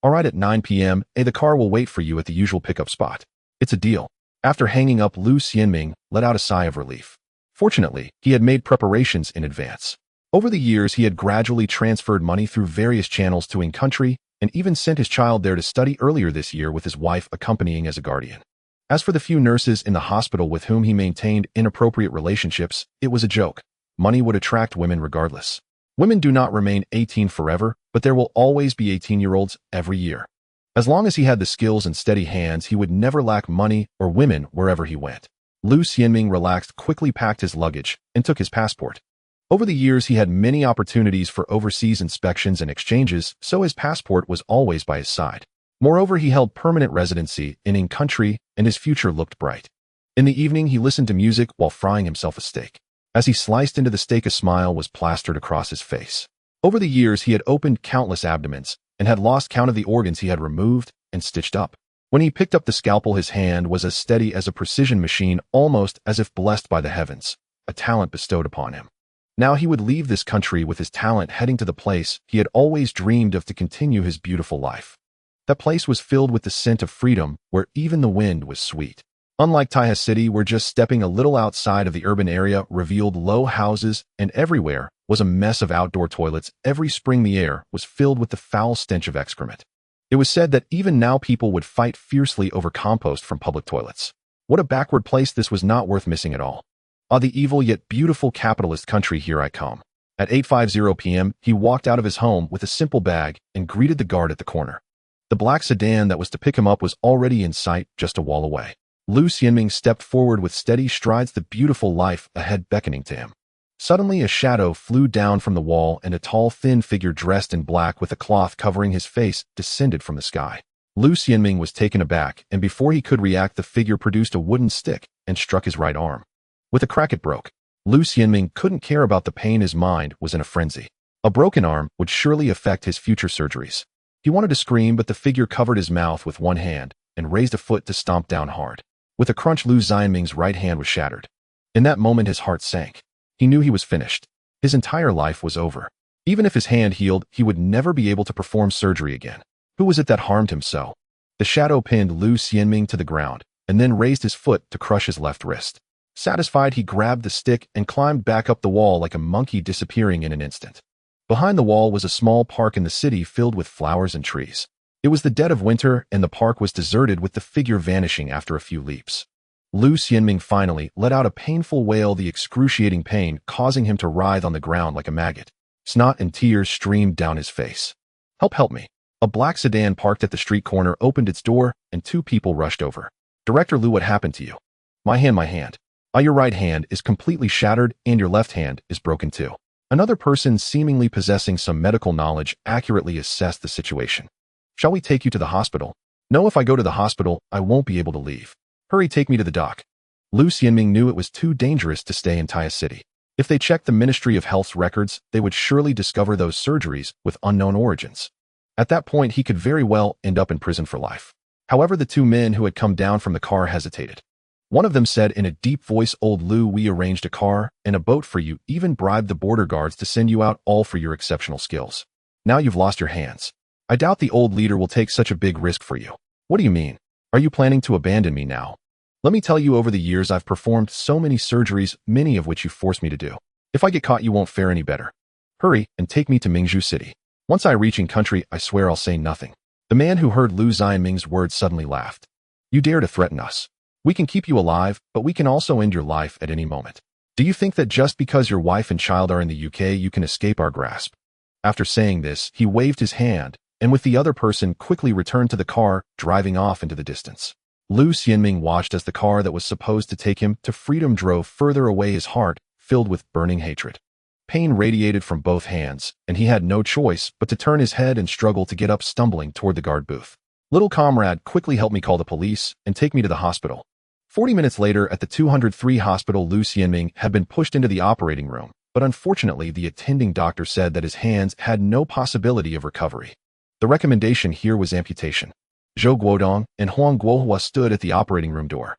All right, at 9 p.m., the car will wait for you at the usual pickup spot. It's a deal. After hanging up, Lu Xianming let out a sigh of relief. Fortunately, he had made preparations in advance. Over the years, he had gradually transferred money through various channels to Ying Country, and even sent his child there to study earlier this year, with his wife accompanying as a guardian. As for the few nurses in the hospital with whom he maintained inappropriate relationships, it was a joke. Money would attract women regardless. Women do not remain 18 forever, but there will always be 18-year-olds every year. As long as he had the skills and steady hands, he would never lack money or women wherever he went. Lu Xianming relaxed, quickly packed his luggage, and took his passport. Over the years, he had many opportunities for overseas inspections and exchanges, so his passport was always by his side. Moreover, he held permanent residency in country, and his future looked bright. In the evening, he listened to music while frying himself a steak. As he sliced into the steak, a smile was plastered across his face. Over the years, he had opened countless abdomens and had lost count of the organs he had removed and stitched up. When he picked up the scalpel, his hand was as steady as a precision machine, almost as if blessed by the heavens, a talent bestowed upon him. Now he would leave this country with his talent, heading to the place he had always dreamed of to continue his beautiful life. That place was filled with the scent of freedom, where even the wind was sweet. Unlike Taha City, where just stepping a little outside of the urban area revealed low houses, and everywhere was a mess of outdoor toilets, every spring the air was filled with the foul stench of excrement. It was said that even now people would fight fiercely over compost from public toilets. What a backward place! This was not worth missing at all. Ah, the evil yet beautiful capitalist country, here I come. At 8:50 p.m., he walked out of his home with a simple bag and greeted the guard at the corner. The black sedan that was to pick him up was already in sight, just a wall away. Lu Xianming stepped forward with steady strides, the beautiful life ahead beckoning to him. Suddenly, a shadow flew down from the wall, and a tall, thin figure dressed in black with a cloth covering his face descended from the sky. Lu Xianming was taken aback, and before he could react, the figure produced a wooden stick and struck his right arm. With a crack, it broke. Lu Xianming couldn't care about the pain. His mind was in a frenzy. A broken arm would surely affect his future surgeries. He wanted to scream, but the figure covered his mouth with one hand and raised a foot to stomp down hard. With a crunch, Lu Xianming's right hand was shattered. In that moment, his heart sank. He knew he was finished. His entire life was over. Even if his hand healed, he would never be able to perform surgery again. Who was it that harmed him so? The shadow pinned Lu Xianming to the ground and then raised his foot to crush his left wrist. Satisfied, he grabbed the stick and climbed back up the wall like a monkey, disappearing in an instant. Behind the wall was a small park in the city filled with flowers and trees. It was the dead of winter, and the park was deserted, with the figure vanishing after a few leaps. Lu Xianming finally let out a painful wail, the excruciating pain causing him to writhe on the ground like a maggot. Snot and tears streamed down his face. Help me. A black sedan parked at the street corner opened its door, and two people rushed over. Director Lu, what happened to you? My hand. Your right hand is completely shattered, and your left hand is broken too. Another person, seemingly possessing some medical knowledge, accurately assessed the situation. Shall we take you to the hospital? No, if I go to the hospital, I won't be able to leave. Hurry, take me to the doc. Lu Xianming knew it was too dangerous to stay in Taha City. If they checked the Ministry of Health's records, they would surely discover those surgeries with unknown origins. At that point, he could very well end up in prison for life. However, the two men who had come down from the car hesitated. One of them said in a deep voice, "Old Lu, we arranged a car and a boat for you, even bribed the border guards to send you out, all for your exceptional skills. Now you've lost your hands. I doubt the old leader will take such a big risk for you." What do you mean? Are you planning to abandon me now? Let me tell you, over the years I've performed so many surgeries, many of which you forced me to do. If I get caught, you won't fare any better. Hurry and take me to Mingzhu City. Once I reach in country, I swear I'll say nothing. The man who heard Lu Xianming's words suddenly laughed. You dare to threaten us? We can keep you alive, but we can also end your life at any moment. Do you think that just because your wife and child are in the UK, you can escape our grasp? After saying this, he waved his hand, and with the other person quickly returned to the car, driving off into the distance. Lu Xianming watched as the car that was supposed to take him to freedom drove further away, his heart filled with burning hatred. Pain radiated from both hands, and he had no choice but to turn his head and struggle to get up, stumbling toward the guard booth. Little comrade, quickly help me call the police and take me to the hospital. 40 minutes later, at the 203 hospital, Lu Xianming had been pushed into the operating room, but unfortunately the attending doctor said that his hands had no possibility of recovery. The recommendation here was amputation. Zhou Guodong and Huang Guohua stood at the operating room door.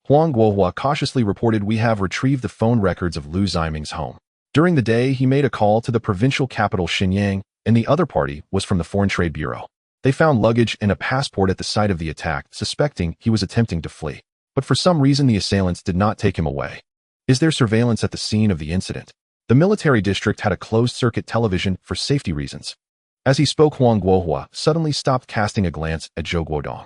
Huang Guohua cautiously reported, "We have retrieved the phone records of Lu Xianming's home. During the day, he made a call to the provincial capital Shenyang, and the other party was from the Foreign Trade Bureau. They found luggage and a passport at the site of the attack, suspecting he was attempting to flee. But for some reason, the assailants did not take him away. Is there surveillance at the scene of the incident? The military district had a closed-circuit television for safety reasons." As he spoke, Huang Guohua suddenly stopped, casting a glance at Zhou Guodong.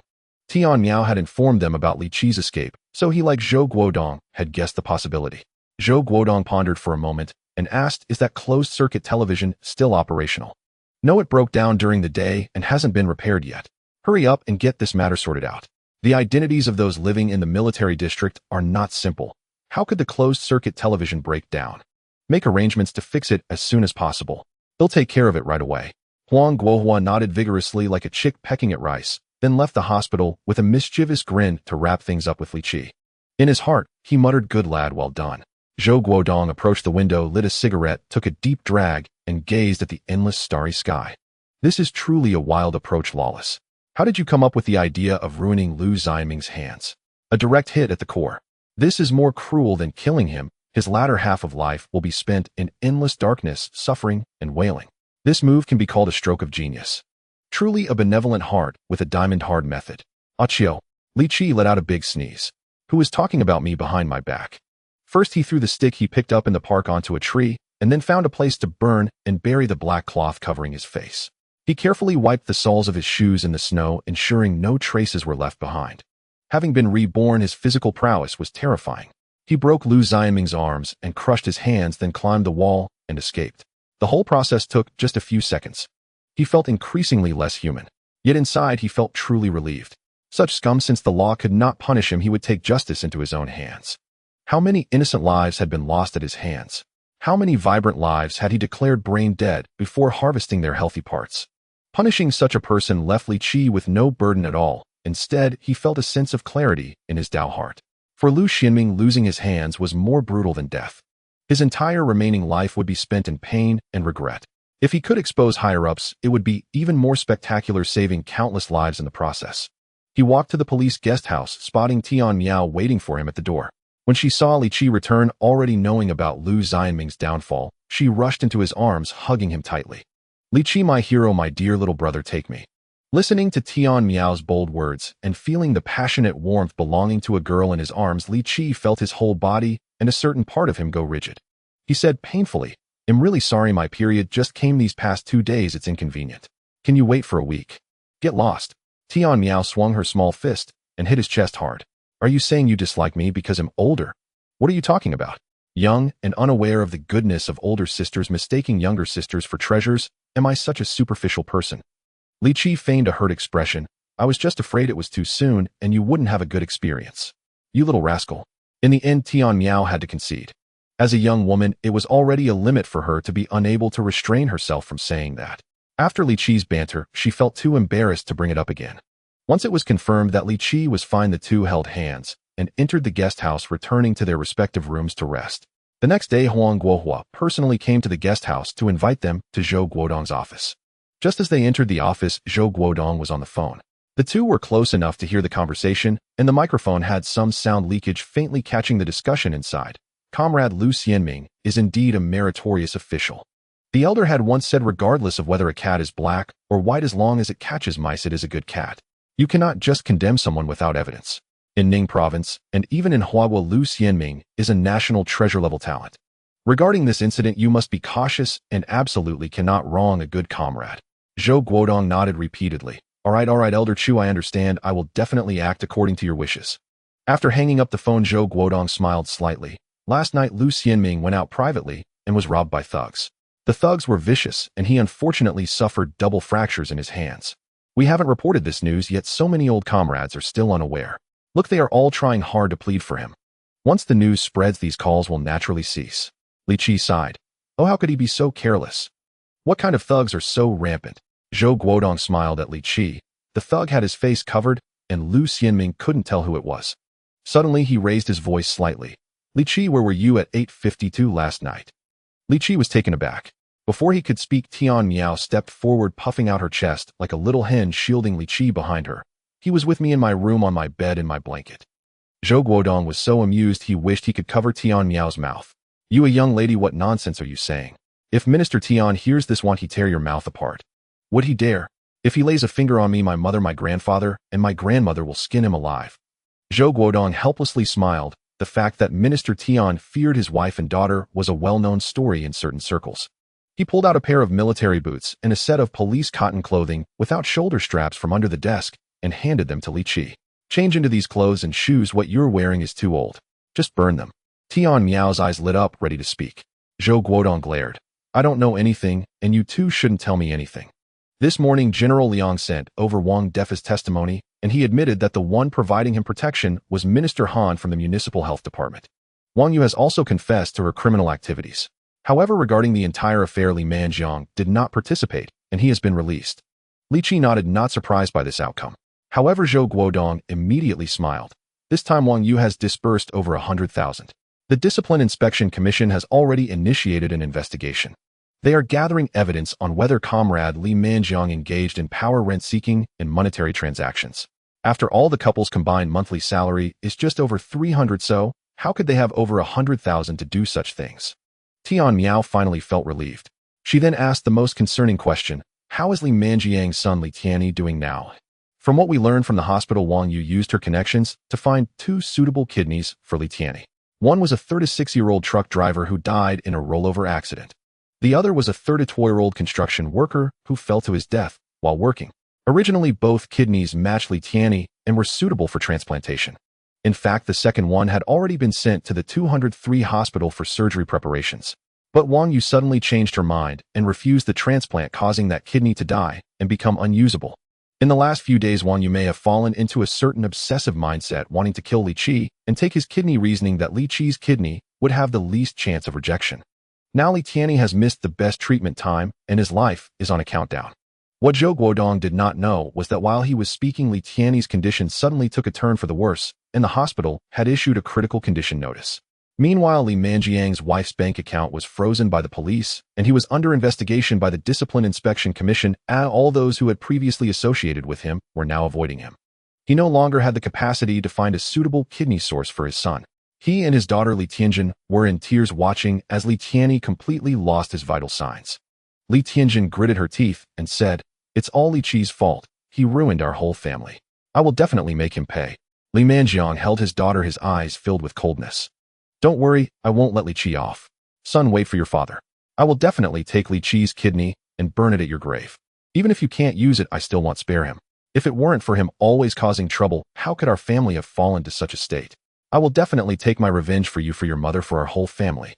Tian Miao had informed them about Li Qi's escape, so he, like Zhou Guodong, had guessed the possibility. Zhou Guodong pondered for a moment and asked, "Is that closed-circuit television still operational?" "No, it broke down during the day and hasn't been repaired yet. Hurry up and get this matter sorted out. The identities of those living in the military district are not simple. How could the closed-circuit television break down?" Make arrangements to fix it as soon as possible. They'll take care of it right away. Huang Guohua nodded vigorously like a chick pecking at rice, then left the hospital with a mischievous grin to wrap things up with Li Qi. In his heart, he muttered, "Good lad, well done." Zhou Guodong approached the window, lit a cigarette, took a deep drag, and gazed at the endless starry sky. This is truly a wild approach, Lawless. How did you come up with the idea of ruining Lu Xianming's hands? A direct hit at the core. This is more cruel than killing him. His latter half of life will be spent in endless darkness, suffering, and wailing. This move can be called a stroke of genius. Truly a benevolent heart with a diamond-hard method. Achio. Li Qi let out a big sneeze. Who is talking about me behind my back? First he threw the stick he picked up in the park onto a tree, and then found a place to burn and bury the black cloth covering his face. He carefully wiped the soles of his shoes in the snow, ensuring no traces were left behind. Having been reborn, his physical prowess was terrifying. He broke Lu Xianming's arms and crushed his hands, then climbed the wall and escaped. The whole process took just a few seconds. He felt increasingly less human. Yet inside he felt truly relieved. Such scum, since the law could not punish him, he would take justice into his own hands. How many innocent lives had been lost at his hands? How many vibrant lives had he declared brain dead before harvesting their healthy parts? Punishing such a person left Li Qi with no burden at all. Instead, he felt a sense of clarity in his Dao heart. For Lu Xianming, losing his hands was more brutal than death. His entire remaining life would be spent in pain and regret. If he could expose higher-ups, it would be even more spectacular, saving countless lives in the process. He walked to the police guest house, spotting Tian Miao waiting for him at the door. When she saw Li Qi return, already knowing about Lu Xianming's downfall, she rushed into his arms, hugging him tightly. "Li Qi, my hero, my dear little brother, take me." Listening to Tian Miao's bold words and feeling the passionate warmth belonging to a girl in his arms, Li Qi felt his whole body and a certain part of him go rigid. He said painfully, "I'm really sorry, my period just came these past 2 days, it's inconvenient. Can you wait for a week?" "Get lost." Tian Miao swung her small fist and hit his chest hard. "Are you saying you dislike me because I'm older? What are you talking about? Young and unaware of the goodness of older sisters, mistaking younger sisters for treasures? Am I such a superficial person?" Li Qi feigned a hurt expression. "I was just afraid it was too soon and you wouldn't have a good experience. You little rascal." In the end, Tian Miao had to concede. As a young woman, it was already a limit for her to be unable to restrain herself from saying that. After Li Qi's banter, she felt too embarrassed to bring it up again. Once it was confirmed that Li Qi was fine, the two held hands and entered the guest house, returning to their respective rooms to rest. The next day, Huang Guohua personally came to the guest house to invite them to Zhou Guodong's office. Just as they entered the office, Zhou Guodong was on the phone. The two were close enough to hear the conversation, and the microphone had some sound leakage, faintly catching the discussion inside. "Comrade Lu Xianming is indeed a meritorious official. The elder had once said, regardless of whether a cat is black or white, as long as it catches mice, it is a good cat. You cannot just condemn someone without evidence. In Ning province, and even in Huaguo, Lu Xianming is a national treasure-level talent. Regarding this incident, you must be cautious and absolutely cannot wrong a good comrade." Zhou Guodong nodded repeatedly. All right, Elder Chu, I understand. I will definitely act according to your wishes." After hanging up the phone, Zhou Guodong smiled slightly. Last night, Lu Xianming went out privately and was robbed by thugs. The thugs were vicious, and he unfortunately suffered double fractures in his hands. We haven't reported this news yet. So many old comrades are still unaware. Look, they are all trying hard to plead for him. Once the news spreads, these calls will naturally cease. Li Qi sighed. Oh, how could he be so careless? What kind of thugs are so rampant? Zhou Guodong smiled at Li Qi. The thug had his face covered, and Lu Xianming couldn't tell who it was. Suddenly, he raised his voice slightly. "Li Qi, where were you at 8:52 last night?" Li Qi was taken aback. Before he could speak, Tian Miao stepped forward, puffing out her chest like a little hen, shielding Li Qi behind her. "He was with me in my room, on my bed, in my blanket." Zhou Guodong was so amused he wished he could cover Tian Miao's mouth. "You a young lady, what nonsense are you saying? If Minister Tian hears this, won't he tear your mouth apart?" "Would he dare? If he lays a finger on me, my mother, my grandfather, and my grandmother will skin him alive." Zhou Guodong helplessly smiled. The fact that Minister Tian feared his wife and daughter was a well-known story in certain circles. He pulled out a pair of military boots and a set of police cotton clothing without shoulder straps from under the desk and handed them to Li Qi. "Change into these clothes and shoes. What you're wearing is too old. Just burn them." Tian Miao's eyes lit up, ready to speak. Zhou Guodong glared. "I don't know anything, and you two shouldn't tell me anything." This morning, General Liang sent over Wang Defa's testimony, and he admitted that the one providing him protection was Minister Han from the Municipal Health Department. Wang Yu has also confessed to her criminal activities. However, regarding the entire affair, Li Manjiang did not participate, and he has been released. Li Qi nodded, not surprised by this outcome. However, Zhou Guodong immediately smiled. This time Wang Yu has disbursed over 100,000. The Discipline Inspection Commission has already initiated an investigation. They are gathering evidence on whether comrade Li Manjiang engaged in power rent-seeking and monetary transactions. After all, the couple's combined monthly salary is just over 300, so how could they have over 100,000 to do such things? Tian Miao finally felt relieved. She then asked the most concerning question: how is Li Manjiang's son Li Tianyi doing now? From what we learned from the hospital, Wang Yu used her connections to find 2 suitable kidneys for Li Tianyi. One was a 36-year-old truck driver who died in a rollover accident. The other was a 32-year-old construction worker who fell to his death while working. Originally, both kidneys matched Li Tianyi and were suitable for transplantation. In fact, the second one had already been sent to the 203 hospital for surgery preparations. But Wang Yu suddenly changed her mind and refused the transplant, causing that kidney to die and become unusable. In the last few days, Wang Yu may have fallen into a certain obsessive mindset, wanting to kill Li Qi and take his kidney, reasoning that Li Qi's kidney would have the least chance of rejection. Now Li Tianyi has missed the best treatment time, and his life is on a countdown. What Zhou Guodong did not know was that while he was speaking, Li Tianyi's condition suddenly took a turn for the worse, and the hospital had issued a critical condition notice. Meanwhile, Li Manjiang's wife's bank account was frozen by the police, and he was under investigation by the Discipline Inspection Commission, and all those who had previously associated with him were now avoiding him. He no longer had the capacity to find a suitable kidney source for his son. He and his daughter Li Tianjin were in tears watching as Li Tianyi completely lost his vital signs. Li Tianjin gritted her teeth and said, "It's all Li Qi's fault. He ruined our whole family. I will definitely make him pay." Li Manjiang held his daughter, his eyes filled with coldness. "Don't worry, I won't let Li Qi off. Son, wait for your father. I will definitely take Li Qi's kidney and burn it at your grave. Even if you can't use it, I still won't spare him. If it weren't for him always causing trouble, how could our family have fallen to such a state? I will definitely take my revenge for you, for your mother, for our whole family."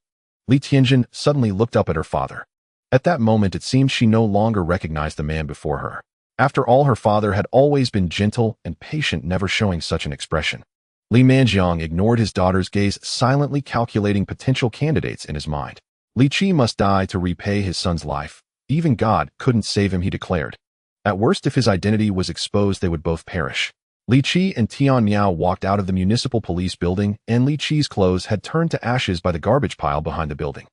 Li Tianjin suddenly looked up at her father. At that moment, it seemed she no longer recognized the man before her. After all, her father had always been gentle and patient, never showing such an expression. Li Manjiang ignored his daughter's gaze, silently calculating potential candidates in his mind. Li Qi must die to repay his son's life. Even God couldn't save him, he declared. At worst, if his identity was exposed, they would both perish. Li Qi and Tian Miao walked out of the municipal police building, and Li Qi's clothes had turned to ashes by the garbage pile behind the building.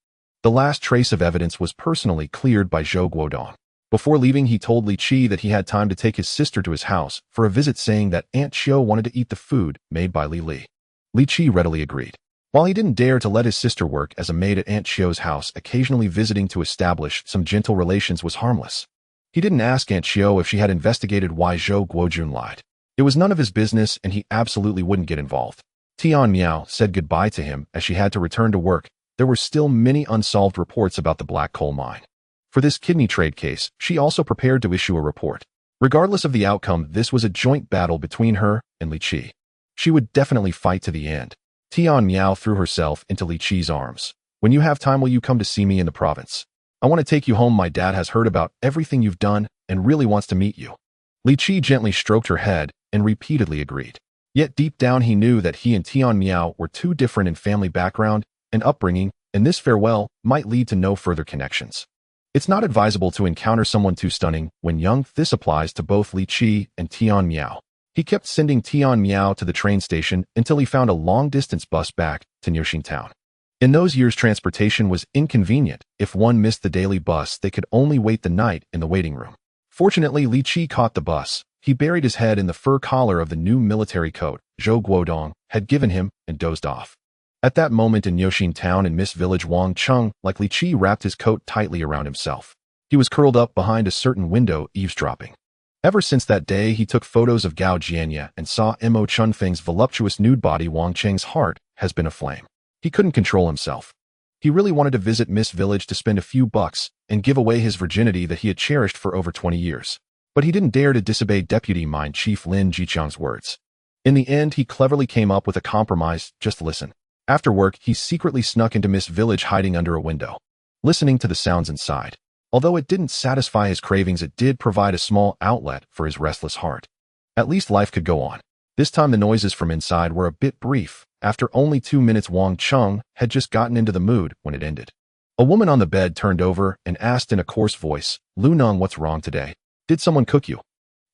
The last trace of evidence was personally cleared by Zhou Guodong. Before leaving, he told Li Qi that he had time to take his sister to his house for a visit, saying that Aunt Chiu wanted to eat the food made by Li Li. Li Qi readily agreed. While he didn't dare to let his sister work as a maid at Aunt Chiu's house, occasionally visiting to establish some gentle relations was harmless. He didn't ask Aunt Chiu if she had investigated why Zhou Guojun lied. It was none of his business, and he absolutely wouldn't get involved. Tian Miao said goodbye to him as she had to return to work. There were still many unsolved reports about the black coal mine. For this kidney trade case, she also prepared to issue a report. Regardless of the outcome, this was a joint battle between her and Li Qi. She would definitely fight to the end. Tian Miao threw herself into Li Qi's arms. "When you have time, will you come to see me in the province? I want to take you home. My dad has heard about everything you've done and really wants to meet you." Li Qi gently stroked her head and repeatedly agreed. Yet deep down he knew that he and Tian Miao were too different in family background and upbringing, and this farewell might lead to no further connections. It's not advisable to encounter someone too stunning when young. This applies to both Li Qi and Tian Miao. He kept sending Tian Miao to the train station until he found a long-distance bus back to Niuxin town. In those years, transportation was inconvenient. If one missed the daily bus, they could only wait the night in the waiting room. Fortunately, Li Qi caught the bus. He buried his head in the fur collar of the new military coat Zhou Guodong had given him and dozed off. At that moment in Niuxin town in Miss Village, Wang Cheng, like Li Qi, wrapped his coat tightly around himself. He was curled up behind a certain window, eavesdropping. Ever since that day, he took photos of Gao Jianya and saw Mo Chunfeng's voluptuous nude body. Wang Cheng's heart has been aflame. He couldn't control himself. He really wanted to visit Miss Village to spend a few bucks and give away his virginity that he had cherished for over 20 years. But he didn't dare to disobey Deputy Mine Chief Lin Jiqiang's words. In the end, he cleverly came up with a compromise: just listen. After work, he secretly snuck into Miss Village, hiding under a window, listening to the sounds inside. Although it didn't satisfy his cravings, it did provide a small outlet for his restless heart. At least life could go on. This time the noises from inside were a bit brief. After only 2 minutes, Wang Cheng had just gotten into the mood when it ended. A woman on the bed turned over and asked in a coarse voice, "Lu Nung, what's wrong today? Did someone cook you?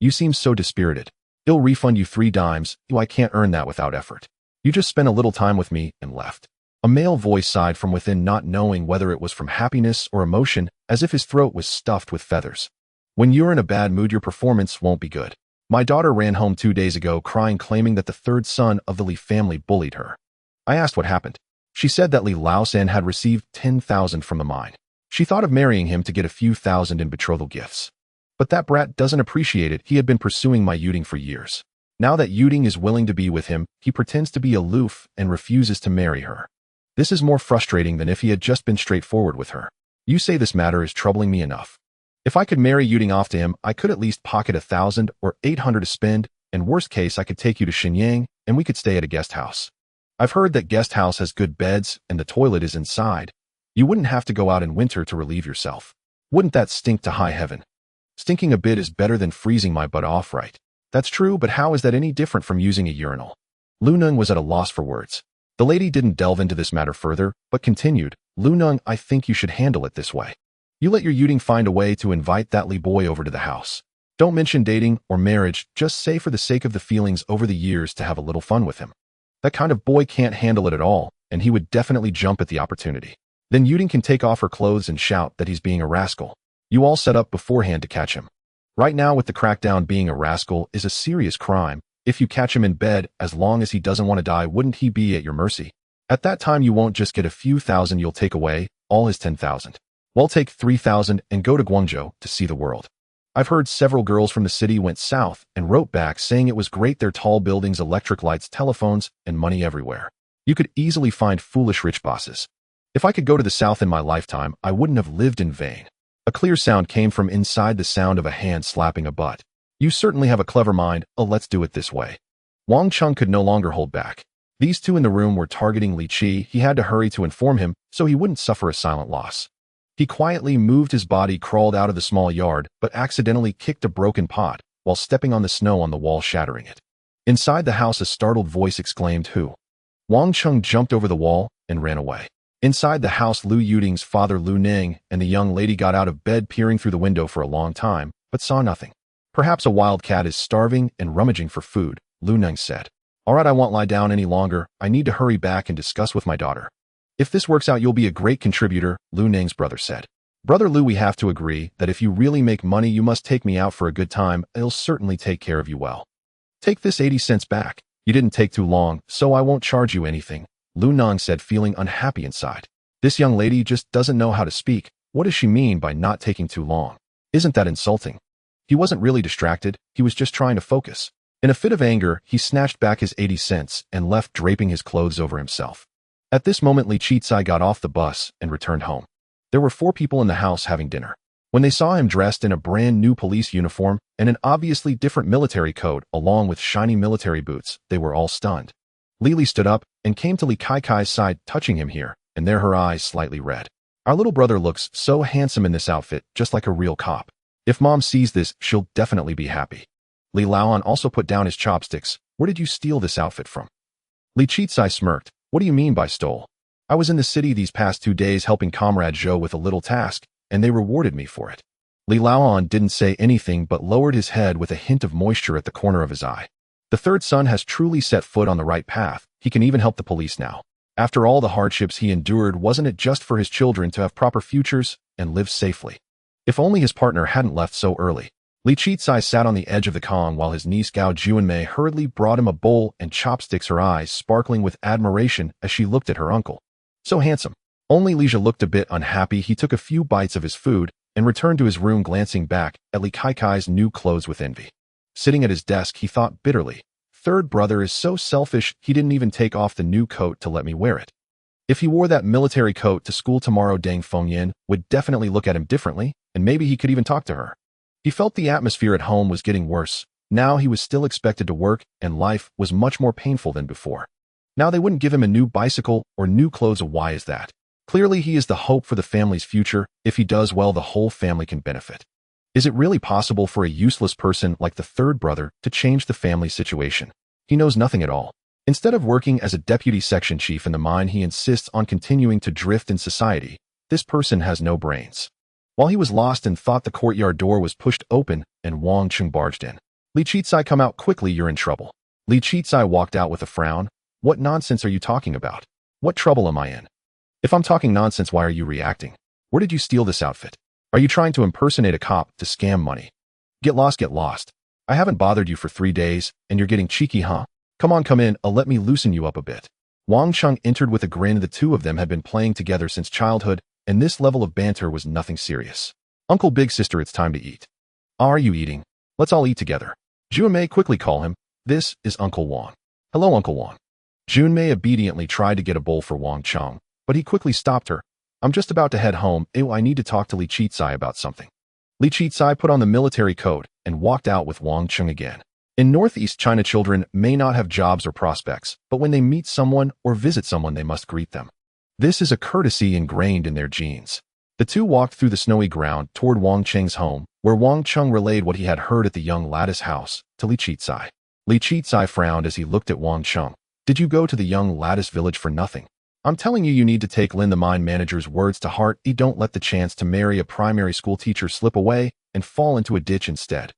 You seem so dispirited. I'll refund you 3 dimes. I can't earn that without effort. You just spent a little time with me and left." A male voice sighed from within, not knowing whether it was from happiness or emotion, as if his throat was stuffed with feathers. "When you're in a bad mood, your performance won't be good. My daughter ran home 2 days ago crying, claiming that the 3rd son of the Li family bullied her. I asked what happened. She said that Li Laosan had received 10,000 from the mine. She thought of marrying him to get a few thousand in betrothal gifts. But that brat doesn't appreciate it. He had been pursuing my Yuding for years. Now that Yuding is willing to be with him, he pretends to be aloof and refuses to marry her. This is more frustrating than if he had just been straightforward with her. You say this matter is troubling me enough. If I could marry Yuding off to him, I could at least pocket 1,000 or 800 to spend, and worst case I could take you to Shenyang and we could stay at a guest house. I've heard that guest house has good beds and the toilet is inside. You wouldn't have to go out in winter to relieve yourself. Wouldn't that stink to high heaven? Stinking a bit is better than freezing my butt off, right? That's true, but how is that any different from using a urinal?" Lu Nung was at a loss for words. The lady didn't delve into this matter further, but continued, "Lu Nung, I think you should handle it this way. You let your Yuding find a way to invite that Li boy over to the house. Don't mention dating or marriage, just say for the sake of the feelings over the years to have a little fun with him. That kind of boy can't handle it at all, and he would definitely jump at the opportunity. Then Yuding can take off her clothes and shout that he's being a rascal. You all set up beforehand to catch him. Right now with the crackdown, being a rascal is a serious crime. If you catch him in bed, as long as he doesn't want to die, wouldn't he be at your mercy? At that time you won't just get a few thousand, you'll take away all his 10,000. Well, take 3,000 and go to Guangzhou to see the world. I've heard several girls from the city went south and wrote back saying it was great, their tall buildings, electric lights, telephones, and money everywhere. You could easily find foolish rich bosses. If I could go to the south in my lifetime, I wouldn't have lived in vain." A clear sound came from inside, the sound of a hand slapping a butt. "You certainly have a clever mind. Let's do it this way." Wang Chung could no longer hold back. These two in the room were targeting Li Qi. He had to hurry to inform him so he wouldn't suffer a silent loss. He quietly moved his body, crawled out of the small yard, but accidentally kicked a broken pot while stepping on the snow on the wall, shattering it. Inside the house, a startled voice exclaimed, "Who?" Wang Chung jumped over the wall and ran away. Inside the house, Lu Yuding's father Lu Ning and the young lady got out of bed, peering through the window for a long time, but saw nothing. "Perhaps a wild cat is starving and rummaging for food," Lu Ning said. "All right, I won't lie down any longer. I need to hurry back and discuss with my daughter." "If this works out, you'll be a great contributor," Lu Ning's brother said. "Brother Lu, we have to agree that if you really make money, you must take me out for a good time. I'll certainly take care of you well. Take this 80 cents back. You didn't take too long, so I won't charge you anything," Lu Ning said, feeling unhappy inside. This young lady just doesn't know how to speak. What does she mean by not taking too long? Isn't that insulting? He wasn't really distracted. He was just trying to focus. In a fit of anger, he snatched back his 80 cents and left, draping his clothes over himself. At this moment, Li Qi got off the bus and returned home. There were 4 people in the house having dinner. When they saw him dressed in a brand new police uniform and an obviously different military coat along with shiny military boots, they were all stunned. Lily stood up and came to Li Kai's side, touching him here, and there her eyes slightly red. "Our little brother looks so handsome in this outfit, just like a real cop. If Mom sees this, she'll definitely be happy." Li Laoan also put down his chopsticks. "Where did you steal this outfit from?" Li Qi smirked. "What do you mean by stole? I was in the city these past 2 days helping Comrade Zhou with a little task, and they rewarded me for it." Li Laoan didn't say anything but lowered his head with a hint of moisture at the corner of his eye. The 3rd son has truly set foot on the right path. He can even help the police now. After all the hardships he endured, wasn't it just for his children to have proper futures and live safely? If only his partner hadn't left so early. Li Qi sat on the edge of the Kong while his niece Gao Juanmei hurriedly brought him a bowl and chopsticks, her eyes sparkling with admiration as she looked at her uncle. So handsome. Only Lija looked a bit unhappy. He took a few bites of his food and returned to his room, glancing back at Li Kai's new clothes with envy. Sitting at his desk, he thought bitterly, "Third brother is so selfish, he didn't even take off the new coat to let me wear it. If he wore that military coat to school tomorrow, Deng Fengyan would definitely look at him differently, and maybe he could even talk to her." He felt the atmosphere at home was getting worse. Now he was still expected to work, and life was much more painful than before. Now they wouldn't give him a new bicycle or new clothes. Why is that? Clearly he is the hope for the family's future. If he does well, the whole family can benefit. Is it really possible for a useless person like the third brother to change the family situation? He knows nothing at all. Instead of working as a deputy section chief in the mine, he insists on continuing to drift in society. This person has no brains. While he was lost and thought the courtyard door was pushed open and Wang Chung barged in. Li Chizai, come out quickly, you're in trouble. Li Chizai walked out with a frown. What nonsense are you talking about? What trouble am I in? If I'm talking nonsense, why are you reacting? Where did you steal this outfit? Are you trying to impersonate a cop to scam money? Get lost, get lost. I haven't bothered you for 3 days, and you're getting cheeky, huh? Come on, come in, let me loosen you up a bit. Wang Chung entered with a grin. The two of them had been playing together since childhood, and this level of banter was nothing serious. Uncle, big sister, it's time to eat. Are you eating? Let's all eat together. Junmei, quickly call him. This is Uncle Wang. Hello, Uncle Wang. Junmei obediently tried to get a bowl for Wang Chung, but he quickly stopped her. I'm just about to head home. Ew, I need to talk to Li Chizai about something. Li Chizai put on the military coat and walked out with Wang Chung again. In Northeast China, children may not have jobs or prospects, but when they meet someone or visit someone, they must greet them. This is a courtesy ingrained in their genes. The two walked through the snowy ground toward Wang Cheng's home, where Wang Chung relayed what he had heard at the young lattice house to Li Chizai. Li Chizai frowned as he looked at Wang Chung. Did you go to the young lattice village for nothing? I'm telling you, you need to take Lin the mine manager's words to heart. You don't let the chance to marry a primary school teacher slip away and fall into a ditch instead.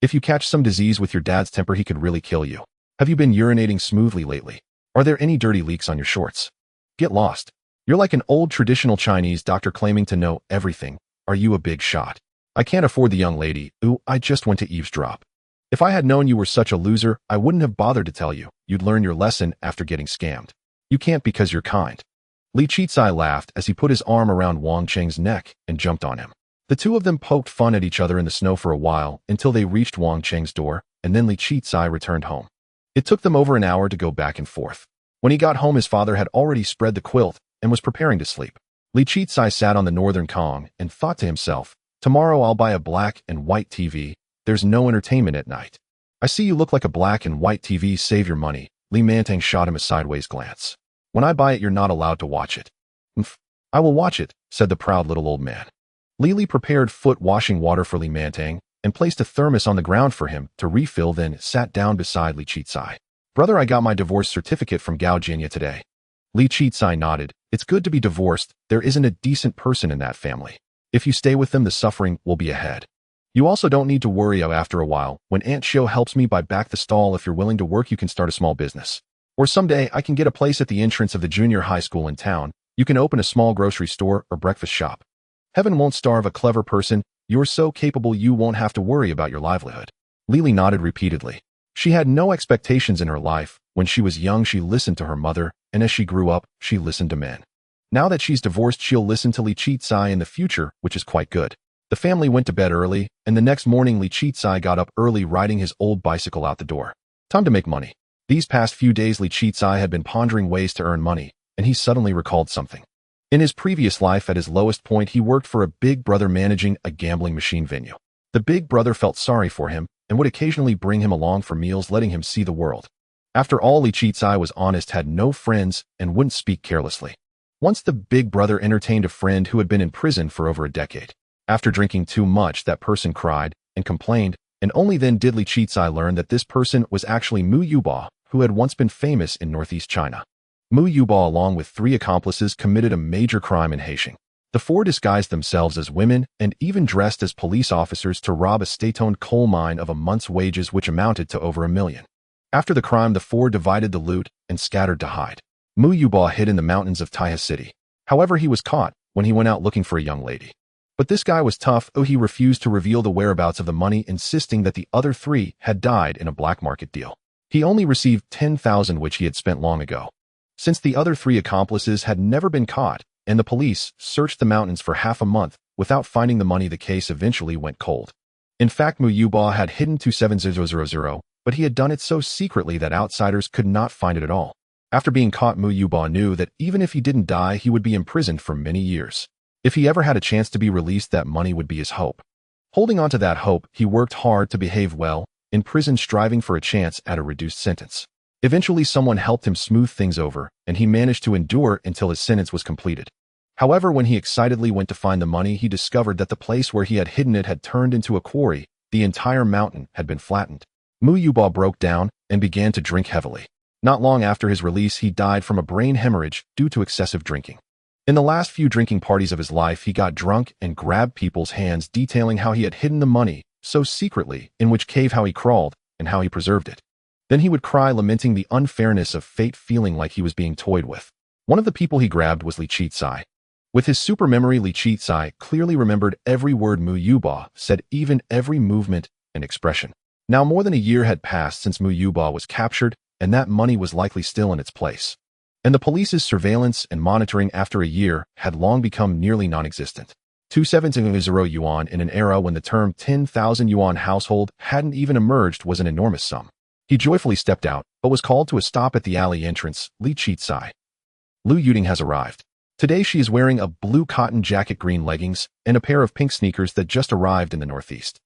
If you catch some disease with your dad's temper, he could really kill you. Have you been urinating smoothly lately? Are there any dirty leaks on your shorts? Get lost. You're like an old traditional Chinese doctor claiming to know everything. Are you a big shot? I can't afford the young lady. Ooh, I just went to eavesdrop. If I had known you were such a loser, I wouldn't have bothered to tell you. You'd learn your lesson after getting scammed. You can't because you're kind. Li Chizai laughed as he put his arm around Wang Cheng's neck and jumped on him. The two of them poked fun at each other in the snow for a while until they reached Wang Cheng's door, and then Li Chizai returned home. It took them over an hour to go back and forth. When he got home, his father had already spread the quilt and was preparing to sleep. Li Chizai sat on the northern Kong and thought to himself, tomorrow I'll buy a black and white TV. There's no entertainment at night. I see you look like a black and white TV. Save your money. Li Mantang shot him a sideways glance. When I buy it, you're not allowed to watch it. I will watch it, said the proud little old man. Li prepared foot-washing water for Li Mantang and placed a thermos on the ground for him to refill, then sat down beside Li Chizai. Brother, I got my divorce certificate from Gao Jinya today. Li Chizai nodded. It's good to be divorced. There isn't a decent person in that family. If you stay with them, the suffering will be ahead. You also don't need to worry after a while. When Aunt Shio helps me buy back the stall, if you're willing to work, you can start a small business. Or someday I can get a place at the entrance of the junior high school in town. You can open a small grocery store or breakfast shop. Heaven won't starve a clever person. You're so capable you won't have to worry about your livelihood. Lily nodded repeatedly. She had no expectations in her life. When she was young, she listened to her mother, and as she grew up, she listened to men. Now that she's divorced, she'll listen to Li Chizai in the future, which is quite good. The family went to bed early, and the next morning Li Chizai got up early riding his old bicycle out the door. Time to make money. These past few days Li Chizai had been pondering ways to earn money, and he suddenly recalled something. In his previous life, at his lowest point, he worked for a big brother managing a gambling machine venue. The big brother felt sorry for him and would occasionally bring him along for meals, letting him see the world. After all, Li Chizai was honest, had no friends, and wouldn't speak carelessly. Once the big brother entertained a friend who had been in prison for over a decade. After drinking too much, that person cried and complained, and only then did Li Chizai learn that this person was actually Mu Yuba, who had once been famous in northeast China. Mu Yuba, along with 3 accomplices, committed a major crime in Haisheng. The 4 disguised themselves as women and even dressed as police officers to rob a state-owned coal mine of a month's wages, which amounted to over $1 million. After the crime, the 4 divided the loot and scattered to hide. Mu Yuba hid in the mountains of Taiha City. However, he was caught when he went out looking for a young lady. But this guy was tough. He refused to reveal the whereabouts of the money, insisting that the other 3 had died in a black market deal. He only received 10,000, which he had spent long ago. Since the other 3 accomplices had never been caught, and the police searched the mountains for half a month without finding the money, the case eventually went cold. In fact, Mu Yuba had hidden 27000, but he had done it so secretly that outsiders could not find it at all. After being caught, Mu Yuba knew that even if he didn't die, he would be imprisoned for many years. If he ever had a chance to be released, that money would be his hope. Holding on to that hope, he worked hard to behave well, in prison, striving for a chance at a reduced sentence. Eventually, someone helped him smooth things over, and he managed to endure until his sentence was completed. However, when he excitedly went to find the money, he discovered that the place where he had hidden it had turned into a quarry. The entire mountain had been flattened. Mu Yuba broke down and began to drink heavily. Not long after his release, he died from a brain hemorrhage due to excessive drinking. In the last few drinking parties of his life, he got drunk and grabbed people's hands, detailing how he had hidden the money so secretly, in which cave how he crawled, and how he preserved it. Then he would cry, lamenting the unfairness of fate, feeling like he was being toyed with. One of the people he grabbed was Li Chitsai. With his super memory, Li Chitsai clearly remembered every word Mu Yuba said, even every movement and expression. Now more than a year had passed since Mu Yuba was captured, and that money was likely still in its place. And the police's surveillance and monitoring after a year had long become nearly non-existent. 270 yuan in an era when the term 10,000 yuan household hadn't even emerged was an enormous sum. He joyfully stepped out, but was called to a stop at the alley entrance. Li Chitsai. Lu Yuting has arrived. Today she is wearing a blue cotton jacket, green leggings, and a pair of pink sneakers that just arrived in the Northeast.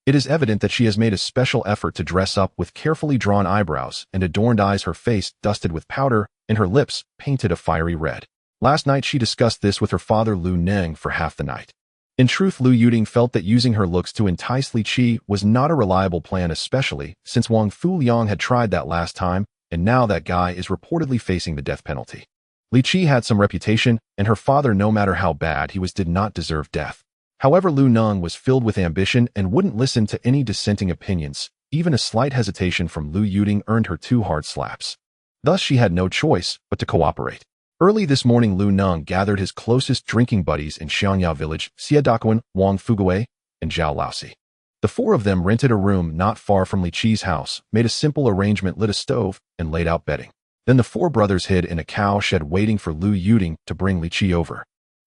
It is evident that she has made a special effort to dress up with carefully drawn eyebrows and adorned eyes, her face dusted with powder, and her lips painted a fiery red. Last night she discussed this with her father Lu Neng for half the night. In truth, Lu Yuting felt that using her looks to entice Li Chi was not a reliable plan, especially since Wang Fuliang had tried that last time, and now that guy is reportedly facing the death penalty. Li Chi had some reputation, and her father, no matter how bad he was, did not deserve death. However, Lu Neng was filled with ambition and wouldn't listen to any dissenting opinions. Even a slight hesitation from Lu Yuting earned her 2 hard slaps. Thus she had no choice but to cooperate. Early this morning, Lu Neng gathered his closest drinking buddies in Xiangyao village, Xie Daquan, Wang Fugui, and Zhao Laosi. The 4 of them rented a room not far from Li Chi's house, made a simple arrangement, lit a stove, and laid out bedding. Then the 4 brothers hid in a cow shed, waiting for Lu Yuting to bring Li Chi over.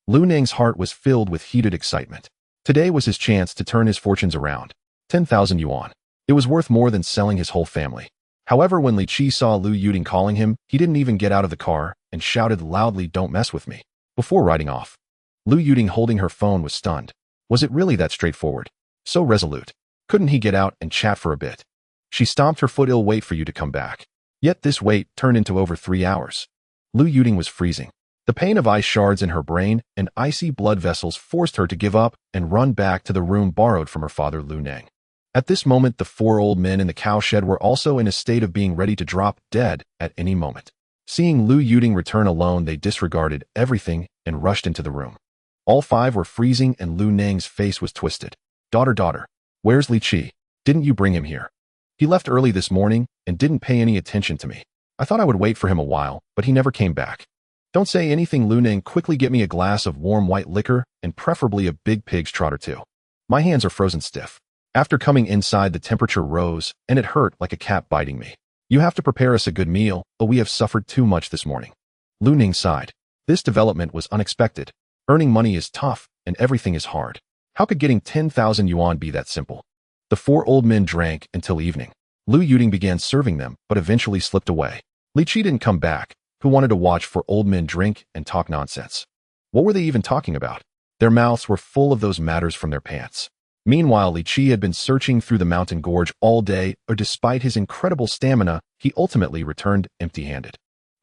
Lu Neng's heart was filled with heated excitement. Today was his chance to turn his fortunes around. 10,000 yuan. It was worth more than selling his whole family. However, when Li Chi saw Lu Yuting calling him, he didn't even get out of the car and shouted loudly, "Don't mess with me," before riding off. Lu Yuting, holding her phone, was stunned. Was it really that straightforward? So resolute? Couldn't he get out and chat for a bit? She stomped her foot. "I'll wait for you to come back." Yet this wait turned into over 3 hours. Lu Yuting was freezing. The pain of ice shards in her brain and icy blood vessels forced her to give up and run back to the room borrowed from her father Lu Neng. At this moment, the 4 old men in the cow shed were also in a state of being ready to drop dead at any moment. Seeing Lu Yuting return alone, they disregarded everything and rushed into the room. All 5 were freezing, and Lu Neng's face was twisted. Daughter, where's Li Chi? Didn't you bring him here? He left early this morning and didn't pay any attention to me. I thought I would wait for him a while, but he never came back." "Don't say anything, Lu Neng. Quickly get me a glass of warm white liquor, and preferably a big pig's trotter too. My hands are frozen stiff. After coming inside, the temperature rose, and it hurt like a cat biting me. You have to prepare us a good meal, but we have suffered too much this morning." Lu Neng sighed. This development was unexpected. Earning money is tough, and everything is hard. How could getting 10,000 yuan be that simple? The 4 old men drank until evening. Lu Yuting began serving them, but eventually slipped away. Li Chi didn't come back. Who wanted to watch 4 old men drink and talk nonsense? What were they even talking about? Their mouths were full of those matters from their pants. Meanwhile, Li Chi had been searching through the mountain gorge all day, or despite his incredible stamina, he ultimately returned empty-handed.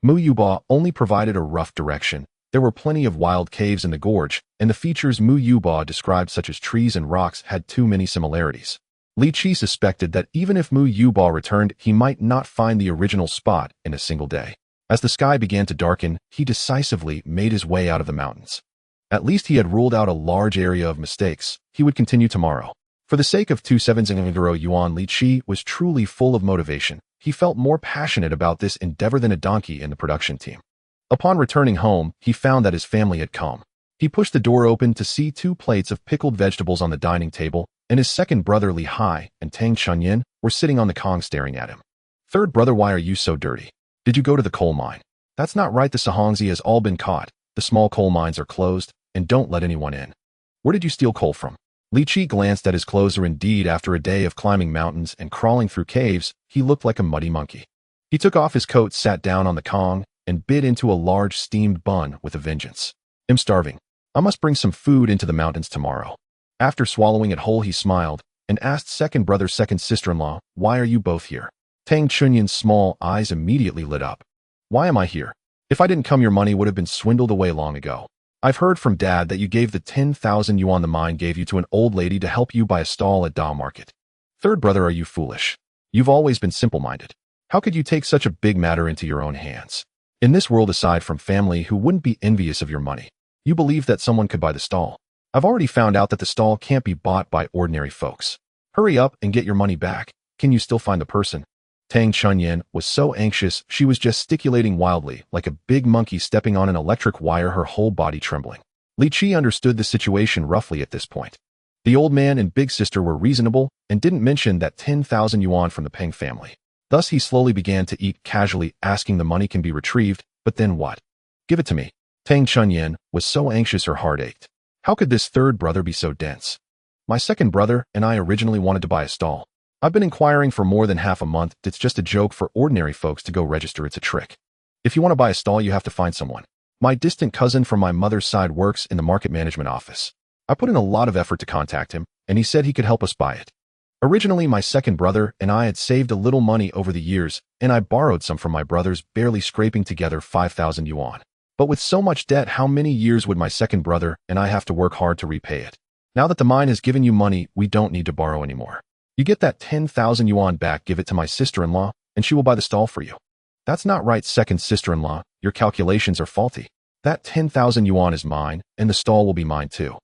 Mu Yuba only provided a rough direction. There were plenty of wild caves in the gorge, and the features Mu Yuba described, such as trees and rocks, had too many similarities. Li Chi suspected that even if Mu Yuba returned, he might not find the original spot in a single day. As the sky began to darken, he decisively made his way out of the mountains. At least he had ruled out a large area of mistakes. He would continue tomorrow. For the sake of 270 yuan, Li Chi was truly full of motivation. He felt more passionate about this endeavor than a donkey in the production team. Upon returning home, he found that his family had come. He pushed the door open to see 2 plates of pickled vegetables on the dining table, and his second brother Li Hai and Tang Chunyin were sitting on the Kong staring at him. "Third brother, why are you so dirty? Did you go to the coal mine?" "That's not right. The Sahangzi has all been caught. The small coal mines are closed, and don't let anyone in." "Where did you steal coal from?" Li Chi glanced at his clothes. Indeed, after a day of climbing mountains and crawling through caves, he looked like a muddy monkey. He took off his coat, sat down on the Kong, and bit into a large steamed bun with a vengeance. "I'm starving. I must bring some food into the mountains tomorrow." After swallowing it whole, he smiled and asked second brother, second sister-in-law, "Why are you both here?" Tang Chunyin's small eyes immediately lit up. "Why am I here? If I didn't come, your money would have been swindled away long ago. I've heard from Dad that you gave the 10,000 yuan the mine gave you to an old lady to help you buy a stall at Dao Market." "Third brother, are you foolish? You've always been simple-minded. How could you take such a big matter into your own hands? In this world, aside from family who wouldn't be envious of your money, You believe that someone could buy the stall. I've already found out that the stall can't be bought by ordinary folks. Hurry up and get your money back. Can you still find the person? Tang Chunyan was so anxious she was gesticulating wildly, like a big monkey stepping on an electric wire, her whole body trembling. Li Qi understood the situation roughly at this point. The old man and big sister were reasonable and didn't mention that 10,000 yuan from the Peng family. Thus he slowly began to eat casually, asking the money can be retrieved, but then what? Give it to me. Tang Chunyan was so anxious her heart ached. How could this third brother be so dense? My second brother and I originally wanted to buy a stall. I've been inquiring for more than half a month. It's just a joke for ordinary folks to go register. It's a trick. If you want to buy a stall, you have to find someone. My distant cousin from my mother's side works in the market management office. I put in a lot of effort to contact him, and he said he could help us buy it. Originally, my second brother and I had saved a little money over the years, and I borrowed some from my brothers, barely scraping together 5,000 yuan. But with so much debt, how many years would my second brother and I have to work hard to repay it? Now that the mine has given you money, we don't need to borrow anymore. You get that 10,000 yuan back, give it to my sister-in-law, and she will buy the stall for you. That's not right, second sister-in-law. Your calculations are faulty. That 10,000 yuan is mine, and the stall will be mine too.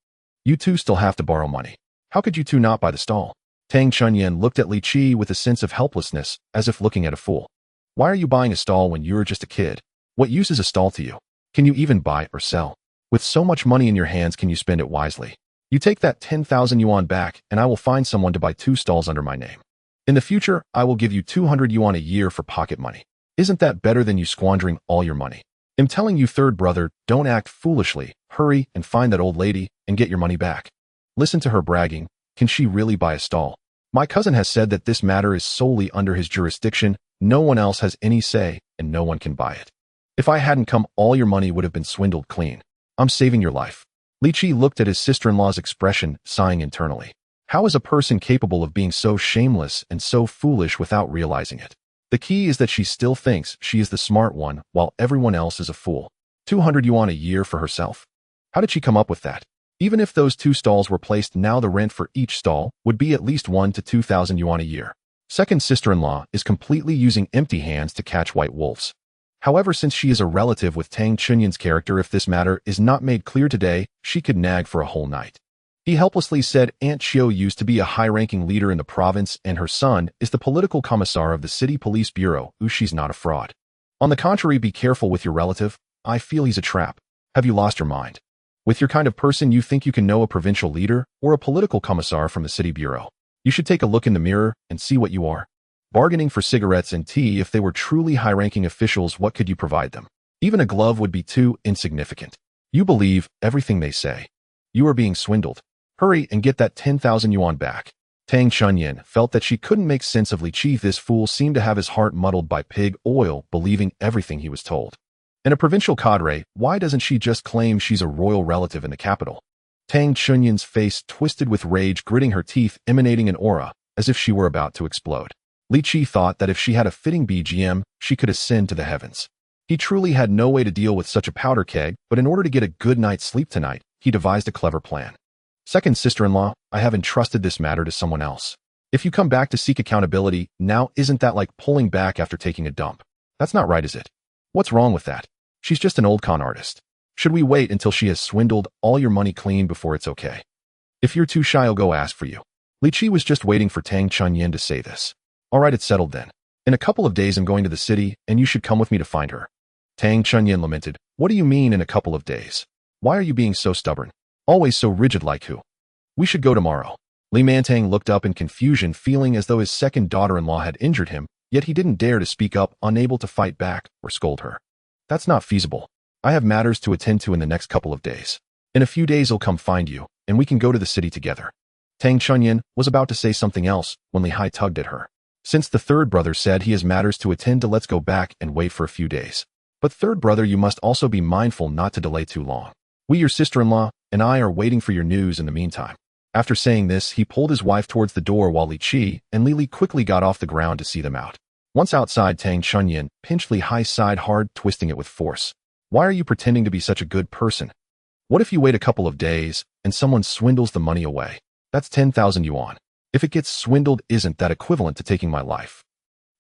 You two still have to borrow money. How could you two not buy the stall? Tang Chunyan looked at Li Qi with a sense of helplessness, as if looking at a fool. Why are you buying a stall when you're just a kid? What use is a stall to you? Can you even buy or sell? With so much money in your hands, can you spend it wisely? You take that 10,000 yuan back, and I will find someone to buy 2 stalls under my name. In the future, I will give you 200 yuan a year for pocket money. Isn't that better than you squandering all your money? I'm telling you, third brother, don't act foolishly. Hurry and find that old lady and get your money back. Listen to her bragging. Can she really buy a stall? My cousin has said that this matter is solely under his jurisdiction. No one else has any say, and no one can buy it. If I hadn't come, all your money would have been swindled clean. I'm saving your life. Li Qi looked at his sister-in-law's expression, sighing internally. How is a person capable of being so shameless and so foolish without realizing it? The key is that she still thinks she is the smart one, while everyone else is a fool. 200 yuan a year for herself? How did she come up with that? Even if those 2 stalls were placed now, the rent for each stall would be at least 1 to 2,000 yuan a year. Second sister-in-law is completely using empty hands to catch white wolves. However, since she is a relative with Tang Chunyan's character, if this matter is not made clear today, she could nag for a whole night. He helplessly said Aunt Qiu used to be a high-ranking leader in the province, and her son is the political commissar of the city police bureau. She's not a fraud. On the contrary, be careful with your relative. I feel he's a trap. Have you lost your mind? With your kind of person, you think you can know a provincial leader or a political commissar from the city bureau? You should take a look in the mirror and see what you are. Bargaining for cigarettes and tea. If they were truly high-ranking officials, what could you provide them? Even a glove would be too insignificant. You believe everything they say. You are being swindled. Hurry and get that 10,000 yuan back. Tang Chunyan felt that she couldn't make sense of Li Qi. This fool seemed to have his heart muddled by pig oil, believing everything he was told. And a provincial cadre, why doesn't she just claim she's a royal relative in the capital? Tang Chunyan's face twisted with rage, gritting her teeth, emanating an aura, as if she were about to explode. Li Qi thought that if she had a fitting BGM, she could ascend to the heavens. He truly had no way to deal with such a powder keg, but in order to get a good night's sleep tonight, he devised a clever plan. Second sister-in-law, I have entrusted this matter to someone else. If you come back to seek accountability, now isn't that like pulling back after taking a dump? That's not right, is it? What's wrong with that? She's just an old con artist. Should we wait until she has swindled all your money clean before it's okay? If you're too shy, I'll go ask for you. Li Qi was just waiting for Tang Chunyan to say this. All right, it's settled then. In a couple of days I'm going to the city, and you should come with me to find her. Tang Chunyan lamented. What do you mean in a couple of days? Why are you being so stubborn? Always so rigid like who? We should go tomorrow. Li Mantang looked up in confusion, feeling as though his second daughter-in-law had injured him, yet he didn't dare to speak up, unable to fight back or scold her. That's not feasible. I have matters to attend to in the next couple of days. In a few days I'll come find you, and we can go to the city together. Tang Chunyan was about to say something else when Li Hai tugged at her. Since the third brother said he has matters to attend to, let's go back and wait for a few days. But third brother, you must also be mindful not to delay too long. We, your sister-in-law, and I are waiting for your news in the meantime. After saying this, he pulled his wife towards the door while Li Qi and Li Li quickly got off the ground to see them out. Once outside, Tang Chunyan pinched Li Hai's side hard, twisting it with force. Why are you pretending to be such a good person? What if you wait a couple of days and someone swindles the money away? That's 10,000 yuan. If it gets swindled, isn't that equivalent to taking my life?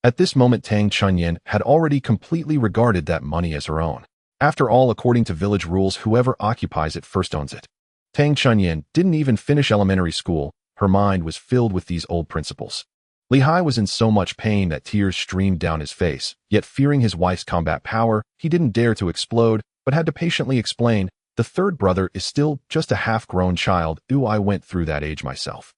At this moment, Tang Chunyan had already completely regarded that money as her own. After all, according to village rules, whoever occupies it first owns it. Tang Chunyin didn't even finish elementary school. Her mind was filled with these old principles. Li Hai was in so much pain that tears streamed down his face, yet fearing his wife's combat power, he didn't dare to explode, but had to patiently explain, the third brother is still just a half-grown child. I went through that age myself.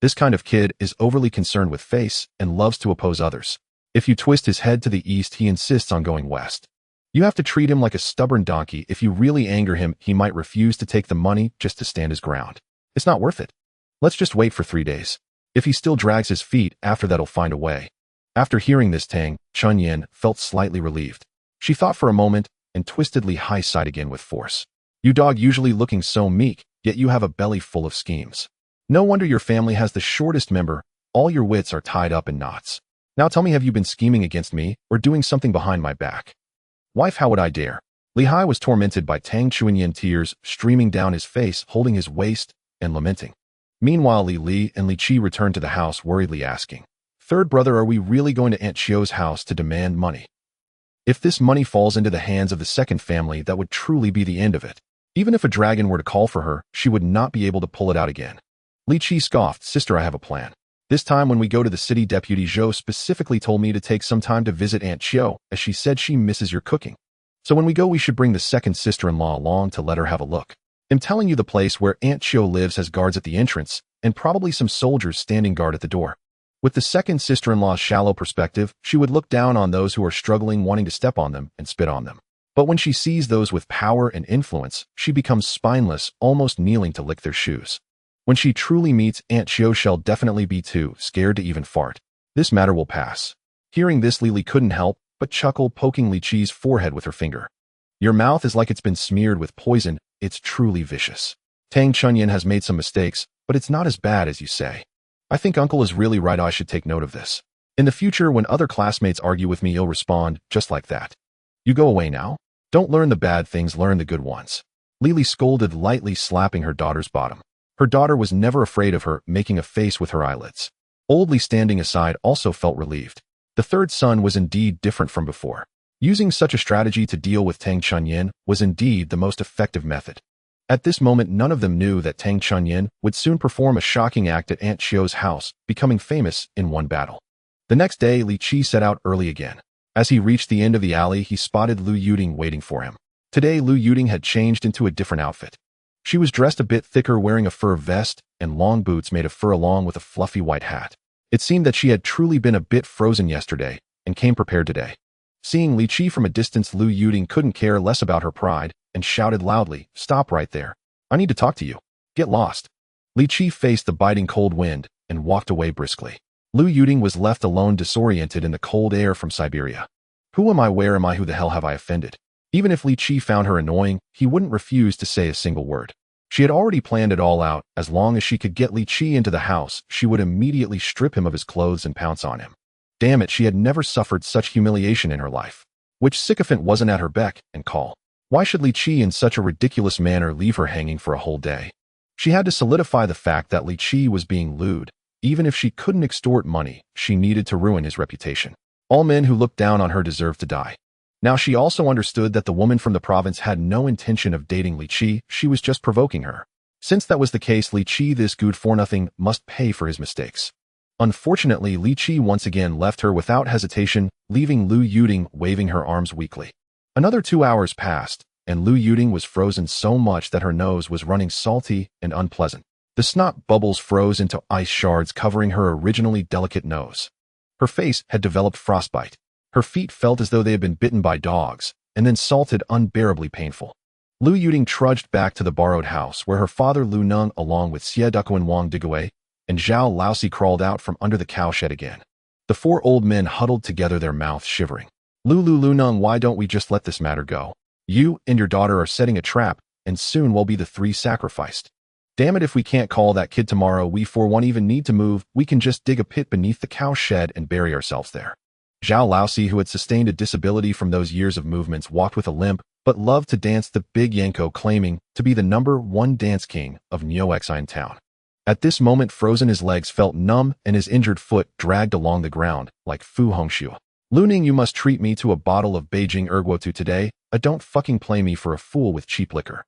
This kind of kid is overly concerned with face and loves to oppose others. If you twist his head to the east, he insists on going west. You have to treat him like a stubborn donkey. If you really anger him, he might refuse to take the money just to stand his ground. It's not worth it. Let's just wait for 3 days. If he still drags his feet, after that he'll find a way. After hearing this, Tang Chunyin felt slightly relieved. She thought for a moment and twisted Li Hai's side again with force. You dog, usually looking so meek, yet you have a belly full of schemes. No wonder your family has the shortest member. All your wits are tied up in knots. Now tell me, have you been scheming against me or doing something behind my back? Wife, how would I dare? Li Hai was tormented by Tang Chunyin, tears streaming down his face, holding his waist and lamenting. Meanwhile, Li and Li Qi returned to the house, worriedly asking, "Third brother, are we really going to Aunt Chio's house to demand money? If this money falls into the hands of the second family, that would truly be the end of it. Even if a dragon were to call for her, she would not be able to pull it out again." Li Qi scoffed, "Sister, I have a plan. This time when we go to the city, Deputy Zhou specifically told me to take some time to visit Aunt Chio, as she said she misses your cooking. So when we go, we should bring the second sister-in-law along to let her have a look. I'm telling you, the place where Aunt Chio lives has guards at the entrance, and probably some soldiers standing guard at the door." With the second sister-in-law's shallow perspective, she would look down on those who are struggling, wanting to step on them and spit on them. But when she sees those with power and influence, she becomes spineless, almost kneeling to lick their shoes. When she truly meets Aunt Chio, she'll definitely be too scared to even fart. This matter will pass. Hearing this, Li couldn't help but chuckle, poking Li Qi's forehead with her finger. "Your mouth is like it's been smeared with poison. It's truly vicious. Tang Chunyin has made some mistakes, but it's not as bad as you say. I think Uncle is really right. I should take note of this. In the future, when other classmates argue with me, you'll respond just like that. You go away now. Don't learn the bad things, learn the good ones." Li scolded, lightly slapping her daughter's bottom. Her daughter was never afraid of her, making a face with her eyelids. Old Li, standing aside, also felt relieved. The third son was indeed different from before. Using such a strategy to deal with Tang Chunyin was indeed the most effective method. At this moment, none of them knew that Tang Chunyin would soon perform a shocking act at Aunt Chio's house, becoming famous in one battle. The next day, Li Qi set out early again. As he reached the end of the alley, he spotted Lu Yuding waiting for him. Today, Lu Yuding had changed into a different outfit. She was dressed a bit thicker, wearing a fur vest and long boots made of fur along with a fluffy white hat. It seemed that she had truly been a bit frozen yesterday and came prepared today. Seeing Li Qi from a distance, Lu Yuding couldn't care less about her pride and shouted loudly, "Stop right there. I need to talk to you. Get lost." Li Qi faced the biting cold wind and walked away briskly. Lu Yuding was left alone, disoriented in the cold air from Siberia. Who am I? Where am I? Who the hell have I offended? Even if Li Qi found her annoying, he wouldn't refuse to say a single word. She had already planned it all out. As long as she could get Li Qi into the house, she would immediately strip him of his clothes and pounce on him. Damn it, she had never suffered such humiliation in her life. Which sycophant wasn't at her beck and call? Why should Li Qi in such a ridiculous manner leave her hanging for a whole day? She had to solidify the fact that Li Qi was being lewd. Even if she couldn't extort money, she needed to ruin his reputation. All men who looked down on her deserved to die. Now she also understood that the woman from the province had no intention of dating Li Qi, she was just provoking her. Since that was the case, Li Qi, this good-for-nothing, must pay for his mistakes. Unfortunately, Li Qi once again left her without hesitation, leaving Lu Yuding waving her arms weakly. Another 2 hours passed, and Lu Yuding was frozen so much that her nose was running salty and unpleasant. The snot bubbles froze into ice shards, covering her originally delicate nose. Her face had developed frostbite. Her feet felt as though they had been bitten by dogs, and then salted, unbearably painful. Lu Yuding trudged back to the borrowed house, where her father Lu Nung, along with Xie Duko and Wang Digui, and Zhao Laosi, crawled out from under the cowshed again. The four old men huddled together, their mouths shivering. Lu Nung, why don't we just let this matter go? You and your daughter are setting a trap, and soon we'll be the three sacrificed. Damn it, if we can't call that kid tomorrow, we for one even need to move. We can just dig a pit beneath the cowshed and bury ourselves there. Zhao Laosi, who had sustained a disability from those years of movements, walked with a limp, but loved to dance the big yanko, claiming to be the #1 dance king of Nyoexine town. At this moment, frozen, his legs felt numb and his injured foot dragged along the ground like Fu Hongxiu. Lu Ning, you must treat me to a bottle of Beijing Erguotu today. Don't fucking play me for a fool with cheap liquor.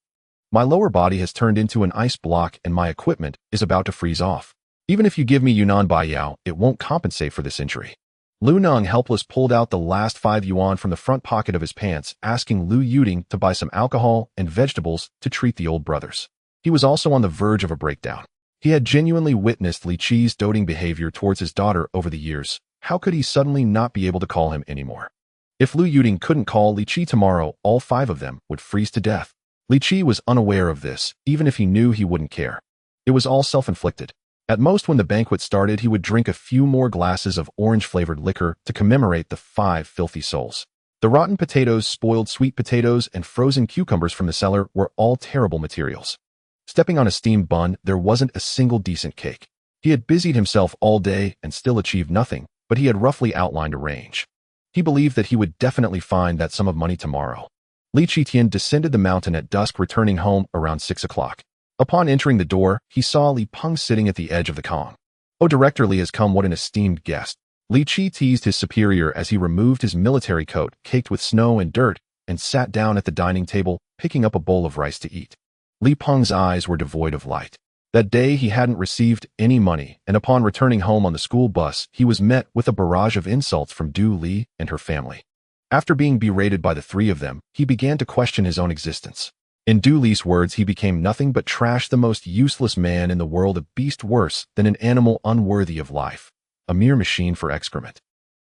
My lower body has turned into an ice block and my equipment is about to freeze off. Even if you give me Yunnan Baiyao, it won't compensate for this injury. Lu Neng, helpless, pulled out the last 5 yuan from the front pocket of his pants, asking Lu Yuding to buy some alcohol and vegetables to treat the old brothers. He was also on the verge of a breakdown. He had genuinely witnessed Li Qi's doting behavior towards his daughter over the years. How could he suddenly not be able to call him anymore? If Lu Yuding couldn't call Li Qi tomorrow, all 5 of them would freeze to death. Li Qi was unaware of this, even if he knew he wouldn't care. It was all self-inflicted. At most, when the banquet started, he would drink a few more glasses of orange-flavored liquor to commemorate the 5 filthy souls. The rotten potatoes, spoiled sweet potatoes, and frozen cucumbers from the cellar were all terrible materials. Stepping on a steamed bun, there wasn't a single decent cake. He had busied himself all day and still achieved nothing, but he had roughly outlined a range. He believed that he would definitely find that sum of money tomorrow. Li Qitian descended the mountain at dusk, returning home around 6 o'clock. Upon entering the door, he saw Li Peng sitting at the edge of the Kong. "Oh, Director Li has come, what an esteemed guest." Li Qi teased his superior as he removed his military coat, caked with snow and dirt, and sat down at the dining table, picking up a bowl of rice to eat. Li Peng's eyes were devoid of light. That day he hadn't received any money, and upon returning home on the school bus, he was met with a barrage of insults from Du Li and her family. After being berated by the 3 of them, he began to question his own existence. In Du Li's words, he became nothing but trash, the most useless man in the world, a beast worse than an animal unworthy of life, a mere machine for excrement.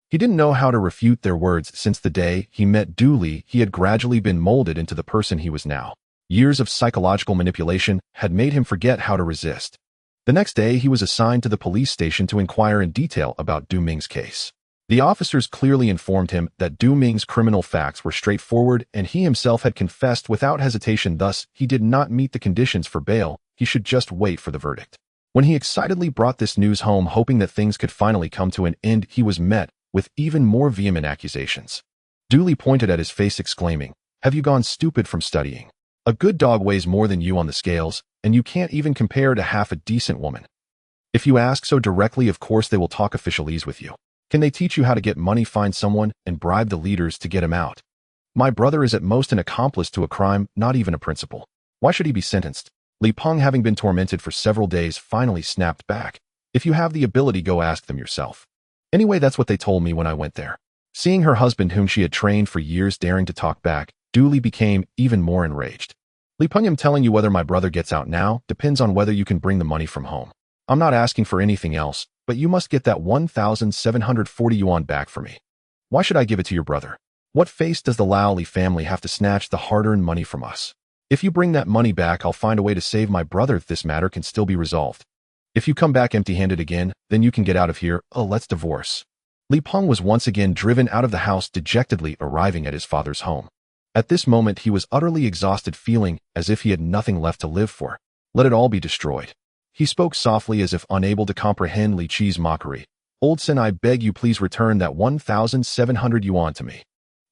He didn't know how to refute their words. Since the day he met Du Li, he had gradually been molded into the person he was now. Years of psychological manipulation had made him forget how to resist. The next day, he was assigned to the police station to inquire in detail about Du Ming's case. The officers clearly informed him that Du Ming's criminal facts were straightforward and he himself had confessed without hesitation, thus he did not meet the conditions for bail. He should just wait for the verdict. When he excitedly brought this news home, hoping that things could finally come to an end, he was met with even more vehement accusations. Du Li pointed at his face, exclaiming, "Have you gone stupid from studying? A good dog weighs more than you on the scales, and you can't even compare to half a decent woman. If you ask so directly, of course they will talk officialese with you. Can they teach you how to get money, find someone, and bribe the leaders to get him out? My brother is at most an accomplice to a crime, not even a principal. Why should he be sentenced?" Li Peng, having been tormented for several days, finally snapped back. "If you have the ability, go ask them yourself. Anyway, that's what they told me when I went there." Seeing her husband, whom she had trained for years, daring to talk back, Du Li became even more enraged. "Li Peng, I'm telling you, whether my brother gets out now depends on whether you can bring the money from home. I'm not asking for anything else, but you must get that 1,740 yuan back for me. Why should I give it to your brother? What face does the Lao Li family have to snatch the hard-earned money from us? If you bring that money back, I'll find a way to save my brother. This matter can still be resolved. If you come back empty-handed again, then you can get out of here. Oh, let's divorce." Li Peng was once again driven out of the house, dejectedly arriving at his father's home. At this moment, he was utterly exhausted, feeling as if he had nothing left to live for. Let it all be destroyed. He spoke softly, as if unable to comprehend Li Qi's mockery. "Old Sen, I beg you, please return that 1,700 yuan to me.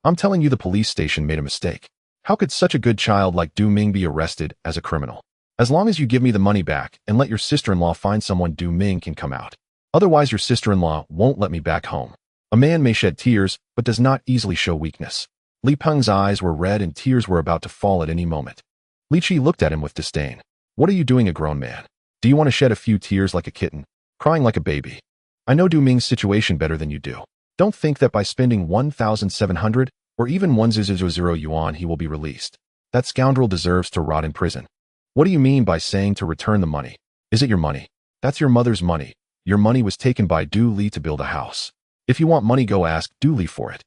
I'm telling you, the police station made a mistake. How could such a good child like Du Ming be arrested as a criminal? As long as you give me the money back and let your sister-in-law find someone, Du Ming can come out. Otherwise, your sister-in-law won't let me back home." A man may shed tears, but does not easily show weakness. Li Peng's eyes were red and tears were about to fall at any moment. Li Qi looked at him with disdain. "What are you doing, a grown man? Do you want to shed a few tears like a kitten, crying like a baby? I know Du Ming's situation better than you do. Don't think that by spending 1,700 or even 1,000 yuan he will be released. That scoundrel deserves to rot in prison. What do you mean by saying to return the money? Is it your money? That's your mother's money. Your money was taken by Du Li to build a house. If you want money, go ask Du Li for it.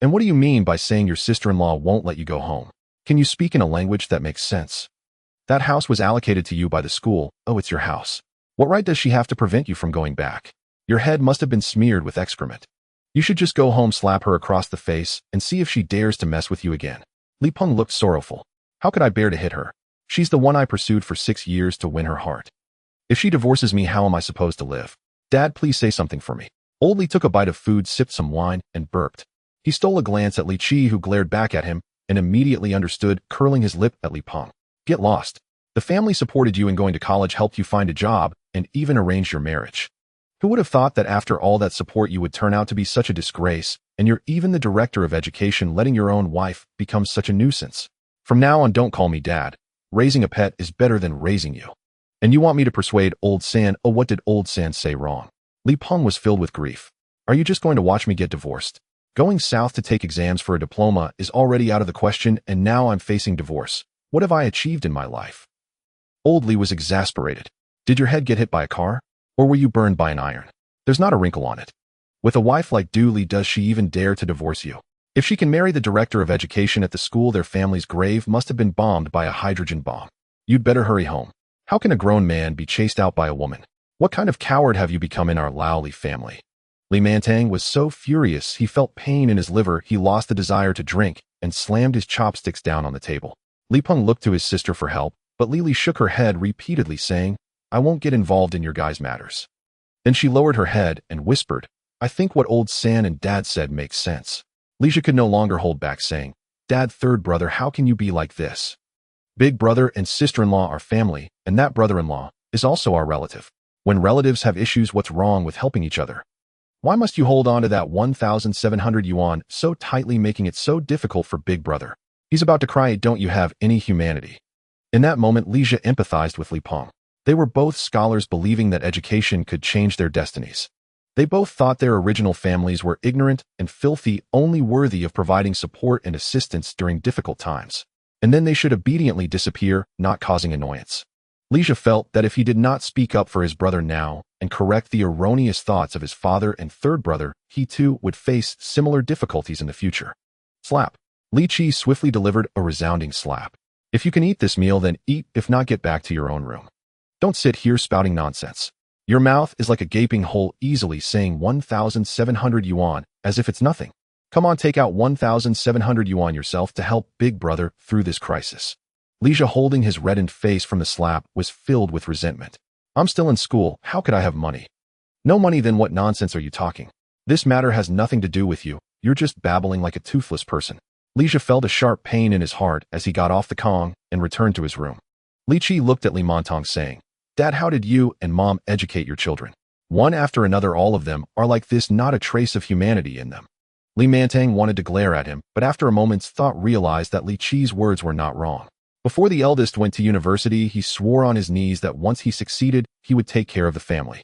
And what do you mean by saying your sister-in-law won't let you go home? Can you speak in a language that makes sense? That house was allocated to you by the school. Oh, it's your house. What right does she have to prevent you from going back? Your head must have been smeared with excrement. You should just go home, slap her across the face, and see if she dares to mess with you again." Li Peng looked sorrowful. "How could I bear to hit her? She's the one I pursued for 6 years to win her heart. If she divorces me, how am I supposed to live? Dad, please say something for me." Old Li took a bite of food, sipped some wine, and burped. He stole a glance at Li Qi, who glared back at him, and immediately understood, curling his lip at Li Peng. "Get lost. The family supported you in going to college, helped you find a job, and even arranged your marriage. Who would have thought that after all that support you would turn out to be such a disgrace, and you're even the director of education letting your own wife become such a nuisance? From now on, don't call me Dad. Raising a pet is better than raising you. And you want me to persuade old San? Oh, what did old San say wrong? Li Peng was filled with grief. Are you just going to watch me get divorced? Going south to take exams for a diploma is already out of the question, and now I'm facing divorce. What have I achieved in my life? Old Li was exasperated. Did your head get hit by a car? Or were you burned by an iron? There's not a wrinkle on it. With a wife like Du Li, does she even dare to divorce you? If she can marry the director of education at the school, their family's grave must have been bombed by a hydrogen bomb. You'd better hurry home. How can a grown man be chased out by a woman? What kind of coward have you become in our Lao Li family? Li Mantang was so furious he felt pain in his liver, he lost the desire to drink and slammed his chopsticks down on the table. Li Peng looked to his sister for help, but Li Li shook her head repeatedly, saying, I won't get involved in your guys' matters. Then she lowered her head and whispered, I think what old San and Dad said makes sense. Leisha could no longer hold back, saying, Dad, third brother, how can you be like this? Big brother and sister-in-law are family, and that brother-in-law is also our relative. When relatives have issues, what's wrong with helping each other? Why must you hold on to that 1,700 yuan so tightly, making it so difficult for Big Brother? He's about to cry. Don't you have any humanity? In that moment, Leisha empathized with Li Peng. They were both scholars, believing that education could change their destinies. They both thought their original families were ignorant and filthy, only worthy of providing support and assistance during difficult times. And then they should obediently disappear, not causing annoyance. Leisha felt that if he did not speak up for his brother now and correct the erroneous thoughts of his father and third brother, he too would face similar difficulties in the future. Slap. Li Chi swiftly delivered a resounding slap. If you can eat this meal, then eat. If not, get back to your own room. Don't sit here spouting nonsense. Your mouth is like a gaping hole, easily saying 1,700 yuan as if it's nothing. Come on, take out 1,700 yuan yourself to help Big Brother through this crisis. Leisha, holding his reddened face from the slap, was filled with resentment. I'm still in school. How could I have money? No money? Then what nonsense are you talking? This matter has nothing to do with you. You're just babbling like a toothless person. Leisha felt a sharp pain in his heart as he got off the Kong and returned to his room. Li Chi looked at Li Montong, saying, Dad, how did you and Mom educate your children? One after another, all of them are like this, not a trace of humanity in them. Li Mantang wanted to glare at him, but after a moment's thought realized that Li Chi's words were not wrong. Before the eldest went to university, he swore on his knees that once he succeeded, he would take care of the family.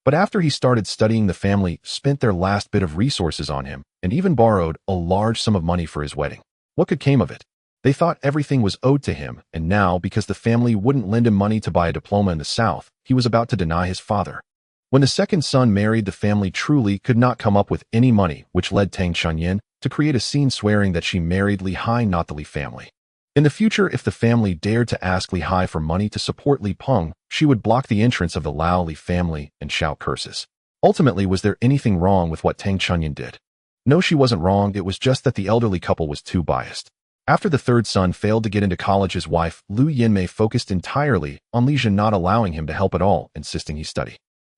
But after he started studying, the family spent their last bit of resources on him and even borrowed a large sum of money for his wedding. What could come of it? They thought everything was owed to him, and now, because the family wouldn't lend him money to buy a diploma in the South, he was about to deny his father. When the second son married, the family truly could not come up with any money, which led Tang Chunyin to create a scene swearing that she married Li Hai, not the Li family. In the future, if the family dared to ask Li Hai for money to support Li Peng, she would block the entrance of the Lao Li family and shout curses. Ultimately, was there anything wrong with what Tang Chunyin did? No, she wasn't wrong. It was just that the elderly couple was too biased. After the third son failed to get into college, his wife, Lu Yinmei, focused entirely on Li Jia, not allowing him to help at all, insisting he study.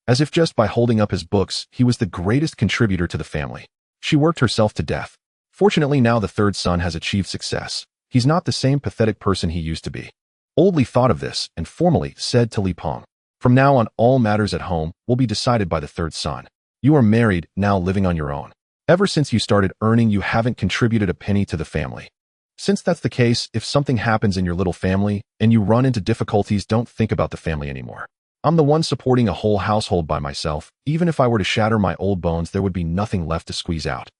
As if just by holding up his books, he was the greatest contributor to the family. She worked herself to death. Fortunately, now the third son has achieved success. He's not the same pathetic person he used to be. Old Li thought of this and formally said to Li Peng, From now on, all matters at home will be decided by the third son. You are married, now living on your own. Ever since you started earning, you haven't contributed a penny to the family. Since that's the case, if something happens in your little family and you run into difficulties, don't think about the family anymore. I'm the one supporting a whole household by myself. Even if I were to shatter my old bones, there would be nothing left to squeeze out.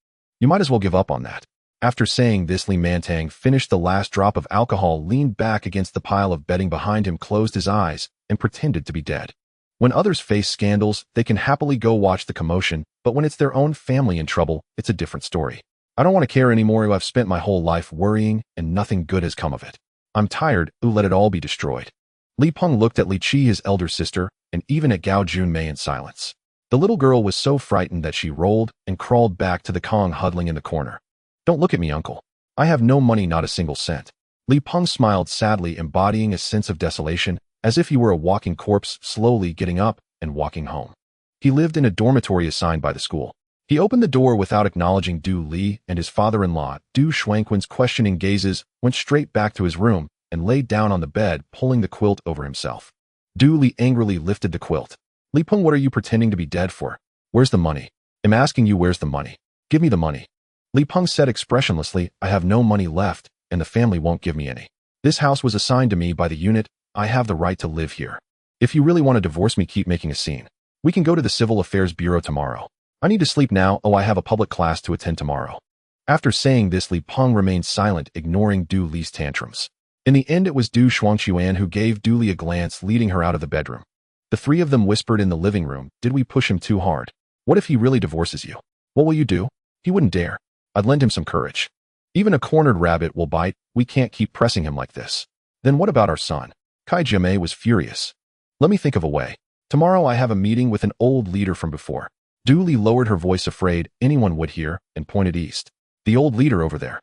You might as well give up on that. After saying this, Li Mantang finished the last drop of alcohol, leaned back against the pile of bedding behind him, closed his eyes, and pretended to be dead. When others face scandals, they can happily go watch the commotion, but when it's their own family in trouble, it's a different story. I don't want to care anymore. I've spent my whole life worrying, and nothing good has come of it. I'm tired. Let it all be destroyed. Li Peng looked at Li Chi, his elder sister, and even at Gao Junmei in silence. The little girl was so frightened that she rolled and crawled back to the Kong, huddling in the corner. Don't look at me, uncle. I have no money, not a single cent. Li Peng smiled sadly, embodying a sense of desolation, as if he were a walking corpse, slowly getting up and walking home. He lived in a dormitory assigned by the school. He opened the door without acknowledging Du Li, and his father-in-law, Du Shuangquan's questioning gazes went straight back to his room and laid down on the bed, pulling the quilt over himself. Du Li angrily lifted the quilt. Li Peng, what are you pretending to be dead for? Where's the money? I'm asking you, where's the money? Give me the money. Li Peng said expressionlessly, I have no money left, and the family won't give me any. This house was assigned to me by the unit. I have the right to live here. If you really want to divorce me, keep making a scene. We can go to the Civil Affairs Bureau tomorrow. I need to sleep now. Oh, I have a public class to attend tomorrow. After saying this, Li Peng remained silent, ignoring Du Li's tantrums. In the end, it was Du Shuangchuan who gave Du Li a glance, leading her out of the bedroom. The three of them whispered in the living room, did we push him too hard? What if he really divorces you? What will you do? He wouldn't dare. I'd lend him some courage. Even a cornered rabbit will bite. We can't keep pressing him like this. Then what about our son? Kai Jiamei was furious. Let me think of a way. Tomorrow I have a meeting with an old leader from before. Du Li lowered her voice, afraid anyone would hear, and pointed east. The old leader over there.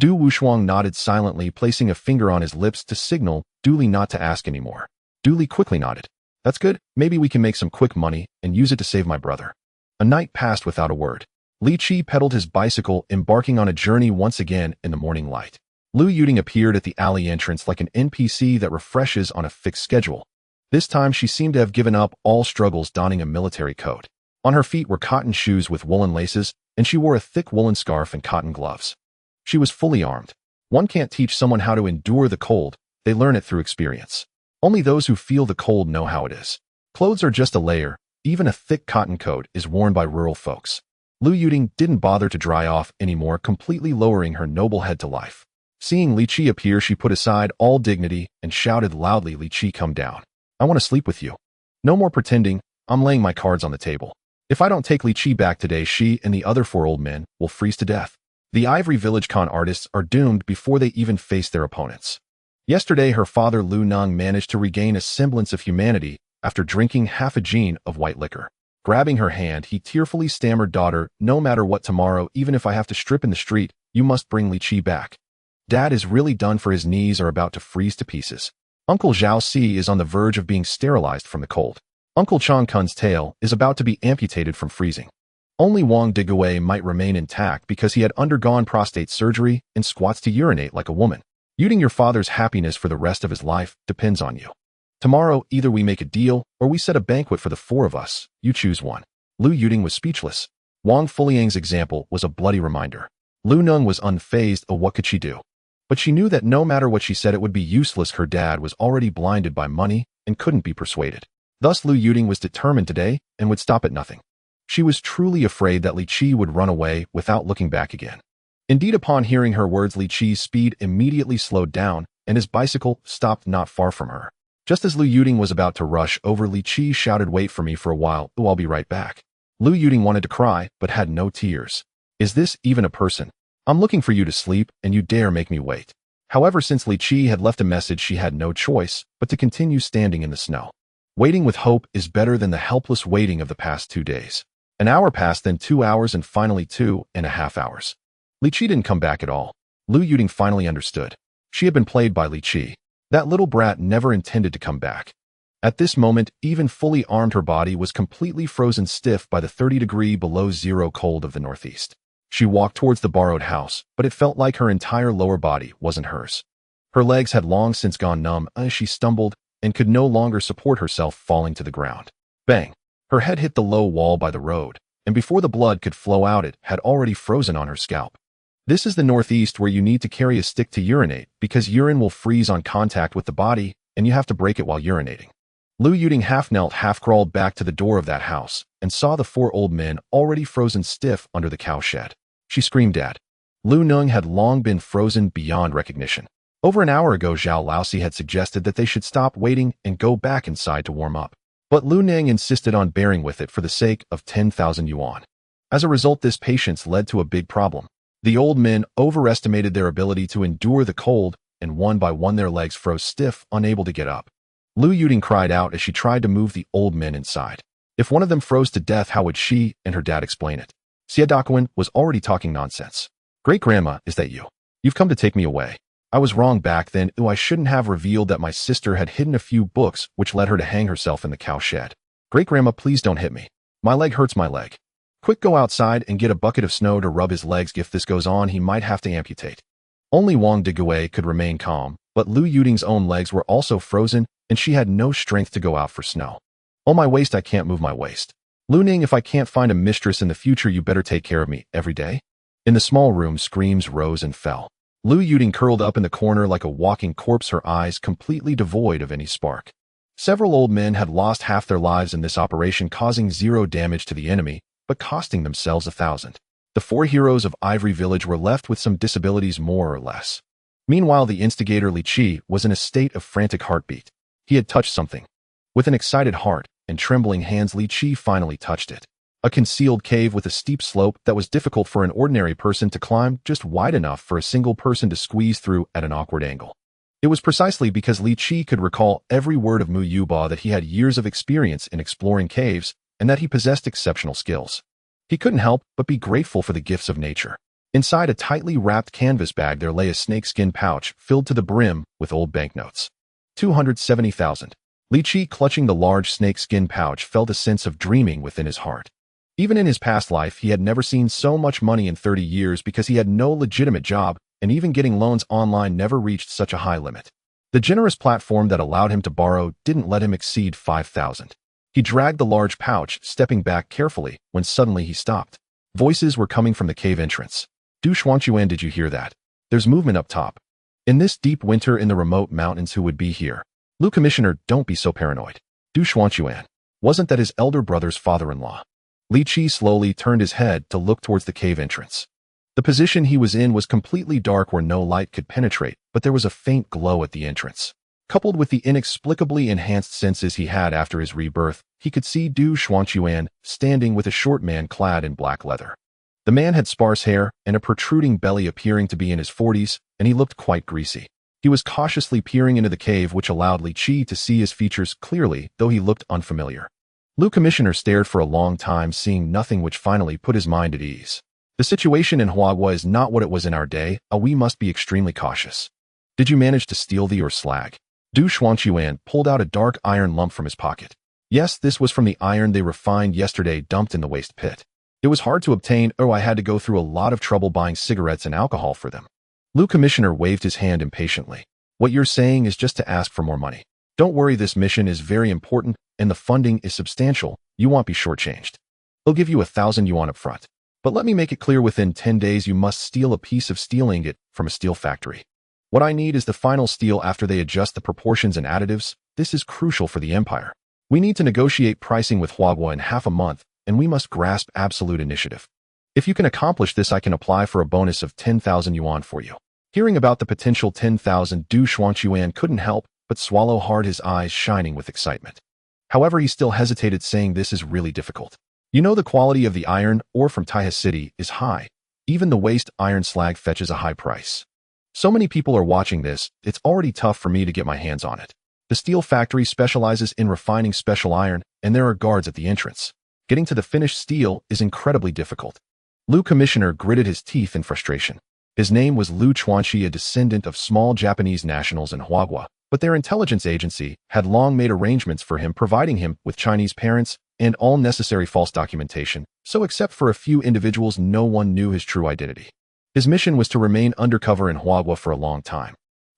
Du Wushuang nodded silently, placing a finger on his lips to signal Du Li not to ask anymore. Du Li quickly nodded. That's good. Maybe we can make some quick money and use it to save my brother. A night passed without a word. Li Qi pedaled his bicycle, embarking on a journey once again in the morning light. Lu Yuting appeared at the alley entrance like an NPC that refreshes on a fixed schedule. This time she seemed to have given up all struggles, donning a military coat. On her feet were cotton shoes with woolen laces, and she wore a thick woolen scarf and cotton gloves. She was fully armed. One can't teach someone how to endure the cold, they learn it through experience. Only those who feel the cold know how it is. Clothes are just a layer. Even a thick cotton coat is worn by rural folks. Lu Yuting didn't bother to dry off anymore, completely lowering her noble head to life. Seeing Li Qi appear, she put aside all dignity and shouted loudly, Li Qi, come down. I want to sleep with you. No more pretending. I'm laying my cards on the table. If I don't take Li Qi back today, she and the other 4 old men will freeze to death. The Ivory Village con artists are doomed before they even face their opponents. Yesterday, her father Lu Neng managed to regain a semblance of humanity after drinking half a gin of white liquor. Grabbing her hand, he tearfully stammered, daughter, no matter what, tomorrow, even if I have to strip in the street, you must bring Li Qi back. Dad is really done for. His knees are about to freeze to pieces. Uncle Zhao Si is on the verge of being sterilized from the cold. Uncle Chang Kun's tail is about to be amputated from freezing. Only Wang Digui might remain intact because he had undergone prostate surgery and squats to urinate like a woman. Yuting, your father's happiness for the rest of his life depends on you. Tomorrow, either we make a deal or we set a banquet for the 4 of us. You choose one. Lu Yuting was speechless. Wang Fuliang's example was a bloody reminder. Lu Neng was unfazed. Oh, what could she do? But she knew that no matter what she said, it would be useless. Her dad was already blinded by money and couldn't be persuaded. Thus, Lu Yuting was determined today and would stop at nothing. She was truly afraid that Li Qi would run away without looking back again. Indeed, upon hearing her words, Li Qi's speed immediately slowed down, and his bicycle stopped not far from her. Just as Lu Yuting was about to rush over, Li Qi shouted, wait for me for a while. Oh, I'll be right back. Lu Yuting wanted to cry, but had no tears. Is this even a person? I'm looking for you to sleep, and you dare make me wait. However, since Li Qi had left a message, she had no choice but to continue standing in the snow. Waiting with hope is better than the helpless waiting of the past 2 days. An hour passed, then 2 hours, and finally 2.5 hours. Li Qi didn't come back at all. Lu Yuting finally understood. She had been played by Li Qi. That little brat never intended to come back. At this moment, even fully armed, her body was completely frozen stiff by the 30-degree below zero cold of the northeast. She walked towards the borrowed house, but it felt like her entire lower body wasn't hers. Her legs had long since gone numb as she stumbled and could no longer support herself, falling to the ground. Bang! Her head hit the low wall by the road, and before the blood could flow out, it had already frozen on her scalp. This is the Northeast, where you need to carry a stick to urinate because urine will freeze on contact with the body and you have to break it while urinating. Lu Yuting half-knelt, half-crawled back to the door of that house and saw the 4 old men already frozen stiff under the cowshed. She screamed, Dad. Lu Neng had long been frozen beyond recognition. Over an hour ago, Zhao Laosi had suggested that they should stop waiting and go back inside to warm up. But Lu Neng insisted on bearing with it for the sake of 10,000 yuan. As a result, this patience led to a big problem. The old men overestimated their ability to endure the cold, and one by one their legs froze stiff, unable to get up. Lu Yuting cried out as she tried to move the old men inside. If one of them froze to death, how would she and her dad explain it? Xie Daquan was already talking nonsense. Great-grandma, is that you? You've come to take me away. I was wrong back then. I shouldn't have revealed that my sister had hidden a few books, which led her to hang herself in the cowshed. Great-grandma, please don't hit me. My leg hurts, my leg. Quick, go outside and get a bucket of snow to rub his legs. If this goes on, he might have to amputate. Only Wang Digui could remain calm, but Lu Yuting's own legs were also frozen, and she had no strength to go out for snow. Oh, my waist, I can't move my waist. Lu Ning, if I can't find a mistress in the future, you better take care of me every day. In the small room, screams rose and fell. Lu Yuding curled up in the corner like a walking corpse, her eyes completely devoid of any spark. Several old men had lost half their lives in this operation, causing 0 damage to the enemy, but costing themselves 1,000. The 4 heroes of Ivory Village were left with some disabilities, more or less. Meanwhile, the instigator Li Qi was in a state of frantic heartbeat. He had touched something. With an excited heart and trembling hands, Li Qi finally touched it. A concealed cave with a steep slope that was difficult for an ordinary person to climb, just wide enough for a single person to squeeze through at an awkward angle. It was precisely because Li Qi could recall every word of Mu Yuba that he had years of experience in exploring caves and that he possessed exceptional skills. He couldn't help but be grateful for the gifts of nature. Inside a tightly wrapped canvas bag there lay a snakeskin pouch filled to the brim with old banknotes. 270,000. Li Qi, clutching the large snakeskin pouch, felt a sense of dreaming within his heart. Even in his past life, he had never seen so much money in 30 years because he had no legitimate job, and even getting loans online never reached such a high limit. The generous platform that allowed him to borrow didn't let him exceed 5,000. He dragged the large pouch, stepping back carefully, when suddenly he stopped. Voices were coming from the cave entrance. Du Xuanquan, did you hear that? There's movement up top. In this deep winter in the remote mountains, who would be here? Lu Commissioner, don't be so paranoid. Du Xuanquan. Wasn't that his elder brother's father-in-law? Li Qi slowly turned his head to look towards the cave entrance. The position he was in was completely dark where no light could penetrate, but there was a faint glow at the entrance. Coupled with the inexplicably enhanced senses he had after his rebirth, he could see Du Xuanquan standing with a short man clad in black leather. The man had sparse hair and a protruding belly, appearing to be in his 40s, and he looked quite greasy. He was cautiously peering into the cave, which allowed Li Qi to see his features clearly, though he looked unfamiliar. Lu Commissioner stared for a long time, seeing nothing, which finally put his mind at ease. The situation in Huagua is not what it was in our day, we must be extremely cautious. Did you manage to steal the or slag? Du Xuanquan pulled out a dark iron lump from his pocket. Yes, this was from the iron they refined yesterday, dumped in the waste pit. It was hard to obtain, I had to go through a lot of trouble buying cigarettes and alcohol for them. Lu Commissioner waved his hand impatiently. What you're saying is just to ask for more money. Don't worry, this mission is very important, and the funding is substantial. You won't be shortchanged. They'll give you 1,000 yuan up front. But let me make it clear, within 10 days you must steal a piece of steel ingot from a steel factory. What I need is the final steel after they adjust the proportions and additives. This is crucial for the Empire. We need to negotiate pricing with Huagua in half a month, and we must grasp absolute initiative. If you can accomplish this, I can apply for a bonus of 10,000 yuan for you. Hearing about the potential 10,000, Du Xuanquan couldn't help but swallow hard, his eyes shining with excitement. However, he still hesitated, saying this is really difficult. You know, the quality of the iron ore from Taihe City is high. Even the waste iron slag fetches a high price. So many people are watching this, it's already tough for me to get my hands on it. The steel factory specializes in refining special iron, and there are guards at the entrance. Getting to the finished steel is incredibly difficult. Lu Commissioner gritted his teeth in frustration. His name was Lu Chuanqi, a descendant of small Japanese nationals in Huagua, but their intelligence agency had long made arrangements for him, providing him with Chinese parents and all necessary false documentation, so except for a few individuals, no one knew his true identity. His mission was to remain undercover in Huagua for a long time.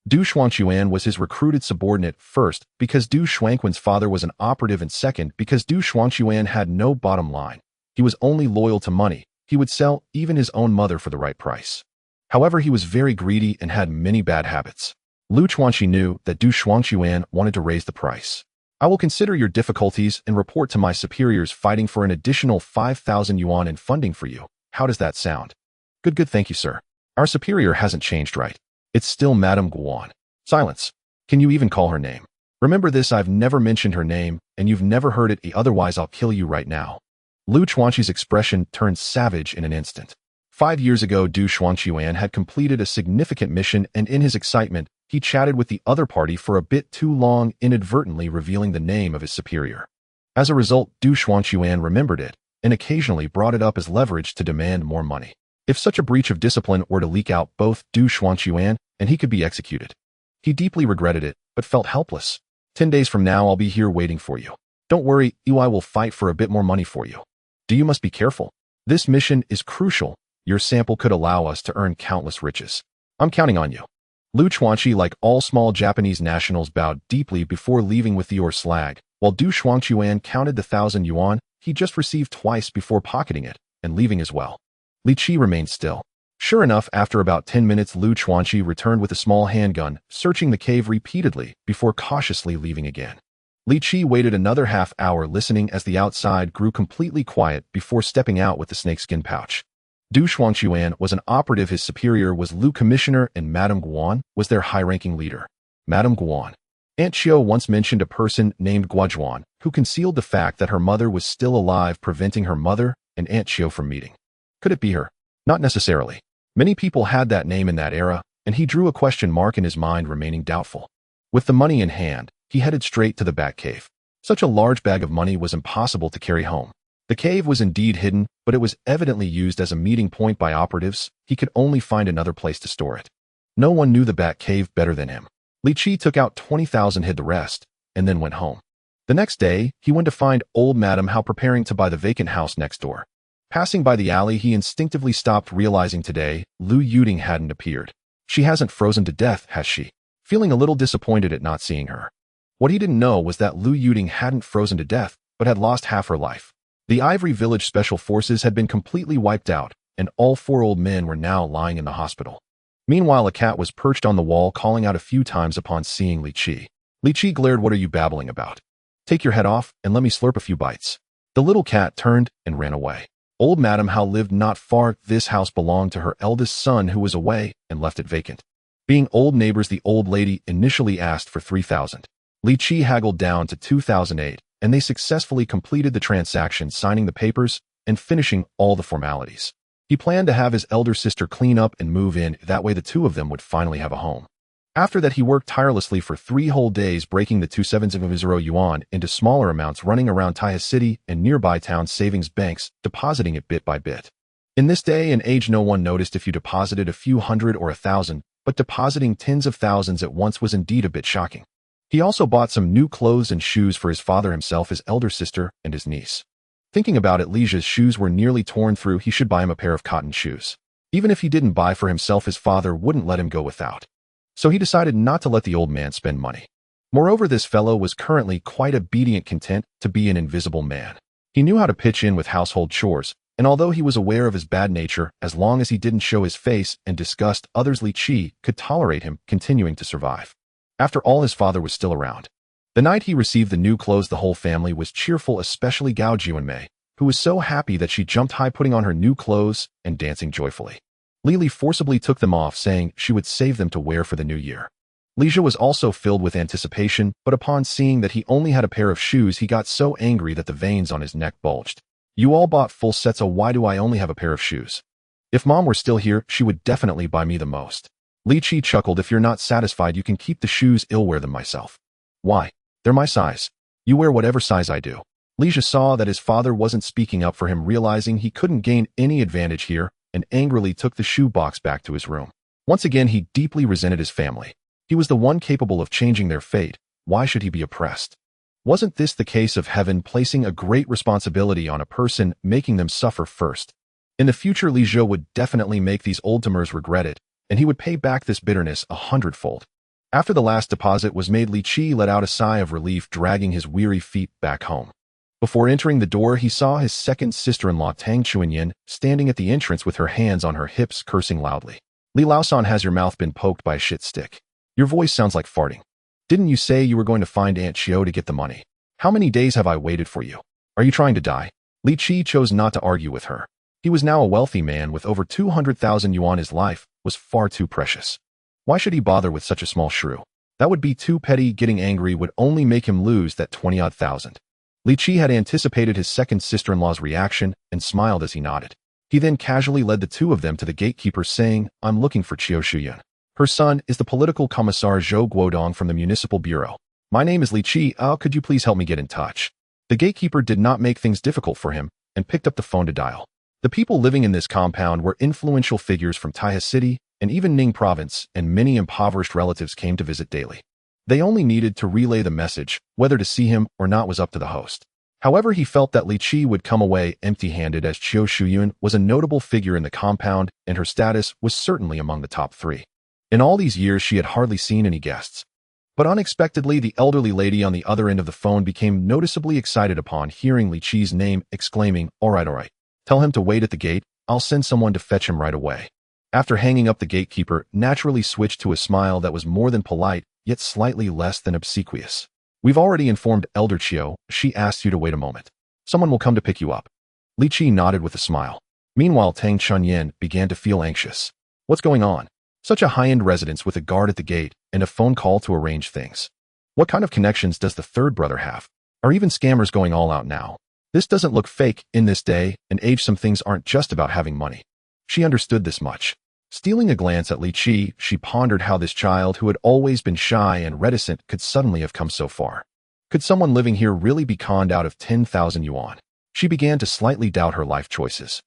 Du Xuanquan was his recruited subordinate, first because Du Xuanquan's father was an operative, and second because Du Xuanquan had no bottom line. He was only loyal to money. He would sell even his own mother for the right price. However, he was very greedy and had many bad habits. Lu Chuanqi knew that Du Xuanquan wanted to raise the price. I will consider your difficulties and report to my superiors, fighting for an additional 5,000 yuan in funding for you. How does that sound? Good, thank you, sir. Our superior hasn't changed, right? It's still Madame Guan. Silence. Can you even call her name? Remember this, I've never mentioned her name, and you've never heard it, otherwise I'll kill you right now. Lu Chuanqi's expression turned savage in an instant. 5 years ago, Du Xuanquan had completed a significant mission, and in his excitement, he chatted with the other party for a bit too long, inadvertently revealing the name of his superior. As a result, Du Xuanquan remembered it, and occasionally brought it up as leverage to demand more money. If such a breach of discipline were to leak out, both Du Xuanquan and he could be executed. He deeply regretted it, but felt helpless. 10 days from now, I'll be here waiting for you. Don't worry, I will fight for a bit more money for you. You must be careful. This mission is crucial. Your sample could allow us to earn countless riches. I'm counting on you. Lu Chuanqi, like all small Japanese nationals, bowed deeply before leaving with the ore slag, While Du Shuangquan counted the 1,000 yuan he just received twice before pocketing it and leaving as well. Li Qi remained still. Sure enough, after about 10 minutes, Lu Chuanqi returned with a small handgun, searching the cave repeatedly before cautiously leaving again. Li Qi waited another half hour listening as the outside grew completely quiet before stepping out with the snakeskin pouch. Du Shuangquan was an operative, his superior was Lu Commissioner, and Madame Guan was their high-ranking leader. Madame Guan. Aunt Chiu once mentioned a person named Guajuan who concealed the fact that her mother was still alive, preventing her mother and Aunt Chiu from meeting. Could it be her? Not necessarily. Many people had that name in that era, and he drew a question mark in his mind, remaining doubtful. With the money in hand, he headed straight to the Bat Cave. Such a large bag of money was impossible to carry home. The cave was indeed hidden, but it was evidently used as a meeting point by operatives. He could only find another place to store it. No one knew the Bat Cave better than him. Li Qi took out 20,000, hid the rest, and then went home. The next day, he went to find old Madame Hao preparing to buy the vacant house next door. Passing by the alley, he instinctively stopped, realizing today Lu Yuding hadn't appeared. She hasn't frozen to death, has she? Feeling a little disappointed at not seeing her. What he didn't know was that Lu Yuding hadn't frozen to death, but had lost half her life. The Ivory Village Special Forces had been completely wiped out, and all 4 old men were now lying in the hospital. Meanwhile, a cat was perched on the wall, calling out a few times upon seeing Li Qi. Li Qi glared. "What are you babbling about? Take your head off and let me slurp a few bites." The little cat turned and ran away. Old Madame Hao lived not far. This house belonged to her eldest son, who was away and left it vacant. Being old neighbors, the old lady initially asked for 3,000. Li Qi haggled down to 2,008, and they successfully completed the transaction, signing the papers and finishing all the formalities. He planned to have his elder sister clean up and move in, that way the two of them would finally have a home. After that, he worked tirelessly for 3 whole days, breaking the 270 yuan into smaller amounts, running around Taihe City and nearby town savings banks, depositing it bit by bit. In this day and age, no one noticed if you deposited a few hundred or 1,000, but depositing tens of thousands at once was indeed a bit shocking. He also bought some new clothes and shoes for his father himself, his elder sister, and his niece. Thinking about it, Lija's shoes were nearly torn through. He should buy him a pair of cotton shoes. Even if he didn't buy for himself, his father wouldn't let him go without. So he decided not to let the old man spend money. Moreover, this fellow was currently quite obedient, content to be an invisible man. He knew how to pitch in with household chores, and although he was aware of his bad nature, as long as he didn't show his face and disgust others, Li Qi could tolerate him continuing to survive. After all, his father was still around. The night he received the new clothes, the whole family was cheerful, especially Gao Jianmei, who was so happy that she jumped high, putting on her new clothes and dancing joyfully. Lili forcibly took them off, saying she would save them to wear for the new year. Lija was also filled with anticipation, but upon seeing that he only had a pair of shoes, he got so angry that the veins on his neck bulged. "You all bought full sets, so why do I only have a pair of shoes? If Mom were still here, she would definitely buy me the most." Li Qi chuckled. "If you're not satisfied, you can keep the shoes. I'll wear them myself." "Why? They're my size. You wear whatever size I do." Lija saw that his father wasn't speaking up for him, realizing he couldn't gain any advantage here, and angrily took the shoe box back to his room. Once again, he deeply resented his family. He was the one capable of changing their fate. Why should he be oppressed? Wasn't this the case of heaven placing a great responsibility on a person, making them suffer first? In the future, Li Zhou would definitely make these old-timers regret it, and he would pay back this bitterness 100-fold. After the last deposit was made, Li Qi let out a sigh of relief, dragging his weary feet back home. Before entering the door, he saw his second sister-in-law, Tang Chuanyin, standing at the entrance with her hands on her hips, cursing loudly. "Li Laosan, has your mouth been poked by a shit stick? Your voice sounds like farting. Didn't you say you were going to find Aunt Chiu to get the money? How many days have I waited for you? Are you trying to die?" Li Qi chose not to argue with her. He was now a wealthy man with over 200,000 yuan. His life was far too precious. Why should he bother with such a small shrew? That would be too petty. Getting angry would only make him lose that 20-odd thousand. Li Qi had anticipated his second sister-in-law's reaction and smiled as he nodded. He then casually led the two of them to the gatekeeper, saying, "I'm looking for Chiu Shuyun. Her son is the political commissar Zhou Guodong from the municipal bureau. My name is Li Qi. Could you please help me get in touch?" The gatekeeper did not make things difficult for him and picked up the phone to dial. The people living in this compound were influential figures from Taihe City and even Ning Province, and many impoverished relatives came to visit daily. They only needed to relay the message. Whether to see him or not was up to the host. However, he felt that Li Qi would come away empty-handed, as Chiu Shuyun was a notable figure in the compound, and her status was certainly among the top 3. In all these years, she had hardly seen any guests. But unexpectedly, the elderly lady on the other end of the phone became noticeably excited upon hearing Li Qi's name, exclaiming, all right. Tell him to wait at the gate. I'll send someone to fetch him right away." After hanging up, the gatekeeper naturally switched to a smile that was more than polite, yet slightly less than obsequious. "We've already informed Elder Chiu. She asked you to wait a moment. Someone will come to pick you up." Li Qi nodded with a smile. Meanwhile, Tang Chunyin began to feel anxious. What's going on? Such a high-end residence with a guard at the gate and a phone call to arrange things. What kind of connections does the third brother have? Are even scammers going all out now? This doesn't look fake. In this day and age, some things aren't just about having money. She understood this much. Stealing a glance at Li Qi, she pondered how this child, who had always been shy and reticent, could suddenly have come so far. Could someone living here really be conned out of 10,000 yuan? She began to slightly doubt her life choices.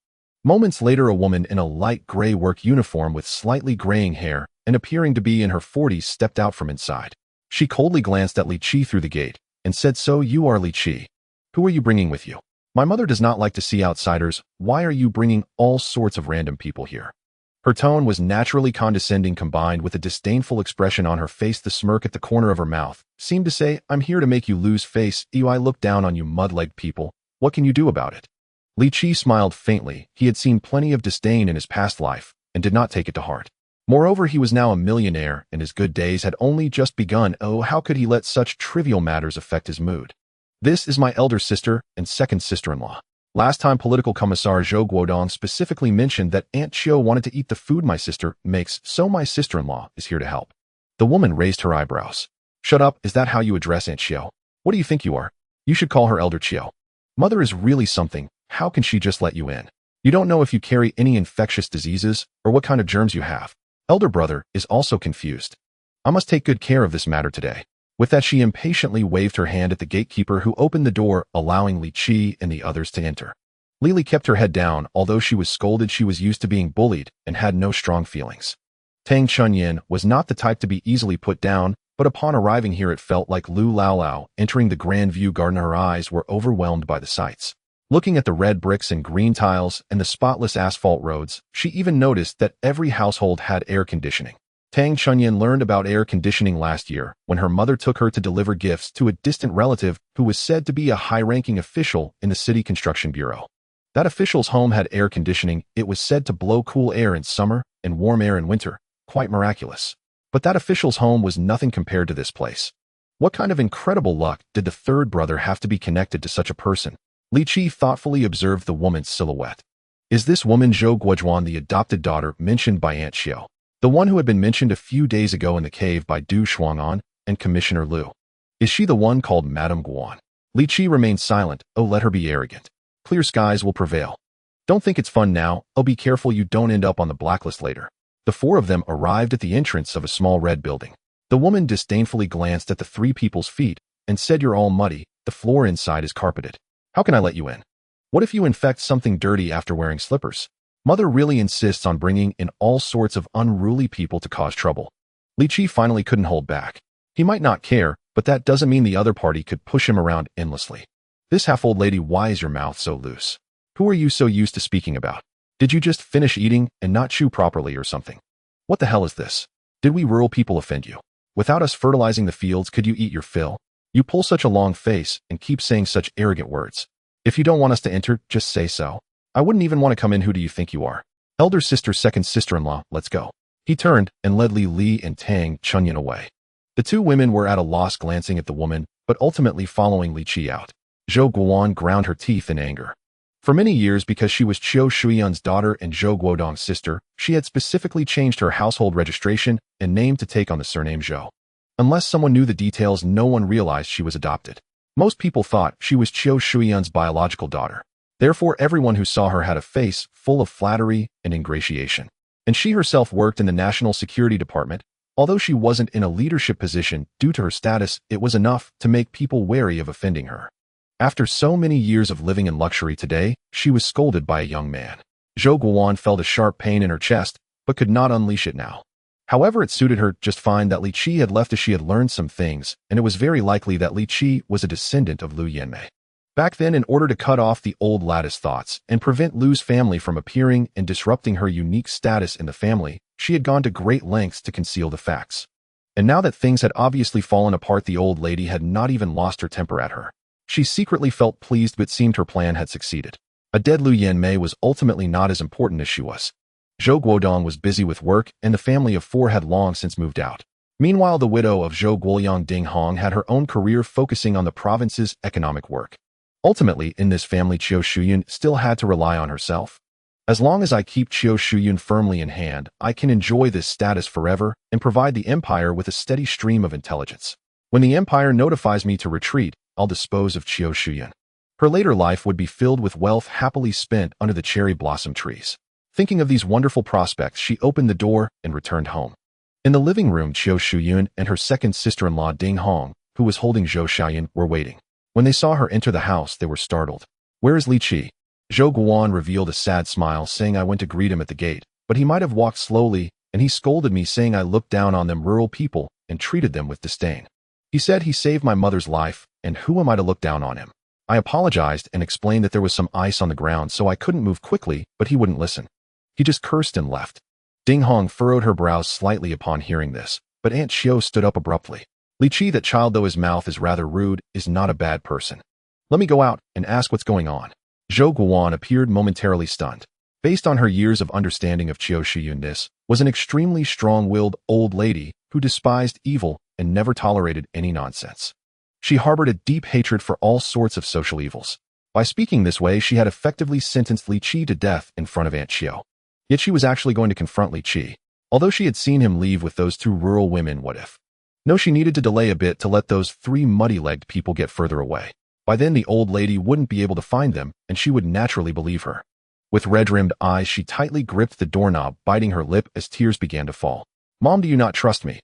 Moments later, a woman in a light gray work uniform with slightly graying hair and appearing to be in her 40s stepped out from inside. She coldly glanced at Li Qi through the gate and said, "So you are Li Qi. Who are you bringing with you? My mother does not like to see outsiders. Why are you bringing all sorts of random people here?" Her tone was naturally condescending, combined with a disdainful expression on her face. The smirk at the corner of her mouth seemed to say, "I'm here to make you lose face. I look down on you mud-legged people. What can you do about it?" Li Qi smiled faintly. He had seen plenty of disdain in his past life and did not take it to heart. Moreover, he was now a millionaire and his good days had only just begun. Oh, how could he let such trivial matters affect his mood? "This is my elder sister and second sister-in-law. Last time Political Commissar Zhou Guodong specifically mentioned that Aunt Chiu wanted to eat the food my sister makes, so my sister-in-law is here to help." The woman raised her eyebrows. "Shut up, is that how you address Aunt Chiu? What do you think you are? You should call her Elder Chiu. Mother is really something. How can she just let you in? You don't know if you carry any infectious diseases or what kind of germs you have." Elder brother is also confused. "I must take good care of this matter today." With that, she impatiently waved her hand at the gatekeeper, who opened the door, allowing Li Qi and the others to enter. Lily kept her head down. Although she was scolded, she was used to being bullied and had no strong feelings. Tang Chunyin was not the type to be easily put down, but upon arriving here it felt like Lu Lao entering the Grand View Garden. Her eyes were overwhelmed by the sights. Looking at the red bricks and green tiles and the spotless asphalt roads, she even noticed that every household had air conditioning. Tang Chunyin learned about air conditioning last year when her mother took her to deliver gifts to a distant relative who was said to be a high-ranking official in the city construction bureau. That official's home had air conditioning. It was said to blow cool air in summer and warm air in winter. Quite miraculous. But that official's home was nothing compared to this place. What kind of incredible luck did the third brother have to be connected to such a person? Li Qi thoughtfully observed the woman's silhouette. Is this woman Zhou Guozhuan the adopted daughter mentioned by Aunt Chiu? The one who had been mentioned a few days ago in the cave by Du Shuang'an and Commissioner Liu? Is she the one called Madame Guan? Li Qi remained silent. Oh, let her be arrogant. Clear skies will prevail. Don't think it's fun now. Oh, be careful you don't end up on the blacklist later. The four of them arrived at the entrance of a small red building. The woman disdainfully glanced at the three people's feet and said, "You're all muddy. The floor inside is carpeted. How can I let you in? What if you infect something dirty after wearing slippers? Mother really insists on bringing in all sorts of unruly people to cause trouble." Li Qi finally couldn't hold back. He might not care, but that doesn't mean the other party could push him around endlessly. "This half-old lady, why is your mouth so loose? Who are you so used to speaking about? Did you just finish eating and not chew properly or something? What the hell is this? Did we rural people offend you? Without us fertilizing the fields, could you eat your fill? You pull such a long face and keep saying such arrogant words. If you don't want us to enter, just say so. I wouldn't even want to come in. Who do you think you are? Elder sister, second sister-in-law, let's go." He turned and led Li and Tang Chunyin away. The two women were at a loss, glancing at the woman, but ultimately following Li Qi out. Zhou Guowan ground her teeth in anger. For many years, because she was Chiu Shuyun's daughter and Zhou Guodong's sister, she had specifically changed her household registration and name to take on the surname Zhou. Unless someone knew the details, no one realized she was adopted. Most people thought she was Chiu Shuyun's biological daughter. Therefore, everyone who saw her had a face full of flattery and ingratiation. And she herself worked in the National Security Department. Although she wasn't in a leadership position, due to her status, it was enough to make people wary of offending her. After so many years of living in luxury, today, she was scolded by a young man. Zhou Guowan felt a sharp pain in her chest, but could not unleash it now. However, it suited her just fine that Li Qi had left, as she had learned some things, and it was very likely that Li Qi was a descendant of Lu Yanmei. Back then, in order to cut off the old lattice thoughts and prevent Lu's family from appearing and disrupting her unique status in the family, she had gone to great lengths to conceal the facts. And now that things had obviously fallen apart, the old lady had not even lost her temper at her. She secretly felt pleased, but seemed her plan had succeeded. A dead Liu Yanmei was ultimately not as important as she was. Zhou Guodong was busy with work, and the family of 4 had long since moved out. Meanwhile, the widow of Zhou Guoyang Ding Hong had her own career focusing on the province's economic work. Ultimately, in this family, Qiu Shuyun still had to rely on herself. As long as I keep Qiu Shuyun firmly in hand, I can enjoy this status forever and provide the empire with a steady stream of intelligence. When the empire notifies me to retreat, I'll dispose of Qiu Shuyun. Her later life would be filled with wealth happily spent under the cherry blossom trees. Thinking of these wonderful prospects, she opened the door and returned home. In the living room, Qiu Shuyun and her second sister-in-law Ding Hong, who was holding Zhou Xiaoyan, were waiting. When they saw her enter the house, they were startled. "Where is Li Qi?" Zhou Guowan revealed a sad smile, saying, "I went to greet him at the gate, but he might have walked slowly, and he scolded me, saying I looked down on them rural people and treated them with disdain. He said he saved my mother's life, and who am I to look down on him?" I apologized and explained that there was some ice on the ground, so I couldn't move quickly, but he wouldn't listen. He just cursed and left. Ding Hong furrowed her brows slightly upon hearing this, but Aunt Xiao stood up abruptly. "Li Qi, that child, though his mouth is rather rude, is not a bad person. Let me go out and ask what's going on." Zhou Guowan appeared momentarily stunned. Based on her years of understanding of Qiu Shuyun, this was an extremely strong-willed old lady who despised evil and never tolerated any nonsense. She harbored a deep hatred for all sorts of social evils. By speaking this way, she had effectively sentenced Li Qi to death in front of Aunt Xiao. Yet she was actually going to confront Li Qi. Although she had seen him leave with those 2 rural women, what if? No, she needed to delay a bit to let those 3 muddy-legged people get further away. By then, the old lady wouldn't be able to find them, and she would naturally believe her. With red-rimmed eyes, she tightly gripped the doorknob, biting her lip as tears began to fall. "Mom, do you not trust me?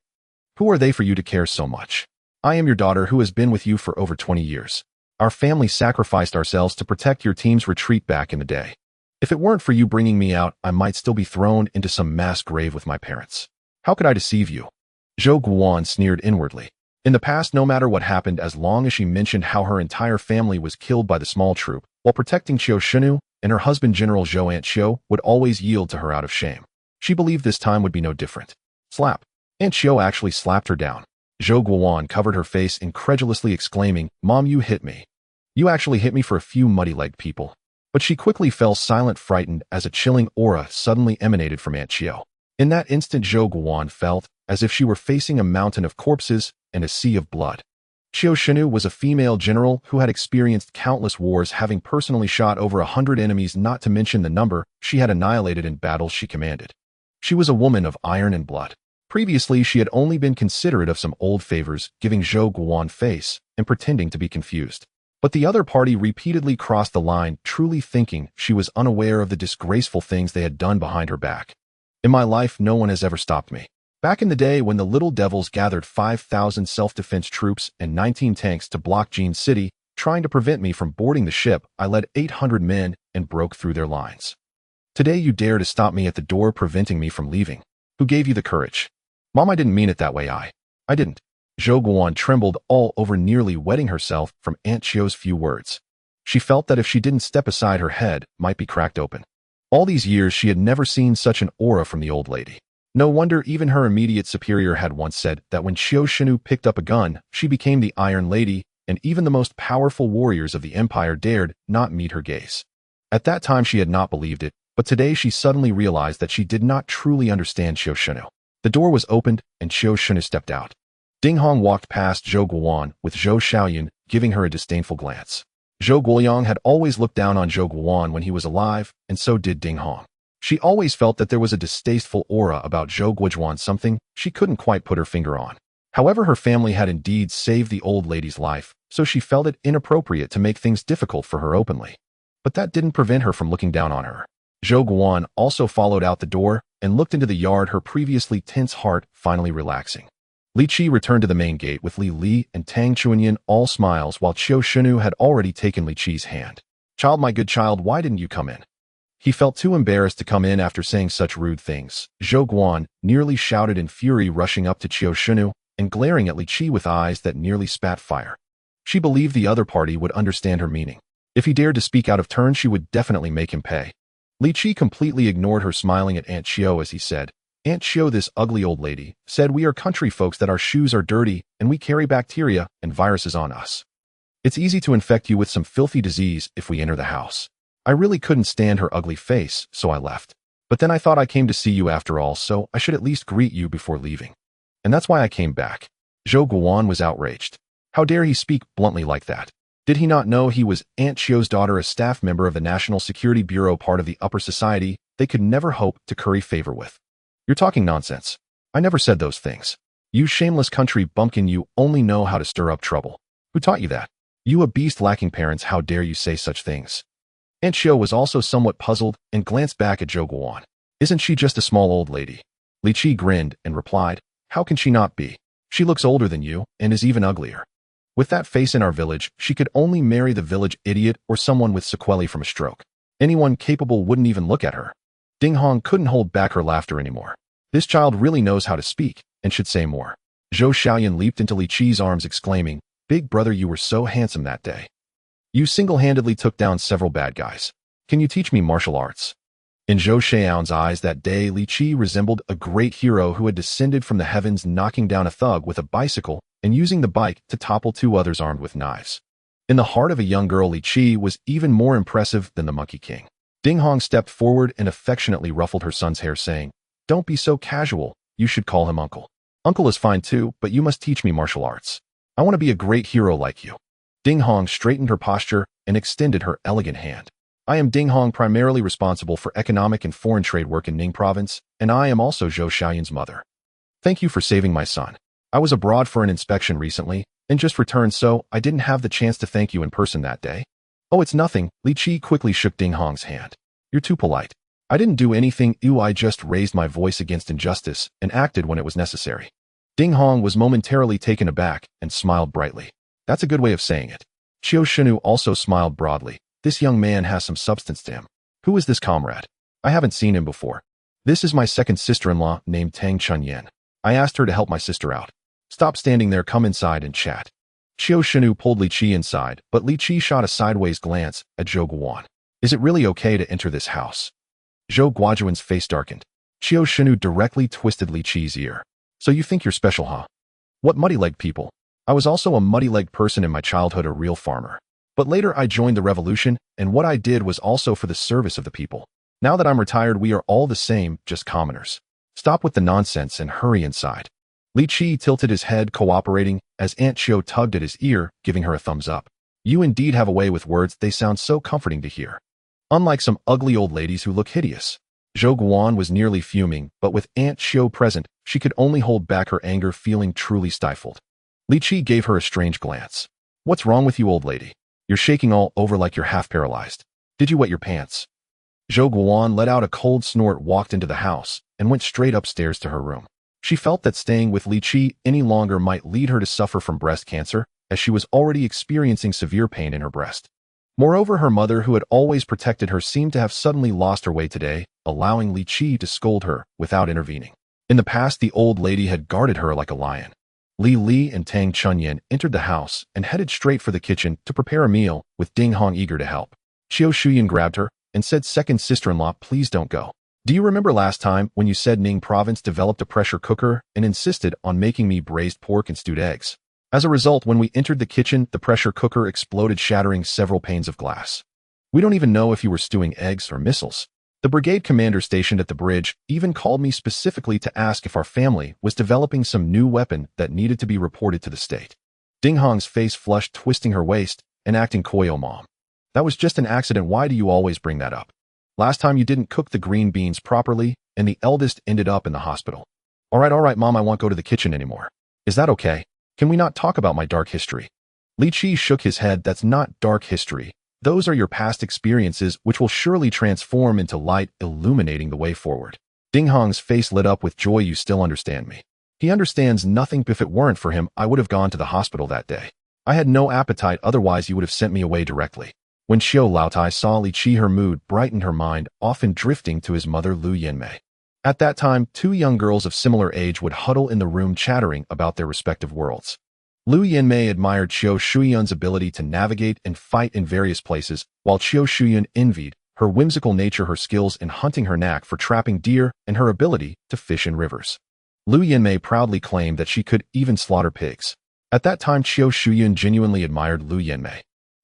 Who are they for you to care so much? I am your daughter who has been with you for over 20 years. Our family sacrificed ourselves to protect your team's retreat back in the day. If it weren't for you bringing me out, I might still be thrown into some mass grave with my parents. How could I deceive you?" Zhou Guowan sneered inwardly. In the past, no matter what happened, as long as she mentioned how her entire family was killed by the small troop, while protecting Qiu Shunu and her husband General Zhou, Aunt Xiao would always yield to her out of shame. She believed this time would be no different. Slap. Aunt Xiao actually slapped her down. Zhou Guowan covered her face, incredulously exclaiming, "Mom, you hit me. You actually hit me for a few muddy-legged people." But she quickly fell silent, frightened, as a chilling aura suddenly emanated from Aunt Xiao. In that instant, Zhou Guowan felt as if she were facing a mountain of corpses and a sea of blood. Qiu Shinu was a female general who had experienced countless wars, having personally shot over 100 enemies, not to mention the number she had annihilated in battles she commanded. She was a woman of iron and blood. Previously, she had only been considerate of some old favors, giving Zhou Guowan face and pretending to be confused. But the other party repeatedly crossed the line, truly thinking she was unaware of the disgraceful things they had done behind her back. "In my life, no one has ever stopped me. Back in the day when the Little Devils gathered 5,000 self-defense troops and 19 tanks to block Jin City, trying to prevent me from boarding the ship, I led 800 men and broke through their lines. Today you dare to stop me at the door, preventing me from leaving. Who gave you the courage?" "Mom, I didn't mean it that way. I didn't." Zhou Guowan trembled all over, nearly wetting herself from Aunt Xiao's few words. She felt that if she didn't step aside, her head might be cracked open. All these years, she had never seen such an aura from the old lady. No wonder even her immediate superior had once said that when Qiu Shinu picked up a gun, she became the Iron Lady, and even the most powerful warriors of the empire dared not meet her gaze. At that time, she had not believed it, but today she suddenly realized that she did not truly understand Qiu Shinu. The door was opened, and Qiu Shinu stepped out. Ding Hong walked past Zhou Guowan, with Zhou Xiaoyan giving her a disdainful glance. Zhou Guoyang had always looked down on Zhou Guowan when he was alive, and so did Ding Hong. She always felt that there was a distasteful aura about Zhou Guojuan, something she couldn't quite put her finger on. However, her family had indeed saved the old lady's life, so she felt it inappropriate to make things difficult for her openly. But that didn't prevent her from looking down on her. Zhou Guowan also followed out the door and looked into the yard, her previously tense heart finally relaxing. Li Qi returned to the main gate with Li Li and Tang Chuanyan, all smiles, while Qiu Shinu had already taken Li Qi's hand. "Child, my good child, why didn't you come in?" He felt too embarrassed to come in after saying such rude things. Zhou Guowan nearly shouted in fury, rushing up to Qiu Shinu and glaring at Li Qi with eyes that nearly spat fire. She believed the other party would understand her meaning. If he dared to speak out of turn, she would definitely make him pay. Li Qi completely ignored her, smiling at Aunt Xiao as he said, Aunt Xiao, this ugly old lady, said we are country folks, that our shoes are dirty and we carry bacteria and viruses on us. It's easy to infect you with some filthy disease if we enter the house. I really couldn't stand her ugly face, so I left. But then I thought I came to see you after all, so I should at least greet you before leaving. And that's why I came back. Zhou Guan was outraged. How dare he speak bluntly like that? Did he not know he was Aunt Xiao's daughter, a staff member of the National Security Bureau, part of the upper society they could never hope to curry favor with? You're talking nonsense. I never said those things. You shameless country bumpkin, you only know how to stir up trouble. Who taught you that? You a beast lacking parents, how dare you say such things? Aunt Xiao was also somewhat puzzled and glanced back at Zhou Guan. Isn't she just a small old lady? Li Qi grinned and replied, how can she not be? She looks older than you and is even uglier. With that face in our village, she could only marry the village idiot or someone with sequelae from a stroke. Anyone capable wouldn't even look at her. Ding Hong couldn't hold back her laughter anymore. This child really knows how to speak and should say more. Zhou Xiaoyan leaped into Li Qi's arms, exclaiming, Big brother, you were so handsome that day. You single-handedly took down several bad guys. Can you teach me martial arts? In Zhou Xiaoyan's eyes that day, Li Qi resembled a great hero who had descended from the heavens, knocking down a thug with a bicycle and using the bike to topple two others armed with knives. In the heart of a young girl, Li Qi was even more impressive than the Monkey King. Ding Hong stepped forward and affectionately ruffled her son's hair, saying, Don't be so casual. You should call him uncle. Uncle is fine too, but you must teach me martial arts. I want to be a great hero like you. Ding Hong straightened her posture and extended her elegant hand. I am Ding Hong, primarily responsible for economic and foreign trade work in Ning province, and I am also Zhou Xiaoyan's mother. Thank you for saving my son. I was abroad for an inspection recently and just returned, so I didn't have the chance to thank you in person that day. Oh, it's nothing. Li Qi quickly shook Ding Hong's hand. You're too polite. I didn't do anything. I just raised my voice against injustice and acted when it was necessary. Ding Hong was momentarily taken aback and smiled brightly. That's a good way of saying it. Qiu Shenu also smiled broadly. This young man has some substance to him. Who is this comrade? I haven't seen him before. This is my second sister-in-law named Tang Chunyan. I asked her to help my sister out. Stop standing there, come inside and chat. Qiu Shenu pulled Li Qi inside, but Li Qi shot a sideways glance at Zhou Guan. Is it really okay to enter this house? Zhou Guajuan's face darkened. Qiu Shenu directly twisted Li Qi's ear. So you think you're special, huh? What muddy-legged people? I was also a muddy-legged person in my childhood, a real farmer. But later I joined the revolution, and what I did was also for the service of the people. Now that I'm retired, we are all the same, just commoners. Stop with the nonsense and hurry inside. Li Qi tilted his head, cooperating, as Aunt Xiao tugged at his ear, giving her a thumbs up. You indeed have a way with words, they sound so comforting to hear. Unlike some ugly old ladies who look hideous. Zhou Guan was nearly fuming, but with Aunt Xiao present, she could only hold back her anger, feeling truly stifled. Li Qi gave her a strange glance. What's wrong with you, old lady? You're shaking all over like you're half paralyzed. Did you wet your pants? Zhou Guan let out a cold snort, walked into the house, and went straight upstairs to her room. She felt that staying with Li Qi any longer might lead her to suffer from breast cancer, as she was already experiencing severe pain in her breast. Moreover, her mother, who had always protected her, seemed to have suddenly lost her way today, allowing Li Qi to scold her without intervening. In the past, the old lady had guarded her like a lion. Li Li and Tang Chunyan entered the house and headed straight for the kitchen to prepare a meal, with Ding Hong eager to help. Qiu Shuyan grabbed her and said, Second sister-in-law, please don't go. Do you remember last time when you said Ning province developed a pressure cooker and insisted on making me braised pork and stewed eggs? As a result, when we entered the kitchen, the pressure cooker exploded, shattering several panes of glass. We don't even know if you were stewing eggs or missiles. The brigade commander stationed at the bridge even called me specifically to ask if our family was developing some new weapon that needed to be reported to the state. Ding Hong's face flushed, twisting her waist and acting coy. Oh, Mom. That was just an accident. Why do you always bring that up? Last time you didn't cook the green beans properly, and the eldest ended up in the hospital. All right, Mom, I won't go to the kitchen anymore. Is that okay? Can we not talk about my dark history? Li Qi shook his head. That's not dark history. Those are your past experiences, which will surely transform into light, illuminating the way forward. Ding Hong's face lit up with joy. You still understand me. He understands nothing. If it weren't for him, I would have gone to the hospital that day. I had no appetite, otherwise you would have sent me away directly. When Xiao Laotai saw Li Qi, her mood brightened, her mind often drifting to his mother Lu Yanmei. At that time, two young girls of similar age would huddle in the room chattering about their respective worlds. Lu Yanmei admired Qiu Shuyan's ability to navigate and fight in various places, while Qiu Shuyan envied her whimsical nature, her skills in hunting, her knack for trapping deer, and her ability to fish in rivers. Lu Yinmei proudly claimed that she could even slaughter pigs. At that time, Qiu Shuyun genuinely admired Lu Yinmei.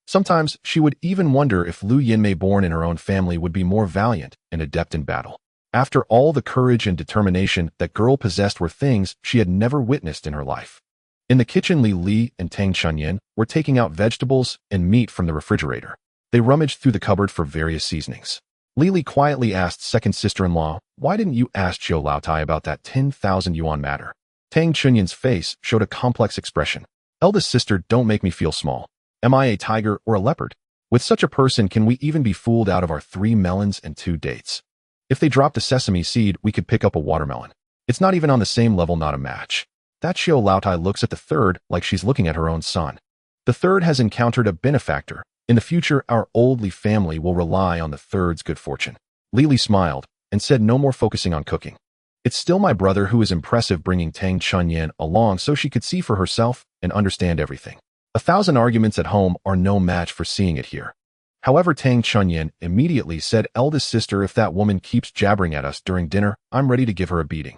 Sometimes she would even wonder if Lu Yinmei, born in her own family, would be more valiant and adept in battle. After all, the courage and determination that girl possessed were things she had never witnessed in her life. In the kitchen, Li and Tang Chunyin were taking out vegetables and meat from the refrigerator. They rummaged through the cupboard for various seasonings. Li quietly asked second sister-in-law, "Why didn't you ask Qiu Laotai about that 10,000 yuan matter?" Tang Chunyin's face showed a complex expression. "Eldest sister, don't make me feel small. Am I a tiger or a leopard? With such a person, can we even be fooled out of our 3 melons and 2 dates? If they dropped a sesame seed, we could pick up a watermelon. It's not even on the same level, not a match." That Qiu Laotai looks at the third like she's looking at her own son. The third has encountered a benefactor. In the future, our old Li family will rely on the third's good fortune. Li smiled and said, "No more focusing on cooking. It's still my brother who is impressive," bringing Tang Chunyin along so she could see for herself and understand everything. 1,000 arguments at home are no match for seeing it here. However, Tang Chunyin immediately said, "Eldest sister, if that woman keeps jabbering at us during dinner, I'm ready to give her a beating."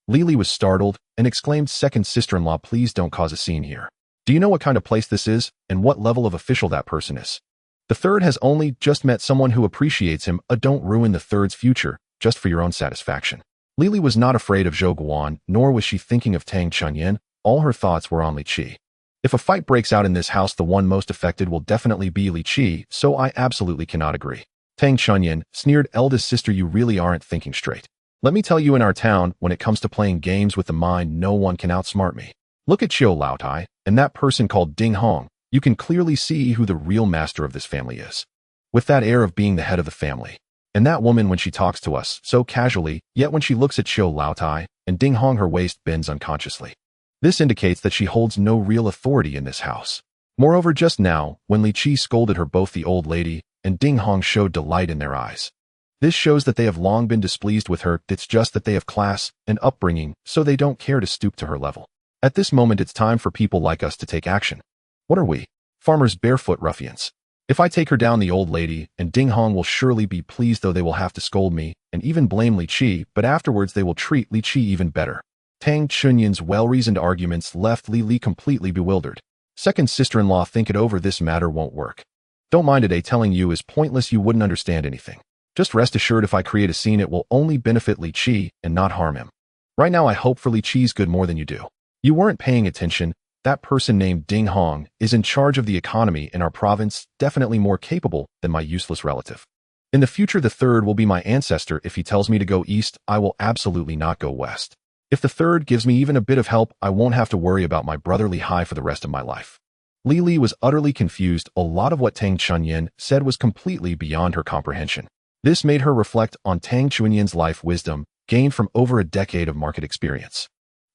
Li was startled and exclaimed, "Second sister-in-law, please don't cause a scene here. Do you know what kind of place this is and what level of official that person is? The third has only just met someone who appreciates him. Don't ruin the third's future just for your own satisfaction." Li was not afraid of Zhou Guan, nor was she thinking of Tang Chunyin. All her thoughts were on Li Qi. If a fight breaks out in this house, the one most affected will definitely be Li Qi, so I absolutely cannot agree. Tang Chunyin sneered, "Eldest sister, you really aren't thinking straight. Let me tell you, in our town, when it comes to playing games with the mind, no one can outsmart me. Look at Qiu Laotai and that person called Ding Hong. You can clearly see who the real master of this family is. With that air of being the head of the family. And that woman, when she talks to us so casually, yet when she looks at Qiu Laotai and Ding Hong, her waist bends unconsciously. This indicates that she holds no real authority in this house. Moreover, just now, when Li Qi scolded her, both the old lady and Ding Hong showed delight in their eyes. This shows that they have long been displeased with her. It's just that they have class and upbringing, so they don't care to stoop to her level. At this moment, it's time for people like us to take action. What are we? Farmers, barefoot ruffians. If I take her down, the old lady and Ding Hong will surely be pleased, though they will have to scold me and even blame Li Qi, but afterwards they will treat Li Qi even better. Tang Chunyin's well-reasoned arguments left Li completely bewildered. Second sister-in-law, think it over. This matter won't work. Don't mind it. Telling you is pointless. You wouldn't understand anything. Just rest assured, if I create a scene, it will only benefit Li Qi and not harm him. Right now, I hope for Li Qi's good more than you do. You weren't paying attention. That person named Ding Hong is in charge of the economy in our province, definitely more capable than my useless relative. In the future, the third will be my ancestor. If he tells me to go east, I will absolutely not go west. If the third gives me even a bit of help, I won't have to worry about my brotherly high for the rest of my life. Li was utterly confused. A lot of what Tang Chunyin said was completely beyond her comprehension. This made her reflect on Tang Chunyin's life wisdom, gained from over a decade of market experience.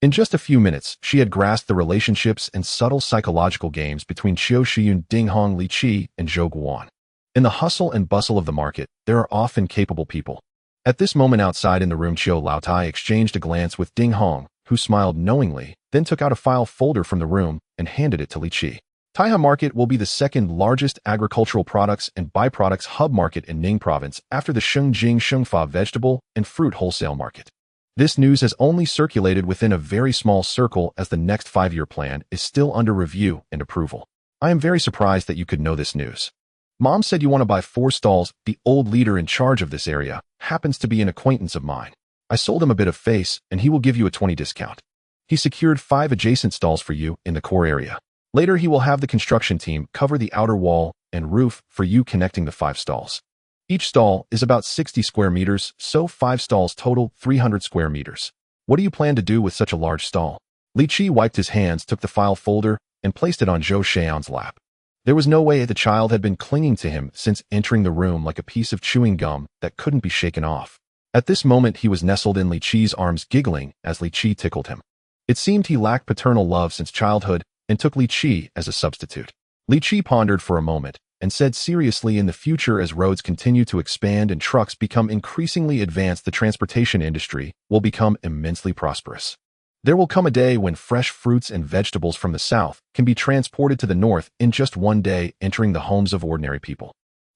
In just a few minutes, she had grasped the relationships and subtle psychological games between Qiu Shiyun, Ding Hong, Li Qi, and Zhou Guan. In the hustle and bustle of the market, there are often capable people. At this moment, outside in the room, Qiu Laotai exchanged a glance with Ding Hong, who smiled knowingly, then took out a file folder from the room and handed it to Li Qi. Taihe Market will be the second largest agricultural products and byproducts hub market in Ning Province after the Shengjing Shengfa vegetable and fruit wholesale market. This news has only circulated within a very small circle, as the next 5-year plan is still under review and approval. I am very surprised that you could know this news. Mom said you want to buy 4 stalls. The old leader in charge of this area happens to be an acquaintance of mine. I sold him a bit of face and he will give you a 20% discount. He secured 5 adjacent stalls for you in the core area. Later, he will have the construction team cover the outer wall and roof for you, connecting the 5 stalls. Each stall is about 60 square meters, so 5 stalls total 300 square meters. What do you plan to do with such a large stall? Li Qi wiped his hands, took the file folder, and placed it on Zhou Xiao's lap. There was no way the child had been clinging to him since entering the room like a piece of chewing gum that couldn't be shaken off. At this moment, he was nestled in Li Qi's arms, giggling as Li Qi tickled him. It seemed he lacked paternal love since childhood and took Li Qi as a substitute. Li Qi pondered for a moment and said seriously, in the future, as roads continue to expand and trucks become increasingly advanced, the transportation industry will become immensely prosperous. There will come a day when fresh fruits and vegetables from the south can be transported to the north in just one day, entering the homes of ordinary people.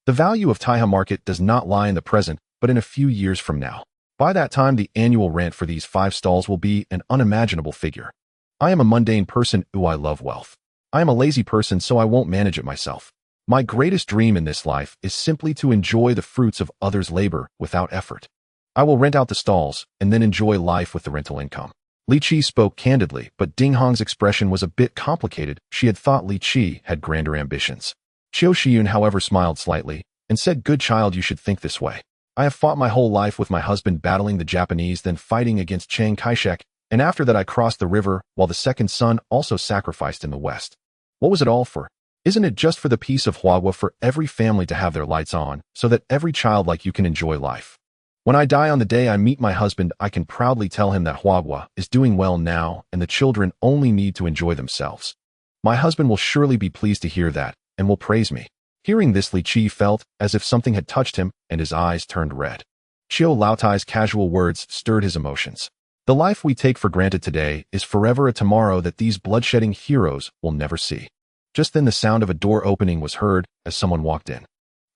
The value of Taiha market does not lie in the present, but in a few years from now. By that time, the annual rent for these 5 stalls will be an unimaginable figure. I am a mundane person who I love wealth. I am a lazy person, so I won't manage it myself. My greatest dream in this life is simply to enjoy the fruits of others' labor without effort. I will rent out the stalls and then enjoy life with the rental income. Li Qi spoke candidly, but Ding Hong's expression was a bit complicated. She had thought Li Qi had grander ambitions. Qiu Shiyun, however, smiled slightly and said, "Good child, you should think this way. I have fought my whole life with my husband battling the Japanese, then fighting against Chiang Kai-shek, and after that I crossed the river while the second son also sacrificed in the West. What was it all for? Isn't it just for the peace of Huagua, for every family to have their lights on, so that every child like you can enjoy life? When I die, on the day I meet my husband, I can proudly tell him that Huagua is doing well now and the children only need to enjoy themselves. My husband will surely be pleased to hear that and will praise me." Hearing this, Li Qi felt as if something had touched him and his eyes turned red. Qiu Laotai's casual words stirred his emotions. The life we take for granted today is forever a tomorrow that these bloodshedding heroes will never see. Just then the sound of a door opening was heard as someone walked in.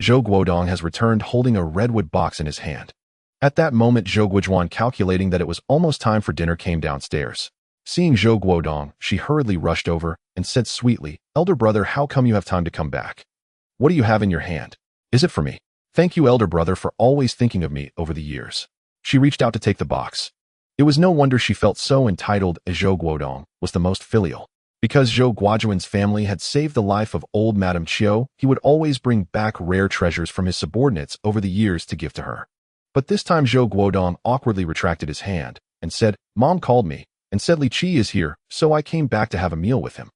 Zhou Guodong has returned holding a redwood box in his hand. At that moment, Zhou Guojuan, calculating that it was almost time for dinner, came downstairs. Seeing Zhou Guodong, she hurriedly rushed over and said sweetly, "Elder brother, how come you have time to come back? What do you have in your hand? Is it for me? Thank you, elder brother, for always thinking of me over the years." She reached out to take the box. It was no wonder she felt so entitled, as Zhou Guodong was the most filial. Because Zhou Guojuan's family had saved the life of old Madame Qiu, he would always bring back rare treasures from his subordinates over the years to give to her. But this time Zhou Guodong awkwardly retracted his hand and said, "Mom called me and said Li Qi is here, so I came back to have a meal with him.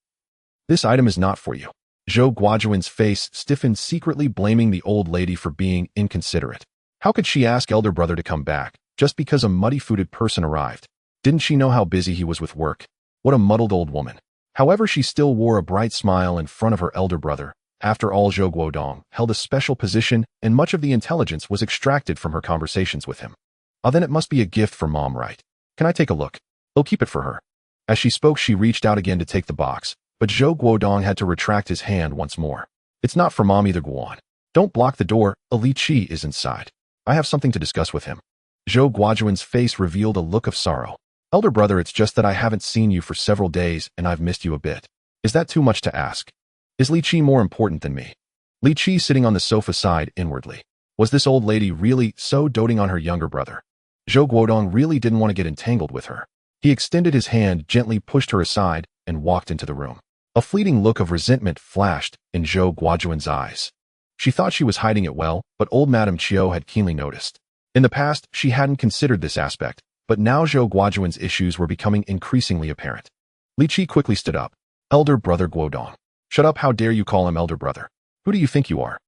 This item is not for you." Zhou Guojuan's face stiffened, secretly blaming the old lady for being inconsiderate. How could she ask elder brother to come back just because a muddy-footed person arrived? Didn't she know how busy he was with work? What a muddled old woman. However, she still wore a bright smile in front of her elder brother. After all, Zhou Guodong held a special position, and much of the intelligence was extracted from her conversations with him. "Ah, then it must be a gift for Mom, right? Can I take a look? I'll keep it for her." As she spoke, she reached out again to take the box, but Zhou Guodong had to retract his hand once more. "It's not for Mom either, Guan. Don't block the door. Li Qi is inside. I have something to discuss with him." Zhou Guojuan's face revealed a look of sorrow. "Elder brother, it's just that I haven't seen you for several days and I've missed you a bit. Is that too much to ask? Is Li Qi more important than me?" Li Qi, sitting on the sofa, sighed inwardly. Was this old lady really so doting on her younger brother? Zhou Guodong really didn't want to get entangled with her. He extended his hand, gently pushed her aside, and walked into the room. A fleeting look of resentment flashed in Zhou Guojuan's eyes. She thought she was hiding it well, but old Madame Qiu had keenly noticed. In the past, she hadn't considered this aspect, but now Zhou Guojuan's issues were becoming increasingly apparent. Li Qi quickly stood up. "Elder brother Guodong." "Shut up, how dare you call him elder brother? Who do you think you are?"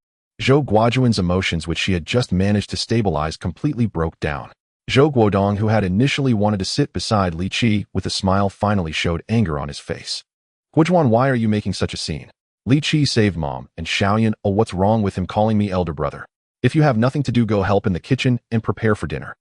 Zhou Guojuan's emotions, which she had just managed to stabilize, completely broke down. Zhou Guodong, who had initially wanted to sit beside Li Qi with a smile, finally showed anger on his face. "Guojuan, why are you making such a scene? Li Qi saved Mom and Xiaoyan. Oh, what's wrong with him calling me elder brother? If you have nothing to do, go help in the kitchen and prepare for dinner."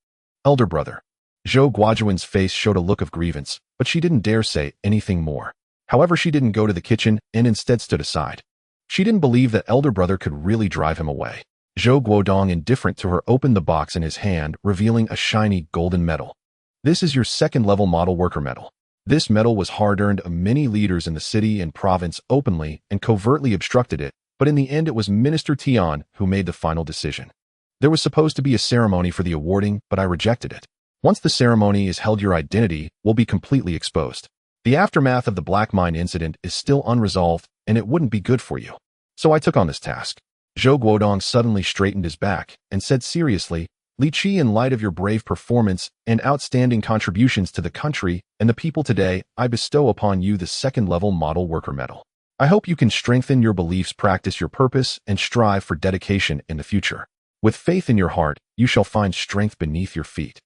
"Elder brother." Zhou Guojuan's face showed a look of grievance, but she didn't dare say anything more. However, she didn't go to the kitchen and instead stood aside. She didn't believe that elder brother could really drive him away. Zhou Guodong, indifferent to her, opened the box in his hand, revealing a shiny golden medal. "This is your second-level model worker medal. This medal was hard-earned. Many leaders in the city and province openly and covertly obstructed it, but in the end it was Minister Tian who made the final decision. There was supposed to be a ceremony for the awarding, but I rejected it. Once the ceremony is held, your identity will be completely exposed. The aftermath of the Black Mine incident is still unresolved, and it wouldn't be good for you. So I took on this task." Zhou Guodong suddenly straightened his back and said seriously, "Li Qi, in light of your brave performance and outstanding contributions to the country and the people today, I bestow upon you the second-level model worker medal. I hope you can strengthen your beliefs, practice your purpose, and strive for dedication in the future. With faith in your heart, you shall find strength beneath your feet."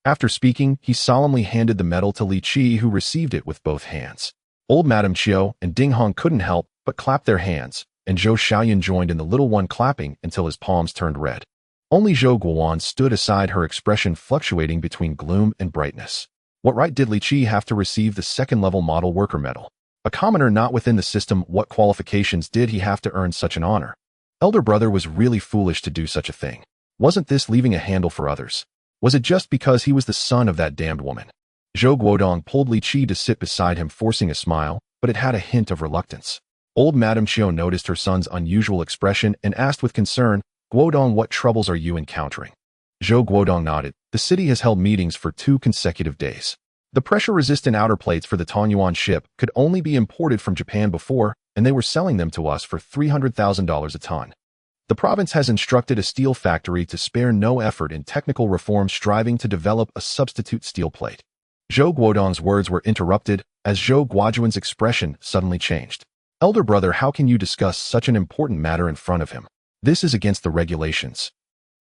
After speaking, he solemnly handed the medal to Li Qi, who received it with both hands. Old Madame Qiu and Ding Hong couldn't help but clap their hands, and Zhou Xiaoyan joined in, the little one clapping until his palms turned red. Only Zhou Guojuan stood aside, her expression fluctuating between gloom and brightness. What right did Li Qi have to receive the second-level model worker medal? A commoner not within the system, what qualifications did he have to earn such an honor? Elder brother was really foolish to do such a thing. Wasn't this leaving a handle for others? Was it just because he was the son of that damned woman? Zhou Guodong pulled Li Qi to sit beside him, forcing a smile, but it had a hint of reluctance. Old Madame Qiu noticed her son's unusual expression and asked with concern, "Guodong, what troubles are you encountering?" Zhou Guodong nodded. The city has held meetings for 2 consecutive days. The pressure-resistant outer plates for the Tanyuan ship could only be imported from Japan before, and they were selling them to us for $300,000 a ton. The province has instructed a steel factory to spare no effort in technical reform, striving to develop a substitute steel plate. Zhou Guodong's words were interrupted as Zhou Guojuan's expression suddenly changed. "Elder brother, how can you discuss such an important matter in front of him? This is against the regulations."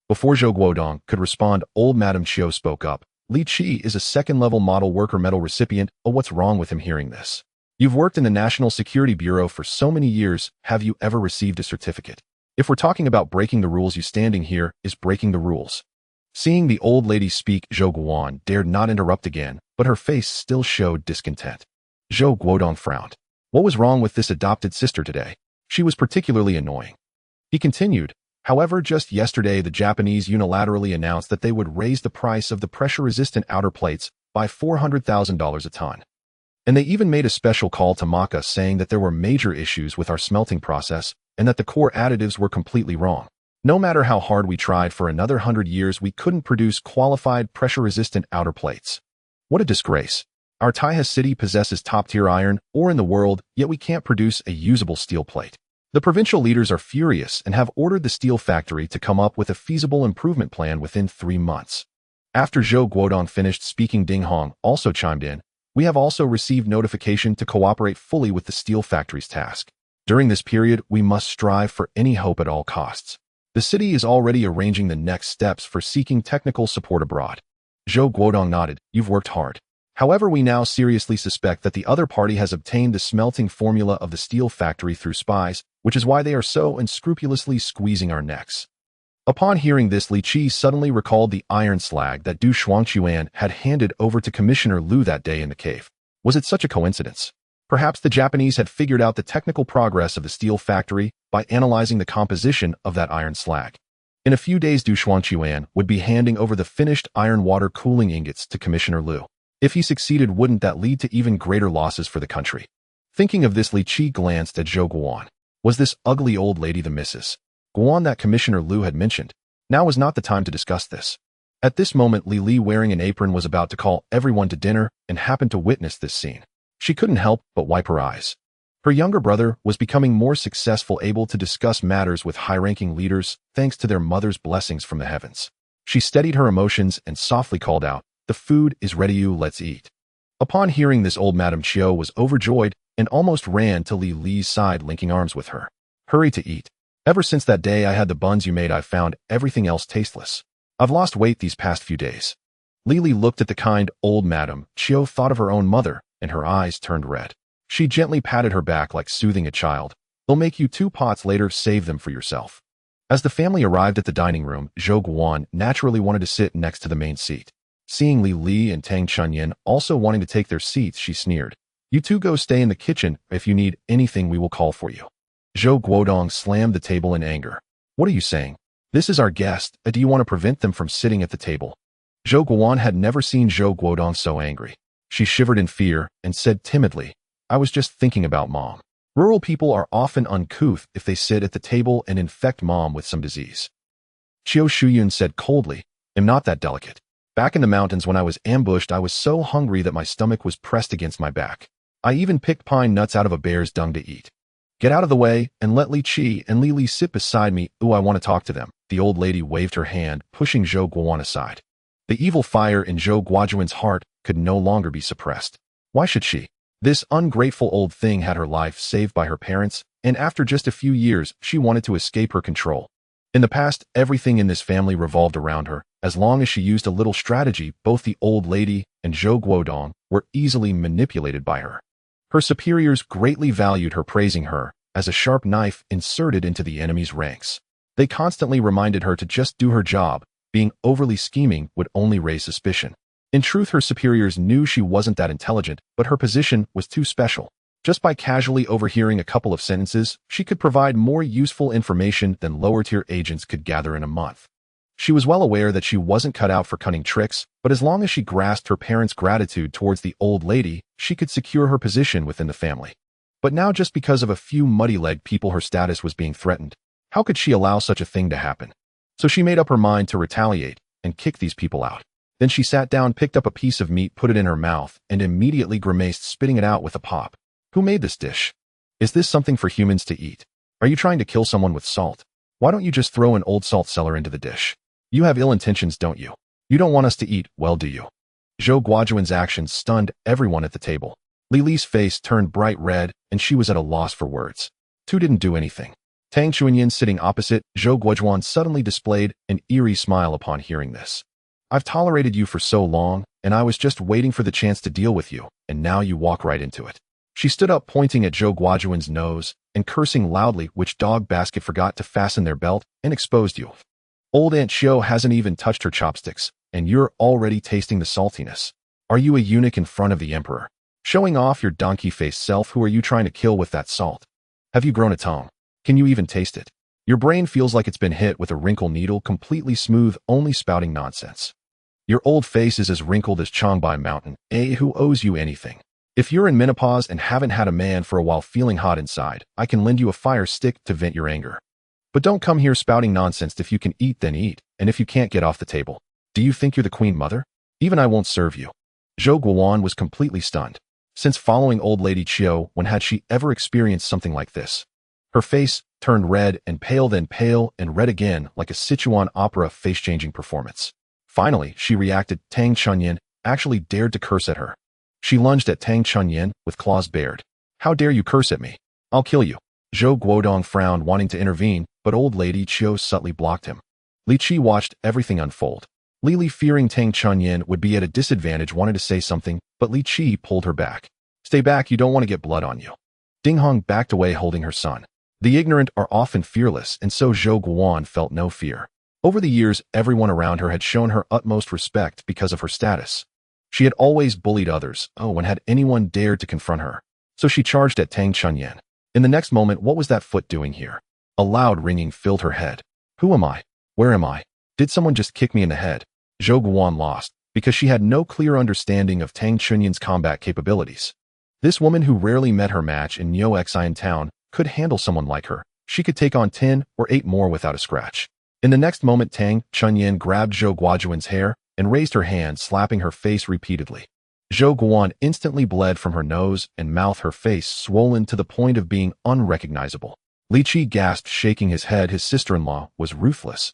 Before Zhou Guodong could respond, old Madame Qiu spoke up. "Li Qi is a second-level model worker medal recipient. Oh, what's wrong with him?" Hearing this, "You've worked in the National Security Bureau for so many years. Have you ever received a certificate? If we're talking about breaking the rules, you standing here is breaking the rules." Seeing the old lady speak, Zhou Guojuan dared not interrupt again, but her face still showed discontent. Zhou Guodong frowned. What was wrong with this adopted sister today? She was particularly annoying. He continued, "However, just yesterday the Japanese unilaterally announced that they would raise the price of the pressure-resistant outer plates by $400,000 a ton. And they even made a special call to Maka saying that there were major issues with our smelting process and that the core additives were completely wrong. No matter how hard we tried for another 100 years, we couldn't produce qualified pressure-resistant outer plates. What a disgrace. Our Taiha city possesses top-tier iron ore in the world, yet we can't produce a usable steel plate. The provincial leaders are furious and have ordered the steel factory to come up with a feasible improvement plan within 3 months." After Zhou Guodong finished speaking, Ding Hong also chimed in. "We have also received notification to cooperate fully with the steel factory's task. During this period, we must strive for any hope at all costs. The city is already arranging the next steps for seeking technical support abroad." Zhou Guodong nodded. "You've worked hard. However, we now seriously suspect that the other party has obtained the smelting formula of the steel factory through spies, which is why they are so unscrupulously squeezing our necks." Upon hearing this, Li Qi suddenly recalled the iron slag that Du Shuangquan had handed over to Commissioner Liu that day in the cave. Was it such a coincidence? Perhaps the Japanese had figured out the technical progress of the steel factory by analyzing the composition of that iron slag. In a few days, Du Shuangquan would be handing over the finished iron water cooling ingots to Commissioner Liu. If he succeeded, wouldn't that lead to even greater losses for the country? Thinking of this, Li Qi glanced at Zhou Guojuan. Was this ugly old lady the Mrs. Guojuan that Commissioner Liu had mentioned? Now was not the time to discuss this. At this moment, Li Li, wearing an apron, was about to call everyone to dinner and happened to witness this scene. She couldn't help but wipe her eyes. Her younger brother was becoming more successful, able to discuss matters with high-ranking leaders thanks to their mother's blessings from the heavens. She steadied her emotions and softly called out, "The food is ready, you let's eat." Upon hearing this, old Madame Qiu was overjoyed and almost ran to Li Li's side, linking arms with her. "Hurry to eat. Ever since that day I had the buns you made, I've found everything else tasteless. I've lost weight these past few days." Li Li looked at the kind old Madame Qiu, thought of her own mother, and her eyes turned red. She gently patted her back like soothing a child. "They'll make you 2 pots later, save them for yourself." As the family arrived at the dining room, Zhou Guojuan naturally wanted to sit next to the main seat. Seeing Li Li and Tang Chunyin also wanting to take their seats, she sneered. "You two go stay in the kitchen. If you need anything, we will call for you." Zhou Guodong slammed the table in anger. "What are you saying? This is our guest. Do you want to prevent them from sitting at the table?" Zhou Guojuan had never seen Zhou Guodong so angry. She shivered in fear and said timidly, "I was just thinking about Mom. Rural people are often uncouth if they sit at the table and infect Mom with some disease." Qiu Shuyun said coldly, "I'm not that delicate. Back in the mountains when I was ambushed, I was so hungry that my stomach was pressed against my back. I even picked pine nuts out of a bear's dung to eat. Get out of the way and let Li Qi and Li Li sit beside me. Ooh, I want to talk to them." The old lady waved her hand, pushing Zhou Guojuan aside. The evil fire in Zhou Guojuan's heart could no longer be suppressed. Why should she? This ungrateful old thing had her life saved by her parents, and after just a few years, she wanted to escape her control. In the past, everything in this family revolved around her. As long as she used a little strategy, both the old lady and Zhou Guodong were easily manipulated by her. Her superiors greatly valued her, praising her as a sharp knife inserted into the enemy's ranks. They constantly reminded her to just do her job. Being overly scheming would only raise suspicion. In truth, her superiors knew she wasn't that intelligent, but her position was too special. Just by casually overhearing a couple of sentences, she could provide more useful information than lower-tier agents could gather in a month. She was well aware that she wasn't cut out for cunning tricks, but as long as she grasped her parents' gratitude towards the old lady, she could secure her position within the family. But now, just because of a few muddy-legged people, her status was being threatened. How could she allow such a thing to happen? So she made up her mind to retaliate and kick these people out. Then she sat down, picked up a piece of meat, put it in her mouth, and immediately grimaced, spitting it out with a pop. Who made this dish? Is this something for humans to eat? Are you trying to kill someone with salt? Why don't you just throw an old salt cellar into the dish? You have ill intentions, don't you? You don't want us to eat, well, do you? Zhou Guojuan's actions stunned everyone at the table. Li Li's face turned bright red, and she was at a loss for words. Tu didn't do anything. Tang Chuanyin, sitting opposite, Zhou Guojuan suddenly displayed an eerie smile upon hearing this. I've tolerated you for so long, and I was just waiting for the chance to deal with you, and now you walk right into it. She stood up, pointing at Zhou Guojuan's nose and cursing loudly, which dog basket forgot to fasten their belt and exposed you. Old Aunt Qiu hasn't even touched her chopsticks, and you're already tasting the saltiness. Are you a eunuch in front of the emperor? Showing off your donkey-faced self? Who are you trying to kill with that salt? Have you grown a tongue? Can you even taste it? Your brain feels like it's been hit with a wrinkle needle, completely smooth, only spouting nonsense. Your old face is as wrinkled as Changbai Mountain. Who owes you anything? If you're in menopause and haven't had a man for a while, feeling hot inside, I can lend you a fire stick to vent your anger. But don't come here spouting nonsense. If you can eat, then eat, and if you can't, get off the table. Do you think you're the queen mother? Even I won't serve you. Zhou Guojuan was completely stunned. Since following old lady Qiu, when had she ever experienced something like this? Her face turned red and pale, then pale and red again, like a Sichuan opera face-changing performance. Finally, she reacted. Tang Chuanyin actually dared to curse at her. She lunged at Tang Chuanyin with claws bared. How dare you curse at me? I'll kill you. Zhou Guodong frowned, wanting to intervene, but old lady Qiu subtly blocked him. Li Qi watched everything unfold. Li Li, fearing Tang Chuanyin would be at a disadvantage, wanted to say something, but Li Qi pulled her back. Stay back, you don't want to get blood on you. Ding Hong backed away, holding her son. The ignorant are often fearless, and so Zhou Guojuan felt no fear. Over the years, everyone around her had shown her utmost respect because of her status. She had always bullied others, and had anyone dared to confront her. So she charged at Tang Chuanyin. In the next moment, what was that foot doing here? A loud ringing filled her head. Who am I? Where am I? Did someone just kick me in the head? Zhou Guojuan lost, because she had no clear understanding of Tang Chuanyin's combat capabilities. This woman, who rarely met her match in Niuxian town, could handle someone like her. She could take on 10 or 8 more without a scratch. In the next moment, Tang Chuanyin grabbed Zhou Guojuan's hair and raised her hand, slapping her face repeatedly. Zhou Guojuan instantly bled from her nose and mouth, her face swollen to the point of being unrecognizable. Li Qi gasped, shaking his head. His sister-in-law was ruthless.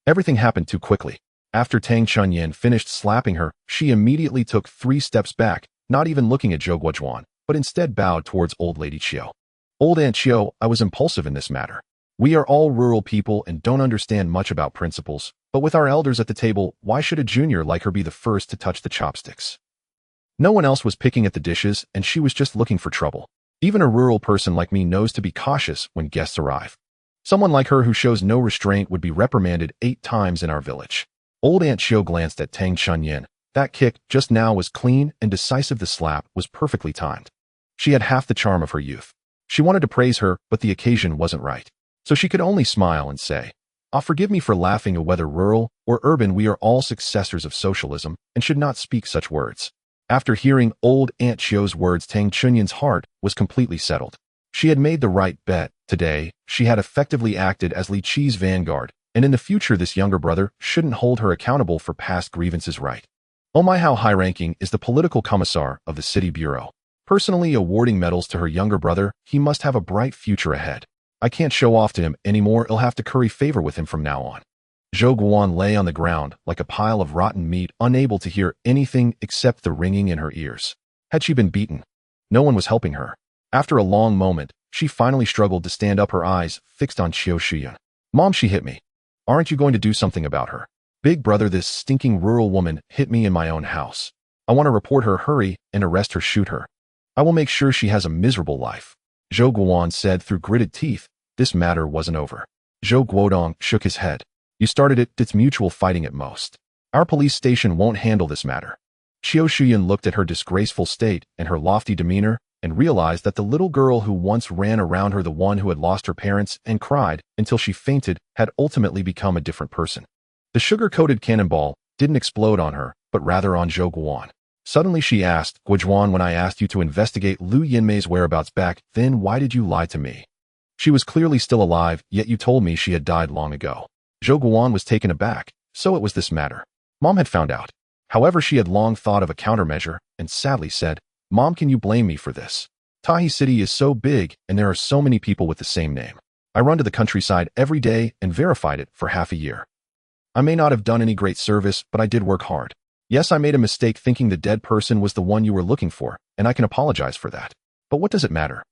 Everything happened too quickly. After Tang Chuanyin finished slapping her, she immediately took 3 steps back, not even looking at Zhou Guojuan, but instead bowed towards old lady Qiu. Old Aunt Qiu, I was impulsive in this matter. We are all rural people and don't understand much about principles, but with our elders at the table, why should a junior like her be the first to touch the chopsticks? No one else was picking at the dishes, and she was just looking for trouble. Even a rural person like me knows to be cautious when guests arrive. Someone like her who shows no restraint would be reprimanded 8 times in our village. Old Aunt Qiu glanced at Tang Chuanyin. That kick just now was clean and decisive. The slap was perfectly timed. She had half the charm of her youth. She wanted to praise her, but the occasion wasn't right. So she could only smile and say, forgive me for laughing. Whether rural or urban, we are all successors of socialism and should not speak such words. After hearing old Aunt Qiu's words, Tang Chuanyin's heart was completely settled. She had made the right bet. Today, she had effectively acted as Li Qi's vanguard, and in the future this younger brother shouldn't hold her accountable for past grievances. Right? Oh my, how high-ranking is the political commissar of the city bureau. Personally awarding medals to her younger brother, he must have a bright future ahead. I can't show off to him anymore. I'll have to curry favor with him from now on. Zhou Guojuan lay on the ground like a pile of rotten meat, unable to hear anything except the ringing in her ears. Had she been beaten? No one was helping her. After a long moment, she finally struggled to stand up, her eyes fixed on Qiu Shuyan. Mom, she hit me. Aren't you going to do something about her? Big brother, this stinking rural woman hit me in my own house. I want to report her. Hurry and arrest her. Shoot her. I will make sure she has a miserable life. Zhou Guojuan said through gritted teeth. This matter wasn't over. Zhou Guodong shook his head. You started it. It's mutual fighting at most. Our police station won't handle this matter. Qiu Shuyan looked at her disgraceful state and her lofty demeanor, and realized that the little girl who once ran around her, the one who had lost her parents and cried until she fainted, had ultimately become a different person. The sugar-coated cannonball didn't explode on her, but rather on Zhou Guan. Suddenly she asked, "Guizhuan, when I asked you to investigate Liu Yinmei's whereabouts back then, why did you lie to me? She was clearly still alive, yet you told me she had died long ago." Zhou Guan was taken aback. So it was this matter. Mom had found out. However, she had long thought of a countermeasure, and sadly said, "Mom, can you blame me for this? Tahi City is so big, and there are so many people with the same name. I run to the countryside every day and verified it for half a year. I may not have done any great service, but I did work hard. Yes, I made a mistake thinking the dead person was the one you were looking for, and I can apologize for that. But what does it matter?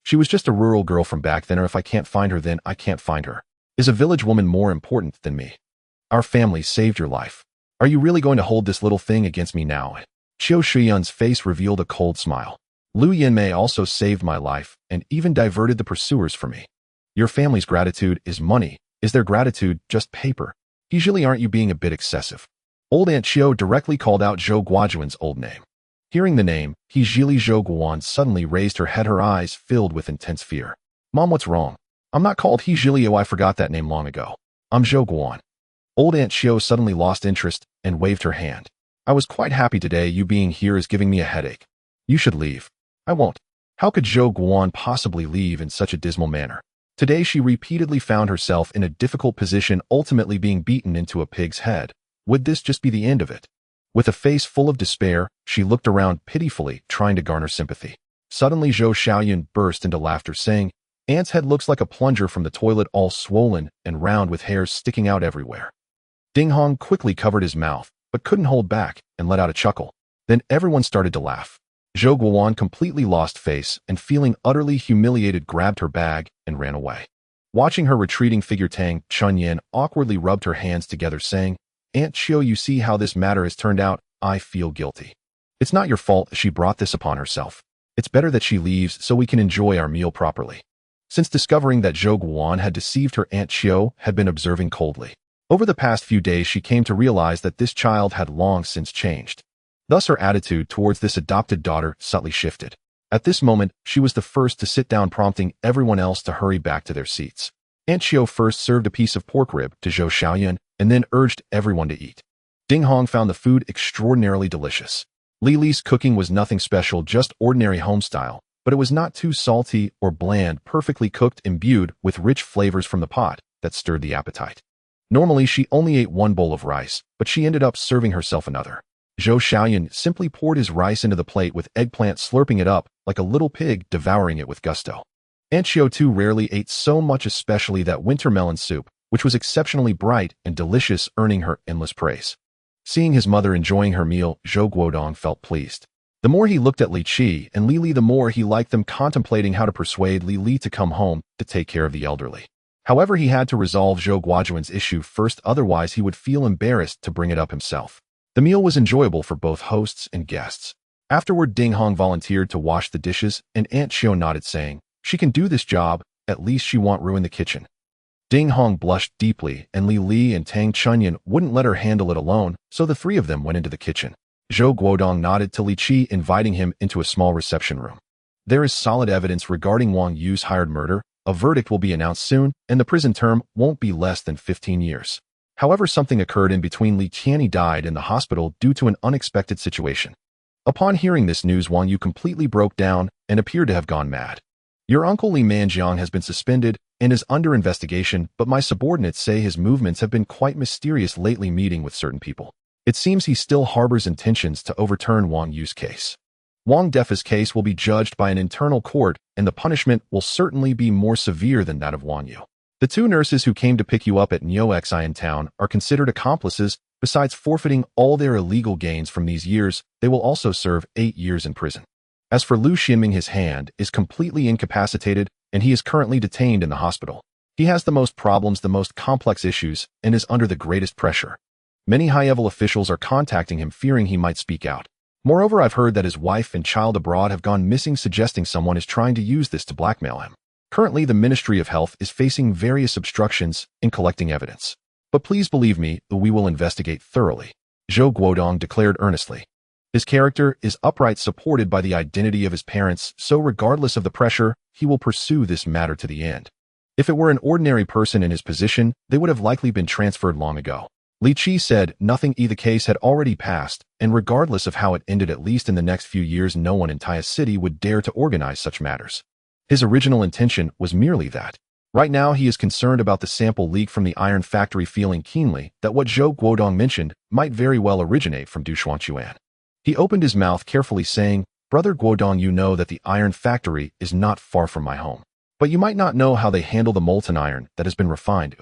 She was just a rural girl from back then, or if I can't find her, then I can't find her. Is a village woman more important than me? Our family saved your life. Are you really going to hold this little thing against me now?" Qiu Shiyun's face revealed a cold smile. "Liu Yinmei also saved my life and even diverted the pursuers for me. Your family's gratitude is money. Is their gratitude just paper? Usually, aren't you being a bit excessive?" Old Aunt Qiu directly called out Zhou Guojuan's old name. Hearing the name, Hijili Zhou Guan suddenly raised her head, her eyes filled with intense fear. "Mom, what's wrong? I'm not called Hijili. I forgot that name long ago. I'm Zhou Guan." Old Aunt Qiu suddenly lost interest and waved her hand. "I was quite happy today. You being here is giving me a headache. You should leave." "I won't." How could Zhou Guan possibly leave in such a dismal manner? Today she repeatedly found herself in a difficult position, ultimately being beaten into a pig's head. Would this just be the end of it? With a face full of despair, she looked around pitifully, trying to garner sympathy. Suddenly Zhou Xiaoyun burst into laughter, saying, "Aunt's head looks like a plunger from the toilet, all swollen and round with hairs sticking out everywhere." Ding Hong quickly covered his mouth, but couldn't hold back and let out a chuckle. Then everyone started to laugh. Zhou Guowan completely lost face and, feeling utterly humiliated, grabbed her bag and ran away. Watching her retreating figure, Tang Chunyan awkwardly rubbed her hands together, saying, "Aunt Qiu, you see how this matter has turned out? I feel guilty. It's not your fault she brought this upon herself. It's better that she leaves so we can enjoy our meal properly." Since discovering that Zhou Guowan had deceived her, Aunt Qiu had been observing coldly. Over the past few days, she came to realize that this child had long since changed. Thus her attitude towards this adopted daughter subtly shifted. At this moment, she was the first to sit down, prompting everyone else to hurry back to their seats. Aunt Qiu first served a piece of pork rib to Zhou Xiaoyun and then urged everyone to eat. Ding Hong found the food extraordinarily delicious. Li Li's cooking was nothing special, just ordinary homestyle, but it was not too salty or bland, perfectly cooked, imbued with rich flavors from the pot that stirred the appetite. Normally, she only ate one bowl of rice, but she ended up serving herself another. Zhou Xiaoyun simply poured his rice into the plate with eggplant, slurping it up like a little pig, devouring it with gusto. Aunt Qiu too rarely ate so much, especially that winter melon soup, which was exceptionally bright and delicious, earning her endless praise. Seeing his mother enjoying her meal, Zhou Guodong felt pleased. The more he looked at Li Qi and Li Li, the more he liked them, contemplating how to persuade Li Li to come home to take care of the elderly. However, he had to resolve Zhou Guojuan's issue first, otherwise he would feel embarrassed to bring it up himself. The meal was enjoyable for both hosts and guests. Afterward, Ding Hong volunteered to wash the dishes, and Aunt Qiu nodded, saying, "She can do this job, at least she won't ruin the kitchen." Ding Hong blushed deeply, and Li Li and Tang Chunyan wouldn't let her handle it alone, so the three of them went into the kitchen. Zhou Guodong nodded to Li Qi, inviting him into a small reception room. "There is solid evidence regarding Wang Yu's hired murder. A verdict will be announced soon, and the prison term won't be less than 15 years. However, something occurred in between. Li Qianni died in the hospital due to an unexpected situation." Upon hearing this news, Wang Yu completely broke down and appeared to have gone mad. "Your uncle Li Manjiang has been suspended and is under investigation, but my subordinates say his movements have been quite mysterious lately, meeting with certain people. It seems he still harbors intentions to overturn Wang Yu's case. Wang Defa's case will be judged by an internal court, and the punishment will certainly be more severe than that of Wang Yu. The two nurses who came to pick you up at Niuxian town are considered accomplices. Besides forfeiting all their illegal gains from these years, they will also serve 8 years in prison. As for Liu Xinming, his hand is completely incapacitated, and he is currently detained in the hospital. He has the most problems, the most complex issues, and is under the greatest pressure. Many high-level officials are contacting him, fearing he might speak out. Moreover, I've heard that his wife and child abroad have gone missing, suggesting someone is trying to use this to blackmail him. Currently, the Ministry of Health is facing various obstructions in collecting evidence. But please believe me, we will investigate thoroughly," Zhou Guodong declared earnestly. His character is upright, supported by the identity of his parents, so regardless of the pressure, he will pursue this matter to the end. If it were an ordinary person in his position, they would have likely been transferred long ago. Li Qi said nothing the case had already passed, and regardless of how it ended, at least in the next few years, no one in Tai City would dare to organize such matters. His original intention was merely that. Right now he is concerned about the sample leak from the iron factory, feeling keenly that what Zhou Guodong mentioned might very well originate from Du Xuanquan. He opened his mouth carefully, saying, "Brother Guodong, you know that the iron factory is not far from my home. But you might not know how they handle the molten iron that has been refined."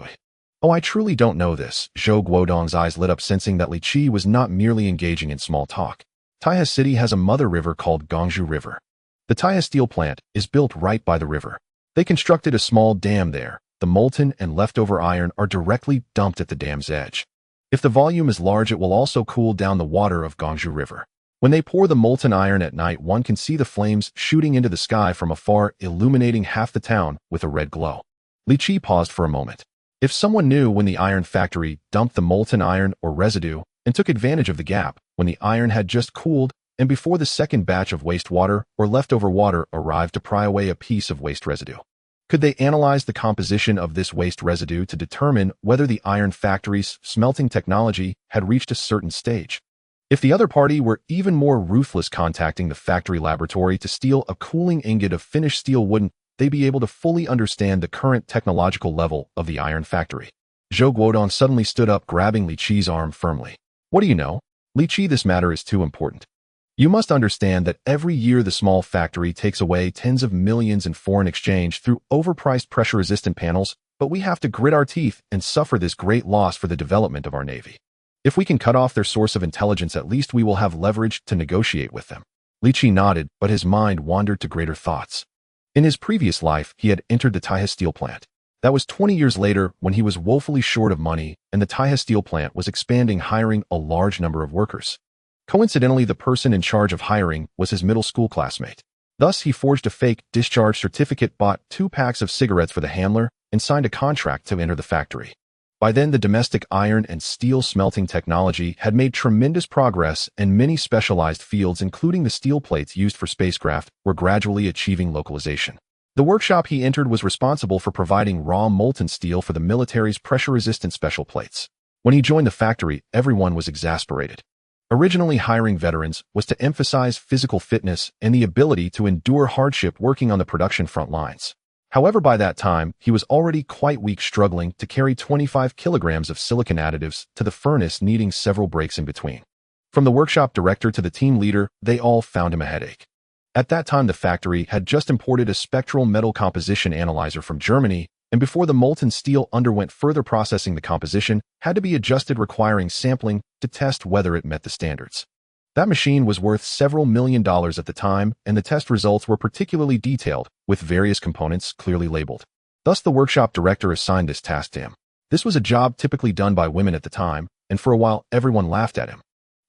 "Oh, I truly don't know this." Zhou Guodong's eyes lit up, sensing that Li Qi was not merely engaging in small talk. Taihe City has a mother river called Gongzhou River. The Taihe steel plant is built right by the river. They constructed a small dam there. The molten and leftover iron are directly dumped at the dam's edge. If the volume is large, it will also cool down the water of Gongzhou River. When they pour the molten iron at night, one can see the flames shooting into the sky from afar, illuminating half the town with a red glow. Li Qi paused for a moment. If someone knew when the iron factory dumped the molten iron or residue and took advantage of the gap when the iron had just cooled and before the second batch of wastewater or leftover water arrived to pry away a piece of waste residue, could they analyze the composition of this waste residue to determine whether the iron factory's smelting technology had reached a certain stage? If the other party were even more ruthless, contacting the factory laboratory to steal a cooling ingot of finished steel, wouldn't they be able to fully understand the current technological level of the iron factory? Zhou Guodong suddenly stood up, grabbing Li Qi's arm firmly. "What do you know? Li Qi, this matter is too important. You must understand that every year the small factory takes away tens of millions in foreign exchange through overpriced pressure-resistant panels, but we have to grit our teeth and suffer this great loss for the development of our navy. If we can cut off their source of intelligence, at least we will have leverage to negotiate with them." Li Qi nodded, but his mind wandered to greater thoughts. In his previous life, he had entered the Taihe steel plant. That was 20 years later, when he was woefully short of money, and the Taihe steel plant was expanding, hiring a large number of workers. Coincidentally, the person in charge of hiring was his middle school classmate. Thus, he forged a fake discharge certificate, bought 2 packs of cigarettes for the handler, and signed a contract to enter the factory. By then, the domestic iron and steel smelting technology had made tremendous progress, and many specialized fields, including the steel plates used for spacecraft, were gradually achieving localization. The workshop he entered was responsible for providing raw molten steel for the military's pressure-resistant special plates. When he joined the factory, everyone was exasperated. Originally, hiring veterans was to emphasize physical fitness and the ability to endure hardship working on the production front lines. However, by that time, he was already quite weak, struggling to carry 25 kilograms of silicon additives to the furnace, needing several breaks in between. From the workshop director to the team leader, they all found him a headache. At that time, the factory had just imported a spectral metal composition analyzer from Germany, and before the molten steel underwent further processing, the composition had to be adjusted, requiring sampling to test whether it met the standards. That machine was worth several $1 million at the time, and the test results were particularly detailed, with various components clearly labeled. Thus, the workshop director assigned this task to him. This was a job typically done by women at the time, and for a while everyone laughed at him.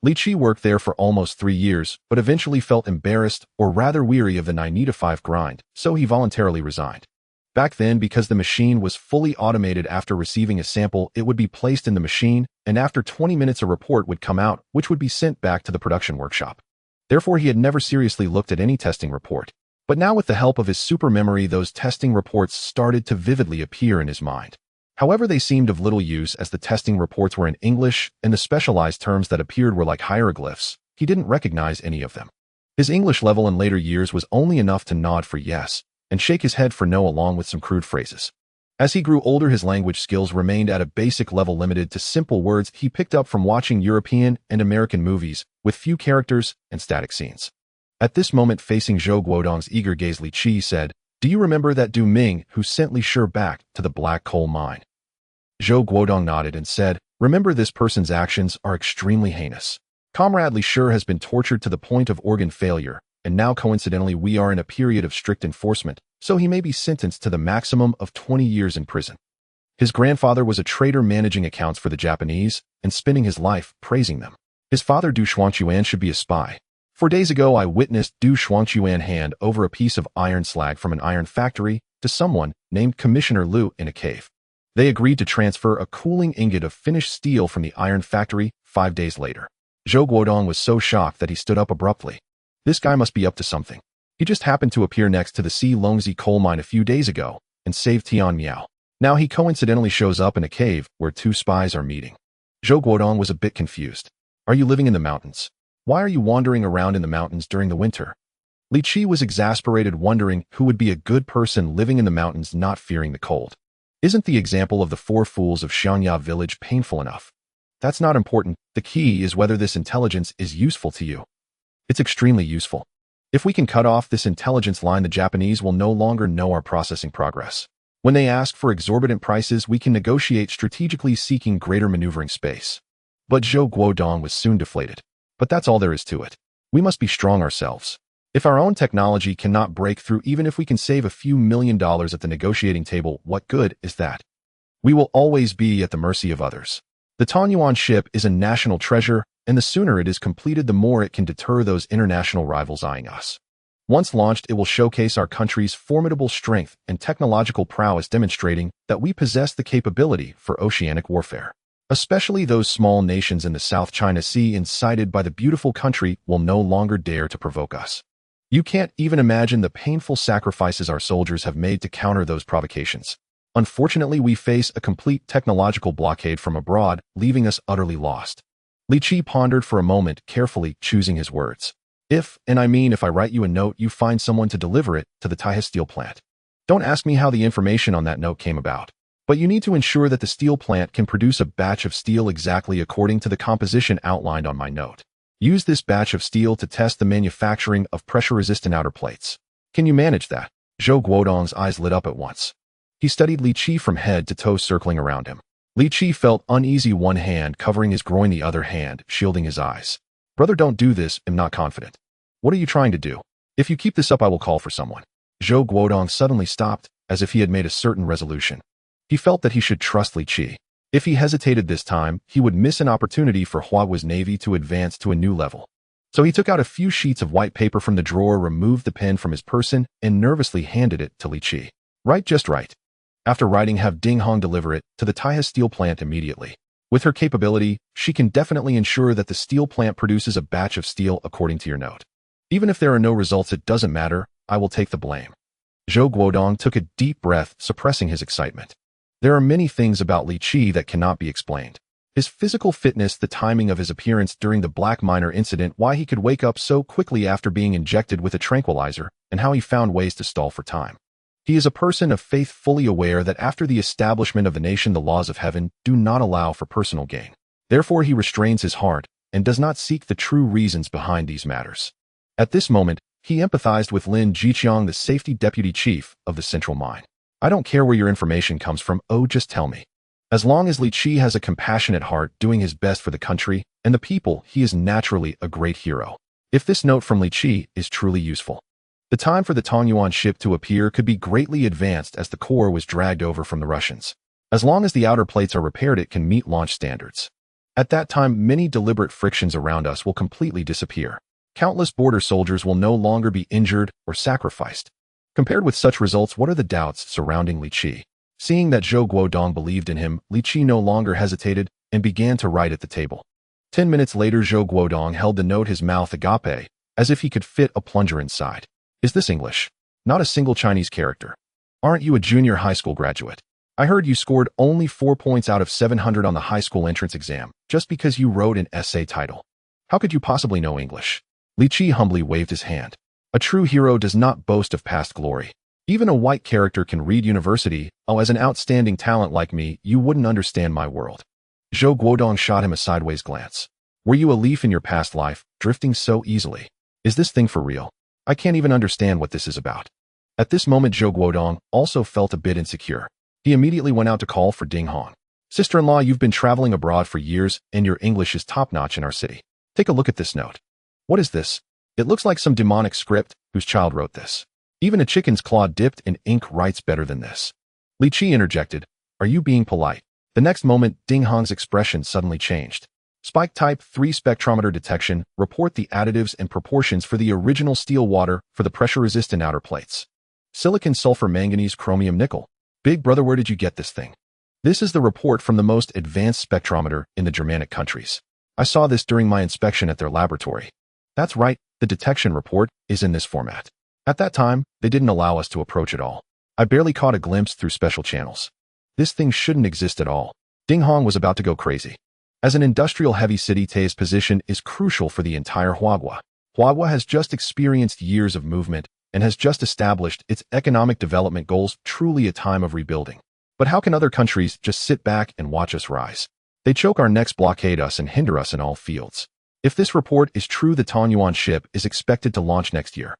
Li Qi worked there for almost 3 years, but eventually felt embarrassed, or rather weary of the 9-to-5 grind, so he voluntarily resigned. Back then, because the machine was fully automated, after receiving a sample, it would be placed in the machine, and after 20 minutes a report would come out, which would be sent back to the production workshop. Therefore, he had never seriously looked at any testing report. But now, with the help of his super memory, those testing reports started to vividly appear in his mind. However, they seemed of little use, as the testing reports were in English, and the specialized terms that appeared were like hieroglyphs. He didn't recognize any of them. His English level in later years was only enough to nod for yes and shake his head for no, along with some crude phrases. As he grew older, his language skills remained at a basic level, limited to simple words he picked up from watching European and American movies, with few characters and static scenes. At this moment, facing Zhou Guodong's eager gaze, Li Qi said, "Do you remember that Du Ming who sent Li Shi back to the black coal mine?" Zhou Guodong nodded and said, "Remember, this person's actions are extremely heinous. Comrade Li Shi has been tortured to the point of organ failure, and now coincidentally we are in a period of strict enforcement, so he may be sentenced to the maximum of 20 years in prison. His grandfather was a trader managing accounts for the Japanese and spending his life praising them. His father, Du Xuanquan, should be a spy. 4 days ago, I witnessed Du Xuanquan hand over a piece of iron slag from an iron factory to someone named Commissioner Liu in a cave. They agreed to transfer a cooling ingot of finished steel from the iron factory 5 days later. Zhou Guodong was so shocked that he stood up abruptly. This guy must be up to something. He just happened to appear next to the Si Longzi coal mine a few days ago and saved Tian Miao. Now he coincidentally shows up in a cave where two spies are meeting. Zhou Guodong was a bit confused. Are you living in the mountains? Why are you wandering around in the mountains during the winter? Li Qi was exasperated, wondering who would be a good person living in the mountains not fearing the cold. Isn't the example of the four fools of Xiangya village painful enough? That's not important. The key is whether this intelligence is useful to you. It's extremely useful. If we can cut off this intelligence line, the Japanese will no longer know our processing progress. When they ask for exorbitant prices, we can negotiate strategically, seeking greater maneuvering space. But Zhou Guodong was soon deflated. But that's all there is to it. We must be strong ourselves. If our own technology cannot break through, even if we can save a few $1 million at the negotiating table, what good is that? We will always be at the mercy of others. The Tanyuan ship is a national treasure, and the sooner it is completed, the more it can deter those international rivals eyeing us. Once launched, it will showcase our country's formidable strength and technological prowess, demonstrating that we possess the capability for oceanic warfare. Especially those small nations in the South China Sea, incited by the beautiful country, will no longer dare to provoke us. You can't even imagine the painful sacrifices our soldiers have made to counter those provocations. Unfortunately, we face a complete technological blockade from abroad, leaving us utterly lost. Li Qi pondered for a moment, carefully choosing his words. If, and I mean if I write you a note, you find someone to deliver it to the Taihe steel plant. Don't ask me how the information on that note came about. But you need to ensure that the steel plant can produce a batch of steel exactly according to the composition outlined on my note. Use this batch of steel to test the manufacturing of pressure-resistant outer plates. Can you manage that? Zhou Guodong's eyes lit up at once. He studied Li Qi from head to toe, circling around him. Li Qi felt uneasy, one hand covering his groin, the other hand shielding his eyes. Brother, don't do this. I'm not confident. What are you trying to do? If you keep this up, I will call for someone. Zhou Guodong suddenly stopped, as if he had made a certain resolution. He felt that he should trust Li Qi. If he hesitated this time, he would miss an opportunity for Huagua's navy to advance to a new level. So he took out a few sheets of white paper from the drawer, removed the pen from his person, and nervously handed it to Li Qi. Right, just right. After writing, have Ding Hong deliver it to the Taihe steel plant immediately. With her capability, she can definitely ensure that the steel plant produces a batch of steel according to your note. Even if there are no results, it doesn't matter. I will take the blame. Zhou Guodong took a deep breath, suppressing his excitement. There are many things about Li Qi that cannot be explained. His physical fitness, the timing of his appearance during the Black Miner incident, why he could wake up so quickly after being injected with a tranquilizer, and how he found ways to stall for time. He is a person of faith, fully aware that after the establishment of the nation, the laws of heaven do not allow for personal gain. Therefore, he restrains his heart and does not seek the true reasons behind these matters. At this moment, he empathized with Lin Jiqiang, the safety deputy chief of the central mine. I don't care where your information comes from, just tell me. As long as Li Qi has a compassionate heart, doing his best for the country and the people, he is naturally a great hero. If this note from Li Qi is truly useful, the time for the Tanyuan ship to appear could be greatly advanced as the core was dragged over from the Russians. As long as the outer plates are repaired, it can meet launch standards. At that time, many deliberate frictions around us will completely disappear. Countless border soldiers will no longer be injured or sacrificed. Compared with such results, what are the doubts surrounding Li Qi? Seeing that Zhou Guodong believed in him, Li Qi no longer hesitated and began to write at the table. 10 minutes later, Zhou Guodong held the note, his mouth agape, as if he could fit a plunger inside. Is this English? Not a single Chinese character. Aren't you a junior high school graduate? I heard you scored only 4 points out of 700 on the high school entrance exam, just because you wrote an essay title. How could you possibly know English? Li Qi humbly waved his hand. A true hero does not boast of past glory. Even a white character can read university. As an outstanding talent like me, you wouldn't understand my world. Zhou Guodong shot him a sideways glance. Were you a leaf in your past life, drifting so easily? Is this thing for real? I can't even understand what this is about. At this moment, Zhou Guodong also felt a bit insecure. He immediately went out to call for Ding Hong. Sister-in-law, you've been traveling abroad for years, and your English is top-notch in our city. Take a look at this note. What is this? It looks like some demonic script. Whose child wrote this? Even a chicken's claw dipped in ink writes better than this. Li Qi interjected. Are you being polite? The next moment, Ding Hong's expression suddenly changed. Spike type 3 spectrometer detection. Report the additives and proportions for the original steel water for the pressure-resistant outer plates. Silicon, sulfur, manganese, chromium, nickel. Big brother, where did you get this thing? This is the report from the most advanced spectrometer in the Germanic countries. I saw this during my inspection at their laboratory. That's right, the detection report is in this format. At that time, they didn't allow us to approach it all. I barely caught a glimpse through special channels. This thing shouldn't exist at all. Ding Hong was about to go crazy. As an industrial heavy city, Tae's position is crucial for the entire Huagua. Huagua has just experienced years of movement and has just established its economic development goals, truly a time of rebuilding. But how can other countries just sit back and watch us rise? They choke our necks, blockade us, and hinder us in all fields. If this report is true, the Tanyuan ship is expected to launch next year.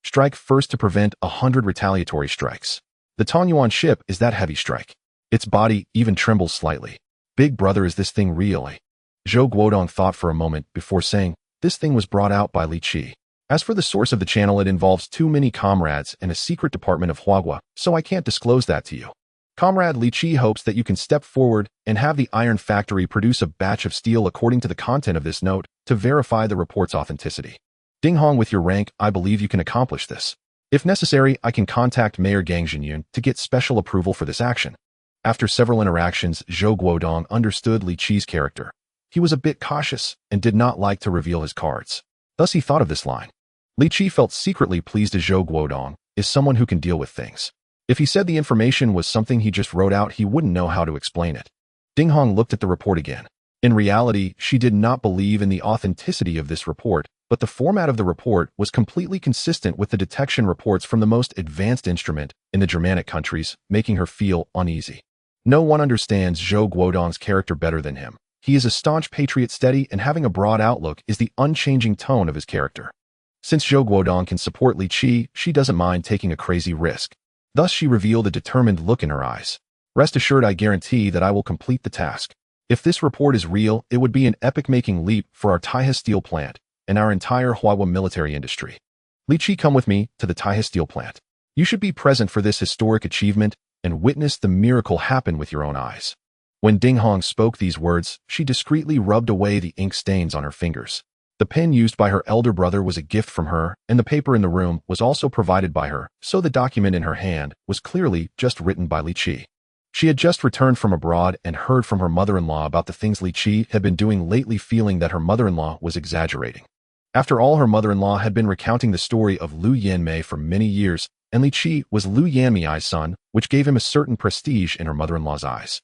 Strike first to prevent 100 retaliatory strikes. The Tanyuan ship is that heavy strike. Its body even trembles slightly. Big brother, is this thing really? Zhou Guodong thought for a moment before saying, this thing was brought out by Li Qi. As for the source of the channel, it involves too many comrades and a secret department of Huagua, so I can't disclose that to you. Comrade Li Qi hopes that you can step forward and have the iron factory produce a batch of steel according to the content of this note to verify the report's authenticity. Ding Hong, with your rank, I believe you can accomplish this. If necessary, I can contact Mayor Gang Jinyun to get special approval for this action. After several interactions, Zhou Guodong understood Li Qi's character. He was a bit cautious and did not like to reveal his cards. Thus he thought of this line. Li Qi felt secretly pleased as Zhou Guodong is someone who can deal with things. If he said the information was something he just wrote out, he wouldn't know how to explain it. Ding Hong looked at the report again. In reality, she did not believe in the authenticity of this report, but the format of the report was completely consistent with the detection reports from the most advanced instrument in the Germanic countries, making her feel uneasy. No one understands Zhou Guodong's character better than him. He is a staunch patriot, steady, and having a broad outlook is the unchanging tone of his character. Since Zhou Guodong can support Li Qi, she doesn't mind taking a crazy risk. Thus she revealed a determined look in her eyes. Rest assured, I guarantee that I will complete the task. If this report is real, it would be an epic-making leap for our Taihe steel plant and our entire Huagua military industry. Li Qi, come with me to the Taihe steel plant. You should be present for this historic achievement and witness the miracle happen with your own eyes. When Ding Hong spoke these words, she discreetly rubbed away the ink stains on her fingers. The pen used by her elder brother was a gift from her, and the paper in the room was also provided by her, so the document in her hand was clearly just written by Li Qi. She had just returned from abroad and heard from her mother-in-law about the things Li Qi had been doing lately, feeling that her mother-in-law was exaggerating. After all, her mother-in-law had been recounting the story of Liu Yanmei for many years, and Li Qi was Liu Yanmei's son, which gave him a certain prestige in her mother-in-law's eyes.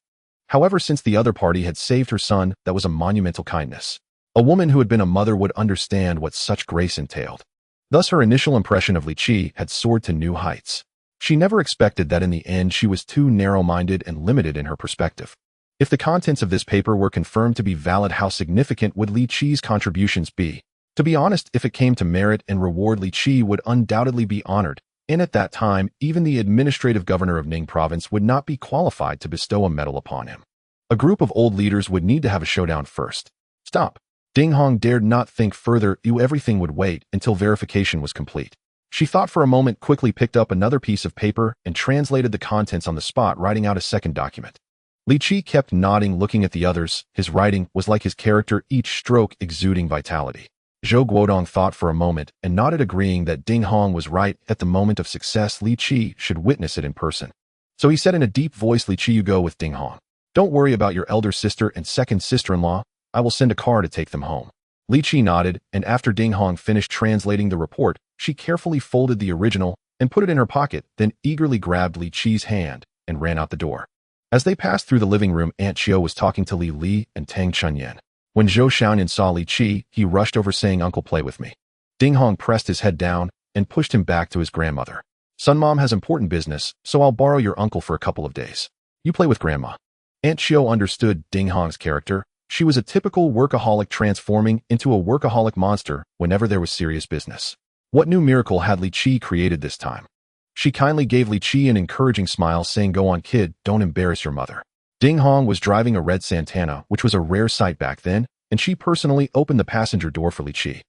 However, since the other party had saved her son, that was a monumental kindness. A woman who had been a mother would understand what such grace entailed. Thus her initial impression of Li Qi had soared to new heights. She never expected that in the end she was too narrow-minded and limited in her perspective. If the contents of this paper were confirmed to be valid, how significant would Li Qi's contributions be? To be honest, if it came to merit and reward, Li Qi would undoubtedly be honored, and at that time, even the administrative governor of Ning province would not be qualified to bestow a medal upon him. A group of old leaders would need to have a showdown first. Stop. Ding Hong dared not think further. Everything would wait until verification was complete. She thought for a moment, quickly picked up another piece of paper and translated the contents on the spot, writing out a second document. Li Qi kept nodding, looking at the others. His writing was like his character, each stroke exuding vitality. Zhou Guodong thought for a moment and nodded, agreeing that Ding Hong was right. At the moment of success, Li Qi should witness it in person. So he said in a deep voice, Li Qi, you go with Ding Hong. Don't worry about your elder sister and second sister-in-law. I will send a car to take them home. Li Qi nodded, and after Ding Hong finished translating the report, she carefully folded the original and put it in her pocket, then eagerly grabbed Li Qi's hand and ran out the door. As they passed through the living room, Aunt Chiu was talking to Li Li and Tang Chunyan. When Zhou Xiaoyan saw Li Qi, he rushed over saying, Uncle, play with me. Ding Hong pressed his head down and pushed him back to his grandmother. Son, Mom has important business, so I'll borrow your uncle for a couple of days. You play with Grandma. Aunt Chiu understood Ding Hong's character. She was a typical workaholic, transforming into a workaholic monster whenever there was serious business. What new miracle had Li Qi created this time? She kindly gave Li Qi an encouraging smile, saying, Go on, kid, don't embarrass your mother. Ding Hong was driving a red Santana, which was a rare sight back then, and she personally opened the passenger door for Li Qi.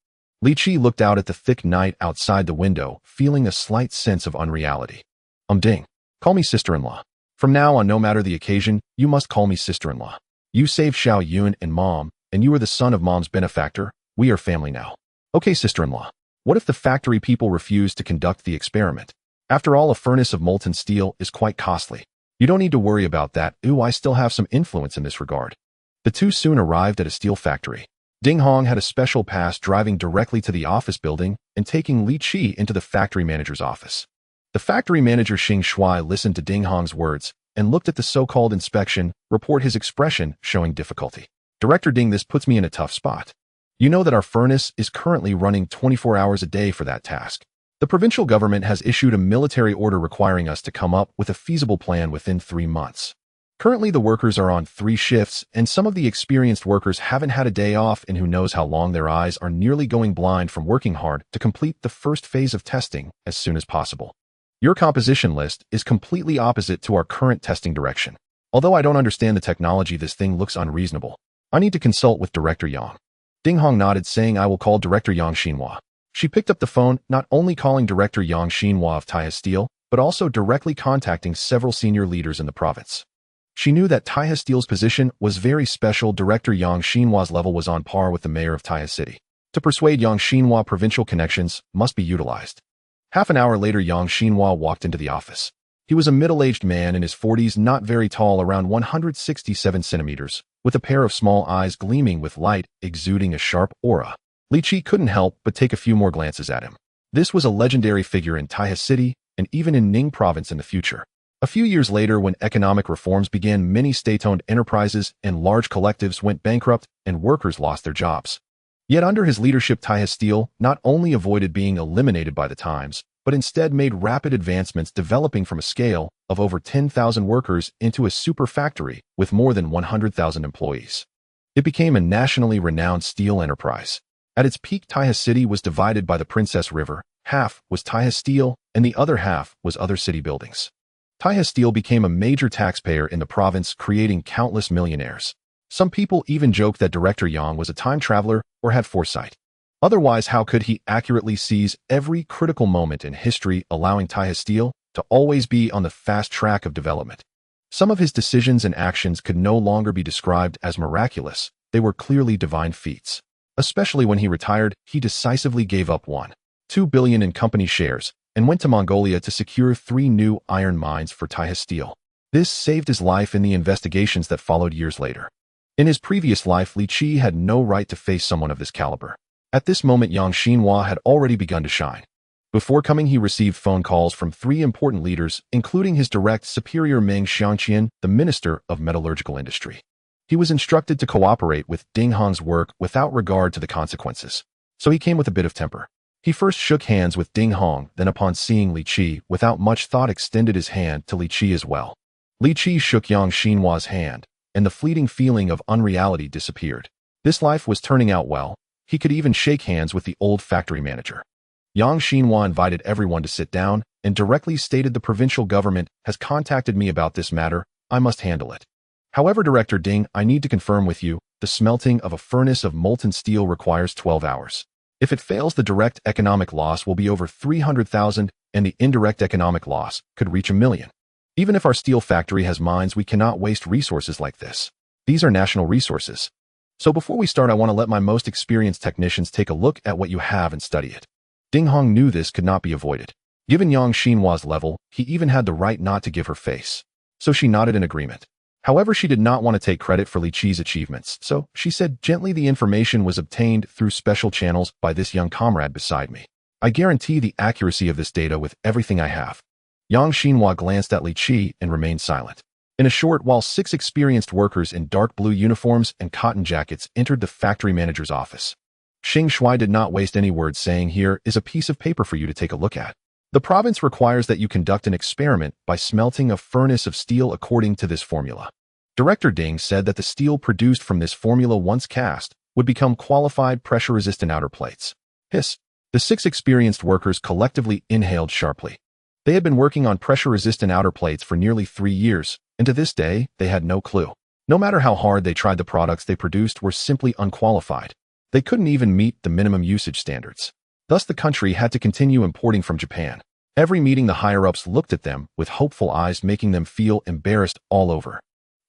Li Qi looked out at the thick night outside the window, feeling a slight sense of unreality. Ding. Call me sister-in-law. From now on, no matter the occasion, you must call me sister-in-law. You saved Xiao Yun and Mom, and you are the son of Mom's benefactor. We are family now. Okay, sister-in-law. What if the factory people refuse to conduct the experiment? After all, a furnace of molten steel is quite costly. You don't need to worry about that. I still have some influence in this regard. The two soon arrived at a steel factory. Ding Hong had a special pass driving directly to the office building and taking Li Qi into the factory manager's office. The factory manager Xing Shuai listened to Ding Hong's words and looked at the so-called inspection report, his expression showing difficulty. Director Ding, this puts me in a tough spot. You know that our furnace is currently running 24 hours a day for that task. The provincial government has issued a military order requiring us to come up with a feasible plan within 3 months. Currently, the workers are on 3 shifts, and some of the experienced workers haven't had a day off, and who knows how long their eyes are nearly going blind from working hard to complete the first phase of testing as soon as possible. Your composition list is completely opposite to our current testing direction. Although I don't understand the technology, this thing looks unreasonable. I need to consult with Director Yang. Ding Hong nodded, saying, I will call Director Yang Xinhua. She picked up the phone, not only calling Director Yang Xinhua of Taihe Steel, but also directly contacting several senior leaders in the province. She knew that Taihe Steel's position was very special. Director Yang Xinhua's level was on par with the mayor of Taihe City. To persuade Yang Xinhua, provincial connections must be utilized. Half an hour later, Yang Xinhua walked into the office. He was a middle-aged man in his 40s, not very tall, around 167 centimeters, with a pair of small eyes gleaming with light, exuding a sharp aura. Li Qi couldn't help but take a few more glances at him. This was a legendary figure in Taihe City and even in Ning Province in the future. A few years later, when economic reforms began, many state-owned enterprises and large collectives went bankrupt and workers lost their jobs. Yet under his leadership, Taihe Steel not only avoided being eliminated by the times, but instead made rapid advancements, developing from a scale of over 10,000 workers into a super factory with more than 100,000 employees. It became a nationally renowned steel enterprise. At its peak, Taihe City was divided by the Princess River. Half was Taihe Steel, and the other half was other city buildings. Taihe Steel became a major taxpayer in the province, creating countless millionaires. Some people even joke that Director Yang was a time traveler or had foresight. Otherwise, how could he accurately seize every critical moment in history, allowing Taihe Steel to always be on the fast track of development? Some of his decisions and actions could no longer be described as miraculous. They were clearly divine feats. Especially when he retired, he decisively gave up $1.2 billion in company shares and went to Mongolia to secure 3 new iron mines for Taihe Steel. This saved his life in the investigations that followed years later. In his previous life, Li Qi had no right to face someone of this caliber. At this moment, Yang Xinhua had already begun to shine. Before coming, he received phone calls from 3 important leaders, including his direct superior Meng Xiangqian, the Minister of Metallurgical Industry. He was instructed to cooperate with Ding Hong's work without regard to the consequences. So he came with a bit of temper. He first shook hands with Ding Hong, then upon seeing Li Qi, without much thought extended his hand to Li Qi as well. Li Qi shook Yang Xinhua's hand, and the fleeting feeling of unreality disappeared. This life was turning out well. He could even shake hands with the old factory manager. Yang Xinhua invited everyone to sit down and directly stated, the provincial government has contacted me about this matter. I must handle it. However, Director Ding, I need to confirm with you, the smelting of a furnace of molten steel requires 12 hours. If it fails, the direct economic loss will be over 300,000, and the indirect economic loss could reach 1 million. Even if our steel factory has mines, we cannot waste resources like this. These are national resources. So before we start, I want to let my most experienced technicians take a look at what you have and study it. Ding Hong knew this could not be avoided. Given Yang Xinhua's level, he even had the right not to give her face. So she nodded in agreement. However, she did not want to take credit for Li Qi's achievements, so she said gently, the information was obtained through special channels by this young comrade beside me. I guarantee the accuracy of this data with everything I have. Yang Xinhua glanced at Li Qi and remained silent. In a short while, 6 experienced workers in dark blue uniforms and cotton jackets entered the factory manager's office. Xing Shuai did not waste any words, saying, here is a piece of paper for you to take a look at. The province requires that you conduct an experiment by smelting a furnace of steel according to this formula. Director Ding said that the steel produced from this formula, once cast, would become qualified pressure-resistant outer plates. Hiss. The 6 experienced workers collectively inhaled sharply. They had been working on pressure-resistant outer plates for nearly 3 years, and to this day, they had no clue. No matter how hard they tried, the products they produced were simply unqualified. They couldn't even meet the minimum usage standards. Thus, the country had to continue importing from Japan. Every meeting, the higher-ups looked at them with hopeful eyes, making them feel embarrassed all over.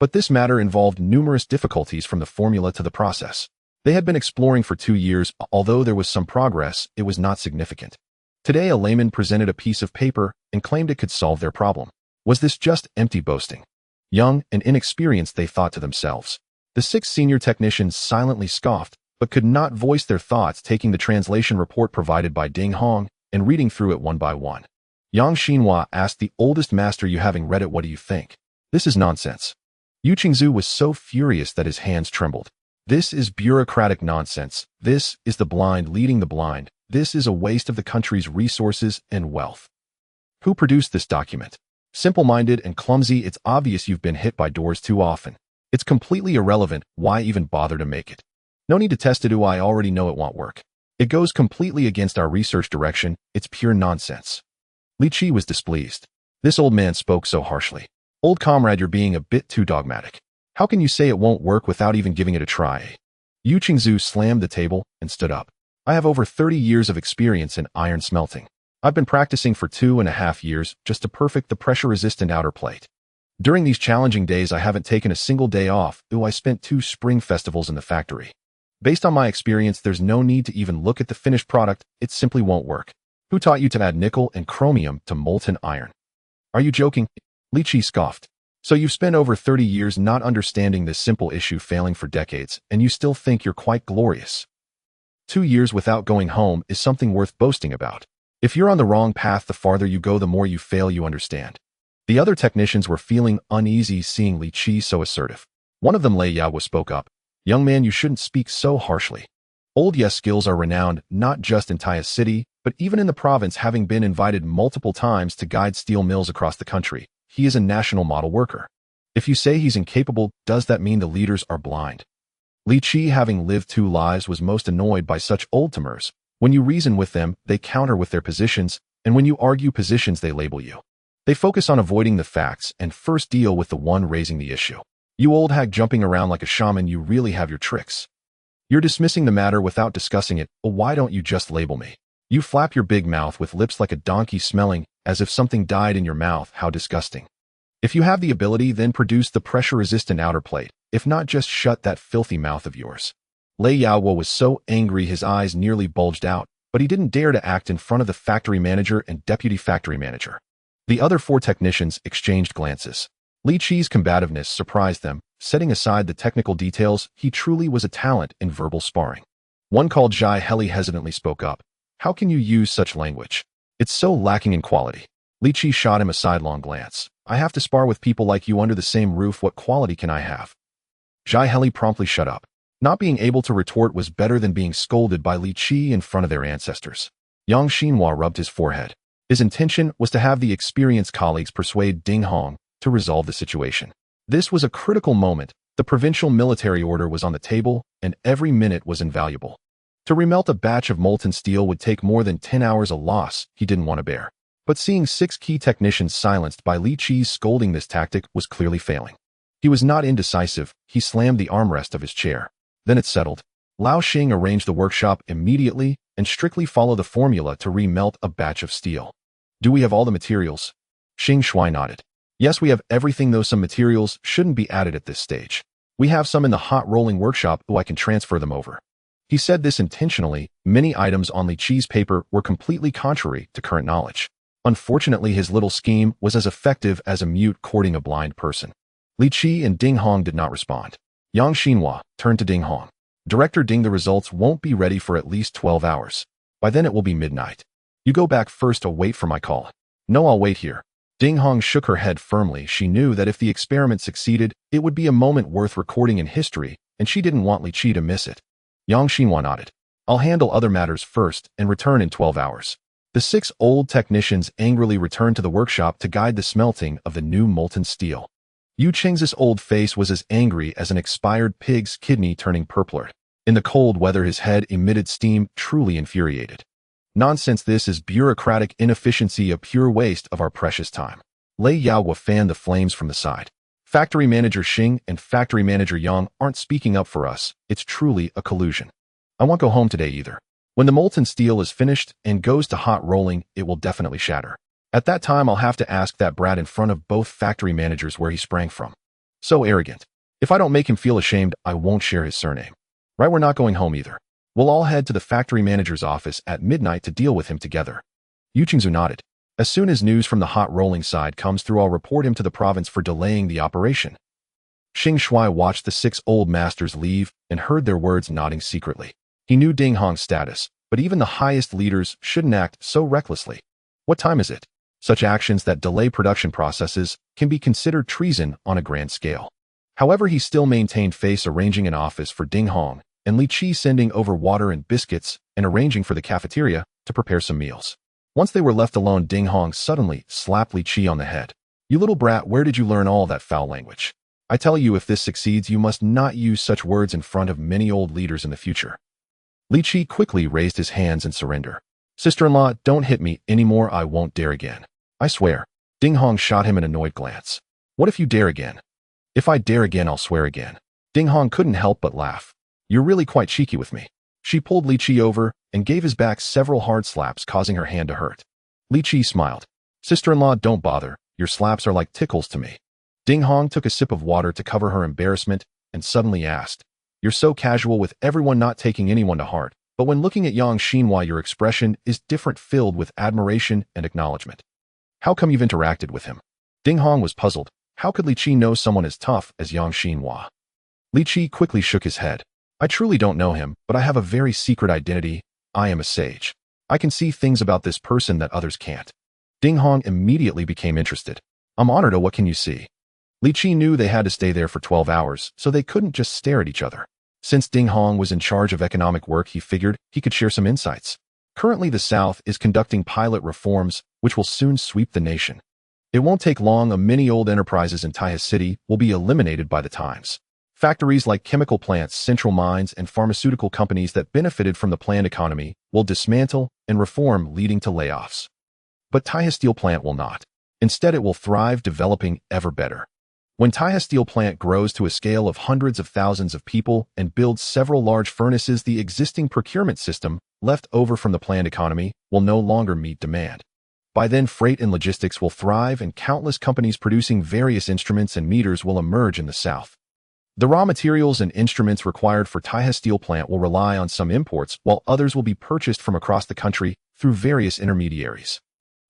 But this matter involved numerous difficulties, from the formula to the process. They had been exploring for 2 years. Although there was some progress, it was not significant. Today, a layman presented a piece of paper and claimed it could solve their problem. Was this just empty boasting? Young and inexperienced, they thought to themselves. The 6 senior technicians silently scoffed, but could not voice their thoughts, taking the translation report provided by Ding Hong and reading through it one by one. Yang Xinhua asked the oldest master, "You having read it, what do you think?" "This is nonsense." Yu Qingzu was so furious that his hands trembled. "This is bureaucratic nonsense. This is the blind leading the blind. This is a waste of the country's resources and wealth. Who produced this document? Simple-minded and clumsy, it's obvious you've been hit by doors too often. It's completely irrelevant. Why even bother to make it? No need to test it. I already know it won't work. It goes completely against our research direction. It's pure nonsense." Li Qi was displeased. This old man spoke so harshly. "Old comrade, you're being a bit too dogmatic. How can you say it won't work without even giving it a try?" Yu Qingzu slammed the table and stood up. "I have over 30 years of experience in iron smelting. I've been practicing for 2.5 years just to perfect the pressure-resistant outer plate. During these challenging days, I haven't taken a single day off. I spent 2 spring festivals in the factory. Based on my experience, there's no need to even look at the finished product. It simply won't work. Who taught you to add nickel and chromium to molten iron? Are you joking?" Li Qi scoffed. "So you've spent over 30 years not understanding this simple issue, failing for decades, and you still think you're quite glorious? 2 years without going home is something worth boasting about. If you're on the wrong path, the farther you go, the more you fail, you understand." The other technicians were feeling uneasy seeing Li Qi so assertive. One of them, Lei Yaoguo, spoke up. "Young man, you shouldn't speak so harshly. Old Yes skills are renowned not just in Taya City, but even in the province, having been invited multiple times to guide steel mills across the country. He is a national model worker. If you say he's incapable, does that mean the leaders are blind?" Li Qi, having lived 2 lives, was most annoyed by such old-timers. When you reason with them, they counter with their positions, and when you argue positions, they label you. They focus on avoiding the facts and first deal with the one raising the issue. You old hag jumping around like a shaman, you really have your tricks. You're dismissing the matter without discussing it. Well, why don't you just label me? You flap your big mouth with lips like a donkey, smelling as if something died in your mouth. How disgusting. If you have the ability, then produce the pressure-resistant outer plate. If not, just shut that filthy mouth of yours. Lei Yaoguo was so angry his eyes nearly bulged out, but he didn't dare to act in front of the factory manager and deputy factory manager. The other 4 technicians exchanged glances. Li Qi's combativeness surprised them. Setting aside the technical details, he truly was a talent in verbal sparring. One called Zhai Heli hesitantly spoke up. "How can you use such language? It's so lacking in quality." Li Qi shot him a sidelong glance. "I have to spar with people like you under the same roof. What quality can I have?" Zhai Heli promptly shut up. Not being able to retort was better than being scolded by Li Qi in front of their ancestors. Yang Xinhua rubbed his forehead. His intention was to have the experienced colleagues persuade Ding Hong to resolve the situation. This was a critical moment. The provincial military order was on the table, and every minute was invaluable. To remelt a batch of molten steel would take more than 10 hours, a loss he didn't want to bear. But seeing 6 key technicians silenced by Li Qi's scolding, this tactic was clearly failing. He was not indecisive. He slammed the armrest of his chair. Then it settled. Lao Xing arranged the workshop immediately and strictly follow the formula to remelt a batch of steel. "Do we have all the materials?" Xing Shui nodded. "Yes, we have everything, though some materials shouldn't be added at this stage. We have some in the hot rolling workshop, I can transfer them over." He said this intentionally. Many items on Li Qi's paper were completely contrary to current knowledge. Unfortunately, his little scheme was as effective as a mute courting a blind person. Li Qi and Ding Hong did not respond. Yang Xinhua turned to Ding Hong. "Director Ding, the results won't be ready for at least 12 hours. By then it will be midnight. You go back first or wait for my call." "No, I'll wait here." Ding Hong shook her head firmly. She knew that if the experiment succeeded, it would be a moment worth recording in history, and she didn't want Li Qi to miss it. Yang Xinhua nodded. "I'll handle other matters first and return in 12 hours. The 6 old technicians angrily returned to the workshop to guide the smelting of the new molten steel. Yu Qing's old face was as angry as an expired pig's kidney turning purpler. In the cold weather, his head emitted steam, truly infuriated. "Nonsense, this is bureaucratic inefficiency, a pure waste of our precious time." Lei Yaoguo fanned the flames from the side. "Factory manager Xing and factory manager Yang aren't speaking up for us. It's truly a collusion. I won't go home today either. When the molten steel is finished and goes to hot rolling, it will definitely shatter. At that time, I'll have to ask that brat in front of both factory managers where he sprang from. So arrogant. If I don't make him feel ashamed, I won't share his surname. Right, we're not going home either. We'll all head to the factory manager's office at midnight to deal with him together." Yu Qingzu nodded. "As soon as news from the hot rolling side comes through, I'll report him to the province for delaying the operation." Xing Shui watched the 6 old masters leave and heard their words nodding secretly. He knew Ding Hong's status, but even the highest leaders shouldn't act so recklessly. What time is it? Such actions that delay production processes can be considered treason on a grand scale. However, he still maintained face arranging an office for Ding Hong, and Li Qi sending over water and biscuits and arranging for the cafeteria to prepare some meals. Once they were left alone, Ding Hong suddenly slapped Li Qi on the head. "You little brat, where did you learn all that foul language? I tell you, if this succeeds, you must not use such words in front of many old leaders in the future." Li Qi quickly raised his hands in surrender. "Sister-in-law, don't hit me anymore. I won't dare again. I swear." Ding Hong shot him an annoyed glance. "What if you dare again?" "If I dare again, I'll swear again." Ding Hong couldn't help but laugh. "You're really quite cheeky with me." She pulled Li Qi over and gave his back several hard slaps, causing her hand to hurt. Li Qi smiled. "Sister-in-law, don't bother. Your slaps are like tickles to me." Ding Hong took a sip of water to cover her embarrassment and suddenly asked, "You're so casual with everyone, not taking anyone to heart, but when looking at Yang Xinhua, your expression is different, filled with admiration and acknowledgement. How come you've interacted with him?" Ding Hong was puzzled. How could Li Qi know someone as tough as Yang Xinhua? Li Qi quickly shook his head. "I truly don't know him, but I have a very secret identity. I am a sage. I can see things about this person that others can't." Ding Hong immediately became interested. "I'm honored. What can you see?" Li Qi knew they had to stay there for 12 hours, so they couldn't just stare at each other. Since Ding Hong was in charge of economic work, he figured he could share some insights. Currently, the South is conducting pilot reforms, which will soon sweep the nation. It won't take long. Many old enterprises in Taihai City will be eliminated by the times. Factories like chemical plants, central mines, and pharmaceutical companies that benefited from the planned economy will dismantle and reform, leading to layoffs. But Taihai Steel Plant will not. Instead, it will thrive, developing ever better. When Taihai Steel Plant grows to a scale of hundreds of thousands of people and builds several large furnaces, the existing procurement system left over from the planned economy will no longer meet demand. By then, freight and logistics will thrive, and countless companies producing various instruments and meters will emerge in the South. The raw materials and instruments required for Taihai Steel Plant will rely on some imports, while others will be purchased from across the country through various intermediaries.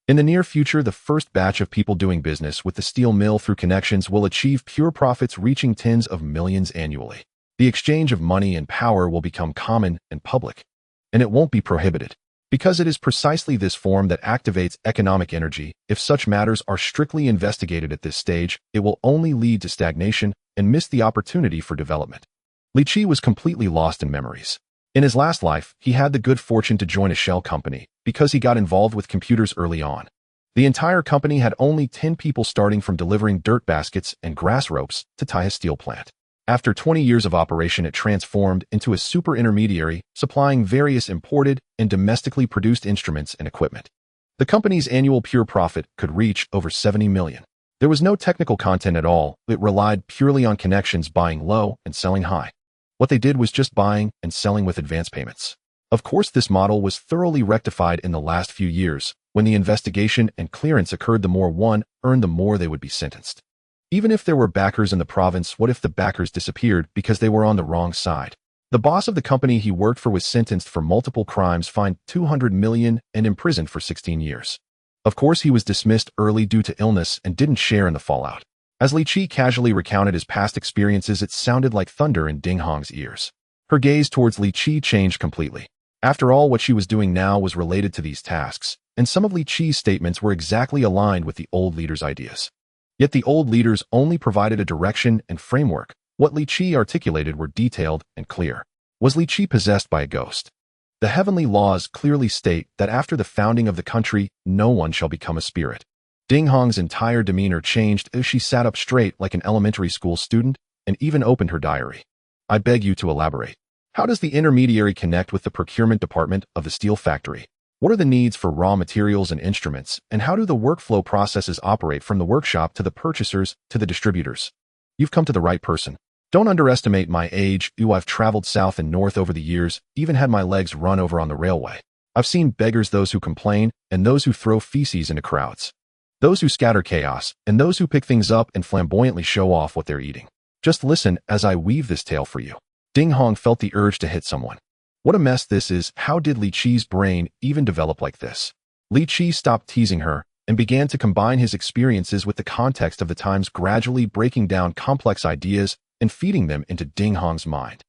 In the near future, the first batch of people doing business with the steel mill through connections will achieve pure profits reaching tens of millions annually. The exchange of money and power will become common and public, and it won't be prohibited. Because it is precisely this form that activates economic energy. If such matters are strictly investigated at this stage, it will only lead to stagnation and miss the opportunity for development. Li Qi was completely lost in memories. In his last life, he had the good fortune to join a shell company because he got involved with computers early on. The entire company had only 10 people, starting from delivering dirt baskets and grass ropes to Taihai Steel Plant. After 20 years of operation, it transformed into a super intermediary, supplying various imported and domestically produced instruments and equipment. The company's annual pure profit could reach over 70 million. There was no technical content at all. It relied purely on connections, buying low and selling high. What they did was just buying and selling with advance payments. Of course, this model was thoroughly rectified in the last few years. When the investigation and clearance occurred, the more one earned, the more they would be sentenced. Even if there were backers in the province, what if the backers disappeared because they were on the wrong side? The boss of the company he worked for was sentenced for multiple crimes, fined 200 million, and imprisoned for 16 years. Of course, he was dismissed early due to illness and didn't share in the fallout. As Li Qi casually recounted his past experiences, it sounded like thunder in Ding Hong's ears. Her gaze towards Li Qi changed completely. After all, what she was doing now was related to these tasks, and some of Li Qi's statements were exactly aligned with the old leader's ideas. Yet the old leaders only provided a direction and framework. What Li Qi articulated were detailed and clear. Was Li Qi possessed by a ghost? The heavenly laws clearly state that after the founding of the country, no one shall become a spirit. Ding Hong's entire demeanor changed as she sat up straight like an elementary school student and even opened her diary. "I beg you to elaborate. How does the intermediary connect with the procurement department of the steel factory? What are the needs for raw materials and instruments, and how do the workflow processes operate from the workshop to the purchasers to the distributors?" "You've come to the right person. Don't underestimate my age. I've traveled south and north over the years, even had my legs run over on the railway. I've seen beggars, those who complain, and those who throw feces into crowds. Those who scatter chaos, and those who pick things up and flamboyantly show off what they're eating. Just listen as I weave this tale for you." Ding Hong felt the urge to hit someone. What a mess this is. How did Li Qi's brain even develop like this? Li Qi stopped teasing her and began to combine his experiences with the context of the times, gradually breaking down complex ideas and feeding them into Ding Hong's mind.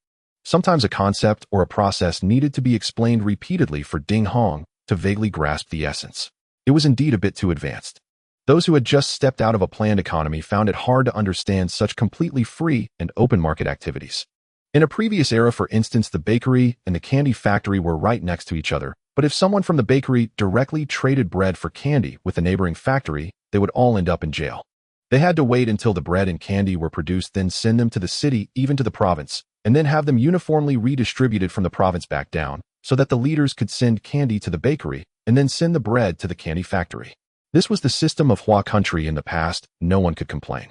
Sometimes a concept or a process needed to be explained repeatedly for Ding Hong to vaguely grasp the essence. It was indeed a bit too advanced. Those who had just stepped out of a planned economy found it hard to understand such completely free and open market activities. In a previous era, for instance, the bakery and the candy factory were right next to each other, but if someone from the bakery directly traded bread for candy with the neighboring factory, they would all end up in jail. They had to wait until the bread and candy were produced, then send them to the city, even to the province, and then have them uniformly redistributed from the province back down, so that the leaders could send candy to the bakery and then send the bread to the candy factory. This was the system of Hua country in the past. No one could complain.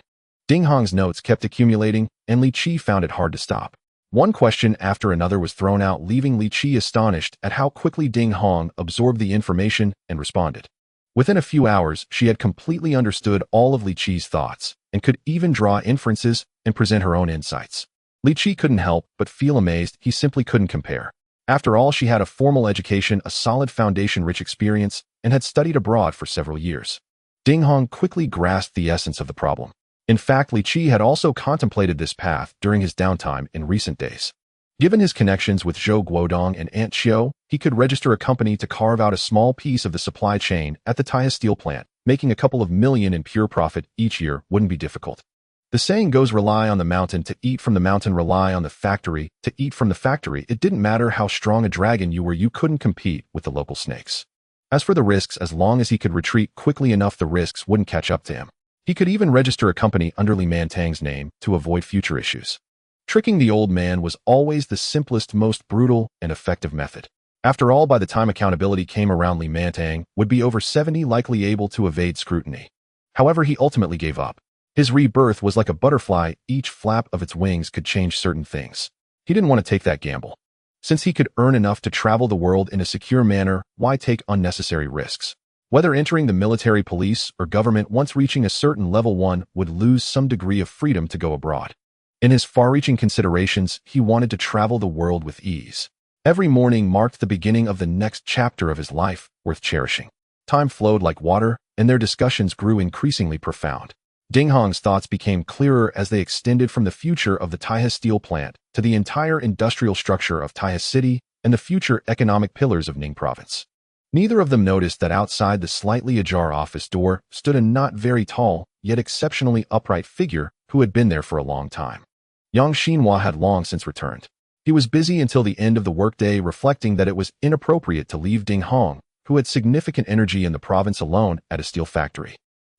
Ding Hong's notes kept accumulating, and Li Qi found it hard to stop. One question after another was thrown out, leaving Li Qi astonished at how quickly Ding Hong absorbed the information and responded. Within a few hours, she had completely understood all of Li Qi's thoughts and could even draw inferences and present her own insights. Li Qi couldn't help but feel amazed. He simply couldn't compare. After all, she had a formal education, a solid foundation, rich experience, and had studied abroad for several years. Ding Hong quickly grasped the essence of the problem. In fact, Li Qi had also contemplated this path during his downtime in recent days. Given his connections with Zhou Guodong and Aunt Xiao, he could register a company to carve out a small piece of the supply chain at the Taihe steel plant. Making a couple of million in pure profit each year wouldn't be difficult. The saying goes, rely on the mountain to eat from the mountain, rely on the factory to eat from the factory. It didn't matter how strong a dragon you were, you couldn't compete with the local snakes. As for the risks, as long as he could retreat quickly enough, the risks wouldn't catch up to him. He could even register a company under Li Mantang's name to avoid future issues. Tricking the old man was always the simplest, most brutal, and effective method. After all, by the time accountability came around, Li Mantang would be over 70, likely able to evade scrutiny. However, he ultimately gave up. His rebirth was like a butterfly. Each flap of its wings could change certain things. He didn't want to take that gamble. Since he could earn enough to travel the world in a secure manner, why take unnecessary risks? Whether entering the military, police, or government, once reaching a certain level, one would lose some degree of freedom to go abroad. In his far-reaching considerations, he wanted to travel the world with ease. Every morning marked the beginning of the next chapter of his life, worth cherishing. Time flowed like water, and their discussions grew increasingly profound. Ding Hong's thoughts became clearer as they extended from the future of the Taihe steel plant to the entire industrial structure of Taihe City and the future economic pillars of Ning Province. Neither of them noticed that outside the slightly ajar office door stood a not very tall, yet exceptionally upright figure who had been there for a long time. Yang Xinhua had long since returned. He was busy until the end of the workday, reflecting that it was inappropriate to leave Ding Hong, who had significant energy in the province, alone at a steel factory.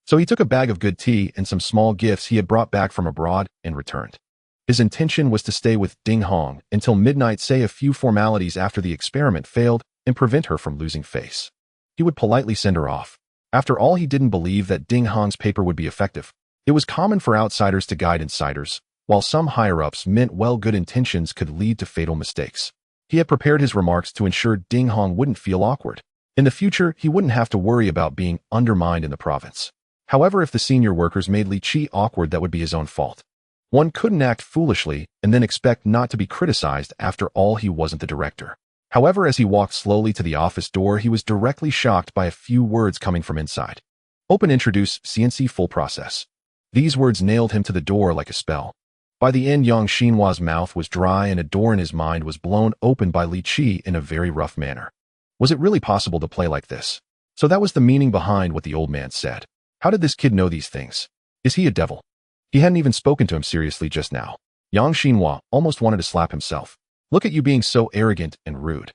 So he took a bag of good tea and some small gifts he had brought back from abroad and returned. His intention was to stay with Ding Hong until midnight, say a few formalities after the experiment failed, and prevent her from losing face. He would politely send her off. After all, he didn't believe that Ding Hong's paper would be effective. It was common for outsiders to guide insiders, while some higher-ups meant well, good intentions could lead to fatal mistakes. He had prepared his remarks to ensure Ding Hong wouldn't feel awkward. In the future, he wouldn't have to worry about being undermined in the province. However, if the senior workers made Li Qi awkward, that would be his own fault. One couldn't act foolishly and then expect not to be criticized. After all, he wasn't the director. However, as he walked slowly to the office door, he was directly shocked by a few words coming from inside. Open, introduce, CNC, full process. These words nailed him to the door like a spell. By the end, Yang Xinhua's mouth was dry and a door in his mind was blown open by Li Qi in a very rough manner. Was it really possible to play like this? So that was the meaning behind what the old man said. How did this kid know these things? Is he a devil? He hadn't even spoken to him seriously just now. Yang Xinhua almost wanted to slap himself. Look at you being so arrogant and rude.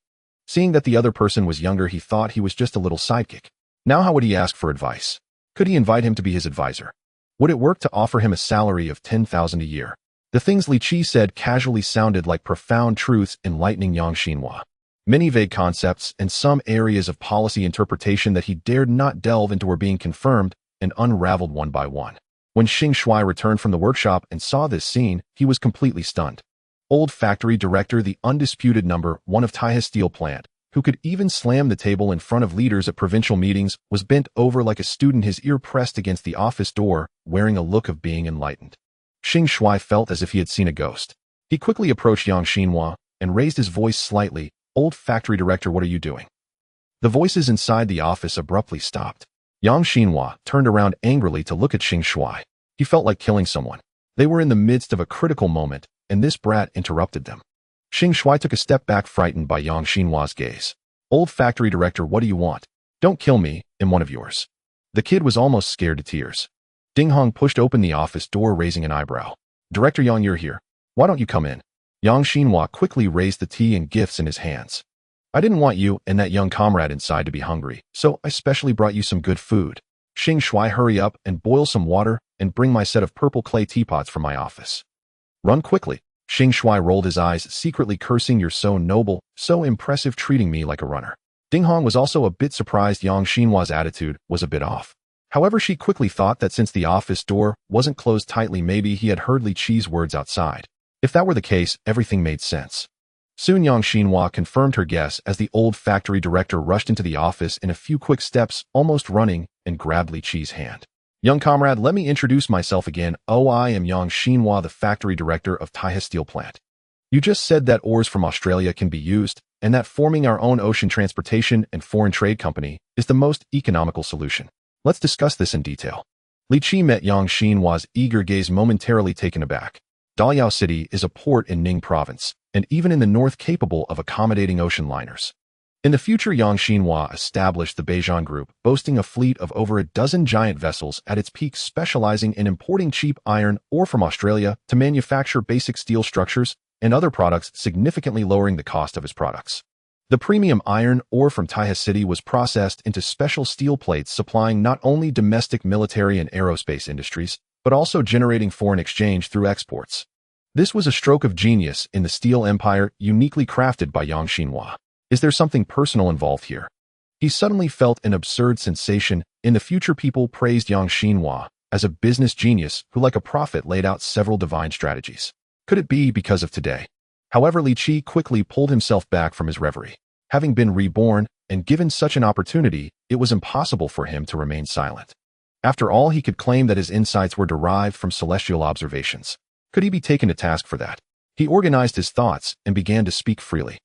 Seeing that the other person was younger, he thought he was just a little sidekick. Now how would he ask for advice? Could he invite him to be his advisor? Would it work to offer him a salary of 10,000 a year? The things Li Qi said casually sounded like profound truths, enlightening Yang Xinhua. Many vague concepts and some areas of policy interpretation that he dared not delve into were being confirmed and unraveled one by one. When Xing Shui returned from the workshop and saw this scene, he was completely stunned. Old factory director, the undisputed number one of Taihe steel plant, who could even slam the table in front of leaders at provincial meetings, was bent over like a student, his ear pressed against the office door, wearing a look of being enlightened. Xing Shui felt as if he had seen a ghost. He quickly approached Yang Xinhua and raised his voice slightly. Old factory director, what are you doing? The voices inside the office abruptly stopped. Yang Xinhua turned around angrily to look at Xing Shuai. He felt like killing someone. They were in the midst of a critical moment, and this brat interrupted them. Xing Shuai took a step back, frightened by Yang Xinhua's gaze. "Old factory director, what do you want? Don't kill me, I'm one of yours." The kid was almost scared to tears. Ding Hong pushed open the office door, raising an eyebrow. "Director Yang, you're here. Why don't you come in?" Yang Xinhua quickly raised the tea and gifts in his hands. "I didn't want you and that young comrade inside to be hungry, so I specially brought you some good food. Xing Shuai, hurry up and boil some water and bring my set of purple clay teapots from my office." "Run quickly." Xing Shuai rolled his eyes, secretly cursing, "You're so noble, so impressive, treating me like a runner." Ding Hong was also a bit surprised. Yang Xinhua's attitude was a bit off. However, she quickly thought that since the office door wasn't closed tightly, maybe he had heard Li Qi's words outside. If that were the case, everything made sense. Soon Yang Xinhua confirmed her guess as the old factory director rushed into the office in a few quick steps, almost running, and grabbed Li Qi's hand. "Young comrade, let me introduce myself again. I am Yang Xinhua, the factory director of Taihe Steel Plant. You just said that ores from Australia can be used, and that forming our own ocean transportation and foreign trade company is the most economical solution. Let's discuss this in detail." Li Qi met Yang Xinhua's eager gaze, momentarily taken aback. Daliao City is a port in Ning Province, and even in the north capable of accommodating ocean liners. In the future, Yang Xinhua established the Beijing Group, boasting a fleet of over a dozen giant vessels at its peak, specializing in importing cheap iron ore from Australia to manufacture basic steel structures and other products, significantly lowering the cost of its products. The premium iron ore from Taihe City was processed into special steel plates, supplying not only domestic military and aerospace industries, but also generating foreign exchange through exports. This was a stroke of genius in the steel empire, uniquely crafted by Yang Xinhua. Is there something personal involved here? He suddenly felt an absurd sensation. In the future, people praised Yang Xinhua as a business genius who, like a prophet, laid out several divine strategies. Could it be because of today? However, Li Qi quickly pulled himself back from his reverie. Having been reborn and given such an opportunity, it was impossible for him to remain silent. After all, he could claim that his insights were derived from celestial observations. Could he be taken to task for that? He organized his thoughts and began to speak freely.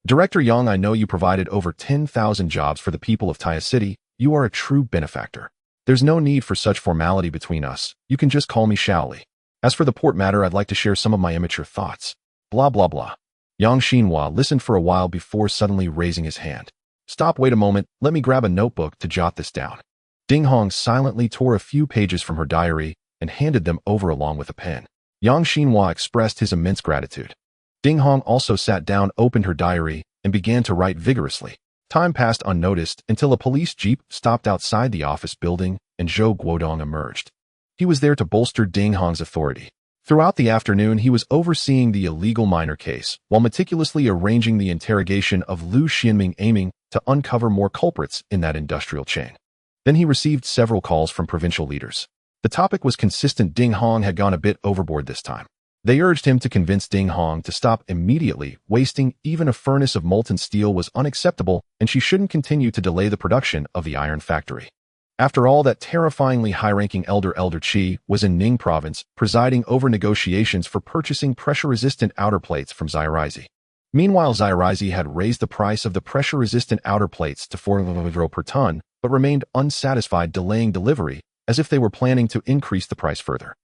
"Director Yang, I know you provided over 10,000 jobs for the people of Taihe City. You are a true benefactor. There's no need for such formality between us. You can just call me Shaoli. As for the port matter, I'd like to share some of my immature thoughts." Blah, blah, blah. Yang Xinhua listened for a while before suddenly raising his hand. "Stop, wait a moment, let me grab a notebook to jot this down." Ding Hong silently tore a few pages from her diary and handed them over along with a pen. Yang Xinhua expressed his immense gratitude. Ding Hong also sat down, opened her diary, and began to write vigorously. Time passed unnoticed until a police jeep stopped outside the office building and Zhou Guodong emerged. He was there to bolster Ding Hong's authority. Throughout the afternoon, he was overseeing the illegal miner case while meticulously arranging the interrogation of Lu Xianming, aiming to uncover more culprits in that industrial chain. Then he received several calls from provincial leaders. The topic was consistent. Ding Hong had gone a bit overboard this time. They urged him to convince Ding Hong to stop immediately. Wasting even a furnace of molten steel was unacceptable, and she shouldn't continue to delay the production of the iron factory. After all, that terrifyingly high-ranking Elder Qi was in Ning Province, presiding over negotiations for purchasing pressure-resistant outer plates from Zaireizi. Meanwhile, Zaireizi had raised the price of the pressure-resistant outer plates to 4 euro per ton, but remained unsatisfied, delaying delivery, as if they were planning to increase the price further.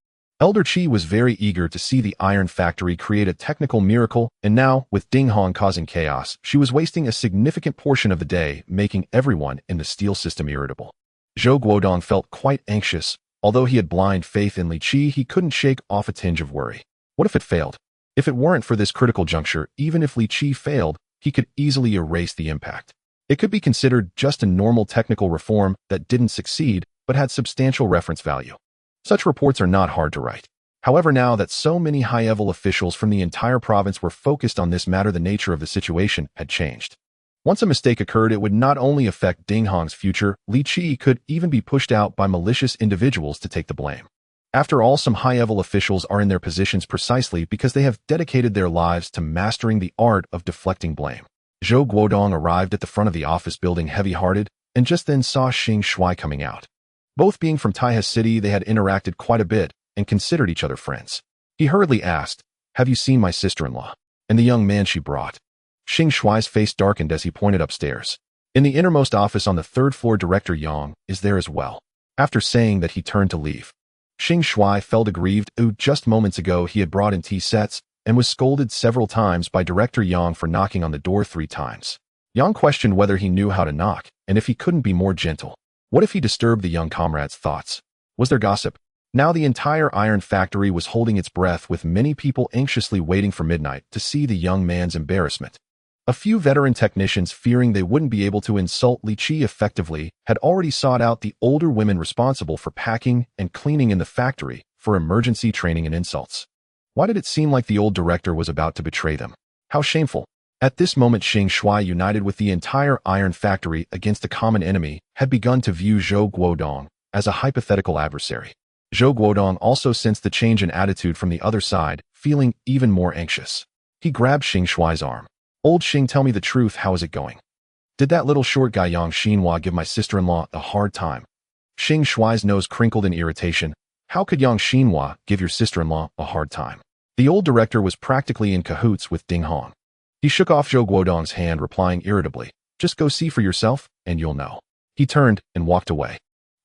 Elder Qi was very eager to see the iron factory create a technical miracle, and now, with Ding Hong causing chaos, she was wasting a significant portion of the day, making everyone in the steel system irritable. Zhou Guodong felt quite anxious. Although he had blind faith in Li Qi, he couldn't shake off a tinge of worry. What if it failed? If it weren't for this critical juncture, even if Li Qi failed, he could easily erase the impact. It could be considered just a normal technical reform that didn't succeed, but had substantial reference value. Such reports are not hard to write. However, now that so many high-level officials from the entire province were focused on this matter, the nature of the situation had changed. Once a mistake occurred, it would not only affect Ding Hong's future, Li Qi could even be pushed out by malicious individuals to take the blame. After all, some high-level officials are in their positions precisely because they have dedicated their lives to mastering the art of deflecting blame. Zhou Guodong arrived at the front of the office building heavy-hearted, and just then saw Xing Shuai coming out. Both being from Taihe City, they had interacted quite a bit and considered each other friends. He hurriedly asked, "Have you seen my sister-in-law and the young man she brought?" Xing Shuai's face darkened as he pointed upstairs. In the innermost office on the third floor, Director Yang is there as well. After saying that, he turned to leave. Xing Shuai felt aggrieved. Just moments ago he had brought in tea sets and was scolded several times by Director Yang for knocking on the door 3 times. Yang questioned whether he knew how to knock and if he couldn't be more gentle. What if he disturbed the young comrade's thoughts? Was there gossip? Now the entire iron factory was holding its breath, with many people anxiously waiting for midnight to see the young man's embarrassment. A few veteran technicians, fearing they wouldn't be able to insult Li Qi effectively, had already sought out the older women responsible for packing and cleaning in the factory for emergency training and insults. Why did it seem like the old director was about to betray them? How shameful. At this moment, Xing Shuai, united with the entire iron factory against a common enemy, had begun to view Zhou Guodong as a hypothetical adversary. Zhou Guodong also sensed the change in attitude from the other side, feeling even more anxious. He grabbed Xing Shuai's arm. "Old Xing, tell me the truth, how is it going? Did that little short guy Yang Xinhua give my sister-in-law a hard time?" Xing Shuai's nose crinkled in irritation. How could Yang Xinhua give your sister-in-law a hard time? The old director was practically in cahoots with Ding Hong. He shook off Zhou Guodong's hand, replying irritably, "Just go see for yourself, and you'll know." He turned and walked away.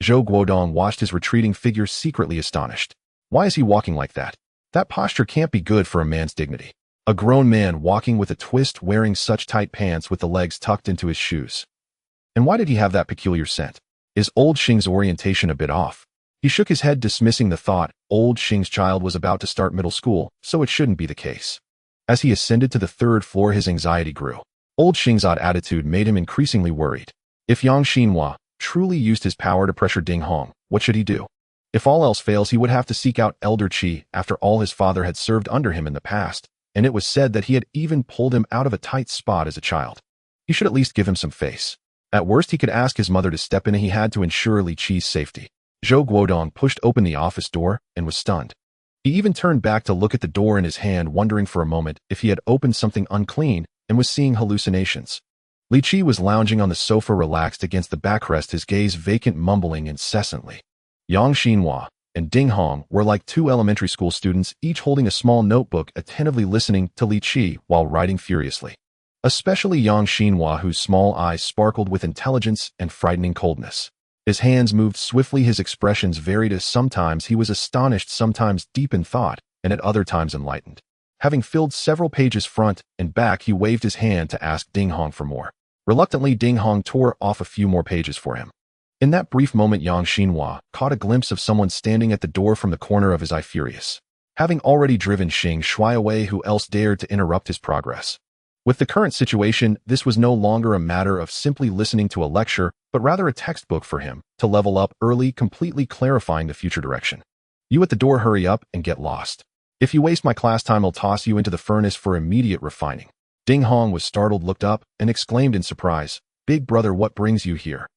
Zhou Guodong watched his retreating figure, secretly astonished. Why is he walking like that? That posture can't be good for a man's dignity. A grown man walking with a twist, wearing such tight pants with the legs tucked into his shoes. And why did he have that peculiar scent? Is old Xing's orientation a bit off? He shook his head, dismissing the thought. Old Xing's child was about to start middle school, so it shouldn't be the case. As he ascended to the 3rd floor, his anxiety grew. Old Xing's odd attitude made him increasingly worried. If Yang Xinhua truly used his power to pressure Ding Hong, what should he do? If all else fails, he would have to seek out Elder Qi. After all, his father had served under him in the past, and it was said that he had even pulled him out of a tight spot as a child. He should at least give him some face. At worst, he could ask his mother to step in, and he had to ensure Li Qi's safety. Zhou Guodong pushed open the office door and was stunned. He even turned back to look at the door in his hand, wondering for a moment if he had opened something unclean and was seeing hallucinations. Li Qi was lounging on the sofa, relaxed against the backrest, his gaze vacant, mumbling incessantly. Yang Xinhua and Ding Hong were like 2 elementary school students, each holding a small notebook, attentively listening to Li Qi while writing furiously. Especially Yang Xinhua, whose small eyes sparkled with intelligence and frightening coldness. His hands moved swiftly, his expressions varied, as sometimes he was astonished, sometimes deep in thought, and at other times enlightened. Having filled several pages front and back, he waved his hand to ask Ding Hong for more. Reluctantly, Ding Hong tore off a few more pages for him. In that brief moment, Yang Xinhua caught a glimpse of someone standing at the door from the corner of his eye, furious. Having already driven Xing Shuai away, who else dared to interrupt his progress? With the current situation, this was no longer a matter of simply listening to a lecture, but rather a textbook for him to level up early, completely clarifying the future direction. "You at the door, hurry up and get lost. If you waste my class time, I'll toss you into the furnace for immediate refining." Ding Hong was startled, looked up, and exclaimed in surprise, "Big brother, what brings you here?"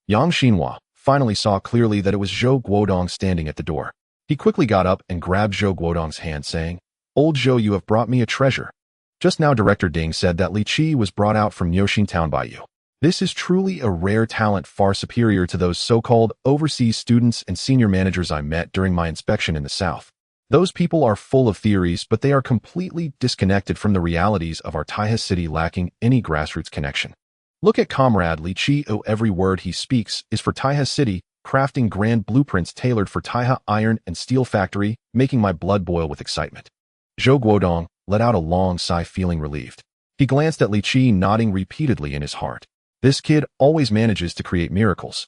Yang Xinhua finally saw clearly that it was Zhou Guodong standing at the door. He quickly got up and grabbed Zhou Guodong's hand, saying, "Old Zhou, you have brought me a treasure. Just now Director Ding said that Li Qi was brought out from Niuxin Town by you. This is truly a rare talent, far superior to those so-called overseas students and senior managers I met during my inspection in the South. Those people are full of theories, but they are completely disconnected from the realities of our Taihe city, lacking any grassroots connection. Look at Comrade Li Qi. Every word he speaks is for Taihe city, crafting grand blueprints tailored for Taihe Iron and Steel Factory, making my blood boil with excitement." Zhou Guodong let out a long sigh, feeling relieved. He glanced at Li Qi, nodding repeatedly in his heart. This kid always manages to create miracles.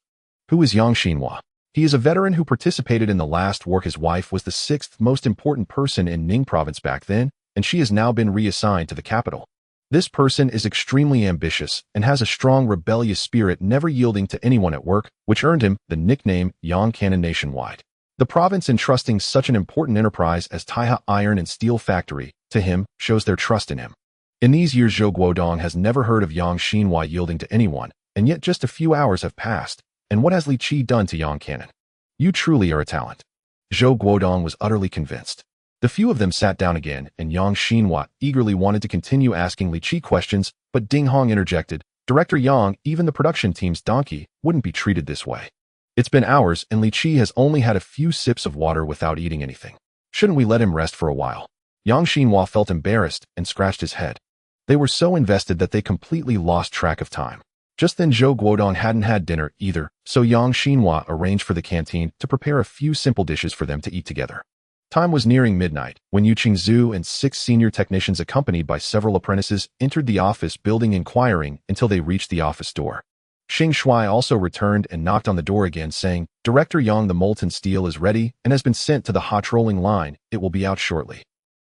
Who is Yang Xinhua? He is a veteran who participated in the last war. His wife was the 6th most important person in Ning province back then, and she has now been reassigned to the capital. This person is extremely ambitious and has a strong rebellious spirit, never yielding to anyone at work, which earned him the nickname Yang Cannon nationwide. The province entrusting such an important enterprise as Taihe Iron and Steel Factory to him shows their trust in him. In these years, Zhou Guodong has never heard of Yang Xinhua yielding to anyone, and yet just a few hours have passed, and what has Li Qi done to Yang Cannon? You truly are a talent. Zhou Guodong was utterly convinced. The few of them sat down again, and Yang Xinhua eagerly wanted to continue asking Li Qi questions, but Ding Hong interjected. "Director Yang, even the production team's donkey wouldn't be treated this way. It's been hours, and Li Qi has only had a few sips of water without eating anything. Shouldn't we let him rest for a while?" Yang Xinhua felt embarrassed and scratched his head. They were so invested that they completely lost track of time. Just then Zhou Guodong hadn't had dinner either, so Yang Xinhua arranged for the canteen to prepare a few simple dishes for them to eat together. Time was nearing midnight when Yu Qingzhu and 6 senior technicians accompanied by several apprentices entered the office building inquiring until they reached the office door. Xing Shuai also returned and knocked on the door again saying, "Director Yang, the molten steel is ready and has been sent to the hot rolling line. It will be out shortly."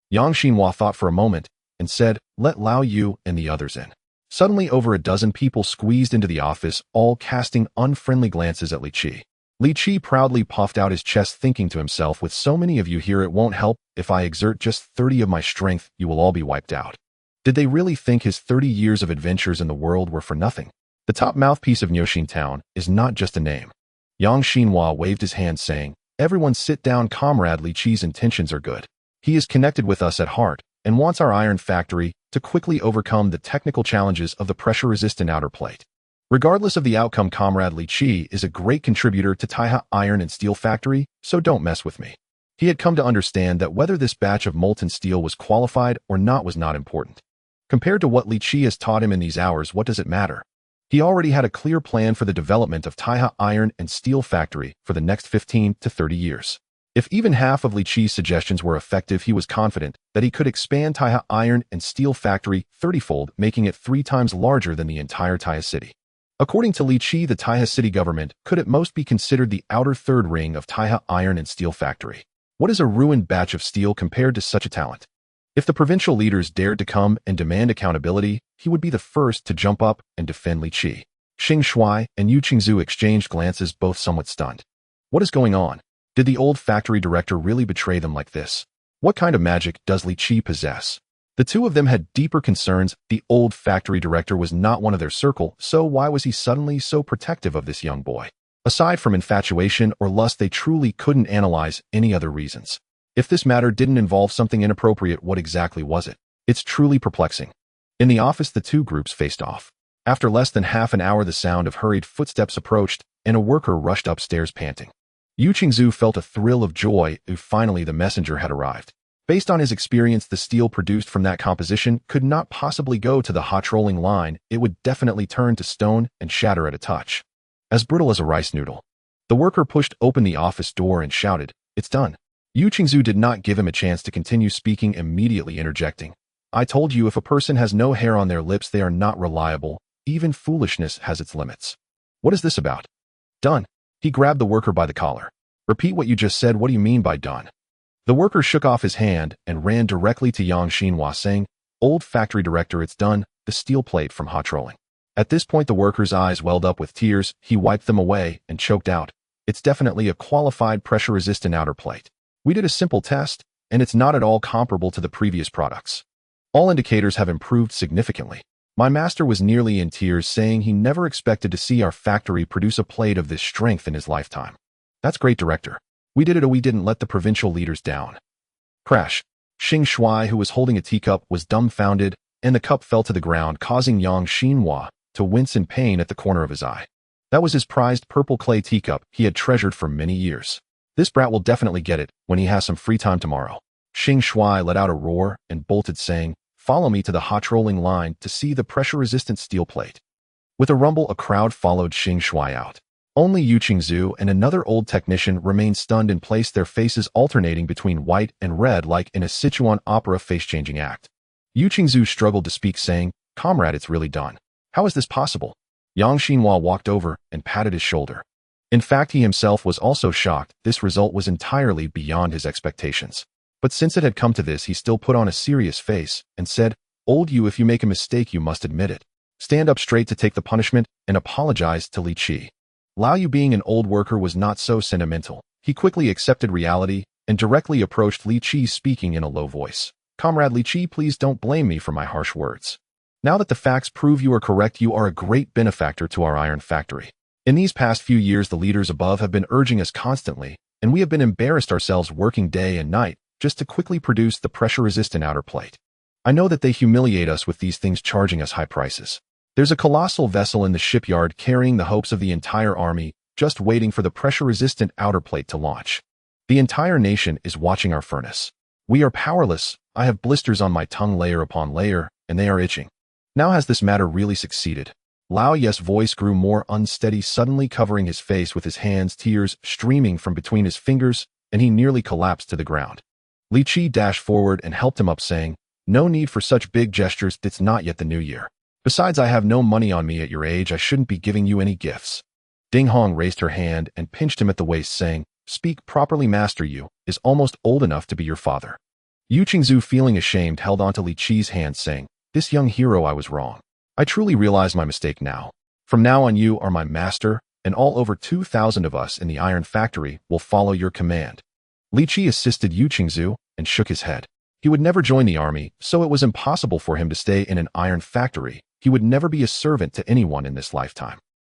Yang Xinhua thought for a moment and said, "Let Lao Yu and the others in." Suddenly over a dozen people squeezed into the office, all casting unfriendly glances at Li Qi. Li Qi proudly puffed out his chest thinking to himself, "With so many of you here it won't help if I exert just 30 of my strength, you will all be wiped out." Did they really think his 30 years of adventures in the world were for nothing? The top mouthpiece of Niuxin Town is not just a name. Yang Xinhua waved his hand saying, "Everyone sit down, comrade. Li Qi's intentions are good. He is connected with us at heart and wants our iron factory to quickly overcome the technical challenges of the pressure-resistant outer plate. Regardless of the outcome, comrade Li Qi is a great contributor to Taiha Iron and Steel Factory, so don't mess with me." He had come to understand that whether this batch of molten steel was qualified or not was not important. Compared to what Li Qi has taught him in these hours, what does it matter? He already had a clear plan for the development of Taiha Iron and Steel Factory for the next 15 to 30 years. If even half of Li Qi's suggestions were effective, he was confident that he could expand Taiha Iron and Steel Factory 30-fold, making it 3 times larger than the entire Taiha City. According to Li Qi, the Taiha City government could at most be considered the outer third ring of Taiha Iron and Steel Factory. What is a ruined batch of steel compared to such a talent? If the provincial leaders dared to come and demand accountability, he would be the first to jump up and defend Li Qi. Xing Shuai and Yu Qingzhu exchanged glances, both somewhat stunned. What is going on? Did the old factory director really betray them like this? What kind of magic does Li Qi possess? The two of them had deeper concerns. The old factory director was not one of their circle, so why was he suddenly so protective of this young boy? Aside from infatuation or lust, they truly couldn't analyze any other reasons. If this matter didn't involve something inappropriate, what exactly was it? It's truly perplexing. In the office, the two groups faced off. After less than half an hour, the sound of hurried footsteps approached, and a worker rushed upstairs panting. Yu Qingzhu felt a thrill of joy if finally the messenger had arrived. Based on his experience, the steel produced from that composition could not possibly go to the hot rolling line. It would definitely turn to stone and shatter at a touch. As brittle as a rice noodle. The worker pushed open the office door and shouted, "It's done." Yu Qingzhu did not give him a chance to continue speaking, immediately interjecting, "I told you, if a person has no hair on their lips, they are not reliable. Even foolishness has its limits." "What is this about?" "Done." He grabbed the worker by the collar. "Repeat what you just said. What do you mean by done?" The worker shook off his hand and ran directly to Yang Xinhua saying, "Old factory director, it's done. The steel plate from hot rolling." At this point, the worker's eyes welled up with tears. He wiped them away and choked out, "It's definitely a qualified pressure-resistant outer plate. We did a simple test, and it's not at all comparable to the previous products. All indicators have improved significantly." My master was nearly in tears, saying he never expected to see our factory produce a plate of this strength in his lifetime. "That's great, director. We did it, or we didn't let the provincial leaders down." Crash. Xing Shuai, who was holding a teacup, was dumbfounded, and the cup fell to the ground, causing Yang Xinhua to wince in pain at the corner of his eye. That was his prized purple clay teacup he had treasured for many years. "This brat will definitely get it when he has some free time tomorrow." Xing Shuai let out a roar and bolted, saying, "Follow me to the hot rolling line to see the pressure-resistant steel plate." With a rumble, a crowd followed Xing Shuai out. Only Yu Qingzhu and another old technician remained stunned in place, their faces alternating between white and red like in a Sichuan opera face-changing act. Yu Qingzhu struggled to speak, saying, "Comrade, it's really done. How is this possible?" Yang Xinhua walked over and patted his shoulder. In fact, he himself was also shocked. This result was entirely beyond his expectations. But since it had come to this, he still put on a serious face and said, "Old Yu, if you make a mistake, you must admit it. Stand up straight to take the punishment and apologize to Li Qi." Lao Yu, being an old worker, was not so sentimental. He quickly accepted reality and directly approached Li Qi, speaking in a low voice. "Comrade Li Qi, please don't blame me for my harsh words. Now that the facts prove you are correct, you are a great benefactor to our iron factory. In these past few years, the leaders above have been urging us constantly, and we have been embarrassed ourselves, working day and night just to quickly produce the pressure-resistant outer plate. I know that they humiliate us with these things, charging us high prices. There's a colossal vessel in the shipyard carrying the hopes of the entire army, just waiting for the pressure-resistant outer plate to launch. The entire nation is watching our furnace. We are powerless. I have blisters on my tongue, layer upon layer, and they are itching. Now has this matter really succeeded? Lao Ye's voice grew more unsteady, suddenly covering his face with his hands, tears streaming from between his fingers, and he nearly collapsed to the ground. Li Qi dashed forward and helped him up, saying, "No need for such big gestures, it's not yet the new year. Besides, I have no money on me at your age, I shouldn't be giving you any gifts." Ding Hong raised her hand and pinched him at the waist, saying, "Speak properly, master. You is almost old enough to be your father." Yu Qingzu, feeling ashamed, held onto Li Qi's hand, saying, "This young hero, I was wrong. I truly realize my mistake now. From now on, you are my master, and all over 2,000 of us in the iron factory will follow your command." Li Qi assisted Yu Qingzu and shook his head. He would never join the army, so it was impossible for him to stay in an iron factory. He would never be a servant to anyone in this lifetime.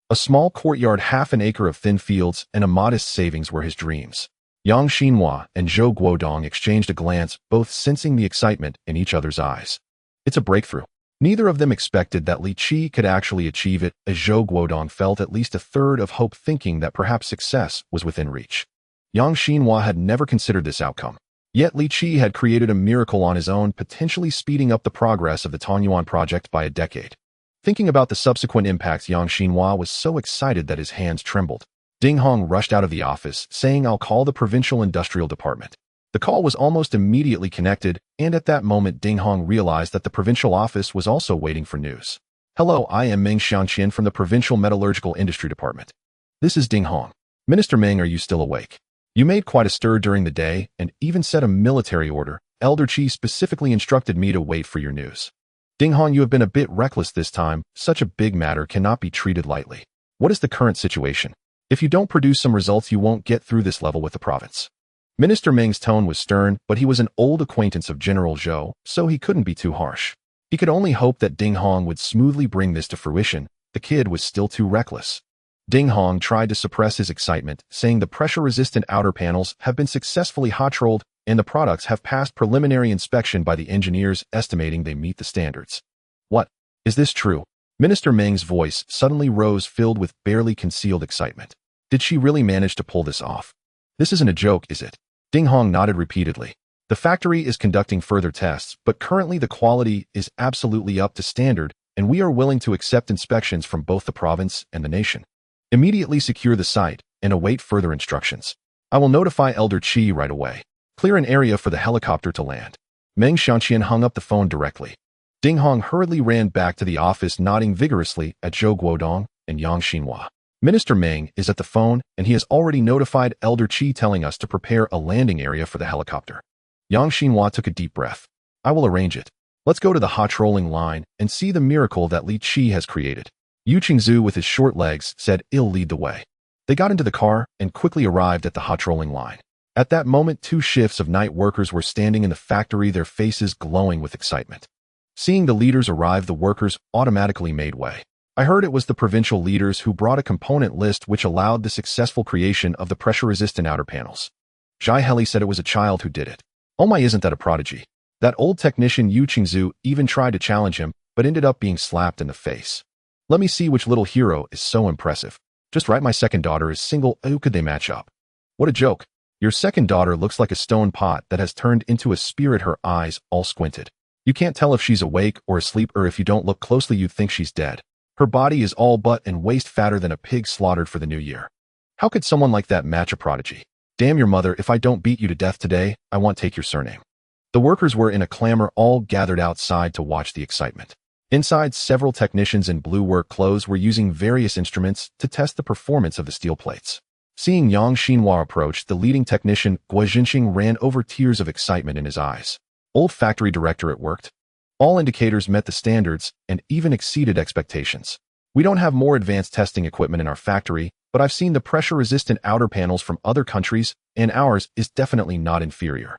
A small courtyard, half an acre of thin fields, and a modest savings were his dreams. Yang Xinhua and Zhou Guodong exchanged a glance, both sensing the excitement in each other's eyes. It's a breakthrough. Neither of them expected that Li Qi could actually achieve it, as Zhou Guodong felt at least a third of hope, thinking that perhaps success was within reach. Yang Xinhua had never considered this outcome. Yet Li Qi had created a miracle on his own, potentially speeding up the progress of the Tanyuan project by a decade. Thinking about the subsequent impacts, Yang Xinhua was so excited that his hands trembled. Ding Hong rushed out of the office, saying, "I'll call the Provincial Industrial Department." The call was almost immediately connected, and at that moment Ding Hong realized that the provincial office was also waiting for news. "Hello, I am Meng Xianqian from the Provincial Metallurgical Industry Department. This is Ding Hong. Minister Meng, are you still awake? You made quite a stir during the day, and even set a military order. Elder Qi specifically instructed me to wait for your news. Ding Hong, you have been a bit reckless this time. Such a big matter cannot be treated lightly. What is the current situation? If you don't produce some results, you won't get through this level with the province." Minister Meng's tone was stern, but he was an old acquaintance of General Zhou, so he couldn't be too harsh. He could only hope that Ding Hong would smoothly bring this to fruition. The kid was still too reckless. Ding Hong tried to suppress his excitement, saying the pressure-resistant outer panels have been successfully hot-rolled, and the products have passed preliminary inspection by the engineers, estimating they meet the standards. "What? Is this true?" Minister Meng's voice suddenly rose, filled with barely concealed excitement. "Did she really manage to pull this off? This isn't a joke, is it?" Ding Hong nodded repeatedly. "The factory is conducting further tests, but currently the quality is absolutely up to standard, and we are willing to accept inspections from both the province and the nation. Immediately secure the site and await further instructions. I will notify Elder Qi right away. Clear an area for the helicopter to land." Meng Xianqian hung up the phone directly. Ding Hong hurriedly ran back to the office, nodding vigorously at Zhou Guodong and Yang Xinhua. "Minister Meng is at the phone, and he has already notified Elder Qi, telling us to prepare a landing area for the helicopter." Yang Xinhua took a deep breath. "I will arrange it. Let's go to the hot rolling line and see the miracle that Li Qi has created." Yu Qingzu, with his short legs, said, "I'll lead the way." They got into the car and quickly arrived at the hot rolling line. At that moment, 2 shifts of night workers were standing in the factory, their faces glowing with excitement. Seeing the leaders arrive, the workers automatically made way. "I heard it was the provincial leaders who brought a component list which allowed the successful creation of the pressure-resistant outer panels. Zhai Heli said it was a child who did it. Oh my, isn't that a prodigy?" That old technician Yu Qingzu even tried to challenge him, but ended up being slapped in the face. "Let me see which little hero is so impressive. Just right, my second daughter is single. Who could they match up?" "What a joke. Your second daughter looks like a stone pot that has turned into a spirit, her eyes all squinted. You can't tell if she's awake or asleep, or if you don't look closely you'd think she's dead. Her body is all butt and waist fatter than a pig slaughtered for the new year. How could someone like that match a prodigy? Damn your mother, if I don't beat you to death today, I won't take your surname." The workers were in a clamor, all gathered outside to watch the excitement. Inside, several technicians in blue work clothes were using various instruments to test the performance of the steel plates. Seeing Yang Xinhua approach, the leading technician, Guo Jinxing, ran over, tears of excitement in his eyes. "Old factory director, it worked. All indicators met the standards and even exceeded expectations. We don't have more advanced testing equipment in our factory, but I've seen the pressure-resistant outer panels from other countries, and ours is definitely not inferior."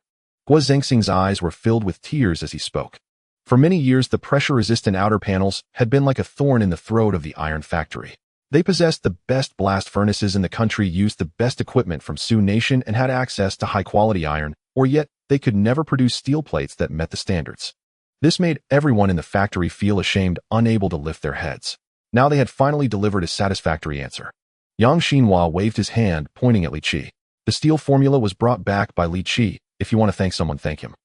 Guo Jinxing's eyes were filled with tears as he spoke. For many years, the pressure-resistant outer panels had been like a thorn in the throat of the iron factory. They possessed the best blast furnaces in the country, used the best equipment from Sioux Nation, and had access to high-quality iron, or yet they could never produce steel plates that met the standards. This made everyone in the factory feel ashamed, unable to lift their heads. Now they had finally delivered a satisfactory answer. Yang Xinhua waved his hand, pointing at Li Qi. "The steel formula was brought back by Li Qi. If you want to thank someone, thank him."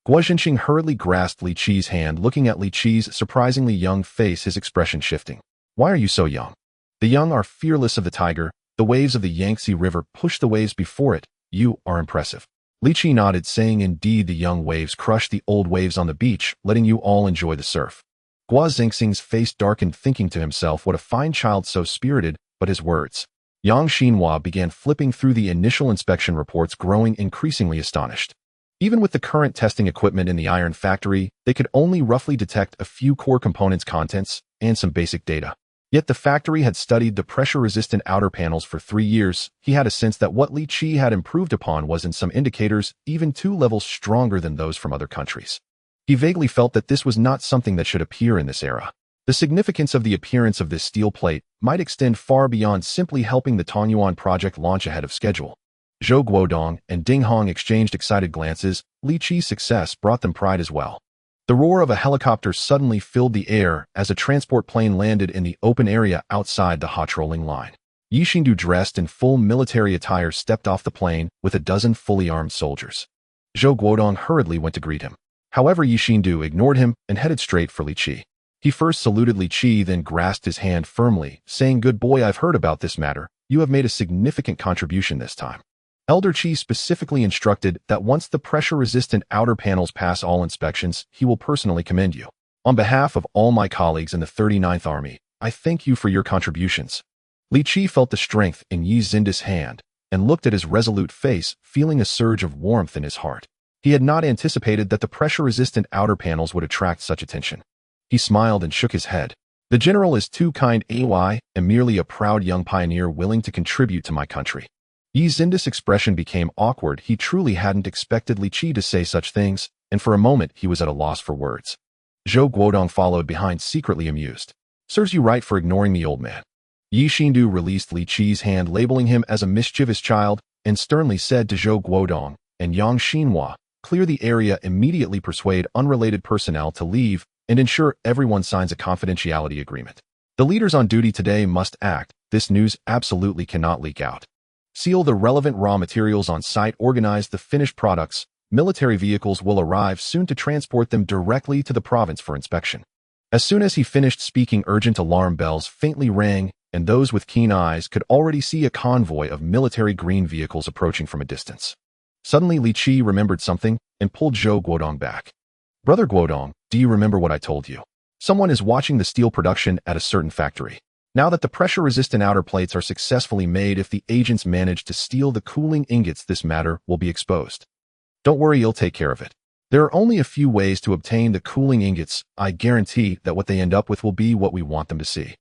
Guo Jinxing hurriedly grasped Li Qi's hand, looking at Li Qi's surprisingly young face, his expression shifting. Why are you so young? The young are fearless of the tiger. The waves of the Yangtze River push the waves before it. You are impressive. Li Qi nodded, saying, indeed, the young waves crush the old waves on the beach, letting you all enjoy the surf. Gua Zingxing's face darkened, thinking to himself, what a fine child, so spirited, but his words. Yang Xinhua began flipping through the initial inspection reports, growing increasingly astonished. Even with the current testing equipment in the iron factory, they could only roughly detect a few core components' contents and some basic data. Yet the factory had studied the pressure-resistant outer panels for 3 years. He had a sense that what Li Qi had improved upon was, in some indicators, even 2 levels stronger than those from other countries. He vaguely felt that this was not something that should appear in this era. The significance of the appearance of this steel plate might extend far beyond simply helping the Tongyuan project launch ahead of schedule. Zhou Guodong and Ding Hong exchanged excited glances. Li Qi's success brought them pride as well. The roar of a helicopter suddenly filled the air as a transport plane landed in the open area outside the hot trolling line. Yi Xindu, dressed in full military attire, stepped off the plane with a dozen fully armed soldiers. Zhou Guodong hurriedly went to greet him. However, Yi Xindu ignored him and headed straight for Li Qi. He first saluted Li Qi, then grasped his hand firmly, saying, "Good boy, I've heard about this matter. You have made a significant contribution this time." Elder Qi specifically instructed that once the pressure-resistant outer panels pass all inspections, he will personally commend you. On behalf of all my colleagues in the 39th Army, I thank you for your contributions. Li Qi felt the strength in Yi Xindu's hand and looked at his resolute face, feeling a surge of warmth in his heart. He had not anticipated that the pressure-resistant outer panels would attract such attention. He smiled and shook his head. The general is too kind. I am merely a proud young pioneer willing to contribute to my country. Yi Xindu's expression became awkward. He truly hadn't expected Li Qi to say such things, and for a moment he was at a loss for words. Zhou Guodong followed behind, secretly amused. "Serves you right for ignoring me, old man." Yi Xindu released Li Qi's hand, labeling him as a mischievous child, and sternly said to Zhou Guodong and Yang Xinhua, "Clear the area immediately, persuade unrelated personnel to leave, and ensure everyone signs a confidentiality agreement. The leaders on duty today must act. This news absolutely cannot leak out. Seal the relevant raw materials on site, organize the finished products. Military vehicles will arrive soon to transport them directly to the province for inspection." As soon as he finished speaking, urgent alarm bells faintly rang, and those with keen eyes could already see a convoy of military green vehicles approaching from a distance. Suddenly, Li Qi remembered something and pulled Zhou Guodong back. "Brother Guodong, do you remember what I told you? Someone is watching the steel production at a certain factory. Now that the pressure-resistant outer plates are successfully made, if the agents manage to steal the cooling ingots, this matter will be exposed. Don't worry, you'll take care of it. There are only a few ways to obtain the cooling ingots. I guarantee that what they end up with will be what we want them to see."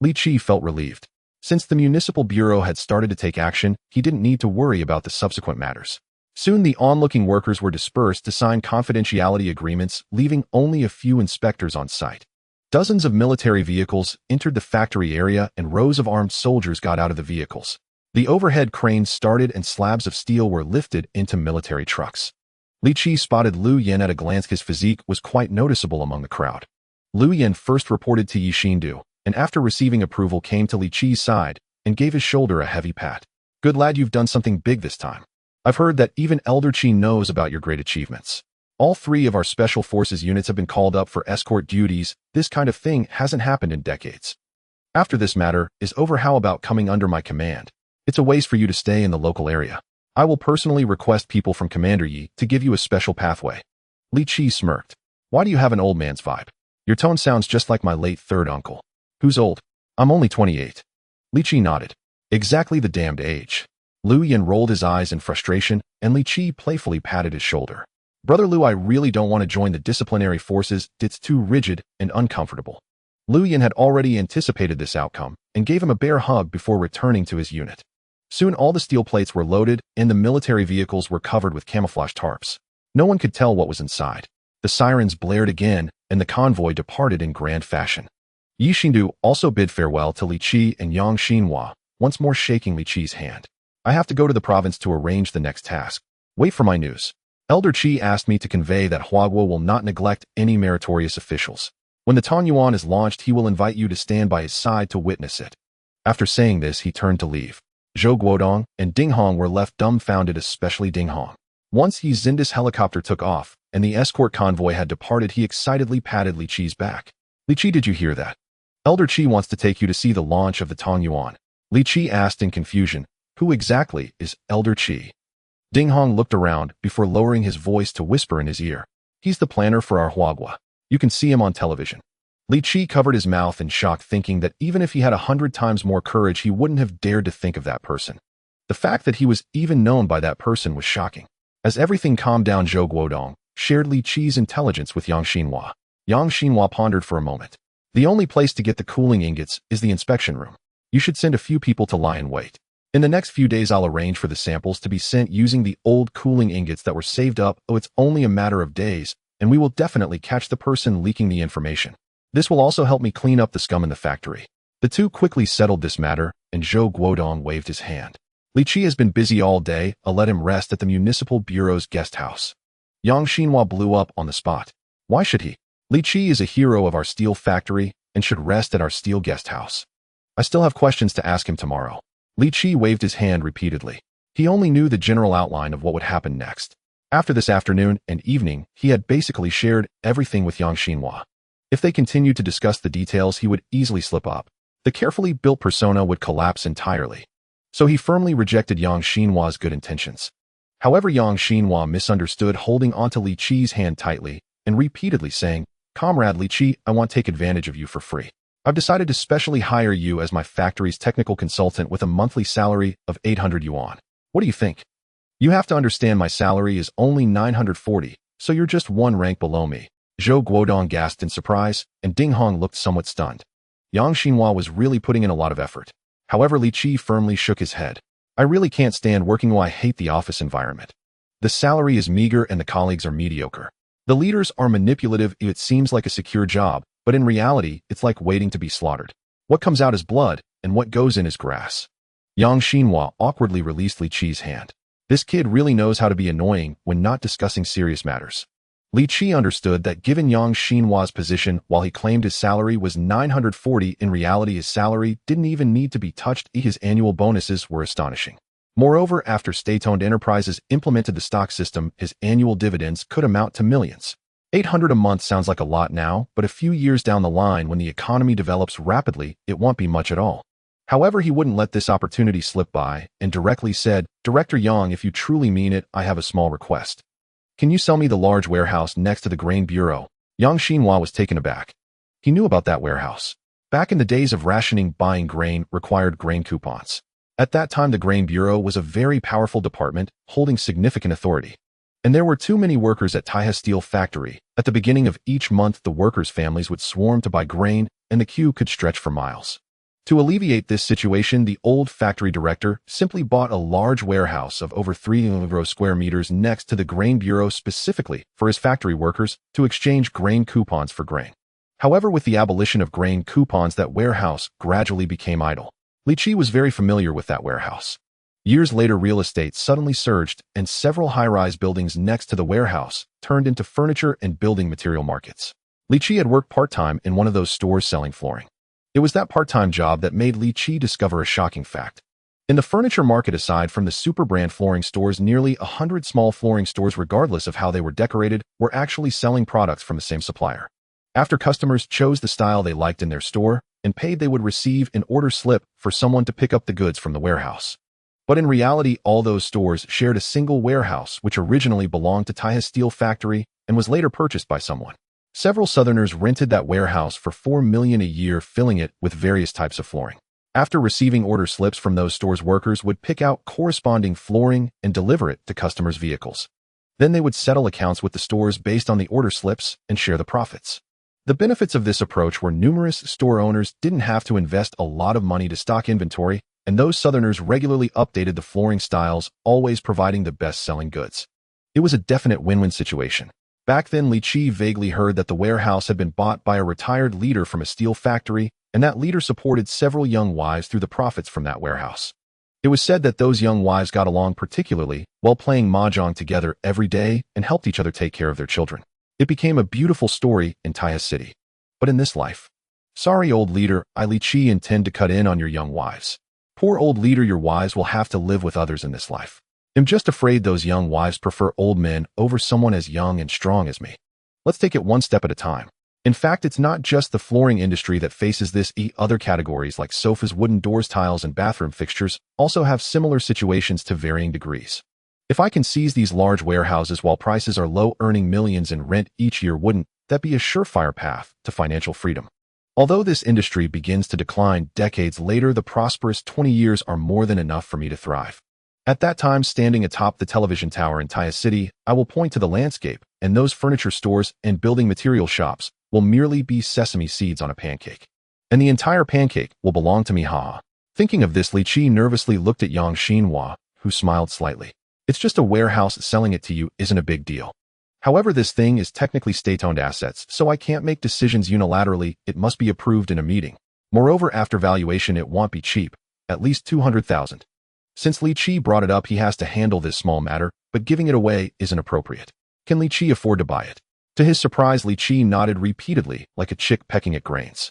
Li Qi felt relieved. Since the municipal bureau had started to take action, he didn't need to worry about the subsequent matters. Soon the onlooking workers were dispersed to sign confidentiality agreements, leaving only a few inspectors on site. Dozens of military vehicles entered the factory area, and rows of armed soldiers got out of the vehicles. The overhead cranes started and slabs of steel were lifted into military trucks. Li Qi spotted Lu Yan at a glance. His physique was quite noticeable among the crowd. Lu Yan first reported to Yi Xindu, and after receiving approval came to Li Qi's side and gave his shoulder a heavy pat. "Good lad, you've done something big this time. I've heard that even Elder Qi knows about your great achievements. All 3 of our special forces units have been called up for escort duties. This kind of thing hasn't happened in decades. After this matter is over, how about coming under my command? It's a waste for you to stay in the local area. I will personally request people from Commander Yi to give you a special pathway." Li Qi smirked. "Why do you have an old man's vibe? Your tone sounds just like my late third uncle." "Who's old? I'm only 28. Li Qi nodded. "Exactly the damned age." Lu Yan rolled his eyes in frustration, and Li Qi playfully patted his shoulder. "Brother Lu, I really don't want to join the disciplinary forces. It's too rigid and uncomfortable." Lu Yan had already anticipated this outcome and gave him a bear hug before returning to his unit. Soon all the steel plates were loaded, and the military vehicles were covered with camouflage tarps. No one could tell what was inside. The sirens blared again, and the convoy departed in grand fashion. Yi Xindu also bid farewell to Li Qi and Yang Xinhua, once more shaking Li Qi's hand. "I have to go to the province to arrange the next task. Wait for my news. Elder Qi asked me to convey that Huaguo will not neglect any meritorious officials. When the Tongyuan is launched, he will invite you to stand by his side to witness it." After saying this, he turned to leave. Zhou Guodong and Ding Hong were left dumbfounded, especially Ding Hong. Once Yi Xindu's helicopter took off and the escort convoy had departed, he excitedly patted Li Qi's back. "Li Qi, did you hear that? Elder Qi wants to take you to see the launch of the Tongyuan. Li Qi asked in confusion, who exactly is Elder Qi? Ding Hong looked around before lowering his voice to whisper in his ear. He's the planner for our Huagua. You can see him on television. Li Qi covered his mouth in shock, thinking that even if he had 100 times more courage, he wouldn't have dared to think of that person. The fact that he was even known by that person was shocking. As everything calmed down, Zhou Guodong shared Li Qi's intelligence with Yang Xinhua. Yang Xinhua pondered for a moment. The only place to get the cooling ingots is the inspection room. You should send a few people to lie in wait. In the next few days, I'll arrange for the samples to be sent using the old cooling ingots that were saved up. Oh, it's only a matter of days, and we will definitely catch the person leaking the information. This will also help me clean up the scum in the factory. The two quickly settled this matter, and Zhou Guodong waved his hand. Li Qi has been busy all day. I'll let him rest at the Municipal Bureau's guest house. Yang Xinhua blew up on the spot. Why should he? Li Qi is a hero of our steel factory and should rest at our steel guest house. I still have questions to ask him tomorrow. Li Qi waved his hand repeatedly. He only knew the general outline of what would happen next. After this afternoon and evening, he had basically shared everything with Yang Xinhua. If they continued to discuss the details, he would easily slip up. The carefully built persona would collapse entirely. So he firmly rejected Yang Xinhua's good intentions. However, Yang Xinhua misunderstood, holding onto Li Qi's hand tightly and repeatedly saying, Comrade Li Qi, I want to take advantage of you for free. I've decided to specially hire you as my factory's technical consultant with a monthly salary of 800 yuan. What do you think? You have to understand my salary is only 940, so you're just one rank below me. Zhou Guodong gasped in surprise, and Ding Hong looked somewhat stunned. Yang Xinhua was really putting in a lot of effort. However, Li Qi firmly shook his head. I really can't stand working. I hate the office environment. The salary is meager and the colleagues are mediocre. The leaders are manipulative. It seems like a secure job, but in reality, it's like waiting to be slaughtered. What comes out is blood, and what goes in is grass. Yang Xinhua awkwardly released Li Qi's hand. This kid really knows how to be annoying when not discussing serious matters. Li Qi understood that given Yang Xinhua's position, while he claimed his salary was 940, in reality his salary didn't even need to be touched. His annual bonuses were astonishing. Moreover, after state-owned enterprises implemented the stock system, his annual dividends could amount to millions. 800 a month sounds like a lot now, but a few years down the line when the economy develops rapidly, it won't be much at all. However, he wouldn't let this opportunity slip by and directly said, Director Yang, if you truly mean it, I have a small request. Can you sell me the large warehouse next to the grain bureau? Yang Xinhua was taken aback. He knew about that warehouse. Back in the days of rationing, buying grain required grain coupons. At that time, the grain bureau was a very powerful department holding significant authority. And there were too many workers at Taihe Steel Factory. At the beginning of each month, the workers' families would swarm to buy grain, and the queue could stretch for miles. To alleviate this situation, the old factory director simply bought a large warehouse of over 300 square meters next to the grain bureau specifically for his factory workers to exchange grain coupons for grain. However, with the abolition of grain coupons, that warehouse gradually became idle. Li Qi was very familiar with that warehouse. Years later, real estate suddenly surged, and several high-rise buildings next to the warehouse turned into furniture and building material markets. Li Qi had worked part-time in one of those stores selling flooring. It was that part-time job that made Li Qi discover a shocking fact. In the furniture market, aside from the super brand flooring stores, nearly 100 small flooring stores, regardless of how they were decorated, were actually selling products from the same supplier. After customers chose the style they liked in their store and paid, they would receive an order slip for someone to pick up the goods from the warehouse. But in reality, all those stores shared a single warehouse, which originally belonged to Taihe Steel Factory and was later purchased by someone. Several Southerners rented that warehouse for $4 million a year, filling it with various types of flooring. After receiving order slips from those stores, workers would pick out corresponding flooring and deliver it to customers' vehicles. Then they would settle accounts with the stores based on the order slips and share the profits. The benefits of this approach were numerous. Store owners didn't have to invest a lot of money to stock inventory, and those Southerners regularly updated the flooring styles, always providing the best-selling goods. It was a definite win-win situation. Back then, Li Qi vaguely heard that the warehouse had been bought by a retired leader from a steel factory, and that leader supported several young wives through the profits from that warehouse. It was said that those young wives got along particularly well, playing mahjong together every day and helped each other take care of their children. It became a beautiful story in Taihe City. But in this life, sorry, old leader, I Li Qi intend to cut in on your young wives. Poor old leader, your wives will have to live with others in this life. I'm just afraid those young wives prefer old men over someone as young and strong as me. Let's take it one step at a time. In fact, it's not just the flooring industry that faces this. Other categories like sofas, wooden doors, tiles, and bathroom fixtures also have similar situations to varying degrees. If I can seize these large warehouses while prices are low, earning millions in rent each year, wouldn't that be a surefire path to financial freedom? Although this industry begins to decline decades later, the prosperous 20 years are more than enough for me to thrive. At that time, standing atop the television tower in Taya City, I will point to the landscape, and those furniture stores and building material shops will merely be sesame seeds on a pancake. And the entire pancake will belong to me, haha. Thinking of this, Li Qi nervously looked at Yang Xinhua, who smiled slightly. It's just a warehouse, selling it to you isn't a big deal. However, this thing is technically state-owned assets, so I can't make decisions unilaterally. It must be approved in a meeting. Moreover, after valuation, it won't be cheap, at least 200,000. Since Li Qi brought it up, he has to handle this small matter, but giving it away isn't appropriate. Can Li Qi afford to buy it? To his surprise, Li Qi nodded repeatedly, like a chick pecking at grains.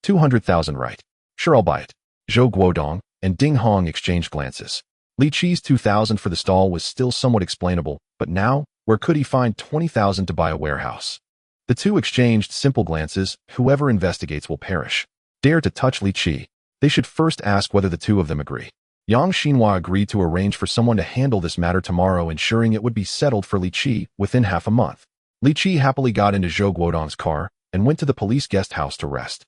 200,000, right? Sure, I'll buy it. Zhou Guodong and Ding Hong exchanged glances. Li Qi's 2,000 for the stall was still somewhat explainable, but now, where could he find 20,000 to buy a warehouse? The two exchanged simple glances. Whoever investigates will perish. Dare to touch Li Qi. They should first ask whether the two of them agree. Yang Xinhua agreed to arrange for someone to handle this matter tomorrow, ensuring it would be settled for Li Qi within half a month. Li Qi happily got into Zhou Guodong's car and went to the police guest house to rest.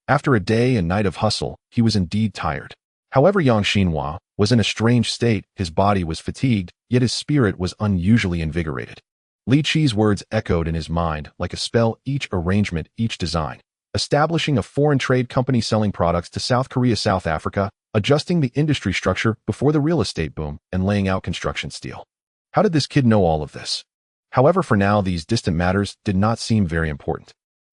After a day and night of hustle, he was indeed tired. However, Yang Xinhua was in a strange state. His body was fatigued, yet his spirit was unusually invigorated. Li Qi's words echoed in his mind like a spell. Each arrangement, each design. Establishing a foreign trade company selling products to South Korea, South Africa, adjusting the industry structure before the real estate boom, and laying out construction steel. How did this kid know all of this? However, for now, these distant matters did not seem very important.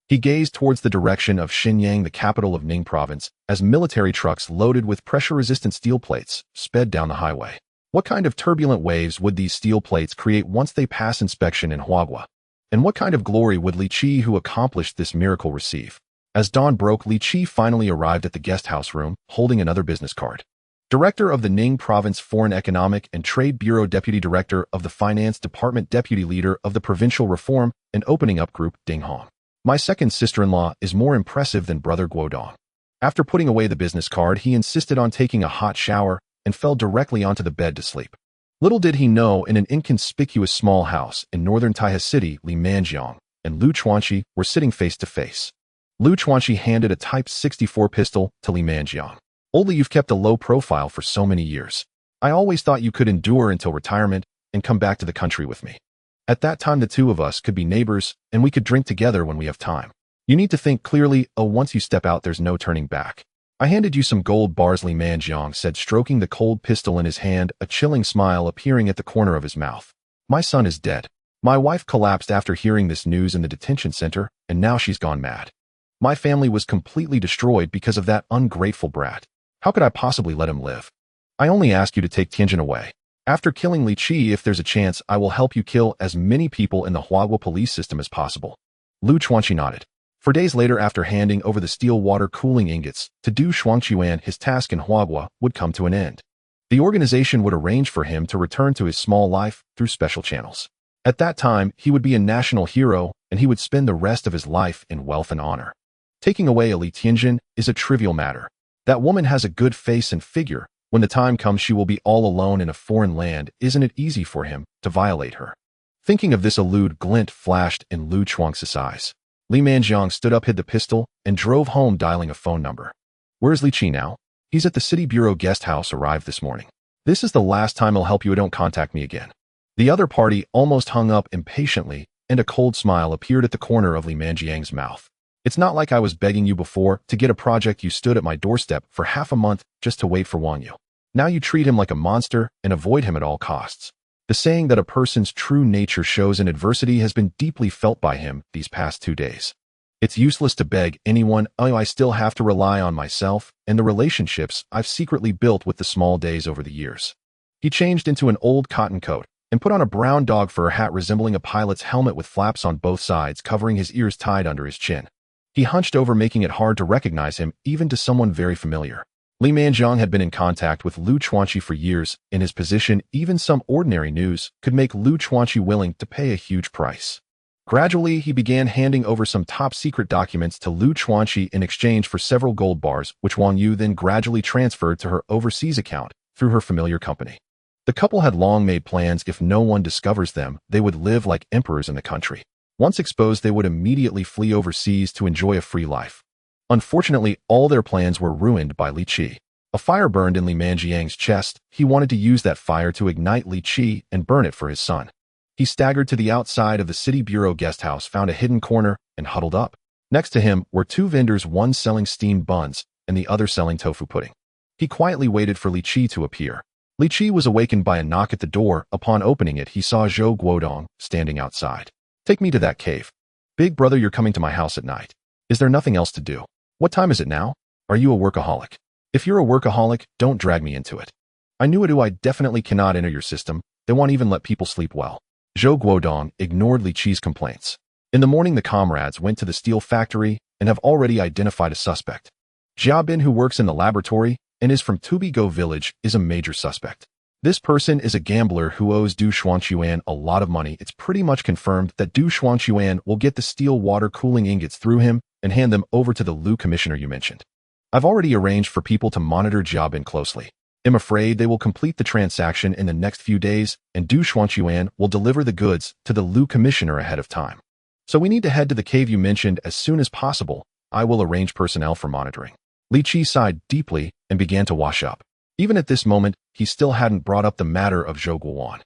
He gazed towards the direction of Xinyang, the capital of Ning province, as military trucks loaded with pressure-resistant steel plates sped down the highway. What kind of turbulent waves would these steel plates create once they pass inspection in Huagua? And what kind of glory would Li Qi, who accomplished this miracle, receive? As dawn broke, Li Qi finally arrived at the guest house room, holding another business card. Director of the Ning Province Foreign Economic and Trade Bureau, Deputy Director of the Finance Department, Deputy Leader of the Provincial Reform and Opening Up Group, Ding Hong. My second sister-in-law is more impressive than Brother Guodong. After putting away the business card, he insisted on taking a hot shower and fell directly onto the bed to sleep. Little did he know, in an inconspicuous small house in northern Taihe City, Li Manjiang and Lu Chuanqi were sitting face to face. Lu Chuanqi handed a Type 64 pistol to Li Manjiang. Oldly, you've kept a low profile for so many years. I always thought you could endure until retirement and come back to the country with me. At that time, the two of us could be neighbors, and we could drink together when we have time. You need to think clearly. Once you step out, there's no turning back. I handed you some gold bars, Li Manjiang said, stroking the cold pistol in his hand, a chilling smile appearing at the corner of his mouth. My son is dead. My wife collapsed after hearing this news in the detention center, and now she's gone mad. My family was completely destroyed because of that ungrateful brat. How could I possibly let him live? I only ask you to take Tianjin away. After killing Li Qi, if there's a chance, I will help you kill as many people in the Huagua police system as possible. Lu Chuanqi nodded. For days later, after handing over the steel water cooling ingots to Du Shuangqiuan, his task in Huagua would come to an end. The organization would arrange for him to return to his small life through special channels. At that time, he would be a national hero, and he would spend the rest of his life in wealth and honor. Taking away Li Tianjin is a trivial matter. That woman has a good face and figure. When the time comes, she will be all alone in a foreign land. Isn't it easy for him to violate her? Thinking of this, a lewd glint flashed in Lu Chuang's eyes. Li Manjiang stood up, hid the pistol, and drove home, dialing a phone number. Where's Li Qi now? He's at the City Bureau guest house, arrived this morning. This is the last time I'll help you. Don't contact me again. The other party almost hung up impatiently, and a cold smile appeared at the corner of Li Manjiang's mouth. It's not like I was begging you before to get a project. You stood at my doorstep for half a month just to wait for Wang Yu. Now you treat him like a monster and avoid him at all costs. The saying that a person's true nature shows in adversity has been deeply felt by him these past 2 days. It's useless to beg anyone. I still have to rely on myself and the relationships I've secretly built with the small days over the years. He changed into an old cotton coat and put on a brown dog fur hat resembling a pilot's helmet with flaps on both sides, covering his ears tied under his chin. He hunched over, making it hard to recognize him, even to someone very familiar. Li Manjiang had been in contact with Lu Chuanqi for years. In his position, even some ordinary news could make Lu Chuanqi willing to pay a huge price. Gradually, he began handing over some top-secret documents to Liu Chuanqi in exchange for several gold bars, which Wang Yu then gradually transferred to her overseas account through her familiar company. The couple had long made plans if no one discovers them, they would live like emperors in the country. Once exposed, they would immediately flee overseas to enjoy a free life. Unfortunately, all their plans were ruined by Li Qi. A fire burned in Li Manjiang's chest. He wanted to use that fire to ignite Li Qi and burn it for his son. He staggered to the outside of the city bureau guest house, found a hidden corner, and huddled up. Next to him were two vendors, one selling steamed buns and the other selling tofu pudding. He quietly waited for Li Qi to appear. Li Qi was awakened by a knock at the door. Upon opening it, he saw Zhou Guodong standing outside. "Take me to that cave. Big brother, you're coming to my house at night. Is there nothing else to do? What time is it now? Are you a workaholic? If you're a workaholic, don't drag me into it. I knew it. I definitely cannot enter your system. They won't even let people sleep well." Zhou Guodong ignored Li Qi's complaints. In the morning, the comrades went to the steel factory and have already identified a suspect. Jia Bin, who works in the laboratory and is from Tubigo village, is a major suspect. This person is a gambler who owes Du Xuanquan a lot of money. It's pretty much confirmed that Du Xuanquan will get the steel water cooling ingots through him and hand them over to the Liu commissioner you mentioned. I've already arranged for people to monitor Jia Bin closely. I'm afraid they will complete the transaction in the next few days, and Du Xuanquan will deliver the goods to the Liu commissioner ahead of time. So we need to head to the cave you mentioned as soon as possible. I will arrange personnel for monitoring. Li Qi sighed deeply and began to wash up. Even at this moment, he still hadn't brought up the matter of Zhou Guan.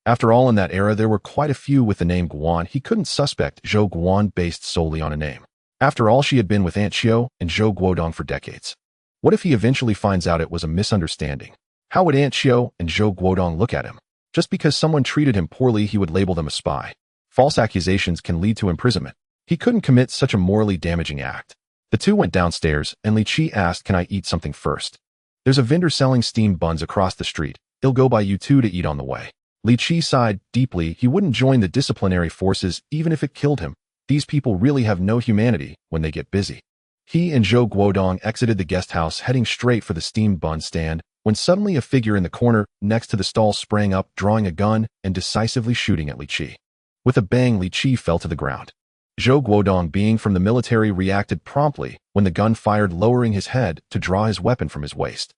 After all, in that era, there were quite a few with the name Guan. He couldn't suspect Zhou Guan based solely on a name. After all, she had been with Aunt Xiao and Zhou Guodong for decades. What if he eventually finds out it was a misunderstanding? How would Aunt Xiao and Zhou Guodong look at him? Just because someone treated him poorly, he would label them a spy. False accusations can lead to imprisonment. He couldn't commit such a morally damaging act. The two went downstairs, and Li Qi asked, "Can I eat something first? There's a vendor selling steamed buns across the street. He'll go by you two to eat on the way." Li Qi sighed deeply. He wouldn't join the disciplinary forces even if it killed him. These people really have no humanity when they get busy. He and Zhou Guodong exited the guest house, heading straight for the steamed bun stand, when suddenly a figure in the corner next to the stall sprang up, drawing a gun and decisively shooting at Li Qi. With a bang, Li Qi fell to the ground. Zhou Guodong, being from the military, reacted promptly when the gun fired, lowering his head to draw his weapon from his waist.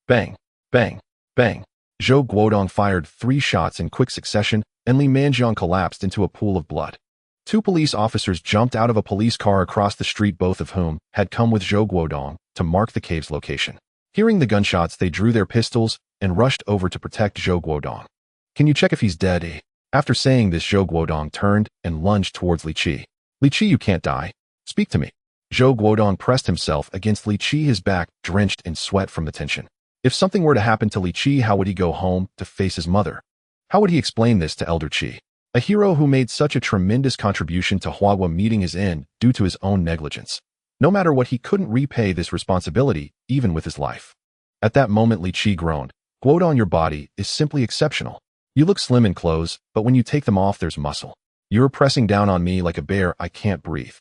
Bang, bang, bang. Zhou Guodong fired 3 shots in quick succession, and Li Manjiang collapsed into a pool of blood. 2 police officers jumped out of a police car across the street, both of whom had come with Zhou Guodong to mark the cave's location. Hearing the gunshots, they drew their pistols and rushed over to protect Zhou Guodong. "Can you check if he's dead?" After saying this, Zhou Guodong turned and lunged towards Li Qi. "Li Qi, you can't die. Speak to me." Zhou Guodong pressed himself against Li Qi, his back drenched in sweat from the tension. If something were to happen to Li Qi, how would he go home to face his mother? How would he explain this to Elder Qi? A hero who made such a tremendous contribution to Huahua meeting his end due to his own negligence. No matter what, he couldn't repay this responsibility, even with his life. At that moment, Li Qi groaned. "Guodong, your body is simply exceptional. You look slim in clothes, but when you take them off, there's muscle. You're pressing down on me like a bear. I can't breathe."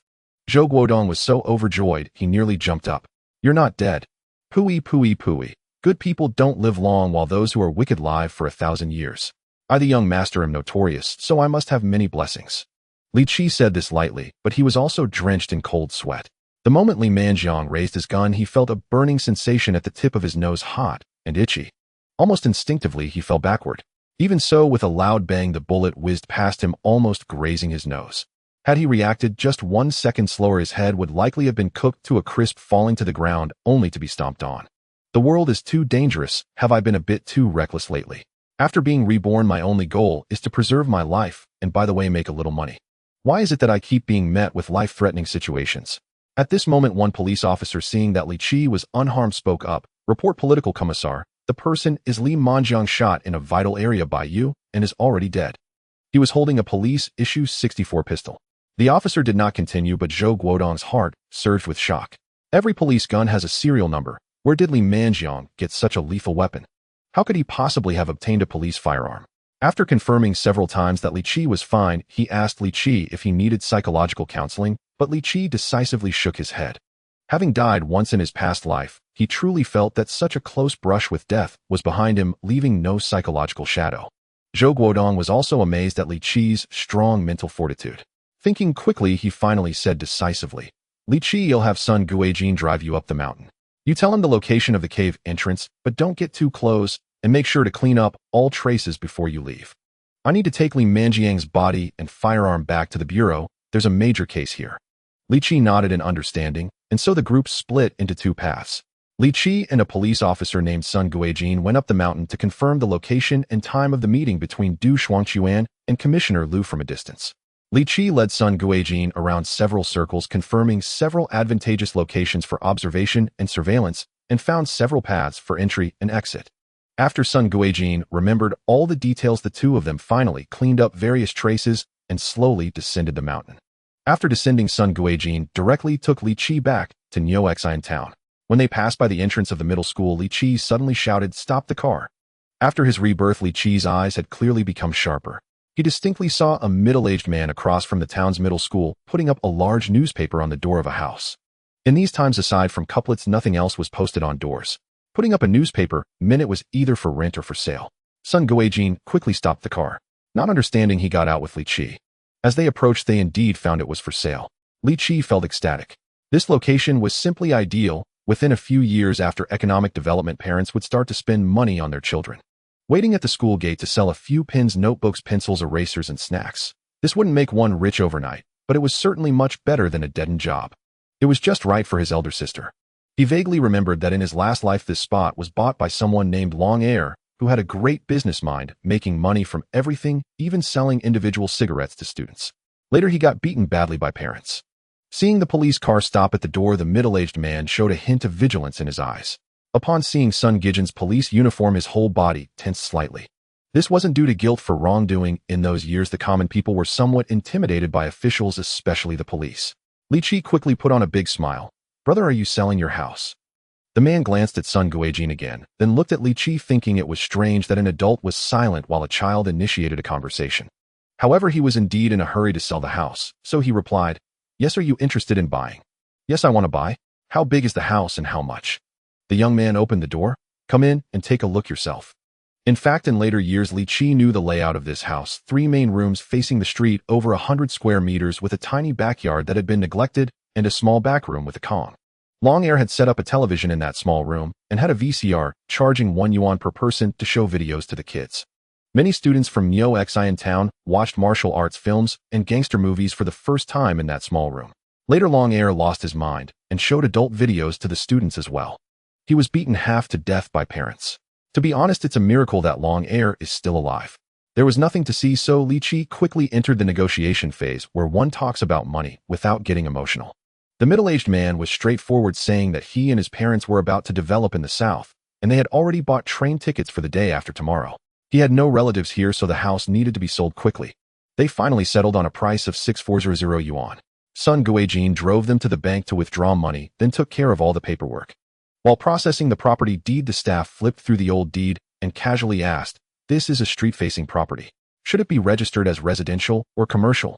Zhou Guodong was so overjoyed, he nearly jumped up. "You're not dead. Pooey, pooey, pooey. Good people don't live long, while those who are wicked live for 1,000 years. I, the young master, am notorious, so I must have many blessings." Li Qi said this lightly, but he was also drenched in cold sweat. The moment Li Manjiang raised his gun, he felt a burning sensation at the tip of his nose, hot and itchy. Almost instinctively, he fell backward. Even so, with a loud bang, the bullet whizzed past him, almost grazing his nose. Had he reacted just 1 second slower, his head would likely have been cooked to a crisp, falling to the ground only to be stomped on. The world is too dangerous. Have I been a bit too reckless lately? After being reborn, my only goal is to preserve my life and, by the way, make a little money. Why is it that I keep being met with life-threatening situations? At this moment, one police officer, seeing that Li Qi was unharmed, spoke up. "Report, political commissar. The person is Li Manjiang, shot in a vital area by you and is already dead." He was holding a police issue 64 pistol. The officer did not continue, but Zhou Guodong's heart surged with shock. Every police gun has a serial number. Where did Li Manjiang get such a lethal weapon? How could he possibly have obtained a police firearm? After confirming several times that Li Qi was fine, he asked Li Qi if he needed psychological counseling, but Li Qi decisively shook his head. Having died once in his past life, he truly felt that such a close brush with death was behind him, leaving no psychological shadow. Zhou Guodong was also amazed at Li Qi's strong mental fortitude. Thinking quickly, he finally said decisively, "Li Qi, you'll have son Guijin drive you up the mountain. You tell him the location of the cave entrance, but don't get too close, and make sure to clean up all traces before you leave. I need to take Li Manjiang's body and firearm back to the bureau. There's a major case here." Li Qi nodded in understanding, and so the group split into two paths. Li Qi and a police officer named Sun Guijin went up the mountain to confirm the location and time of the meeting between Du Shuangquan and Commissioner Liu from a distance. Li Qi led Sun Guijin around several circles, confirming several advantageous locations for observation and surveillance, and found several paths for entry and exit. After Sun Guijin remembered all the details, the two of them finally cleaned up various traces and slowly descended the mountain. After descending, Sun Guijin directly took Li Qi back to Niuxian town. When they passed by the entrance of the middle school, Li Qi suddenly shouted, "Stop the car." After his rebirth, Li Qi's eyes had clearly become sharper. He distinctly saw a middle-aged man across from the town's middle school putting up a large newspaper on the door of a house. In these times, aside from couplets, nothing else was posted on doors. Putting up a newspaper meant it was either for rent or for sale. Sun Guijin quickly stopped the car. Not understanding, he got out with Li Qi. As they approached, they indeed found it was for sale. Li Qi felt ecstatic. This location was simply ideal. Within a few years after economic development, parents would start to spend money on their children. Waiting at the school gate to sell a few pens, notebooks, pencils, erasers, and snacks. This wouldn't make one rich overnight, but it was certainly much better than a dead-end job. It was just right for his elder sister. He vaguely remembered that in his last life this spot was bought by someone named Long Air, who had a great business mind, making money from everything, even selling individual cigarettes to students. Later, he got beaten badly by parents. Seeing the police car stop at the door, the middle-aged man showed a hint of vigilance in his eyes. Upon seeing Sun Guijin's police uniform, his whole body tensed slightly. This wasn't due to guilt for wrongdoing. In those years, the common people were somewhat intimidated by officials, especially the police. Li Qi quickly put on a big smile. "Brother, are you selling your house?" The man glanced at Sun Guijin again, then looked at Li Qi, thinking it was strange that an adult was silent while a child initiated a conversation. However, he was indeed in a hurry to sell the house, so he replied, "Yes, are you interested in buying?" "Yes, I want to buy." "How big is the house and how much?" The young man opened the door. "Come in and take a look yourself." In fact, in later years, Li Qi knew the layout of this house. 3 main rooms facing the street, over 100 square meters, with a tiny backyard that had been neglected, and a small back room with a Kong. Long Air had set up a television in that small room and had a VCR, charging 1 yuan per person to show videos to the kids. Many students from Niuxian town watched martial arts films and gangster movies for the first time in that small room. Later, Long Air lost his mind and showed adult videos to the students as well. He was beaten half to death by parents. To be honest, it's a miracle that Long Air is still alive. There was nothing to see, so Li Qi quickly entered the negotiation phase, where one talks about money without getting emotional. The middle-aged man was straightforward, saying that he and his parents were about to develop in the south, and they had already bought train tickets for the day after tomorrow. He had no relatives here, so the house needed to be sold quickly. They finally settled on a price of 6,400 yuan. Sun Guijin drove them to the bank to withdraw money, then took care of all the paperwork. While processing the property deed, the staff flipped through the old deed and casually asked, "This is a street-facing property. Should it be registered as residential or commercial?"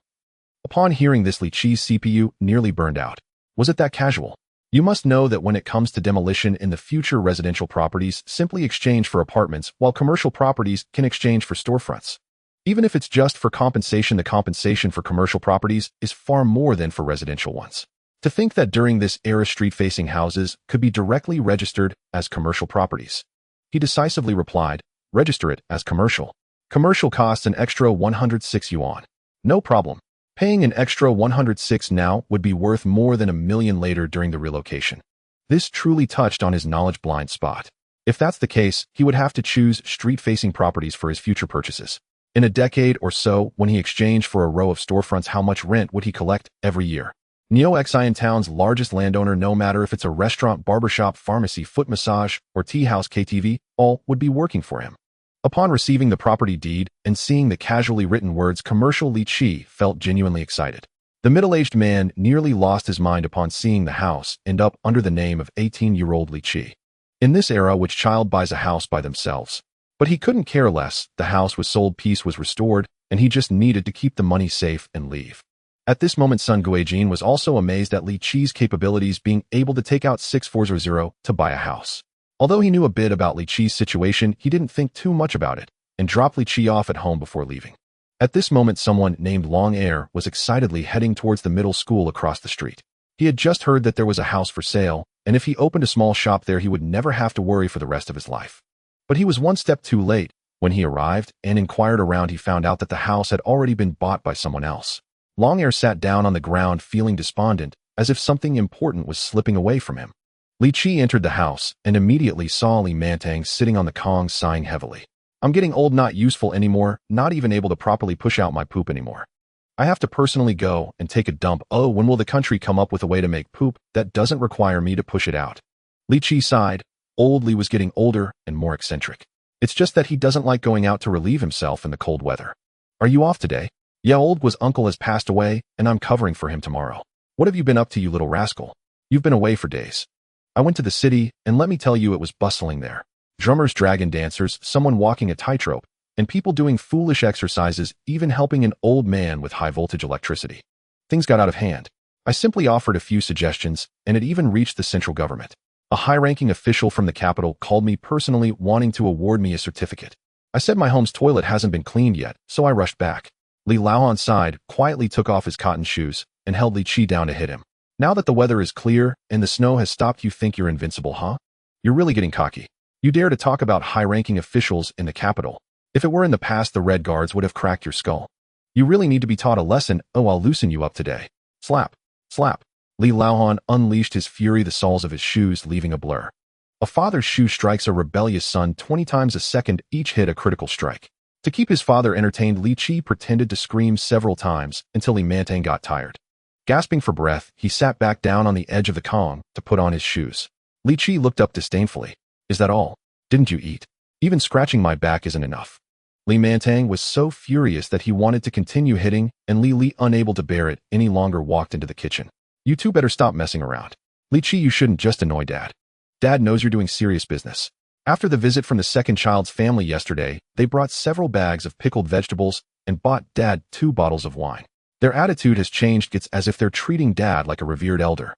Upon hearing this, Li Qi's CPU nearly burned out. Was it that casual? You must know that when it comes to demolition in the future, residential properties simply exchange for apartments, while commercial properties can exchange for storefronts. Even if it's just for compensation, the compensation for commercial properties is far more than for residential ones. To think that during this era, street-facing houses could be directly registered as commercial properties. He decisively replied, "Register it as commercial. Commercial costs an extra 106 yuan. No problem. Paying an extra 106 now would be worth more than 1 million later during the relocation." This truly touched on his knowledge blind spot. If that's the case, he would have to choose street-facing properties for his future purchases. In a decade or so, when he exchanged for a row of storefronts, how much rent would he collect every year? Niuxian town's largest landowner, no matter if it's a restaurant, barbershop, pharmacy, foot massage, or tea house, KTV, all would be working for him. Upon receiving the property deed and seeing the casually written words "commercial," Li Qi felt genuinely excited. The middle-aged man nearly lost his mind upon seeing the house end up under the name of 18-year-old Li Qi. In this era, which child buys a house by themselves? But he couldn't care less. The house was sold, peace was restored, and he just needed to keep the money safe and leave. At this moment, Sun Guijin was also amazed at Li Qi's capabilities, being able to take out 6,400 to buy a house. Although he knew a bit about Li Qi's situation, he didn't think too much about it and dropped Li Qi off at home before leaving. At this moment, someone named Long Air was excitedly heading towards the middle school across the street. He had just heard that there was a house for sale, and if he opened a small shop there, he would never have to worry for the rest of his life. But he was one step too late. When he arrived and inquired around, he found out that the house had already been bought by someone else. Long Air sat down on the ground feeling despondent, as if something important was slipping away from him. Li Chi entered the house and immediately saw Li Mantang sitting on the Kong sighing heavily. I'm getting old, not useful anymore, not even able to properly push out my poop anymore. I have to personally go and take a dump. Oh, when will the country come up with a way to make poop that doesn't require me to push it out? Li Chi sighed. Old Li was getting older and more eccentric. It's just that he doesn't like going out to relieve himself in the cold weather. Are you off today? Yeah, old was uncle has passed away, and I'm covering for him tomorrow. What have you been up to, you little rascal? You've been away for days. I went to the city, and let me tell you, it was bustling there. Drummers, dragon dancers, someone walking a tightrope, and people doing foolish exercises, even helping an old man with high-voltage electricity. Things got out of hand. I simply offered a few suggestions, and it even reached the central government. A high-ranking official from the capital called me personally, wanting to award me a certificate. I said my home's toilet hasn't been cleaned yet, so I rushed back. Li Laohan sighed, quietly took off his cotton shoes, and held Li Chi down to hit him. Now that the weather is clear and the snow has stopped, you think you're invincible, huh? You're really getting cocky. You dare to talk about high-ranking officials in the capital. If it were in the past, the Red Guards would have cracked your skull. You really need to be taught a lesson. Oh, I'll loosen you up today. Slap. Slap. Li Laohan unleashed his fury, the soles of his shoes leaving a blur. A father's shoe strikes a rebellious son 20 times a second, each hit a critical strike. To keep his father entertained, Li Chi pretended to scream several times until Li Mantang got tired. Gasping for breath, he sat back down on the edge of the Kong to put on his shoes. Li Chi looked up disdainfully. Is that all? Didn't you eat? Even scratching my back isn't enough. Li Mantang was so furious that he wanted to continue hitting, and Li, unable to bear it any longer, walked into the kitchen. You two better stop messing around. Li Chi, you shouldn't just annoy Dad. Dad knows you're doing serious business. After the visit from the second child's family yesterday, they brought several bags of pickled vegetables and bought Dad 2 bottles of wine. Their attitude has changed. It's as if they're treating Dad like a revered elder.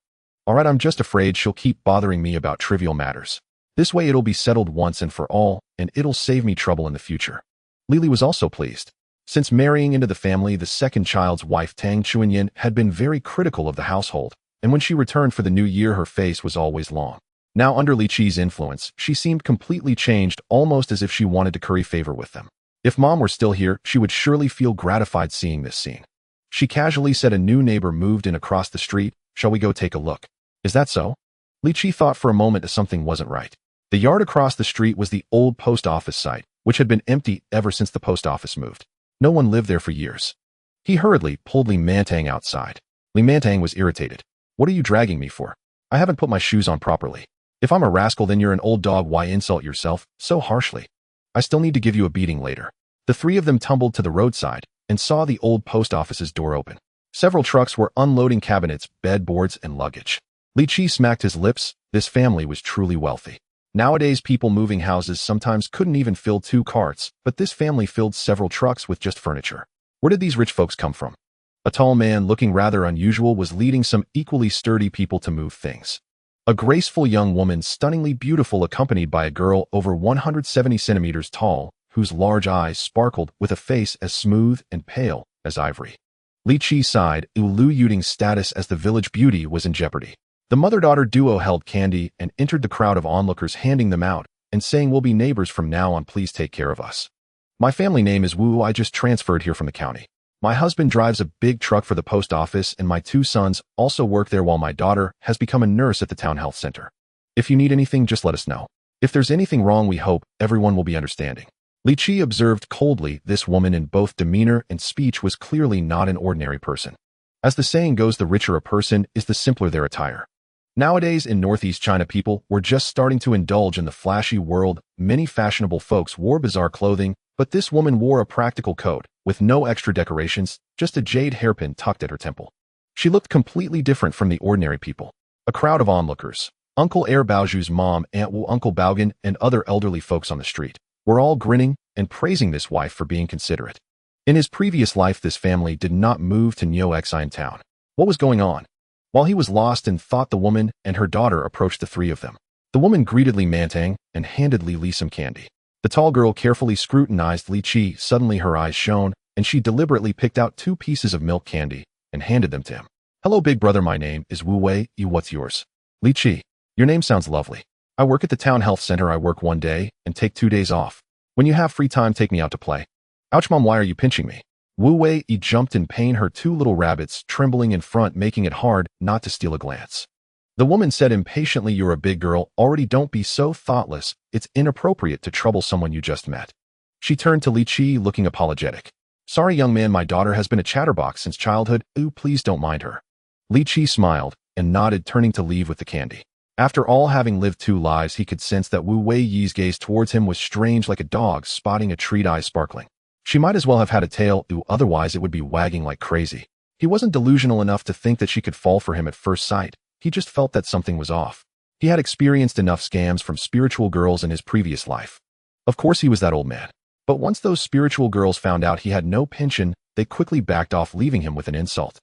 All right, I'm just afraid she'll keep bothering me about trivial matters. This way it'll be settled once and for all, and it'll save me trouble in the future. Lily was also pleased. Since marrying into the family, the second child's wife Tang Chuanyin had been very critical of the household, and when she returned for the new year, her face was always long. Now, under Li Chi's influence, she seemed completely changed, almost as if she wanted to curry favor with them. If Mom were still here, she would surely feel gratified seeing this scene. She casually said a new neighbor moved in across the street. Shall we go take a look? Is that so? Li Chi thought for a moment as something wasn't right. The yard across the street was the old post office site, which had been empty ever since the post office moved. No one lived there for years. He hurriedly pulled Li Mantang outside. Li Mantang was irritated. What are you dragging me for? I haven't put my shoes on properly. If I'm a rascal, then you're an old dog. Why insult yourself so harshly? I still need to give you a beating later. The three of them tumbled to the roadside and saw the old post office's door open. Several trucks were unloading cabinets, bedboards, and luggage. Li Chi smacked his lips. This family was truly wealthy. Nowadays, people moving houses sometimes couldn't even fill 2 carts, but this family filled several trucks with just furniture. Where did these rich folks come from? A tall man, looking rather unusual, was leading some equally sturdy people to move things. A graceful young woman, stunningly beautiful, accompanied by a girl over 170 centimeters tall, whose large eyes sparkled with a face as smooth and pale as ivory. Li Chi sighed. Lu Yuding's status as the village beauty was in jeopardy. The mother-daughter duo held candy and entered the crowd of onlookers, handing them out and saying, "We'll be neighbors from now on. Please take care of us. My family name is Wu. I just transferred here from the county. My husband drives a big truck for the post office, and my 2 sons also work there, while my daughter has become a nurse at the town health center. If you need anything, just let us know. If there's anything wrong, we hope everyone will be understanding." Li Chi observed coldly. This woman, in both demeanor and speech, was clearly not an ordinary person. As the saying goes, the richer a person is, the simpler their attire. Nowadays, in Northeast China, people were just starting to indulge in the flashy world. Many fashionable folks wore bizarre clothing, but this woman wore a practical coat, with no extra decorations, just a jade hairpin tucked at her temple. She looked completely different from the ordinary people. A crowd of onlookers, Uncle Air Baoju's mom, Aunt Wu, Uncle Baogan, and other elderly folks on the street, were all grinning and praising this wife for being considerate. In his previous life, this family did not move to Neo-Exine town. What was going on? While he was lost in thought, the woman and her daughter approached the 3 of them. The woman greeted Li Mantang and handed Li some candy. The tall girl carefully scrutinized Li Chi. Suddenly her eyes shone, and she deliberately picked out 2 pieces of milk candy and handed them to him. "Hello, big brother, my name is Wu Wei. What's yours?" "Li Qi. Your name sounds lovely. I work at the town health center. I work 1 day and take 2 days off. When you have free time, take me out to play." "Ouch, Mom, why are you pinching me?" Wu Wei jumped in pain, her 2 little rabbits trembling in front, making it hard not to steal a glance. The woman said impatiently, "You're a big girl already. Don't be so thoughtless. It's inappropriate to trouble someone you just met." She turned to Li Qi, looking apologetic. "Sorry, young man, my daughter has been a chatterbox since childhood. Ooh, please don't mind her." Li Qi smiled and nodded, turning to leave with the candy. After all having lived 2 lives, he could sense that Wu Wei's gaze towards him was strange, like a dog spotting a treat, eye sparkling. She might as well have had a tail, otherwise it would be wagging like crazy. He wasn't delusional enough to think that she could fall for him at first sight. He just felt that something was off. He had experienced enough scams from spiritual girls in his previous life. Of course he was that old man. But once those spiritual girls found out he had no pension, they quickly backed off, leaving him with an insult.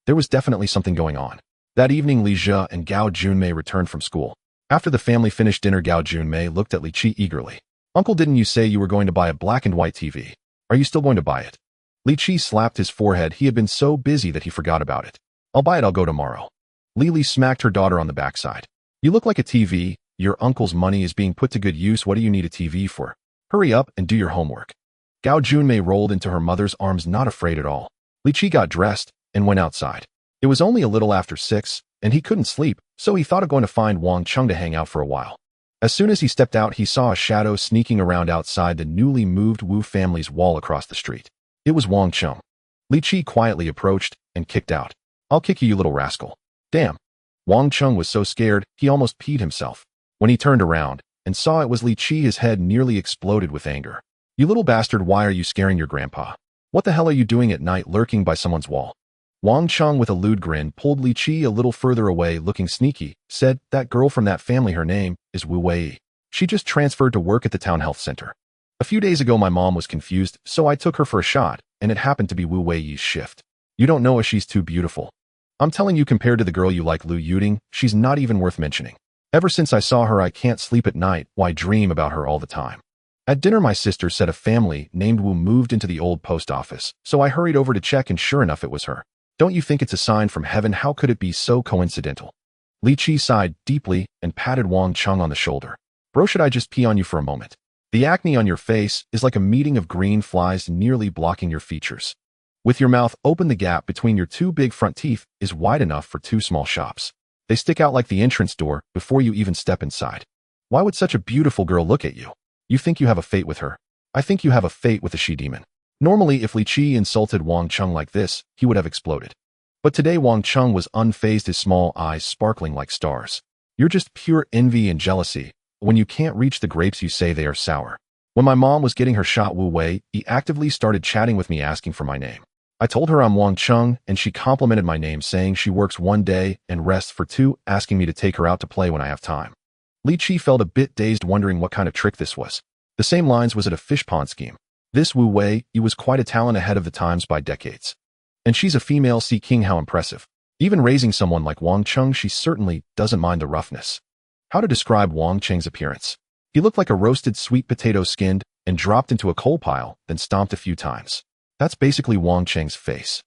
There was definitely something going on. That evening, Li Jia and Gao Junmei returned from school. After the family finished dinner, Gao Junmei looked at Li Qi eagerly. "Uncle, didn't you say you were going to buy a black and white TV? Are you still going to buy it?" Li Qi slapped his forehead. He had been so busy that he forgot about it. "I'll buy it. I'll go tomorrow." Li smacked her daughter on the backside. "You look like a TV. Your uncle's money is being put to good use. What do you need a TV for? Hurry up and do your homework." Gao Junmei rolled into her mother's arms, not afraid at all. Li Qi got dressed and went outside. It was only a little after 6, and he couldn't sleep, so he thought of going to find Wang Chung to hang out for a while. As soon as he stepped out, he saw a shadow sneaking around outside the newly moved Wu family's wall across the street. It was Wang Chung. Li Qi quietly approached and kicked out. "I'll kick you, you little rascal." "Damn." Wang Chung was so scared, he almost peed himself. When he turned around and saw it was Li Qi, his head nearly exploded with anger. "You little bastard, why are you scaring your grandpa? What the hell are you doing at night lurking by someone's wall?" Wang Chung, with a lewd grin, pulled Li Qi a little further away, looking sneaky, said, "That girl from that family, her name is Wu Wei. She just transferred to work at the town health center. A few days ago my mom was confused, so I took her for a shot, and it happened to be Wu Wei's shift. You don't know her, she's too beautiful. I'm telling you, compared to the girl you like, Lu Yuding, she's not even worth mentioning. Ever since I saw her, I can't sleep at night. Why, dream about her all the time." At dinner, my sister said a family named Wu moved into the old post office, so I hurried over to check, and sure enough, it was her. "Don't you think it's a sign from heaven? How could it be so coincidental?" Li Qi sighed deeply and patted Wang Chung on the shoulder. "Bro, should I just pee on you for a moment? The acne on your face is like a meeting of green flies nearly blocking your features. With your mouth open, the gap between your 2 big front teeth is wide enough for 2 small shops. They stick out like the entrance door before you even step inside. Why would such a beautiful girl look at you? You think you have a fate with her? I think you have a fate with a she-demon." Normally, if Li Qi insulted Wang Chung like this, he would have exploded. But today Wang Chung was unfazed, his small eyes sparkling like stars. "You're just pure envy and jealousy. When you can't reach the grapes, you say they are sour. When my mom was getting her shot, Wu Wei actively started chatting with me, asking for my name. I told her I'm Wang Chung, and she complimented my name, saying she works 1 day and rests for 2, asking me to take her out to play when I have time." Li Qi felt a bit dazed, wondering what kind of trick this was. The same lines, was it a fish pond scheme? This Wu Wei was quite a talent, ahead of the times by decades. And she's a female sea king, how impressive. Even raising someone like Wang Chung, she certainly doesn't mind the roughness. How to describe Wang Cheng's appearance? He looked like a roasted sweet potato, skinned and dropped into a coal pile, then stomped a few times. That's basically Wang Cheng's face.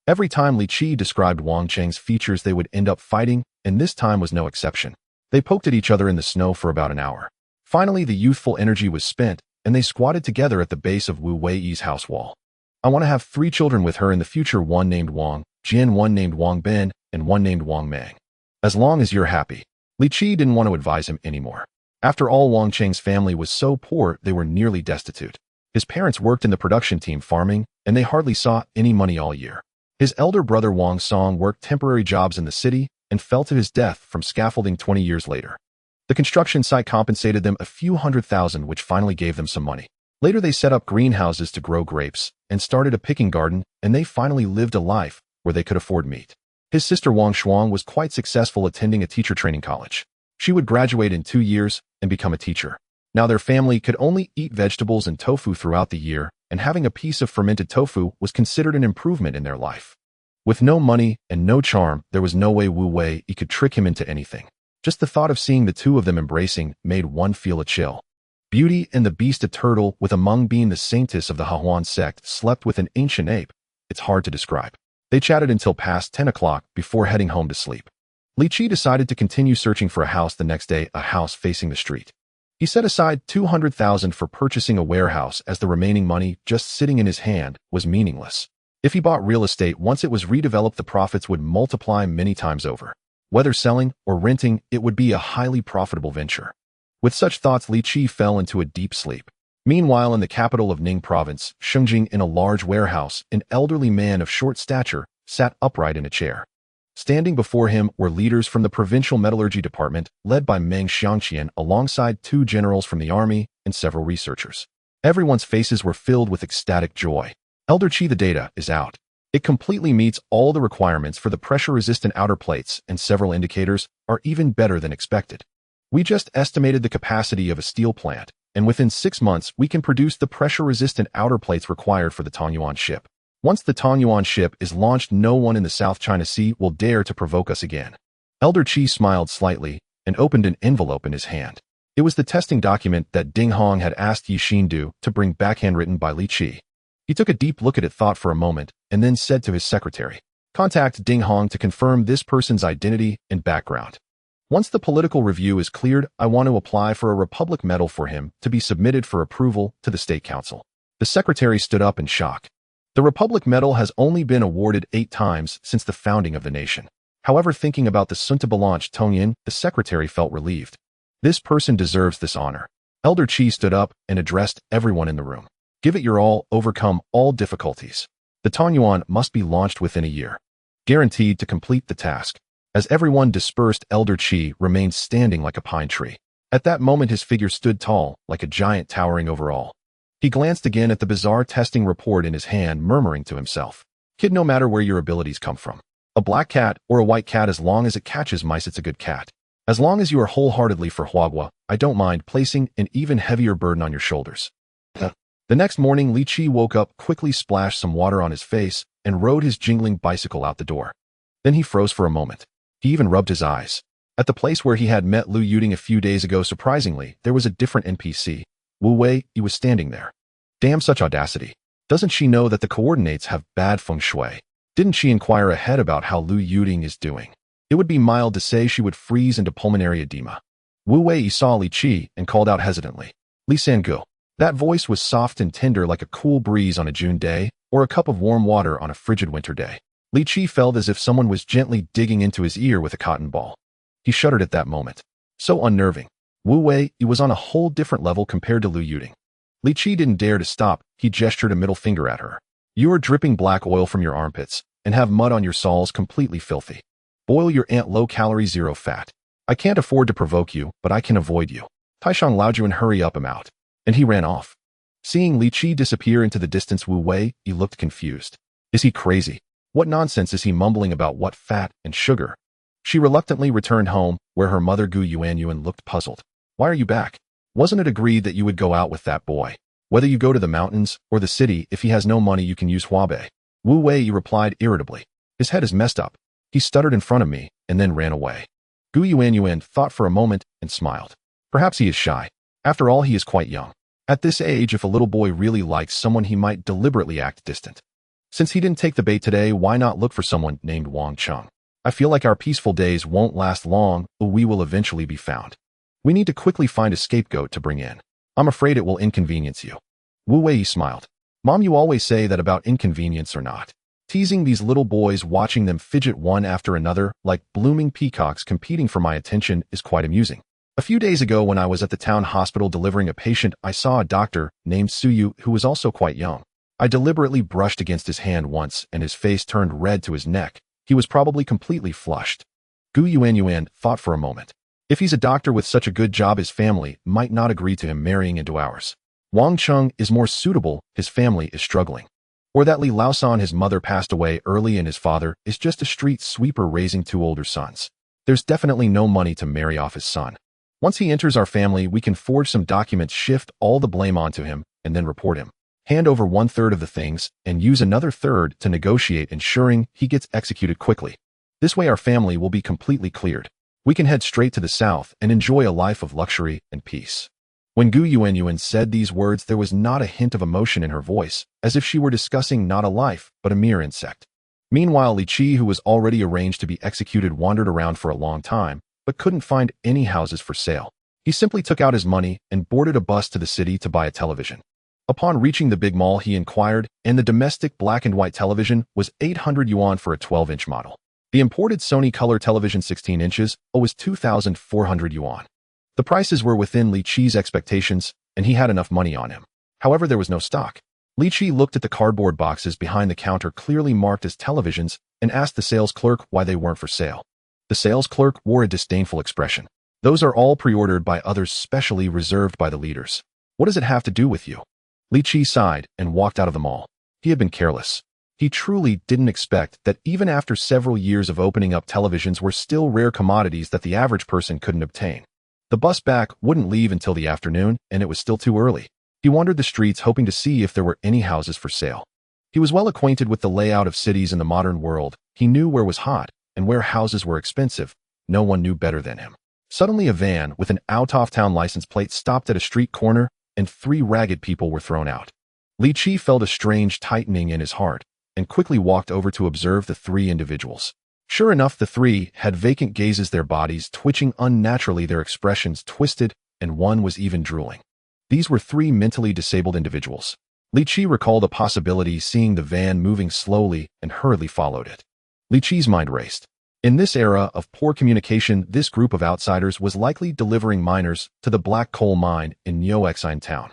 Every time Li Qi described Wang Cheng's features, they would end up fighting, and this time was no exception. They poked at each other in the snow for about an hour. Finally, the youthful energy was spent, and they squatted together at the base of Wu Wei's house wall. "I want to have 3 children with her in the future, one named Wang Jin, one named Wang Ben, and one named Wang Mang. As long as you're happy." Li Qi didn't want to advise him anymore. After all, Wang Cheng's family was so poor they were nearly destitute. His parents worked in the production team farming, and they hardly saw any money all year. His elder brother Wang Song worked temporary jobs in the city and fell to his death from scaffolding 20 years later. The construction site compensated them a few $100,000, which finally gave them some money. Later, they set up greenhouses to grow grapes and started a picking garden, and they finally lived a life where they could afford meat. His sister Wang Shuang was quite successful, attending a teacher training college. She would graduate in 2 years and become a teacher. Now their family could only eat vegetables and tofu throughout the year, and having a piece of fermented tofu was considered an improvement in their life. With no money and no charm, there was no way Wu Wei could trick him into anything. Just the thought of seeing the 2 of them embracing made one feel a chill. Beauty and the Beast, a turtle with among being the saintess of the Hahuan sect, slept with an ancient ape. It's hard to describe. They chatted until past 10 o'clock before heading home to sleep. Li Qi decided to continue searching for a house the next day, a house facing the street. He set aside 200,000 for purchasing a warehouse, as the remaining money just sitting in his hand was meaningless. If he bought real estate, once it was redeveloped, the profits would multiply many times over. Whether selling or renting, it would be a highly profitable venture. With such thoughts, Li Qi fell into a deep sleep. Meanwhile, in the capital of Ning Province, Shengjing, in a large warehouse, an elderly man of short stature sat upright in a chair. Standing before him were leaders from the provincial metallurgy department, led by Meng Xiangqian, alongside 2 generals from the army and several researchers. Everyone's faces were filled with ecstatic joy. Elder Qi, the data is out. It completely meets all the requirements for the pressure-resistant outer plates, and several indicators are even better than expected. We just estimated the capacity of a steel plant, and within 6 months we can produce the pressure-resistant outer plates required for the Tongyuan ship. Once the Tongyuan ship is launched, no one in the South China Sea will dare to provoke us again. Elder Qi smiled slightly and opened an envelope in his hand. It was the testing document that Ding Hong had asked Yi Xindu to bring back, handwritten by Li Qi. He took a deep look at it, thought for a moment, and then said to his secretary, "Contact Ding Hong to confirm this person's identity and background. Once the political review is cleared, I want to apply for a Republic Medal for him to be submitted for approval to the State Council." The secretary stood up in shock. The Republic Medal has only been awarded 8 times since the founding of the nation. However, thinking about the Suntabalanche Tongyin, the secretary felt relieved. This person deserves this honor. Elder Qi stood up and addressed everyone in the room. "Give it your all, overcome all difficulties. The Tongyuan must be launched within a year. Guaranteed to complete the task." As everyone dispersed, Elder Qi remained standing like a pine tree. At that moment, his figure stood tall, like a giant towering over all. He glanced again at the bizarre testing report in his hand, murmuring to himself, "Kid, no matter where your abilities come from, a black cat or a white cat, as long as it catches mice, it's a good cat. As long as you are wholeheartedly for Huagua, I don't mind placing an even heavier burden on your shoulders." The next morning, Li Qi woke up, quickly splashed some water on his face, and rode his jingling bicycle out the door. Then he froze for a moment. He even rubbed his eyes. At the place where he had met Lu Yuding a few days ago, surprisingly, there was a different NPC. Wu Wei, he was standing there. Damn, such audacity. Doesn't she know that the coordinates have bad feng shui? Didn't she inquire ahead about how Lu Yuding is doing? It would be mild to say she would freeze into pulmonary edema. Wu Wei saw Li Qi and called out hesitantly, "Li Sangu." That voice was soft and tender, like a cool breeze on a June day, or a cup of warm water on a frigid winter day. Li Qi felt as if someone was gently digging into his ear with a cotton ball. He shuddered at that moment. So unnerving. Wu Wei, he was on a whole different level compared to Lu Yuding. Li Qi didn't dare to stop. He gestured a middle finger at her. "You are dripping black oil from your armpits, and have mud on your soles, completely filthy. Boil your ant, low-calorie, zero-fat. I can't afford to provoke you, but I can avoid you. Taishang Laojuan, hurry up, I'm out." And he ran off. Seeing Li Qi disappear into the distance, Wu Wei, he looked confused. Is he crazy? What nonsense is he mumbling about? What fat and sugar? She reluctantly returned home, where her mother Gu Yuanyuan looked puzzled. "Why are you back? Wasn't it agreed that you would go out with that boy? Whether you go to the mountains or the city, if he has no money, you can use Huabei." Wu Wei replied irritably. "His head is messed up. He stuttered in front of me and then ran away." Gu Yuanyuan thought for a moment and smiled. Perhaps he is shy. After all, he is quite young. At this age, if a little boy really likes someone, he might deliberately act distant. Since he didn't take the bait today, why not look for someone named Wang Cheng? I feel like our peaceful days won't last long, but we will eventually be found. We need to quickly find a scapegoat to bring in. I'm afraid it will inconvenience you. Wu Wei smiled. "Mom, you always say that about inconvenience or not." Teasing these little boys, watching them fidget one after another like blooming peacocks competing for my attention, is quite amusing. A few days ago, when I was at the town hospital delivering a patient, I saw a doctor named Suyu who was also quite young. I deliberately brushed against his hand once, and his face turned red to his neck. He was probably completely flushed. Gu Yuanyuan thought for a moment. If he's a doctor with such a good job, his family might not agree to him marrying into ours. Wang Cheng is more suitable, his family is struggling. Or that Li Laosan, his mother passed away early and his father is just a street sweeper raising 2 older sons. There's definitely no money to marry off his son. Once he enters our family, we can forge some documents, shift all the blame onto him, and then report him. Hand over 1/3 of the things, and use another third to negotiate, ensuring he gets executed quickly. This way our family will be completely cleared. We can head straight to the south and enjoy a life of luxury and peace. When Gu Yuanyuan said these words, there was not a hint of emotion in her voice, as if she were discussing not a life, but a mere insect. Meanwhile, Li Qi, who was already arranged to be executed, wandered around for a long time, but couldn't find any houses for sale. He simply took out his money and boarded a bus to the city to buy a television. Upon reaching the big mall, he inquired, and the domestic black and white television was 800 yuan for a 12-inch model. The imported Sony color television 16 inches was 2,400 yuan. The prices were within Li Qi's expectations, and he had enough money on him. However, there was no stock. Li Qi looked at the cardboard boxes behind the counter clearly marked as televisions and asked the sales clerk why they weren't for sale. The sales clerk wore a disdainful expression. "Those are all pre-ordered by others, specially reserved by the leaders. What does it have to do with you?" Li Qi sighed and walked out of the mall. He had been careless. He truly didn't expect that even after several years of opening up, televisions were still rare commodities that the average person couldn't obtain. The bus back wouldn't leave until the afternoon, and it was still too early. He wandered the streets hoping to see if there were any houses for sale. He was well acquainted with the layout of cities in the modern world. He knew where was hot and where houses were expensive. No one knew better than him. Suddenly, a van with an out-of-town license plate stopped at a street corner, and 3 ragged people were thrown out. Li Qi felt a strange tightening in his heart and quickly walked over to observe the 3 individuals. Sure enough, the 3 had vacant gazes, their bodies twitching unnaturally, their expressions twisted, and one was even drooling. These were 3 mentally disabled individuals. Li Qi recalled a possibility, seeing the van moving slowly, and hurriedly followed it. Li Qi's mind raced. In this era of poor communication, this group of outsiders was likely delivering miners to the black coal mine in Niuexine town.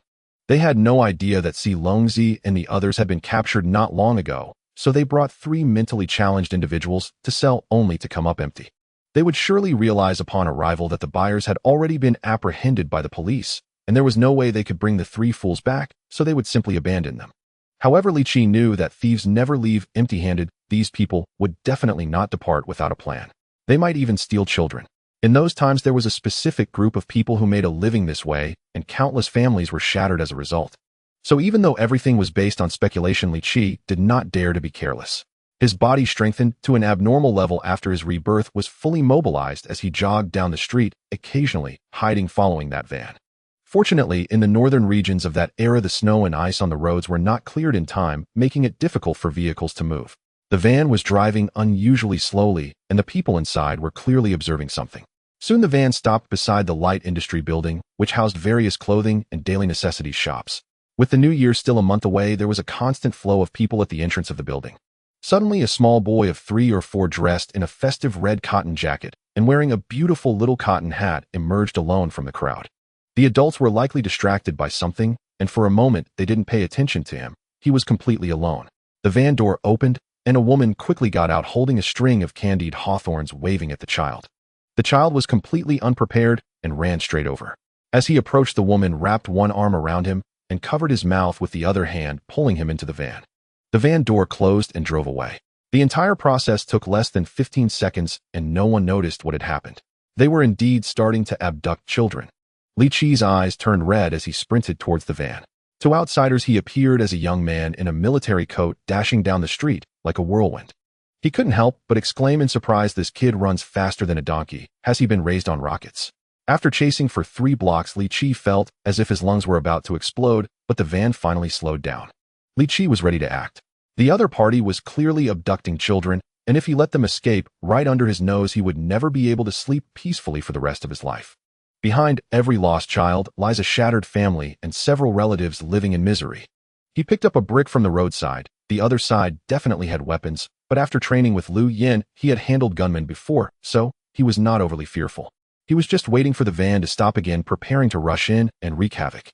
They had no idea that Si Longzi and the others had been captured not long ago, so they brought 3 mentally challenged individuals to sell, only to come up empty. They would surely realize upon arrival that the buyers had already been apprehended by the police, and there was no way they could bring the 3 fools back, so they would simply abandon them. However, Li Qi knew that thieves never leave empty-handed. These people would definitely not depart without a plan. They might even steal children. In those times, there was a specific group of people who made a living this way, and countless families were shattered as a result. So even though everything was based on speculation, Li Qi did not dare to be careless. His body strengthened to an abnormal level after his rebirth, was fully mobilized as he jogged down the street, occasionally hiding following that van. Fortunately, in the northern regions of that era, the snow and ice on the roads were not cleared in time, making it difficult for vehicles to move. The van was driving unusually slowly, and the people inside were clearly observing something. Soon the van stopped beside the light industry building, which housed various clothing and daily necessities shops. With the new year still a month away, there was a constant flow of people at the entrance of the building. Suddenly, a small boy of 3 or 4, dressed in a festive red cotton jacket and wearing a beautiful little cotton hat, emerged alone from the crowd. The adults were likely distracted by something, and for a moment they didn't pay attention to him. He was completely alone. The van door opened, and a woman quickly got out holding a string of candied hawthorns, waving at the child. The child was completely unprepared and ran straight over. As he approached, the woman wrapped one arm around him and covered his mouth with the other hand, pulling him into the van. The van door closed and drove away. The entire process took less than 15 seconds, and no one noticed what had happened. They were indeed starting to abduct children. Li Qi's eyes turned red as he sprinted towards the van. To outsiders, he appeared as a young man in a military coat, dashing down the street like a whirlwind. He couldn't help but exclaim in surprise, "This kid runs faster than a donkey. Has he been raised on rockets?" After chasing for 3 blocks, Li Qi felt as if his lungs were about to explode, but the van finally slowed down. Li Qi was ready to act. The other party was clearly abducting children, and if he let them escape right under his nose, he would never be able to sleep peacefully for the rest of his life. Behind every lost child lies a shattered family and several relatives living in misery. He picked up a brick from the roadside. The other side definitely had weapons, but after training with Liu Yin, he had handled gunmen before, so he was not overly fearful. He was just waiting for the van to stop again, preparing to rush in and wreak havoc.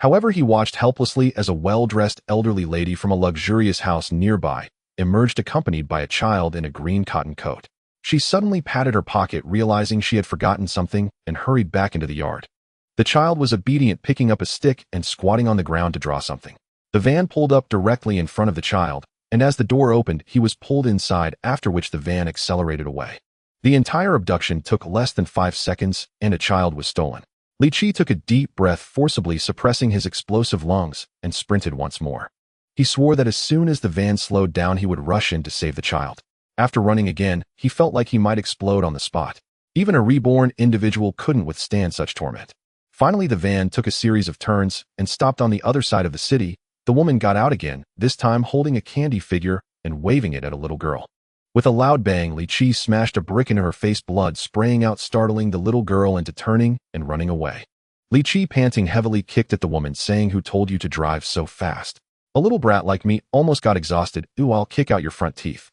However, he watched helplessly as a well-dressed elderly lady from a luxurious house nearby emerged, accompanied by a child in a green cotton coat. She suddenly patted her pocket, realizing she had forgotten something, and hurried back into the yard. The child was obedient, picking up a stick and squatting on the ground to draw something. The van pulled up directly in front of the child, and as the door opened, he was pulled inside, after which the van accelerated away. The entire abduction took less than 5 seconds, and a child was stolen. Li Qi took a deep breath, forcibly suppressing his explosive lungs, and sprinted once more. He swore that as soon as the van slowed down, he would rush in to save the child. After running again, he felt like he might explode on the spot. Even a reborn individual couldn't withstand such torment. Finally, the van took a series of turns and stopped on the other side of the city. The woman got out again, this time holding a candy figure and waving it at a little girl. With a loud bang, Li Chi smashed a brick into her face, blood spraying out, startling the little girl into turning and running away. Li Chi, panting heavily, kicked at the woman, saying, "Who told you to drive so fast? A little brat like me almost got exhausted. Ooh, I'll kick out your front teeth."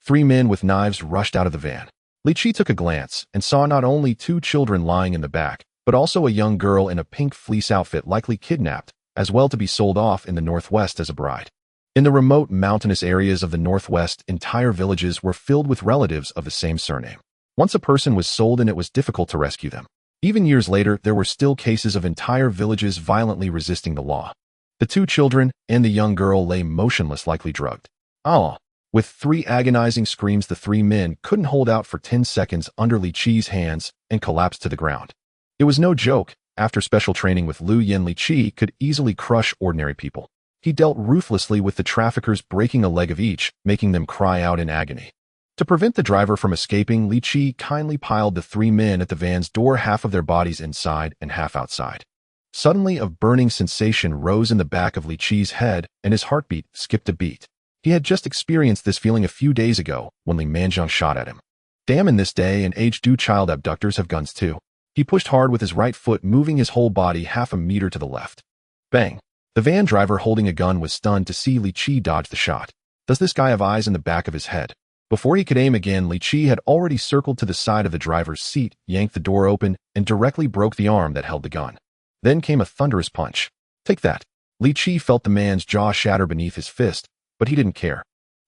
3 men with knives rushed out of the van. Li Chi took a glance and saw not only 2 children lying in the back, but also a young girl in a pink fleece outfit, likely kidnapped, as well to be sold off in the Northwest as a bride. In the remote mountainous areas of the Northwest, entire villages were filled with relatives of the same surname. Once a person was sold and it was difficult to rescue them. Even years later, there were still cases of entire villages violently resisting the law. The 2 children and the young girl lay motionless, likely drugged. Ah! With 3 agonizing screams, the 3 men couldn't hold out for 10 seconds under Li Chi's hands and collapsed to the ground. It was no joke. After special training with Lu Yin, Li Chi could easily crush ordinary people. He dealt ruthlessly with the traffickers, breaking a leg of each, making them cry out in agony. To prevent the driver from escaping, Li Chi kindly piled the 3 men at the van's door, half of their bodies inside and half outside. Suddenly, a burning sensation rose in the back of Li Chi's head, and his heartbeat skipped a beat. He had just experienced this feeling a few days ago when Li Manjiang shot at him. Damn, in this day and age, do child abductors have guns too? He pushed hard with his right foot, moving his whole body half a meter to the left. Bang! The van driver holding a gun was stunned to see Li Chi dodge the shot. Does this guy have eyes in the back of his head? Before he could aim again, Li Chi had already circled to the side of the driver's seat, yanked the door open, and directly broke the arm that held the gun. Then came a thunderous punch. Take that! Li Chi felt the man's jaw shatter beneath his fist, but he didn't care.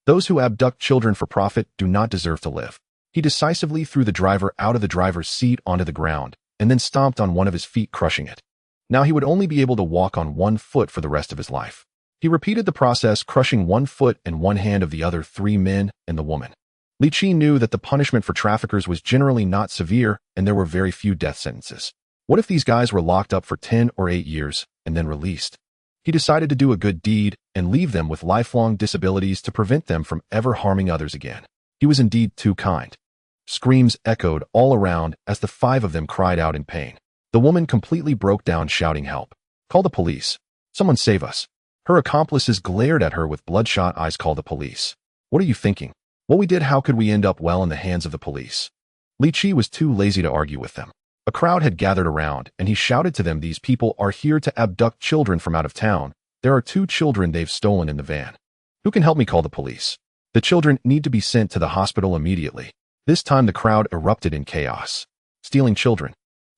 Those who abduct children for profit do not deserve to live. He decisively threw the driver out of the driver's seat onto the ground, and then stomped on one of his feet, crushing it. Now he would only be able to walk on 1 foot for the rest of his life. He repeated the process, crushing 1 foot and 1 hand of the other 3 men and the woman. Li Chi knew that the punishment for traffickers was generally not severe, and there were very few death sentences. What if these guys were locked up for 10 or 8 years and then released? He decided to do a good deed and leave them with lifelong disabilities to prevent them from ever harming others again. He was indeed too kind. Screams echoed all around as the 5 of them cried out in pain. The woman completely broke down, shouting, "Help! Call the police! Someone save us!" Her accomplices glared at her with bloodshot eyes. "Call the police! What are you thinking? What we did, how could we end up well in the hands of the police?" Li Chi was too lazy to argue with them. A crowd had gathered around, and he shouted to them, "These people are here to abduct children from out of town. There are 2 children they've stolen in the van. Who can help me call the police? The children need to be sent to the hospital immediately." This time the crowd erupted in chaos. Stealing children.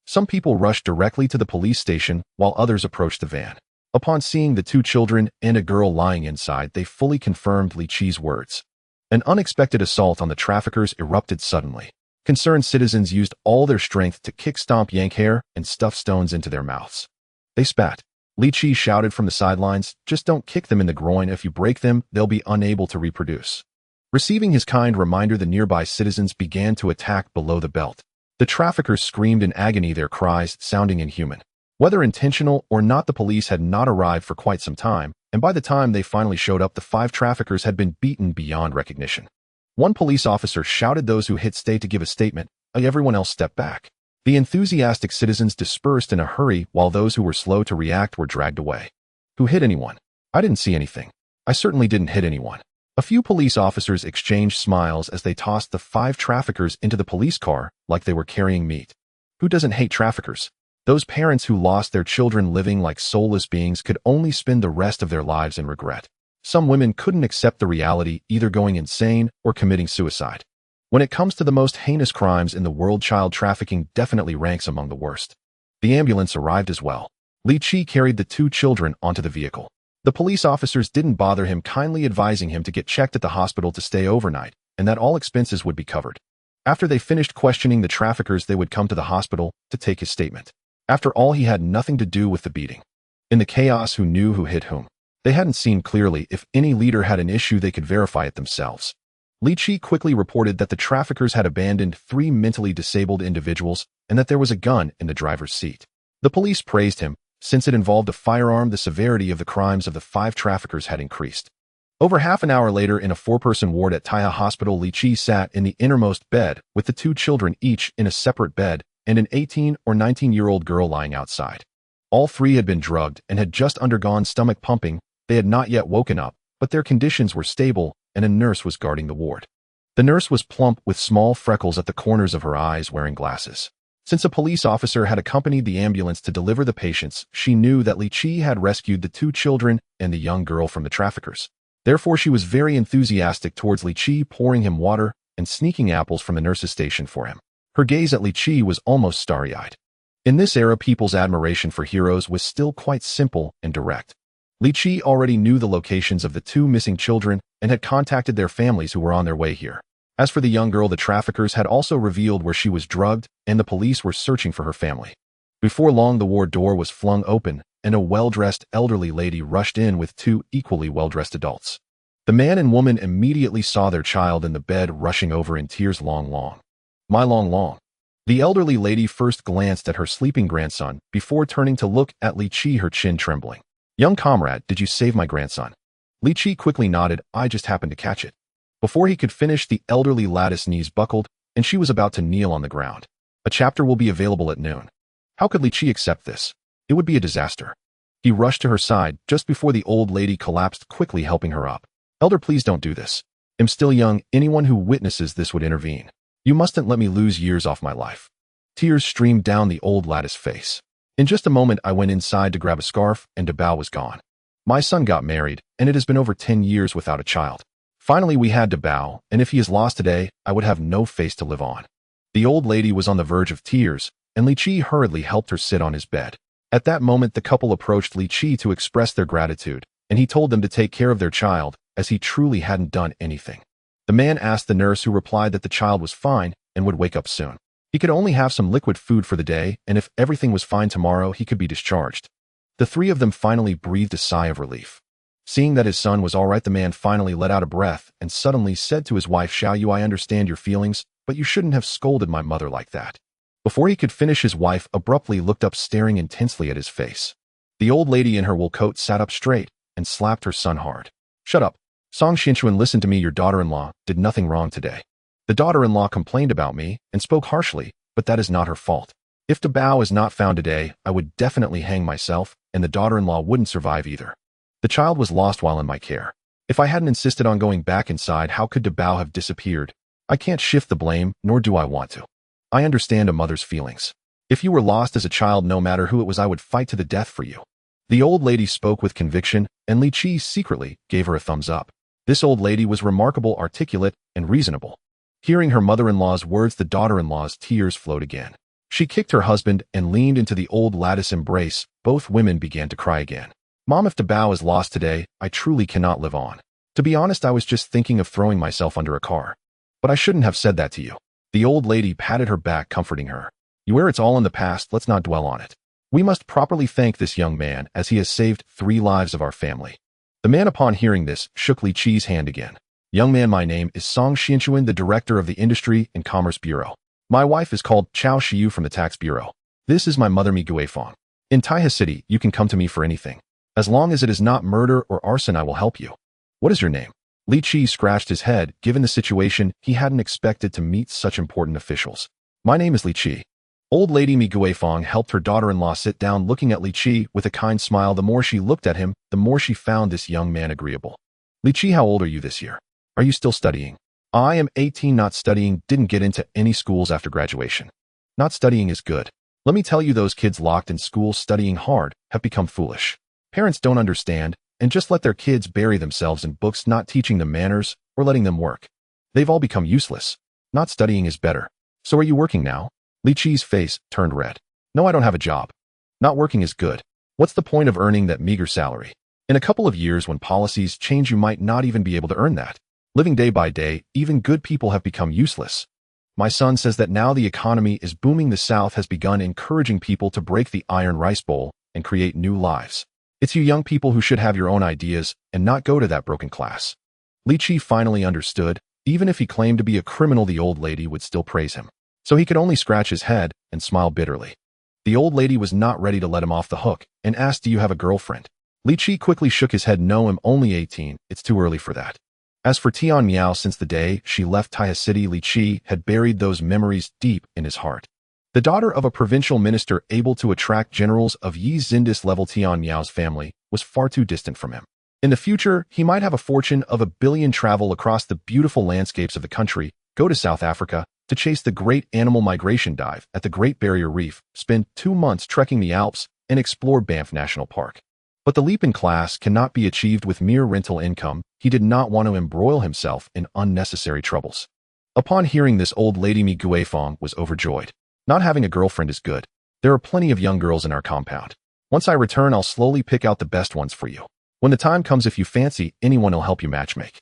Some people rushed directly to the police station, while others approached the van. Upon seeing the 2 children and a girl lying inside, they fully confirmed Li Chi's words. An unexpected assault on the traffickers erupted suddenly. Concerned citizens used all their strength to kick, stomp, yank hair, and stuff stones into their mouths. They spat. Li Chi shouted from the sidelines, "Just don't kick them in the groin. If you break them, they'll be unable to reproduce." Receiving his kind reminder, the nearby citizens began to attack below the belt. The traffickers screamed in agony, their cries sounding inhuman. Whether intentional or not, the police had not arrived for quite some time, and by the time they finally showed up, the 5 traffickers had been beaten beyond recognition. One police officer shouted those who hit stay to give a statement. Everyone else stepped back. The enthusiastic citizens dispersed in a hurry, while those who were slow to react were dragged away. Who hit anyone? I didn't see anything. I certainly didn't hit anyone. A few police officers exchanged smiles as they tossed the 5 traffickers into the police car like they were carrying meat. Who doesn't hate traffickers? Those parents who lost their children living like soulless beings could only spend the rest of their lives in regret. Some women couldn't accept the reality, either going insane or committing suicide. When it comes to the most heinous crimes in the world, child trafficking definitely ranks among the worst. The ambulance arrived as well. Li Chi carried the 2 children onto the vehicle. The police officers didn't bother him, kindly advising him to get checked at the hospital to stay overnight, and that all expenses would be covered. After they finished questioning the traffickers, they would come to the hospital to take his statement. After all, he had nothing to do with the beating. In the chaos, who knew who hit whom? They hadn't seen clearly. If any leader had an issue, they could verify it themselves. Li Chi quickly reported that the traffickers had abandoned 3 mentally disabled individuals and that there was a gun in the driver's seat. The police praised him. Since it involved a firearm, the severity of the crimes of the 5 traffickers had increased. Over half an hour later, in a 4-person ward at Taiha Hospital, Li Chi sat in the innermost bed with the 2 children, each in a separate bed, and an 18 or 19-year-old girl lying outside. All three had been drugged and had just undergone stomach pumping. They had not yet woken up, but their conditions were stable, and a nurse was guarding the ward. The nurse was plump with small freckles at the corners of her eyes, wearing glasses. Since a police officer had accompanied the ambulance to deliver the patients, she knew that Li Qi had rescued the 2 children and the young girl from the traffickers. Therefore, she was very enthusiastic towards Li Qi, pouring him water and sneaking apples from the nurse's station for him. Her gaze at Li Qi was almost starry-eyed. In this era, people's admiration for heroes was still quite simple and direct. Li Qi already knew the locations of the 2 missing children and had contacted their families who were on their way here. As for the young girl, the traffickers had also revealed where she was drugged, and the police were searching for her family. Before long, the ward door was flung open, and a well-dressed elderly lady rushed in with 2 equally well-dressed adults. The man and woman immediately saw their child in the bed, rushing over in tears. Long. My long. The elderly lady first glanced at her sleeping grandson before turning to look at Li Qi, her chin trembling. Young comrade, did you save my grandson? Li Qi quickly nodded. I just happened to catch it. Before he could finish, the elderly lady's knees buckled, and she was about to kneel on the ground. A chapter will be available at noon. How could Li Qi accept this? It would be a disaster. He rushed to her side just before the old lady collapsed, quickly helping her up. Elder, please don't do this. I'm still young. Anyone who witnesses this would intervene. You mustn't let me lose years off my life. Tears streamed down the old lady's face. In just a moment, I went inside to grab a scarf, and Dabao was gone. My son got married, and it has been over 10 years without a child. Finally, we had Dabao, and if he is lost today, I would have no face to live on. The old lady was on the verge of tears, and Li Qi hurriedly helped her sit on his bed. At that moment, the couple approached Li Qi to express their gratitude, and he told them to take care of their child, as he truly hadn't done anything. The man asked the nurse, who replied that the child was fine and would wake up soon. He could only have some liquid food for the day, and if everything was fine tomorrow, he could be discharged. The 3 of them finally breathed a sigh of relief. Seeing that his son was all right, the man finally let out a breath and suddenly said to his wife, Xiao Yu, I understand your feelings, but you shouldn't have scolded my mother like that. Before he could finish, his wife abruptly looked up, staring intensely at his face. The old lady in her wool coat sat up straight and slapped her son hard. Shut up. Song Xianchuan, listen to me. Your daughter-in-law did nothing wrong today. The daughter-in-law complained about me and spoke harshly, but that is not her fault. If Dabao is not found today, I would definitely hang myself, and the daughter-in-law wouldn't survive either. The child was lost while in my care. If I hadn't insisted on going back inside, how could Dabao have disappeared? I can't shift the blame, nor do I want to. I understand a mother's feelings. If you were lost as a child, no matter who it was, I would fight to the death for you. The old lady spoke with conviction, and Li Qi secretly gave her a thumbs up. This old lady was remarkable, articulate, and reasonable. Hearing her mother-in-law's words, the daughter-in-law's tears flowed again. She kicked her husband and leaned into the old lady's embrace. Both women began to cry again. Mom, if Dabao is lost today, I truly cannot live on. To be honest, I was just thinking of throwing myself under a car. But I shouldn't have said that to you. The old lady patted her back, comforting her. It's all in the past, let's not dwell on it. We must properly thank this young man, as he has saved 3 lives of our family. The man, upon hearing this, shook Li Qi's hand again. Young man, my name is Song Xianchuan, the director of the Industry and Commerce Bureau. My wife is called Chao Shiyu from the Tax Bureau. This is my mother, Mi Guifang. In Taihe City, you can come to me for anything. As long as it is not murder or arson, I will help you. What is your name? Li Qi scratched his head. Given the situation, he hadn't expected to meet such important officials. My name is Li Qi. Old lady Mi Guifang helped her daughter-in-law sit down, looking at Li Qi with a kind smile. The more she looked at him, the more she found this young man agreeable. Li Qi, how old are you this year? Are you still studying? I am 18, not studying, didn't get into any schools after graduation. Not studying is good. Let me tell you, those kids locked in school studying hard have become foolish. Parents don't understand and just let their kids bury themselves in books, not teaching them manners or letting them work. They've all become useless. Not studying is better. So are you working now? Li Qi's face turned red. No, I don't have a job. Not working is good. What's the point of earning that meager salary? In a couple of years, when policies change, you might not even be able to earn that. Living day by day, even good people have become useless. My son says that now the economy is booming. The South has begun encouraging people to break the iron rice bowl and create new lives. It's you young people who should have your own ideas and not go to that broken class. Li Qi finally understood. Even if he claimed to be a criminal, the old lady would still praise him. So he could only scratch his head and smile bitterly. The old lady was not ready to let him off the hook and asked, do you have a girlfriend? Li Qi quickly shook his head. No, I'm only 18. It's too early for that. As for Tian Miao, since the day she left Taihe City, Li Qi had buried those memories deep in his heart. The daughter of a provincial minister able to attract generals of Yi Zindis level Tian Miao's family was far too distant from him. In the future, he might have a fortune of $1 billion, travel across the beautiful landscapes of the country, go to South Africa to chase the great animal migration dive at the Great Barrier Reef, spend 2 months trekking the Alps, and explore Banff National Park. But the leap in class cannot be achieved with mere rental income. He did not want to embroil himself in unnecessary troubles. Upon hearing this, old lady Mi Guifeng was overjoyed. Not having a girlfriend is good. There are plenty of young girls in our compound. Once I return, I'll slowly pick out the best ones for you. When the time comes, if you fancy anyone, will help you matchmake.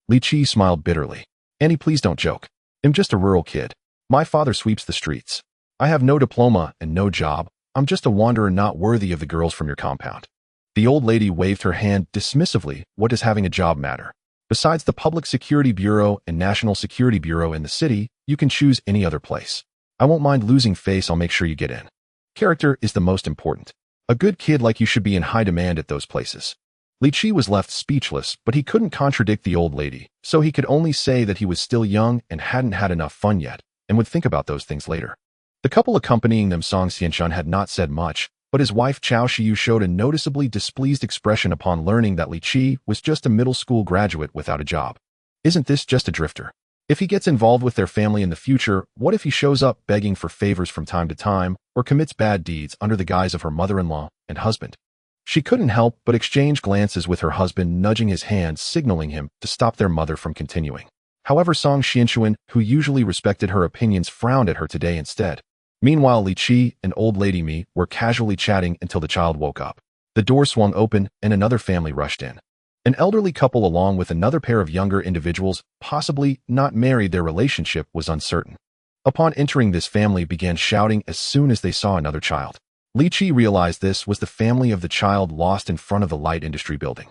Li Qi smiled bitterly. Annie, please don't joke. I'm just a rural kid. My father sweeps the streets. I have no diploma and no job. I'm just a wanderer not worthy of the girls from your compound. The old lady waved her hand dismissively. What does having a job matter? Besides the Public Security Bureau and National Security Bureau in the city, you can choose any other place. I won't mind losing face. I'll make sure you get in. Character is the most important. A good kid like you should be in high demand at those places. Li Qi was left speechless, but he couldn't contradict the old lady, so he could only say that he was still young and hadn't had enough fun yet, and would think about those things later. The couple accompanying them, Song Xianshan, had not said much, but his wife Chao Shiyu showed a noticeably displeased expression upon learning that Li Qi was just a middle school graduate without a job. Isn't this just a drifter? If he gets involved with their family in the future, what if he shows up begging for favors from time to time, or commits bad deeds under the guise of her mother-in-law and husband? She couldn't help but exchange glances with her husband, nudging his hand, signaling him to stop their mother from continuing. However, Song Xianshan, who usually respected her opinions, frowned at her today instead. Meanwhile, Li Qi and old lady Mi were casually chatting until the child woke up. The door swung open and another family rushed in. An elderly couple along with another pair of younger individuals, possibly not married. Their relationship was uncertain. Upon entering, this family began shouting as soon as they saw another child. Li Qi realized this was the family of the child lost in front of the light industry building.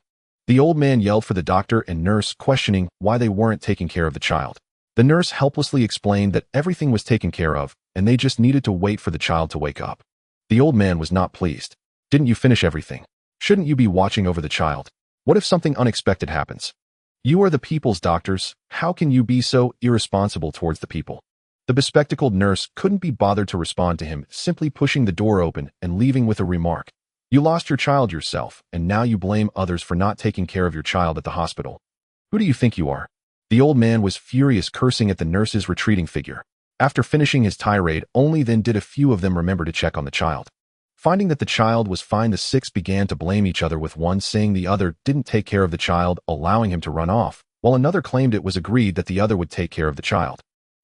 The old man yelled for the doctor and nurse, questioning why they weren't taking care of the child. The nurse helplessly explained that everything was taken care of, and they just needed to wait for the child to wake up. The old man was not pleased. Didn't you finish everything? Shouldn't you be watching over the child? What if something unexpected happens? You are the people's doctors. How can you be so irresponsible towards the people? The bespectacled nurse couldn't be bothered to respond to him, simply pushing the door open and leaving with a remark. You lost your child yourself, and now you blame others for not taking care of your child at the hospital. Who do you think you are? The old man was furious, cursing at the nurse's retreating figure. After finishing his tirade, only then did a few of them remember to check on the child. Finding that the child was fine, the six began to blame each other, with one saying the other didn't take care of the child, allowing him to run off, while another claimed it was agreed that the other would take care of the child.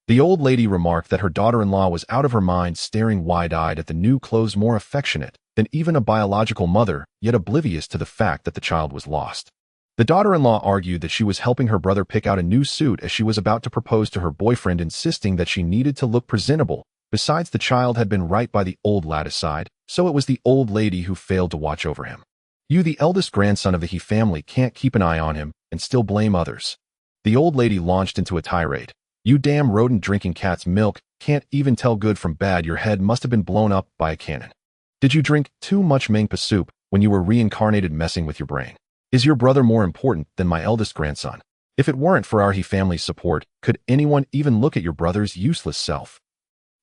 The old lady remarked that her daughter-in-law was out of her mind, staring wide-eyed at the new clothes, more affectionate than even a biological mother, yet oblivious to the fact that the child was lost. The daughter-in-law argued that she was helping her brother pick out a new suit as she was about to propose to her boyfriend, insisting that she needed to look presentable. Besides, the child had been right by the old lad's side, so it was the old lady who failed to watch over him. You, the eldest grandson of the He family, can't keep an eye on him and still blame others. The old lady launched into a tirade. You damn rodent, drinking cat's milk, can't even tell good from bad. Your head must have been blown up by a cannon. Did you drink too much mangpa soup when you were reincarnated, messing with your brain? Is your brother more important than my eldest grandson? If it weren't for our He family's support, could anyone even look at your brother's useless self?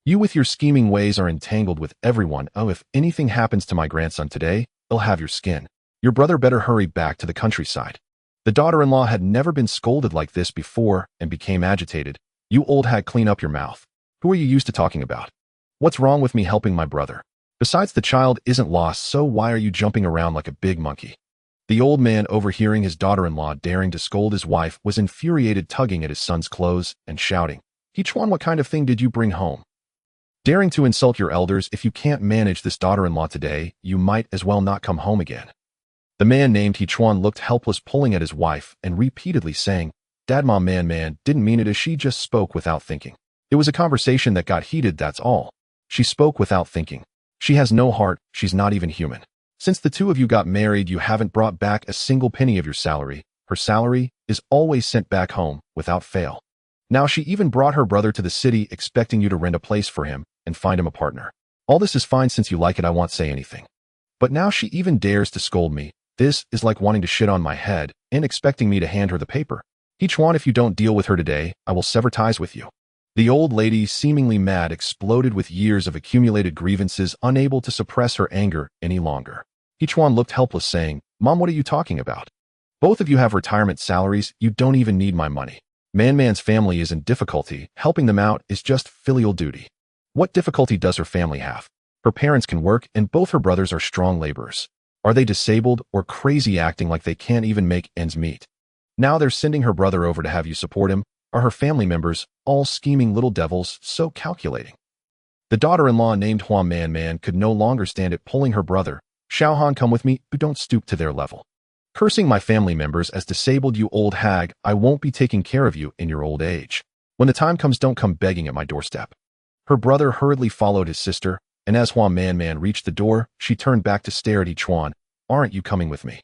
You with your scheming ways are entangled with everyone. Oh, if anything happens to my grandson today, he'll have your skin. Your brother better hurry back to the countryside. The daughter-in-law had never been scolded like this before and became agitated. You old hag, clean up your mouth. Who are you used to talking about? What's wrong with me helping my brother? Besides, the child isn't lost, so why are you jumping around like a big monkey? The old man, overhearing his daughter-in-law daring to scold his wife, was infuriated, tugging at his son's clothes and shouting, Hichuan, what kind of thing did you bring home? Daring to insult your elders! If you can't manage this daughter-in-law today, you might as well not come home again. The man named Hichuan looked helpless, pulling at his wife and repeatedly saying, Dad, Mom, man, didn't mean it, as she just spoke without thinking. It was a conversation that got heated, that's all. She spoke without thinking. She has no heart, she's not even human. Since the two of you got married, you haven't brought back a single penny of your salary. Her salary is always sent back home, without fail. Now she even brought her brother to the city, expecting you to rent a place for him and find him a partner. All this is fine since you like it, I won't say anything. But now she even dares to scold me. This is like wanting to shit on my head and expecting me to hand her the paper. Hichuan, if you don't deal with her today, I will sever ties with you. The old lady, seemingly mad, exploded with years of accumulated grievances, unable to suppress her anger any longer. Hichuan looked helpless, saying, "Mom, what are you talking about? Both of you have retirement salaries. You don't even need my money. Man's family is in difficulty. Helping them out is just filial duty." "What difficulty does her family have? Her parents can work, and both her brothers are strong laborers. Are they disabled or crazy, acting like they can't even make ends meet? Now they're sending her brother over to have you support him. Are her family members all scheming little devils, so calculating?" The daughter-in-law, named Huan Man, could no longer stand it, pulling her brother. "Xiaohan, come with me. You don't stoop to their level. Cursing my family members as disabled, you old hag. I won't be taking care of you in your old age. When the time comes, don't come begging at my doorstep." Her brother hurriedly followed his sister, and as Huan Man reached the door, she turned back to stare at Hichuan. "Aren't you coming with me?"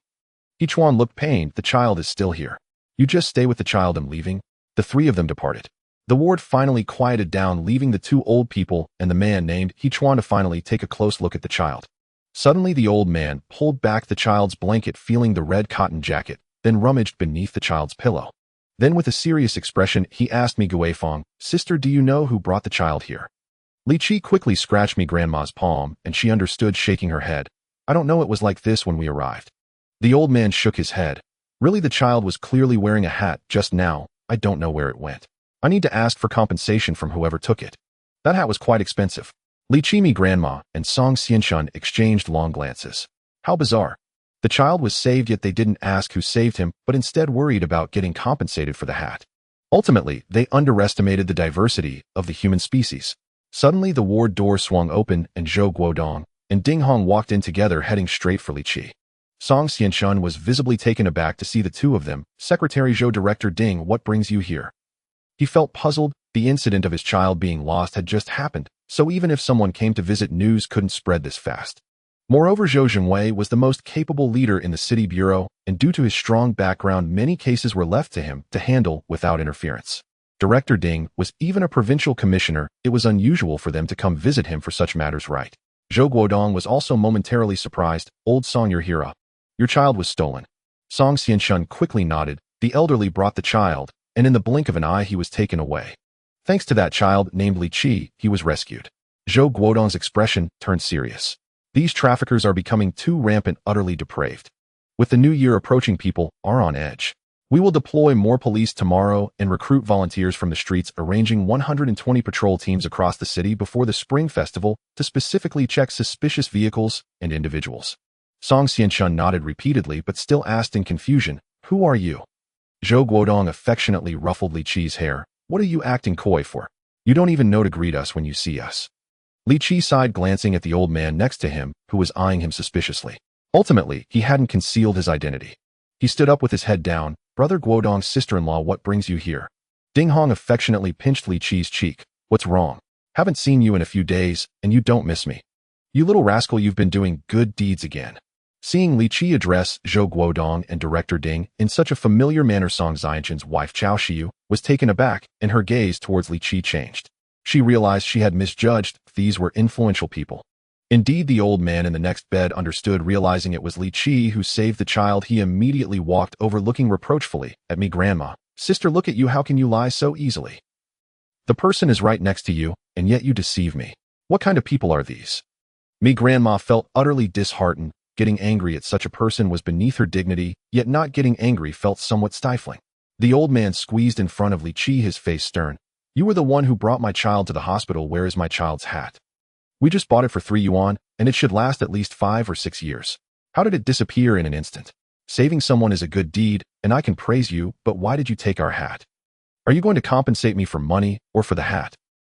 Hichuan looked pained. "The child is still here. You just stay with the child. I'm leaving." The three of them departed. The ward finally quieted down, leaving the two old people and the man named Hichuan to finally take a close look at the child. Suddenly, the old man pulled back the child's blanket, feeling the red cotton jacket, then rummaged beneath the child's pillow. Then, with a serious expression, he asked Mi Guifeng, "Sister, do you know who brought the child here?" Li Qi quickly scratched Mi grandma's palm, and she understood, shaking her head. "I don't know. It was like this when we arrived." The old man shook his head. "Really, the child was clearly wearing a hat just now. I don't know where it went. I need to ask for compensation from whoever took it. That hat was quite expensive." Li Qi, Mi grandma, and Song Xianshun exchanged long glances. How bizarre. The child was saved, yet they didn't ask who saved him, but instead worried about getting compensated for the hat. Ultimately, they underestimated the diversity of the human species. Suddenly, the ward door swung open, and Zhou Guodong and Ding Hong walked in together, heading straight for Li Qi. Song Xianshun was visibly taken aback to see the two of them. "Secretary Zhou, Director Ding, what brings you here?" He felt puzzled. The incident of his child being lost had just happened, so even if someone came to visit, news couldn't spread this fast. Moreover, Zhou Zhenwei was the most capable leader in the city bureau, and due to his strong background, many cases were left to him to handle without interference. Director Ding was even a provincial commissioner. It was unusual for them to come visit him for such matters, right? Zhou Guodong was also momentarily surprised. "Old Song, you're here. Your child was stolen." Song Xianshun quickly nodded. The elderly brought the child, and in the blink of an eye he was taken away. Thanks to that child named Li Qi, he was rescued. Zhou Guodong's expression turned serious. These traffickers are becoming too rampant, utterly depraved. With the new year approaching, people are on edge. We will deploy more police tomorrow and recruit volunteers from the streets, arranging 120 patrol teams across the city before the Spring Festival to specifically check suspicious vehicles and individuals. Song Xianshun nodded repeatedly, but still asked in confusion, "Who are you?" Zhou Guodong affectionately ruffled Li Qi's hair. "What are you acting coy for? You don't even know to greet us when you see us." Li Qi sighed, glancing at the old man next to him, who was eyeing him suspiciously. Ultimately, he hadn't concealed his identity. He stood up with his head down. "Brother Guodong's sister-in-law, what brings you here?" Ding Hong affectionately pinched Li Qi's cheek. "What's wrong? Haven't seen you in a few days, and you don't miss me. You little rascal, you've been doing good deeds again." Seeing Li Qi address Zhou Guodong and Director Ding in such a familiar manner, Song Xianshan's wife Chao Xiu was taken aback, and her gaze towards Li Qi changed. She realized she had misjudged. These were influential people. Indeed, the old man in the next bed understood. Realizing it was Li Qi who saved the child, he immediately walked over, looking reproachfully at me. "Grandma, sister, look at you. How can you lie so easily? The person is right next to you, and yet you deceive me. What kind of people are these?" Me grandma felt utterly disheartened. Getting angry at such a person was beneath her dignity, yet not getting angry felt somewhat stifling. The old man squeezed in front of Li Qi, his face stern. "You were the one who brought my child to the hospital. Where is my child's hat? We just bought it for 3 yuan, and it should last at least 5 or 6 years. How did it disappear in an instant? Saving someone is a good deed, and I can praise you, but why did you take our hat? Are you going to compensate me for money or for the hat?"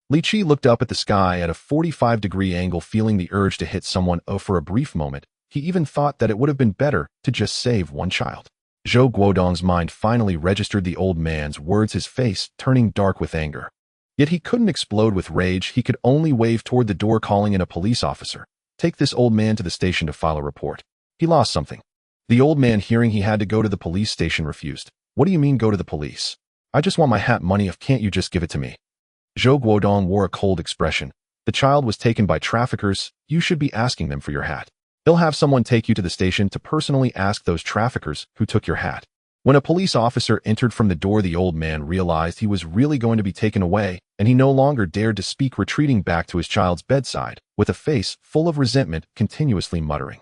Li Qi looked up at the sky at a 45-degree angle, feeling the urge to hit someone. Oh, for a brief moment, he even thought that it would have been better to just save one child. Zhou Guodong's mind finally registered the old man's words, his face turning dark with anger. Yet he couldn't explode with rage. He could only wave toward the door, calling in a police officer. "Take this old man to the station to file a report. He lost something." The old man, hearing he had to go to the police station, refused. "What do you mean, go to the police? I just want my hat money. If can't you just give it to me?" Zhou Guodong wore a cold expression. "The child was taken by traffickers. You should be asking them for your hat. They'll have someone take you to the station to personally ask those traffickers who took your hat." When a police officer entered from the door, the old man realized he was really going to be taken away, and he no longer dared to speak, retreating back to his child's bedside, with a face full of resentment, continuously muttering,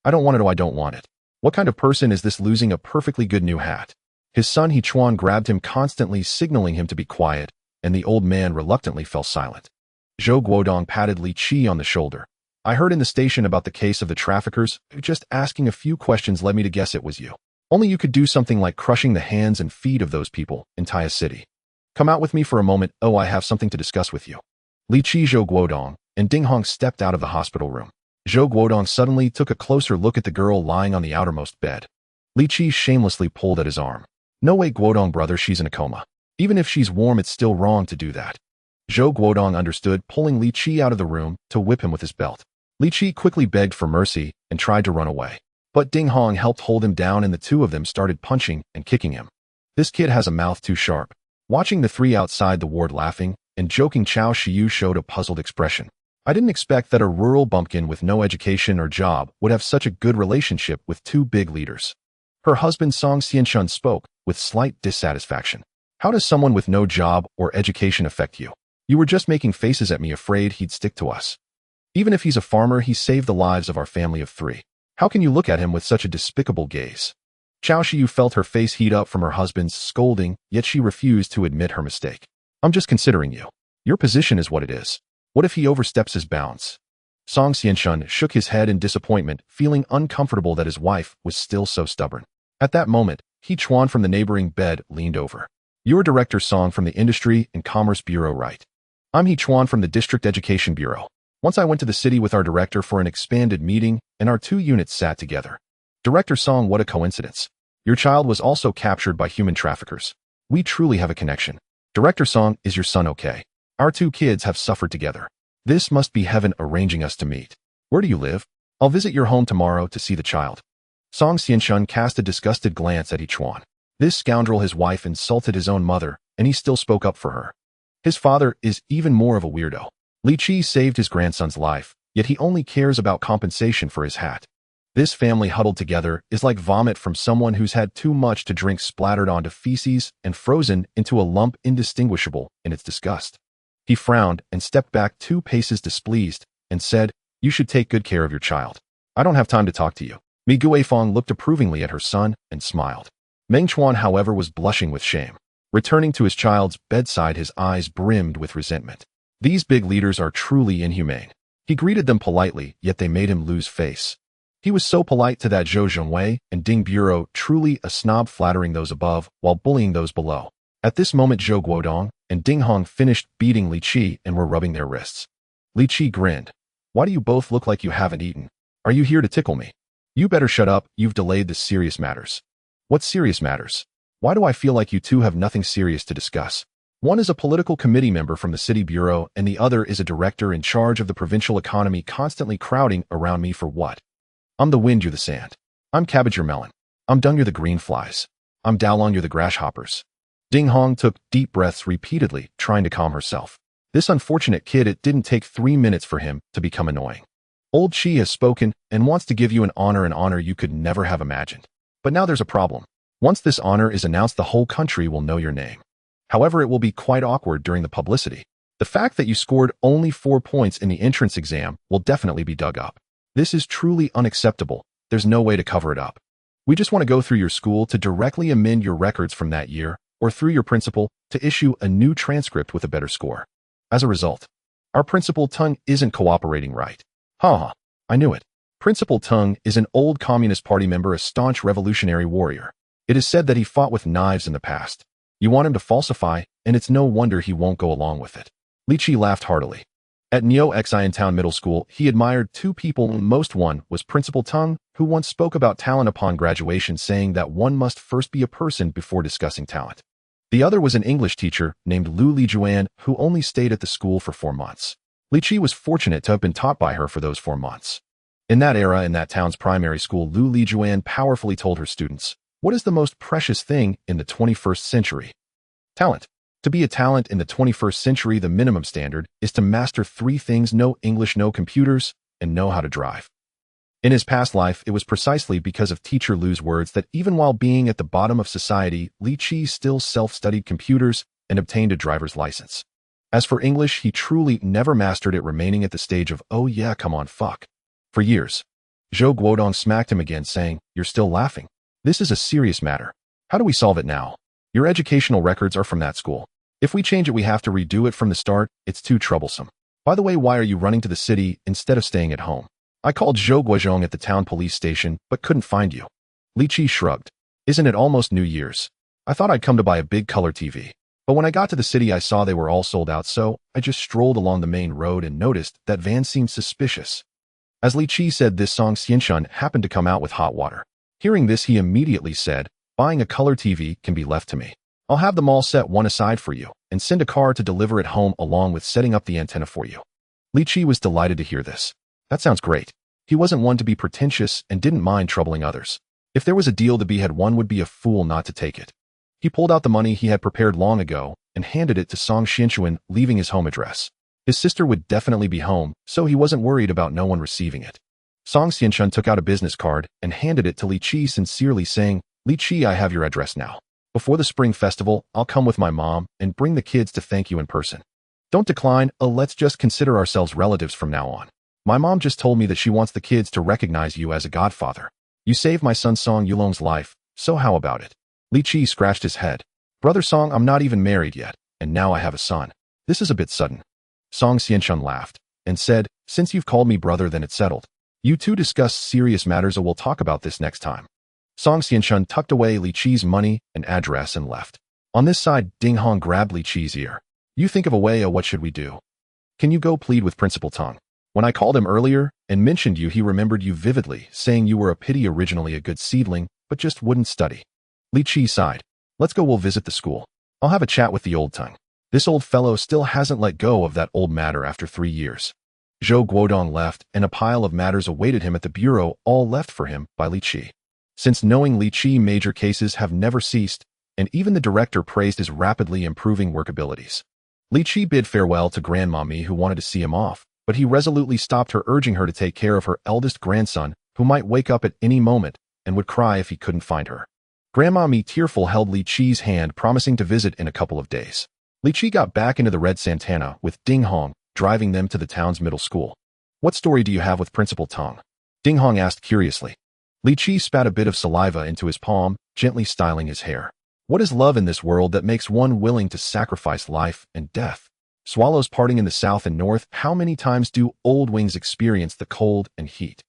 "I don't want it, oh I don't want it. What kind of person is this, losing a perfectly good new hat?" His son He Chuan grabbed him, constantly signaling him to be quiet, and the old man reluctantly fell silent. Zhou Guodong patted Li Qi on the shoulder. "I heard in the station about the case of the traffickers. Just asking a few questions led me to guess it was you. Only you could do something like crushing the hands and feet of those people in Taya City. Come out with me for a moment. Oh, I have something to discuss with you." Li Qi, Zhou Guodong, and Ding Hong stepped out of the hospital room. Zhou Guodong suddenly took a closer look at the girl lying on the outermost bed. Li Qi shamelessly pulled at his arm. "No way, Guodong brother, she's in a coma. Even if she's warm, it's still wrong to do that." Zhou Guodong understood, pulling Li Qi out of the room to whip him with his belt. Li Qi quickly begged for mercy and tried to run away. But Ding Hong helped hold him down, and the two of them started punching and kicking him. "This kid has a mouth too sharp." Watching the three outside the ward laughing and joking, Chao Shiyu showed a puzzled expression. "I didn't expect that a rural bumpkin with no education or job would have such a good relationship with two big leaders." Her husband Song Xianshun spoke with slight dissatisfaction. "How does someone with no job or education affect you? You were just making faces at me, afraid he'd stick to us. Even if he's a farmer, he saved the lives of our family of three. How can you look at him with such a despicable gaze?" Chao Shiyu felt her face heat up from her husband's scolding, yet she refused to admit her mistake. "I'm just considering you. Your position is what it is. What if he oversteps his bounds?" Song Xianshun shook his head in disappointment, feeling uncomfortable that his wife was still so stubborn. At that moment, He Chuan from the neighboring bed leaned over. "You're Director Song from the Industry and Commerce Bureau, right? I'm He Chuan from the District Education Bureau. Once I went to the city with our director for an expanded meeting, and our two units sat together. Director Song, what a coincidence. Your child was also captured by human traffickers. We truly have a connection. Director Song, is your son okay? Our two kids have suffered together. This must be heaven arranging us to meet. Where do you live? I'll visit your home tomorrow to see the child." Song Xianshun cast a disgusted glance at He Chuan. This scoundrel, his wife, insulted his own mother, and he still spoke up for her. His father is even more of a weirdo. Li Qi saved his grandson's life, yet he only cares about compensation for his hat. This family huddled together is like vomit from someone who's had too much to drink, splattered onto feces and frozen into a lump indistinguishable in its disgust. He frowned and stepped back 2 paces displeased and said, "You should take good care of your child. I don't have time to talk to you." Mi Guifeng looked approvingly at her son and smiled. Meng Chuan, however, was blushing with shame. Returning to his child's bedside, his eyes brimmed with resentment. These big leaders are truly inhumane. He greeted them politely, yet they made him lose face. He was so polite to that Zhou Zhongwei and Ding Bureau, truly a snob, flattering those above while bullying those below. At this moment, Zhou Guodong and Ding Hong finished beating Li Qi and were rubbing their wrists. Li Qi grinned. "Why do you both look like you haven't eaten? Are you here to tickle me? You better shut up, you've delayed the serious matters." "What serious matters? Why do I feel like you two have nothing serious to discuss? One is a political committee member from the city bureau, and the other is a director in charge of the provincial economy, constantly crowding around me for what? I'm the wind, you're the sand. I'm cabbage, you're melon. I'm dung, you're the green flies. I'm Daolong, you're the grasshoppers." Ding Hong took deep breaths repeatedly, trying to calm herself. This unfortunate kid, it didn't take 3 minutes for him to become annoying. "Old Chi has spoken and wants to give you an honor you could never have imagined. But now there's a problem. Once this honor is announced, the whole country will know your name. However, it will be quite awkward during the publicity. The fact that you scored only 4 points in the entrance exam will definitely be dug up. This is truly unacceptable. There's no way to cover it up. We just want to go through your school to directly amend your records from that year, or through your principal to issue a new transcript with a better score. As a result, our Principal Tung isn't cooperating, right?" "Ha, I knew it. Principal Tung is an old Communist Party member, a staunch revolutionary warrior. It is said that he fought with knives in the past. You want him to falsify, and it's no wonder he won't go along with it." Li Qi laughed heartily. At Neo Xian Town Middle School, he admired 2 people most. One was Principal Tung, who once spoke about talent upon graduation, saying that one must first be a person before discussing talent. The other was an English teacher named Lu Lijuan, who only stayed at the school for 4 months. Li Qi was fortunate to have been taught by her for those 4 months. In that era, in that town's primary school, Lu Lijuan powerfully told her students, "What is the most precious thing in the 21st century? Talent. To be a talent in the 21st century, the minimum standard is to master 3 things: know English, know computers, and know how to drive." In his past life, it was precisely because of Teacher Lu's words that even while being at the bottom of society, Li Qi still self-studied computers and obtained a driver's license. As for English, he truly never mastered it, remaining at the stage of, "Oh yeah, come on, fuck." For years. Zhou Guodong smacked him again, saying, "You're still laughing. This is a serious matter. How do we solve it now? Your educational records are from that school. If we change it, we have to redo it from the start. It's too troublesome. By the way, why are you running to the city instead of staying at home? I called Zhou Guozhong at the town police station, but couldn't find you." Li Qi shrugged. "Isn't it almost New Year's? I thought I'd come to buy a big color TV. But when I got to the city, I saw they were all sold out, so I just strolled along the main road and noticed that van seemed suspicious." As Li Qi said this, Song Xianshun happened to come out with hot water. Hearing this, he immediately said, "Buying a color TV can be left to me. I'll have them all set one aside for you and send a car to deliver it home along with setting up the antenna for you." Li Qi was delighted to hear this. That sounds great. He wasn't one to be pretentious and didn't mind troubling others. If there was a deal to be had, one would be a fool not to take it. He pulled out the money he had prepared long ago and handed it to Song Xianshun, leaving his home address. His sister would definitely be home, so he wasn't worried about no one receiving it. Song Xianshun took out a business card and handed it to Li Qi, sincerely saying, "Li Qi, I have your address now. Before the Spring Festival, I'll come with my mom and bring the kids to thank you in person. Don't decline. Let's just consider ourselves relatives from now on. My mom just told me that she wants the kids to recognize you as a godfather. You saved my son Song Yulong's life, so how about it?" Li Qi scratched his head. "Brother Song, I'm not even married yet, and now I have a son. This is a bit sudden." Song Xianshun laughed and said, "Since you've called me brother, then it's settled. You two discuss serious matters, or we'll talk about this next time." Song Xianshun tucked away Li Qi's money and address and left. On this side, Ding Hong grabbed Li Qi's ear. "You think of a way, what should we do? Can you go plead with Principal Tong? When I called him earlier and mentioned you, he remembered you vividly, saying you were a pity, originally a good seedling, but just wouldn't study." Li Qi sighed. "Let's go, we'll visit the school. I'll have a chat with the old tongue. This old fellow still hasn't let go of that old matter after 3 years." Zhou Guodong left, and a pile of matters awaited him at the bureau, all left for him by Li Qi. Since knowing Li Qi, major cases have never ceased, and even the director praised his rapidly improving work abilities. Li Qi bid farewell to Grandma Mi, who wanted to see him off, but he resolutely stopped her, urging her to take care of her eldest grandson, who might wake up at any moment and would cry if he couldn't find her. Grandma Mi, tearful, held Li Qi's hand, promising to visit in a couple of days. Li Qi got back into the red Santana, with Ding Hong driving them to the town's middle school. "What story do you have with Principal Tong?" Ding Hong asked curiously. Li Qi spat a bit of saliva into his palm, gently styling his hair. "What is love in this world that makes one willing to sacrifice life and death? Swallows parting in the south and north, how many times do old wings experience the cold and heat?"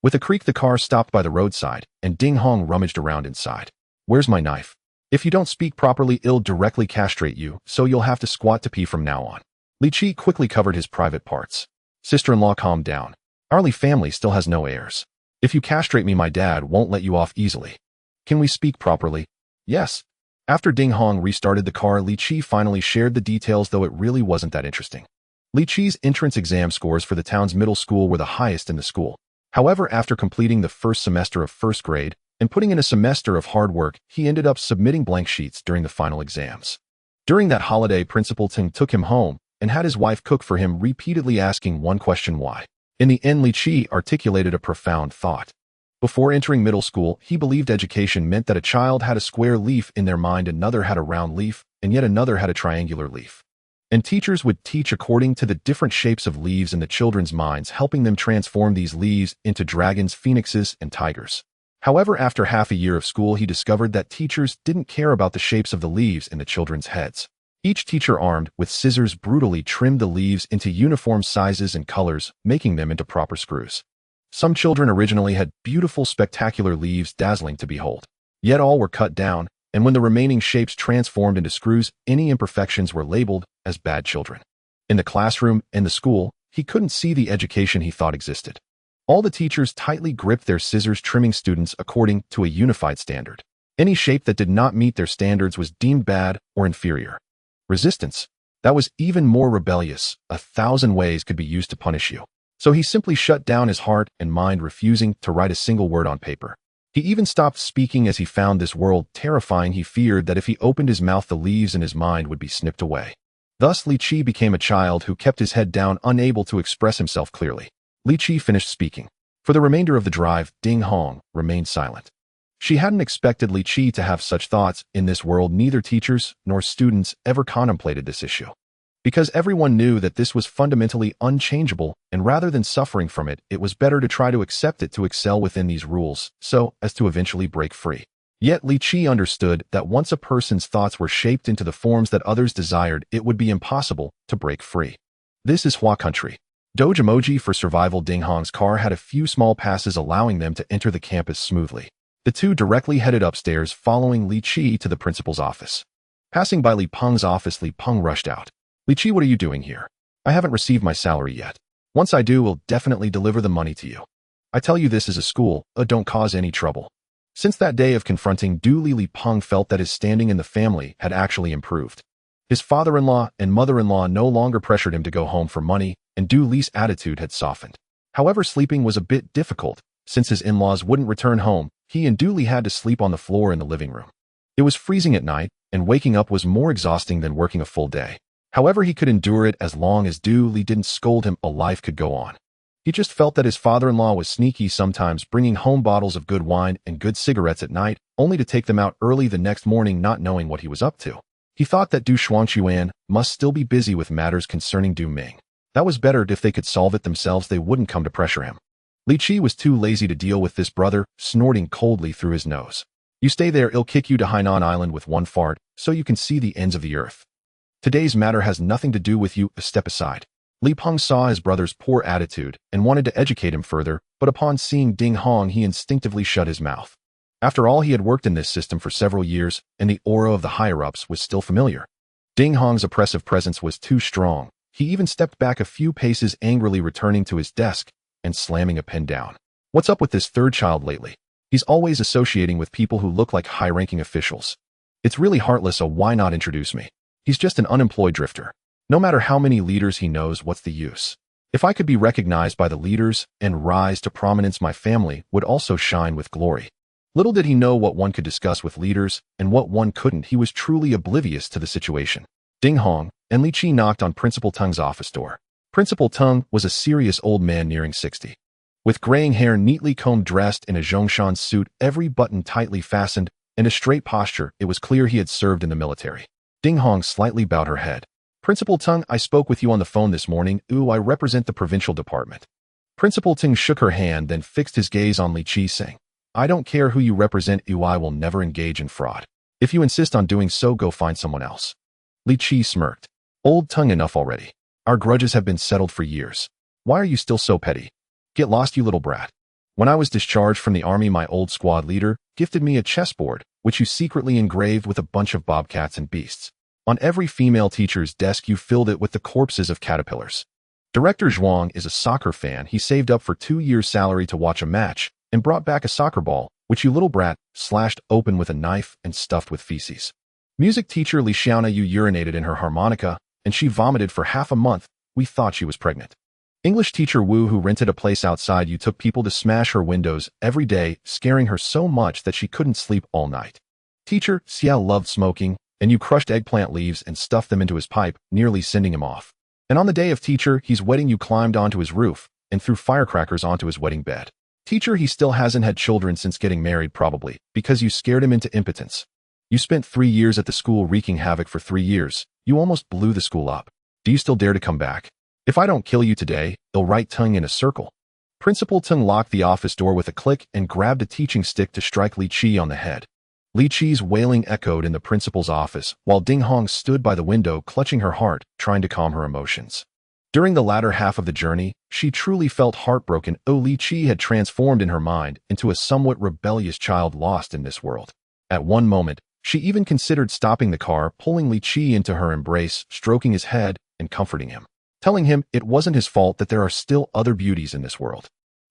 With a creak, the car stopped by the roadside, and Ding Hong rummaged around inside. "Where's my knife? If you don't speak properly, it'll directly castrate you, so you'll have to squat to pee from now on." Li Qi quickly covered his private parts. "Sister-in-law, calm down. Our Li family still has no heirs. If you castrate me, my dad won't let you off easily. Can we speak properly?" "Yes." After Ding Hong restarted the car, Li Qi finally shared the details, though it really wasn't that interesting. Li Qi's entrance exam scores for the town's middle school were the highest in the school. However, after completing the first semester of first grade and putting in a semester of hard work, he ended up submitting blank sheets during the final exams. During that holiday, Principal Ting took him home and had his wife cook for him, repeatedly asking one question: why? In the end, Li Qi articulated a profound thought. Before entering middle school, he believed education meant that a child had a square leaf in their mind, another had a round leaf, and yet another had a triangular leaf. And teachers would teach according to the different shapes of leaves in the children's minds, helping them transform these leaves into dragons, phoenixes, and tigers. However, after half a year of school, he discovered that teachers didn't care about the shapes of the leaves in the children's heads. Each teacher, armed with scissors, brutally trimmed the leaves into uniform sizes and colors, making them into proper screws. Some children originally had beautiful, spectacular leaves, dazzling to behold. Yet all were cut down, and when the remaining shapes transformed into screws, any imperfections were labeled as bad children. In the classroom and the school, he couldn't see the education he thought existed. All the teachers tightly gripped their scissors, trimming students according to a unified standard. Any shape that did not meet their standards was deemed bad or inferior. Resistance, that was even more rebellious. 1,000 ways could be used to punish you. So he simply shut down his heart and mind, refusing to write a single word on paper. He even stopped speaking as he found this world terrifying. He feared that if he opened his mouth, the leaves in his mind would be snipped away. Thus, Li Qi became a child who kept his head down, unable to express himself clearly. Li Qi finished speaking. For the remainder of the drive, Ding Hong remained silent. She hadn't expected Li Qi to have such thoughts. In this world, neither teachers nor students ever contemplated this issue. Because everyone knew that this was fundamentally unchangeable, and rather than suffering from it, it was better to try to accept it to excel within these rules, so as to eventually break free. Yet Li Qi understood that once a person's thoughts were shaped into the forms that others desired, it would be impossible to break free. This is Hua country. Doge emoji for survival. Ding Hong's car had a few small passes allowing them to enter the campus smoothly. The two directly headed upstairs, following Li Qi to the principal's office. Passing by Li Peng's office, Li Peng rushed out. Li Qi, what are you doing here? I haven't received my salary yet. Once I do, we'll definitely deliver the money to you. I tell you, this is a school, don't cause any trouble. Since that day of confronting Du Li, Li Peng felt that his standing in the family had actually improved. His father-in-law and mother-in-law no longer pressured him to go home for money, and Du Li's attitude had softened. However, sleeping was a bit difficult. Since his in-laws wouldn't return home, he and Du Li had to sleep on the floor in the living room. It was freezing at night, and waking up was more exhausting than working a full day. However, he could endure it as long as Du Li didn't scold him. A life could go on. He just felt that his father-in-law was sneaky, sometimes bringing home bottles of good wine and good cigarettes at night, only to take them out early the next morning, not knowing what he was up to. He thought that Du Shuangquan must still be busy with matters concerning Du Ming. That was better. If they could solve it themselves, they wouldn't come to pressure him. Li Qi was too lazy to deal with this brother, snorting coldly through his nose. You stay there, I'll kick you to Hainan Island with one fart, so you can see the ends of the earth. Today's matter has nothing to do with you. Step aside. Li Peng saw his brother's poor attitude and wanted to educate him further, but upon seeing Ding Hong, he instinctively shut his mouth. After all, he had worked in this system for several years, and the aura of the higher-ups was still familiar. Ding Hong's oppressive presence was too strong. He even stepped back a few paces, angrily returning to his desk and slamming a pen down. What's up with this third child lately? He's always associating with people who look like high-ranking officials. It's really heartless, so why not introduce me? He's just an unemployed drifter. No matter how many leaders he knows, what's the use? If I could be recognized by the leaders and rise to prominence, my family would also shine with glory. Little did he know what one could discuss with leaders and what one couldn't. He was truly oblivious to the situation. Ding Hong and Li Qi knocked on Principal Teng's office door. Principal Teng was a serious old man nearing 60. With graying hair, neatly combed, dressed in a Zhongshan suit, every button tightly fastened, and a straight posture, it was clear he had served in the military. Ding Hong slightly bowed her head. Principal Teng, I spoke with you on the phone this morning. I represent the provincial department. Principal Teng shook her hand, then fixed his gaze on Li Qi, saying, I don't care who you represent. I will never engage in fraud. If you insist on doing so, go find someone else. Li Qi smirked. Old Teng, enough already. Our grudges have been settled for years. Why are you still so petty? Get lost, you little brat. When I was discharged from the army, my old squad leader gifted me a chessboard, which you secretly engraved with a bunch of bobcats and beasts. On every female teacher's desk, you filled it with the corpses of caterpillars. Director Zhuang is a soccer fan. He saved up for 2 years' salary to watch a match and brought back a soccer ball, which you little brat slashed open with a knife and stuffed with feces. Music teacher Li Xiaona, you urinated in her harmonica, and she vomited for half a month. We thought she was pregnant. English teacher Wu, who rented a place outside, you took people to smash her windows every day, scaring her so much that she couldn't sleep all night. Teacher Xiao loved smoking, and you crushed eggplant leaves and stuffed them into his pipe, nearly sending him off. And on the day of teacher he's wedding, you climbed onto his roof and threw firecrackers onto his wedding bed. Teacher, he still hasn't had children since getting married, probably because you scared him into impotence. You spent 3 years at the school wreaking havoc for 3 years. You almost blew the school up. Do you still dare to come back? If I don't kill you today, they'll write Teng in a circle. Principal Teng locked the office door with a click and grabbed a teaching stick to strike Li Qi on the head. Li Qi's wailing echoed in the principal's office, while Ding Hong stood by the window, clutching her heart, trying to calm her emotions. During the latter half of the journey, she truly felt heartbroken. Li Qi had transformed in her mind into a somewhat rebellious child lost in this world. At one moment, she even considered stopping the car, pulling Li Qi into her embrace, stroking his head, and comforting him, telling him it wasn't his fault, that there are still other beauties in this world.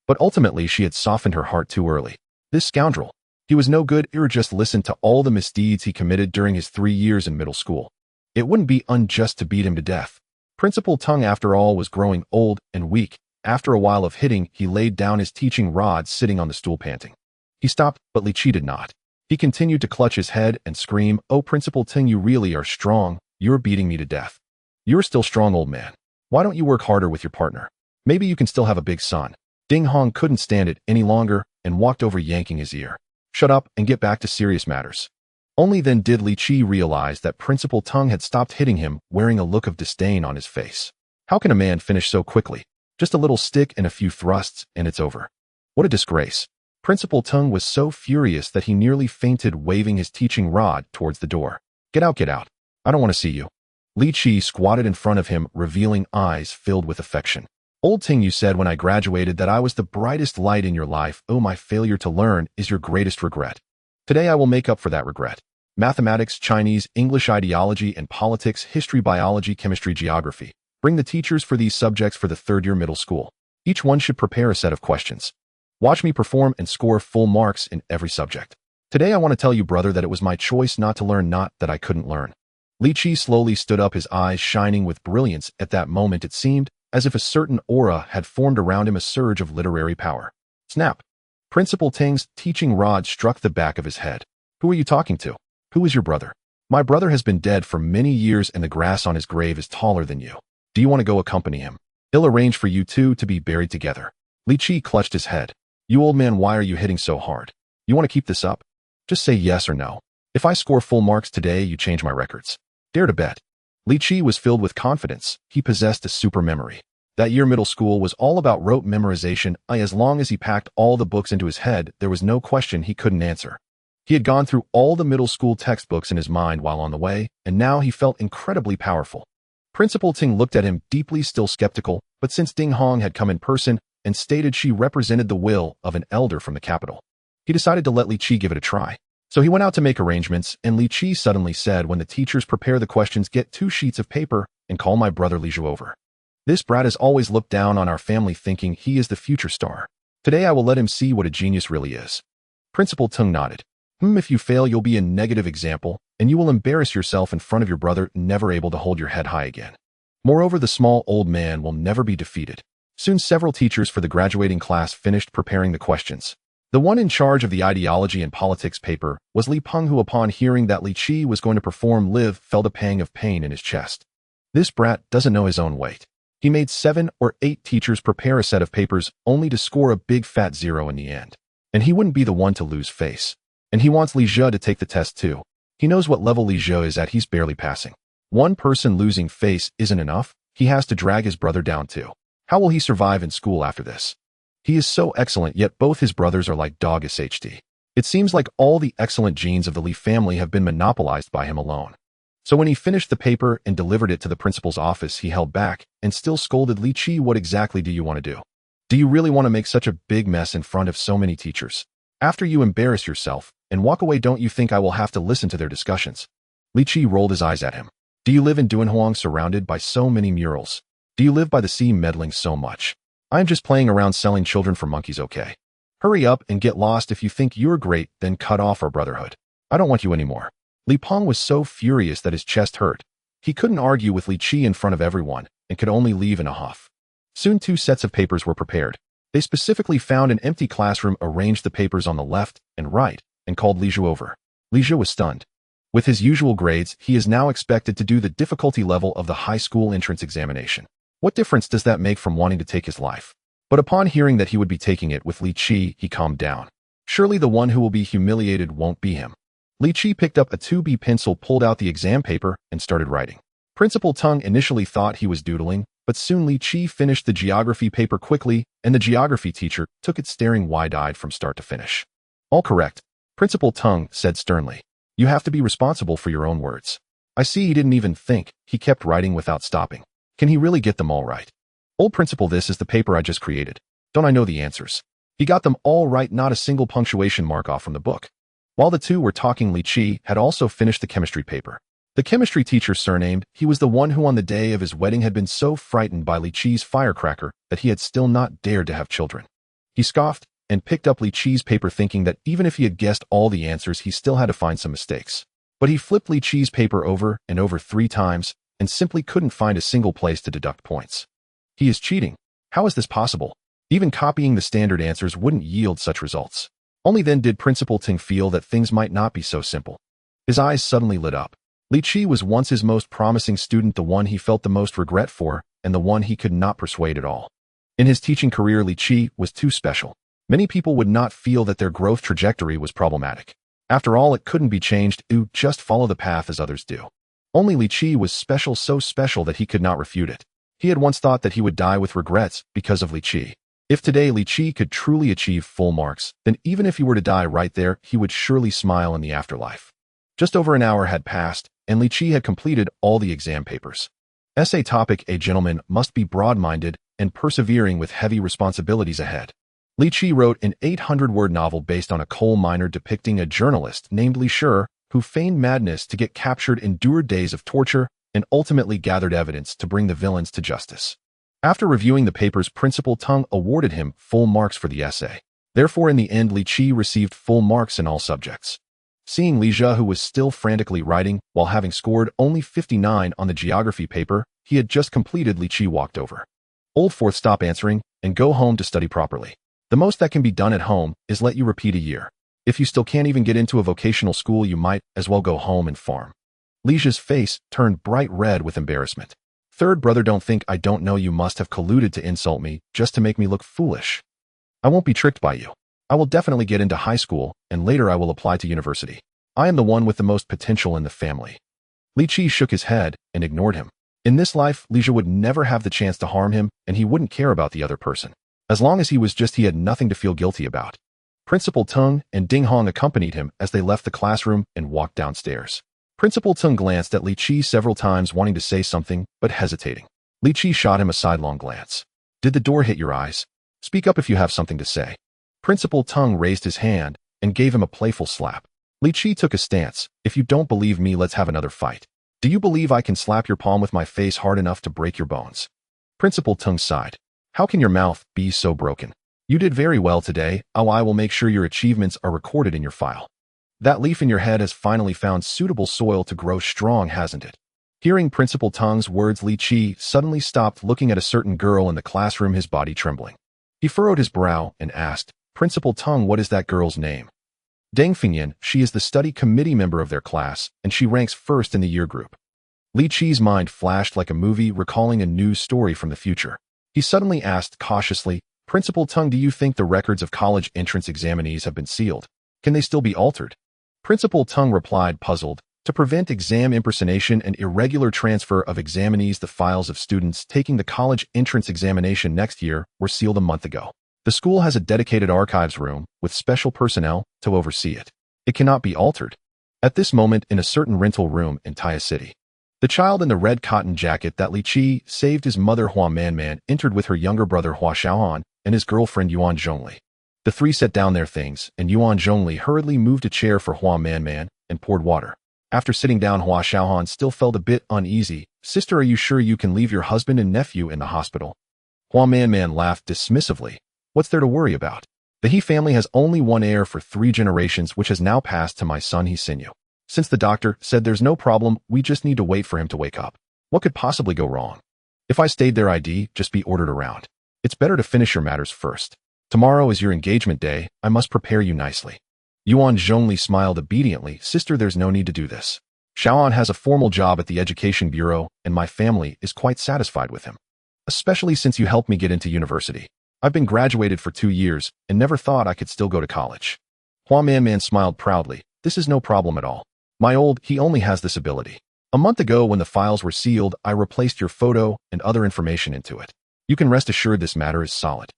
But ultimately, she had softened her heart too early. This scoundrel. He was no good. Just listened to all the misdeeds he committed during his 3 years in middle school. It wouldn't be unjust to beat him to death. Principal Teng, after all, was growing old and weak. After a while of hitting, he laid down his teaching rod, sitting on the stool panting. He stopped, but Li Qi did not. He continued to clutch his head and scream, Oh, Principal Teng, you really are strong. You're beating me to death. You're still strong, old man. Why don't you work harder with your partner? Maybe you can still have a big son. Ding Hong couldn't stand it any longer and walked over, yanking his ear. "Shut up and get back to serious matters." Only then did Li Qi realize that Principal Tung had stopped hitting him, wearing a look of disdain on his face. How can a man finish so quickly? Just a little stick and a few thrusts, and it's over. What a disgrace. Principal Tung was so furious that he nearly fainted, waving his teaching rod towards the door. Get out, get out. I don't want to see you." Li Qi squatted in front of him, revealing eyes filled with affection. "Old Ting, you said when I graduated that I was the brightest light in your life. Oh, my failure to learn is your greatest regret. Today I will make up for that regret. Mathematics, Chinese, English, ideology, and politics, history, biology, chemistry, geography. Bring the teachers for these subjects for the third-year middle school. Each one should prepare a set of questions. Watch me perform and score full marks in every subject. Today I want to tell you, brother, that it was my choice not to learn, not that I couldn't learn." Li Qi slowly stood up, his eyes shining with brilliance. At that moment it seemed as if a certain aura had formed around him, a surge of literary power. Snap! Principal Ting's teaching rod struck the back of his head. "Who are you talking to? Who is your brother?" "My brother has been dead for many years and the grass on his grave is taller than you. Do you want to go accompany him? He'll arrange for you two to be buried together." Li Qi clutched his head. "You old man, why are you hitting so hard? You want to keep this up? Just say yes or no. If I score full marks today, you change my records. Dare to bet." Li Qi was filled with confidence. He possessed a super memory. That year middle school was all about rote memorization. As long as he packed all the books into his head, there was no question he couldn't answer. He had gone through all the middle school textbooks in his mind while on the way, and now he felt incredibly powerful. Principal Ting looked at him deeply, still skeptical, but since Ding Hong had come in person and stated she represented the will of an elder from the capital, he decided to let Li Qi give it a try. So he went out to make arrangements, and Li Qi suddenly said, "When the teachers prepare the questions, get 2 sheets of paper and call my brother Li Zhu over. This brat has always looked down on our family, thinking he is the future star. Today I will let him see what a genius really is." Principal Tung nodded. If you fail, you'll be a negative example, and you will embarrass yourself in front of your brother, never able to hold your head high again. Moreover, the small old man will never be defeated." Soon several teachers for the graduating class finished preparing the questions. The one in charge of the ideology and politics paper was Li Peng, who upon hearing that Li Qi was going to perform live felt a pang of pain in his chest. This brat doesn't know his own weight. He made 7 or 8 teachers prepare a set of papers only to score a big fat 0 in the end. And he wouldn't be the one to lose face. And he wants Li Zhe to take the test too. He knows what level Li Zhe is at. He's barely passing. One person losing face isn't enough. He has to drag his brother down too. How will he survive in school after this? He is so excellent, yet both his brothers are like dog SHD. It seems like all the excellent genes of the Li family have been monopolized by him alone. So when he finished the paper and delivered it to the principal's office, he held back and still scolded Li Qi. "What exactly do you want to do? Do you really want to make such a big mess in front of so many teachers? After you embarrass yourself and walk away, don't you think I will have to listen to their discussions?" Li Qi rolled his eyes at him. "Do you live in Dunhuang surrounded by so many murals? Do you live by the sea meddling so much? I am just playing around selling children for monkeys, okay? Hurry up and get lost. If you think you're great, then cut off our brotherhood. I don't want you anymore." Li Peng was so furious that his chest hurt. He couldn't argue with Li Qi in front of everyone and could only leave in a huff. Soon 2 sets of papers were prepared. They specifically found an empty classroom, arranged the papers on the left and right, and called Li Zhu over. Li Zhu was stunned. With his usual grades, he is now expected to do the difficulty level of the high school entrance examination. What difference does that make from wanting to take his life? But upon hearing that he would be taking it with Li Qi, he calmed down. Surely the one who will be humiliated won't be him. Li Qi picked up a 2B pencil, pulled out the exam paper, and started writing. Principal Tung initially thought he was doodling, but soon Li Qi finished the geography paper quickly, and the geography teacher took it, staring wide-eyed from start to finish. "All correct," Principal Tung said sternly. "You have to be responsible for your own words." I see he didn't even think. He kept writing without stopping. Can he really get them all right? "Old principal, this is the paper I just created. Don't I know the answers?" He got them all right, not a single punctuation mark off from the book. While the two were talking, Li Qi had also finished the chemistry paper. The chemistry teacher surnamed, he was the one who on the day of his wedding had been so frightened by Li Qi's firecracker that he had still not dared to have children. He scoffed and picked up Li Qi's paper, thinking that even if he had guessed all the answers, he still had to find some mistakes. But he flipped Li Qi's paper over and over 3 times and simply couldn't find a single place to deduct points. He is cheating. How is this possible? Even copying the standard answers wouldn't yield such results. Only then did Principal Ting feel that things might not be so simple. His eyes suddenly lit up. Li Qi was once his most promising student, the one he felt the most regret for, and the one he could not persuade at all. In his teaching career, Li Qi was too special. Many people would not feel that their growth trajectory was problematic. After all, it couldn't be changed. Just follow the path as others do. Only Li Qi was special, so special that he could not refute it. He had once thought that he would die with regrets because of Li Qi. If today Li Qi could truly achieve full marks, then even if he were to die right there, he would surely smile in the afterlife. Just over an hour had passed, and Li Qi had completed all the exam papers. Essay topic: A gentleman must be broad-minded and persevering with heavy responsibilities ahead. Li Qi wrote an 800-word novel based on a coal miner depicting a journalist named Li Shi, who feigned madness to get captured, endured days of torture, and ultimately gathered evidence to bring the villains to justice. After reviewing the papers, Principal Tung awarded him full marks for the essay. Therefore, in the end, Li Qi received full marks in all subjects. Seeing Li Shi, who was still frantically writing while having scored only 59 on the geography paper he had just completed, Li Qi walked over. Old fourth, stop answering and go home to study properly. The most that can be done at home is let you repeat a year. If you still can't even get into a vocational school, you might as well go home and farm. Li Shi's face turned bright red with embarrassment. Third brother, don't think I don't know. You must have colluded to insult me just to make me look foolish. I won't be tricked by you. I will definitely get into high school, and later I will apply to university. I am the one with the most potential in the family. Li Qi shook his head and ignored him. In this life, Li Shi would never have the chance to harm him, and he wouldn't care about the other person. As long as he was just, he had nothing to feel guilty about. Principal Tung and Ding Hong accompanied him as they left the classroom and walked downstairs. Principal Tung glanced at Li Qi several times, wanting to say something, but hesitating. Li Qi shot him a sidelong glance. Did the door hit your eyes? Speak up if you have something to say. Principal Tung raised his hand and gave him a playful slap. Li Qi took a stance. If you don't believe me, let's have another fight. Do you believe I can slap your palm with my face hard enough to break your bones? Principal Tung sighed. How can your mouth be so broken? You did very well today. I will make sure your achievements are recorded in your file. That leaf in your head has finally found suitable soil to grow strong, hasn't it? Hearing Principal Tung's words, Li Qi suddenly stopped looking at a certain girl in the classroom, his body trembling. He furrowed his brow and asked, Principal Tung, what is that girl's name? Deng Fingyan. She is the study committee member of their class, and she ranks first in the year group. Li Qi's mind flashed like a movie, recalling a news story from the future. He suddenly asked cautiously, Principal Tung, do you think the records of college entrance examinees have been sealed? Can they still be altered? Principal Tung replied, puzzled. To prevent exam impersonation and irregular transfer of examinees, the files of students taking the college entrance examination next year were sealed a month ago. The school has a dedicated archives room with special personnel to oversee it. It cannot be altered. At this moment, in a certain rental room in Taya City, the child in the red cotton jacket that Li Qi saved his mother Hua Manman entered with her younger brother Hua Xiaohan and his girlfriend Yuan Zhongli. The three set down their things, and Yuan Zhongli hurriedly moved a chair for Hua Manman and poured water. After sitting down, Hua Xiaohan still felt a bit uneasy. Sister, are you sure you can leave your husband and nephew in the hospital? Hua Manman laughed dismissively. What's there to worry about? The He family has only one heir for 3 generations, which has now passed to my son He Sinyu. Since the doctor said there's no problem, we just need to wait for him to wake up. What could possibly go wrong? If I stayed there, I'd just be ordered around. It's better to finish your matters first. Tomorrow is your engagement day. I must prepare you nicely. Yuan Zhongli smiled obediently. Sister, there's no need to do this. Xiaoan has a formal job at the Education Bureau, and my family is quite satisfied with him. Especially since you helped me get into university. I've been graduated for 2 years and never thought I could still go to college. Hua Manman smiled proudly. This is no problem at all. He only has this ability. A month ago, when the files were sealed, I replaced your photo and other information into it. You can rest assured this matter is solid.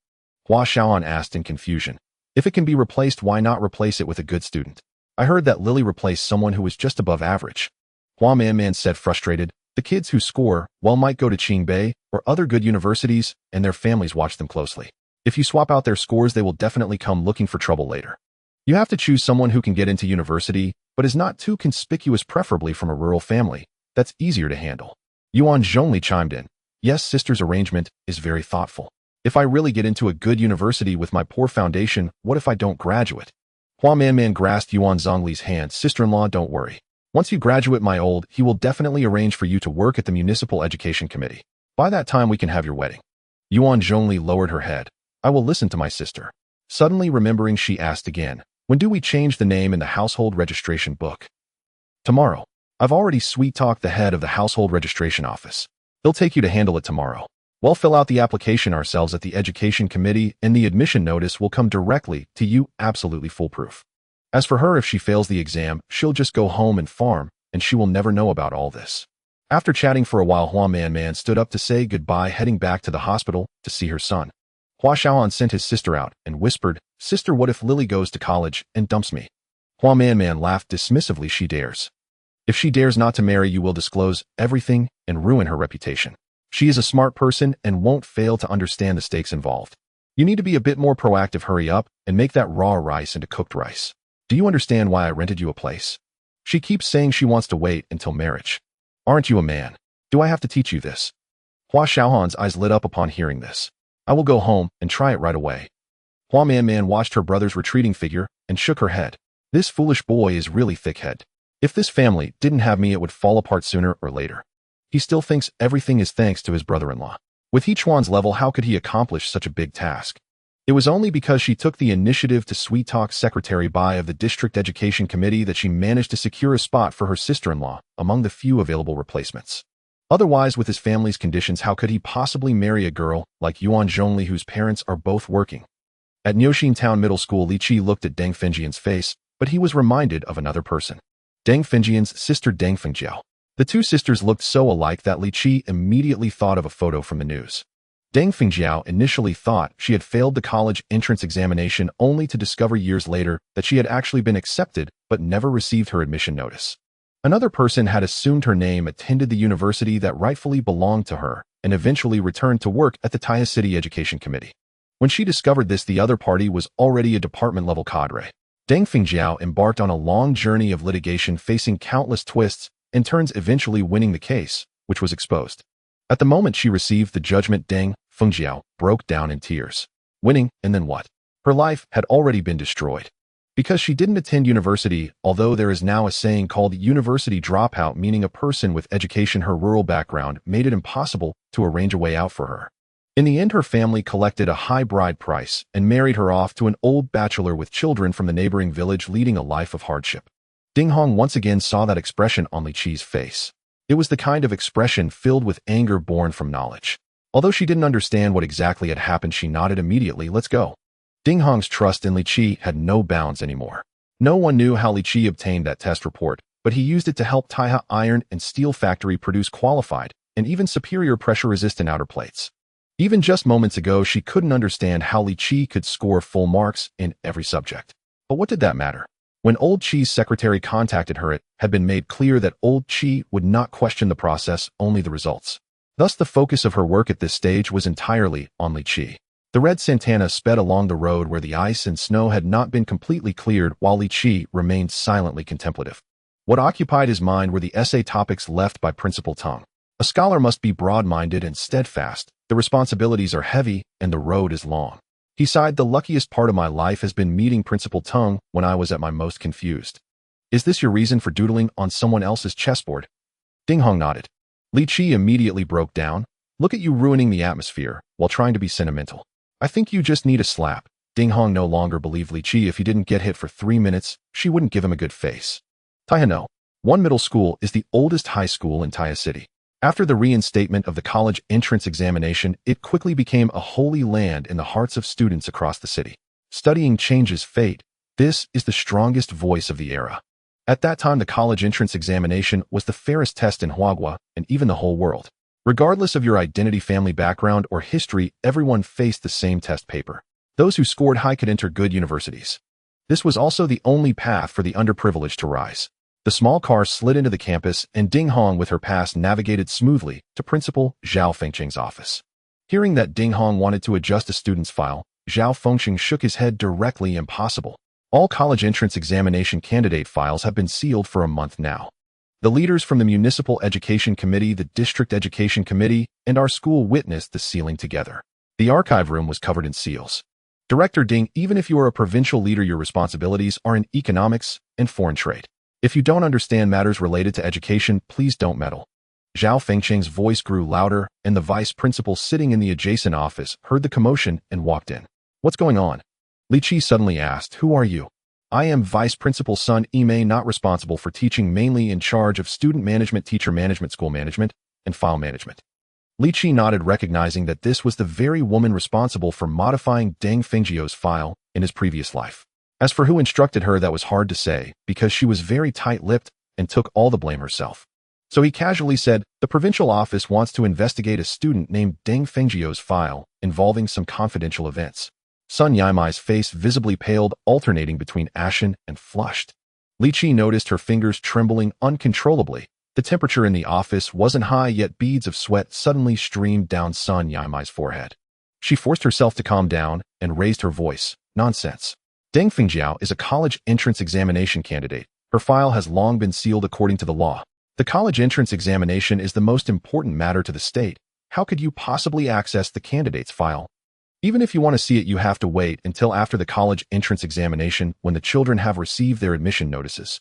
Hua Xiaoan asked in confusion. If it can be replaced, why not replace it with a good student? I heard that Lily replaced someone who was just above average. Hua Manman said, frustrated. The kids who score well might go to Qingbei or other good universities, and their families watch them closely. If you swap out their scores, they will definitely come looking for trouble later. You have to choose someone who can get into university, but is not too conspicuous, preferably from a rural family. That's easier to handle. Yuan Zhongli chimed in. Yes, sister's arrangement is very thoughtful. If I really get into a good university with my poor foundation, what if I don't graduate? Hua Manman grasped Yuan Zhongli's hand. Sister-in-law, don't worry. Once you graduate, he will definitely arrange for you to work at the Municipal Education Committee. By that time, we can have your wedding. Yuan Zhongli lowered her head. I will listen to my sister. Suddenly remembering, she asked again, when do we change the name in the household registration book? Tomorrow. I've already sweet-talked the head of the household registration office. He'll take you to handle it tomorrow. We'll fill out the application ourselves at the education committee, and the admission notice will come directly to you, absolutely foolproof. As for her, if she fails the exam, she'll just go home and farm, and she will never know about all this. After chatting for a while, Hua Man stood up to say goodbye, heading back to the hospital to see her son. Hua Xiaohan sent his sister out and whispered, "Sister, what if Lily goes to college and dumps me?" Hua Man laughed dismissively. "She dares. If she dares not to marry, you will disclose everything and ruin her reputation. She is a smart person and won't fail to understand the stakes involved. You need to be a bit more proactive. Hurry up and make that raw rice into cooked rice. Do you understand why I rented you a place? She keeps saying she wants to wait until marriage. Aren't you a man? Do I have to teach you this?" Hua Xiaohan's eyes lit up upon hearing this. "I will go home and try it right away." Hua Man watched her brother's retreating figure and shook her head. "This foolish boy is really thick-headed. If this family didn't have me, it would fall apart sooner or later." He still thinks everything is thanks to his brother-in-law. With Hechuan's level, how could he accomplish such a big task? It was only because she took the initiative to sweet-talk Secretary Bai of the District Education Committee that she managed to secure a spot for her sister-in-law among the few available replacements. Otherwise, with his family's conditions, how could he possibly marry a girl like Yuan Zhongli, whose parents are both working? At Niuxin Town Middle School, Li Qi looked at Deng Fengjian's face, but he was reminded of another person. Deng Fengjian's sister, Deng Fengjiao. The two sisters looked so alike that Li Qi immediately thought of a photo from the news. Deng Fengjiao initially thought she had failed the college entrance examination, only to discover years later that she had actually been accepted but never received her admission notice. Another person had assumed her name, attended the university that rightfully belonged to her, and eventually returned to work at the Taya City Education Committee. When she discovered this, the other party was already a department-level cadre. Deng Fengjiao embarked on a long journey of litigation, facing countless twists and turns, eventually winning the case, which was exposed. At the moment she received the judgment, Deng Fengjiao broke down in tears. Winning, and then what? Her life had already been destroyed. Because she didn't attend university, although there is now a saying called university dropout, meaning a person with education, her rural background made it impossible to arrange a way out for her. In the end, her family collected a high bride price and married her off to an old bachelor with children from the neighboring village, leading a life of hardship. Ding Hong once again saw that expression on Li Qi's face. It was the kind of expression filled with anger born from knowledge. Although she didn't understand what exactly had happened, she nodded immediately. "Let's go." Ding Hong's trust in Li Qi had no bounds anymore. No one knew how Li Qi obtained that test report, but he used it to help Taiha Iron and Steel Factory produce qualified and even superior pressure-resistant outer plates. Even just moments ago, she couldn't understand how Li Qi could score full marks in every subject. But what did that matter? When Old Qi's secretary contacted her, it had been made clear that Old Qi would not question the process, only the results. Thus, the focus of her work at this stage was entirely on Li Qi. The red Santana sped along the road where the ice and snow had not been completely cleared, while Li Qi remained silently contemplative. What occupied his mind were the essay topics left by Principal Tang. A scholar must be broad-minded and steadfast. The responsibilities are heavy, and the road is long. He sighed. "The luckiest part of my life has been meeting Principal Tang when I was at my most confused." "Is this your reason for doodling on someone else's chessboard?" Ding Hong nodded. Li Qi immediately broke down. "Look at you ruining the atmosphere while trying to be sentimental. I think you just need a slap." Ding Hong no longer believed Li Qi. If he didn't get hit for 3 minutes, she wouldn't give him a good face. Taihano. One middle school is the oldest high school in Taya City. After the reinstatement of the college entrance examination, it quickly became a holy land in the hearts of students across the city. Studying changes fate. This is the strongest voice of the era. At that time, the college entrance examination was the fairest test in Huagua and even the whole world. Regardless of your identity, family background, or history, everyone faced the same test paper. Those who scored high could enter good universities. This was also the only path for the underprivileged to rise. The small car slid into the campus, and Ding Hong, with her pass, navigated smoothly to Principal Zhao Fengqing's office. Hearing that Ding Hong wanted to adjust a student's file, Zhao Fengqing shook his head. "Directly impossible. All college entrance examination candidate files have been sealed for a month now. The leaders from the Municipal Education Committee, the District Education Committee, and our school witnessed the sealing together. The archive room was covered in seals. Director Ding, even if you are a provincial leader, your responsibilities are in economics and foreign trade. If you don't understand matters related to education, please don't meddle." Zhao Fengqing's voice grew louder, and the vice principal sitting in the adjacent office heard the commotion and walked in. "What's going on?" Li Qi suddenly asked. "Who are you?" "I am Vice Principal Sun Yimei, not responsible for teaching, mainly in charge of student management, teacher management, school management, and file management." Li Qi nodded, recognizing that this was the very woman responsible for modifying Deng Fengjiu's file in his previous life. As for who instructed her, that was hard to say, because she was very tight-lipped and took all the blame herself. So he casually said, the provincial office wants to investigate a student named Deng Fengjiu's file involving some confidential events. Sun Yimai's face visibly paled, alternating between ashen and flushed. Li Qi noticed her fingers trembling uncontrollably. The temperature in the office wasn't high, yet beads of sweat suddenly streamed down Sun Yimai's forehead. She forced herself to calm down and raised her voice. Nonsense. Deng Fengjiu is a college entrance examination candidate. Her file has long been sealed according to the law. The college entrance examination is the most important matter to the state. How could you possibly access the candidate's file? Even if you want to see it, you have to wait until after the college entrance examination, when the children have received their admission notices.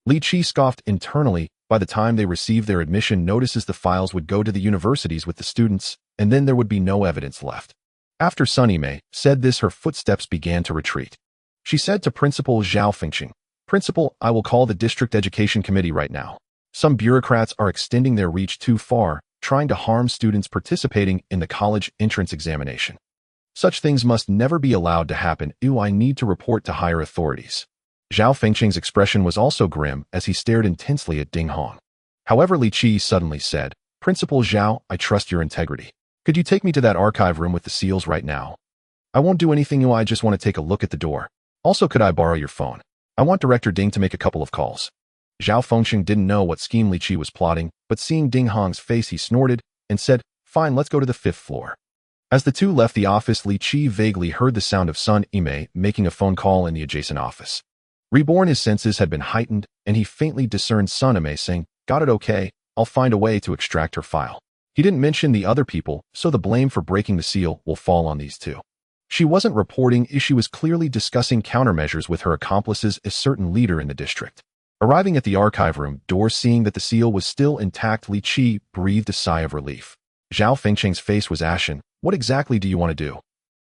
Li Qi scoffed internally. By the time they received their admission notices, the files would go to the universities with the students, and then there would be no evidence left. After Sun Yimai said this, her footsteps began to retreat. She said to Principal Zhao Fengqing, Principal, I will call the district education committee right now. Some bureaucrats are extending their reach too far, trying to harm students participating in the college entrance examination. Such things must never be allowed to happen. I need to report to higher authorities. Zhao Fengqing's expression was also grim as he stared intensely at Ding Hong. However, Li Qi suddenly said, Principal Zhao, I trust your integrity. Could you take me to that archive room with the seals right now? I won't do anything. I just want to take a look at the door. Also, could I borrow your phone? I want Director Ding to make a couple of calls. Zhao Fengqing didn't know what scheme Li Qi was plotting, but seeing Ding Hong's face, he snorted and said, Fine, let's go to the 5th floor. As the two left the office, Li Qi vaguely heard the sound of Sun Yimai making a phone call in the adjacent office. Reborn, his senses had been heightened, and he faintly discerned Sun Yimai saying, Got it, okay, I'll find a way to extract her file. He didn't mention the other people, so the blame for breaking the seal will fall on these two. She wasn't reporting, she was clearly discussing countermeasures with her accomplices, a certain leader in the district. Arriving at the archive room door, seeing that the seal was still intact, Li Qi breathed a sigh of relief. Zhao Fengqing's face was ashen. What exactly do you want to do?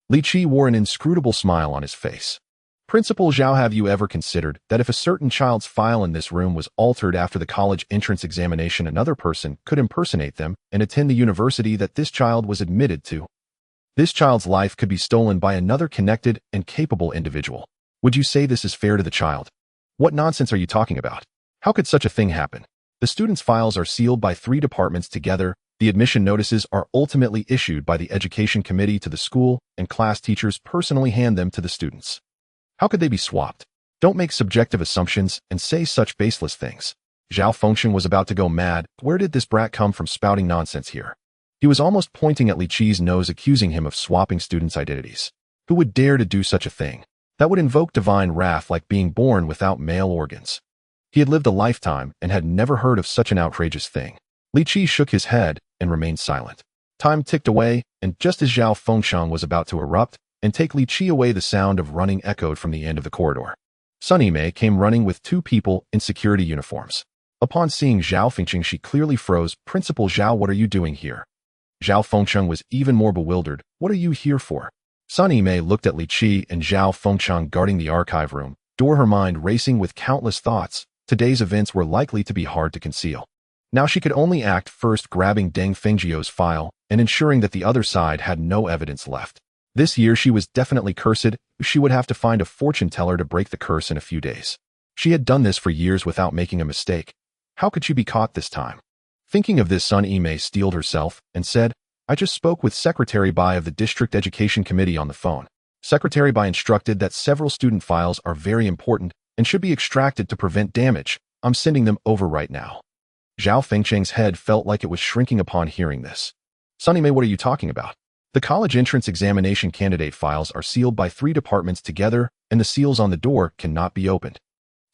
Li Qi wore an inscrutable smile on his face. Principal Zhao, have you ever considered that if a certain child's file in this room was altered after the college entrance examination, another person could impersonate them and attend the university that this child was admitted to? This child's life could be stolen by another connected and capable individual. Would you say this is fair to the child? What nonsense are you talking about? How could such a thing happen? The students' files are sealed by 3 departments together. The admission notices are ultimately issued by the education committee to the school, and class teachers personally hand them to the students. How could they be swapped? Don't make subjective assumptions and say such baseless things. Zhao Fengqing was about to go mad. Where did this brat come from spouting nonsense here? He was almost pointing at Li Qi's nose, accusing him of swapping students' identities. Who would dare to do such a thing? That would invoke divine wrath, like being born without male organs. He had lived a lifetime and had never heard of such an outrageous thing. Li Qi shook his head and remained silent. Time ticked away, and just as Zhao Fengqing was about to erupt and take Li Qi away, the sound of running echoed from the end of the corridor. Sun Yimai came running with 2 people in security uniforms. Upon seeing Zhao Fengqing, she clearly froze. Principal Zhao, what are you doing here? Zhao Fengqing was even more bewildered. What are you here for? Sun Yimai looked at Li Qi and Zhao Fengqing guarding the archive room door, her mind racing with countless thoughts. Today's events were likely to be hard to conceal. Now she could only act first, grabbing Deng Fengjiu's file and ensuring that the other side had no evidence left. This year she was definitely cursed. She would have to find a fortune teller to break the curse in a few days. She had done this for years without making a mistake. How could she be caught this time? Thinking of this, Sun Yimai steeled herself and said, I just spoke with Secretary Bai of the District Education Committee on the phone. Secretary Bai instructed that several student files are very important and should be extracted to prevent damage. I'm sending them over right now. Zhao Fengqing's head felt like it was shrinking upon hearing this. Sun Yimai, what are you talking about? The college entrance examination candidate files are sealed by 3 departments together, and the seals on the door cannot be opened.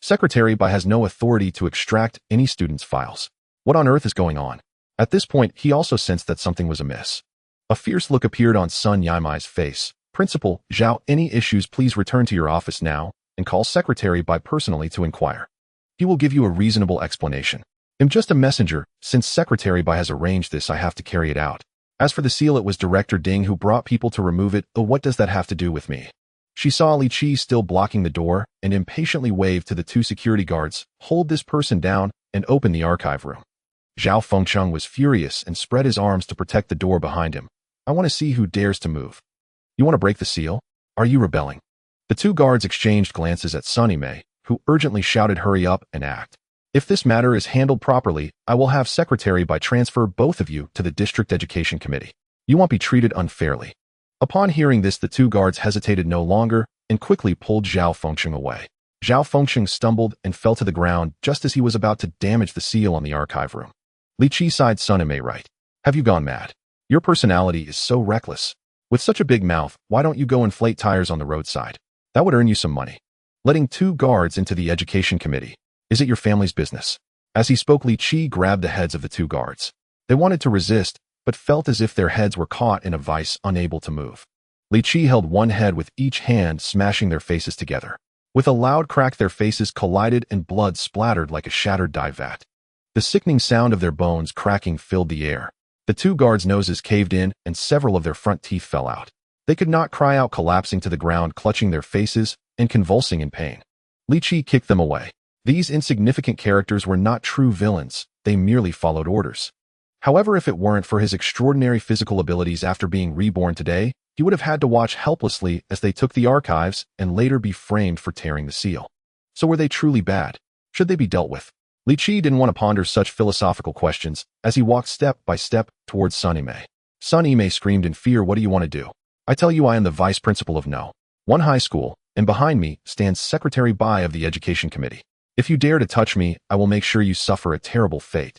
Secretary Bai has no authority to extract any student's files. What on earth is going on? At this point, he also sensed that something was amiss. A fierce look appeared on Sun Yimai's face. Principal Zhao, any issues, please return to your office now and call Secretary Bai personally to inquire. He will give you a reasonable explanation. I'm just a messenger. Since Secretary Bai has arranged this, I have to carry it out. As for the seal, it was Director Ding who brought people to remove it. Oh, what does that have to do with me? She saw Li Qi still blocking the door and impatiently waved to the 2 security guards, hold this person down and open the archive room. Zhao Fengcheng was furious and spread his arms to protect the door behind him. I want to see who dares to move. You want to break the seal? Are you rebelling? The two guards exchanged glances at Sunny Mei, who urgently shouted, hurry up and act. If this matter is handled properly, I will have secretary by transfer both of you to the District Education Committee. You won't be treated unfairly. Upon hearing this, the two guards hesitated no longer and quickly pulled Zhao Fengcheng away. Zhao Fengcheng stumbled and fell to the ground just as he was about to damage the seal on the archive room. Li Qi sighed, Sunny Mei, right? Have you gone mad? Your personality is so reckless. With such a big mouth, why don't you go inflate tires on the roadside? That would earn you some money. Letting two guards into the Education Committee. Is it your family's business? As he spoke, Li Qi grabbed the heads of the two guards. They wanted to resist, but felt as if their heads were caught in a vice, unable to move. Li Qi held one head with each hand, smashing their faces together. With a loud crack, their faces collided and blood splattered like a shattered dye vat. The sickening sound of their bones cracking filled the air. The two guards' noses caved in and several of their front teeth fell out. They could not cry out, collapsing to the ground, clutching their faces and convulsing in pain. Li Qi kicked them away. These insignificant characters were not true villains, they merely followed orders. However, if it weren't for his extraordinary physical abilities after being reborn today, he would have had to watch helplessly as they took the archives and later be framed for tearing the seal. So were they truly bad? Should they be dealt with? Li Qi didn't want to ponder such philosophical questions as he walked step by step towards Sunny Mei. Sunny Mei screamed in fear, what do you want to do? I tell you, I am the vice principal of No. 1 high school, and behind me stands Secretary Bai of the Education Committee. If you dare to touch me, I will make sure you suffer a terrible fate.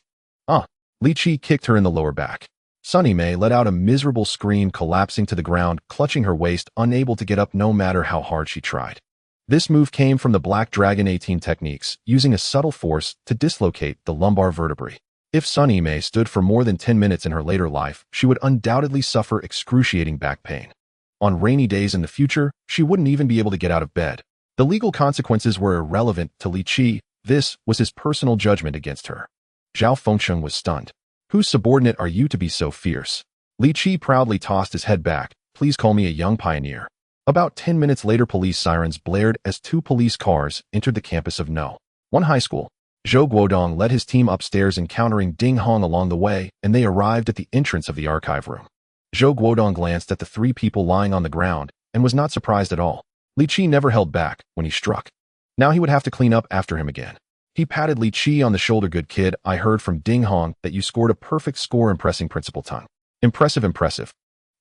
Li Qi kicked her in the lower back. Sunny Mei let out a miserable scream, collapsing to the ground, clutching her waist, unable to get up no matter how hard she tried. This move came from the Black Dragon 18 techniques, using a subtle force to dislocate the lumbar vertebrae. If Sunny Mei stood for more than 10 minutes in her later life, she would undoubtedly suffer excruciating back pain. On rainy days in the future, she wouldn't even be able to get out of bed. The legal consequences were irrelevant to Li Qi. This was his personal judgment against her. Zhao Fengcheng was stunned. Whose subordinate are you to be so fierce? Li Qi proudly tossed his head back. Please call me a young pioneer. About 10 minutes later, police sirens blared as two police cars entered the campus of No. 1 high school. Zhou Guodong led his team upstairs, encountering Ding Hong along the way, and they arrived at the entrance of the archive room. Zhou Guodong glanced at the three people lying on the ground and was not surprised at all. Li Qi never held back when he struck. Now he would have to clean up after him again. He patted Li Qi on the shoulder. Good kid, I heard from Ding Hong that you scored a perfect score, impressing Principal Tang. Impressive, impressive.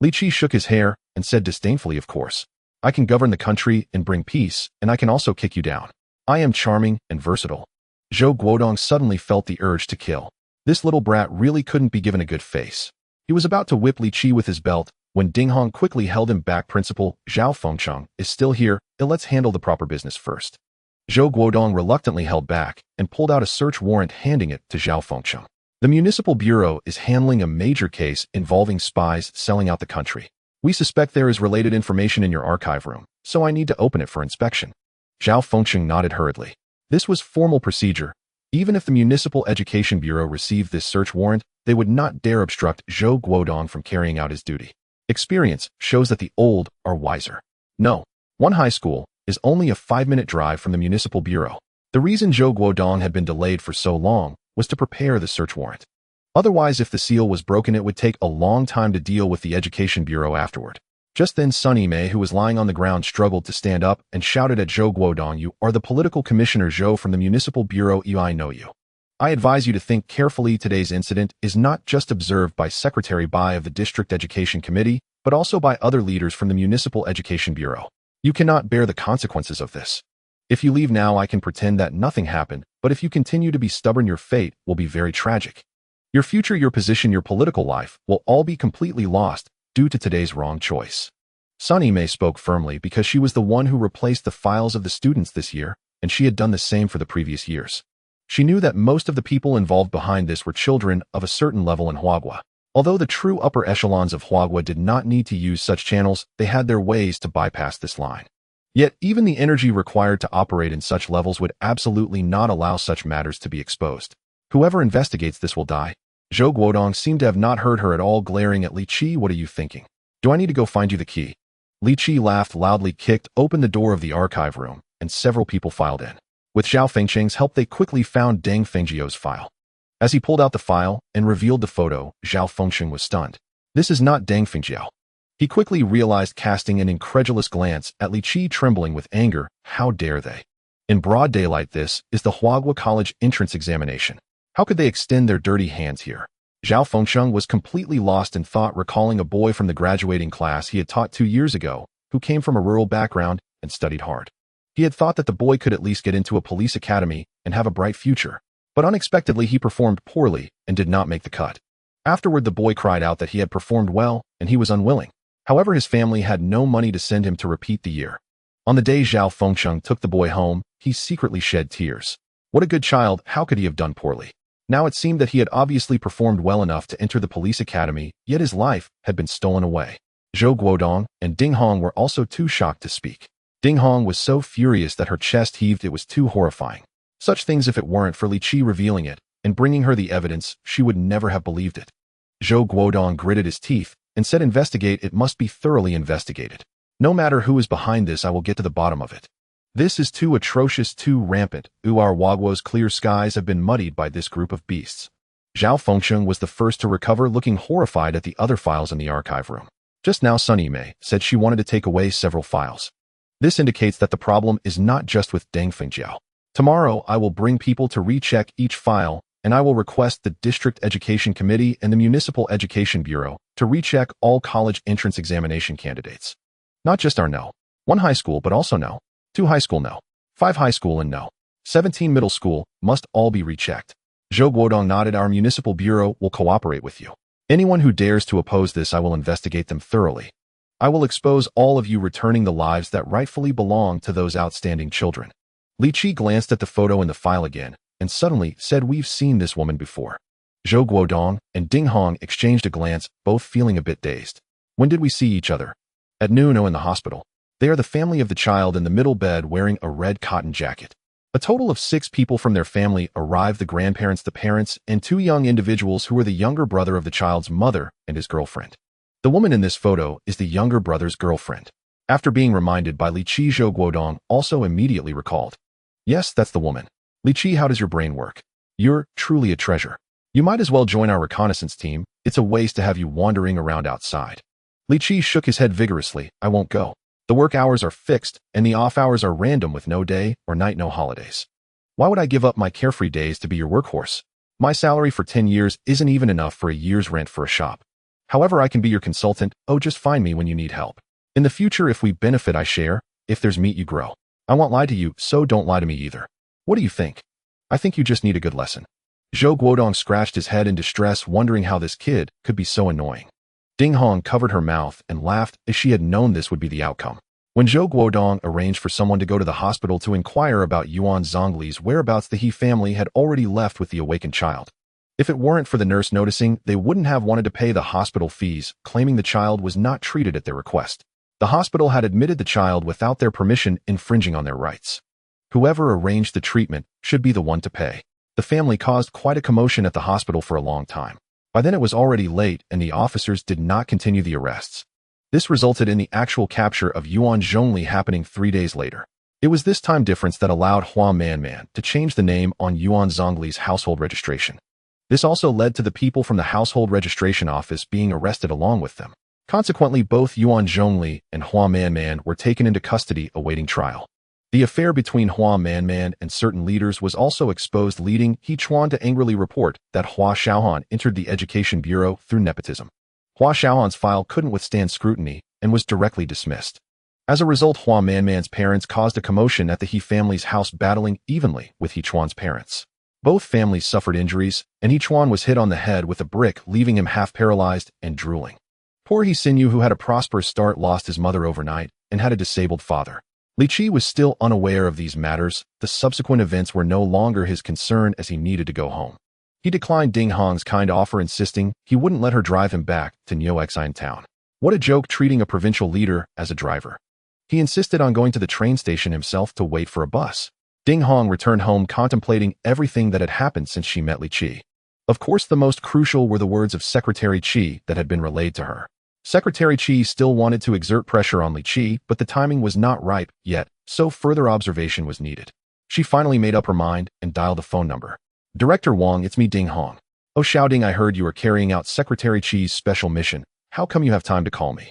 Li Qi shook his hair and said disdainfully, of course. I can govern the country and bring peace, and I can also kick you down. I am charming and versatile. Zhou Guodong suddenly felt the urge to kill. This little brat really couldn't be given a good face. He was about to whip Li Qi with his belt when Ding Hong quickly held him back. Principal, Zhao Fengcheng is still here, and let's handle the proper business first. Zhou Guodong reluctantly held back and pulled out a search warrant, handing it to Zhao Fengcheng. The Municipal Bureau is handling a major case involving spies selling out the country. We suspect there is related information in your archive room, so I need to open it for inspection. Zhao Fengcheng nodded hurriedly. This was formal procedure. Even if the Municipal Education Bureau received this search warrant, they would not dare obstruct Zhou Guodong from carrying out his duty. Experience shows that the old are wiser. No. 1 high school is only a 5-minute drive from the Municipal Bureau. The reason Zhou Guodong had been delayed for so long was to prepare the search warrant. Otherwise, if the seal was broken, it would take a long time to deal with the Education Bureau afterward. Just then, Sunny Mei, who was lying on the ground, struggled to stand up and shouted at Zhou Guodong, you are the political commissioner Zhou from the Municipal Bureau. I know you. I advise you to think carefully. Today's incident is not just observed by Secretary Bai of the District Education Committee, but also by other leaders from the Municipal Education Bureau. You cannot bear the consequences of this. If you leave now, I can pretend that nothing happened, but if you continue to be stubborn, your fate will be very tragic. Your future, your position, your political life will all be completely lost due to today's wrong choice. Sunny Mei spoke firmly because she was the one who replaced the files of the students this year, and she had done the same for the previous years. She knew that most of the people involved behind this were children of a certain level in Huagua. Although the true upper echelons of Huagua did not need to use such channels, they had their ways to bypass this line. Yet, even the energy required to operate in such levels would absolutely not allow such matters to be exposed. Whoever investigates this will die. Zhou Guodong seemed to have not heard her at all, glaring at Li Qi. What are you thinking? Do I need to go find you the key? Li Qi laughed loudly, kicked open the door of the archive room, and several people filed in. With Zhao Fengcheng's help, they quickly found Deng Fengjiu's file. As he pulled out the file and revealed the photo, Zhao Fengsheng was stunned. This is not Deng Fengjiao. He quickly realized, casting an incredulous glance at Li Qi, trembling with anger. How dare they? In broad daylight, this is the Huagua College entrance examination. How could they extend their dirty hands here? Zhao Fengsheng was completely lost in thought, recalling a boy from the graduating class he had taught 2 years ago, who came from a rural background and studied hard. He had thought that the boy could at least get into a police academy and have a bright future, but unexpectedly he performed poorly and did not make the cut. Afterward, the boy cried out that he had performed well and he was unwilling. However, his family had no money to send him to repeat the year. On the day Zhao Fengsheng took the boy home, he secretly shed tears. What a good child, how could he have done poorly? Now it seemed that he had obviously performed well enough to enter the police academy, yet his life had been stolen away. Zhou Guodong and Ding Hong were also too shocked to speak. Ding Hong was so furious that her chest heaved. It was too horrifying. Such things, if it weren't for Li Qi revealing it and bringing her the evidence, she would never have believed it. Zhou Guodong gritted his teeth and said, "Investigate, it must be thoroughly investigated. No matter who is behind this, I will get to the bottom of it. This is too atrocious, too rampant. Our Huagua's clear skies have been muddied by this group of beasts." Zhao Fengsheng was the first to recover, looking horrified at the other files in the archive room. Just now Sun Yimei said she wanted to take away several files. This indicates that the problem is not just with Deng Fengjiao. Tomorrow I will bring people to recheck each file, and I will request the District Education Committee and the Municipal Education Bureau to recheck all college entrance examination candidates. Not just our no. 1 high school, but also no. 2 high school no. 5 high school and no. 17 middle school must all be rechecked. Zhou Guodong nodded. Our municipal bureau will cooperate with you. Anyone who dares to oppose this, I will investigate them thoroughly. I will expose all of you, returning the lives that rightfully belong to those outstanding children. Li Qi glanced at the photo in the file again and suddenly said, "We've seen this woman before." Zhou Guodong and Ding Hong exchanged a glance, both feeling a bit dazed. "When did we see each other?" "At noon, in the hospital." They are the family of the child in the middle bed wearing a red cotton jacket. A total of 6 people from their family arrived: the grandparents, the parents, and 2 young individuals who were the younger brother of the child's mother and his girlfriend. The woman in this photo is the younger brother's girlfriend. After being reminded by Li Qi, Zhou Guodong also immediately recalled. "Yes, that's the woman. Li Qi, how does your brain work? You're truly a treasure. You might as well join our reconnaissance team. It's a waste to have you wandering around outside." Li Qi shook his head vigorously. "I won't go. The work hours are fixed, and the off hours are random, with no day or night, no holidays. Why would I give up my carefree days to be your workhorse? My salary for 10 years isn't even enough for a year's rent for a shop. However, I can be your consultant. Oh, just find me when you need help. In the future, if we benefit, I share. If there's meat, you grow. I won't lie to you, so don't lie to me either. What do you think? I think you just need a good lesson." Zhou Guodong scratched his head in distress, wondering how this kid could be so annoying. Ding Hong covered her mouth and laughed, as she had known this would be the outcome. When Zhou Guodong arranged for someone to go to the hospital to inquire about Yuan Zongli's whereabouts, the He family had already left with the awakened child. If it weren't for the nurse noticing, they wouldn't have wanted to pay the hospital fees, claiming the child was not treated at their request. The hospital had admitted the child without their permission, infringing on their rights. Whoever arranged the treatment should be the one to pay. The family caused quite a commotion at the hospital for a long time. By then it was already late, and the officers did not continue the arrests. This resulted in the actual capture of Yuan Zhongli happening 3 days later. It was this time difference that allowed Hua Manman to change the name on Yuan Zongli's household registration. This also led to the people from the household registration office being arrested along with them. Consequently, both Yuan Zhongli and Hua Manman were taken into custody awaiting trial. The affair between Hua Manman and certain leaders was also exposed, leading He Chuan to angrily report that Hua Xiaohan entered the Education Bureau through nepotism. Hua Xiaohan's file couldn't withstand scrutiny and was directly dismissed. As a result, Hua Manman's parents caused a commotion at the He family's house, battling evenly with He Chuan's parents. Both families suffered injuries, and He Chuan was hit on the head with a brick, leaving him half paralyzed and drooling. Poor He Xinyu, who had a prosperous start, lost his mother overnight and had a disabled father. Li Qi was still unaware of these matters. The subsequent events were no longer his concern, as he needed to go home. He declined Ding Hong's kind offer, insisting he wouldn't let her drive him back to Niuexine town. What a joke, treating a provincial leader as a driver. He insisted on going to the train station himself to wait for a bus. Ding Hong returned home, contemplating everything that had happened since she met Li Qi. Of course, the most crucial were the words of Secretary Qi that had been relayed to her. Secretary Qi still wanted to exert pressure on Li Qi, but the timing was not ripe yet, so further observation was needed. She finally made up her mind and dialed a phone number. Director Wang, it's me Ding Hong. Oh Xiao Ding, I heard you are carrying out Secretary Chi's special mission. How come you have time to call me?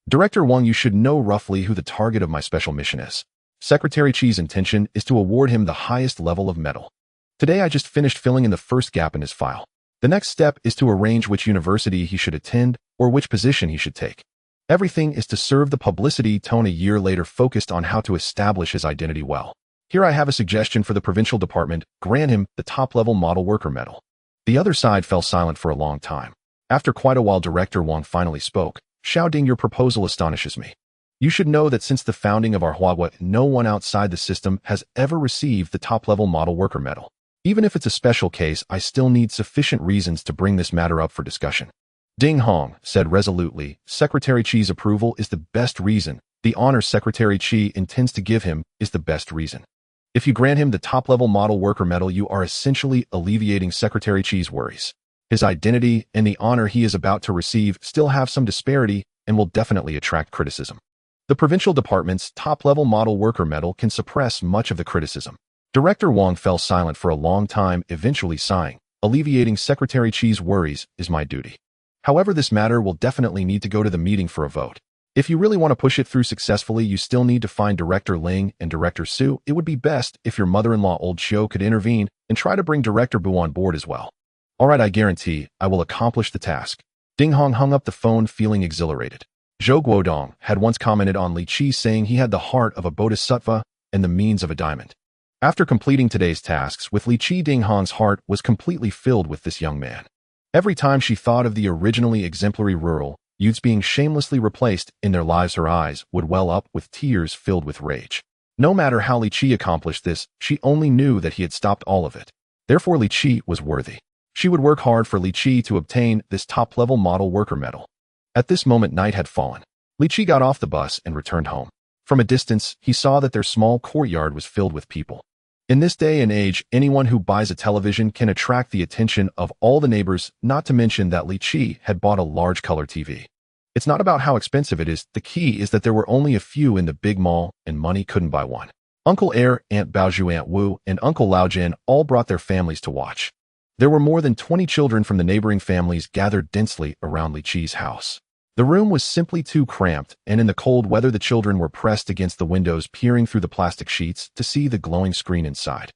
Director Wang, you should know roughly who the target of my special mission is. Secretary Chi's intention is to award him the highest level of medal. Today I just finished filling in the first gap in his file. The next step is to arrange which university he should attend or which position he should take. Everything is to serve the publicity tone a year later, focused on how to establish his identity well. Here I have a suggestion for the provincial department: grant him the top-level model worker medal. The other side fell silent for a long time. After quite a while, Director Wang finally spoke. Xiao Ding, your proposal astonishes me. You should know that since the founding of our Huahua, no one outside the system has ever received the top-level model worker medal. Even if it's a special case, I still need sufficient reasons to bring this matter up for discussion. Ding Hong said resolutely, Secretary Chi's approval is the best reason. The honor Secretary Chi intends to give him is the best reason. If you grant him the top-level model worker medal, you are essentially alleviating Secretary Chi's worries. His identity and the honor he is about to receive still have some disparity and will definitely attract criticism. The provincial department's top-level model worker medal can suppress much of the criticism. Director Wang fell silent for a long time, eventually sighing. Alleviating Secretary Chi's worries is my duty. However, this matter will definitely need to go to the meeting for a vote. If you really want to push it through successfully, you still need to find Director Ling and Director Su. It would be best if your mother-in-law Old Xiu could intervene and try to bring Director Bu on board as well. Alright, I guarantee I will accomplish the task. Ding Hong hung up the phone feeling exhilarated. Zhou Guodong had once commented on Li Qi, saying he had the heart of a bodhisattva and the means of a diamond. After completing today's tasks with Li Qi, Ding Hong's heart was completely filled with this young man. Every time she thought of the originally exemplary rural youths being shamelessly replaced in their lives, her eyes would well up with tears filled with rage. No matter how Li Qi accomplished this, she only knew that he had stopped all of it. Therefore, Li Qi was worthy. She would work hard for Li Qi to obtain this top-level model worker medal. At this moment, night had fallen. Li Qi got off the bus and returned home. From a distance, he saw that their small courtyard was filled with people. In this day and age, anyone who buys a television can attract the attention of all the neighbors, not to mention that Li Qi had bought a large color TV. It's not about how expensive it is, the key is that there were only a few in the big mall and money couldn't buy one. Uncle Air, Aunt Baozhu, Aunt Wu, and Uncle Lao Jin all brought their families to watch. There were more than 20 children from the neighboring families gathered densely around Li Qi's house. The room was simply too cramped, and in the cold weather the children were pressed against the windows, peering through the plastic sheets to see the glowing screen inside.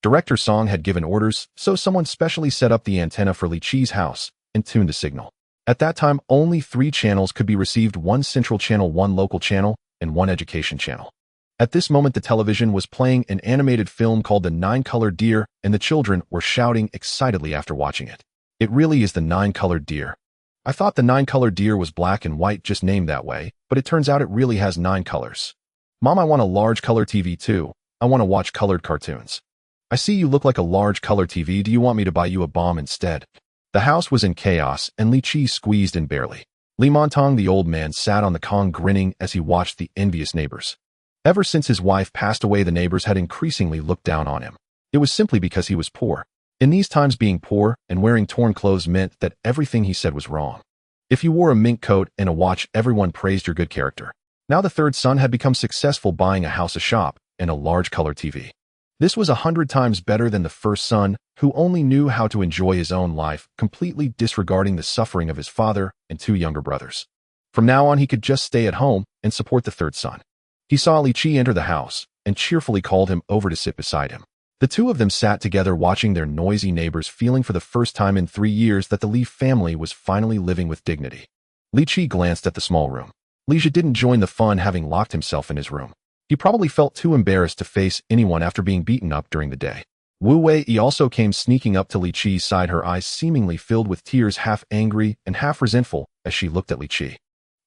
Director Song had given orders, so someone specially set up the antenna for Li Qi's house and tuned the signal. At that time, only 3 channels could be received: 1 central channel, 1 local channel, and 1 education channel. At this moment, the television was playing an animated film called The Nine-Colored Deer, and the children were shouting excitedly after watching it. It really is the Nine-Colored Deer. I thought the Nine-Colored Deer was black and white, just named that way, but it turns out it really has 9 colors. Mom, I want a large color TV too. I want to watch colored cartoons. I see you look like a large color TV. Do you want me to buy you a bomb instead? The house was in chaos, and Li Qi squeezed in barely. Li Montong, the old man, sat on the Kong grinning as he watched the envious neighbors. Ever since his wife passed away, the neighbors had increasingly looked down on him. It was simply because he was poor. In these times, being poor and wearing torn clothes meant that everything he said was wrong. If you wore a mink coat and a watch, everyone praised your good character. Now the third son had become successful, buying a house, a shop, and a large color TV. This was 100 times better than the first son, who only knew how to enjoy his own life, completely disregarding the suffering of his father and 2 younger brothers. From now on, he could just stay at home and support the third son. He saw Li Qi enter the house and cheerfully called him over to sit beside him. The 2 of them sat together, watching their noisy neighbors, feeling for the first time in 3 years that the Li family was finally living with dignity. Li Qi glanced at the small room. Li Jie didn't join the fun, having locked himself in his room. He probably felt too embarrassed to face anyone after being beaten up during the day. Wu Wei also came sneaking up to Li Qi's side, her eyes seemingly filled with tears, half angry and half resentful as she looked at Li Qi.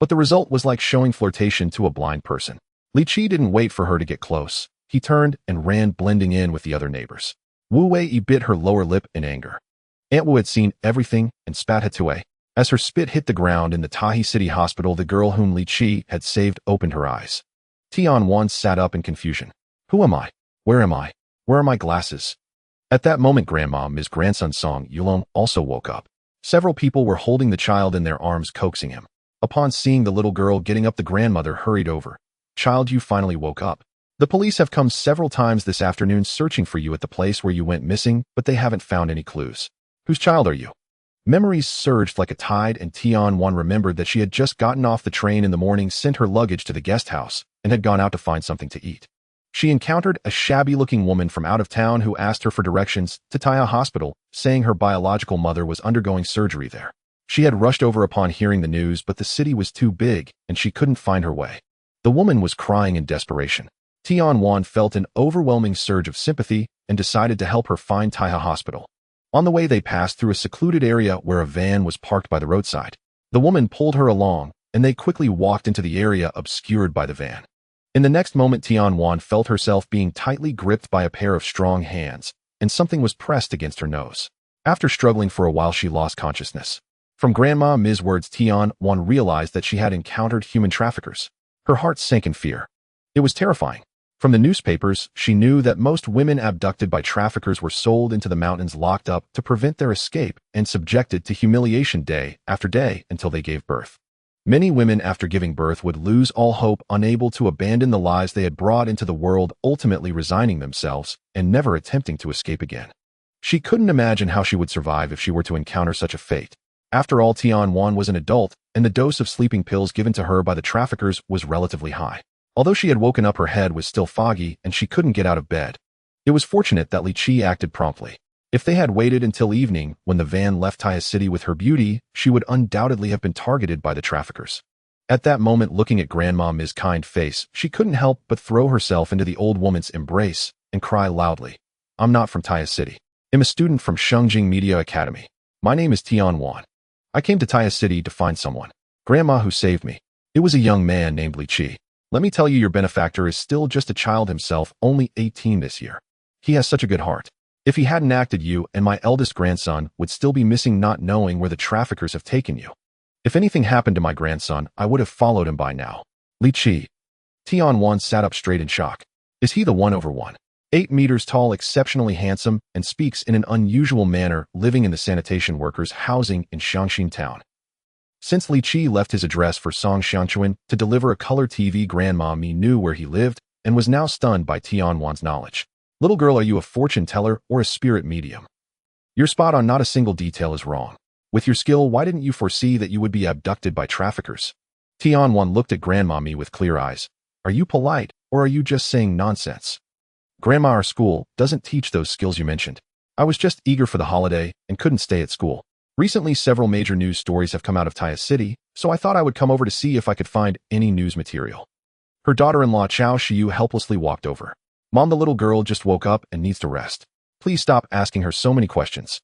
But the result was like showing flirtation to a blind person. Li Qi didn't wait for her to get close. He turned and ran, blending in with the other neighbors. Wu Wei bit her lower lip in anger. Aunt Wu had seen everything and spat Hatue. As her spit hit the ground in the Tahi City Hospital, the girl whom Li Qi had saved opened her eyes. Tian Wan sat up in confusion. Who am I? Where am I? Where are my glasses? At that moment, Grandma, Ms. Grandson Song Yulong, also woke up. Several people were holding the child in their arms, coaxing him. Upon seeing the little girl getting up, the grandmother hurried over. Child, you finally woke up. The police have come several times this afternoon searching for you at the place where you went missing, but they haven't found any clues. Whose child are you? Memories surged like a tide, and Tian-Wan remembered that she had just gotten off the train in the morning, sent her luggage to the guest house, and had gone out to find something to eat. She encountered a shabby-looking woman from out of town who asked her for directions to Taya Hospital, saying her biological mother was undergoing surgery there. She had rushed over upon hearing the news, but the city was too big, and she couldn't find her way. The woman was crying in desperation. Tian-Wan felt an overwhelming surge of sympathy and decided to help her find Taya Hospital. On the way, they passed through a secluded area where a van was parked by the roadside. The woman pulled her along, and they quickly walked into the area obscured by the van. In the next moment, Tian-Wan felt herself being tightly gripped by a pair of strong hands, and something was pressed against her nose. After struggling for a while, she lost consciousness. From Grandma Mi's words, Tian-Wan realized that she had encountered human traffickers. Her heart sank in fear. It was terrifying. From the newspapers, she knew that most women abducted by traffickers were sold into the mountains, locked up to prevent their escape, and subjected to humiliation day after day until they gave birth. Many women after giving birth would lose all hope, unable to abandon the lives they had brought into the world, ultimately resigning themselves and never attempting to escape again. She couldn't imagine how she would survive if she were to encounter such a fate. After all, Tian-Wan was an adult, and the dose of sleeping pills given to her by the traffickers was relatively high. Although she had woken up, her head was still foggy and she couldn't get out of bed. It was fortunate that Li Qi acted promptly. If they had waited until evening, when the van left Taya City with her beauty, she would undoubtedly have been targeted by the traffickers. At that moment, looking at Grandma Mi's kind face, she couldn't help but throw herself into the old woman's embrace and cry loudly, "I'm not from Taya City. I'm a student from Shengjing Media Academy. My name is Tian-Wan. I came to Taya City to find someone. Grandma who saved me. It was a young man named Li Qi. Let me tell you, your benefactor is still just a child himself, only 18 this year. He has such a good heart. If he hadn't acted, you and my eldest grandson would still be missing, not knowing where the traffickers have taken you. If anything happened to my grandson, I would have followed him by now." Li Qi. Tian-Wan sat up straight in shock. Is he the 1/8 meters tall, exceptionally handsome, and speaks in an unusual manner, living in the sanitation workers' housing in Xiangxin town? Since Li Qi left his address for Songshanchuan to deliver a color TV, Grandma Mi knew where he lived and was now stunned by Tian-Wan's knowledge. "Little girl, are you a fortune teller or a spirit medium? You're spot on, not a single detail is wrong. With your skill, why didn't you foresee that you would be abducted by traffickers?" Tian-Wan looked at Grandma Mi with clear eyes. "Are you polite, or are you just saying nonsense?" "Grandma, our school doesn't teach those skills you mentioned. I was just eager for the holiday and couldn't stay at school. Recently, several major news stories have come out of Taya City, so I thought I would come over to see if I could find any news material." Her daughter-in-law Chao Shiyu helplessly walked over. "Mom, the little girl just woke up and needs to rest. Please stop asking her so many questions.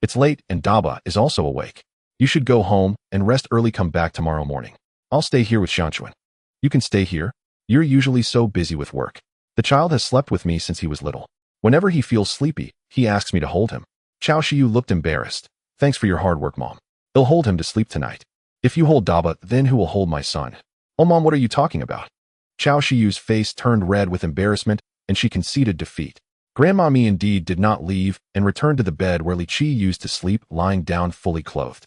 It's late and Daba is also awake. You should go home and rest early. Come back tomorrow morning. I'll stay here with Shanchuan." "You can stay here. You're usually so busy with work. The child has slept with me since he was little. Whenever he feels sleepy, he asks me to hold him." Chao Shiyu looked embarrassed. "Thanks for your hard work, Mom. I'll hold him to sleep tonight. If you hold Daba, then who will hold my son?" "Oh, Mom, what are you talking about?" Chao Shiyu's face turned red with embarrassment, and she conceded defeat. Grandma Mi indeed did not leave and returned to the bed where Li Qi used to sleep, lying down fully clothed.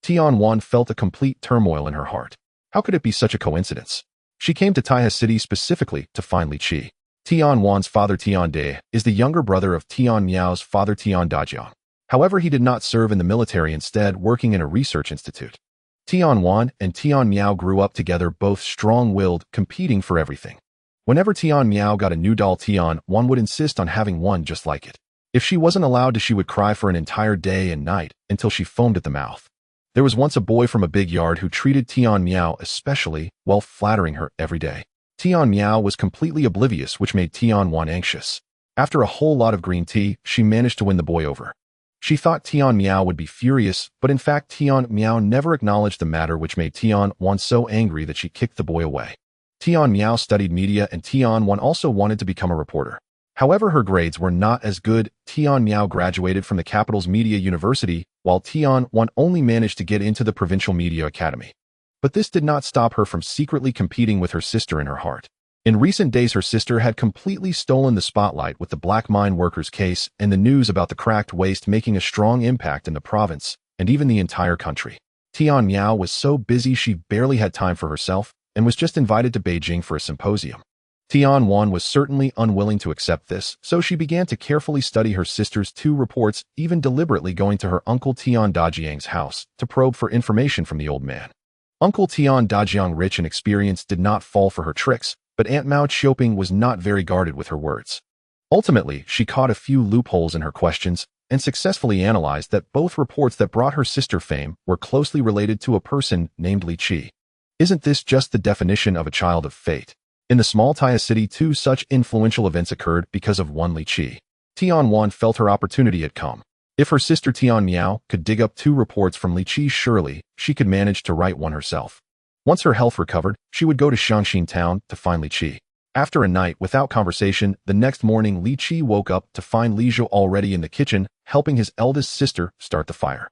Tian-Wan felt a complete turmoil in her heart. How could it be such a coincidence? She came to Taya City specifically to find Li Qi. Tian-Wan's father, Tian De, is the younger brother of Tian Miao's father, Tian Dajiang. However, he did not serve in the military, instead working in a research institute. Tian-Wan and Tian Miao grew up together, both strong-willed, competing for everything. Whenever Tian Miao got a new doll, Tian-Wan would insist on having one just like it. If she wasn't allowed to, she would cry for an entire day and night until she foamed at the mouth. There was once a boy from a big yard who treated Tian Miao especially while flattering her every day. Tian Miao was completely oblivious, which made Tian-Wan anxious. After a whole lot of green tea, she managed to win the boy over. She thought Tian Miao would be furious, but in fact Tian Miao never acknowledged the matter, which made Tian-Wan so angry that she kicked the boy away. Tian Miao studied media, and Tian-Wan also wanted to become a reporter. However, her grades were not as good. Tian Miao graduated from the capital's media university, while Tian-Wan only managed to get into the provincial media academy. But this did not stop her from secretly competing with her sister in her heart. In recent days, her sister had completely stolen the spotlight with the black mine workers case and the news about the cracked waste, making a strong impact in the province and even the entire country. Tian Miao was so busy she barely had time for herself and was just invited to Beijing for a symposium. Tian was certainly unwilling to accept this, so she began to carefully study her sister's 2 reports, even deliberately going to her uncle Tian Dajiang's house to probe for information from the old man. Uncle Tian Dajiang, rich and experienced, did not fall for her tricks, but Aunt Mao Qiuping was not very guarded with her words. Ultimately, she caught a few loopholes in her questions and successfully analyzed that both reports that brought her sister fame were closely related to a person named Li Qi. Isn't this just the definition of a child of fate? In the small Taya city, 2 such influential events occurred because of one Li Qi. Tian felt her opportunity had come. If her sister Tian Miao could dig up 2 reports from Li Qi, surely she could manage to write one herself. Once her health recovered, she would go to Shaanxin town to find Li Qi. After a night without conversation, the next morning Li Qi woke up to find Li Zhou already in the kitchen, helping his eldest sister start the fire.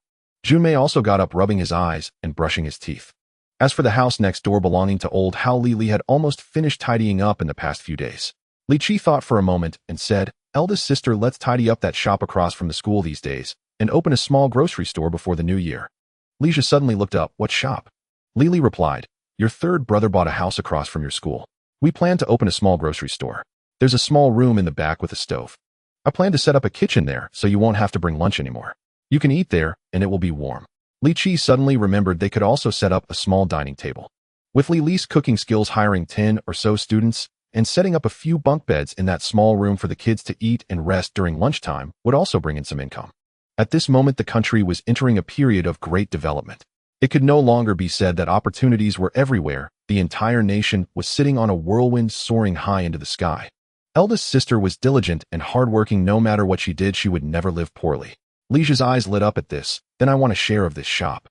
Junmei also got up, rubbing his eyes and brushing his teeth. As for the house next door belonging to old Hao Li had almost finished tidying up in the past few days. Li Qi thought for a moment and said, "Eldest sister, let's tidy up that shop across from the school these days and open a small grocery store before the new year." Li Zhou suddenly looked up. "What shop?" Li replied, "Your third brother bought a house across from your school. We plan to open a small grocery store. There's a small room in the back with a stove. I plan to set up a kitchen there so you won't have to bring lunch anymore. You can eat there and it will be warm." Li Qi suddenly remembered they could also set up a small dining table. With Li Li's cooking skills, hiring 10 or so students and setting up a few bunk beds in that small room for the kids to eat and rest during lunchtime would also bring in some income. At this moment, the country was entering a period of great development. It could no longer be said that opportunities were everywhere. The entire nation was sitting on a whirlwind soaring high into the sky. Eldest sister was diligent and hardworking. No matter what she did, she would never live poorly. Li Zhou's eyes lit up at this. "Then I want a share of this shop."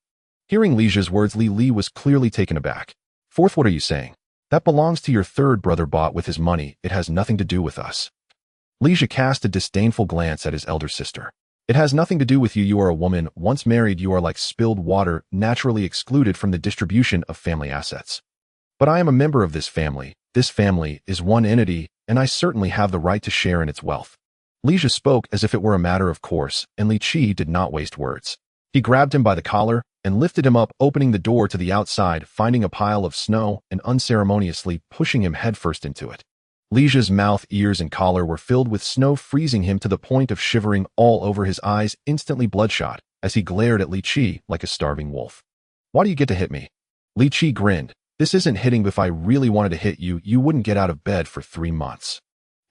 Hearing Li Zhou's words, Li was clearly taken aback. "Fourth, what are you saying? That belongs to your third brother, bought with his money. It has nothing to do with us." Li Zhou cast a disdainful glance at his elder sister. "It has nothing to do with you. You are a woman. Once married, you are like spilled water, naturally excluded from the distribution of family assets. But I am a member of this family. This family is one entity, and I certainly have the right to share in its wealth." Li Zhou spoke as if it were a matter of course, and Li Qi did not waste words. He grabbed him by the collar and lifted him up, opening the door to the outside, finding a pile of snow and unceremoniously pushing him headfirst into it. Li Zhou's mouth, ears, and collar were filled with snow, freezing him to the point of shivering all over, his eyes instantly bloodshot as he glared at Li Qi like a starving wolf. "Why do you get to hit me?" Li Qi grinned. "This isn't hitting. If I really wanted to hit you, you wouldn't get out of bed for 3 months.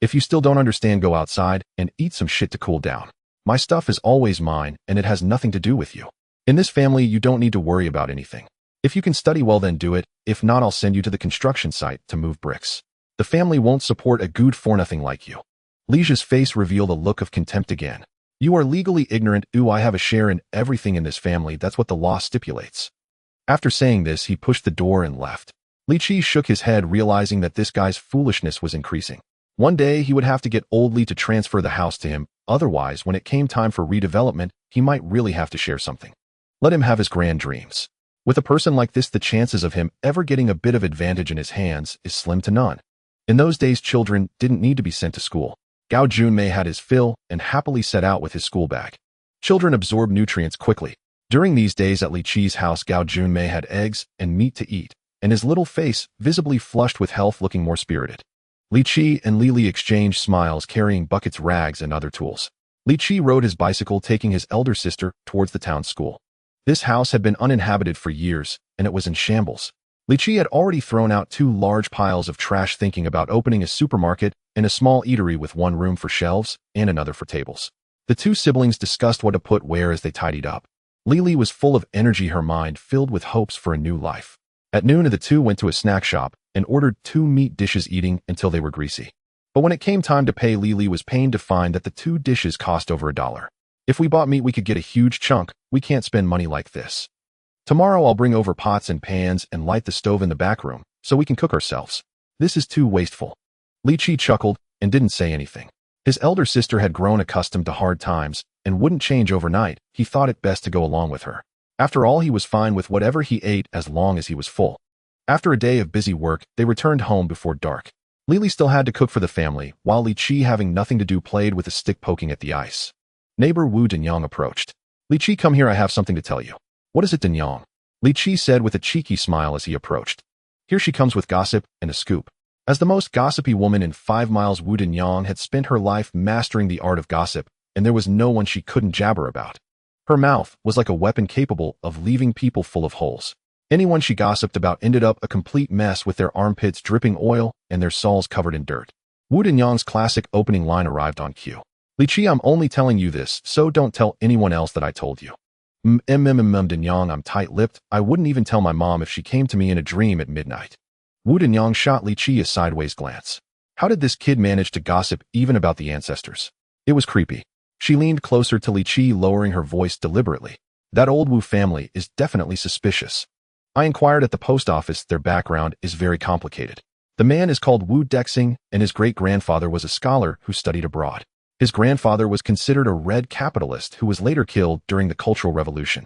If you still don't understand, go outside and eat some shit to cool down. My stuff is always mine, and it has nothing to do with you. In this family, you don't need to worry about anything. If you can study well, then do it. If not, I'll send you to the construction site to move bricks. The family won't support a good for nothing like you." Li Zhou's face revealed a look of contempt again. "You are legally ignorant. I have a share in everything in this family. That's what the law stipulates." After saying this, he pushed the door and left. Li Qi shook his head, realizing that this guy's foolishness was increasing. One day, he would have to get old Li to transfer the house to him. Otherwise, when it came time for redevelopment, he might really have to share something. Let him have his grand dreams. With a person like this, the chances of him ever getting a bit of advantage in his hands is slim to none. In those days, children didn't need to be sent to school. Gao Junmei had his fill and happily set out with his school bag. Children absorb nutrients quickly. During these days at Li Qi's house, Gao Junmei had eggs and meat to eat, and his little face, visibly flushed with health, looking more spirited. Li Qi and Li exchanged smiles, carrying buckets, rags, and other tools. Li Qi rode his bicycle, taking his elder sister towards the town school. This house had been uninhabited for years, and it was in shambles. Li Qi had already thrown out 2 large piles of trash, thinking about opening a supermarket and a small eatery with one room for shelves and another for tables. The 2 siblings discussed what to put where as they tidied up. Li was full of energy, her mind filled with hopes for a new life. At noon, the 2 went to a snack shop and ordered 2 meat dishes, eating until they were greasy. But when it came time to pay, Li was pained to find that the 2 dishes cost over $1. "If we bought meat, we could get a huge chunk. We can't spend money like this. Tomorrow I'll bring over pots and pans and light the stove in the back room so we can cook ourselves. This is too wasteful." Li Qi chuckled and didn't say anything. His elder sister had grown accustomed to hard times and wouldn't change overnight. He thought it best to go along with her. After all, he was fine with whatever he ate as long as he was full. After a day of busy work, they returned home before dark. Li still had to cook for the family, while Li Qi, having nothing to do, played with a stick poking at the ice. Neighbor Wu Denyang approached. "Li Qi, come here, I have something to tell you." "What is it, Denyang?" Li Qi said with a cheeky smile as he approached. "Here she comes with gossip and a scoop. As the most gossipy woman in 5 miles, Wu Denyang had spent her life mastering the art of gossip, and there was no one she couldn't jabber about. Her mouth was like a weapon capable of leaving people full of holes. Anyone she gossiped about ended up a complete mess with their armpits dripping oil and their soles covered in dirt. Wu Denyang's classic opening line arrived on cue. "Li Qi, I'm only telling you this, so don't tell anyone else that I told you." Denyang, I'm tight-lipped. I wouldn't even tell my mom if she came to me in a dream at midnight. Wu Denyang shot Li Qi a sideways glance. How did this kid manage to gossip even about the ancestors? It was creepy. She leaned closer to Li Qi, lowering her voice deliberately. "That old Wu family is definitely suspicious. I inquired at the post office. Their background is very complicated. The man is called Wu Dexing, and his great-grandfather was a scholar who studied abroad. His grandfather was considered a red capitalist who was later killed during the Cultural Revolution.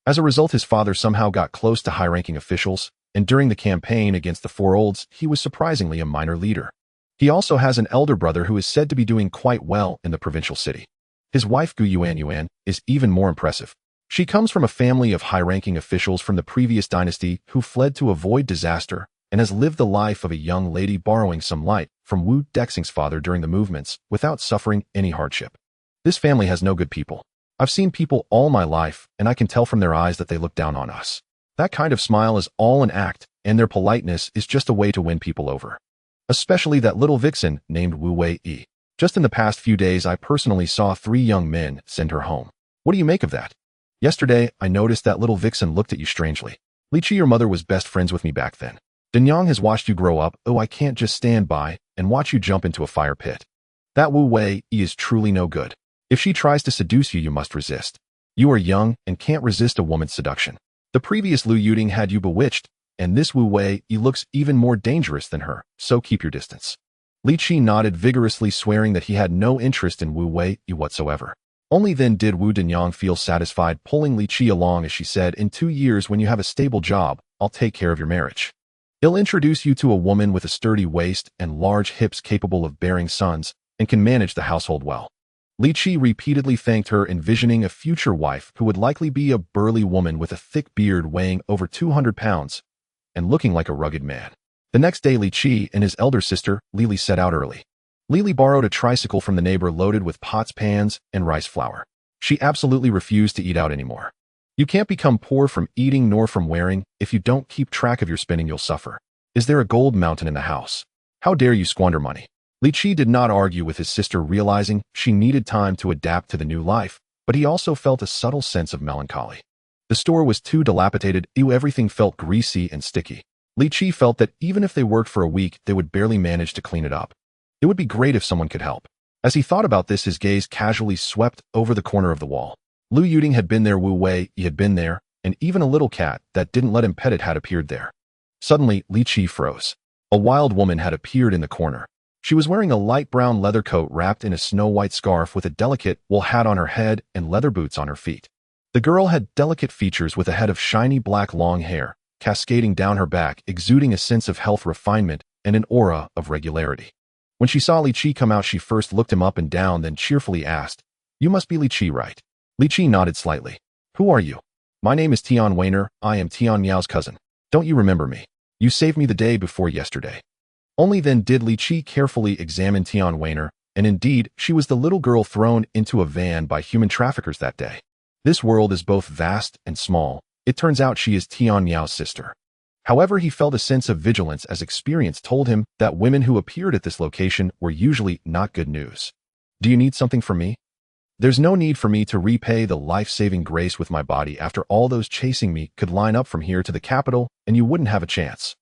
As a result, his father somehow got close to high-ranking officials, and during the campaign against the Four Olds, he was surprisingly a minor leader. He also has an elder brother who is said to be doing quite well in the provincial city. His wife, Gu Yuan, is even more impressive. She comes from a family of high-ranking officials from the previous dynasty who fled to avoid disaster and has lived the life of a young lady, borrowing some light from Wu Dexing's father during the movements without suffering any hardship. This family has no good people. I've seen people all my life, and I can tell from their eyes that they look down on us. That kind of smile is all an act, and their politeness is just a way to win people over. Especially that little vixen named Wu Wei. Just in the past few days, I personally saw 3 young men send her home. What do you make of that? Yesterday, I noticed that little vixen looked at you strangely. Li Qi, your mother was best friends with me back then. Denyang has watched you grow up. Oh, I can't just stand by and watch you jump into a fire pit. That Wu Wei is truly no good. If she tries to seduce you, you must resist. You are young and can't resist a woman's seduction. The previous Lu Yuding had you bewitched, and this Wu Wei looks even more dangerous than her, so keep your distance." Li Qi nodded vigorously, swearing that he had no interest in Wu Wei whatsoever. Only then did Wu Denyang feel satisfied, pulling Li Qi along as she said, "In 2 years, when you have a stable job, I'll take care of your marriage. He'll introduce you to a woman with a sturdy waist and large hips capable of bearing sons and can manage the household well." Li Qi repeatedly thanked her, envisioning a future wife who would likely be a burly woman with a thick beard weighing over 200 pounds and looking like a rugged man. The next day, Li Qi and his elder sister, Lili, set out early. Lili borrowed a tricycle from the neighbor loaded with pots, pans, and rice flour. She absolutely refused to eat out anymore. "You can't become poor from eating nor from wearing. If you don't keep track of your spending, you'll suffer. Is there a gold mountain in the house? How dare you squander money?" Li Qi did not argue with his sister, realizing she needed time to adapt to the new life, but he also felt a subtle sense of melancholy. The store was too dilapidated. Everything felt greasy and sticky. Li Qi felt that even if they worked for a week, they would barely manage to clean it up. It would be great if someone could help. As he thought about this, his gaze casually swept over the corner of the wall. Lu Yuding had been there, Wu Wei had been there, and even a little cat that didn't let him pet it had appeared there. Suddenly, Li Qi froze. A wild woman had appeared in the corner. She was wearing a light brown leather coat wrapped in a snow-white scarf with a delicate wool hat on her head and leather boots on her feet. The girl had delicate features with a head of shiny black long hair, cascading down her back, exuding a sense of health, refinement, and an aura of regularity. When she saw Li Qi come out, she first looked him up and down, then cheerfully asked, "You must be Li Qi, right?" Li Qi nodded slightly. "Who are you?" "My name is Tian Weiner. I am Tian Miao's cousin. Don't you remember me? You saved me the day before yesterday." Only then did Li Qi carefully examine Tian Weiner, and indeed, she was the little girl thrown into a van by human traffickers that day. This world is both vast and small. It turns out she is Tian Miao's sister. However, he felt a sense of vigilance as experience told him that women who appeared at this location were usually not good news. "Do you need something from me?" "There's no need for me to repay the life-saving grace with my body. After all, those chasing me could line up from here to the capital, and you wouldn't have a chance."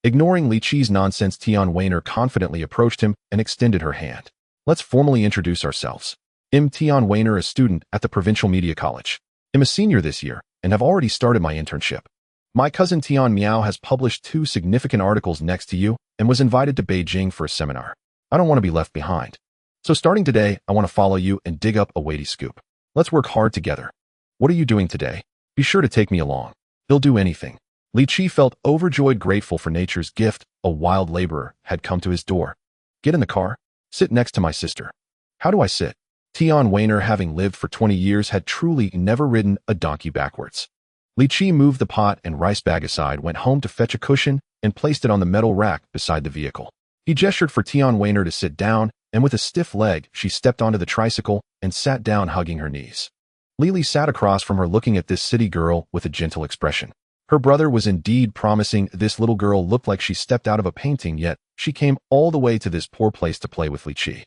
Ignoring Li Qi's nonsense, Tian Weiner confidently approached him and extended her hand. "Let's formally introduce ourselves. I'm Tian Weiner, a student at the Provincial Media College. I'm a senior this year and have already started my internship. My cousin Tian Miao has published 2 significant articles next to you and was invited to Beijing for a seminar. I don't want to be left behind. So starting today, I want to follow you and dig up a weighty scoop. Let's work hard together. What are you doing today? Be sure to take me along. He'll do anything." Li Qi felt overjoyed, grateful for nature's gift. A wild laborer had come to his door. "Get in the car. Sit next to my sister." "How do I sit?" Tian Weiner, having lived for 20 years, had truly never ridden a donkey backwards. Li Qi moved the pot and rice bag aside, went home to fetch a cushion, and placed it on the metal rack beside the vehicle. He gestured for Tianweiner to sit down, and with a stiff leg, she stepped onto the tricycle and sat down hugging her knees. Lily sat across from her looking at this city girl with a gentle expression. Her brother was indeed promising. This little girl looked like she stepped out of a painting, yet she came all the way to this poor place to play with Li Qi.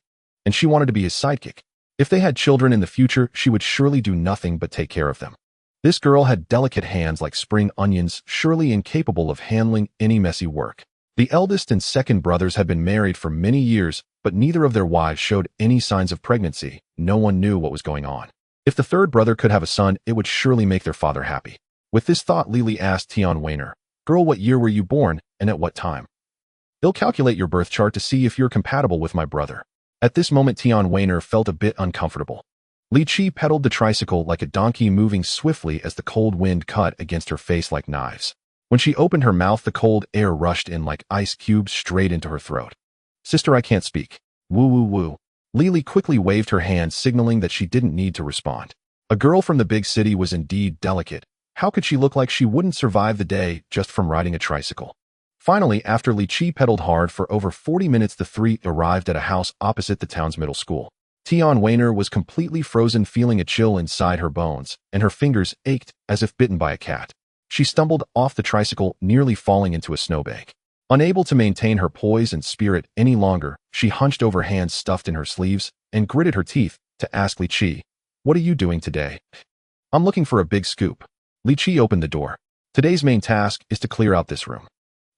And she wanted to be his sidekick. If they had children in the future, she would surely do nothing but take care of them. This girl had delicate hands like spring onions, surely incapable of handling any messy work. The eldest and second brothers had been married for many years, but neither of their wives showed any signs of pregnancy. No one knew what was going on. If the third brother could have a son, it would surely make their father happy. With this thought, Lily asked Tianweiner, "Girl, what year were you born, and at what time? I'll calculate your birth chart to see if you're compatible with my brother." At this moment, Tianweiner felt a bit uncomfortable. Li Qi pedaled the tricycle like a donkey, moving swiftly as the cold wind cut against her face like knives. When she opened her mouth, the cold air rushed in like ice cubes straight into her throat. "Sister, I can't speak." "Woo woo woo." Lily quickly waved her hand, signaling that she didn't need to respond. A girl from the big city was indeed delicate. How could she look like she wouldn't survive the day just from riding a tricycle? Finally, after Li Qi pedaled hard for over 40 minutes, the three arrived at a house opposite the town's middle school. Tianweiner was completely frozen, feeling a chill inside her bones, and her fingers ached as if bitten by a cat. She stumbled off the tricycle, nearly falling into a snowbank. Unable to maintain her poise and spirit any longer, she hunched over, hands stuffed in her sleeves, and gritted her teeth to ask Li Qi, "What are you doing today?" "I'm looking for a big scoop." Li Qi opened the door. "Today's main task is to clear out this room."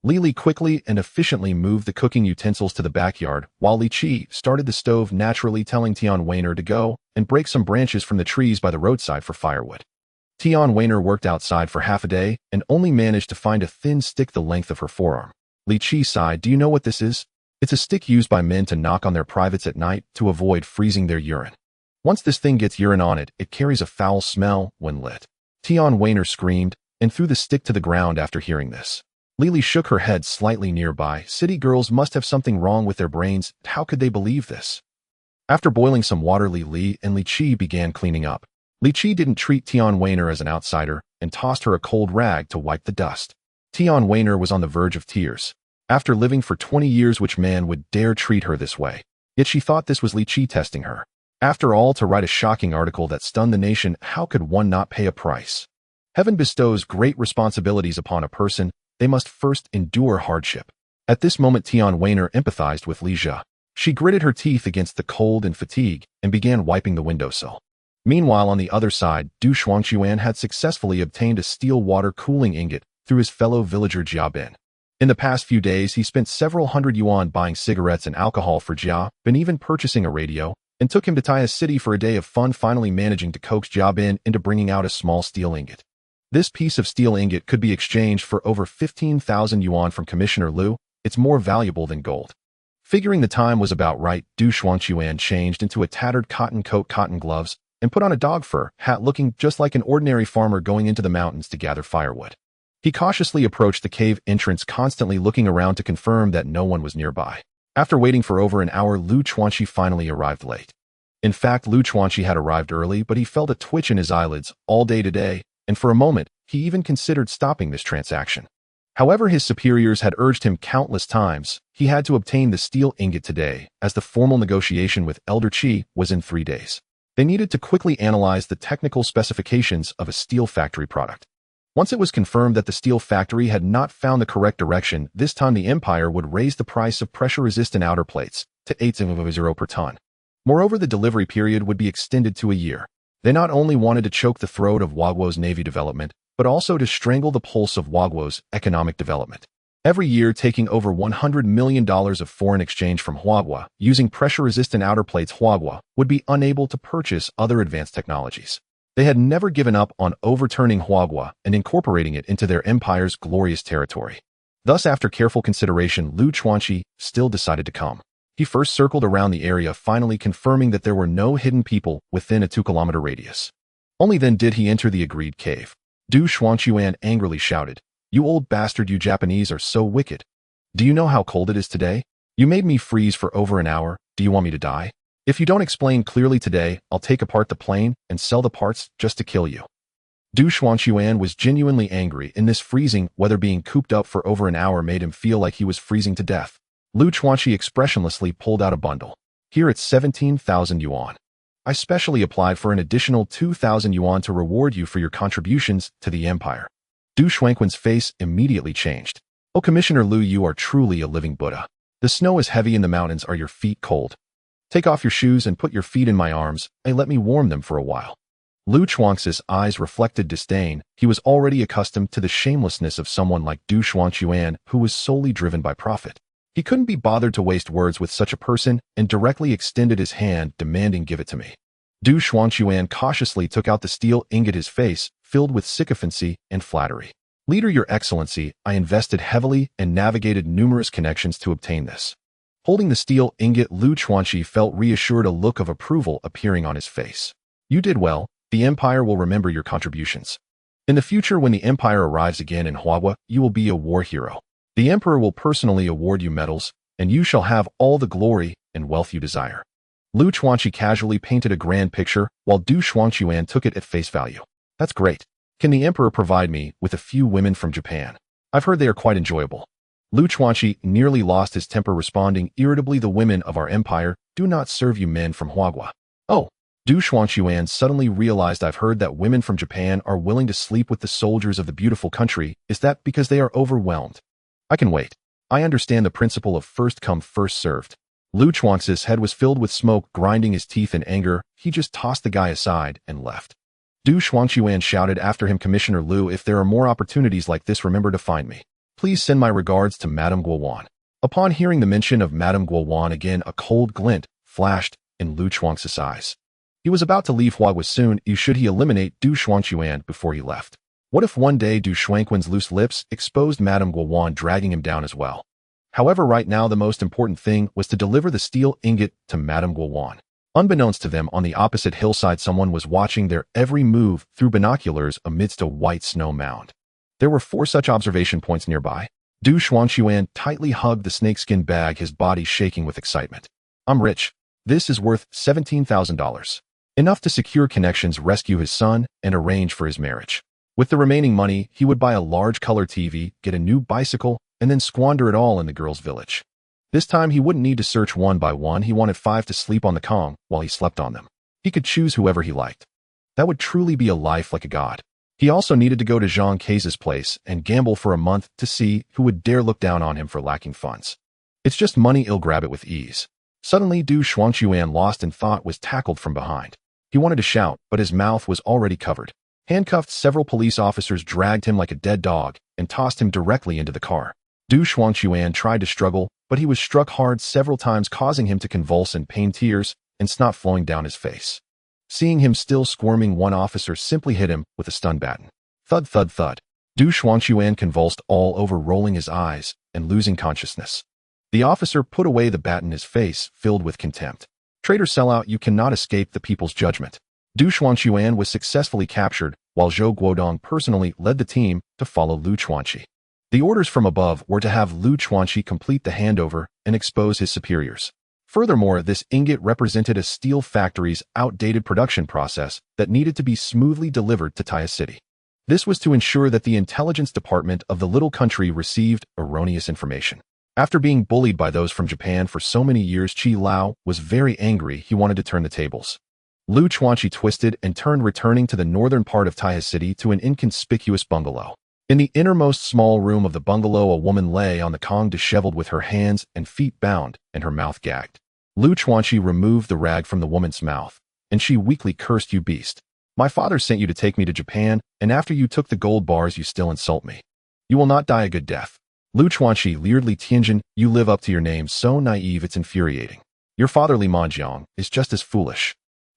Lily quickly and efficiently moved the cooking utensils to the backyard, while Li Qi started the stove, naturally telling Tianweiner to go and break some branches from the trees by the roadside for firewood. Tianweiner worked outside for half a day and only managed to find a thin stick the length of her forearm. Li Qi sighed. "Do you know what this is?" "It's a stick used by men to knock on their privates at night to avoid freezing their urine. Once this thing gets urine on it, it carries a foul smell when lit." Tianweiner screamed and threw the stick to the ground after hearing this. Lily shook her head slightly nearby. City girls must have something wrong with their brains. How could they believe this? After boiling some water, Li and Li Qi began cleaning up. Li Qi didn't treat Tianweiner as an outsider and tossed her a cold rag to wipe the dust. Tianweiner was on the verge of tears. After living for 20 years, which man would dare treat her this way? Yet she thought this was Li Qi testing her. After all, to write a shocking article that stunned the nation, how could one not pay a price? Heaven bestows great responsibilities upon a person. They must first endure hardship. At this moment, Tianweiner empathized with Li Jia. She gritted her teeth against the cold and fatigue and began wiping the windowsill. Meanwhile, on the other side, Du Shuangquan had successfully obtained a steel water cooling ingot through his fellow villager Jia Bin. In the past few days, he spent several hundred yuan buying cigarettes and alcohol for Jia Bin, even purchasing a radio, and took him to Taya City for a day of fun, finally managing to coax Jia Bin into bringing out a small steel ingot. This piece of steel ingot could be exchanged for over 15,000 yuan from Commissioner Liu. It's more valuable than gold. Figuring the time was about right, Du Shuangquan changed into a tattered cotton coat, cotton gloves, and put on a dog fur hat, looking just like an ordinary farmer going into the mountains to gather firewood. He cautiously approached the cave entrance, constantly looking around to confirm that no one was nearby. After waiting for over an hour, Lu Chuanqi finally arrived late. In fact, Lu Chuanqi had arrived early, but he felt a twitch in his eyelids all day today, and for a moment, he even considered stopping this transaction. However, his superiors had urged him countless times. He had to obtain the steel ingot today, as the formal negotiation with Elder Qi was in 3 days. They needed to quickly analyze the technical specifications of a steel factory product. Once it was confirmed that the steel factory had not found the correct direction, this time the empire would raise the price of pressure-resistant outer plates to 8.0 per ton. Moreover, the delivery period would be extended to a year. They not only wanted to choke the throat of Wagwo's navy development, but also to strangle the pulse of Wagwo's economic development. Every year, taking over $100 million of foreign exchange from Huagua, using pressure-resistant outer plates, Huagua would be unable to purchase other advanced technologies. They had never given up on overturning Huagua and incorporating it into their empire's glorious territory. Thus, after careful consideration, Lu Chuanqi still decided to come. He first circled around the area, finally confirming that there were no hidden people within a 2-kilometer radius. Only then did he enter the agreed cave. Du Shuangquan angrily shouted, "You old bastard, you Japanese are so wicked. Do you know how cold it is today? You made me freeze for over an hour. Do you want me to die? If you don't explain clearly today, I'll take apart the plane and sell the parts just to kill you." Du Shuangquan was genuinely angry. In this freezing weather, being cooped up for over an hour made him feel like he was freezing to death. Lu Chuanqi expressionlessly pulled out a bundle. Here it's 17,000 yuan. I specially applied for an additional 2,000 yuan to reward you for your contributions to the empire. Du Shuangquan's face immediately changed. Oh, Commissioner Lu, you are truly a living Buddha. The snow is heavy and the mountains are your feet cold. Take off your shoes and put your feet in my arms, and let me warm them for a while. Lu Chuang's eyes reflected disdain. He was already accustomed to the shamelessness of someone like Du Shuangquan, who was solely driven by profit. He couldn't be bothered to waste words with such a person and directly extended his hand, demanding, "Give it to me." Du Shuangquan cautiously took out the steel ingot, his face filled with sycophancy and flattery. "Leader, Your Excellency, I invested heavily and navigated numerous connections to obtain this." Holding the steel ingot, Lu Chuanqi felt reassured, a look of approval appearing on his face. "You did well. The empire will remember your contributions. In the future, when the empire arrives again in Huahua, you will be a war hero. The emperor will personally award you medals, and you shall have all the glory and wealth you desire." Lu Chuanqi casually painted a grand picture, while Du Shuangquan took it at face value. "That's great. Can the emperor provide me with a few women from Japan? I've heard they are quite enjoyable." Lu Chuanqi nearly lost his temper, responding irritably, "The women of our empire do not serve you men from Huahua." "Oh." Du Shuangquan suddenly realized, "I've heard that women from Japan are willing to sleep with the soldiers of the beautiful country. Is that because they are overwhelmed? I can wait. I understand the principle of first come, first served." Lu Chuang's head was filled with smoke. Grinding his teeth in anger, he just tossed the guy aside and left. Du Shuangquan shouted after him, "Commissioner Lu, if there are more opportunities like this, remember to find me. Please send my regards to Madame Guowan." Upon hearing the mention of Madame Guowan again, a cold glint flashed in Lu Chuang's eyes. He was about to leave Huahua soon. Should he eliminate Du Shuangquan before he left? What if one day Du Shuangquan's loose lips exposed Madame Guowan, dragging him down as well? However, right now the most important thing was to deliver the steel ingot to Madame Guowan. Unbeknownst to them, on the opposite hillside, someone was watching their every move through binoculars amidst a white snow mound. There were 4 such observation points nearby. Du Shuangquan tightly hugged the snakeskin bag, his body shaking with excitement. "I'm rich. This is worth $17,000. Enough to secure connections, rescue his son, and arrange for his marriage. With the remaining money, he would buy a large color TV, get a new bicycle, and then squander it all in the girls' village. This time he wouldn't need to search one by one. He wanted 5 to sleep on the Kong while he slept on them. He could choose whoever he liked. That would truly be a life like a god." He also needed to go to Zhang Kei's place and gamble for a month to see who would dare look down on him for lacking funds. It's just money, he'll grab it with ease. Suddenly, Du Shuangquan, lost in thought, was tackled from behind. He wanted to shout, but his mouth was already covered. Handcuffed, several police officers dragged him like a dead dog and tossed him directly into the car. Du Shuangquan tried to struggle, but he was struck hard several times, causing him to convulse in pain, tears and snot flowing down his face. Seeing him still squirming, one officer simply hit him with a stun baton. Thud, thud, thud. Du Shuangquan convulsed all over, rolling his eyes and losing consciousness. The officer put away the baton, his face filled with contempt. "Traitor, sellout, you cannot escape the people's judgment." Du Shuangquan was successfully captured, while Zhou Guodong personally led the team to follow Lu Chuanqi. The orders from above were to have Lu Chuanqi complete the handover and expose his superiors. Furthermore, this ingot represented a steel factory's outdated production process that needed to be smoothly delivered to Taya City. This was to ensure that the intelligence department of the little country received erroneous information. After being bullied by those from Japan for so many years, Qi Lao was very angry. He wanted to turn the tables. Lu Chuanqi twisted and turned, returning to the northern part of Taya City to an inconspicuous bungalow. In the innermost small room of the bungalow, a woman lay on the Kong, disheveled, with her hands and feet bound and her mouth gagged. Lu Chuanqi removed the rag from the woman's mouth, and she weakly cursed, "You beast. My father sent you to take me to Japan, and after you took the gold bars, you still insult me. You will not die a good death." Lu Chuanqi leered, "Li Tianjin, you live up to your name. So naive, it's infuriating. Your father, Li Manjiang, is just as foolish.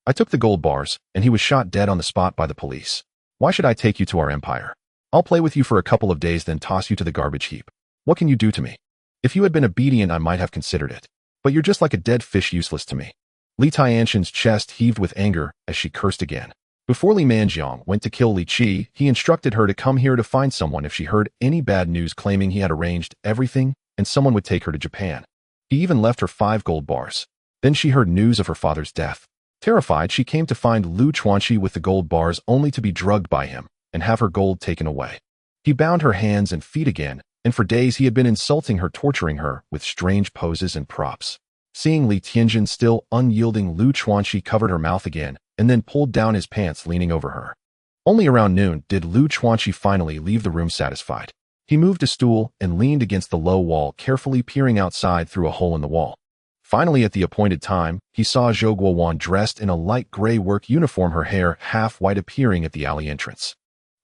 I took the gold bars, and he was shot dead on the spot by the police. Why should I take you to our empire? I'll play with you for a couple of days, then toss you to the garbage heap. What can you do to me? If you had been obedient, I might have considered it. But you're just like a dead fish, useless to me." Li Tianxin's chest heaved with anger as she cursed again. Before Li Manjiang went to kill Li Qi, he instructed her to come here to find someone if she heard any bad news, claiming he had arranged everything and someone would take her to Japan. He even left her 5 gold bars. Then she heard news of her father's death. Terrified, she came to find Lu Chuanqi with the gold bars, only to be drugged by him and have her gold taken away. He bound her hands and feet again and for days he had been insulting her, torturing her with strange poses and props. Seeing Li Tianjin still unyielding, Lu Chuanqi covered her mouth again and then pulled down his pants, leaning over her. Only around noon did Lu Chuanqi finally leave the room satisfied. He moved a stool and leaned against the low wall, carefully peering outside through a hole in the wall. Finally, at the appointed time, he saw Zhou Guowan dressed in a light gray work uniform, her hair half white, appearing at the alley entrance.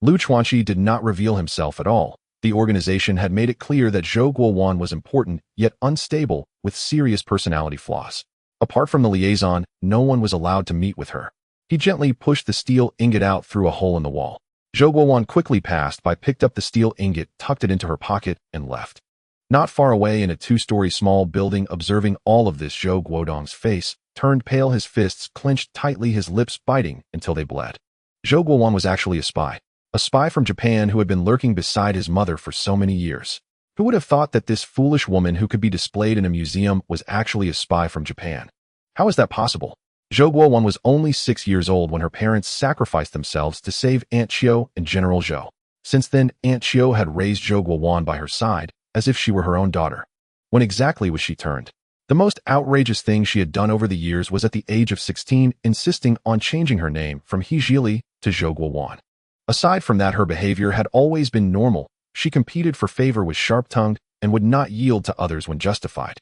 Lu Chuanqi did not reveal himself at all. The organization had made it clear that Zhou Guowan was important, yet unstable, with serious personality flaws. Apart from the liaison, no one was allowed to meet with her. He gently pushed the steel ingot out through a hole in the wall. Zhou Guowan quickly passed by, picked up the steel ingot, tucked it into her pocket, and left. Not far away in a two-story small building, observing all of this, Zhou Guodong's face turned pale, his fists clenched tightly, his lips biting until they bled. Zhou Guowan was actually a spy from Japan who had been lurking beside his mother for so many years. Who would have thought that this foolish woman who could be displayed in a museum was actually a spy from Japan? How is that possible? Zhou Guowan was only 6 years old when her parents sacrificed themselves to save Aunt Qiu and General Zhou. Since then, Aunt Qiu had raised Zhou Guowan by her side, as if she were her own daughter. When exactly was she turned? The most outrageous thing she had done over the years was at the age of 16, insisting on changing her name from He Zhili to Zhou Guowan. Aside from that, her behavior had always been normal. She competed for favor, was sharp-tongued, and would not yield to others when justified.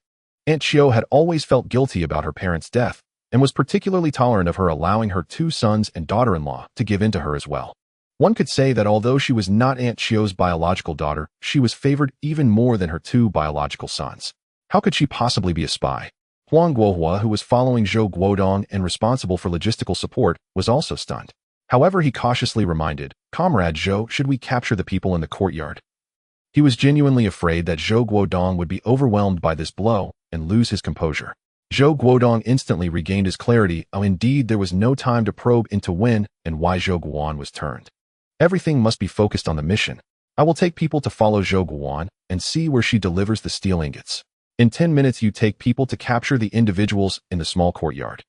Aunt Qiu had always felt guilty about her parents' death, and was particularly tolerant of her allowing her 2 sons and daughter-in-law to give in to her as well. One could say that although she was not Aunt Qiu's biological daughter, she was favored even more than her 2 biological sons. How could she possibly be a spy? Huang Guohua, who was following Zhou Guodong and responsible for logistical support, was also stunned. However, he cautiously reminded, "Comrade Zhou, should we capture the people in the courtyard?" He was genuinely afraid that Zhou Guodong would be overwhelmed by this blow and lose his composure. Zhou Guodong instantly regained his clarity. Oh, indeed, there was no time to probe into when and why Zhou Guowan was turned. Everything must be focused on the mission. I will take people to follow Zhou Guowan and see where she delivers the steel ingots. In 10 minutes, you take people to capture the individuals in the small courtyard.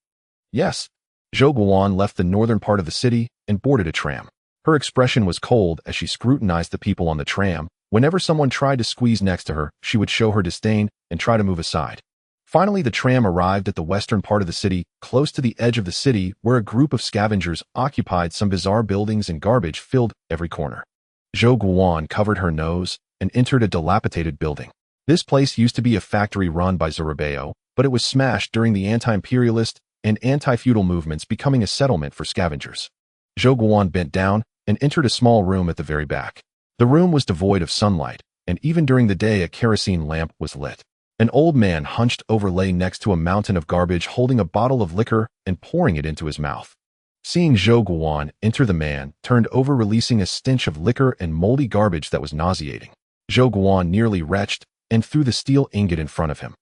Yes. Zhou Guowan left the northern part of the city and boarded a tram. Her expression was cold as she scrutinized the people on the tram. Whenever someone tried to squeeze next to her, she would show her disdain and try to move aside. Finally, the tram arrived at the western part of the city, close to the edge of the city, where a group of scavengers occupied some bizarre buildings and garbage filled every corner. Zhou Guowan covered her nose and entered a dilapidated building. This place used to be a factory run by Zurabeo, but it was smashed during the anti-imperialist and anti-feudal movements, becoming a settlement for scavengers. Zhou Guowan bent down and entered a small room at the very back. The room was devoid of sunlight, and even during the day a kerosene lamp was lit. An old man hunched over lay next to a mountain of garbage, holding a bottle of liquor and pouring it into his mouth. Seeing Zhou Guowan enter, the man turned over, releasing a stench of liquor and moldy garbage that was nauseating. Zhou Guowan nearly retched and threw the steel ingot in front of him.